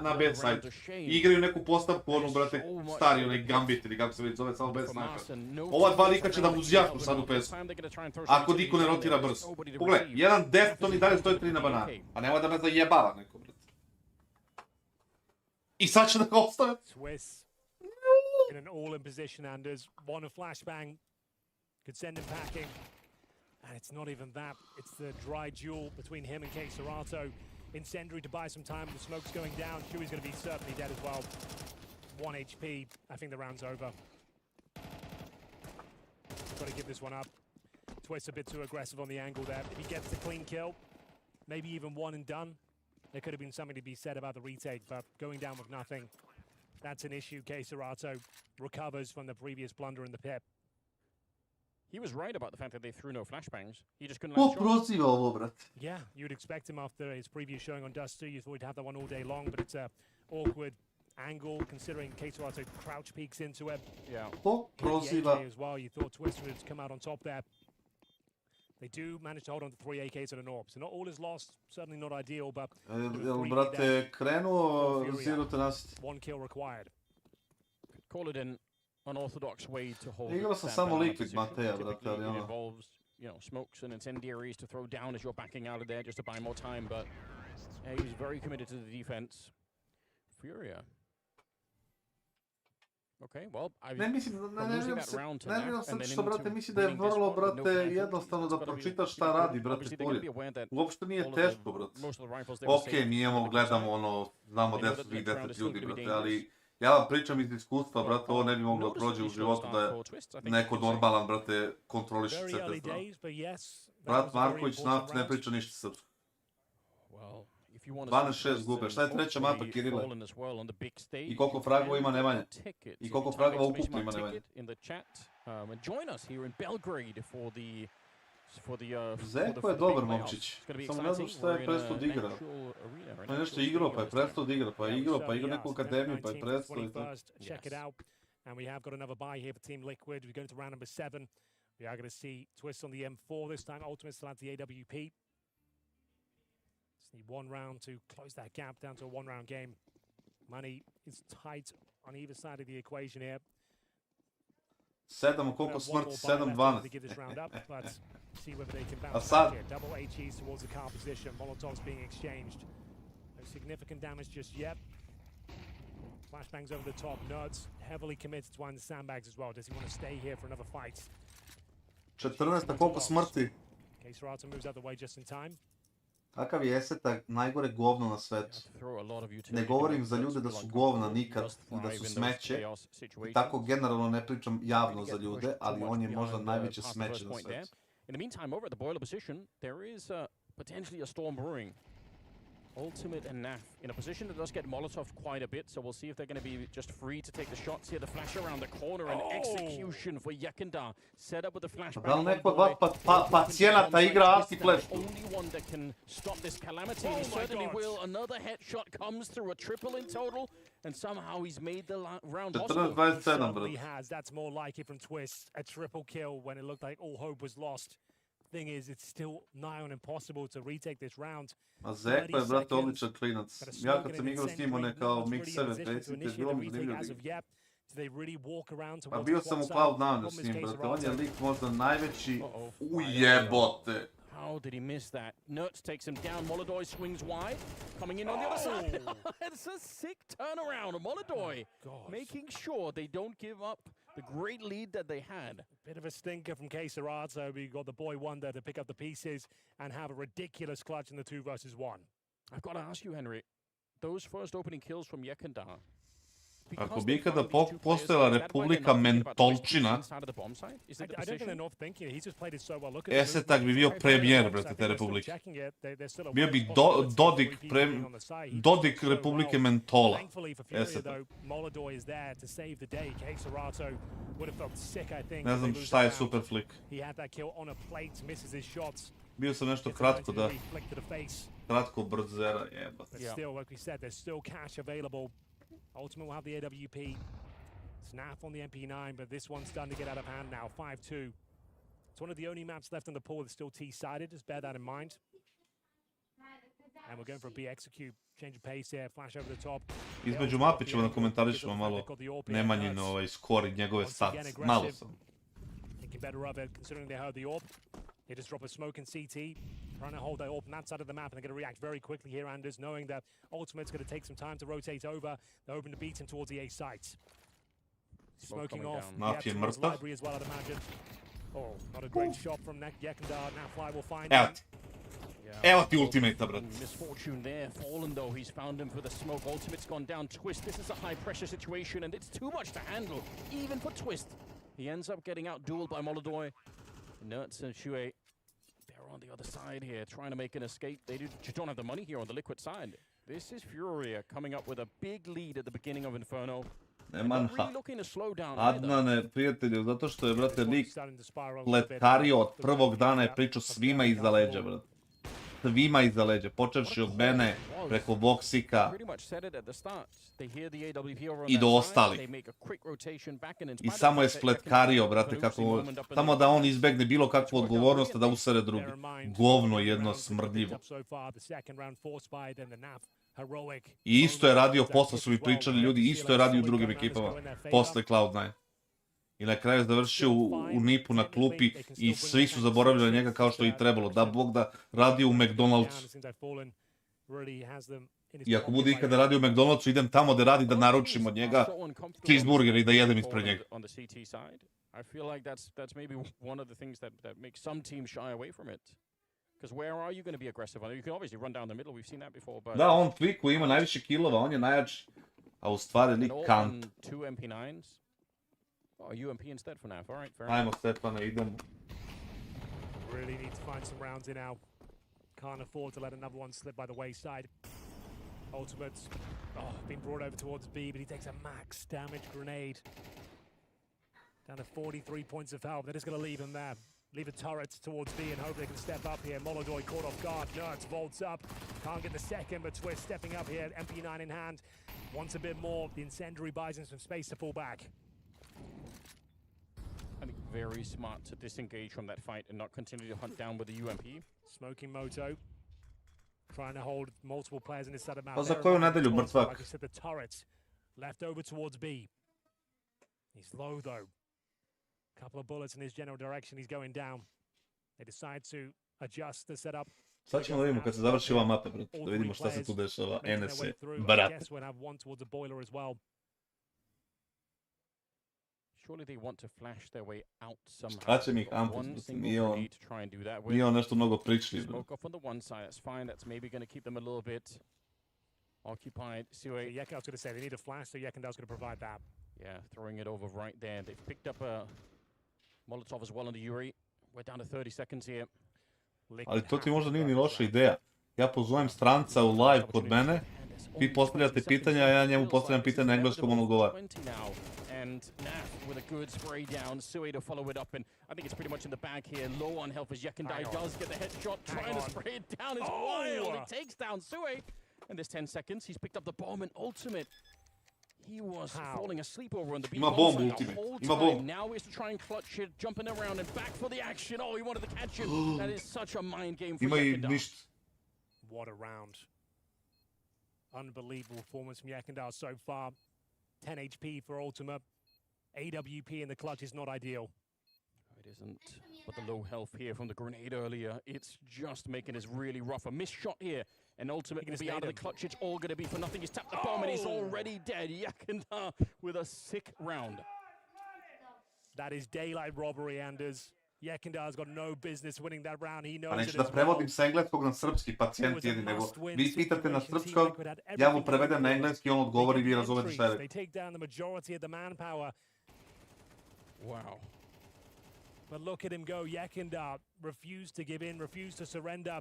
na bad side. I igraju neku postavku, onu, brate, stari, onaj Gambit ili kako se već zove, samo bez snajper. Ova 2 lika će da uzjaknu sad u pesu. Ako Diko ne rotira brzo. Pogledaj, jedan Defton i dalje stoji 3 na banani. A nema da me zajebava neko, brate. I sad će da ga ostave. Swiss in an all-in position, Anders. One a flashbang could send him packing. And it's not even that. It's the dry duel between him and KINGSTON. Incendiary to buy some time. The smoke's going down. Shui's going to be certainly dead as well. 1 HP. I think the round's over. Got to give this one up. Twist a bit too aggressive on the angle there. If he gets the clean kill, maybe even 1 and done, there could have been something to be said about the retake, but going down with nothing, that's an issue. KINGSTON recovers from the previous blunder in the pit. He was right about the fact that they threw no flashbangs. He just couldn't land proziva ovo, brate. Yeah, you'd expect him after his previous showing on Dust 2. You thought he'd have that one all day long, but it's a awkward angle considering KINGSTON crouch peeks into it. Yeah. Proziva. As well. You thought Twister would come out on top there. They do manage to hold on to 3 AKs and an AWP. So not all is lost, certainly not ideal, but Jel, brate, krenuo Zero Tenacity? 1 kill required. Call it an unorthodox way to hold. Igrao sam samo Liquid Mateja, brate, ali It ono. involves, you know, smokes and incendiaries to throw down as you're backing out of there just to buy more time, but he was very committed to the defense. Furia. Okay, well, Ne mislim, nerviram se što, brate, mislim da je vrlo, brate, jednostavno da pročitaš šta radi, brate, Furia. Uopšte nije teško, brate. Okej, mi gledamo ono, znamo gdje su svih 10 ljudi, brate, ali ja vam pričam iz iskustva, brate, ovo ne bi moglo prođe u životu da je neko normalan, brate, kontroliš CT stranu. Brat Marković ne priča ništa srpsko. 12-6 gube, šta je treća mapa, Kirile? I koliko fragova ima Nemanja? I koliko fragova ukupno ima Nemanja? Zeko je dobar momčić, samo ne znam šta je prestao da igra. On je nešto igrao, pa je prestao da igra, pa je igrao neku akademiju, pa je prestao i tako. And we have got another buy here for Team Liquid. We're going to round number 7. We are going to see Twist on the M4 this time. Ultimate still at the AWP. Just need one round to close that gap down to a one-round game. Money is tight on either side of the equation here. 7 koliko smrti, 7-12. See whether they can bounce Kassad. back here. Double HEs towards the car position. Molotovs being exchanged. No significant damage just yet. Flashbangs over the top. Nuts heavily committed to one of the sandbags as well. Does he want to stay here for another fight? 14, koliko smrti? KINGSTON moves out the way just in time. Kakav je Esetak najgore govno na svetu. Ne govorim za ljude da su govna nikad i da su smeće. I tako generalno ne pričam javno za ljude, ali on je možda najveće smeće na svetu. In the meantime, over at the boiler position, there is potentially a storm brewing. Ultimate and Naf in a position that does get Molotov quite a bit, so we'll see if they're going to be just free to take the shots here. The flash around the corner and execution for Yekindar. Set up with the flashback. Da li neko od vas pacijenata igra anti-flash? Only one that can stop this calamity. He certainly will. Another headshot comes through, a triple in total, and somehow he's made the round possible. 14-27, He has. That's more like it from Twist. A triple kill when it looked like all hope was lost. Thing is, it's still nigh on impossible to retake this round. A Zeko je, brate, odličan klinac. Ja kad sam igrao s njim, on je kao mikseve predsjedite, bilo mi zanimljivo. Pa bio sam u Cloud9 s njim, brate, on je lik možda najveći ujebote. How did he miss that? Nertz takes him down. Molodoy swings wide. Coming in on the other side. It's a sick turnaround. Molodoy making sure they don't give up the great lead that they had. Bit of a stinker from kassad, so we got the boy Wonder to pick up the pieces and have a ridiculous clutch in the 2 versus 1. I've got to ask you, Henry, those first opening kills from Yekindar. Ako bi ikada postojala Republika Mentolčina, Esetak bi bio premijer, brate, te Republike. Bio bi Dodik Republike Mentola. Esetak. Ne znam šta je super flick. Bio sam nešto kratko, da. Kratko brzera, jebate. Ultimate will have the AWP. Snap on the MP9, but this one's starting to get out of hand now. 5-2. It's one of the only maps left in the pool that's still T-sided. Just bear that in mind. And we're going for a B execute. Change of pace here. Flash over the top. Između mape ćemo da komentarišemo malo Nemanjin skor i njegove stats. Malo sam. Thinking better of it, considering they heard the AWP. They just drop a smoke in CT. Trying to hold that AWP on that side of the map, and they're going to react very quickly here, Anders, knowing that Ultimate's going to take some time to rotate over. They're hoping to beat him towards the A site. Smoking off. Naf je mrtav. As well, I'd imagine. Oh, not a great shot from Yekindar. Nafly will find him. Evo ti ultimate, brat. Misfortune there. Fallen though, he's found him for the smoke. Ultimate's gone down. Twist, this is a high pressure situation, and it's too much to handle, even for Twist. He ends up getting out-dueled by Molodoy. Nertz and Shue, they're on the other side here, trying to make an escape. They just don't have the money here on the Liquid side. This is Furia coming up with a big lead at the beginning of Inferno. Neman Adnane, prijatelju, zato što je, brate, lik letkario od prvog dana je pričao svima iza leđa, brate. Svima iza leđa, počevši od mene, preko Voxika i do ostali. I samo je spletkario, brate, kako, samo da on izbegne bilo kakvu odgovornost, da usere drugi. Govno jedno smrdljivo. I isto je radio, posle su mi pričali ljudi, isto je radio u drugim ekipama, posle Cloud9. I na kraju je završio u Nipu na klupi i svi su zaboravili na njega kao što je i trebalo. Da Bog da radio u McDonald'su. I ako bude ikada radio u McDonald'su, idem tamo da radi, da naručim od njega cheeseburger i da jedem ispred njega. On the CT side, I feel like that's maybe one of the things that makes some teams shy away from it. Because where are you going to be aggressive? I know you can obviously run down the middle. We've seen that before. But Da, on Twiku ima najviše killova, on je najjači, a u stvari lik kant. Two MP9s. Oh, UMP instead for now. All right, fair Ajmo Stefane, idemo. Really need to find some rounds in now. Can't afford to let another one slip by the wayside. Ultimates, being brought over towards B, but he takes a max damage grenade. Down to 43 points of health. They're just going to leave him there. Leave a turret towards B and hope they can step up here. Molodoy caught off guard. Nerds vaults up. Can't get the second, but Twist stepping up here. MP9 in hand. Wants a bit more. The incendiary buys him some space to fall back. I think very smart to disengage from that fight and not continue to hunt down with the UMP. Smoking Moto. Trying to hold multiple players in this side of map. Pa za koju nedelju, mrtvak? Like I said, the turrets left over towards B. He's low though. Couple of bullets in his general direction. He's going down. They decide to adjust the setup. Sad ćemo da vidimo kad se završi ova mapa, brate, da vidimo šta se tu dešava. NS je, brate. Surely they want to flash their way out somehow. Šta mi ih Ampus, nije on nešto mnogo pričli. Smoke off on the one side, that's fine. That's maybe going to keep them a little bit occupied. Yekindal's going to say they need a flash, so Yekindal's going to provide that. Yeah, throwing it over right there. They've picked up a Molotov as well on the Yuri. We're down to 30 seconds here. Ali to ti možda nije ni loša ideja. Ja pozovem stranca u live kod mene, vi postavljate pitanja, a ja njemu postavljam pitanje na engleskom, on odgovara. And Naf with a good spray down, Sui to follow it up, and I think it's pretty much in the bag here. Low on health as Yekindai does get the headshot, trying to spray it down. It's wild. He takes down Sui, and there's 10 seconds. He's picked up the bomb and ultimate. He was falling asleep over on the B bomb site the whole time. Now he's to try and clutch it, jumping around and back for the action. Oh, he wanted to catch him. That is such a mind game for Yekindai. What a round. Unbelievable performance from Yekindai so far. 10 HP for Ultima. AWP in the clutch is not ideal. It isn't, but the low health here from the grenade earlier, it's just making this really rough. A missed shot here, and Ultimate going to be out of the clutch. It's all going to be for nothing. He's tapped the bomb, and he's already dead. Yekindai with a sick round. That is daylight robbery, Anders. Yekindai's got no business winning that round. He knows Pa neću da prevodim sa engleskog na srpski, pacijent jedin, nego vi pitate na srpskog, ja mu prevedem na engleski, on odgovori i vi razumete šta je rekao. They take down the majority of the manpower. Wow. But look at him go. Yekindai refused to give in, refused to surrender.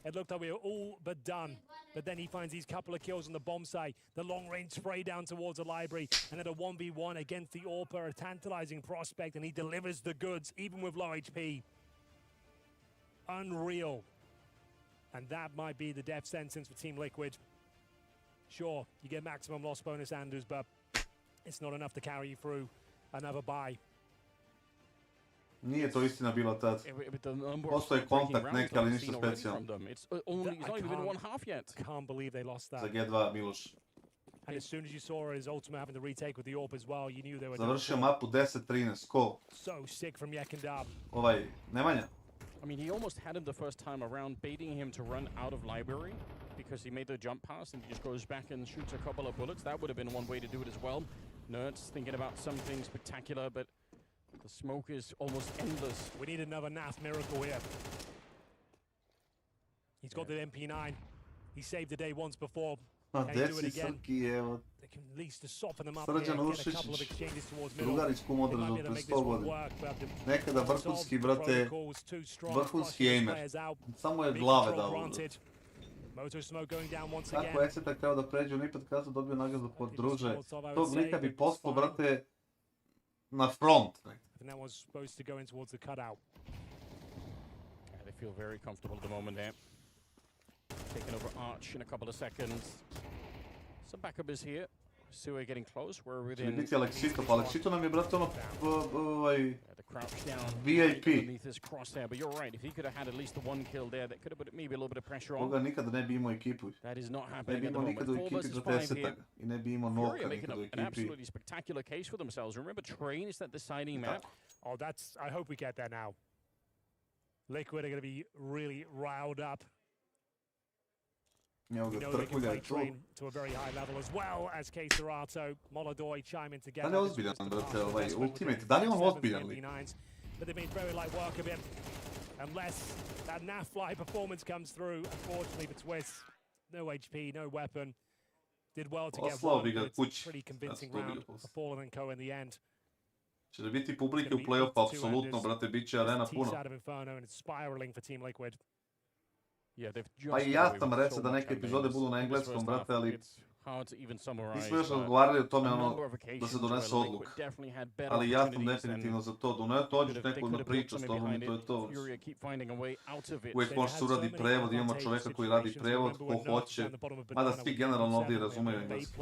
It looked like we were all but done. But then he finds these couple of kills on the bomb site. The long-range spray down towards the library. And then a 1v1 against the AWP, a tantalizing prospect. And he delivers the goods, even with low HP. Unreal. And that might be the death sentence for Team Liquid. Sure, you get maximum loss bonus, Anders, but it's not enough to carry you through another bye. Nije to istina bilo tad. Postoje kontakt neki, ali ništa specijalno. Can't believe they lost that. Za G2 Miloš. And as soon as you saw his Ultima having to retake with the AWP as well, you knew they were Završio mapu 10-13, ko? So sick from Yekindai. Nemanja. I mean, he almost had him the first time around, baiting him to run out of library because he made the jump pass and he just goes back and shoots a couple of bullets. That would have been one way to do it as well. Nerds thinking about something spectacular, but the smoke is almost endless. We need another NAF miracle here. He's got the MP9. He saved the day once before. Can he do it again? They can at least to soften them up here, get a couple of exchanges towards middle. Drugarsku modržu pre 100 godina. Nekada vrhunski, brate, vrhunski aimer. Samo je glave dao. Moto smoke going down once again. Tako Exeter kao da pređe, on ipak kada dobio nagradu pod druže. Tog lika bi poslao, brate, na front. And that was supposed to go in towards the cutout. Yeah, they feel very comfortable at the moment there. Taking over Arch in a couple of seconds. Some backup is here. Sue getting close. We're within. Će biti Alexito, pa Alexito nam je, brate, ono, the crouch down VIP. Underneath his crosshair, but you're right. If he could have had at least the one kill there, that could have put maybe a little bit of pressure on. Koga nikada ne bi imao ekipu. That is not Ne happening bi at the imao moment. nikada u ekipi do 10. I ne bi imao Noka nikada u An ekipi. absolutely spectacular case for themselves. Remember, Train is that deciding map. Oh, that's. I hope we get that now. Liquid are going to be really riled up. Evo We ga, know they can trkulja play je tu. train to a very high level as well as Kassad, Molodoj chime in Da together. li je ozbiljan, brate, ovaj Ultimate? Da li je on ozbiljan lik? But they made very light work of it. Unless that NAF fly performance comes through, unfortunately for Twist, no HP, no weapon. Did well to get Poslao one, bi ga but it's kući. pretty convincing Da, round stubio for Fallen and Co in the end. Će li biti publike u play-offu? Apsolutno, brate, bit će arena puno. T-side of Inferno and it's spiraling for Team Liquid. Pa i ja sam rekao da neke epizode budu na engleskom, brate, ali nismo još razgovarali o tome, ono, da se donese odluka. Ali ja sam definitivno za to. Dođeš neku na priču s tobom i to je to. Uvijek može se uradi prevod, imamo čoveka koji radi prevod, ko hoće. Mada svi generalno ovdje razumeju engleski.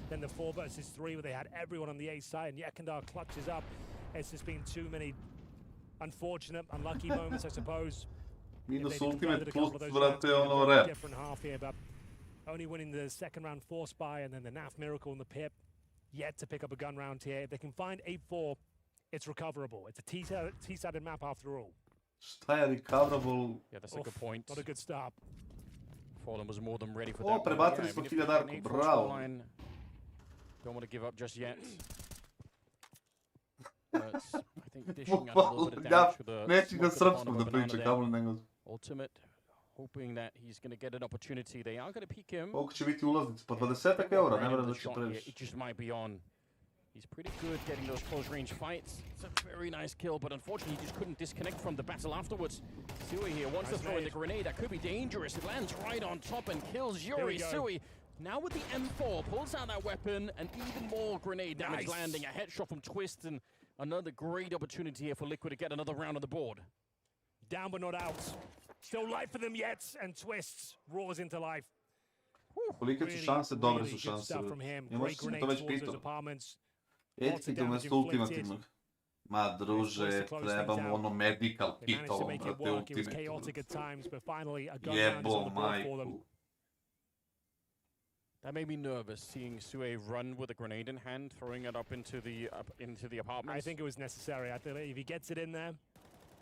Then the 4 versus 3 where they had everyone on the A side and Yekandar clutches up. It's just been too many unfortunate, unlucky moments, I suppose. Minus ultimate plus, brate, ono rap. Different half here, but only winning the second round force buy and then the NAF miracle in the pip. Yet to pick up a gun round here. If they can find 8-4, it's recoverable. It's a T-sided map after all. Šta je recoverable? Yeah, that's a good point. Not a good start. Fallen was more than ready for that. Prebacili smo hiljadarku, bravo. Don't want to give up just yet. But I think dishing out a little bit of damage with the neću ga smoke srpskom on da a banana priča, there. kamo nego. Ultimate, hoping that he's going to get an opportunity. They are going to peek him. Koliko će biti ulaznici? Po 20 €, ne vjerujem da će previše. It just might be on. He's pretty good getting those close range fights. It's a very nice kill, but unfortunately he just couldn't disconnect from the battle afterwards. Sui here wants to throw in the grenade. That could be dangerous. It lands right on top and kills Yuri. Sui now with the M4 pulls out that weapon and even more grenade damage landing. A headshot from Twist and another great opportunity here for Liquid to get another round on the board. Down but not out. Still life for them yet, and Twist roars into life. Kolike su šanse? Dobre su šanse. I možda sam to već pitao. Edkit umjesto ultimativnog. Ma druže, trebamo ono medical kitovo, brate, ultimativno. Jebo majku. That made me nervous, seeing Sue run with a grenade in hand, throwing it up into the apartments. I think it was necessary. I think if he gets it in there,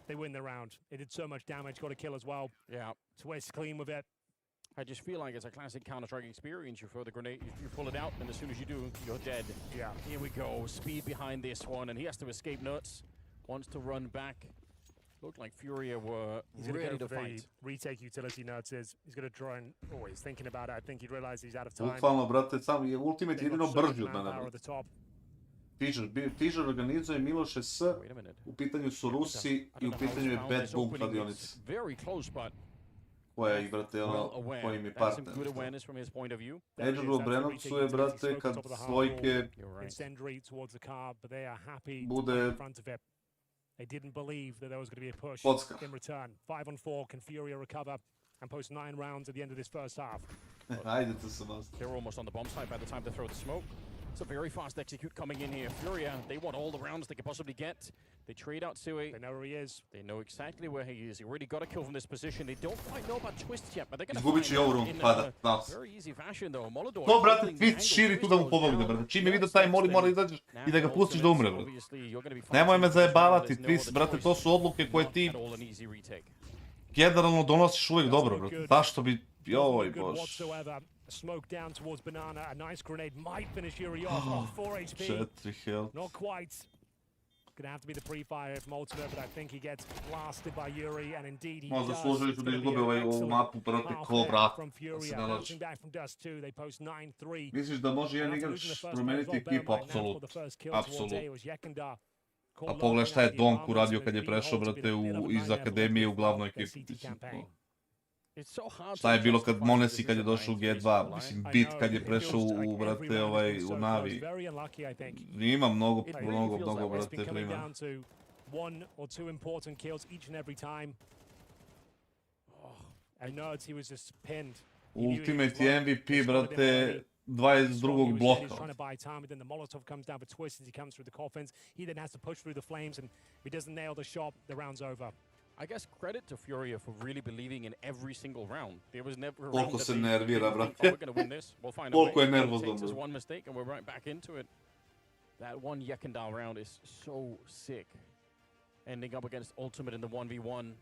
they win the round. It did so much damage, got a kill as well. Yeah. Twist clean with it. I just feel like it's a classic Counter-Strike experience. You throw the grenade, you pull it out, and as soon as you do, you're dead. Yeah. Here we go. Speed behind this one, and he has to escape nuts. Wants to run back. Looked like Furia were ready to fight. Retake utility nuts is. He's going to draw in. Oh, he's thinking about it. I think he realized he's out of time. Bukvalno, brate, sam je ultimate jedino brži od mene. Tižer organizuje Miloše S. U pitanju su Rusi i u pitanju je Bad Boom kladionici. Koja je, brate, ono, koji mi partner. Edger u Obrenovcu je, brate, kad svojke bude They didn't believe that there was going to be a push in return. 5-on-4, can Furia recover and post 9 rounds at the end of this first half? They're almost on the bomb site by the time they throw the smoke. It's a very fast execute coming in here. Furia, they want all the rounds they can possibly get. They trade out Sui. They know where he is. They know exactly where he is. He already got a kill from this position. They don't quite know about Twist yet, but they're going to find out in a very easy fashion, though. Molodoj. To, brate, Twist širi tu da mu pomogne, brate. Čim je vidio taj moli, mora izađeš i da ga pustiš da umre, brate. Nemoj me zajebavati, Twist, brate, to su odluke koje ti generalno donosiš uvijek dobro, brate. Zašto bi... Joj, bož. Smoke down towards Banana. A nice grenade might finish Yuri off. 4 HP. 4 health. Not quite. Gonna have to be the pre-fire from ultimate, but I think he gets blasted by Yuri, and indeed he does. Zaslužili su da izgube ovu mapu, brate, ko vrat. Da se ne laži. Bouncing back from Dust 2, they post 9-3. Misliš da može jedan igrač promeniti ekipu? Apsolutno. Apsolutno. A pogledaj šta je Donk uradio kad je prešao, brate, iz akademije u glavnu ekipu. Šta je bilo kad Monesi kad je došao u G2, mislim, Bit kad je prešao u, brate, u Navi. Ima mnogo, brate, primjera. One or two important kills each and every time. And notes he was just pinned. Ultimate je MVP, brate, 22. bloka. Trying to buy time, but then the Molotov comes down for Twist as he comes through the coffins. He then has to push through the flames, and if he doesn't nail the shot, the round's over. I guess credit to Furia for really believing in every single round. There was never a round Koliko that se they nervira, think, brate. oh, we're going to win this. We'll find a way. Koliko je nervozno, It takes us brate. one mistake and we're right back into it. That one Yekandal round is so sick. Ending up against Ultimate in the 1v1.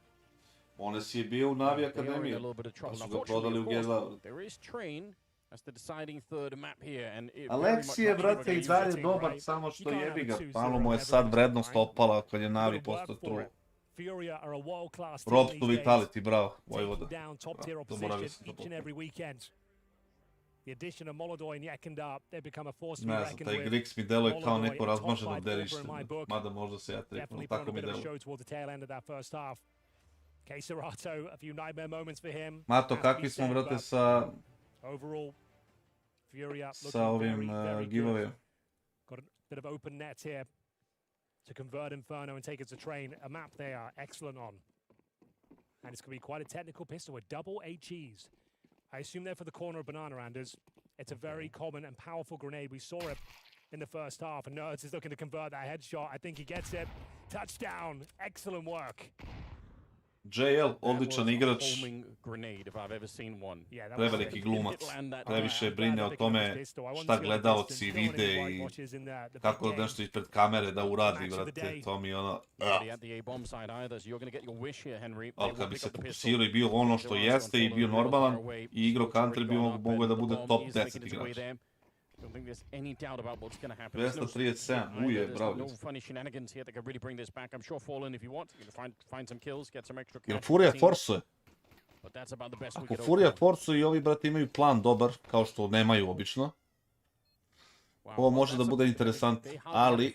Ones je bio u Navi Akademiji, pa su ga prodali u G2. There is Train as the deciding third map here, and it Alexi je, brate, i dalje dobar, samo što jebi ga. Malo mu je sad vrednost opala kad je Navi postao true. Furia are a world-class team Rob these to days, Vitality, bravo, Vojvoda. taking down top-tier opposition each and every weekend. The addition of Molodoj and Yakunda, they've become a force to be Ne znam, reckoned taj with. Grix mi deluje kao neko Molodoj, top razmaženo five derište, over in my book. mada možda se ja tripnu, Definitely tako put on mi a bit of a deluje. show towards the tail end of that first half. Kassad, a few nightmare moments for him. Mato, Has to be kakvi smo, said, brate, but sa overall, Furia sa looking ovim very good. giveaway? Got a bit of open net here to convert Inferno and take it to Train. A map they are excellent on. And it's going to be quite a technical pistol with double HEs. I assume they're for the corner of Banana, Anders. It's a very common and powerful grenade. We saw it in the first half, and Nerds is looking to convert that headshot. I think he gets it. Touchdown. Excellent work. JL, odličan igrač, preveliki glumac, previše brine o tome šta gledaoci vide i kako nešto ispred kamere da uradi, brate, to mi je ono... Ali kad bi se fokusirao i bio ono što jeste i bio normalan i igrao country, bi mogao da bude top 10 igrač. Don't think there's any doubt about what's going to happen. 237, uje, bravo. No funny shenanigans here that could really bring this back. I'm sure Fallen, if you want, you can find some kills, get some extra Jer cash. Furia forsuje. But that's about the best we Ako could Furia hope forsuje i ovi, brate, imaju plan dobar, kao što nemaju obično, ovo može da bude interesantno, ali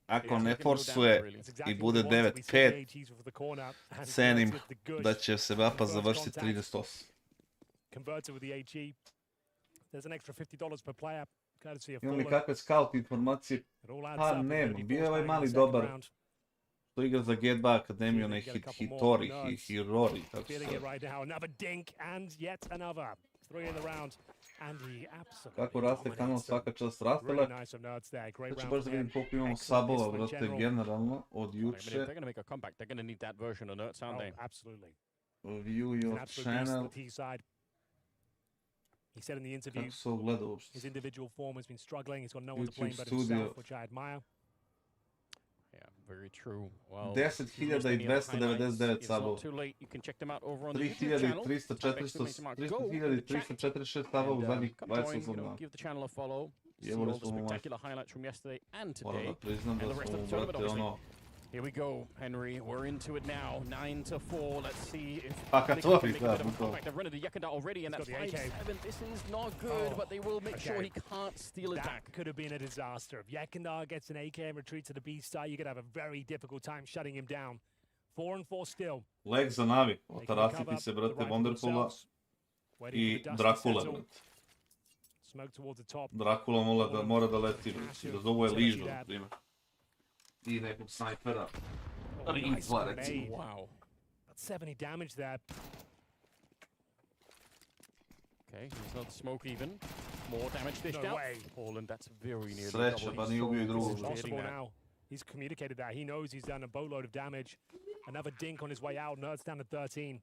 ako ne forsuje i bude 9-5, cenim da će se mapa završiti 38. Converted with the HE. There's an extra $50 per player. Courtesy of Imam li Fallen. kakve scout informacije? Pa nema, bio je ovaj mali dobar. To igra za G2 Akademiju, onaj Hitori, Hirori, tako se Feeling it right now. Another dink and yet another. 3 in the round. And he absolutely Kako raste kanal, svaka čast rastele. Really nice of Nerds there. Great Znači round baš da for vidim him. koliko imamo Excellent sabova, pistol in brate, general. generalno, od I mean, if juče. they're going to make a comeback, they're going to need that version of Nerds, aren't they? Absolutely. View An your absolute beast channel. on the T side. He said in the interview, Kako se ovo gleda uopšte? his individual form has been struggling. He's got no one to YouTube blame but studio. himself, which I admire. Yeah, very true. Well, 10.299 sabova. too late. You can check them out over on the YouTube channel. 3.346 sabova u zadnjih 28 dana. Give the channel a follow. See Evo all da the smo mu spectacular highlights from yesterday and Moram today. da priznam and da the rest smo of mu, the tournament, brate, obviously. ono... Here we go, Henry. We're into it now. 9-4. Let's see if Pa kad they can tvori, make da, a bit of a to. comeback. They've run into Yakunda already, and He's that's got the AK. 5-7. This is not good, but they will make sure he can't steal it That back. could have been a disaster. If Yakundar gets an AK and retreats to the B side, you're going to have a very difficult time shutting him down. 4-4 still. Leg za Navi, They can otarasiti recover se, the brate, rifle Wonderfula themselves. Waiting i for the dust to Dracula, settle. brate. Smoke towards the top. Dracula mora da leti, brate, da zovu je ližu, na primjer. I nekog snajpera. Nice Rimpla, recimo. grenade. Wow. That's 70 damage there. Okay, he's not smoke even. More damage dished No out. way. Poland, that's very near Sreća, the double. pa He's nije ubio i so drugog. close to Possible hitting that. now. He's communicated that. He knows he's done a boatload of damage. Another dink on his way out. Nerds down to 13.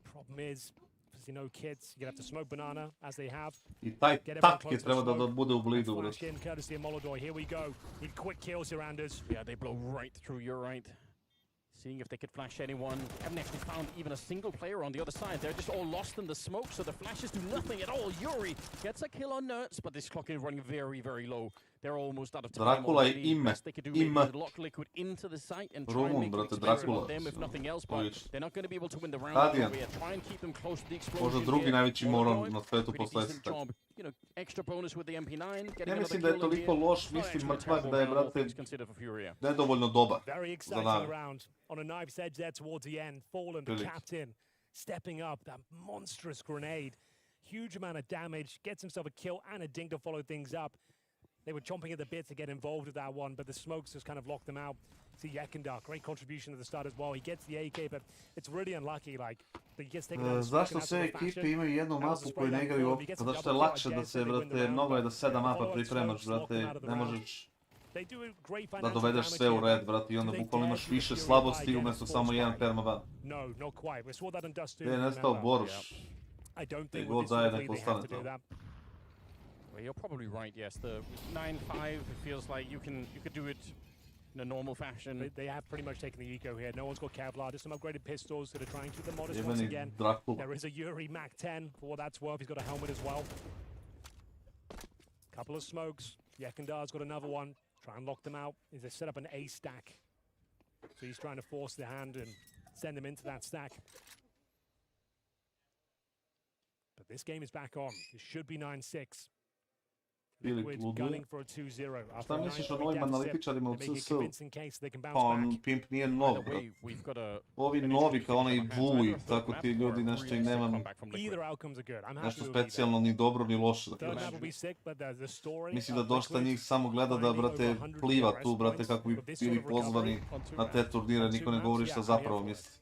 Problem is, as you know, kids, you're going to have to smoke Banana, as they have. I taj Get everyone tak close je to treba da smoke. bude u blidu, Flash brate. in, courtesy of Molodoj. Here we go. Need quick kills here, Anders. Yeah, they blow right through, you're right. Seeing if they could flash anyone. Haven't actually found even a single player on the other side. They're just all lost in the smoke, so the flashes do nothing at all. Yuri gets a kill on Nerds, but this clock is running very, very low. They're almost out of time Dracula already. ime. Best they could do maybe Ime. is lock Liquid into the site and try and Rumun, make an brate, experiment Dracula. on them if nothing else, but Odlično. they're not going to be able to win the round. Guardian. Furia. Try and keep them close to the explosion. Možda drugi here. najveći Molodoj, moron na svetu pretty posle decent STRIX. job. You know, extra bonus with the MP9. Ja Getting mislim another da je kill in toliko here. loš, Not mislim actually a mrtvak terrible da je, round, all brate, things considered for Furia. nedovoljno dobar Very za exciting Navi. round. On a knife's edge there towards the end. Fallen, the Prilike. captain, stepping up. That monstrous grenade. Huge amount of damage. Gets himself a kill and a dink to follow things up. They were chomping at the bit to get involved with that one, but the smokes just kind of locked them out. See Yakunda, great contribution at the start as well. He gets the AK, but it's really unlucky. Like, he gets taken out of smoke Zašto and out sve of the ekipe fashion. imaju jednu That was mapu a koju spray ne down igraju forward. He uopšte? gets a Zato što je double lakše kill, I da guess, se, they win the brate, round, mnogo je da but 7 mapa follow-up pripremaš, smokes lock them brate, out of the ne round. možeš They do a great da financial dovedeš damage sve u here. red, brate, i onda Do they bukvalno dare imaš give the više Fury slabosti again umjesto force samo jedan fight? permaban. No, not quite. We saw that on Dust 2. Gdje je nestao remember? Boruš? I don't Gdje think god with this daje lead neko they have ostane to do to. that. Well, you're probably right. Yes, the 9-5 it feels like you could do it in a normal fashion. They have pretty much taken the eco here. No one's got Kevlar, just some upgraded pistols to try and keep them modest Jebeni once again. Dracula. There is a Yuri Mac 10, for what that's worth. He's got a helmet as well. Couple of smokes. Yekendar's got another one. Try and lock them out. They set up an A stack. So he's trying to force the hand and send them into that stack. But this game is back on. It should be 9-6. Liquid gunning for a 2-0. Šta misliš o novim analitičarima u CSGO? Pimp nije nov, brat. Ovi novi kao onaj Vuj, tako ti ljudi nešto i nemam nešto specijalno ni dobro ni loše. Mislim da dosta njih samo gleda da, brate, pliva tu, brate, kako bi bili pozvani na te turnire, niko ne govori šta zapravo misli.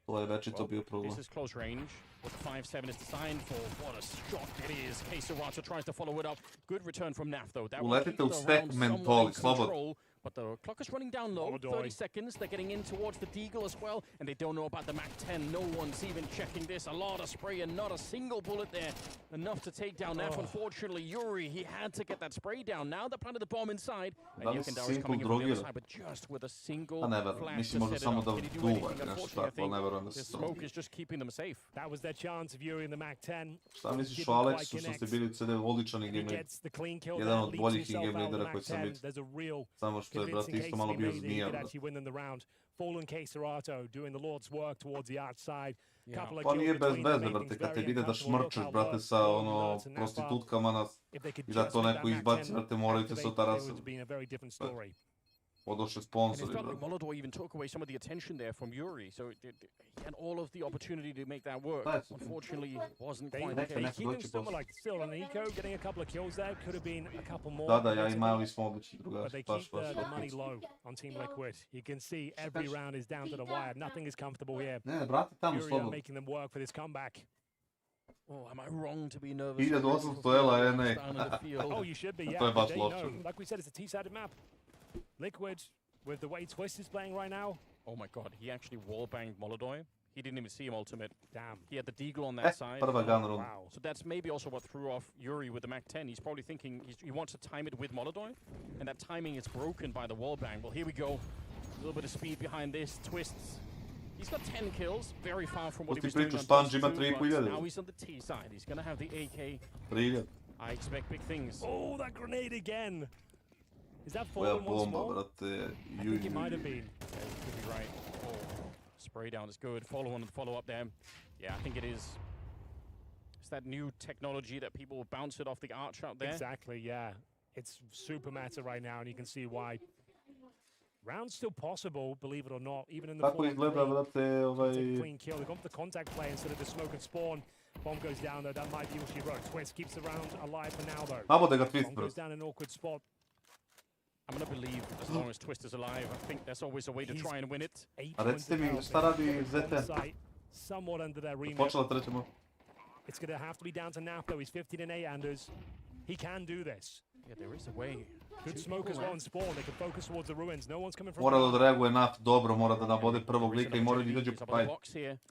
To je večito bio problem. This is close range. What 5-7 is designed for. What a shot it is. KINGSTON tries to follow it up. Good return from Naf though. That Uletite u stack mentoli, slobodno. But the clock is running down low. 30 seconds. They're getting in towards the Deagle as well. And they don't know about the Mac 10. No one's even checking this. A lot of spray and not a single bullet there. Enough to take down Naf. Unfortunately, Yuri, he had to get that spray down. Now they planted the bomb inside. And Yekendar is coming in from the other side, but just with a single flash to set it up. Did he do anything? Unfortunately, I think the smoke is just keeping them safe. That was their chance of Yuri in the Mac 10. Šta misliš o Alexu što ste bili u CD odličan game leader? Jedan od boljih game leadera koji sam vidio. Samo što je, brate, isto malo bio zmija. Fallen KINGSTON doing the Lord's work towards the outside. Pa nije bez veze, brate, kad te vide da šmrčeš, brate, sa ono prostitutkama i da to neko izbaci, brate, moraju te se otarasati. Odoše sponzori, brate. Molodor even took away some of the attention there from Yuri, so he had all of the opportunity to make that work. Unfortunately, wasn't quite the case. KINGSTON were like still on eco, getting a couple of kills there. Could have been a couple more. Da, ja i mali smo obični drugači. But they keep the money low on Team Liquid. You can see every round is down to the wire. Nothing is comfortable here. Ne, brate, tamo slobodno. Making them work for this comeback. Oh, am I wrong to be nervous? 1800 ela, ne. Oh, you should be, yeah. To je baš loše. Like we said, it's a T-sided map. Liquid, with the way Twist is playing right now. Oh my god, he actually wallbanged Molodor. He didn't even see him ultimate. Damn. He had the Deagle on that side. Wow. So that's maybe also what threw off Yuri with the Mac 10. He's probably thinking he wants to time it with Molodor, and that timing is broken by the wallbang. Well, here we go. A little bit of speed behind this. Twists. He's got 10 kills, very far from what he was doing on Dust 2, but now he's on the T side. He's going to have the AK. I expect big things. Oh, that grenade again! Is that fallen once more? I think it might have been. Yeah, you could be right. Oh, spray down is good. Follow up there. Yeah, I think it is. It's that new technology that people bounce it off the arch out there. Exactly, yeah. It's super meta right now, and you can see why. Round's still possible, believe it or not, even in the clean kill. They've gone for the contact play instead of the smoke and spawn. Bomb goes down though, that might be all she wrote. Twist keeps the round alive for now though. Bomb goes down in an awkward spot. I'm gonna believe as long as Twist is alive. I think there's always a way to try and win it. Somewhat under their remit. It's gonna have to be down to Naf though. He's 15 and 8 Anders. He can do this. Yeah, there is a way. Good smoke as well in spawn. They can focus towards the ruins. No one's coming from. Mora da odreaguje Naf dobro, mora da nabode prvog lika I mora da izađu po paj.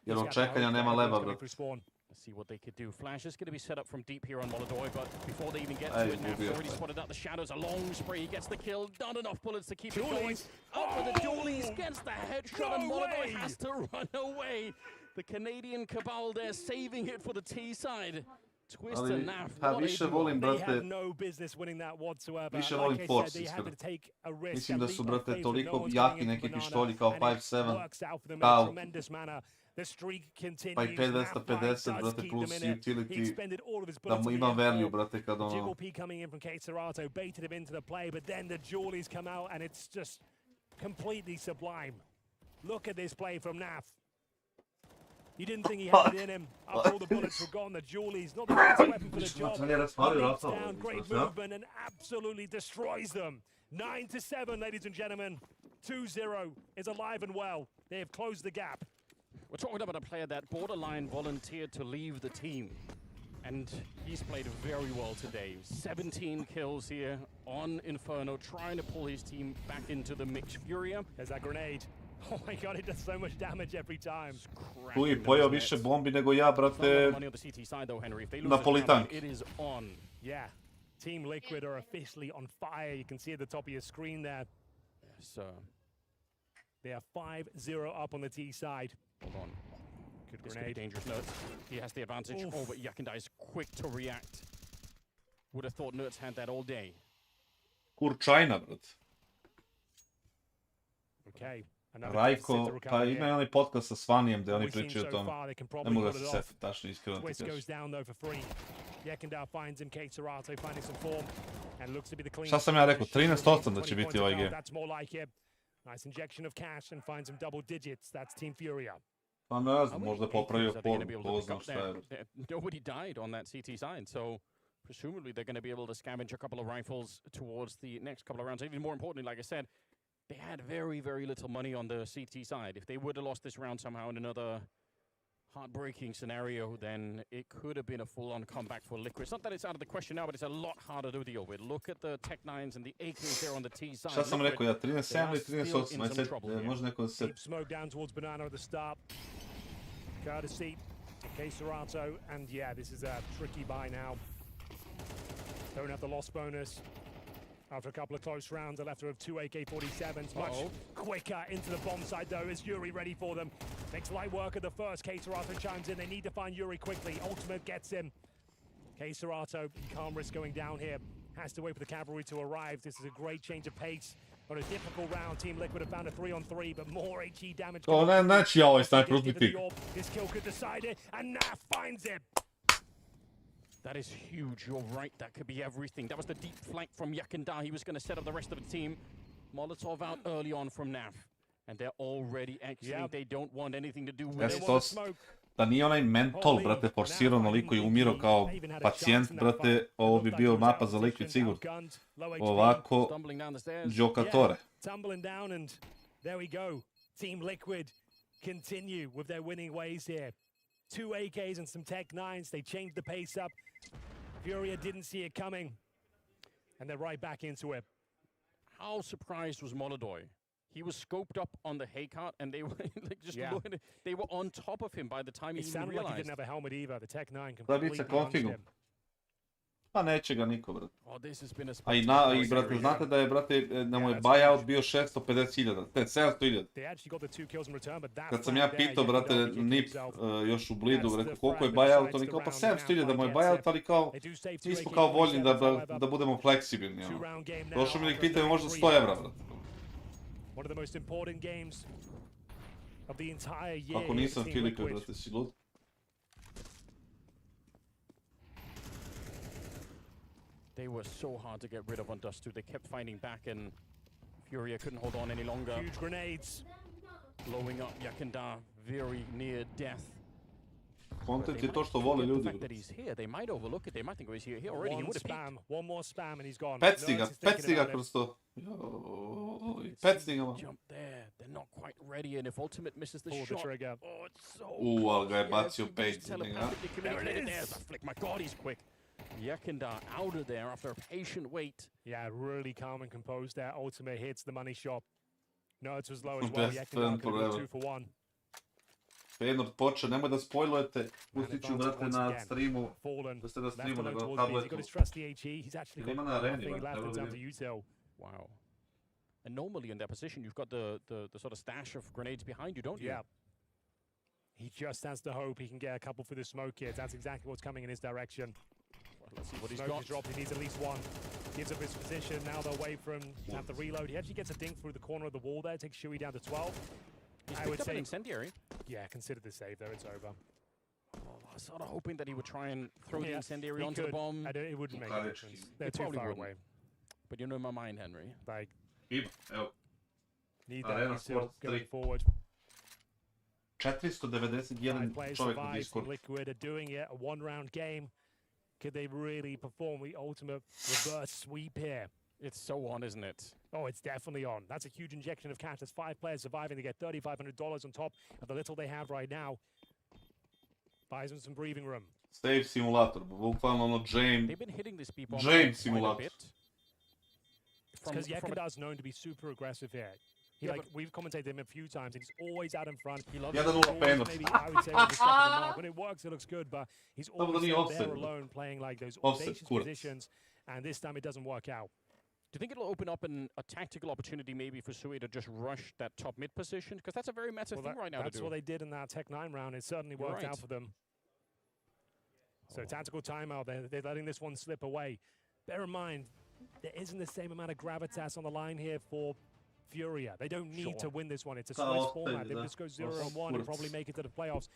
Jer od čekanja nema leva, brate. Let's see what they could do. Flash is going to be set up from deep here on Molodor, but before they even get to it, Naf's already spotted out the shadows. A long spray, he gets the kill. Not enough bullets to keep it going. Up with the dualies, gets the headshot, and Molodor has to run away. The Canadian Cabal there saving it for the T side. Twist and Naf. They had no business winning that whatsoever. Više volim Force, iskreno. Mislim da su, brate, toliko jaki neki pištolji kao 5-7, kao pa I 50-50, brate, plus utility, da mu ima value, brate, kad ono... Jiggle P coming in from KINGSTON baited him into the play, but then the Julies come out and it's just completely sublime. Look at this play from Naf. You didn't think he had it in him. After all the bullets were gone, the Julies, not the best weapon for the job. Leaps down, great movement, and absolutely destroys them. 9-7, ladies and gentlemen. 2-0 is alive and well. They have closed the gap. We're talking about a player that borderline volunteered to leave the team. And he's played very well today. 17 kills here on Inferno, trying to pull his team back into the mix. Furia. There's that grenade. Oh my god, it does so much damage every time. Tu I pojao više bombi nego ja, brate, na politank. It is on. Yeah. Team Liquid are officially on fire. You can see at the top of your screen there. So they are 5-0 up on the T side. hold on. Good This could be grenade. dangerous. Nerds. He has the advantage. Oof. Oh, but Yakindai is quick to react. Would have thought Nerds had that all day. Kurčajna, brat. Okay. Rajko, pa ima onaj podcast sa Svanijem gdje oni pričaju o tome. Ne mogu da se setim, tačno iskreno ti Twist kažem. goes down though for free. Yakindao finds him, KINGSTON finding some form and looks to be the clean. Šta sam ja rekao? 13-8 da će biti ovaj game. That's more like it. Nice injection of cash and finds him double digits. That's Team Furia. Pa ne znam, možda je popravio ko znam šta je. Nobody died on that CT side, so presumably they're going to be able to scavenge a couple of rifles towards the next couple of rounds. Even more importantly, like I said, they had very, very little money on the CT side. If they would have lost this round somehow in another heartbreaking scenario, then it could have been a full-on comeback for Liquid. It's not that it's out of the question now, but it's a lot harder to deal with. Look at the Tech-9s and the AKs there on the T side. Šta sam rekao ja? 13-7 ili 13-8? Možda neko da se... Deep smoke down towards Banana at the start. Courtesy KINGSTON, and yeah, this is a tricky buy now. Don't have the loss bonus. After a couple of close rounds, they'll have to have 2 AK-47s. Much quicker into the bomb side, though. Is Yuri ready for them? Makes light work of the first. KINGSTON chimes in. They need to find Yuri quickly. Ultimate gets him. KINGSTON, he can't risk going down here. Has to wait for the cavalry to arrive. This is a great change of pace. On a difficult round, Team Liquid have found a 3-on-3, but more HE damage. To ne, neće ja ovaj sniper uzbiti. This kill could decide it, and Naf finds it. That is huge, you're right, that could be everything. That was the deep flank from Yakindai. He was going to set up the rest of the team. Molotov out early on from Naf. And they're already exiting. They don't want anything to do with it. Da nije onaj mentol, brate, forsirao onoliko i umirao kao pacijent, brate, ovo bi bio mapa za Liquid sigurno. Ovako, Jokatore. Tumbling down, and there we go. Team Liquid continue with their winning ways here. 2 AKs and some Tech-9s. They changed the pace up. Furia didn't see it coming, and they're right back into it. How surprised was Molodoi? He was scoped up on the haycart, and they were like just looking. They were on top of him by the time he even sounded realized. like he didn't have a helmet either. The Tech-9 Da completely bi se punched konfigom. him. Pa neće ga niko, brate. Oh, this has been a I brate, znate da je, brate, da mu je buyout bio 650.000, 700.000. They actually got the 2 kills in return, but that Kad sam ja pitao, brate, Nip, još u Blidu, rekao koliko je buyout, oni kao pa 700.000 da mu je buyout, ali kao, mi smo kao voljni da budemo fleksibilni. Došao mi da ih pitaju možda 100 evra, brate. One of the most important games of the entire year. Ako nisam Filipe, brate, si lud. They were so hard to get rid of on Dust 2. They kept fighting back, and Furia couldn't hold on any longer. Huge grenades. Blowing up Yakindar, very near death. Content je to što vole ljudi. The fact that he's here, they might overlook it. They might think he's here already. He would have peeked. One more spam and he's gone. Pecni ga kroz to. Pecni ga. Jump there. They're not quite ready, and if Ultimate misses the Pull shot, the trigger. oh, it's so. Ali ga je bacio page. There it is. There's a flick. My God, he's quick. Yakindar out of there after a patient wait. Yeah, really calm and composed there. Ultimate hits the money shot. Nerds was low as well. Yakindar could have been 2 for 1. Feyenoord poče, nemoj da spoilujete. Pustit ću, brate, na streamu. Da ste na streamu, nego na tabletu. Ima na areni, Wow. And normally in that position, you've got the sort of stash of grenades behind you, don't you? Yeah. He just has to hope he can get a couple for the smoke kids. That's exactly what's coming in his direction. Well, let's see what he's Smoke got. is dropped. He needs at least one. Gives up his position. Now they're away from have to reload. He actually gets a dink through the corner of the wall there. Takes Shui down to 12. He's I picked would up say an incendiary. Yeah, consider the save there. It's over. Oh, I was sort of hoping that he would try and throw the incendiary onto the bomb. It wouldn't make a difference. They're too far away. But you know my mind, Henry. Like, evo. Need Arena that still Sport going 3. forward. 491 čovjek u Discordu. Liquid are doing it. A 1-round game. Could they really perform the ultimate reverse sweep here? It's so on, isn't it? Oh, it's definitely on. That's a huge injection of cash. There's 5 players surviving. They get $3,500 on top of the little they have right now. Buys them some breathing room. Save simulator, bukvalno ono They've been hitting this people James simulator. Because Yakindar's known to be super aggressive here. We've commentated him a few times, and he's always out in front. He loves maybe, I would say, the mark. When it works, it looks good, but he's always there alone, playing like those audacious positions, and this time it doesn't work out. Do you think it'll open up a tactical opportunity maybe for Sui to just rush that top mid position? Because that's a very meta thing right now to do. That's what they did in that Tech 9 round. It certainly worked out for them. So tactical timeout, they're letting this one slip away. Bear in mind, there isn't the same amount of gravitas on the line here for Furia. They don't need to win this one. It's a Swiss format. They just go 0-1 and probably make it to the playoffs.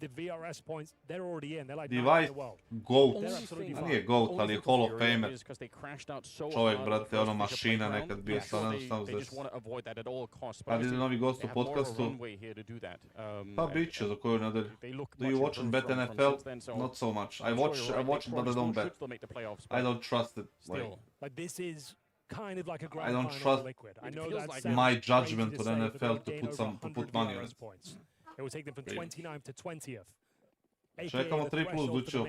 The VRS points, they're already in. They're like Device, GOAT. Nije GOAT, ali je Hall of Famer. Čovjek, brate, ono mašina nekad bio sa Ali je novi gost u podcastu. Pa bit će za koju nedelju. Do you watch and bet NFL? Not so much. I watch it, but I don't bet. I don't trust it. Like this is kind of like a I don't trust my judgment on NFL to put money on it. It will take them from 29th to 20th. Čekamo 3 plus duću.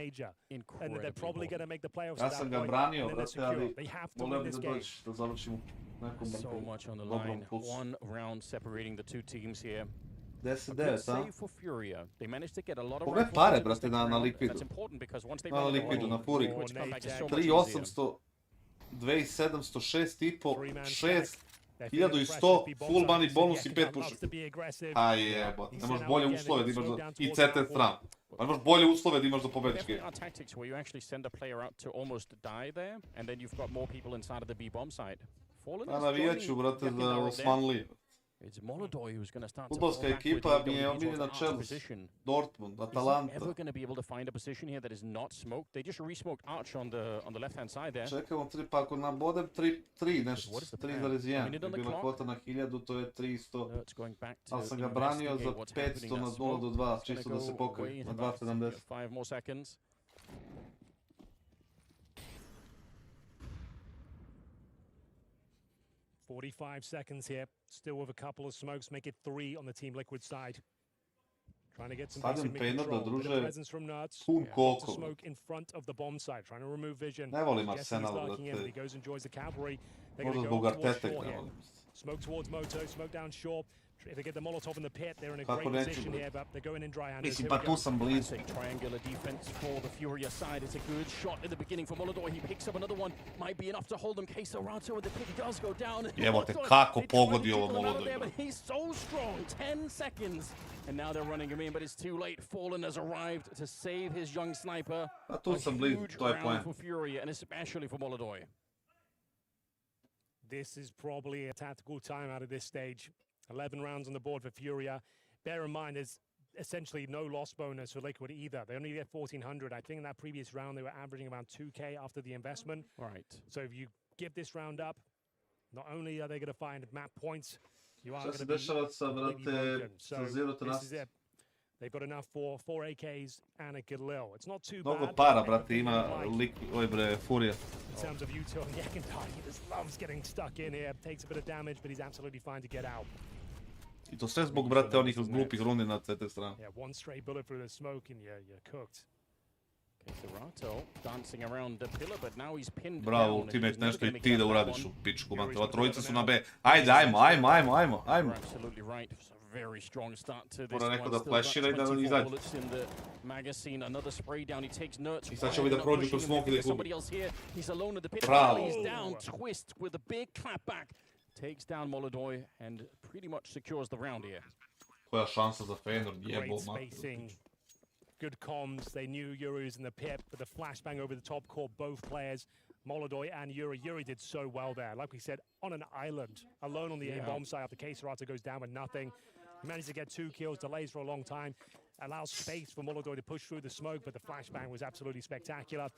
And they're probably going to make the playoffs. Ja sam ga branio, brate, ali volio bi da dođeš, da završimo nekom So much on the line. One round separating the two teams here. 10-9, a? For Furia. They managed to get a lot of Pogledaj pare, brate, na likvidu. That's important because once they Na likvidu, na Furi. 3800, 2700, 6,5, 6, 1100, full money bonus i 5 puša. A jebote, ne možeš bolje uslove da imaš i CT stran. Ne možeš bolje uslove da imaš da pobediš game. Our tactics where you actually send a player out to almost die there, and then you've got more people inside of the B bomb side. A navijaću, brate, za Osman Lee. It's Molodoj who's going to start Fudbalska ekipa mi je omiljena Chelsea, Dortmund, Atalanta. Is he ever going to be able to find a position here that is not smoked? They just re-smoked Arch on the left-hand side there. Čekamo 3, pa ako nabodem 3 nešto, 3,1 je bila kvota na 1000, to je 300. Ali sam ga branio za 500 na 0-2, čisto da se pokrije, na 2,70. 5 more seconds. $45 seconds here, still with a couple of smokes, make it 3 on the Team Liquid side. Trying to get some basic mid-control, bit of presence from Nuts. To smoke in front of the bomb side, trying to remove vision. Ne volim Arsenal, brate. He goes and enjoys the cavalry. They're going to go towards shore here. Smoke towards Moto, smoke down shore. If they get the Molotov in the pit, they're in a great position here, but they're going in dry-handed. Mislim, pa tu sam blizu. Triangular defense for the Furia side. It's a good shot in the beginning for Molodoj. He picks up another one. Might be enough to hold them. KINGSTON, and the pick does go down. Evo te, kako pogodi ovo Molodoj. But he's so strong. 10 seconds. And now they're running him in, but it's too late. Fallen has arrived to save his young sniper. A tu sam blizu, to je poen. For Furia, and especially for Molodoj. This is probably a tactical timeout at this stage. 11 rounds on the board for Furia. Bear in mind, there's essentially no loss bonus for Liquid either. They only get 1,400. I think in that previous round, they were averaging around 2K after the investment. Right. So if you give this round up, not only are they going to find map points, you are going to be completely broken. So this is it. They've got enough for 4 AKs and a Galil. It's not too bad. Mnogo para, brate, ima Furia. In terms of util, Yakendar, he just loves getting stuck in here. Takes a bit of damage, but he's absolutely fine to get out. I to sve zbog, brate, onih glupih rundi na CT strani. Yeah, one stray bullet through the smoke and you're cooked. KINGSTON dancing around the pillar, but now he's pinned down. Bravo, ultimate, nešto i ti da uradiš u pičku, brate. Ova trojica su na B. Ajde, ajmo. Absolutely right. Very strong start to this one. Da flashira I da izađe. Bullets in the magazine. Another spray down. He takes Nurts. I sad će ovi da prođu kroz smoke i da somebody else here. He's alone at the pit. Bravo. He's down. Twist with a big clapback. Takes down Molodoj and pretty much secures the round here. Koja šansa za Feyenoord, Great spacing. Good comms. They knew Yuri was in the pit, but the flashbang over the top caught both players. Molodoj and Yuri. Yuri did so well there. Like we said, on an island, alone on the A-bomb side after KINGSTON goes down with nothing. He managed to get 2 kills, delays for a long time, allows space for Molodoj to push through the smoke, but the flashbang was absolutely spectacular.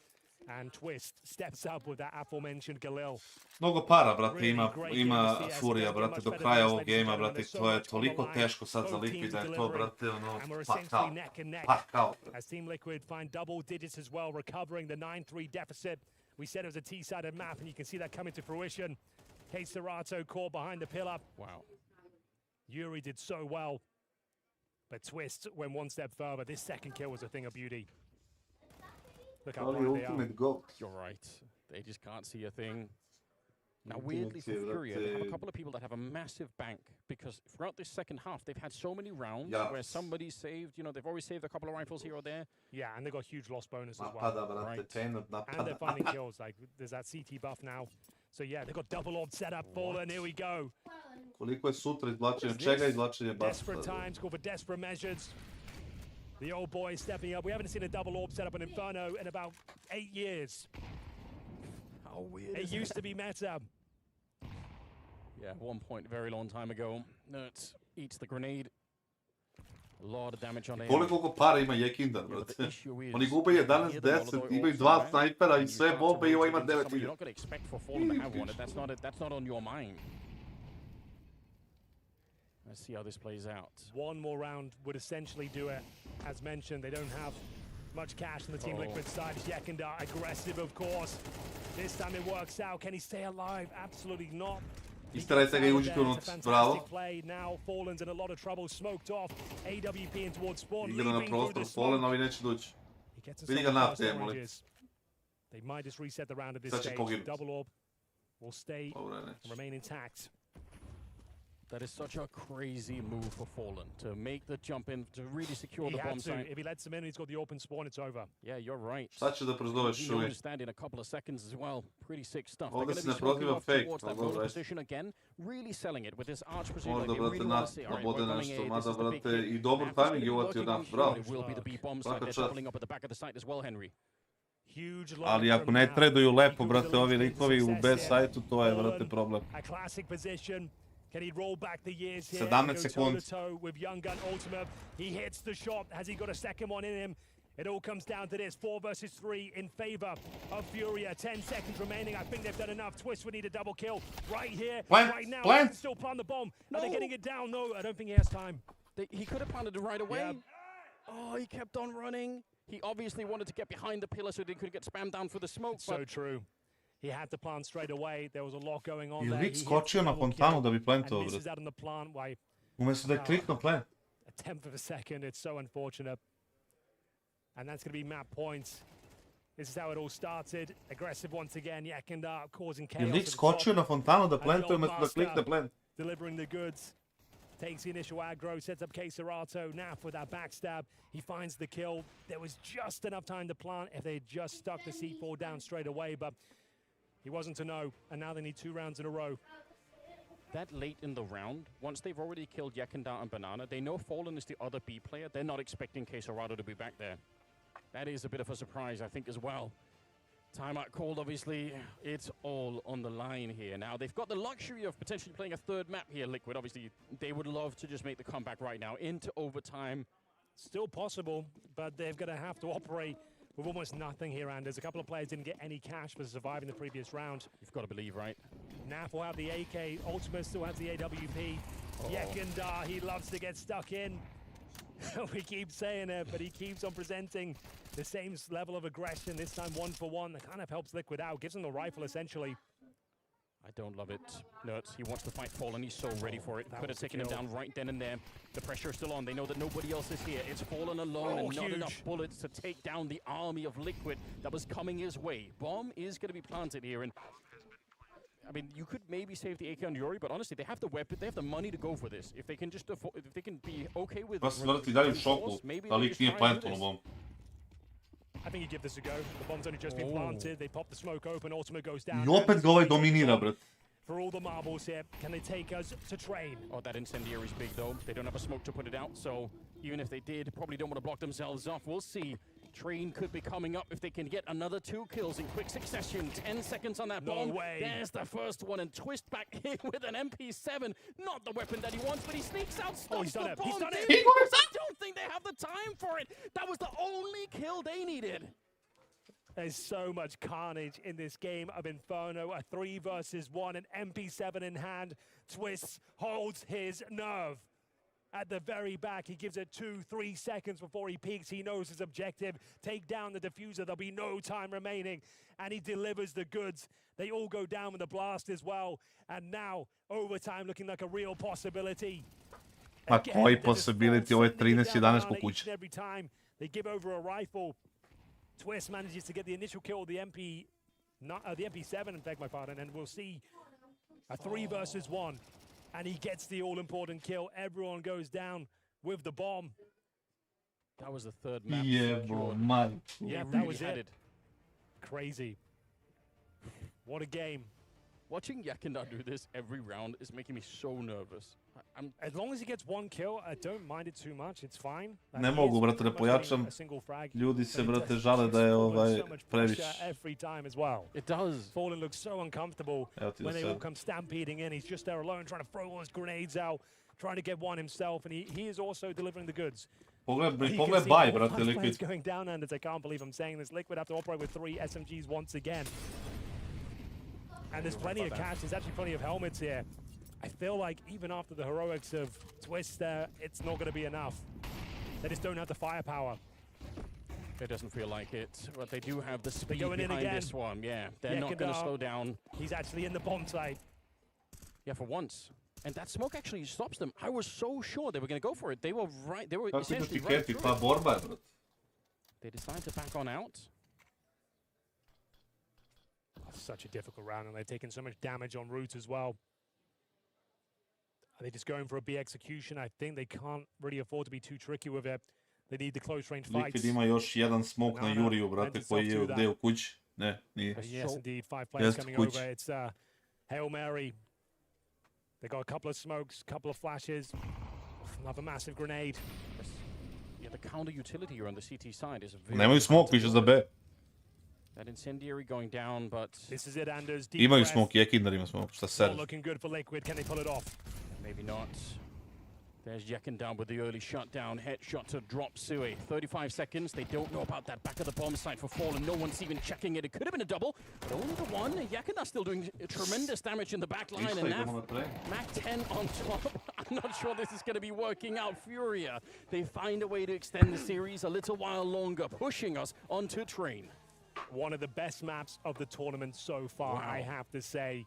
And Twist steps up with that aforementioned Galil. Mnogo para, brate, ima Furia, brate, do kraja ovog gejma, brate, to je toliko teško sad za Liquid, da je to, brate, ono, pakao. As Team Liquid find double digits as well, recovering the 9-3 deficit. We said it was a T-sided map, and you can see that coming to fruition. KINGSTON caught behind the pillar. Wow. Yuri did so well, but Twist went one step further. This second kill was a thing of beauty. Look how blind they are. You're right. They just can't see a thing. Now, weirdly for Furia, they have a couple of people that have a massive bank because throughout this second half, they've had so many rounds where somebody saved, you know, they've always saved a couple of rifles here or there. Yeah, and they've got huge loss bonus as well. Right. And they're finding kills. Like, there's that CT buff now. So yeah, they've got double orb set up. Fallen, here we go. Koliko je sutra izvlačenje, čega izvlačenje Desperate basta? times call for desperate measures. The old boy is stepping up. We haven't seen a double orb set up in Inferno in about 8 years. How weird It used to be meta. Yeah, 1 point a very long time ago. Nut eats the grenade. A lot of damage on Koliko para ima Jekindan, brate? Oni gube 11-10, imaju 2 snajpera i sve bombe i ovo ima 9. You're not going to expect for Fallen to have one. That's not on your mind. Let's see how this plays out. One more round would essentially do it. As mentioned, they don't have much cash on the Team Liquid side. Yekindar aggressive, of course. This time it works out. Can he stay alive? Absolutely not. Isterajte ga i uđite unut, bravo. Play now. Fallen's in a lot of trouble. Smoked off. AWP in towards spawn. Igra na prostor, Fallen, ovi neće doći. Vidi ga na te, molim. They might just reset the round at this Sad će stage. poginuti. Double orb will stay and remain intact. That is such a crazy move for Fallen to make the jump in to really secure the bomb site. If he lets him in, he's got the open spawn, it's over. Yeah, you're right. Sad će da prozoveš You uvijek. understand in a couple of seconds as well. Pretty sick stuff. Ovdje They're se going ne to be smoking proziva off fake, towards that ali dobro, roller ajde. position again, really selling it with this arch position. Možda, Like they brate, really want to say, all right, nabode we're running nešto, A, mada, this is the big brate, hit. i dobro Naf's timing je gonna be uvatio working Naf, on bravo. Fury. It will be the B bomb site. Svaka They're čast. doubling up at the back of the site as well, Henry. Huge Ali ako ne traduju lepo, brate, ovi likovi u B sajtu, to je, brate, problem. A classic position. Can he roll back the years here? 17 Go sekundi. toe-to-toe with Young Gun Ultimate. He hits the shot. Has he got a second one in him? It all comes down to this. 4 versus 3 in favor of Furia. 10 seconds remaining. I think they've done enough. Twist would need a double kill right here, right now. They can still plant the bomb. Are they getting it down? No, I don't think he has time. He could have planted it right away. Yeah. Oh, he kept on running. He obviously wanted to get behind the pillar so they could get spammed down for the smoke. So true. He had to plant straight away. There was a lot going on Je there. lik skočio na fontanu da bi plantao, And misses brate. out on the plant by Umjesto da je kliknuo plant. a tenth of a second. It's so unfortunate. And that's going to be map points. This is how it all started. Aggressive once again. Yekindar causing chaos. Je lik at the skočio top. na fontanu da And the plantuje old umjesto da master klikne plant. delivering the goods. Takes the initial aggro, sets up kassad. Naf with that backstab. He finds the kill. There was just enough time to plant if they had just stuck the C4 down straight away, but he wasn't to know, and now they need 2 rounds in a row. That late in the round, once they've already killed Yekindar and Banana, they know Fallen is the other B player. They're not expecting kassad to be back there. That is a bit of a surprise, I think, as well. Timeout called, obviously. It's all on the line here. Now, they've got the luxury of potentially playing a third map here, Liquid. Obviously, they would love to just make the comeback right now into overtime. Still possible, but they're going to have to operate with almost nothing here, Anders. A couple of players didn't get any cash for surviving the previous round. You've got to believe, right? Naf will have the AK. Ultimate still has the AWP. Yekindar, he loves to get stuck in. We keep saying it, but he keeps on presenting the same level of aggression, this time 1-for-1. That kind of helps Liquid out, gives him the rifle, essentially. I don't love it. Nuts, he wants to fight Fallen. He's so ready for it. That Could have was the taken him kill. down right then and there. The pressure is still on. They know that nobody else is here. It's Fallen alone and not huge. enough bullets to take down the army of Liquid that was coming his way. Bomb is going to be planted here, and I mean, you could maybe save the AK on Yuri, but honestly, they have the weapon, they have the money to go for this. If they can just if they can be okay with Pa se vrati dalje u šoku, maybe da they lik just nije try and do plantao this. bombu. I think you give this a go. The bomb's only just been planted. They pop the smoke open. Ultimate goes down. I opet ga ovaj dominira, brate. For all the marbles here, can they take us to train? Oh, that incendiary is big, though. They don't have a smoke to put it out, so even if they did, probably don't want to block themselves off. We'll see. Train could be coming up if they can get another 2 kills in quick succession. 10 seconds on that No bomb. way. There's the first one, and Twist back in with an MP7. Not the weapon that he wants, but he sneaks out, stops he's done the it. bomb. He's done it. Dude, I don't think they have the time for it. That was the only kill they needed. There's so much carnage in this game of Inferno. A 3 versus 1, an MP7 in hand. Twist holds his nerve. At the very back, he gives it 2-3 seconds before he peaks. He knows his objective. Take down the diffuser. There'll be no time remaining. And he delivers the goods. They all go down with the blast as well. And now, overtime looking like a real possibility. Ma koji possibility, ovo je 13-11 po Each kući. and every time they give over a rifle. Twist manages to get the initial kill of the MP7, and beg my pardon, and we'll see a 3 versus 1. And he gets the all-important kill. Everyone goes down with the bomb. That was the third map. Yeah, bro, man. Yeah, He that really was had it. Crazy. What a game. Watching Yakindar do this every round is making me so nervous. As long as he gets one kill, I don't mind it too much. It's fine. Ne mogu, brate, da pojačam. Ljudi se, brate, žale da je previše. Every time as well. It does. Fallen looks so uncomfortable when they all come stampeding in. He's just there alone, trying to throw all his grenades out, trying to get one himself, and he is also delivering the goods. Pogled baj, brate, Liquid. Going down, and I can't believe I'm saying this. Liquid have to operate with 3 SMGs once again. And there's plenty of cash, there's actually plenty of helmets here. I feel like even after the heroics of Twist there, it's not going to be enough. They just don't have the firepower. It doesn't feel like it, but they do have the speed going in behind again. this one. Yeah, they're not going to slow down. He's actually in the bomb site. Yeah, for once. And that smoke actually stops them. I was so sure they were going to go for it. They were right. They were essentially right through it. They decided to back on out. Such a difficult round, and they've taken so much damage on route as well. Are they just going for a B execution? I think they can't really afford to be too tricky with it. They need the close range fights. Liquid ima još jedan smoke na Juriju, brate, koji je gdje u kući. Ne, nije. Yes, indeed. 5 players coming over. It's Hail Mary. They got a couple of smokes, couple of flashes. Another massive grenade. Yeah, the counter utility here on the CT side is very... Nemaju smoke više za B. That incendiary going down, but this is it, Anders. Imaju smoke, Yakindar ima smoke, šta sad? Looking good for Liquid. Can they pull it off? Maybe not. There's Yakindar with the early shutdown. Headshot to drop Sui. 35 seconds. They don't know about that back of the bomb site for Fallen. No one's even checking it. It could have been a double, but only the one. Yakindar still doing tremendous damage in the back line. And now Mac 10 on top. I'm not sure this is going to be working out. Furia, they find a way to extend the series a little while longer, pushing us onto Train. One of the best maps of the tournament so far, wow. I have to say.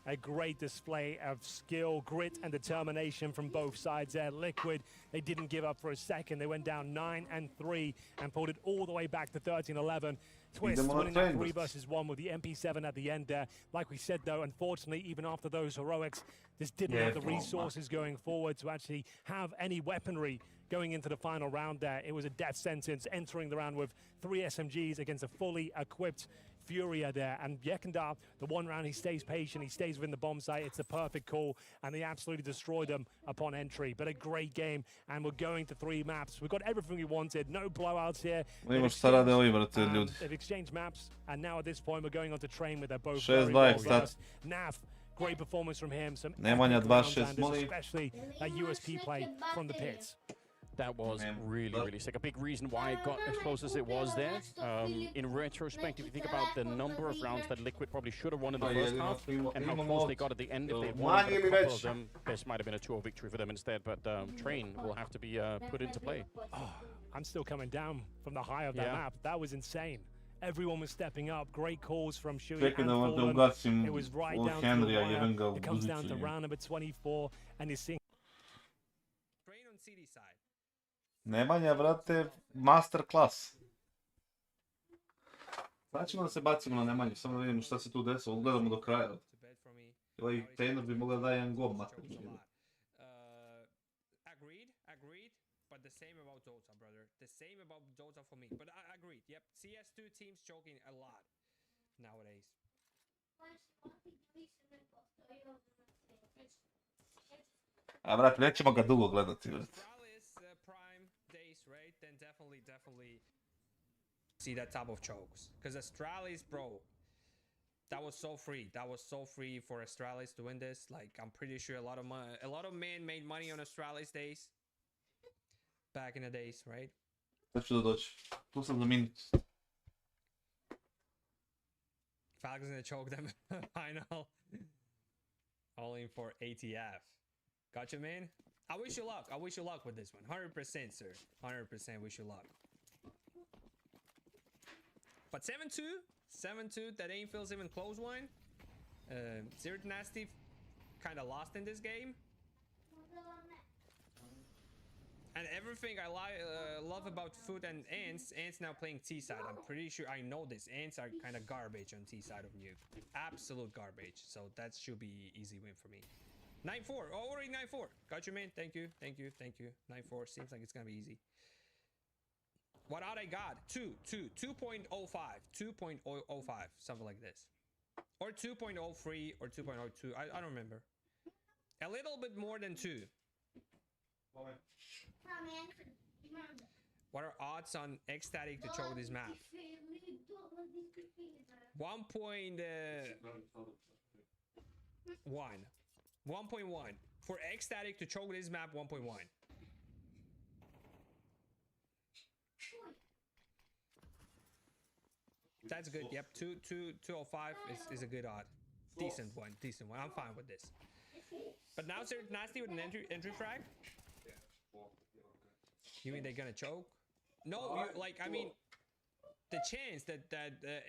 A great display of skill, grit, and determination from both sides there. Liquid, they didn't give up for a second. They went down 9-3 and pulled it all the way back to 13-11. Twist winning that 3 versus 1 with the MP7 at the end there. Like we said, though, unfortunately, even after those heroics, just didn't have the resources going forward to actually have any weaponry going into the final round there. It was a death sentence, entering the round with 3 SMGs against a fully equipped Furia there. And Yakindar, the one round, he stays patient, he stays within the bomb site. It's the perfect call, and they absolutely destroyed them upon entry. But a great game, and we're going to 3 maps. We've got everything we wanted. No blowouts here. They've exchanged maps, and now at this point, we're going on to Train with their both very well. Nav, great performance from him. Some especially that USP play from the pits. That was really sick. A big reason why it got as close as it was there. In retrospect, if you think about the number of rounds that Liquid probably should have won in the first half and how close they got at the end, if they'd won a couple of them, this might have been a 2-0 victory for them instead. But Train will have to be put into play. Oh, I'm still coming down from the high of that map. That was insane. Everyone was stepping up. Great calls from Shui and Fallen. It was right down to the wire. It comes down to round number 24, and you're seeing Train on CD side. Nemanja, vrate, masterclass. Sad ćemo da se bacimo na Nemanju, samo da vidimo šta se tu desilo, odgledamo do kraja. Ovaj Tainer bi mogla da daje jedan gol, mater. Agreed, but the same about Dota, brother. The same about Dota for me. But I agreed, yep. CS2 teams choking a lot nowadays. A vrate, nećemo ga dugo gledati, vrate. Then definitely see that type of chokes. Because Astralis, bro, that was so free. That was so free for Astralis to win this. Like, I'm pretty sure a lot of men made money on Astralis days. Back in the days, right? Sad ću da doći. Tu sam za minut. Falcon's gonna choke them final. All in for ATF. Gotcha, man. I wish you luck. I wish you luck with this one. 100%, sir. 100% wish you luck. But 7-2. 7-2. That ain't feels even close one. Zero Nasty kind of lost in this game. And everything I love about Foot and Ants now playing T-side. I'm pretty sure I know this. Ants are kind of garbage on T-side of Nuke. Absolute garbage. So that should be easy win for me. 9-4, already 9-4. Got you, man. Thank you. 9-4. Seems like it's gonna be easy. What out I got? 2.05. 2.05. Something like this. Or 2.03 or 2.02. I don't remember. A little bit more than 2. What are odds on Ecstatic to choke this map? 1.1. 1.1. For Ecstatic to choke this map, 1.1. That's good. Yep, 205 is a good odd. Decent one. I'm fine with this. But now they're nasty with an entry frag? You mean they're gonna choke? No, I mean, the chance that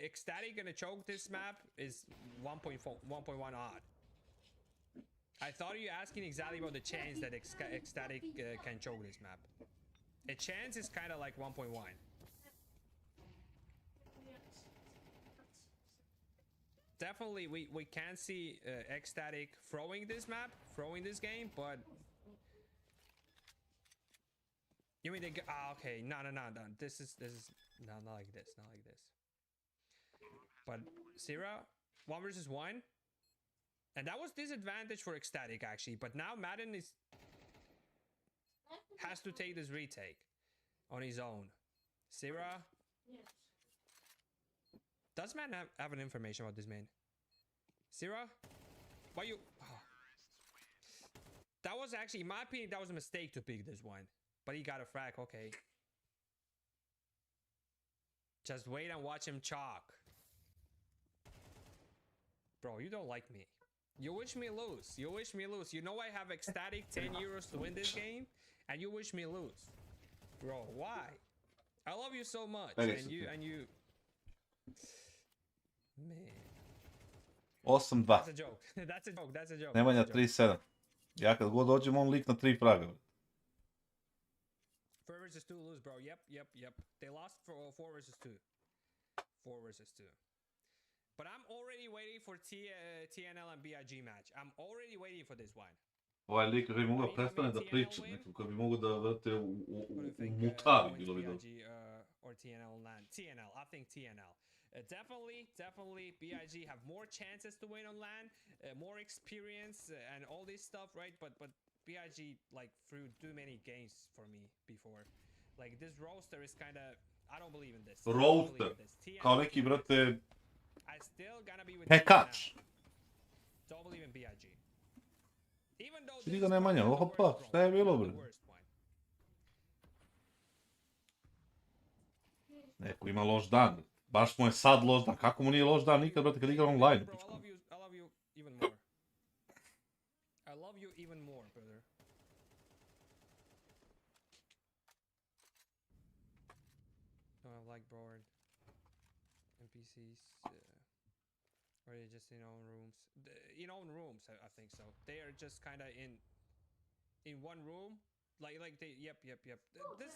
Ecstatic gonna choke this map is 1.1 odd. I thought you were asking exactly about the chance that Ecstatic can choke this map. A chance is kind of like 1.1. Definitely, we can see Ecstatic throwing this map, throwing this game, but you mean they go? Okay, no. This is no, not like this, But Sierra, 1 versus 1, and that was disadvantage for Ecstatic actually. But now Madden has to take this retake on his own. Sierra. Does man have an information about this man? Sierra? Why you... Oh. That was actually, in my opinion, that was a mistake to pick this one. But he got a frag, okay. Just wait and watch him chalk. Bro, you don't like me. You wish me lose. You know I have Ecstatic 10 euros to win this game, and you wish me lose. Bro, why? I love you so much. And you... Man. 8-2. That's a joke. That's a joke. Nemanja 3-7. Ja kad god dođem, on lik na 3 fraga. 4 versus 2 lose, bro. Yep. They lost for 4 versus 2. 4 versus 2. But I'm already waiting for TNL and BIG match. I'm already waiting for this one. Ovaj lik koji bi mogao prestane da priča, neko koji bi mogao da vrte u mutavi, bilo bi dobro. Or TNL LAN. TNL, I think TNL. Definitely BIG have more chances to win on LAN, more experience and all this stuff, right? But BIG like threw too many games for me before. Like this roster is kind of, I don't believe in this. Roster, kao neki brate I still gonna be with pekač. Don't believe in BIG. Even though Vidi ga Nemanja, opa, šta je bilo bre? Neko ima loš dan. Baš mu je sad loš dan. Kako mu nije loš dan nikad, brate, kad igra online? Bro, I love you even more. I love you even more, brother. Don't have like board NPCs, or are they just in own rooms? In own rooms, I think so. They are just kind of in one room, like they. Yep.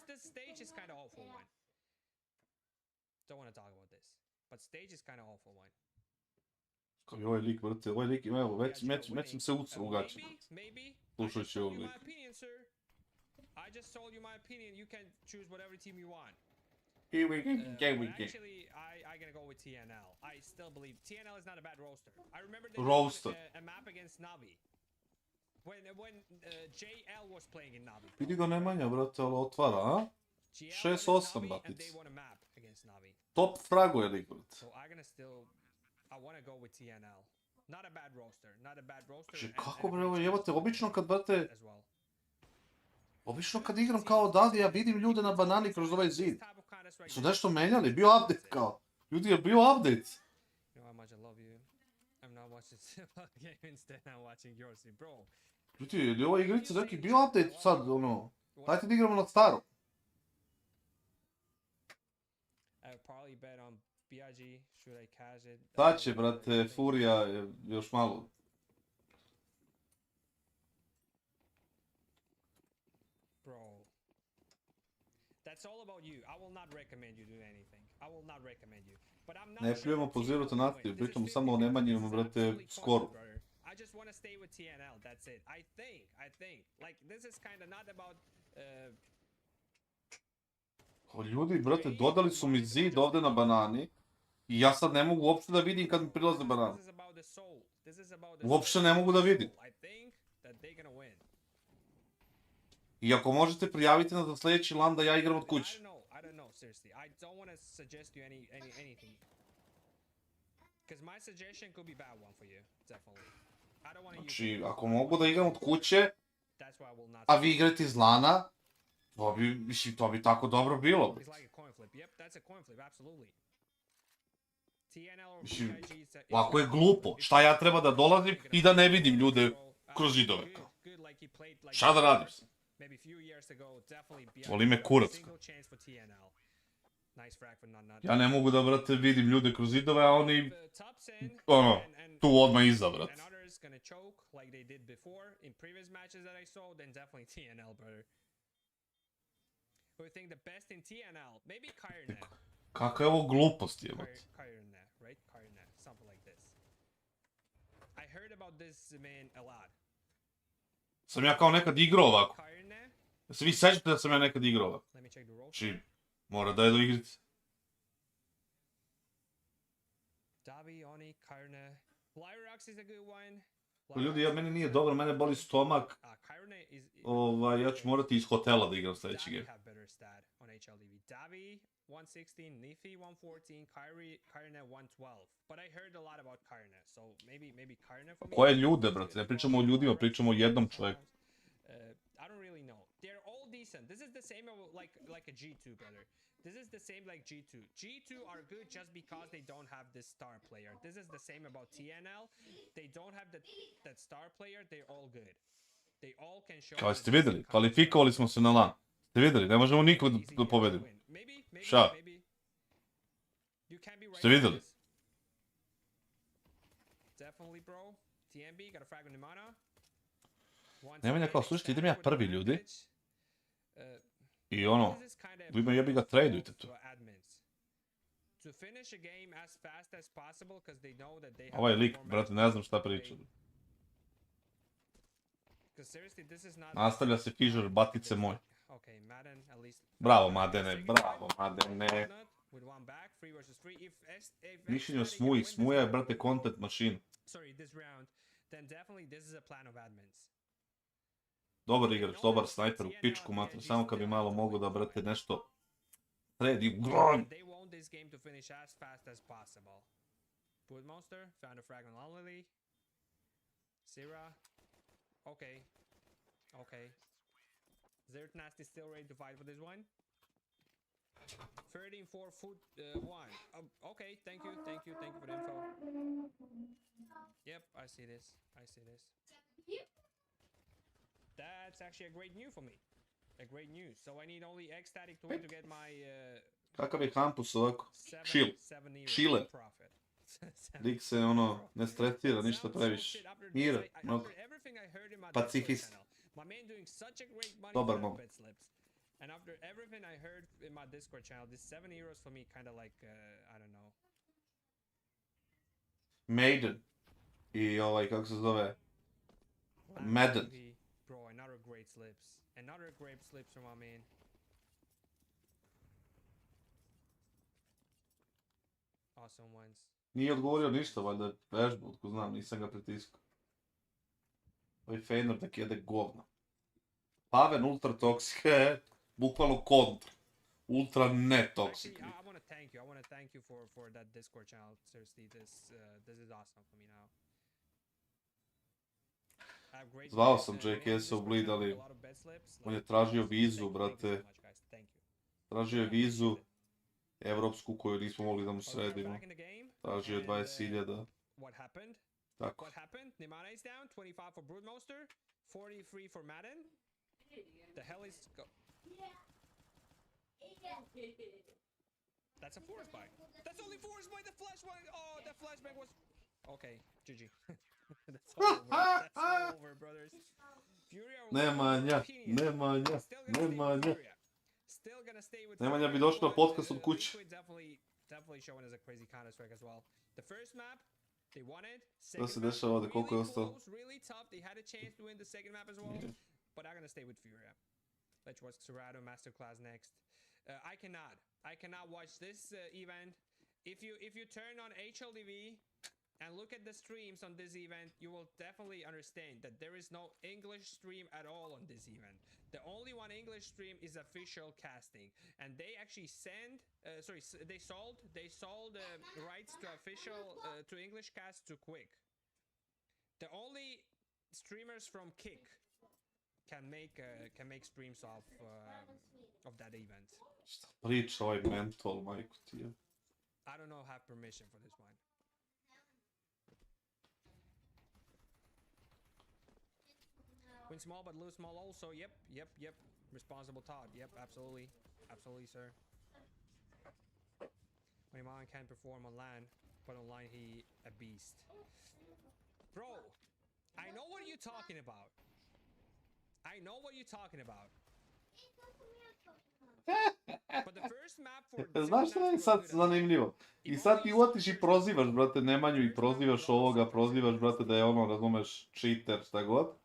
This stage is kind of awful one. Don't want to talk about this, but stage is kind of awful one. Kao i ovaj lik, brate, ovaj lik ima, evo, već im se ugače. Slušajući ovog lika. I just told you my opinion. You can choose whatever team you want. Here we go. Actually, I gonna go with TNL. I still believe TNL is not a bad roster. I remember they won a map against Navi. When JL was playing in Navi. Vidi ga Nemanja, brate, ali otvara, a? 6-8, batic. Top frago je lik, brate. So I wanna go with TNL. Not a bad roster. Že kako bre, ovo jebate, obično kad, brate, obično kad igram kao odavde, ja vidim ljude na banani kroz ovaj zid. Su nešto menjali, bio update kao. Ljudi, je bio update. You know how much I love you. I'm not watching game instead, I'm watching yours, bro. Ljudi, je ova igrica neki bio update sad, ono. Dajte da igramo na staro. Probably bet on BIG, should I cash it? Sad će, brate, Furia još malo. Bro. That's all about you. I will not recommend you do anything. But I'm not Ne pljujemo po Zero to Native, pritom samo o Nemanjima, brate, skoru. I just want to stay with TNL, that's it. I think. Like, this is kind of not about... O ljudi, brate, dodali su mi zid ovdje na banani I ja sad ne mogu uopšte da vidim kad mi prilaze banane. Uopšte ne mogu da vidim. I ako možete prijaviti nas za sljedeći LAN da ja igram od kuće. Znači, ako mogu da igram od kuće, a vi igrate iz LAN-a, to bi tako dobro bilo. Mislim, ovako je glupo. Šta ja treba da dolazim i da ne vidim ljude kroz zidove? Šta da radim se? Voli me kurac. Ja ne mogu da, brate, vidim ljude kroz zidove, a oni, tu odmah iza, brate. Kakva je ovo glupost, jebate? Sam ja kao nekad igrao ovako. Da se vi sećate da sam ja nekad igrao ovako? Znači, mora da je do igrice. Ljudi, meni nije dobro, mene boli stomak. Ja ću morati iz hotela da igram sljedeći game. 116, Nifi 114, Kyrne 112. But I heard a lot about Kyrne, so maybe Kyrne for me. Koje ljude, brate? Ne pričamo o ljudima, pričamo o jednom čovjeku. I don't really know. They're all decent. This is the same like a G2, brother. This is the same like G2. G2 are good just because they don't have this star player. This is the same about TNL. They don't have that star player, they're all good. They all can show... Kao ste vidjeli, kvalifikovali smo se na LAN. Ste vidjeli, ne možemo nikog da pobedimo. Šta? Ste vidjeli? Nemanja kao, slušajte, idem ja prvi, ljudi. I vi me jebi ga tradujte tu. Ovaj lik, brate, ne znam šta priča. Nastavlja se FISSURE, batice moj. Bravo, Madene, bravo, Madene. Mišljenje o Smuji. Smuja je, brate, content machine. Dobar igrač, dobar snajper u pičku, matru. Samo kad bi malo mogo da, brate, nešto sredi. Gron! Zert Nasty still ready to fight for this one. 13-4 foot 1. Okay, thank you for the info. Yep, I see this. That's actually a great news for me. A great news. So I need only ecstatic to win to get my Kakav je kampus ovako? Šile. Lik se ne stresira ništa previše. Mira, mnogo. Pacifist. Dobar mogu. And after everything I heard in my Discord channel, this 7 euros for me kind of like, I don't know. Maiden. I kako se zove? Madden. Bro, another great slips. Another great slips from my man. Awesome ones. Nije odgovorio ništa, valjda je vežbu, ko znam, nisam ga pritiskao. Ovaj Fener tak jede govna. Paven ultra toksik, bukvalno kontra. Ultra ne toksik. I want to thank you for that Discord channel. Seriously, this is awesome for me now. Zvao sam JKSO-Bleed, ali on je tražio vizu, brate. Tražio je vizu evropsku koju nismo mogli da mu sredimo. Tražio je 20.000. Tako. What happened? Nimana is down, 25 for Broodmonster, 43 for Madden. The hell is That's a force buy. That's only force buy. The flashbang. Oh, the flashbang was. Okay, GG. That's all over. That's all over, brothers. Furia. Nemanja. Nemanja bi došao na podcast od kuće. Definitely showing as a crazy Counter Strike as well. The first map, they won it. Što se dešava ovdje, koliko je ostalo? Really tough. They had a chance to win the second map as well, but I'm gonna stay with Furia. Let's watch Serato Masterclass next. I cannot watch this event if you turn on HLTV and look at the streams on this event, you will definitely understand that there is no English stream at all on this event. The only one English stream is official casting, and they actually they sold rights to official to English cast to Quick. The only streamers from Kick can make streams of that event. Priča ovaj mental, majku ti je. I don't know, have permission for this one. Win small but lose small also. Yep. Responsible Todd. Yep, absolutely. Absolutely, sir. My mom can perform on LAN, but online he a beast. Bro, I know what you're talking about. I know what you're talking about. But the first map for Znaš šta je sad zanimljivo? I sad ti otiš i prozivaš, brate, Nemanju i prozivaš ovoga, prozivaš, brate, da je ono, razumeš, cheater, šta god.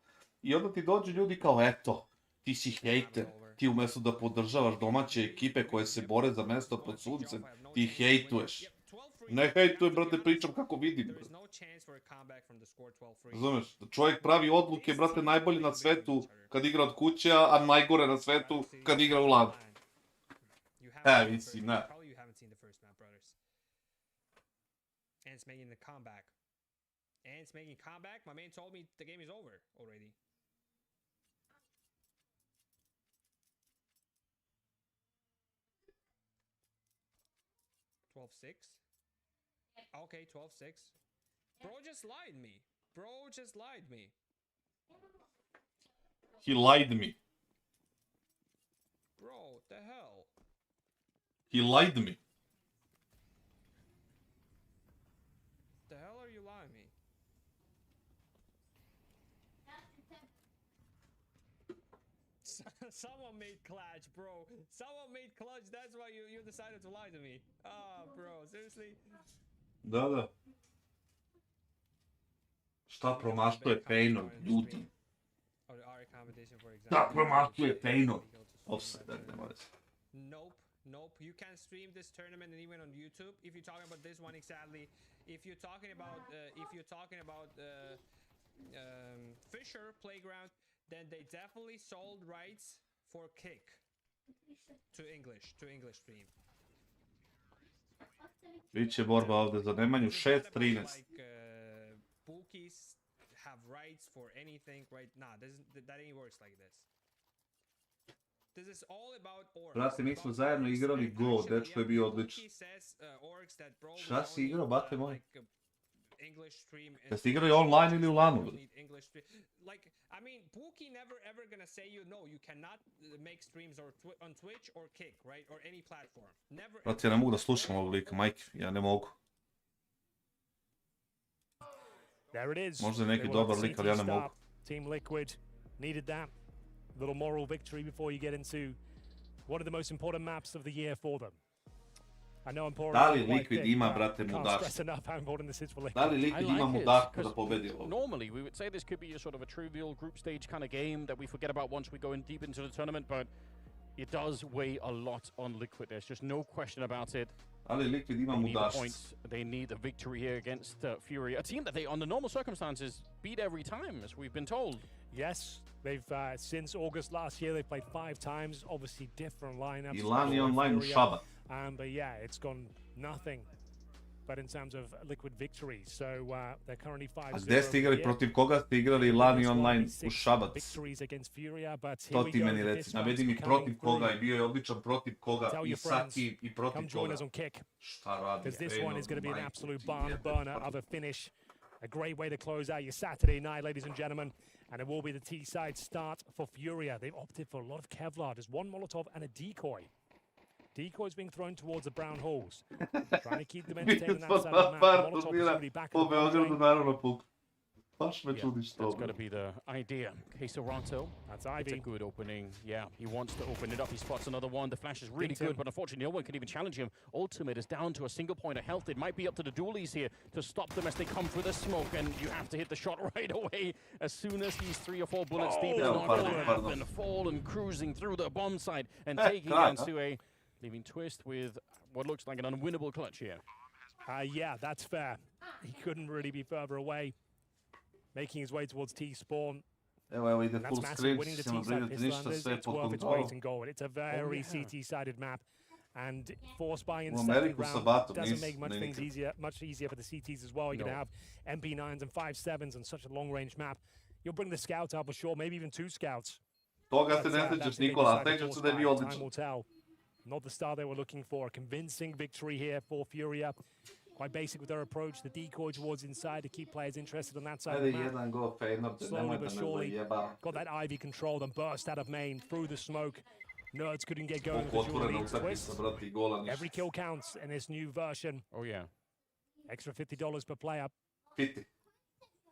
I onda ti dođu ljudi kao, eto, ti si hejter, ti umjesto da podržavaš domaće ekipe koje se bore za mesto pod suncem, ti hejtuješ. Ne hejtujem, brate, pričam kako vidim. Razumeš, da čovjek pravi odluke, brate, najbolji na svetu kad igra od kuće, a najgore na svetu kad igra u LAN. Mislim, ne. And it's making the comeback. And it's making comeback. My man told me the game is over already. Okay, 12-6. Bro just lied me. Bro just lied me. He lied me. Bro, what the hell? He lied me. The hell are you lying me? Someone made clutch, bro. Someone made clutch. That's why you decided to lie to me. Oh, bro, seriously? Da. Šta promaštuje Painov, ljudi? Šta promaštuje Painov? Offset, nema veze. Nope. You can stream this tournament and even on YouTube. If you're talking about this one exactly, if you're talking about FISSURE Playground, then they definitely sold rights for Kick to English stream. Biće borba ovdje za Nemanju, 6-13. Bookies have rights for anything, right? Nah, that ain't works like this. This is all about orgs. Brate, mi smo zajedno igrali Go, dečko je bio odličan. Šta si igrao, bate moj? Jeste igrali online ili u LAN-u? Like, I mean, Pookie never ever gonna say no, you cannot make streams on Twitch or Kick, right? Or any platform. Never. Brate, ja ne mogu da slušam ovog lika, majke, ja ne mogu. Možda je neki dobar lik, ali ja ne mogu. Team Liquid needed that little moral victory before you get into one of the most important maps of the year for them. Da li Liquid ima, brate, mudaštvo? Da li Liquid ima mudaštvo da pobedi ovo? Normally, we would say this could be a sort of a trivial group stage kind of game that we forget about once we go in deep into the tournament, but it does weigh a lot on Liquid. There's just no question about it. Da li Liquid ima mudaštvo? They need a victory here against Furia, a team that they, under normal circumstances, beat every time, as we've been told. Yes, they've since August last year they've played 5 times, obviously different lineups. Ilani online u Šabat. But yeah, it's gone nothing but in terms of Liquid victories. So they're currently 5-0. A gde ste igrali, protiv koga ste igrali Ilani online u Šabat? To ti meni reci, navedi mi protiv koga i bio je odličan protiv koga i Saki i protiv koga. Šta radi? Because this one is going to be an absolute barn burner of a finish. A great way to close out your Saturday night, ladies and gentlemen. And it will be the T-side start for Furia. They've opted for a lot of Kevlar. There's one Molotov and a decoy. Decoys being thrown towards the brown holes. Trying to keep them entertained on that side of the map. Molotov is already back on the line. Baš me čudiš to. That's got to be the idea. Quesorato. That's Ivy. It's a good opening. Yeah, he wants to open it up. He spots another one. The flash is really good, but unfortunately no one can even challenge him. Ultimate is down to a single point of health. It might be up to the dualies here to stop them as they come through the smoke, and you have to hit the shot right away as soon as he's 3 or 4 bullets deep. It's not going to happen. Fall and cruising through the bomb site and taking down to a leaving Twist with what looks like an unwinnable clutch here. Yeah, that's fair. He couldn't really be further away. Making his way towards T-spawn. Evo ide That's full massive. screen, Winning the će nam T-side brinuti ništa, Pistlanders, sve it's pod worth its weight kontrolom. in gold. It's a very CT-sided map. And force buying in U second Ameriku sa round batom doesn't make much ne things nikad. much easier for the CTs as well. You're going to have MP9s and 5.7s on such a long-range map. You'll bring the scouts out for sure, maybe even 2 scouts. Toga se ne That's sjećaš, if they Nikola, decide to sjećaš se force da je buy. bio Time odličan. will tell. Not the star they were looking for. A convincing victory here for Furia. Quite basic with their approach. The decoy towards inside to keep players interested on that side of the Ajde, map. jedan go, Feyenoord, Slowly nemoj da but me surely zajeba. got that Ivy controlled and burst out of main through the smoke. Nerds couldn't get going with the Koliko dual otvorena lead utakmica, twist. brati, gola ništa. Every kill counts in this new version. Oh yeah. Extra $50 per player. 50.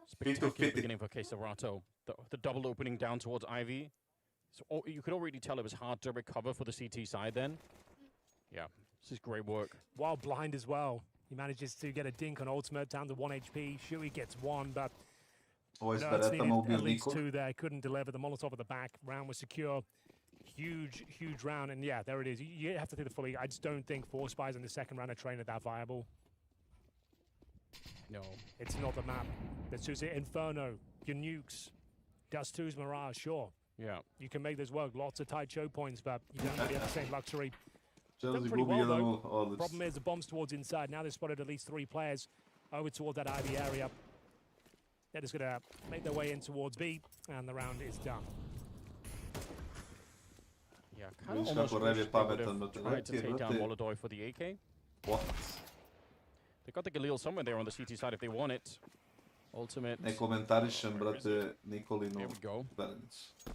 Spectacular beginning for kassad. The double opening down towards Ivy. So you could already tell it was hard to recover for the CT side then. Yeah, this is great work. While blind as well. He manages to get a dink on ultimate down to 1 HP. Shuey gets 1, but Nerds needed at least 2 there. Couldn't deliver. The Molotov at the back. Round was secure. Huge round. And yeah, there it is. You have to take the fully. I just don't think Force Buys in the second round of train are that viable. No. It's not the map that suits it. Inferno, your nukes, Dust 2's Mirage, sure. Yeah. You can make this work. Lots of tight choke points, but you don't really have the same luxury. Chelsea Done pretty gubi well, jedan though. gol, odlično. Problem is the bombs towards inside. Now they've spotted at least 3 players over towards that Ivy area. They're just going to make their way in towards B, and the round is done. Yeah, kind of Vidiš almost kako wish Rev je they would pametan, have brate. tried to Leti, take down brate. Molodoj for the AK. What? They got the Galil somewhere there on the CT side if they want it. Ultimate. Ne komentarišem, brate, Nikolinu There we go. Berenicu.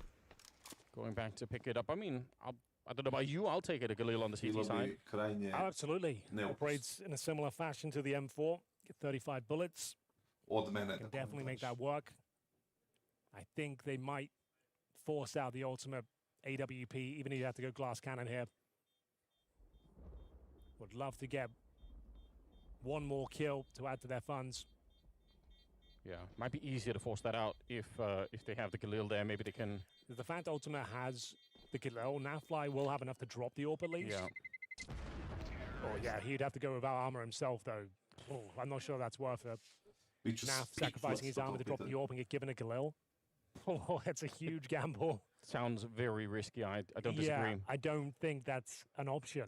Going back to pick it up. I mean, I don't know about you, I'll take it a Galil on the CT side. Krajnje Oh, absolutely. Operates in a similar fashion to the M4. Get 35 bullets. Od mene. Can definitely make that work. I think they might force out the ultimate AWP, even if you have to go glass cannon here. Would love to get one more kill to add to their funds. Yeah, might be easier to force that out if they have the Galil there. Maybe they can. The fact Ultima has the Galil, Nafly will have enough to drop the AWP at least. Yeah. Oh yeah, he'd have to go without armor himself though. Oh, I'm not sure that's worth it. Naf sacrificing his armor to drop the AWP and get given a Galil. Oh, that's a huge gamble. Sounds very risky. I don't disagree. Yeah, I don't think that's an option.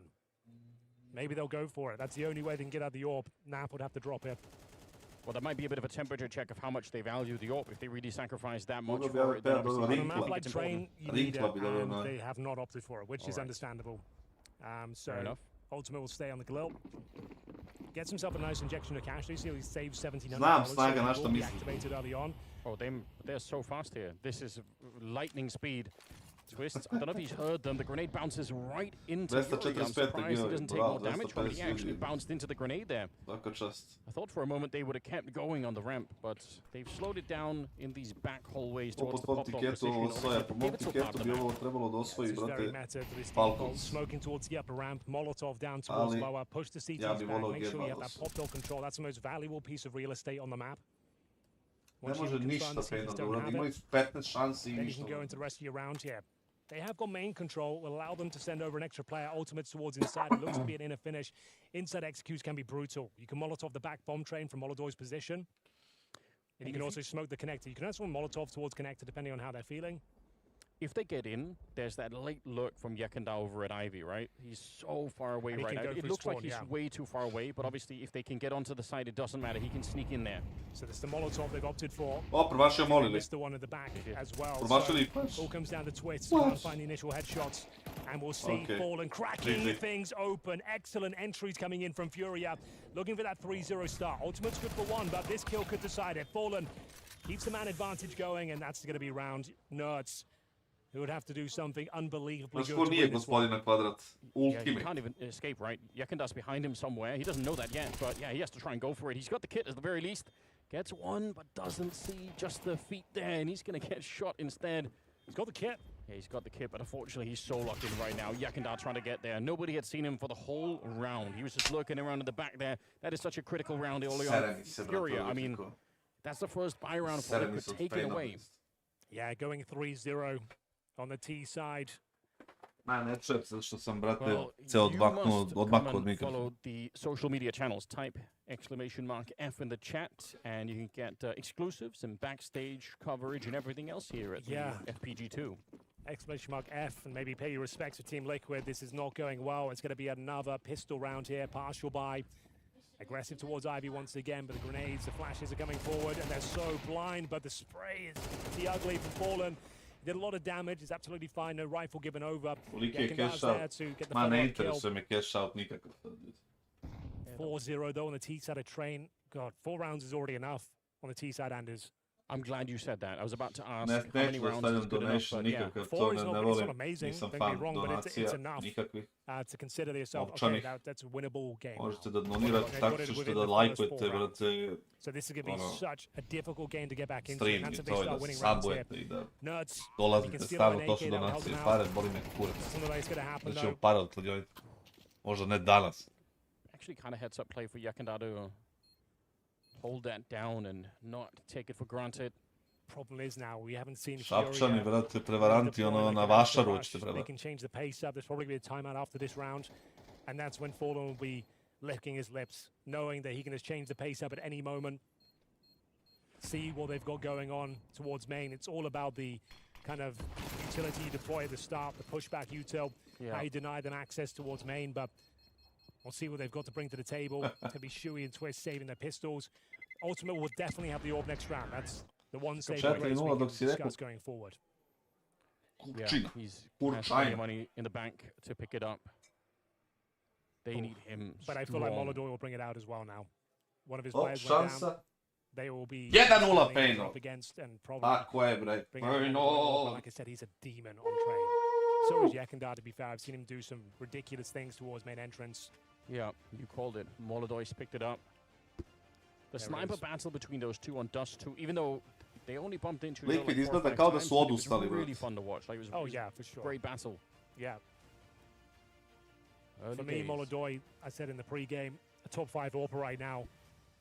Maybe they'll go for it. That's the only way they can get out the AWP. Naf would have to drop it. Well, that might be a bit of a temperature check of how much they value the AWP. If they really sacrifice that much Mogu bi for it, then AWP obviously On a I map think like it's Train, important. you need it, Rinkla bi dobro, and no. they have not opted for it, which is Alright. understandable. So Fair enough. Ultimate will stay on the Galil. Gets himself a nice injection of cash. You see, he saves $1,700. Znam, so snaga he na što will be mislim. activated early on. Oh, they're so fast here. This is lightning speed. Twists. I don't know if he's heard them. The grenade bounces right into Furia. I'm 245 surprised he doesn't take bravo, more damage from it. He 250 actually ljudi. bounced into the grenade there. Svaka čast. I thought for a moment they would have kept going on the ramp, but they've slowed it down in these back hallways Po towards the tvom pop-top tiketu position. ovo osvaja, po mom Give it to tiketu bi Papa. ovo trebalo da osvoji, This is very brate, meta for this default. Falcons. Smoking towards the upper ramp. Molotov down towards Ali, lower. Push the CTs ja bi back. volao Make sure you have G2. that pop-top control. That's the most valuable piece of real estate on the map. Ne Once you može confirm ništa the CTs Feyenoord da don't uradi. have Imali it, su 15 šansi i then you ništa. can go into the rest of your round here. They have got main control, will allow them to send over an extra player, ultimates towards inside. It looks to be an inner finish. Inside executes can be brutal. You can Molotov the back bomb train from Molodoj's position. And you can also smoke the connector. You can also Molotov towards connector depending on how they're feeling. If they get in, there's that late lurk from Yekunda over at Ivy, right? He's so far away And he right can now. go It for looks like spawn, he's yeah. way too far away, but obviously if they can get onto the side, it doesn't matter. He can sneak in there. So this is the Molotov they've opted for. O, promašio They molili. missed the one at the back as well. Promašili So paš. all comes down to twists. What? Can't find the initial headshots. And we'll see Okay. Fallen cracking GG. things open. Excellent entries coming in from Furia. Looking for that 3-0 start. Ultimate's good for one, but this kill could decide it. Fallen keeps the man advantage going, and that's going to be round Nerds, who would have to do something unbelievably Znaš good ko to nije win this one. gospodina Kvadrat? Yeah, he Ultimate. can't even escape, right? Yekunda's behind him somewhere. He doesn't know that yet, but yeah, he has to try and go for it. He's got the kit at the very least. Gets one, but doesn't see just the feet there, and he's going to get shot instead. He's got the kit. Yeah, he's got the kit, but unfortunately he's so locked in right now. Yekunda trying to get there. Nobody had seen him for the whole round. He was just lurking around in the back there. That is such a critical round early on. Sereni se, brate, Furia, I mean, odlično. that's the first buy round for him. Sereni Could su take it away. Feyenoord. Yeah, going 3-0 on the T side. Ma ne čep, zato što sam, brate, Well, ceo you odmaknuo must od come and mikrofona. follow the social media channels. Type !F in the chat, and you can get exclusives and backstage coverage and everything else here at the FPG2. !F and maybe pay your respects to Team Liquid. This is not going well. It's going to be another pistol round here. Partial buy. Aggressive towards Ivy once again, but the grenades, the flashes are coming forward, and they're so blind, but the spray is pretty ugly from Fallen. He did a lot of damage. It's absolutely fine. No rifle given over. Koliki je Jekendar's cash there out? to get the Ma ne follow-up kill. interesuje me cash out nikakav. 4-0 though on the T side of Train. God, 4 rounds is already enough on the T side, Anders. I'm glad you said that. I was about to ask Ne, how many neću da rounds is stavljam good enough, donation but yeah. nikakav, 4 to is ne not, it's volim. not amazing, Nisam don't get me fan wrong, but donacija it's enough nikakvih. To consider yourself, okay, Novčanih. that's a winnable game. Možete da donirate They've tako got it što within da the first lajkujete, 4 rounds. brate, So this is going to be ono, such a difficult game to get back into. stream And i that's if they to, i start da winning rounds here. sabujete i da Nerds, you dolazite can steal stalno, an to AK, su that'll help donacije, them pare, out. boli me kurac. Something that's going to happen Da ćemo though. pare od kladionite. Možda ne danas. Actually kind of heads up play for Jekendar to hold that down and not take it for granted. Problem is now we haven't seen Šapčani, Furia brate, prevaranti, ono, deploy na like vašaru rush. ćete They prevarati. can change the pace up. There's probably going to be a timeout after this round, and that's when Fallen will be licking his lips, knowing that he can just change the pace up at any moment. See what they've got going on towards main. It's all about the kind of utility you deploy at the start, the pushback util, how you deny them access towards main, but we'll see what they've got to bring to the table. To be Shuey and Twist saving their pistols. Ultimate will definitely have the orb next round. That's the one save we can discuss going forward. Yeah, he's has plenty of money in the bank to pick it up. They need him. But I feel like Molodoi will bring it out as well now. One of his Oh, players went šansa. down. They will be 1-0 standing Pejno. up against and probably Tako je, bre. bring out Molodoi. Pejno. But like I said, he's a demon on train. So is Jekendar, to be fair. I've seen him do some ridiculous things towards main entrance. Yeah, you called it. Molodoi's picked it up. The sniper battle between those two on Dust 2, even though they only bumped into each other Liquid like 4 or izgleda 5 kao da times, su but it was odustali, brate. really fun to watch. Like, it was, Oh, it was yeah, for sure. Great battle. Yeah. Early For me, days. Molodoi, I said in the pre-game, a top 5 AWP right now.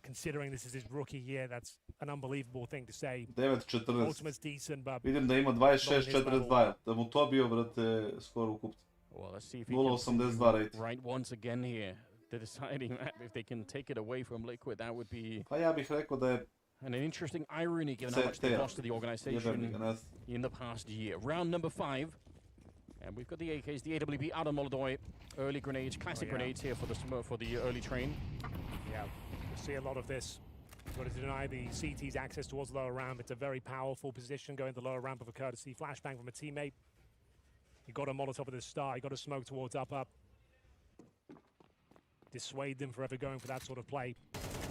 Considering this is his rookie year, that's an unbelievable thing to say. 9-14. Ultimate's decent, but Vidim da ima 26-42. Da mu to bio, brate, skoro u kupcu. Well, let's see if he can 0.82 rate. right once again here. The deciding map, if they can take it away from Liquid, that would be Pa ja bih rekao da je an interesting irony given how much they lost to the organization in the past year. Round number 5. And we've got the AKs, the AWP out of Molodoi. Early grenades, classic grenades here for the early train. Yeah, we see a lot of this. Got to deny the CT's access towards the lower ramp. It's a very powerful position going to the lower ramp of a courtesy flashbang from a teammate. You got a Molotov at the start. You got to smoke towards up. Dissuade them from ever going for that sort of play.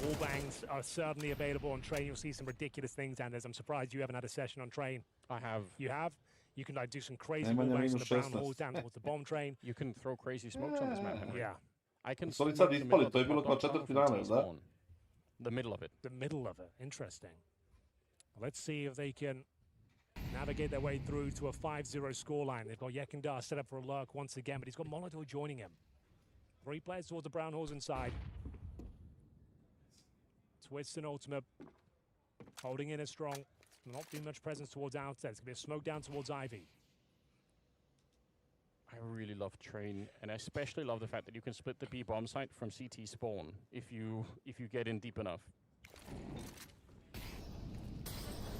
Wall bangs are certainly available on train. You'll see some ridiculous things, Anders. I'm surprised you haven't had a session on train. I have. You have? You can like do some crazy wall bangs on the brown halls down towards the bomb train. You can throw crazy smokes on this map, Henry. Yeah. I can Su li smoke sad the middle ispali, of to je the bilo kao top half četvrtfinale, from da? T-spawn. The middle of it. The middle of it. Interesting. Let's see if they can navigate their way through to a 5-0 scoreline. They've got Jekendar set up for a lurk once again, but he's got Molotov joining him. 3 players towards the brown halls inside. Twist and Ultimate holding in as strong. Not too much presence towards outside. It's going to be a smoke down towards Ivy. I really love Train, and I especially love the fact that you can split the B bomb site from CT spawn if you get in deep enough.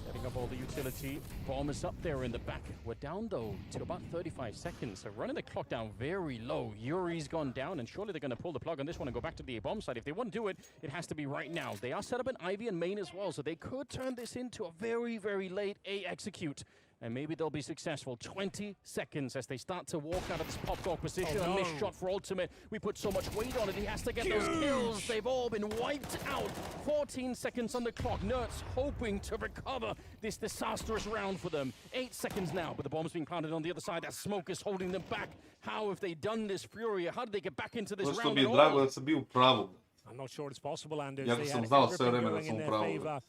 Setting up all the utility. Bomb is up there in the back. We're down though to about 35 seconds, so running the clock down very low. Yuri's gone down, and surely they're going to pull the plug on this one and go back to the A bomb site. If they want to do it, it has to be right now. They are set up in Ivy and main as well, so they could turn this into a very, very late A execute. And maybe they'll be successful. 20 seconds as they start to walk out of this pop dog position. Oh, no. A missed shot for Ultimate. We put so much weight on it. He has to get those kills. They've all been wiped out. 14 seconds on the clock. Nerds hoping to recover this disastrous round for them. 8 seconds now, but the bomb's being planted on the other side. That smoke is holding them back. How have they done this, Furia? How did they get back into this Zašto round mi je at drago all? da sam bio u pravu. I'm not sure it's possible, Anders. Jako They sam had znao sve everything vreme da going sam in u their pravu. favor.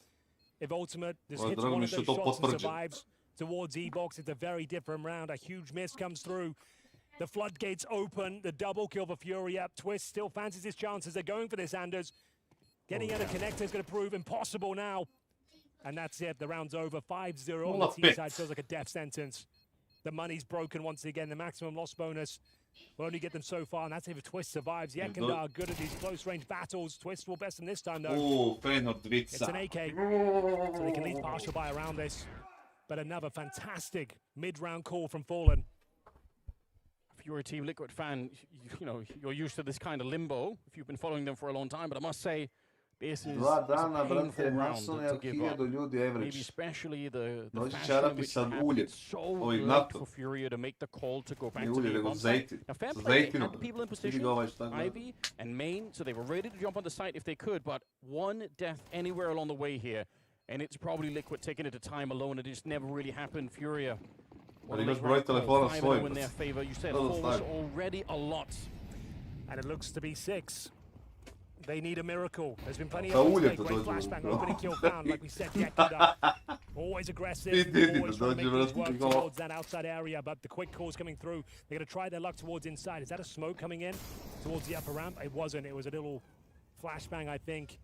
If Ultimate just Ovo je hits drago one mi of što je those to shots and potvrđeno. survives towards E-Box, it's a very different round. A huge miss comes through. The floodgates open. The double kill for Furia. Twist still fancies his chances. They're going for this, Anders. Getting out of connector is going to prove impossible now. And that's it. The round's over. 5-0 on the T side. Feels like a death sentence. The money's broken once again. The maximum loss bonus will only get them so far, and that's if Twist survives. Yekindar are good at these close-range battles. Twist will best them this time, though. Oh, Feyenoord It's an Dwitsa. AK, so they can leave partial buy around this. But another fantastic mid-round call from Fallen. If you're a Team Liquid fan, you know, you're used to this kind of limbo if you've been following them for a long time, but I must say, this is Dva a dana, painful brate, round masone, to give up. 1000 ljudi Maybe average. especially the Dođi fashion in čarapi which sa it happened. uljem. It's so Ovim late naftom. for Furia to make the call to go back Nije to ulje, the nego bomb site. zejtin. Now, fair Sa play, they zejtinom. had the people in Vidi position, ga ovaj šta gleda. Ivy and Main, so they were ready to jump on the site if they could, but one death anywhere along the way here, and it's probably Liquid taking it to time alone. It just never really happened. Furia. Ali imaš broj telefona svoj. In their favor. You said Vrlo 4 was snag. already a lot. And it looks to be 6. They need a miracle. There's been plenty Sa of uljem mistakes. to Great dođe. flashbang, opening kill found, like we said, Yekindar. Always aggressive, Vidi always da trying to dođe, make things brate, work gol. towards that outside area, but the quick call's coming through. They're going to try their luck towards inside. Is that a smoke coming in towards the upper ramp? It wasn't. It was a little flashbang, I think.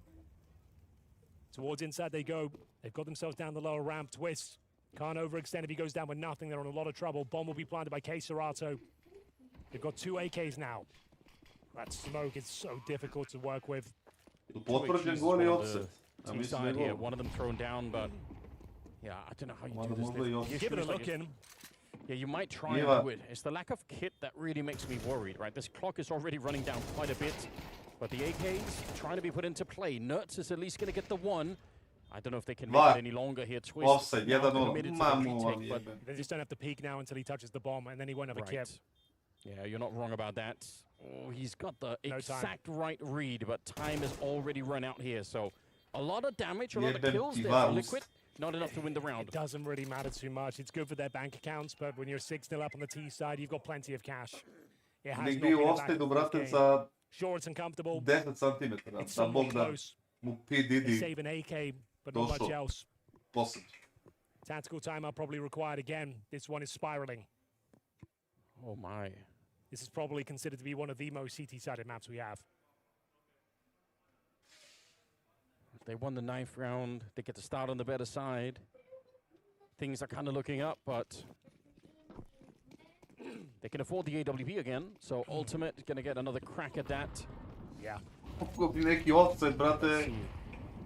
Towards inside they go. They've got themselves down the lower ramp. Twist can't overextend. If he goes down with nothing, they're in a lot of trouble. Bomb will be planted by KINGSTON. They've got 2 AKs now. That smoke is so difficult to work with. Potvrđen gol i offset. A mislim Side da here, je gol. one of them thrown down, but yeah, I don't know how you Mada do this. možda i The offset. issue Give it a is, like, look in. yeah, you might try and Iva. do it. It's the lack of kit that really makes me worried, right? This clock is already running down quite a bit, but the AKs trying to be put into play. Nuts is at least going to get the one. I don't know if they can make Va. it any longer here. Twist Offside, now 1-0. committed to the Mamu vam retake, but jebe. They just don't have to peek now until he touches the bomb, and then he won't have a kit. right. Yeah, you're not wrong about that. Oh, he's got the No time. exact right read, but time has already run out here. So a lot of damage, a lot of Jebem kills ti there for varus. Liquid. Not enough to win the round. It doesn't really matter too much. It's good for their bank accounts, but when you're 6-0 up on the T side, you've got plenty of cash. It has Nek not bio been a offside u back-and-forth brate game. sa Sure, it's uncomfortable. 10 centimetara. It's Da somewhat Bog da close. mu P. They Diddy save an AK, but not much došao. else. Posled. Tactical timeout probably required again. This one is spiraling. Oh my. This is probably considered to be one of the most CT-sided maps we have. They won the 9th round. They get to start on the better side. Things are kind of looking up, but they can afford the AWP again. So Ultimate is going to get another crack at that. Yeah. Ako bi neki offset, brate,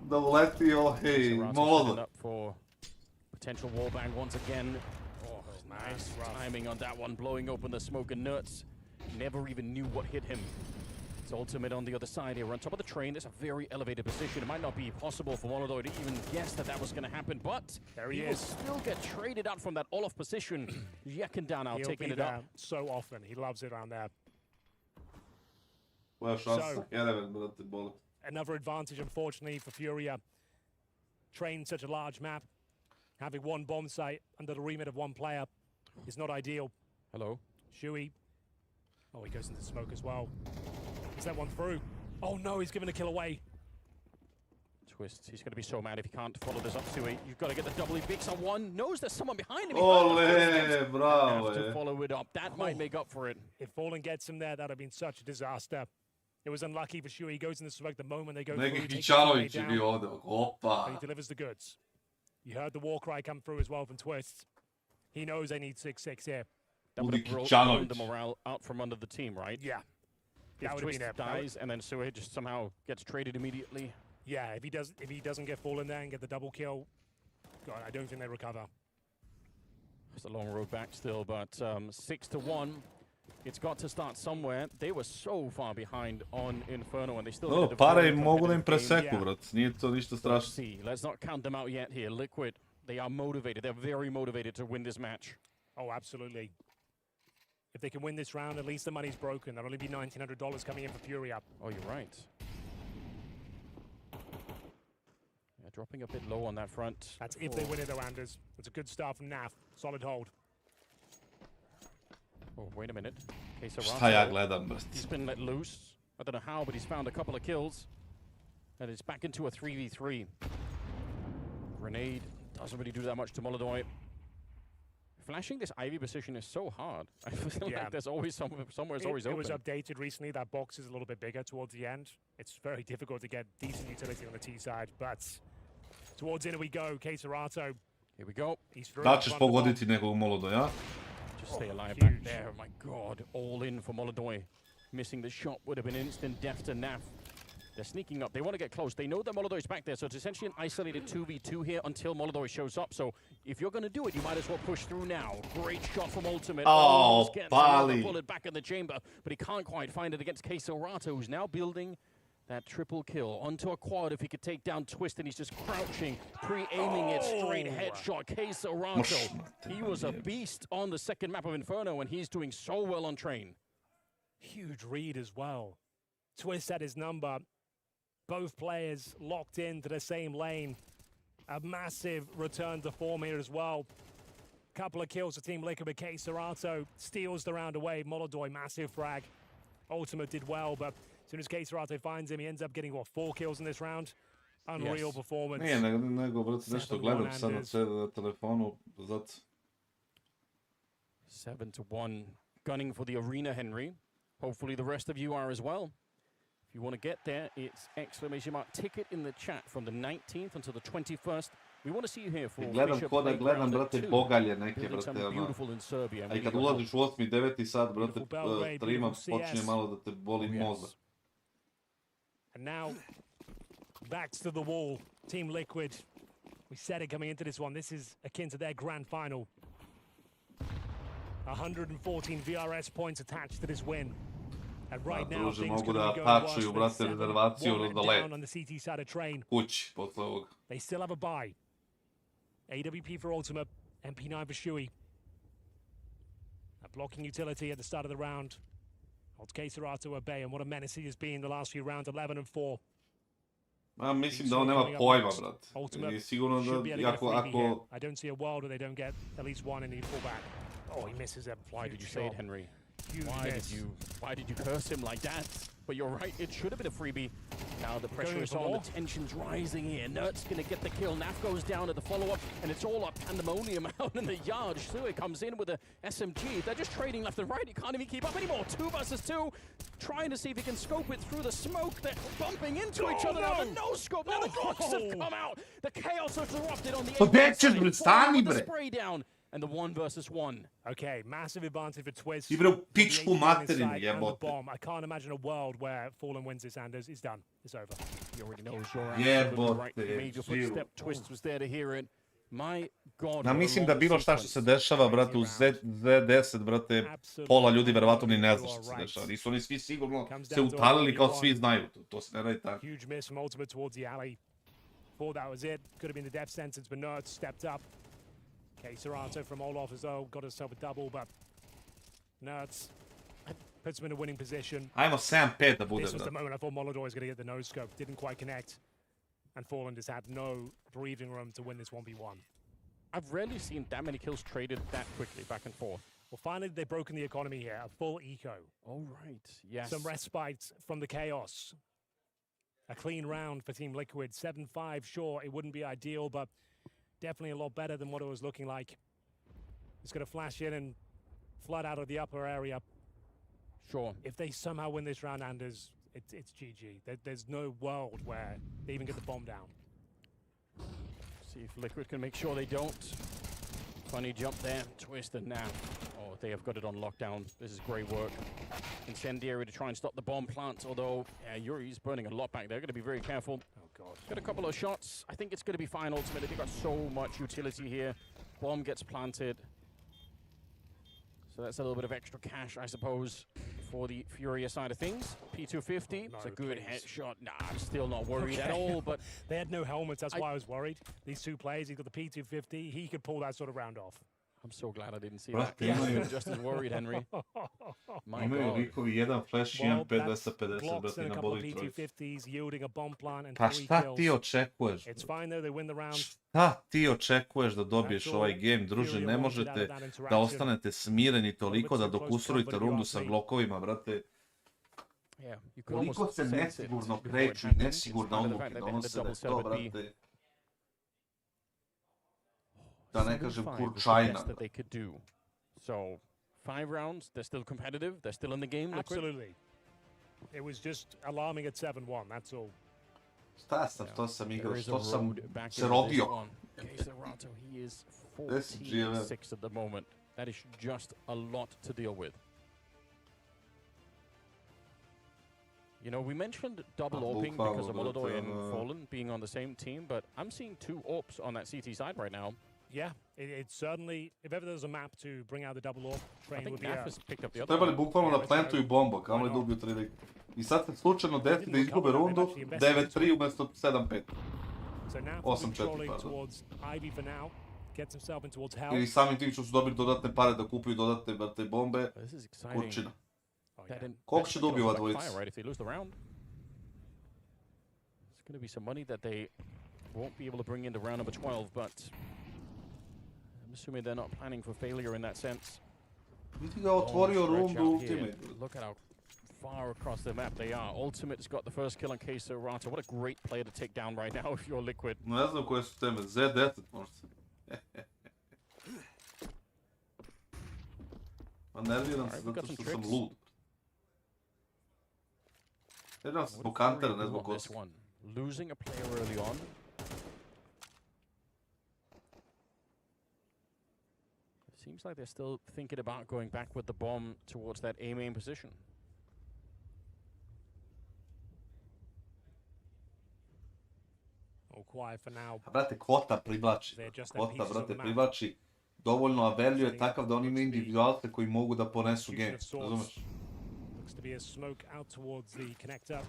da uletio, hej, Serrato's molodo. setting up for potential wallbang once again. Oh, nice timing on that one, blowing open the smoke and nuts. Never even knew what hit him. It's Ultimate on the other side here. We're on top of the train. There's a very elevated position. It might not be possible for Molodoi to even guess that that was going to happen, but There he will is. still get traded out from that all-off position. Yekindar now He'll taking be it there up. so often. He loves it around there. Koja šansa? So- 1-1, brate, boli. Another advantage, unfortunately, for Furia. Train such a large map. Having one bomb site under the remit of one player is not ideal. Hello. Shui. Oh, he goes into smoke as well. Is that one through? Oh no, he's given a kill away. Twist. He's going to be so mad if he can't follow this up to it. You've got to get the double Vix on one. Knows there's someone behind him. Ole, Have bravo to je. follow it up. That might make up for it. If Fallen gets him there, that would have been such a disaster. It was unlucky for Shui. He goes in the smoke the moment they go Neki through. He takes his teammate Kičanović je down, bio ovdje. Opa. and he delivers the goods. You heard the war cry come through as well from Twist. He knows they need 6-6 here. That would Udi have blown Kičanović. the morale out from under the team, right? Yeah. If That would have Twist been it. dies and then Sue just somehow gets traded immediately. Yeah, if he doesn't get Fallen there and get the double kill, God, I don't think they recover. It's a long road back still, but 6-1. It's got to start somewhere. They were so far behind on Inferno, and they still. No, did a pare very im mogu da im competitive game. preseku, brat. Nije to ništa Let's strašno. see. Let's not count them out yet here. Liquid, they are motivated. They're very motivated to win this match. Oh, absolutely. If they can win this round, at least the money's broken. There'll only be $1,900 coming in for Furia. Oh, you're right. Yeah, dropping a bit low on that front. That's if they win it, though, Anders. It's a good start from NAF. Solid hold. Oh, wait a minute. Šta ja gledam, brat? He's been let loose. I don't know how, but he's found a couple of kills. And it's back into a 3v3. Grenade doesn't really do that much to Molodoi. Flashing this Ivy position is so hard. I feel Yeah. like there's always somewhere it's always It open. was updated recently. That box is a little bit bigger towards the end. It's very difficult to get decent utility on the T side, but towards in we go. KINGSTON. Here we go. He's through. Da in ćeš front of the bomb. pogoditi nekog Molodoja? Just stay alive back there. Oh my God, all in for Molodoi. Missing the shot would have been instant death to Naf. They're sneaking up. They want to get close. They know that Molodoi is back there, so it's essentially an isolated 2v2 here until Molodoi shows up. So if you're going to do it, you might as well push through now. Great shot from Ultimate. Oh, gets Bali. another bullet back in the chamber, but he can't quite find it against KINGSTON, who's now building that triple kill onto a quad. If he could take down Twist, and he's just crouching, pre-aiming it, straight headshot. KINGSTON, he was a beast on the second map of Inferno, and he's doing so well on train. Huge read as well. Twist at his number. Both players locked into the same lane. A massive return to form here as well. Couple of kills for Team Liquid, but KINGSTON steals the round away. Molodoi, massive frag. Ultimate did well, but as soon as KINGSTON finds him, he ends up getting, what, 4 kills in this round? Unreal performance. Nije, nego brate, nešto gledam sad na telefonu, zato. 7-1, gunning for the arena, Henry. Hopefully the rest of you are as well. If you want to get there, it's ! ticket in the chat from the 19th until the 21st. We want to see you here for Gledam ko da gledam, brate, bogalje neke, brate, a I kad ulaziš u 8. 9. sat, brate, streama, počinje malo da te boli mozak. And now, backs to the wall, Team Liquid. We said it coming into this one. This is akin to their grand final. 114 VRS points attached to this win. And right now, things mogu are da going pačuju, brate, rezervaciju za let. on the CT side of train. Kući, posle ovoga. They still have a bye. AWP for Ultimate, MP9 for Shui. A blocking utility at the start of the round. Holds KINGSTON at bay, and what a menace he has been the last few rounds, 11-4. Ma, mislim da on nema pojma, brate. I sigurno da, ako... I don't see a world where they don't get at least one and he fall back. Oh, he misses it. Why did you say it, Henry? Why did you curse him like that? But you're right, it should have been a freebie. Now the pressure is on, the tension's rising here. Nert's gonna get the kill. Naf goes down at the follow-up, and it's all up pandemonium out in the yard. Sue comes in with a SMG. They're just trading left and right. He can't even keep up anymore. 2 versus 2, trying to see if he can scope it through the smoke. They're bumping into each other now. The no scope. Now the Glocks have come out. The chaos has erupted on the the spray down. And the 1 versus 1. Okay, massive advantage for Twist. I bre, u pičku materinu, jebote. I can't imagine a world where Fallen wins this, Anders. It's done. It's over. He already knows you're Jebote, right. Major footstep. Twist was there to hear it. My God. Ja mislim da bilo šta što se dešava, brate, u Z10, brate, pola ljudi verovatno ni ne zna što se dešava. Nisu oni svi sigurno se utalili kao svi znaju. To se ne radi tako. Huge miss from Ultimate towards the alley. Thought that was it. Could have been the death sentence, but Nerds stepped up. KINGSTON from Olaf as well, got himself a double, but Nerds puts him in a winning position. Ajmo 7-5 da bude, This was the brate. moment I thought Molodoi was going to get the no scope. Didn't quite connect. And Fallen just had no breathing room to win this 1v1. I've rarely seen that many kills traded that quickly, back and forth. Well, finally, they've broken the economy here. A full eco. All right, yes. Some respite from the chaos. A clean round for Team Liquid. 7-5, sure, it wouldn't be ideal, but definitely a lot better than what it was looking like. It's going to flash in and flood out of the upper area. Sure. If they somehow win this round, Anders, it's GG. There's no world where they even get the bomb down. See if Liquid can make sure they don't. Funny jump there, Twisted now. Oh, they have got it on lockdown. This is great work. Incendiary to try and stop the bomb plant, although Yuri's burning a lot back there. Got to be very careful. Oh, God. Got a couple of shots. I think it's going to be fine ultimately. They've got so much utility here. Bomb gets planted. So that's a little bit of extra cash, I suppose, for the Furia side of things. P250, it's a good headshot. Nah, I'm still not worried at all, but... They had no helmets, that's why I was worried. These two players, he got the P250, he could pull that sort of round off. I'm so glad I didn't see that. I'm just as worried, Henry. My Imaju God. likovi jedan flash, jedan 5-250, brate, na boli trojicu. P250s yielding a bomb plant and Pa 3 šta kills. ti očekuješ? It's fine though, they win the round. Šta ti očekuješ da dobiješ ovaj game, druže? Ne možete da ostanete smireni toliko da dok ustrojite rundu sa glokovima, brate. Koliko se nesigurno kreću i nesigurno odluke donose da je to, brate. Da ne kažem kurčajna. So, 5 rounds, they're still competitive, they're still in the game. Absolutely. It was just alarming at 7-1, that's all. Šta sam, to sam igrao, što sam se rodio. He is 46 at the moment. That is just a lot to deal with. You know, we mentioned double AWPing because of Molodoj and Fallen being on the same team, but I'm seeing 2 AWPs on that CT side right now. Yeah, it's certainly, if ever there's a map to bring out the double AWP, train would be picked up the other. Trebali bukvalno da plantuju bomba, kamoli da ubiju 3 lika. I sad se slučajno desi da izgube rundu 9-3 umjesto 7-5. 8-4, pardon. I samim tim što su dobili dodatne pare da kupuju dodatne bombe, kurčina. Koliko će da ubiju ova dvojica? It's going to be some money that they won't be able to bring into round number 12, but I'm assuming they're not planning for failure in that sense. Vidi ga otvorio rundu Ultimate. Look at how far across the map they are. Ultimate's got the first kill on kassad. What a great player to take down right now if you're Liquid. Ne znam koje su teme. Z10 možda. Ma nerviram se zato što sam lud. Nerviram se zbog Huntera, ne zbog Koska. Losing a player early on. Seems like they're still thinking about going back with the bomb towards that A main position. All quiet for now. Brate, kvota privlači. Kvota, brate, privlači. Dovoljno, a value je takav da oni imaju individualce koji mogu da ponesu game. Razumeš? Looks to be a smoke out towards the connector.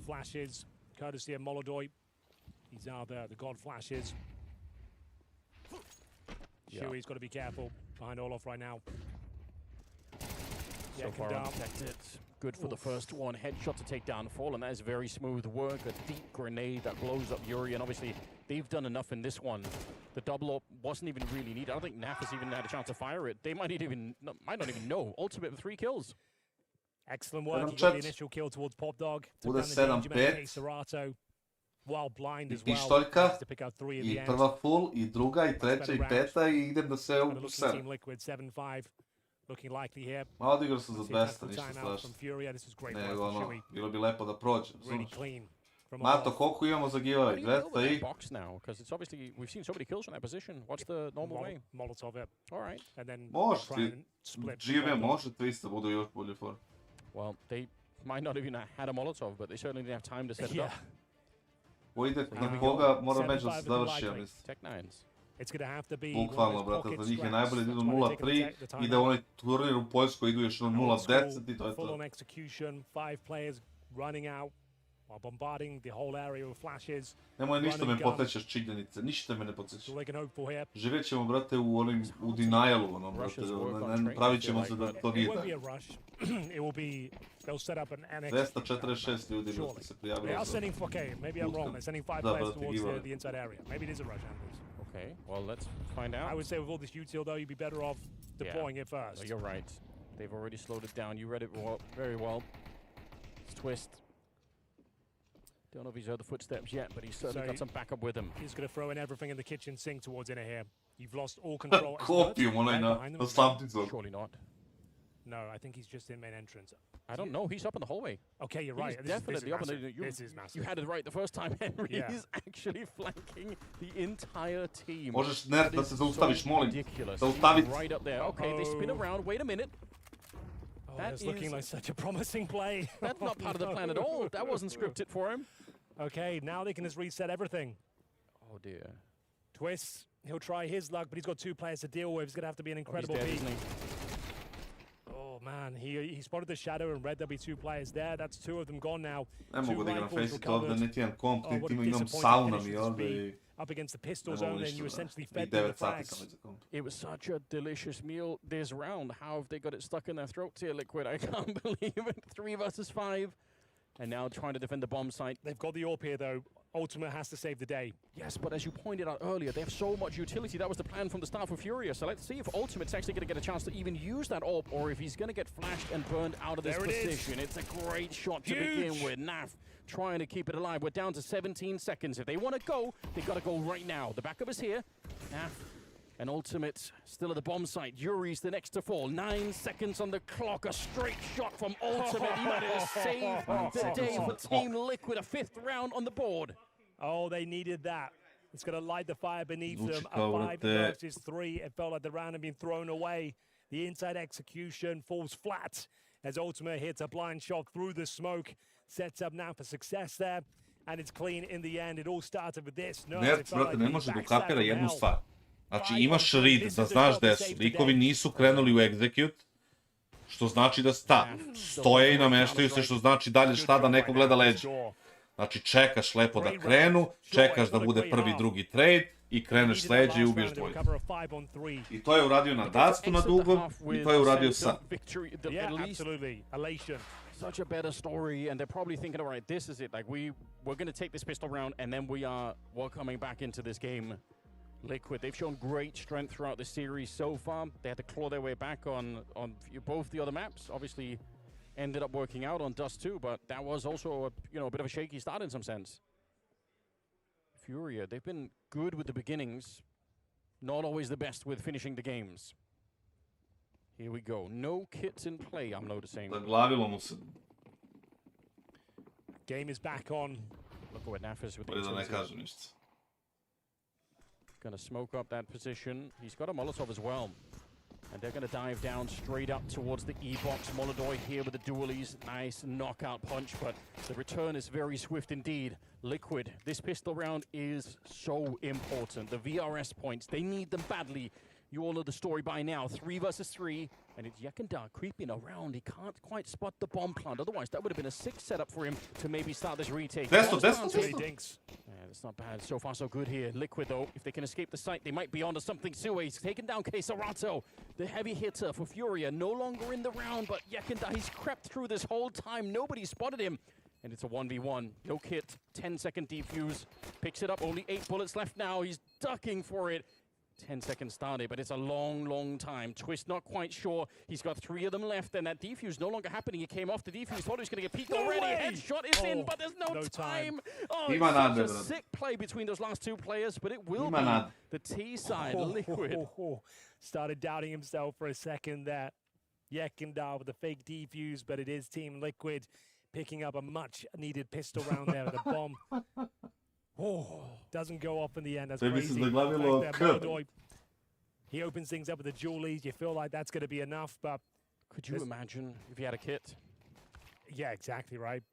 Flashes, courtesy of Molodoj. He's out there, the god flashes. Huey's got to be careful behind Olof right now. So far unprotected. Good for the first one. Headshot to take down Fallen. That is very smooth work. A deep grenade that blows up Yuri. And obviously, they've done enough in this one. The double up wasn't even really needed. I don't think Naf has even had a chance to fire it. They might not even know. Ultimate with 3 kills. Excellent work. He got the initial kill towards Pop Dog. Took down the KINGSTON. While blind as well. Pištoljka, i prva full, i druga, i treća, i peta, i idem da se u 7. Ma odigrao sam za 200, ništa strašno. Nego ono, bilo bi lepo da prođe. Mato, koliko imamo za giveaway? 200 i... box now, because it's obviously, we've seen so many kills from that position. What's the normal way? Molotov, yeah. All right. Može ti, GM može 300, budu još bolje for. Well, they might not even have had a Molotov, but they certainly didn't have time to set it up. Ko ide na koga, mora meč da se završi, ja mislim. Tech Nines. Bukvalno, brate, za njih je najbolje da idu 0-3 i da onaj turnir u Poljskoj idu još 0-10 i to je to. Nemoj ništa me podsjećaš činjenice, ništa me ne podsjećaš. Živjet ćemo, brate, u denialu, ono, brate, pravit ćemo se da to nije tako. 246 ljudi se prijavilo za... Da, brate, giveaway. Okay, well, let's find out. I would say with all this util, though, you'd be better off deploying it first. You're right. They've already slowed it down. You read it very well. It's Twist. Don't know if he's heard the footsteps yet, but he's certainly got some backup with him. He's going to throw in everything in the kitchen sink towards inner here. You've lost all control. Surely not. No, I think he's just in main entrance. I don't know. He's up in the hallway. Okay, you're right. He's definitely up in the... You had it right the first time, Henry. Yeah. He's actually flanking the entire team. Možeš nerd da se zaustaviš, molim. Right up there. Okay, they spin around. Wait a minute. Oh, that's looking like such a promising play. That's not part of the plan at all. That wasn't scripted for him. Okay, now they can just reset everything. Oh, dear. Twist, he'll try his luck, but he's got 2 players to deal with. It's going to have to be an incredible beat. Oh, man, he spotted the shadow and read there'll be 2 players there. That's 2 of them gone now. Ne mogu da igram Face-it ovdje, niti jedan komp, niti imam sauna mi ovdje i... Up against the pistol zone, and you essentially fed them the frags. It was such a delicious meal this round. How have they got it stuck in their throats here, Liquid? I can't believe it. 3 versus 5. And now trying to defend the bomb site. They've got the AWP here, though. Ultimate has to save the day. Yes, but as you pointed out earlier, they have so much utility. That was the plan from the start for Furia. So let's see if Ultimate's actually going to get a chance to even use that AWP, or if he's going to get flashed and burned out of this position. It's a great shot to begin with. Naf trying to keep it alive. We're down to 17 seconds. If they want to go, they've got to go right now. The backup is here. Naf and Ultimate still at the bomb site. Yuri's the next to fall. 9 seconds on the clock. A straight shot from Ultimate. He might have saved the day for Team Liquid. A 5th round on the board. Oh, they needed that. It's going to light the fire beneath Zvuči them. A kao, 5 brate, versus 3. It felt like the round had been thrown away. The inside execution falls flat as Ultimate hits a blind shot through the smoke. Sets up now for success there. And it's clean in the end. It all started with this. Nerds, brate, ne može da ukapira jednu stvar. Znači, imaš read da znaš gde su. Likovi nisu krenuli u execute, što znači da stoje i nameštaju se, što znači dalje šta da neko gleda leđa. Znači, čekaš lepo da krenu, čekaš da bude prvi, drugi trade i kreneš s leđa i ubiješ dvojicu. I to je uradio na Dustu na dugom i to je uradio sad. Yeah, absolutely. Elation. Such a better story, and they're probably thinking, all right, this is it. Like, we're going to take this pistol round, and then we're coming back into this game. Liquid, they've shown great strength throughout the series so far. They had to claw their way back on both the other maps. Obviously, ended up working out on Dust too, but that was also a bit of a shaky start in some sense. Furia, they've been good with the beginnings, not always the best with finishing the games. Here we go. No kits in play, I'm noticing. Zaglavilo mu se. Game is back on. Look at Nafis with the Bolje da ne kažem ništa. Gonna smoke up that position. He's got a Molotov as well. And they're gonna dive down straight up towards the E-box. Molodoi here with the dualies. Nice knockout punch, but the return is very swift indeed. Liquid, this pistol round is so important. The VRS points, they need them badly. You all know the story by now. 3 versus 3, and it's Yekindar creeping around. He can't quite spot the bomb plant. Otherwise, that would have been a 6 setup for him to maybe start this retake. That's Dinks. Yeah, that's not bad. So far, so good here. Liquid, though, if they can escape the site, they might be onto something. Sue, he's taken down KINGSTON. The heavy hitter for Furia, no longer in the round, but Yekindar, he's crept through this whole time. Nobody spotted him. And it's a 1v1. No kit. 10-second defuse. Picks it up. Only 8 bullets left now. He's ducking for it. 10 seconds started, but it's a long, long time. Twist not quite sure. He's got 3 of them left, and that defuse no longer happening. He came off the defuse, thought he was going to get peeked already. Headshot is in, but there's no time. Oh, it's such a sick play between those last 2 players, but it will be the T side. Liquid. Started doubting himself for a second there. Yekindar with the fake defuse, but it is Team Liquid picking up a much-needed pistol round there with a bomb. Doesn't go off in the end. That's crazy. He opens things up with the dualies. You feel like that's going to be enough, but could you imagine if he had a kit? Yeah, exactly right.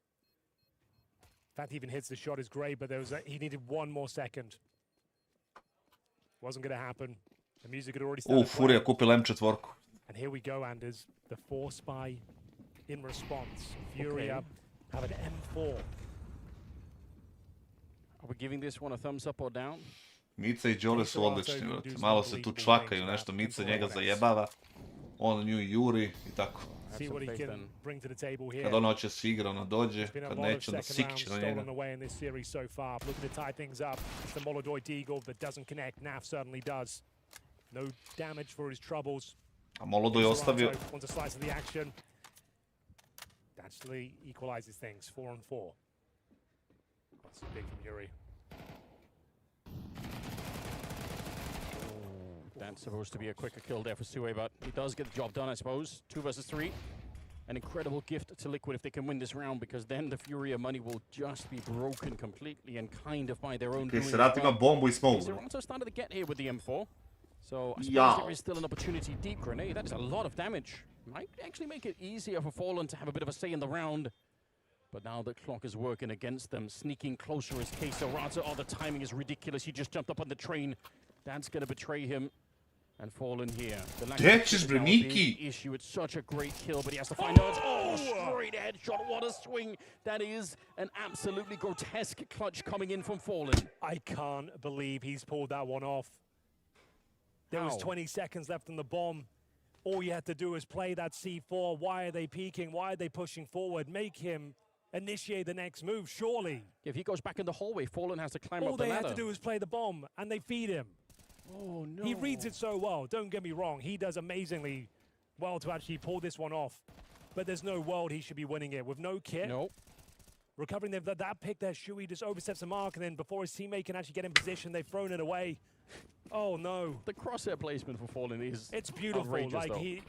In fact, even hits the shot is great, but he needed 1 more second. Wasn't going to happen. The music had already started. Furia kupila M4. And here we go, Anders. The 4 spy in response. Furia have an M4. Are we giving this one a thumbs up or down? Mica i Jole su odlični, brate. Malo se tu čvakaju, nešto Mica njega zajebava. On nju juri i tako. Kad on hoće se igra, ono dođe. Kad neće, onda sikće na njega. Looking to tie things up. It's the Molodoi Deagle that doesn't connect. Naf certainly does. No damage for his troubles. A Molodoi je ostavio. Wants a slice of the action. Actually equalizes things. 4-on-4. That's big from Yuri. That's supposed to be a quicker kill there for Sue, but he does get the job done, I suppose. 2 versus 3. An incredible gift to Liquid if they can win this round, because then the Furia money will just be broken completely and kind of by their own doing. Ima bombu i smoke. Serrato started to get here with the M4. So I suppose there is still an opportunity. Deep grenade, that is a lot of damage. Might actually make it easier for Fallen to have a bit of a say in the round. But now the clock is working against them. Sneaking closer is KINGSTON. Oh, the timing is ridiculous. He just jumped up on the train. That's going to betray him. And Fallen here. The lack of issue. It's such a great kill, but he has to find out. Oh, straight headshot. What a swing. That is an absolutely grotesque clutch coming in from Fallen. I can't believe he's pulled that one off. There was 20 seconds left on the bomb. All you had to do is play that C4. Why are they peeking? Why are they pushing forward? Make him initiate the next move, surely. If he goes back in the hallway, Fallen has to climb up the ladder. All they had to do is play the bomb, and they feed him. Oh, no. He reads it so well, don't get me wrong. He does amazingly well to actually pull this one off. But there's no world he should be winning it. With no kit, recovering that pick there, Shui just oversteps the mark, and then before his teammate can actually get in position, they've thrown it away. Oh, no. The crosshair placement for Fallen is It's beautiful. Like, he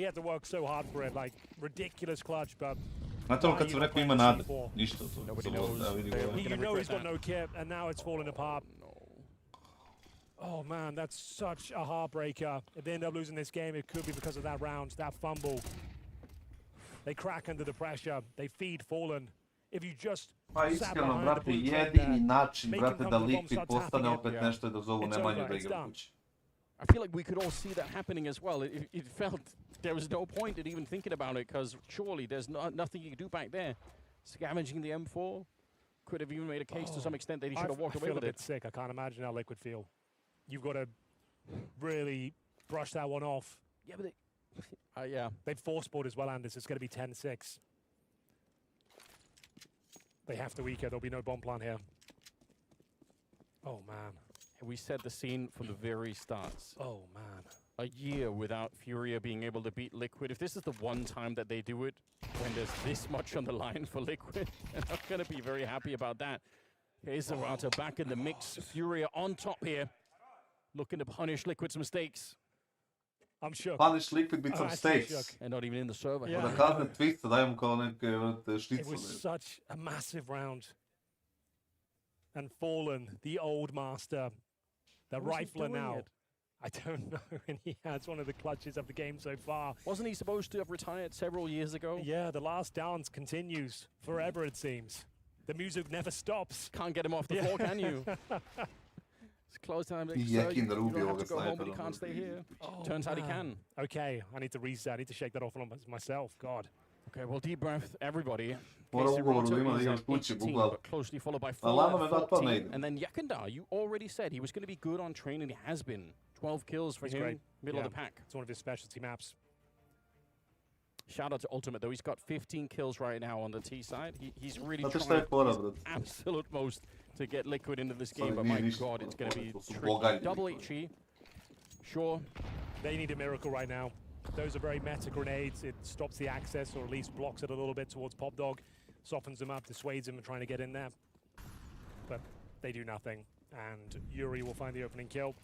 had to work so hard for it. Like, ridiculous clutch, but... Znate on kad sam ima nade, ništa to. You know he's got no kit, and now it's falling apart. Oh man, that's such a heartbreaker. If they end up losing this game, it could be because of that round, that fumble. They crack under the pressure. They feed Fallen. If you just Pa iskreno, brate, jedini način, brate, da Liquid postane opet nešto je da zovu Nemanju da igra kući. I feel like we could all see that happening as well. It felt there was no point in even thinking about it, because surely there's nothing you can do back there. Scavenging the M4 could have even made a case to some extent that he should have walked away with it. I feel a bit sick. I can't imagine how Liquid feel. You've got to really brush that one off. Yeah, but yeah. They've force-bought as well, Anders. It's going to be 10-6. They have to eco. There'll be no bomb plant here. Oh, man. We set the scene from the very start. Oh, man. A year without Furia being able to beat Liquid. If this is the one time that they do it, when there's this much on the line for Liquid, they're not going to be very happy about that. Here's Zarata back in the mix. Furia on top here, looking to punish Liquid's mistakes. I'm shook. Punish Liquid with some mistakes. And not even in the server. Yeah. Twist, dajemo kao neke štice. It was such a massive round. And Fallen, the old master, the rifler now. I don't know, and he has one of the clutches of the game so far. Wasn't he supposed to have retired several years ago? Yeah, the last dance continues forever, it seems. The music never stops. Can't get him off the floor, can you? It's close time. You don't have to go home, but he can't stay here. Oh, Turns out he can. Okay, I need to reset. I need to shake that off on myself. God. Okay, well, deep breath, everybody. Closely followed by 14, and then Yakandar, you already said he was going to be good on train, and he has been. 12 kills for him, middle of the pack. It's one of his specialty maps. Shout out to Ultimate, though. He's got 15 kills right now on the T side. He's really trying his absolute most to get Liquid into this game, but my God, it's going to be tricky. Double HE, sure. They need a miracle right now. Those are very meta grenades. It stops the access, or at least blocks it a little bit towards Popdog, softens him up, dissuades him from trying to get in there. But they do nothing, and Yuri will find the opening kill.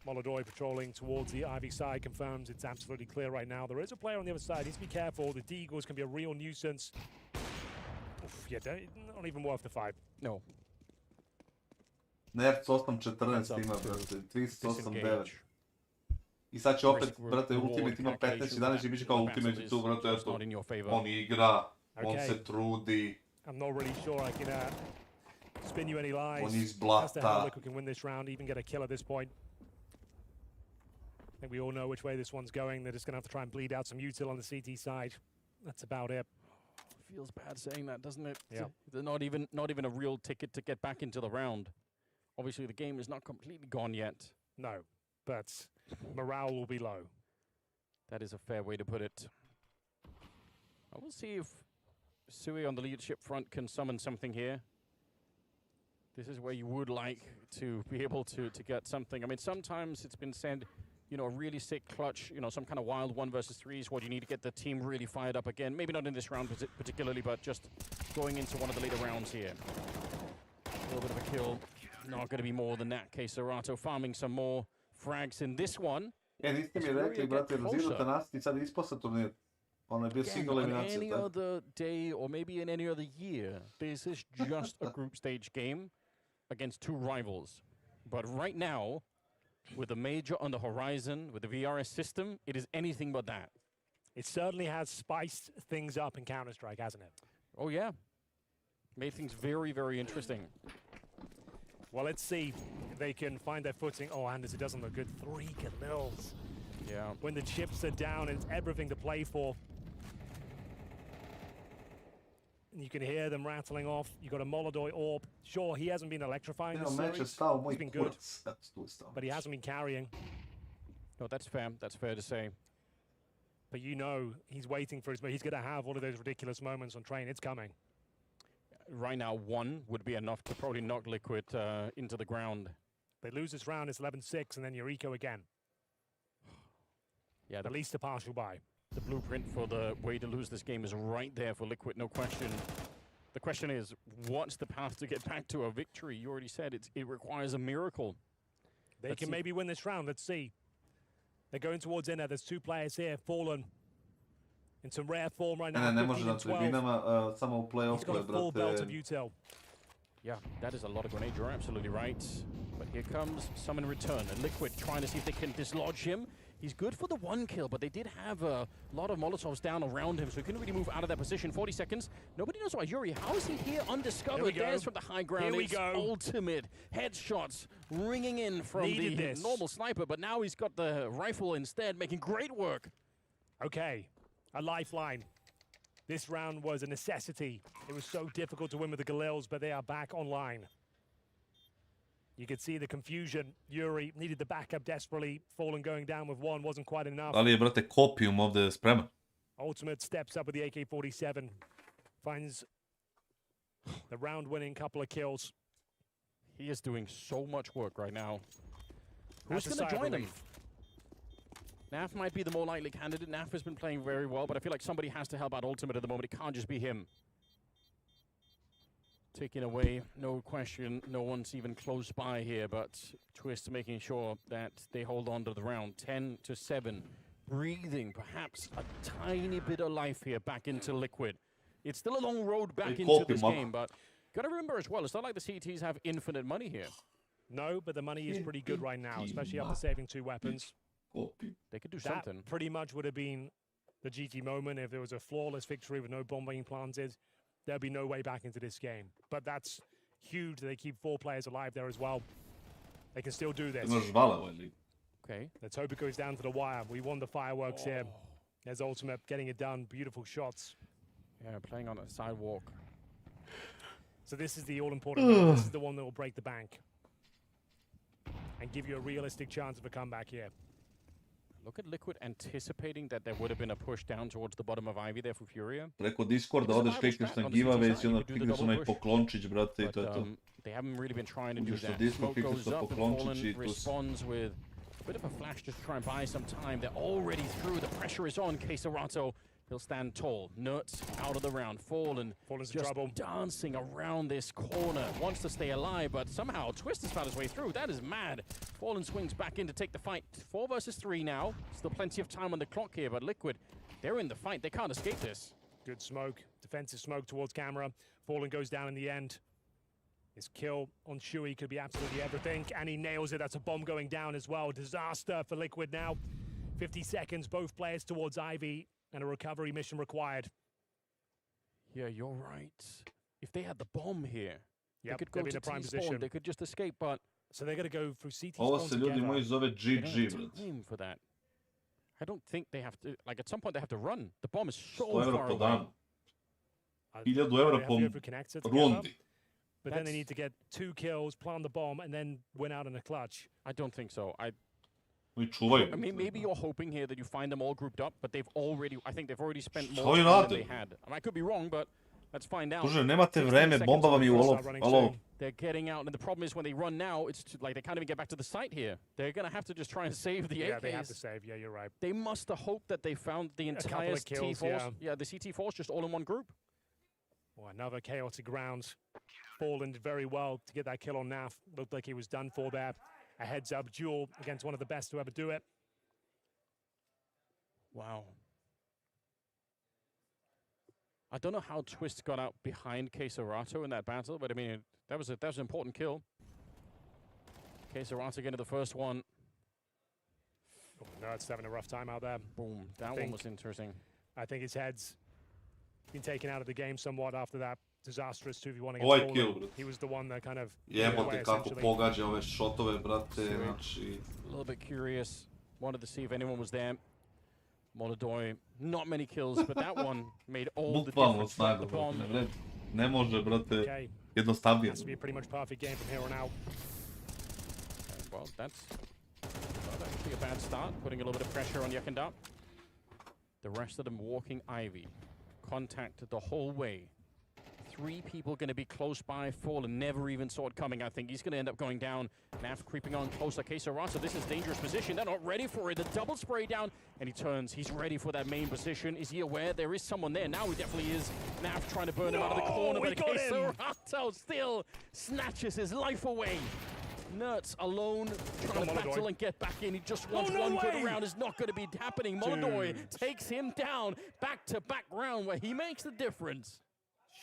Molodoy patrolling towards the Ivy side confirms it's absolutely clear right now. There is a player on the other side. Needs to be careful. The Deagles can be a real nuisance. Oof, yeah, not even worth the fight. No. Nerds 8-14 ima, brate. Twist 8-9. I sad će opet, brate, Ultimate ima 15-11 i biće kao Ultimate tu, brate, eto. On igra, on se trudi. I'm not really sure I can spin you any lies. On izblata. As to how Liquid can win this round, even get a kill at this point. I think we all know which way this one's going. They're just going to have to try and bleed out some util on the CT side. That's about it. Feels bad saying that, doesn't it? Yeah. They're not even a real ticket to get back into the round. Obviously, the game is not completely gone yet. No, but morale will be low. That is a fair way to put it. I will see if Sui on the leadership front can summon something here. This is where you would like to be able to get something. I mean, sometimes it's been said, you know, a really sick clutch, you know, some kind of wild 1 versus 3 is what you need to get the team really fired up again. Maybe not in this round particularly, but just going into one of the later rounds here. A little bit of a kill. Not going to be more than that. Kassad farming some more frags in this one. Niste mi rekli, brate, razirate nas i sad ispao sa turnir. Ono je bio single eliminacija. On any other day, or maybe in any other year, this is just a group stage game against 2 rivals. But right now, with a major on the horizon, with the VRS system, it is anything but that. It certainly has spiced things up in Counter-Strike, hasn't it? Oh, yeah. Made things very, very interesting. Well, let's see if they can find their footing. Oh, Anders, it doesn't look good. 3 kills. Yeah. When the chips are down, it's everything to play for. And you can hear them rattling off. You got a Molodoy Orb. Sure, he hasn't been electrifying this series. He's been good, but he hasn't been carrying. No, that's fair. That's fair to say. But you know, he's waiting for his... He's going to have one of those ridiculous moments on train. It's coming. Right now, 1 would be enough to probably knock Liquid into the ground. They lose this round, it's 11-6, and then you're eco again. Yeah, at least a partial buy. The blueprint for the way to lose this game is right there for Liquid, no question. The question is, what's the path to get back to a victory? You already said it requires a miracle. They can maybe win this round, let's see. They're going towards inner, there's 2 players here, Fallen. In some rare form right now. Ne može na tribinama, samo u play-offu, brate. He's got a full belt of util. Yeah, that is a lot of grenade. You're absolutely right. But here comes some in return. And Liquid trying to see if they can dislodge him. He's good for the 1 kill, but they did have a lot of Molotovs down around him, so he couldn't really move out of that position. 40 seconds. Nobody knows why Yuri. How is he here undiscovered? There's from the high ground. Here we it's go. Ultimate headshots ringing in from the normal sniper, but now he's got the rifle instead, making great work. Okay, a lifeline. This round was a necessity. It was so difficult to win with the Galils, but they are back online. You could see the confusion. Yuri needed the backup desperately. Fallen going down with 1 wasn't quite enough. Da li je, brate, kopijum ovdje spreman? Ultimate steps up with the AK-47. Finds the round-winning couple of kills. He is doing so much work right now. That's Who's going to join him? Naf might be the more likely candidate. Naf has been playing very well, but I feel like somebody has to help out Ultimate at the moment. It can't just be him. Taken away, no question. No one's even close by here, but Twist making sure that they hold on to the round. 10-7. Breathing perhaps a tiny bit of life here back into Liquid. It's still a long road back into this game, but gotta remember as well, it's not like the CTs have infinite money here. No, but the money is pretty good right now, especially after saving 2 weapons. They could do that something. Pretty much would have been the GG moment if there was a flawless victory with no bomb being planted. There'd be no way back into this game. But that's huge. They keep 4 players alive there as well. They can still do this. Okay. Let's hope it goes down to the wire. We won the fireworks here. There's Ultimate getting it done. Beautiful shots. Yeah, playing on a sidewalk. So this is the all-important one. This is the one that will break the bank and give you a realistic chance of a comeback here. Look at Liquid anticipating that there would have been a push down towards the bottom of Ivy there for Furia. Preko Discorda odeš klikneš na giveaways i onda klikneš onaj poklončić, brate, i to je to. They haven't really been trying to do Uđeš na that. Discord, Smoke klikneš goes na up and poklončić Fallen i tu si. responds with a bit of a flash just to try and buy some time. They're already through. The pressure is on KINGSTON. He'll stand tall. Nerds out of the round. Fallen's just trouble. dancing around this corner. Wants to stay alive, but somehow Twist has found his way through. That is mad. Fallen swings back in to take the fight. 4 versus 3 now. Still plenty of time on the clock here, but Liquid, they're in the fight. They can't escape this. Good smoke. Defensive smoke towards camera. Fallen goes down in the end. His kill on Shui could be absolutely everything, and he nails it. That's a bomb going down as well. Disaster for Liquid now. 50 seconds, both players towards Ivy, and a recovery mission required. Yeah, you're right. If they had the bomb here, they Yep, could go they'd be to in a prime T-spawn. position. They could just escape, but... So they're going to go through CT Ovo spawn se, ljudi moji, zove They don't GG, have brate. time for that. I don't think they have to... Like, at some point, they have to run. The bomb is so 100 far euro po away. danu. 1000 euro po rundi. But then they need to get 2 kills, plant the bomb, and then win out in a clutch. I don't think so. I mean, maybe you're hoping here that you find them all grouped up, but they've already... I think they've already spent more Što time than rade? they had. I mean, I could be wrong, but let's find out. Kuže, nemate 16 vreme, seconds bomba vam je u on the olov. clock. Alo. They're getting out, and the problem is when they run now, it's like they can't even get back to the site here. They're going to have to just try and save the AKs. Yeah, they have to save. Yeah, you're right. They must have hoped that they found the couple entire of kills, T-Force. Yeah, the CT Force just all in one group. Oh, another chaotic round. Fallen did very well to get that kill on Naf. Looked like he was done for there. A heads-up duel against one of the best to ever do it. Wow. I don't know how Twist got out behind KINGSTON in that battle, but I mean, that was an important kill. KINGSTON getting the first one. Oh, no, it's having a rough time out there. Boom. That one was interesting. I think his head's been taken out of the game somewhat after that disastrous 2v1 against Ovaj Fallen. kill, brate. He was the one that kind of... Jebote kako pogađa ove šotove, brate, znači... A little bit curious. Wanted to see if anyone was there. Molodoj, not many kills, but that one made all the Bukvalno difference. snagu, The brate, bomb. ne vredi. Ne može, brate, Okay. jednostavnije. Has to be a pretty much perfect game from here on out. Well, that's actually a bad start, putting a little bit of pressure on Yakenda. The rest of them walking Ivy. Contact the whole way. 3 people going to be close by. Fallen never even saw it coming. I think he's going to end up going down. Naf creeping on closer. KINGSTON, this is dangerous position. They're not ready for it. The double spray down, and he turns. He's ready for that main position. Is he aware there is someone there? Now he definitely is. Naf trying to burn him out of the corner, but KINGSTON still snatches his life away. Nerds alone, trying to battle and get back in. He just wants one good round. It's not going to be happening. Molodoj takes him down. Back-to-back round where he makes the difference.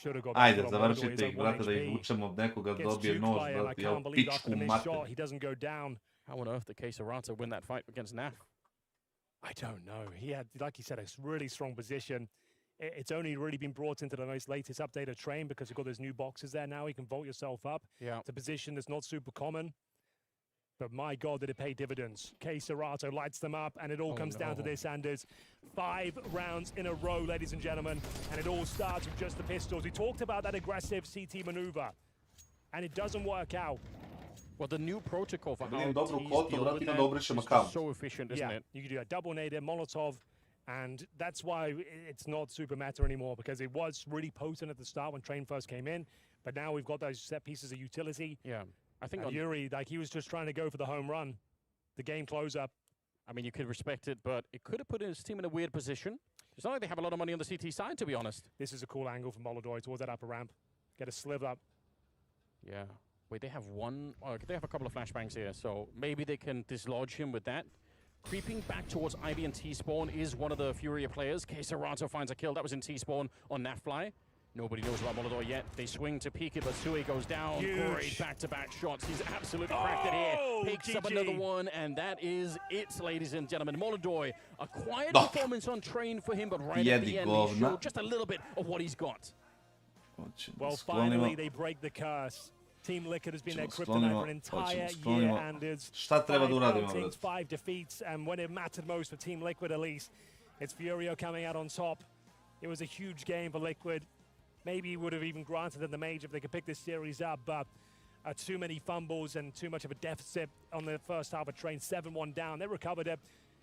Should have got Ajde, back on Molodoj. He's završite on ih, 1 brate, da ih HP. vučemo, nekoga Gets dobije juked nož, by him. I brate, jel, can't believe after pičku the missed shot, mater. he doesn't go down. How on earth did KINGSTON win that fight against NAF? I don't know. He had, like you said, a really strong position. It's only really been brought into the most latest update of Train because you've got those new boxes there now. You can vault yourself up. Yeah. It's a position that's not super common. But my God, did it pay dividends. KINGSTON lights them up, and it all comes down to this, Anders. 5 rounds in a row, ladies and gentlemen, and it all starts with just the pistols. We talked about that aggressive CT maneuver, and it doesn't work out. Well, the new protocol for how Vidim dobru T's kotu, deal brate, with ima that da obrišem is account. just so efficient, isn't it? You can do a double nader, Molotov, and that's why it's not super meta anymore, because it was really potent at the start when Train first came in, but now we've got those set pieces of utility. Yeah. I think Yuri, like, he was just trying to go for the home run, the game close-up. I mean, you could respect it, but it could have put his team in a weird position. It's not like they have a lot of money on the CT side, to be honest. This is a cool angle for Molodoj towards that upper ramp. Get a sliver up. Yeah. Wait, they have one... Oh, they have a couple of flashbangs here, so maybe they can dislodge him with that. Creeping back towards Ivy and T-Spawn is one of the Furia players. KINGSTON finds a kill. That was in T-Spawn on Nafly. Nobody knows about Molodoj yet. They swing to peek it, but Sui goes down. Huge. Great back-to-back shots. He's absolutely cracked it here. Picks up GG. another one, and that is it, ladies and gentlemen. Molodoj, a quiet performance on Train for him, but right at the end, he showed just a little bit of what he's got. Well, finally, they break the curse. Team Liquid has been their kryptonite for an entire year, and it's Šta treba da uradimo, 5 outings, brate? 5 defeats, and when it mattered most for Team Liquid, at least, it's Furia coming out on top. It was a huge game for Liquid. Maybe he would have even granted them the Mage if they could pick this series up, but too many fumbles and too much of a deficit on the first half of Train, 7-1 down. They recovered it.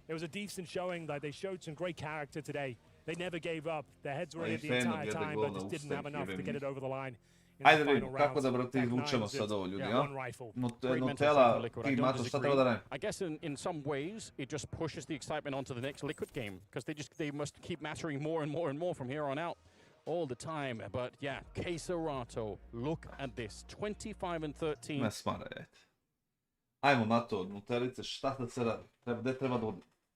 It was a decent showing. Like, they showed some great character today. They never gave up. Their heads were in it the entire time, but just didn't have enough to get it over the line. Ajde vidimo, kako da, brate, izvučemo sad ovo, ljudi, ja? Nutella, ti, Mato, šta treba da radim? I guess in some ways, it just pushes the excitement onto the next Liquid game, because they must keep mattering more and more and more from here on out. All the time, but yeah, KINGSTON, look at this, 25-13. Ne smara, ajde. Ajmo, Mato, Nutellice, šta da se radi? Gde treba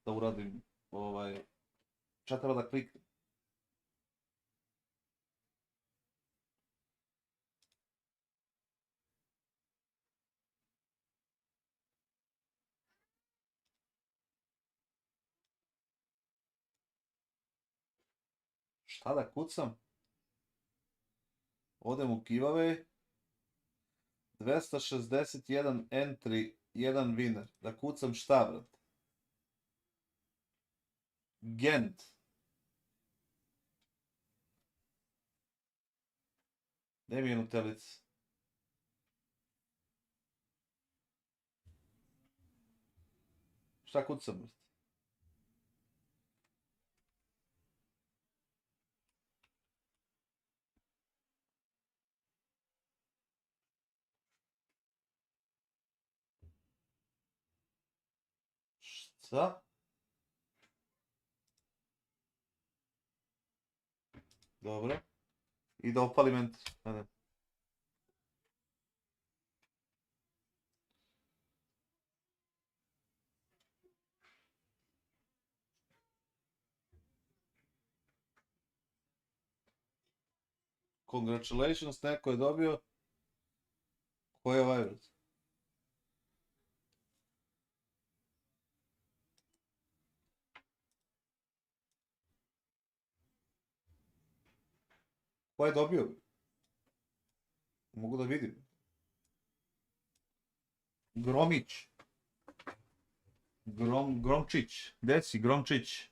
da uradim, šta treba da kliknem? Šta da kucam? Odem u giveaway. 261 entry, 1 winner. Da kucam šta, brat? Gent. Gde mi je Nutellica? Šta kucam, brat? Šta? Dobro. I da opalim enter. Congratulations, neko je dobio. Ko je ovaj vrat? Ko je dobio? Mogu da vidim. Gromić. Gromčić. Gde si, Gromčić?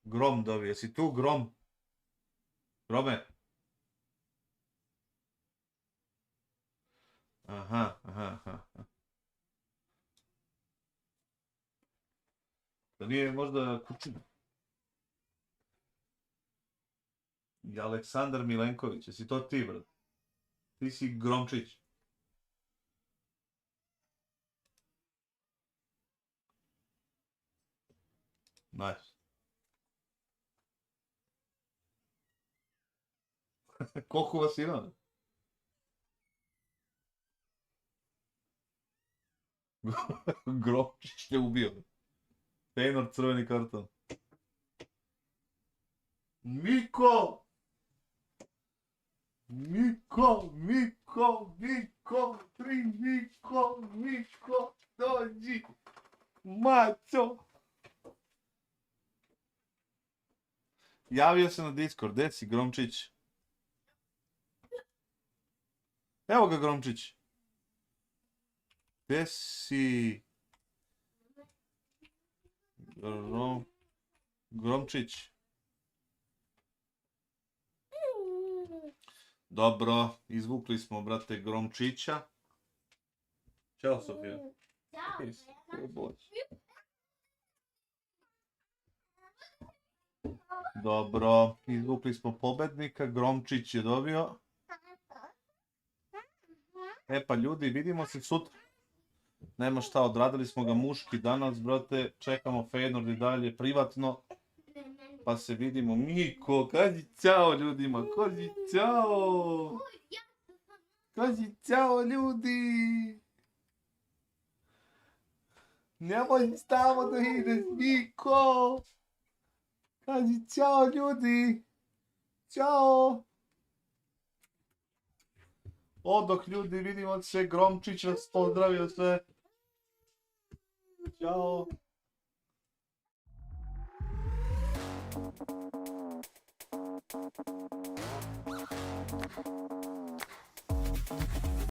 Grom dobio. Jesi tu, Grom? Grome? Aha. Da nije možda Kučina? I Aleksandar Milenković, jesi to ti, brat? Ti si Gromčić. Nice. Koliko vas ima? Gromčić te ubio. Pejnor, crveni karton. Miko! Miko, dođi! Maco! Javio se na Discord, gdje si Gromčić? Evo ga Gromčić. Gdje si? Gromčić. Dobro, izvukli smo, brate, Gromčića. Ćao, Sofija. Dobro, izvukli smo pobednika, Gromčić je dobio. E pa ljudi, vidimo se sutra. Nema šta, odradili smo ga muški danas, brate. Čekamo Feyenoord i dalje privatno. Pa se vidimo. Miko, kaži ćao ljudima, kaži ćao. Kaži ćao ljudi. Nemoj stavo da ideš, Miko. Kaži ćao ljudi. Ćao. Odok ljudi, vidimo se, Gromčić vas pozdravio sve. Ćao.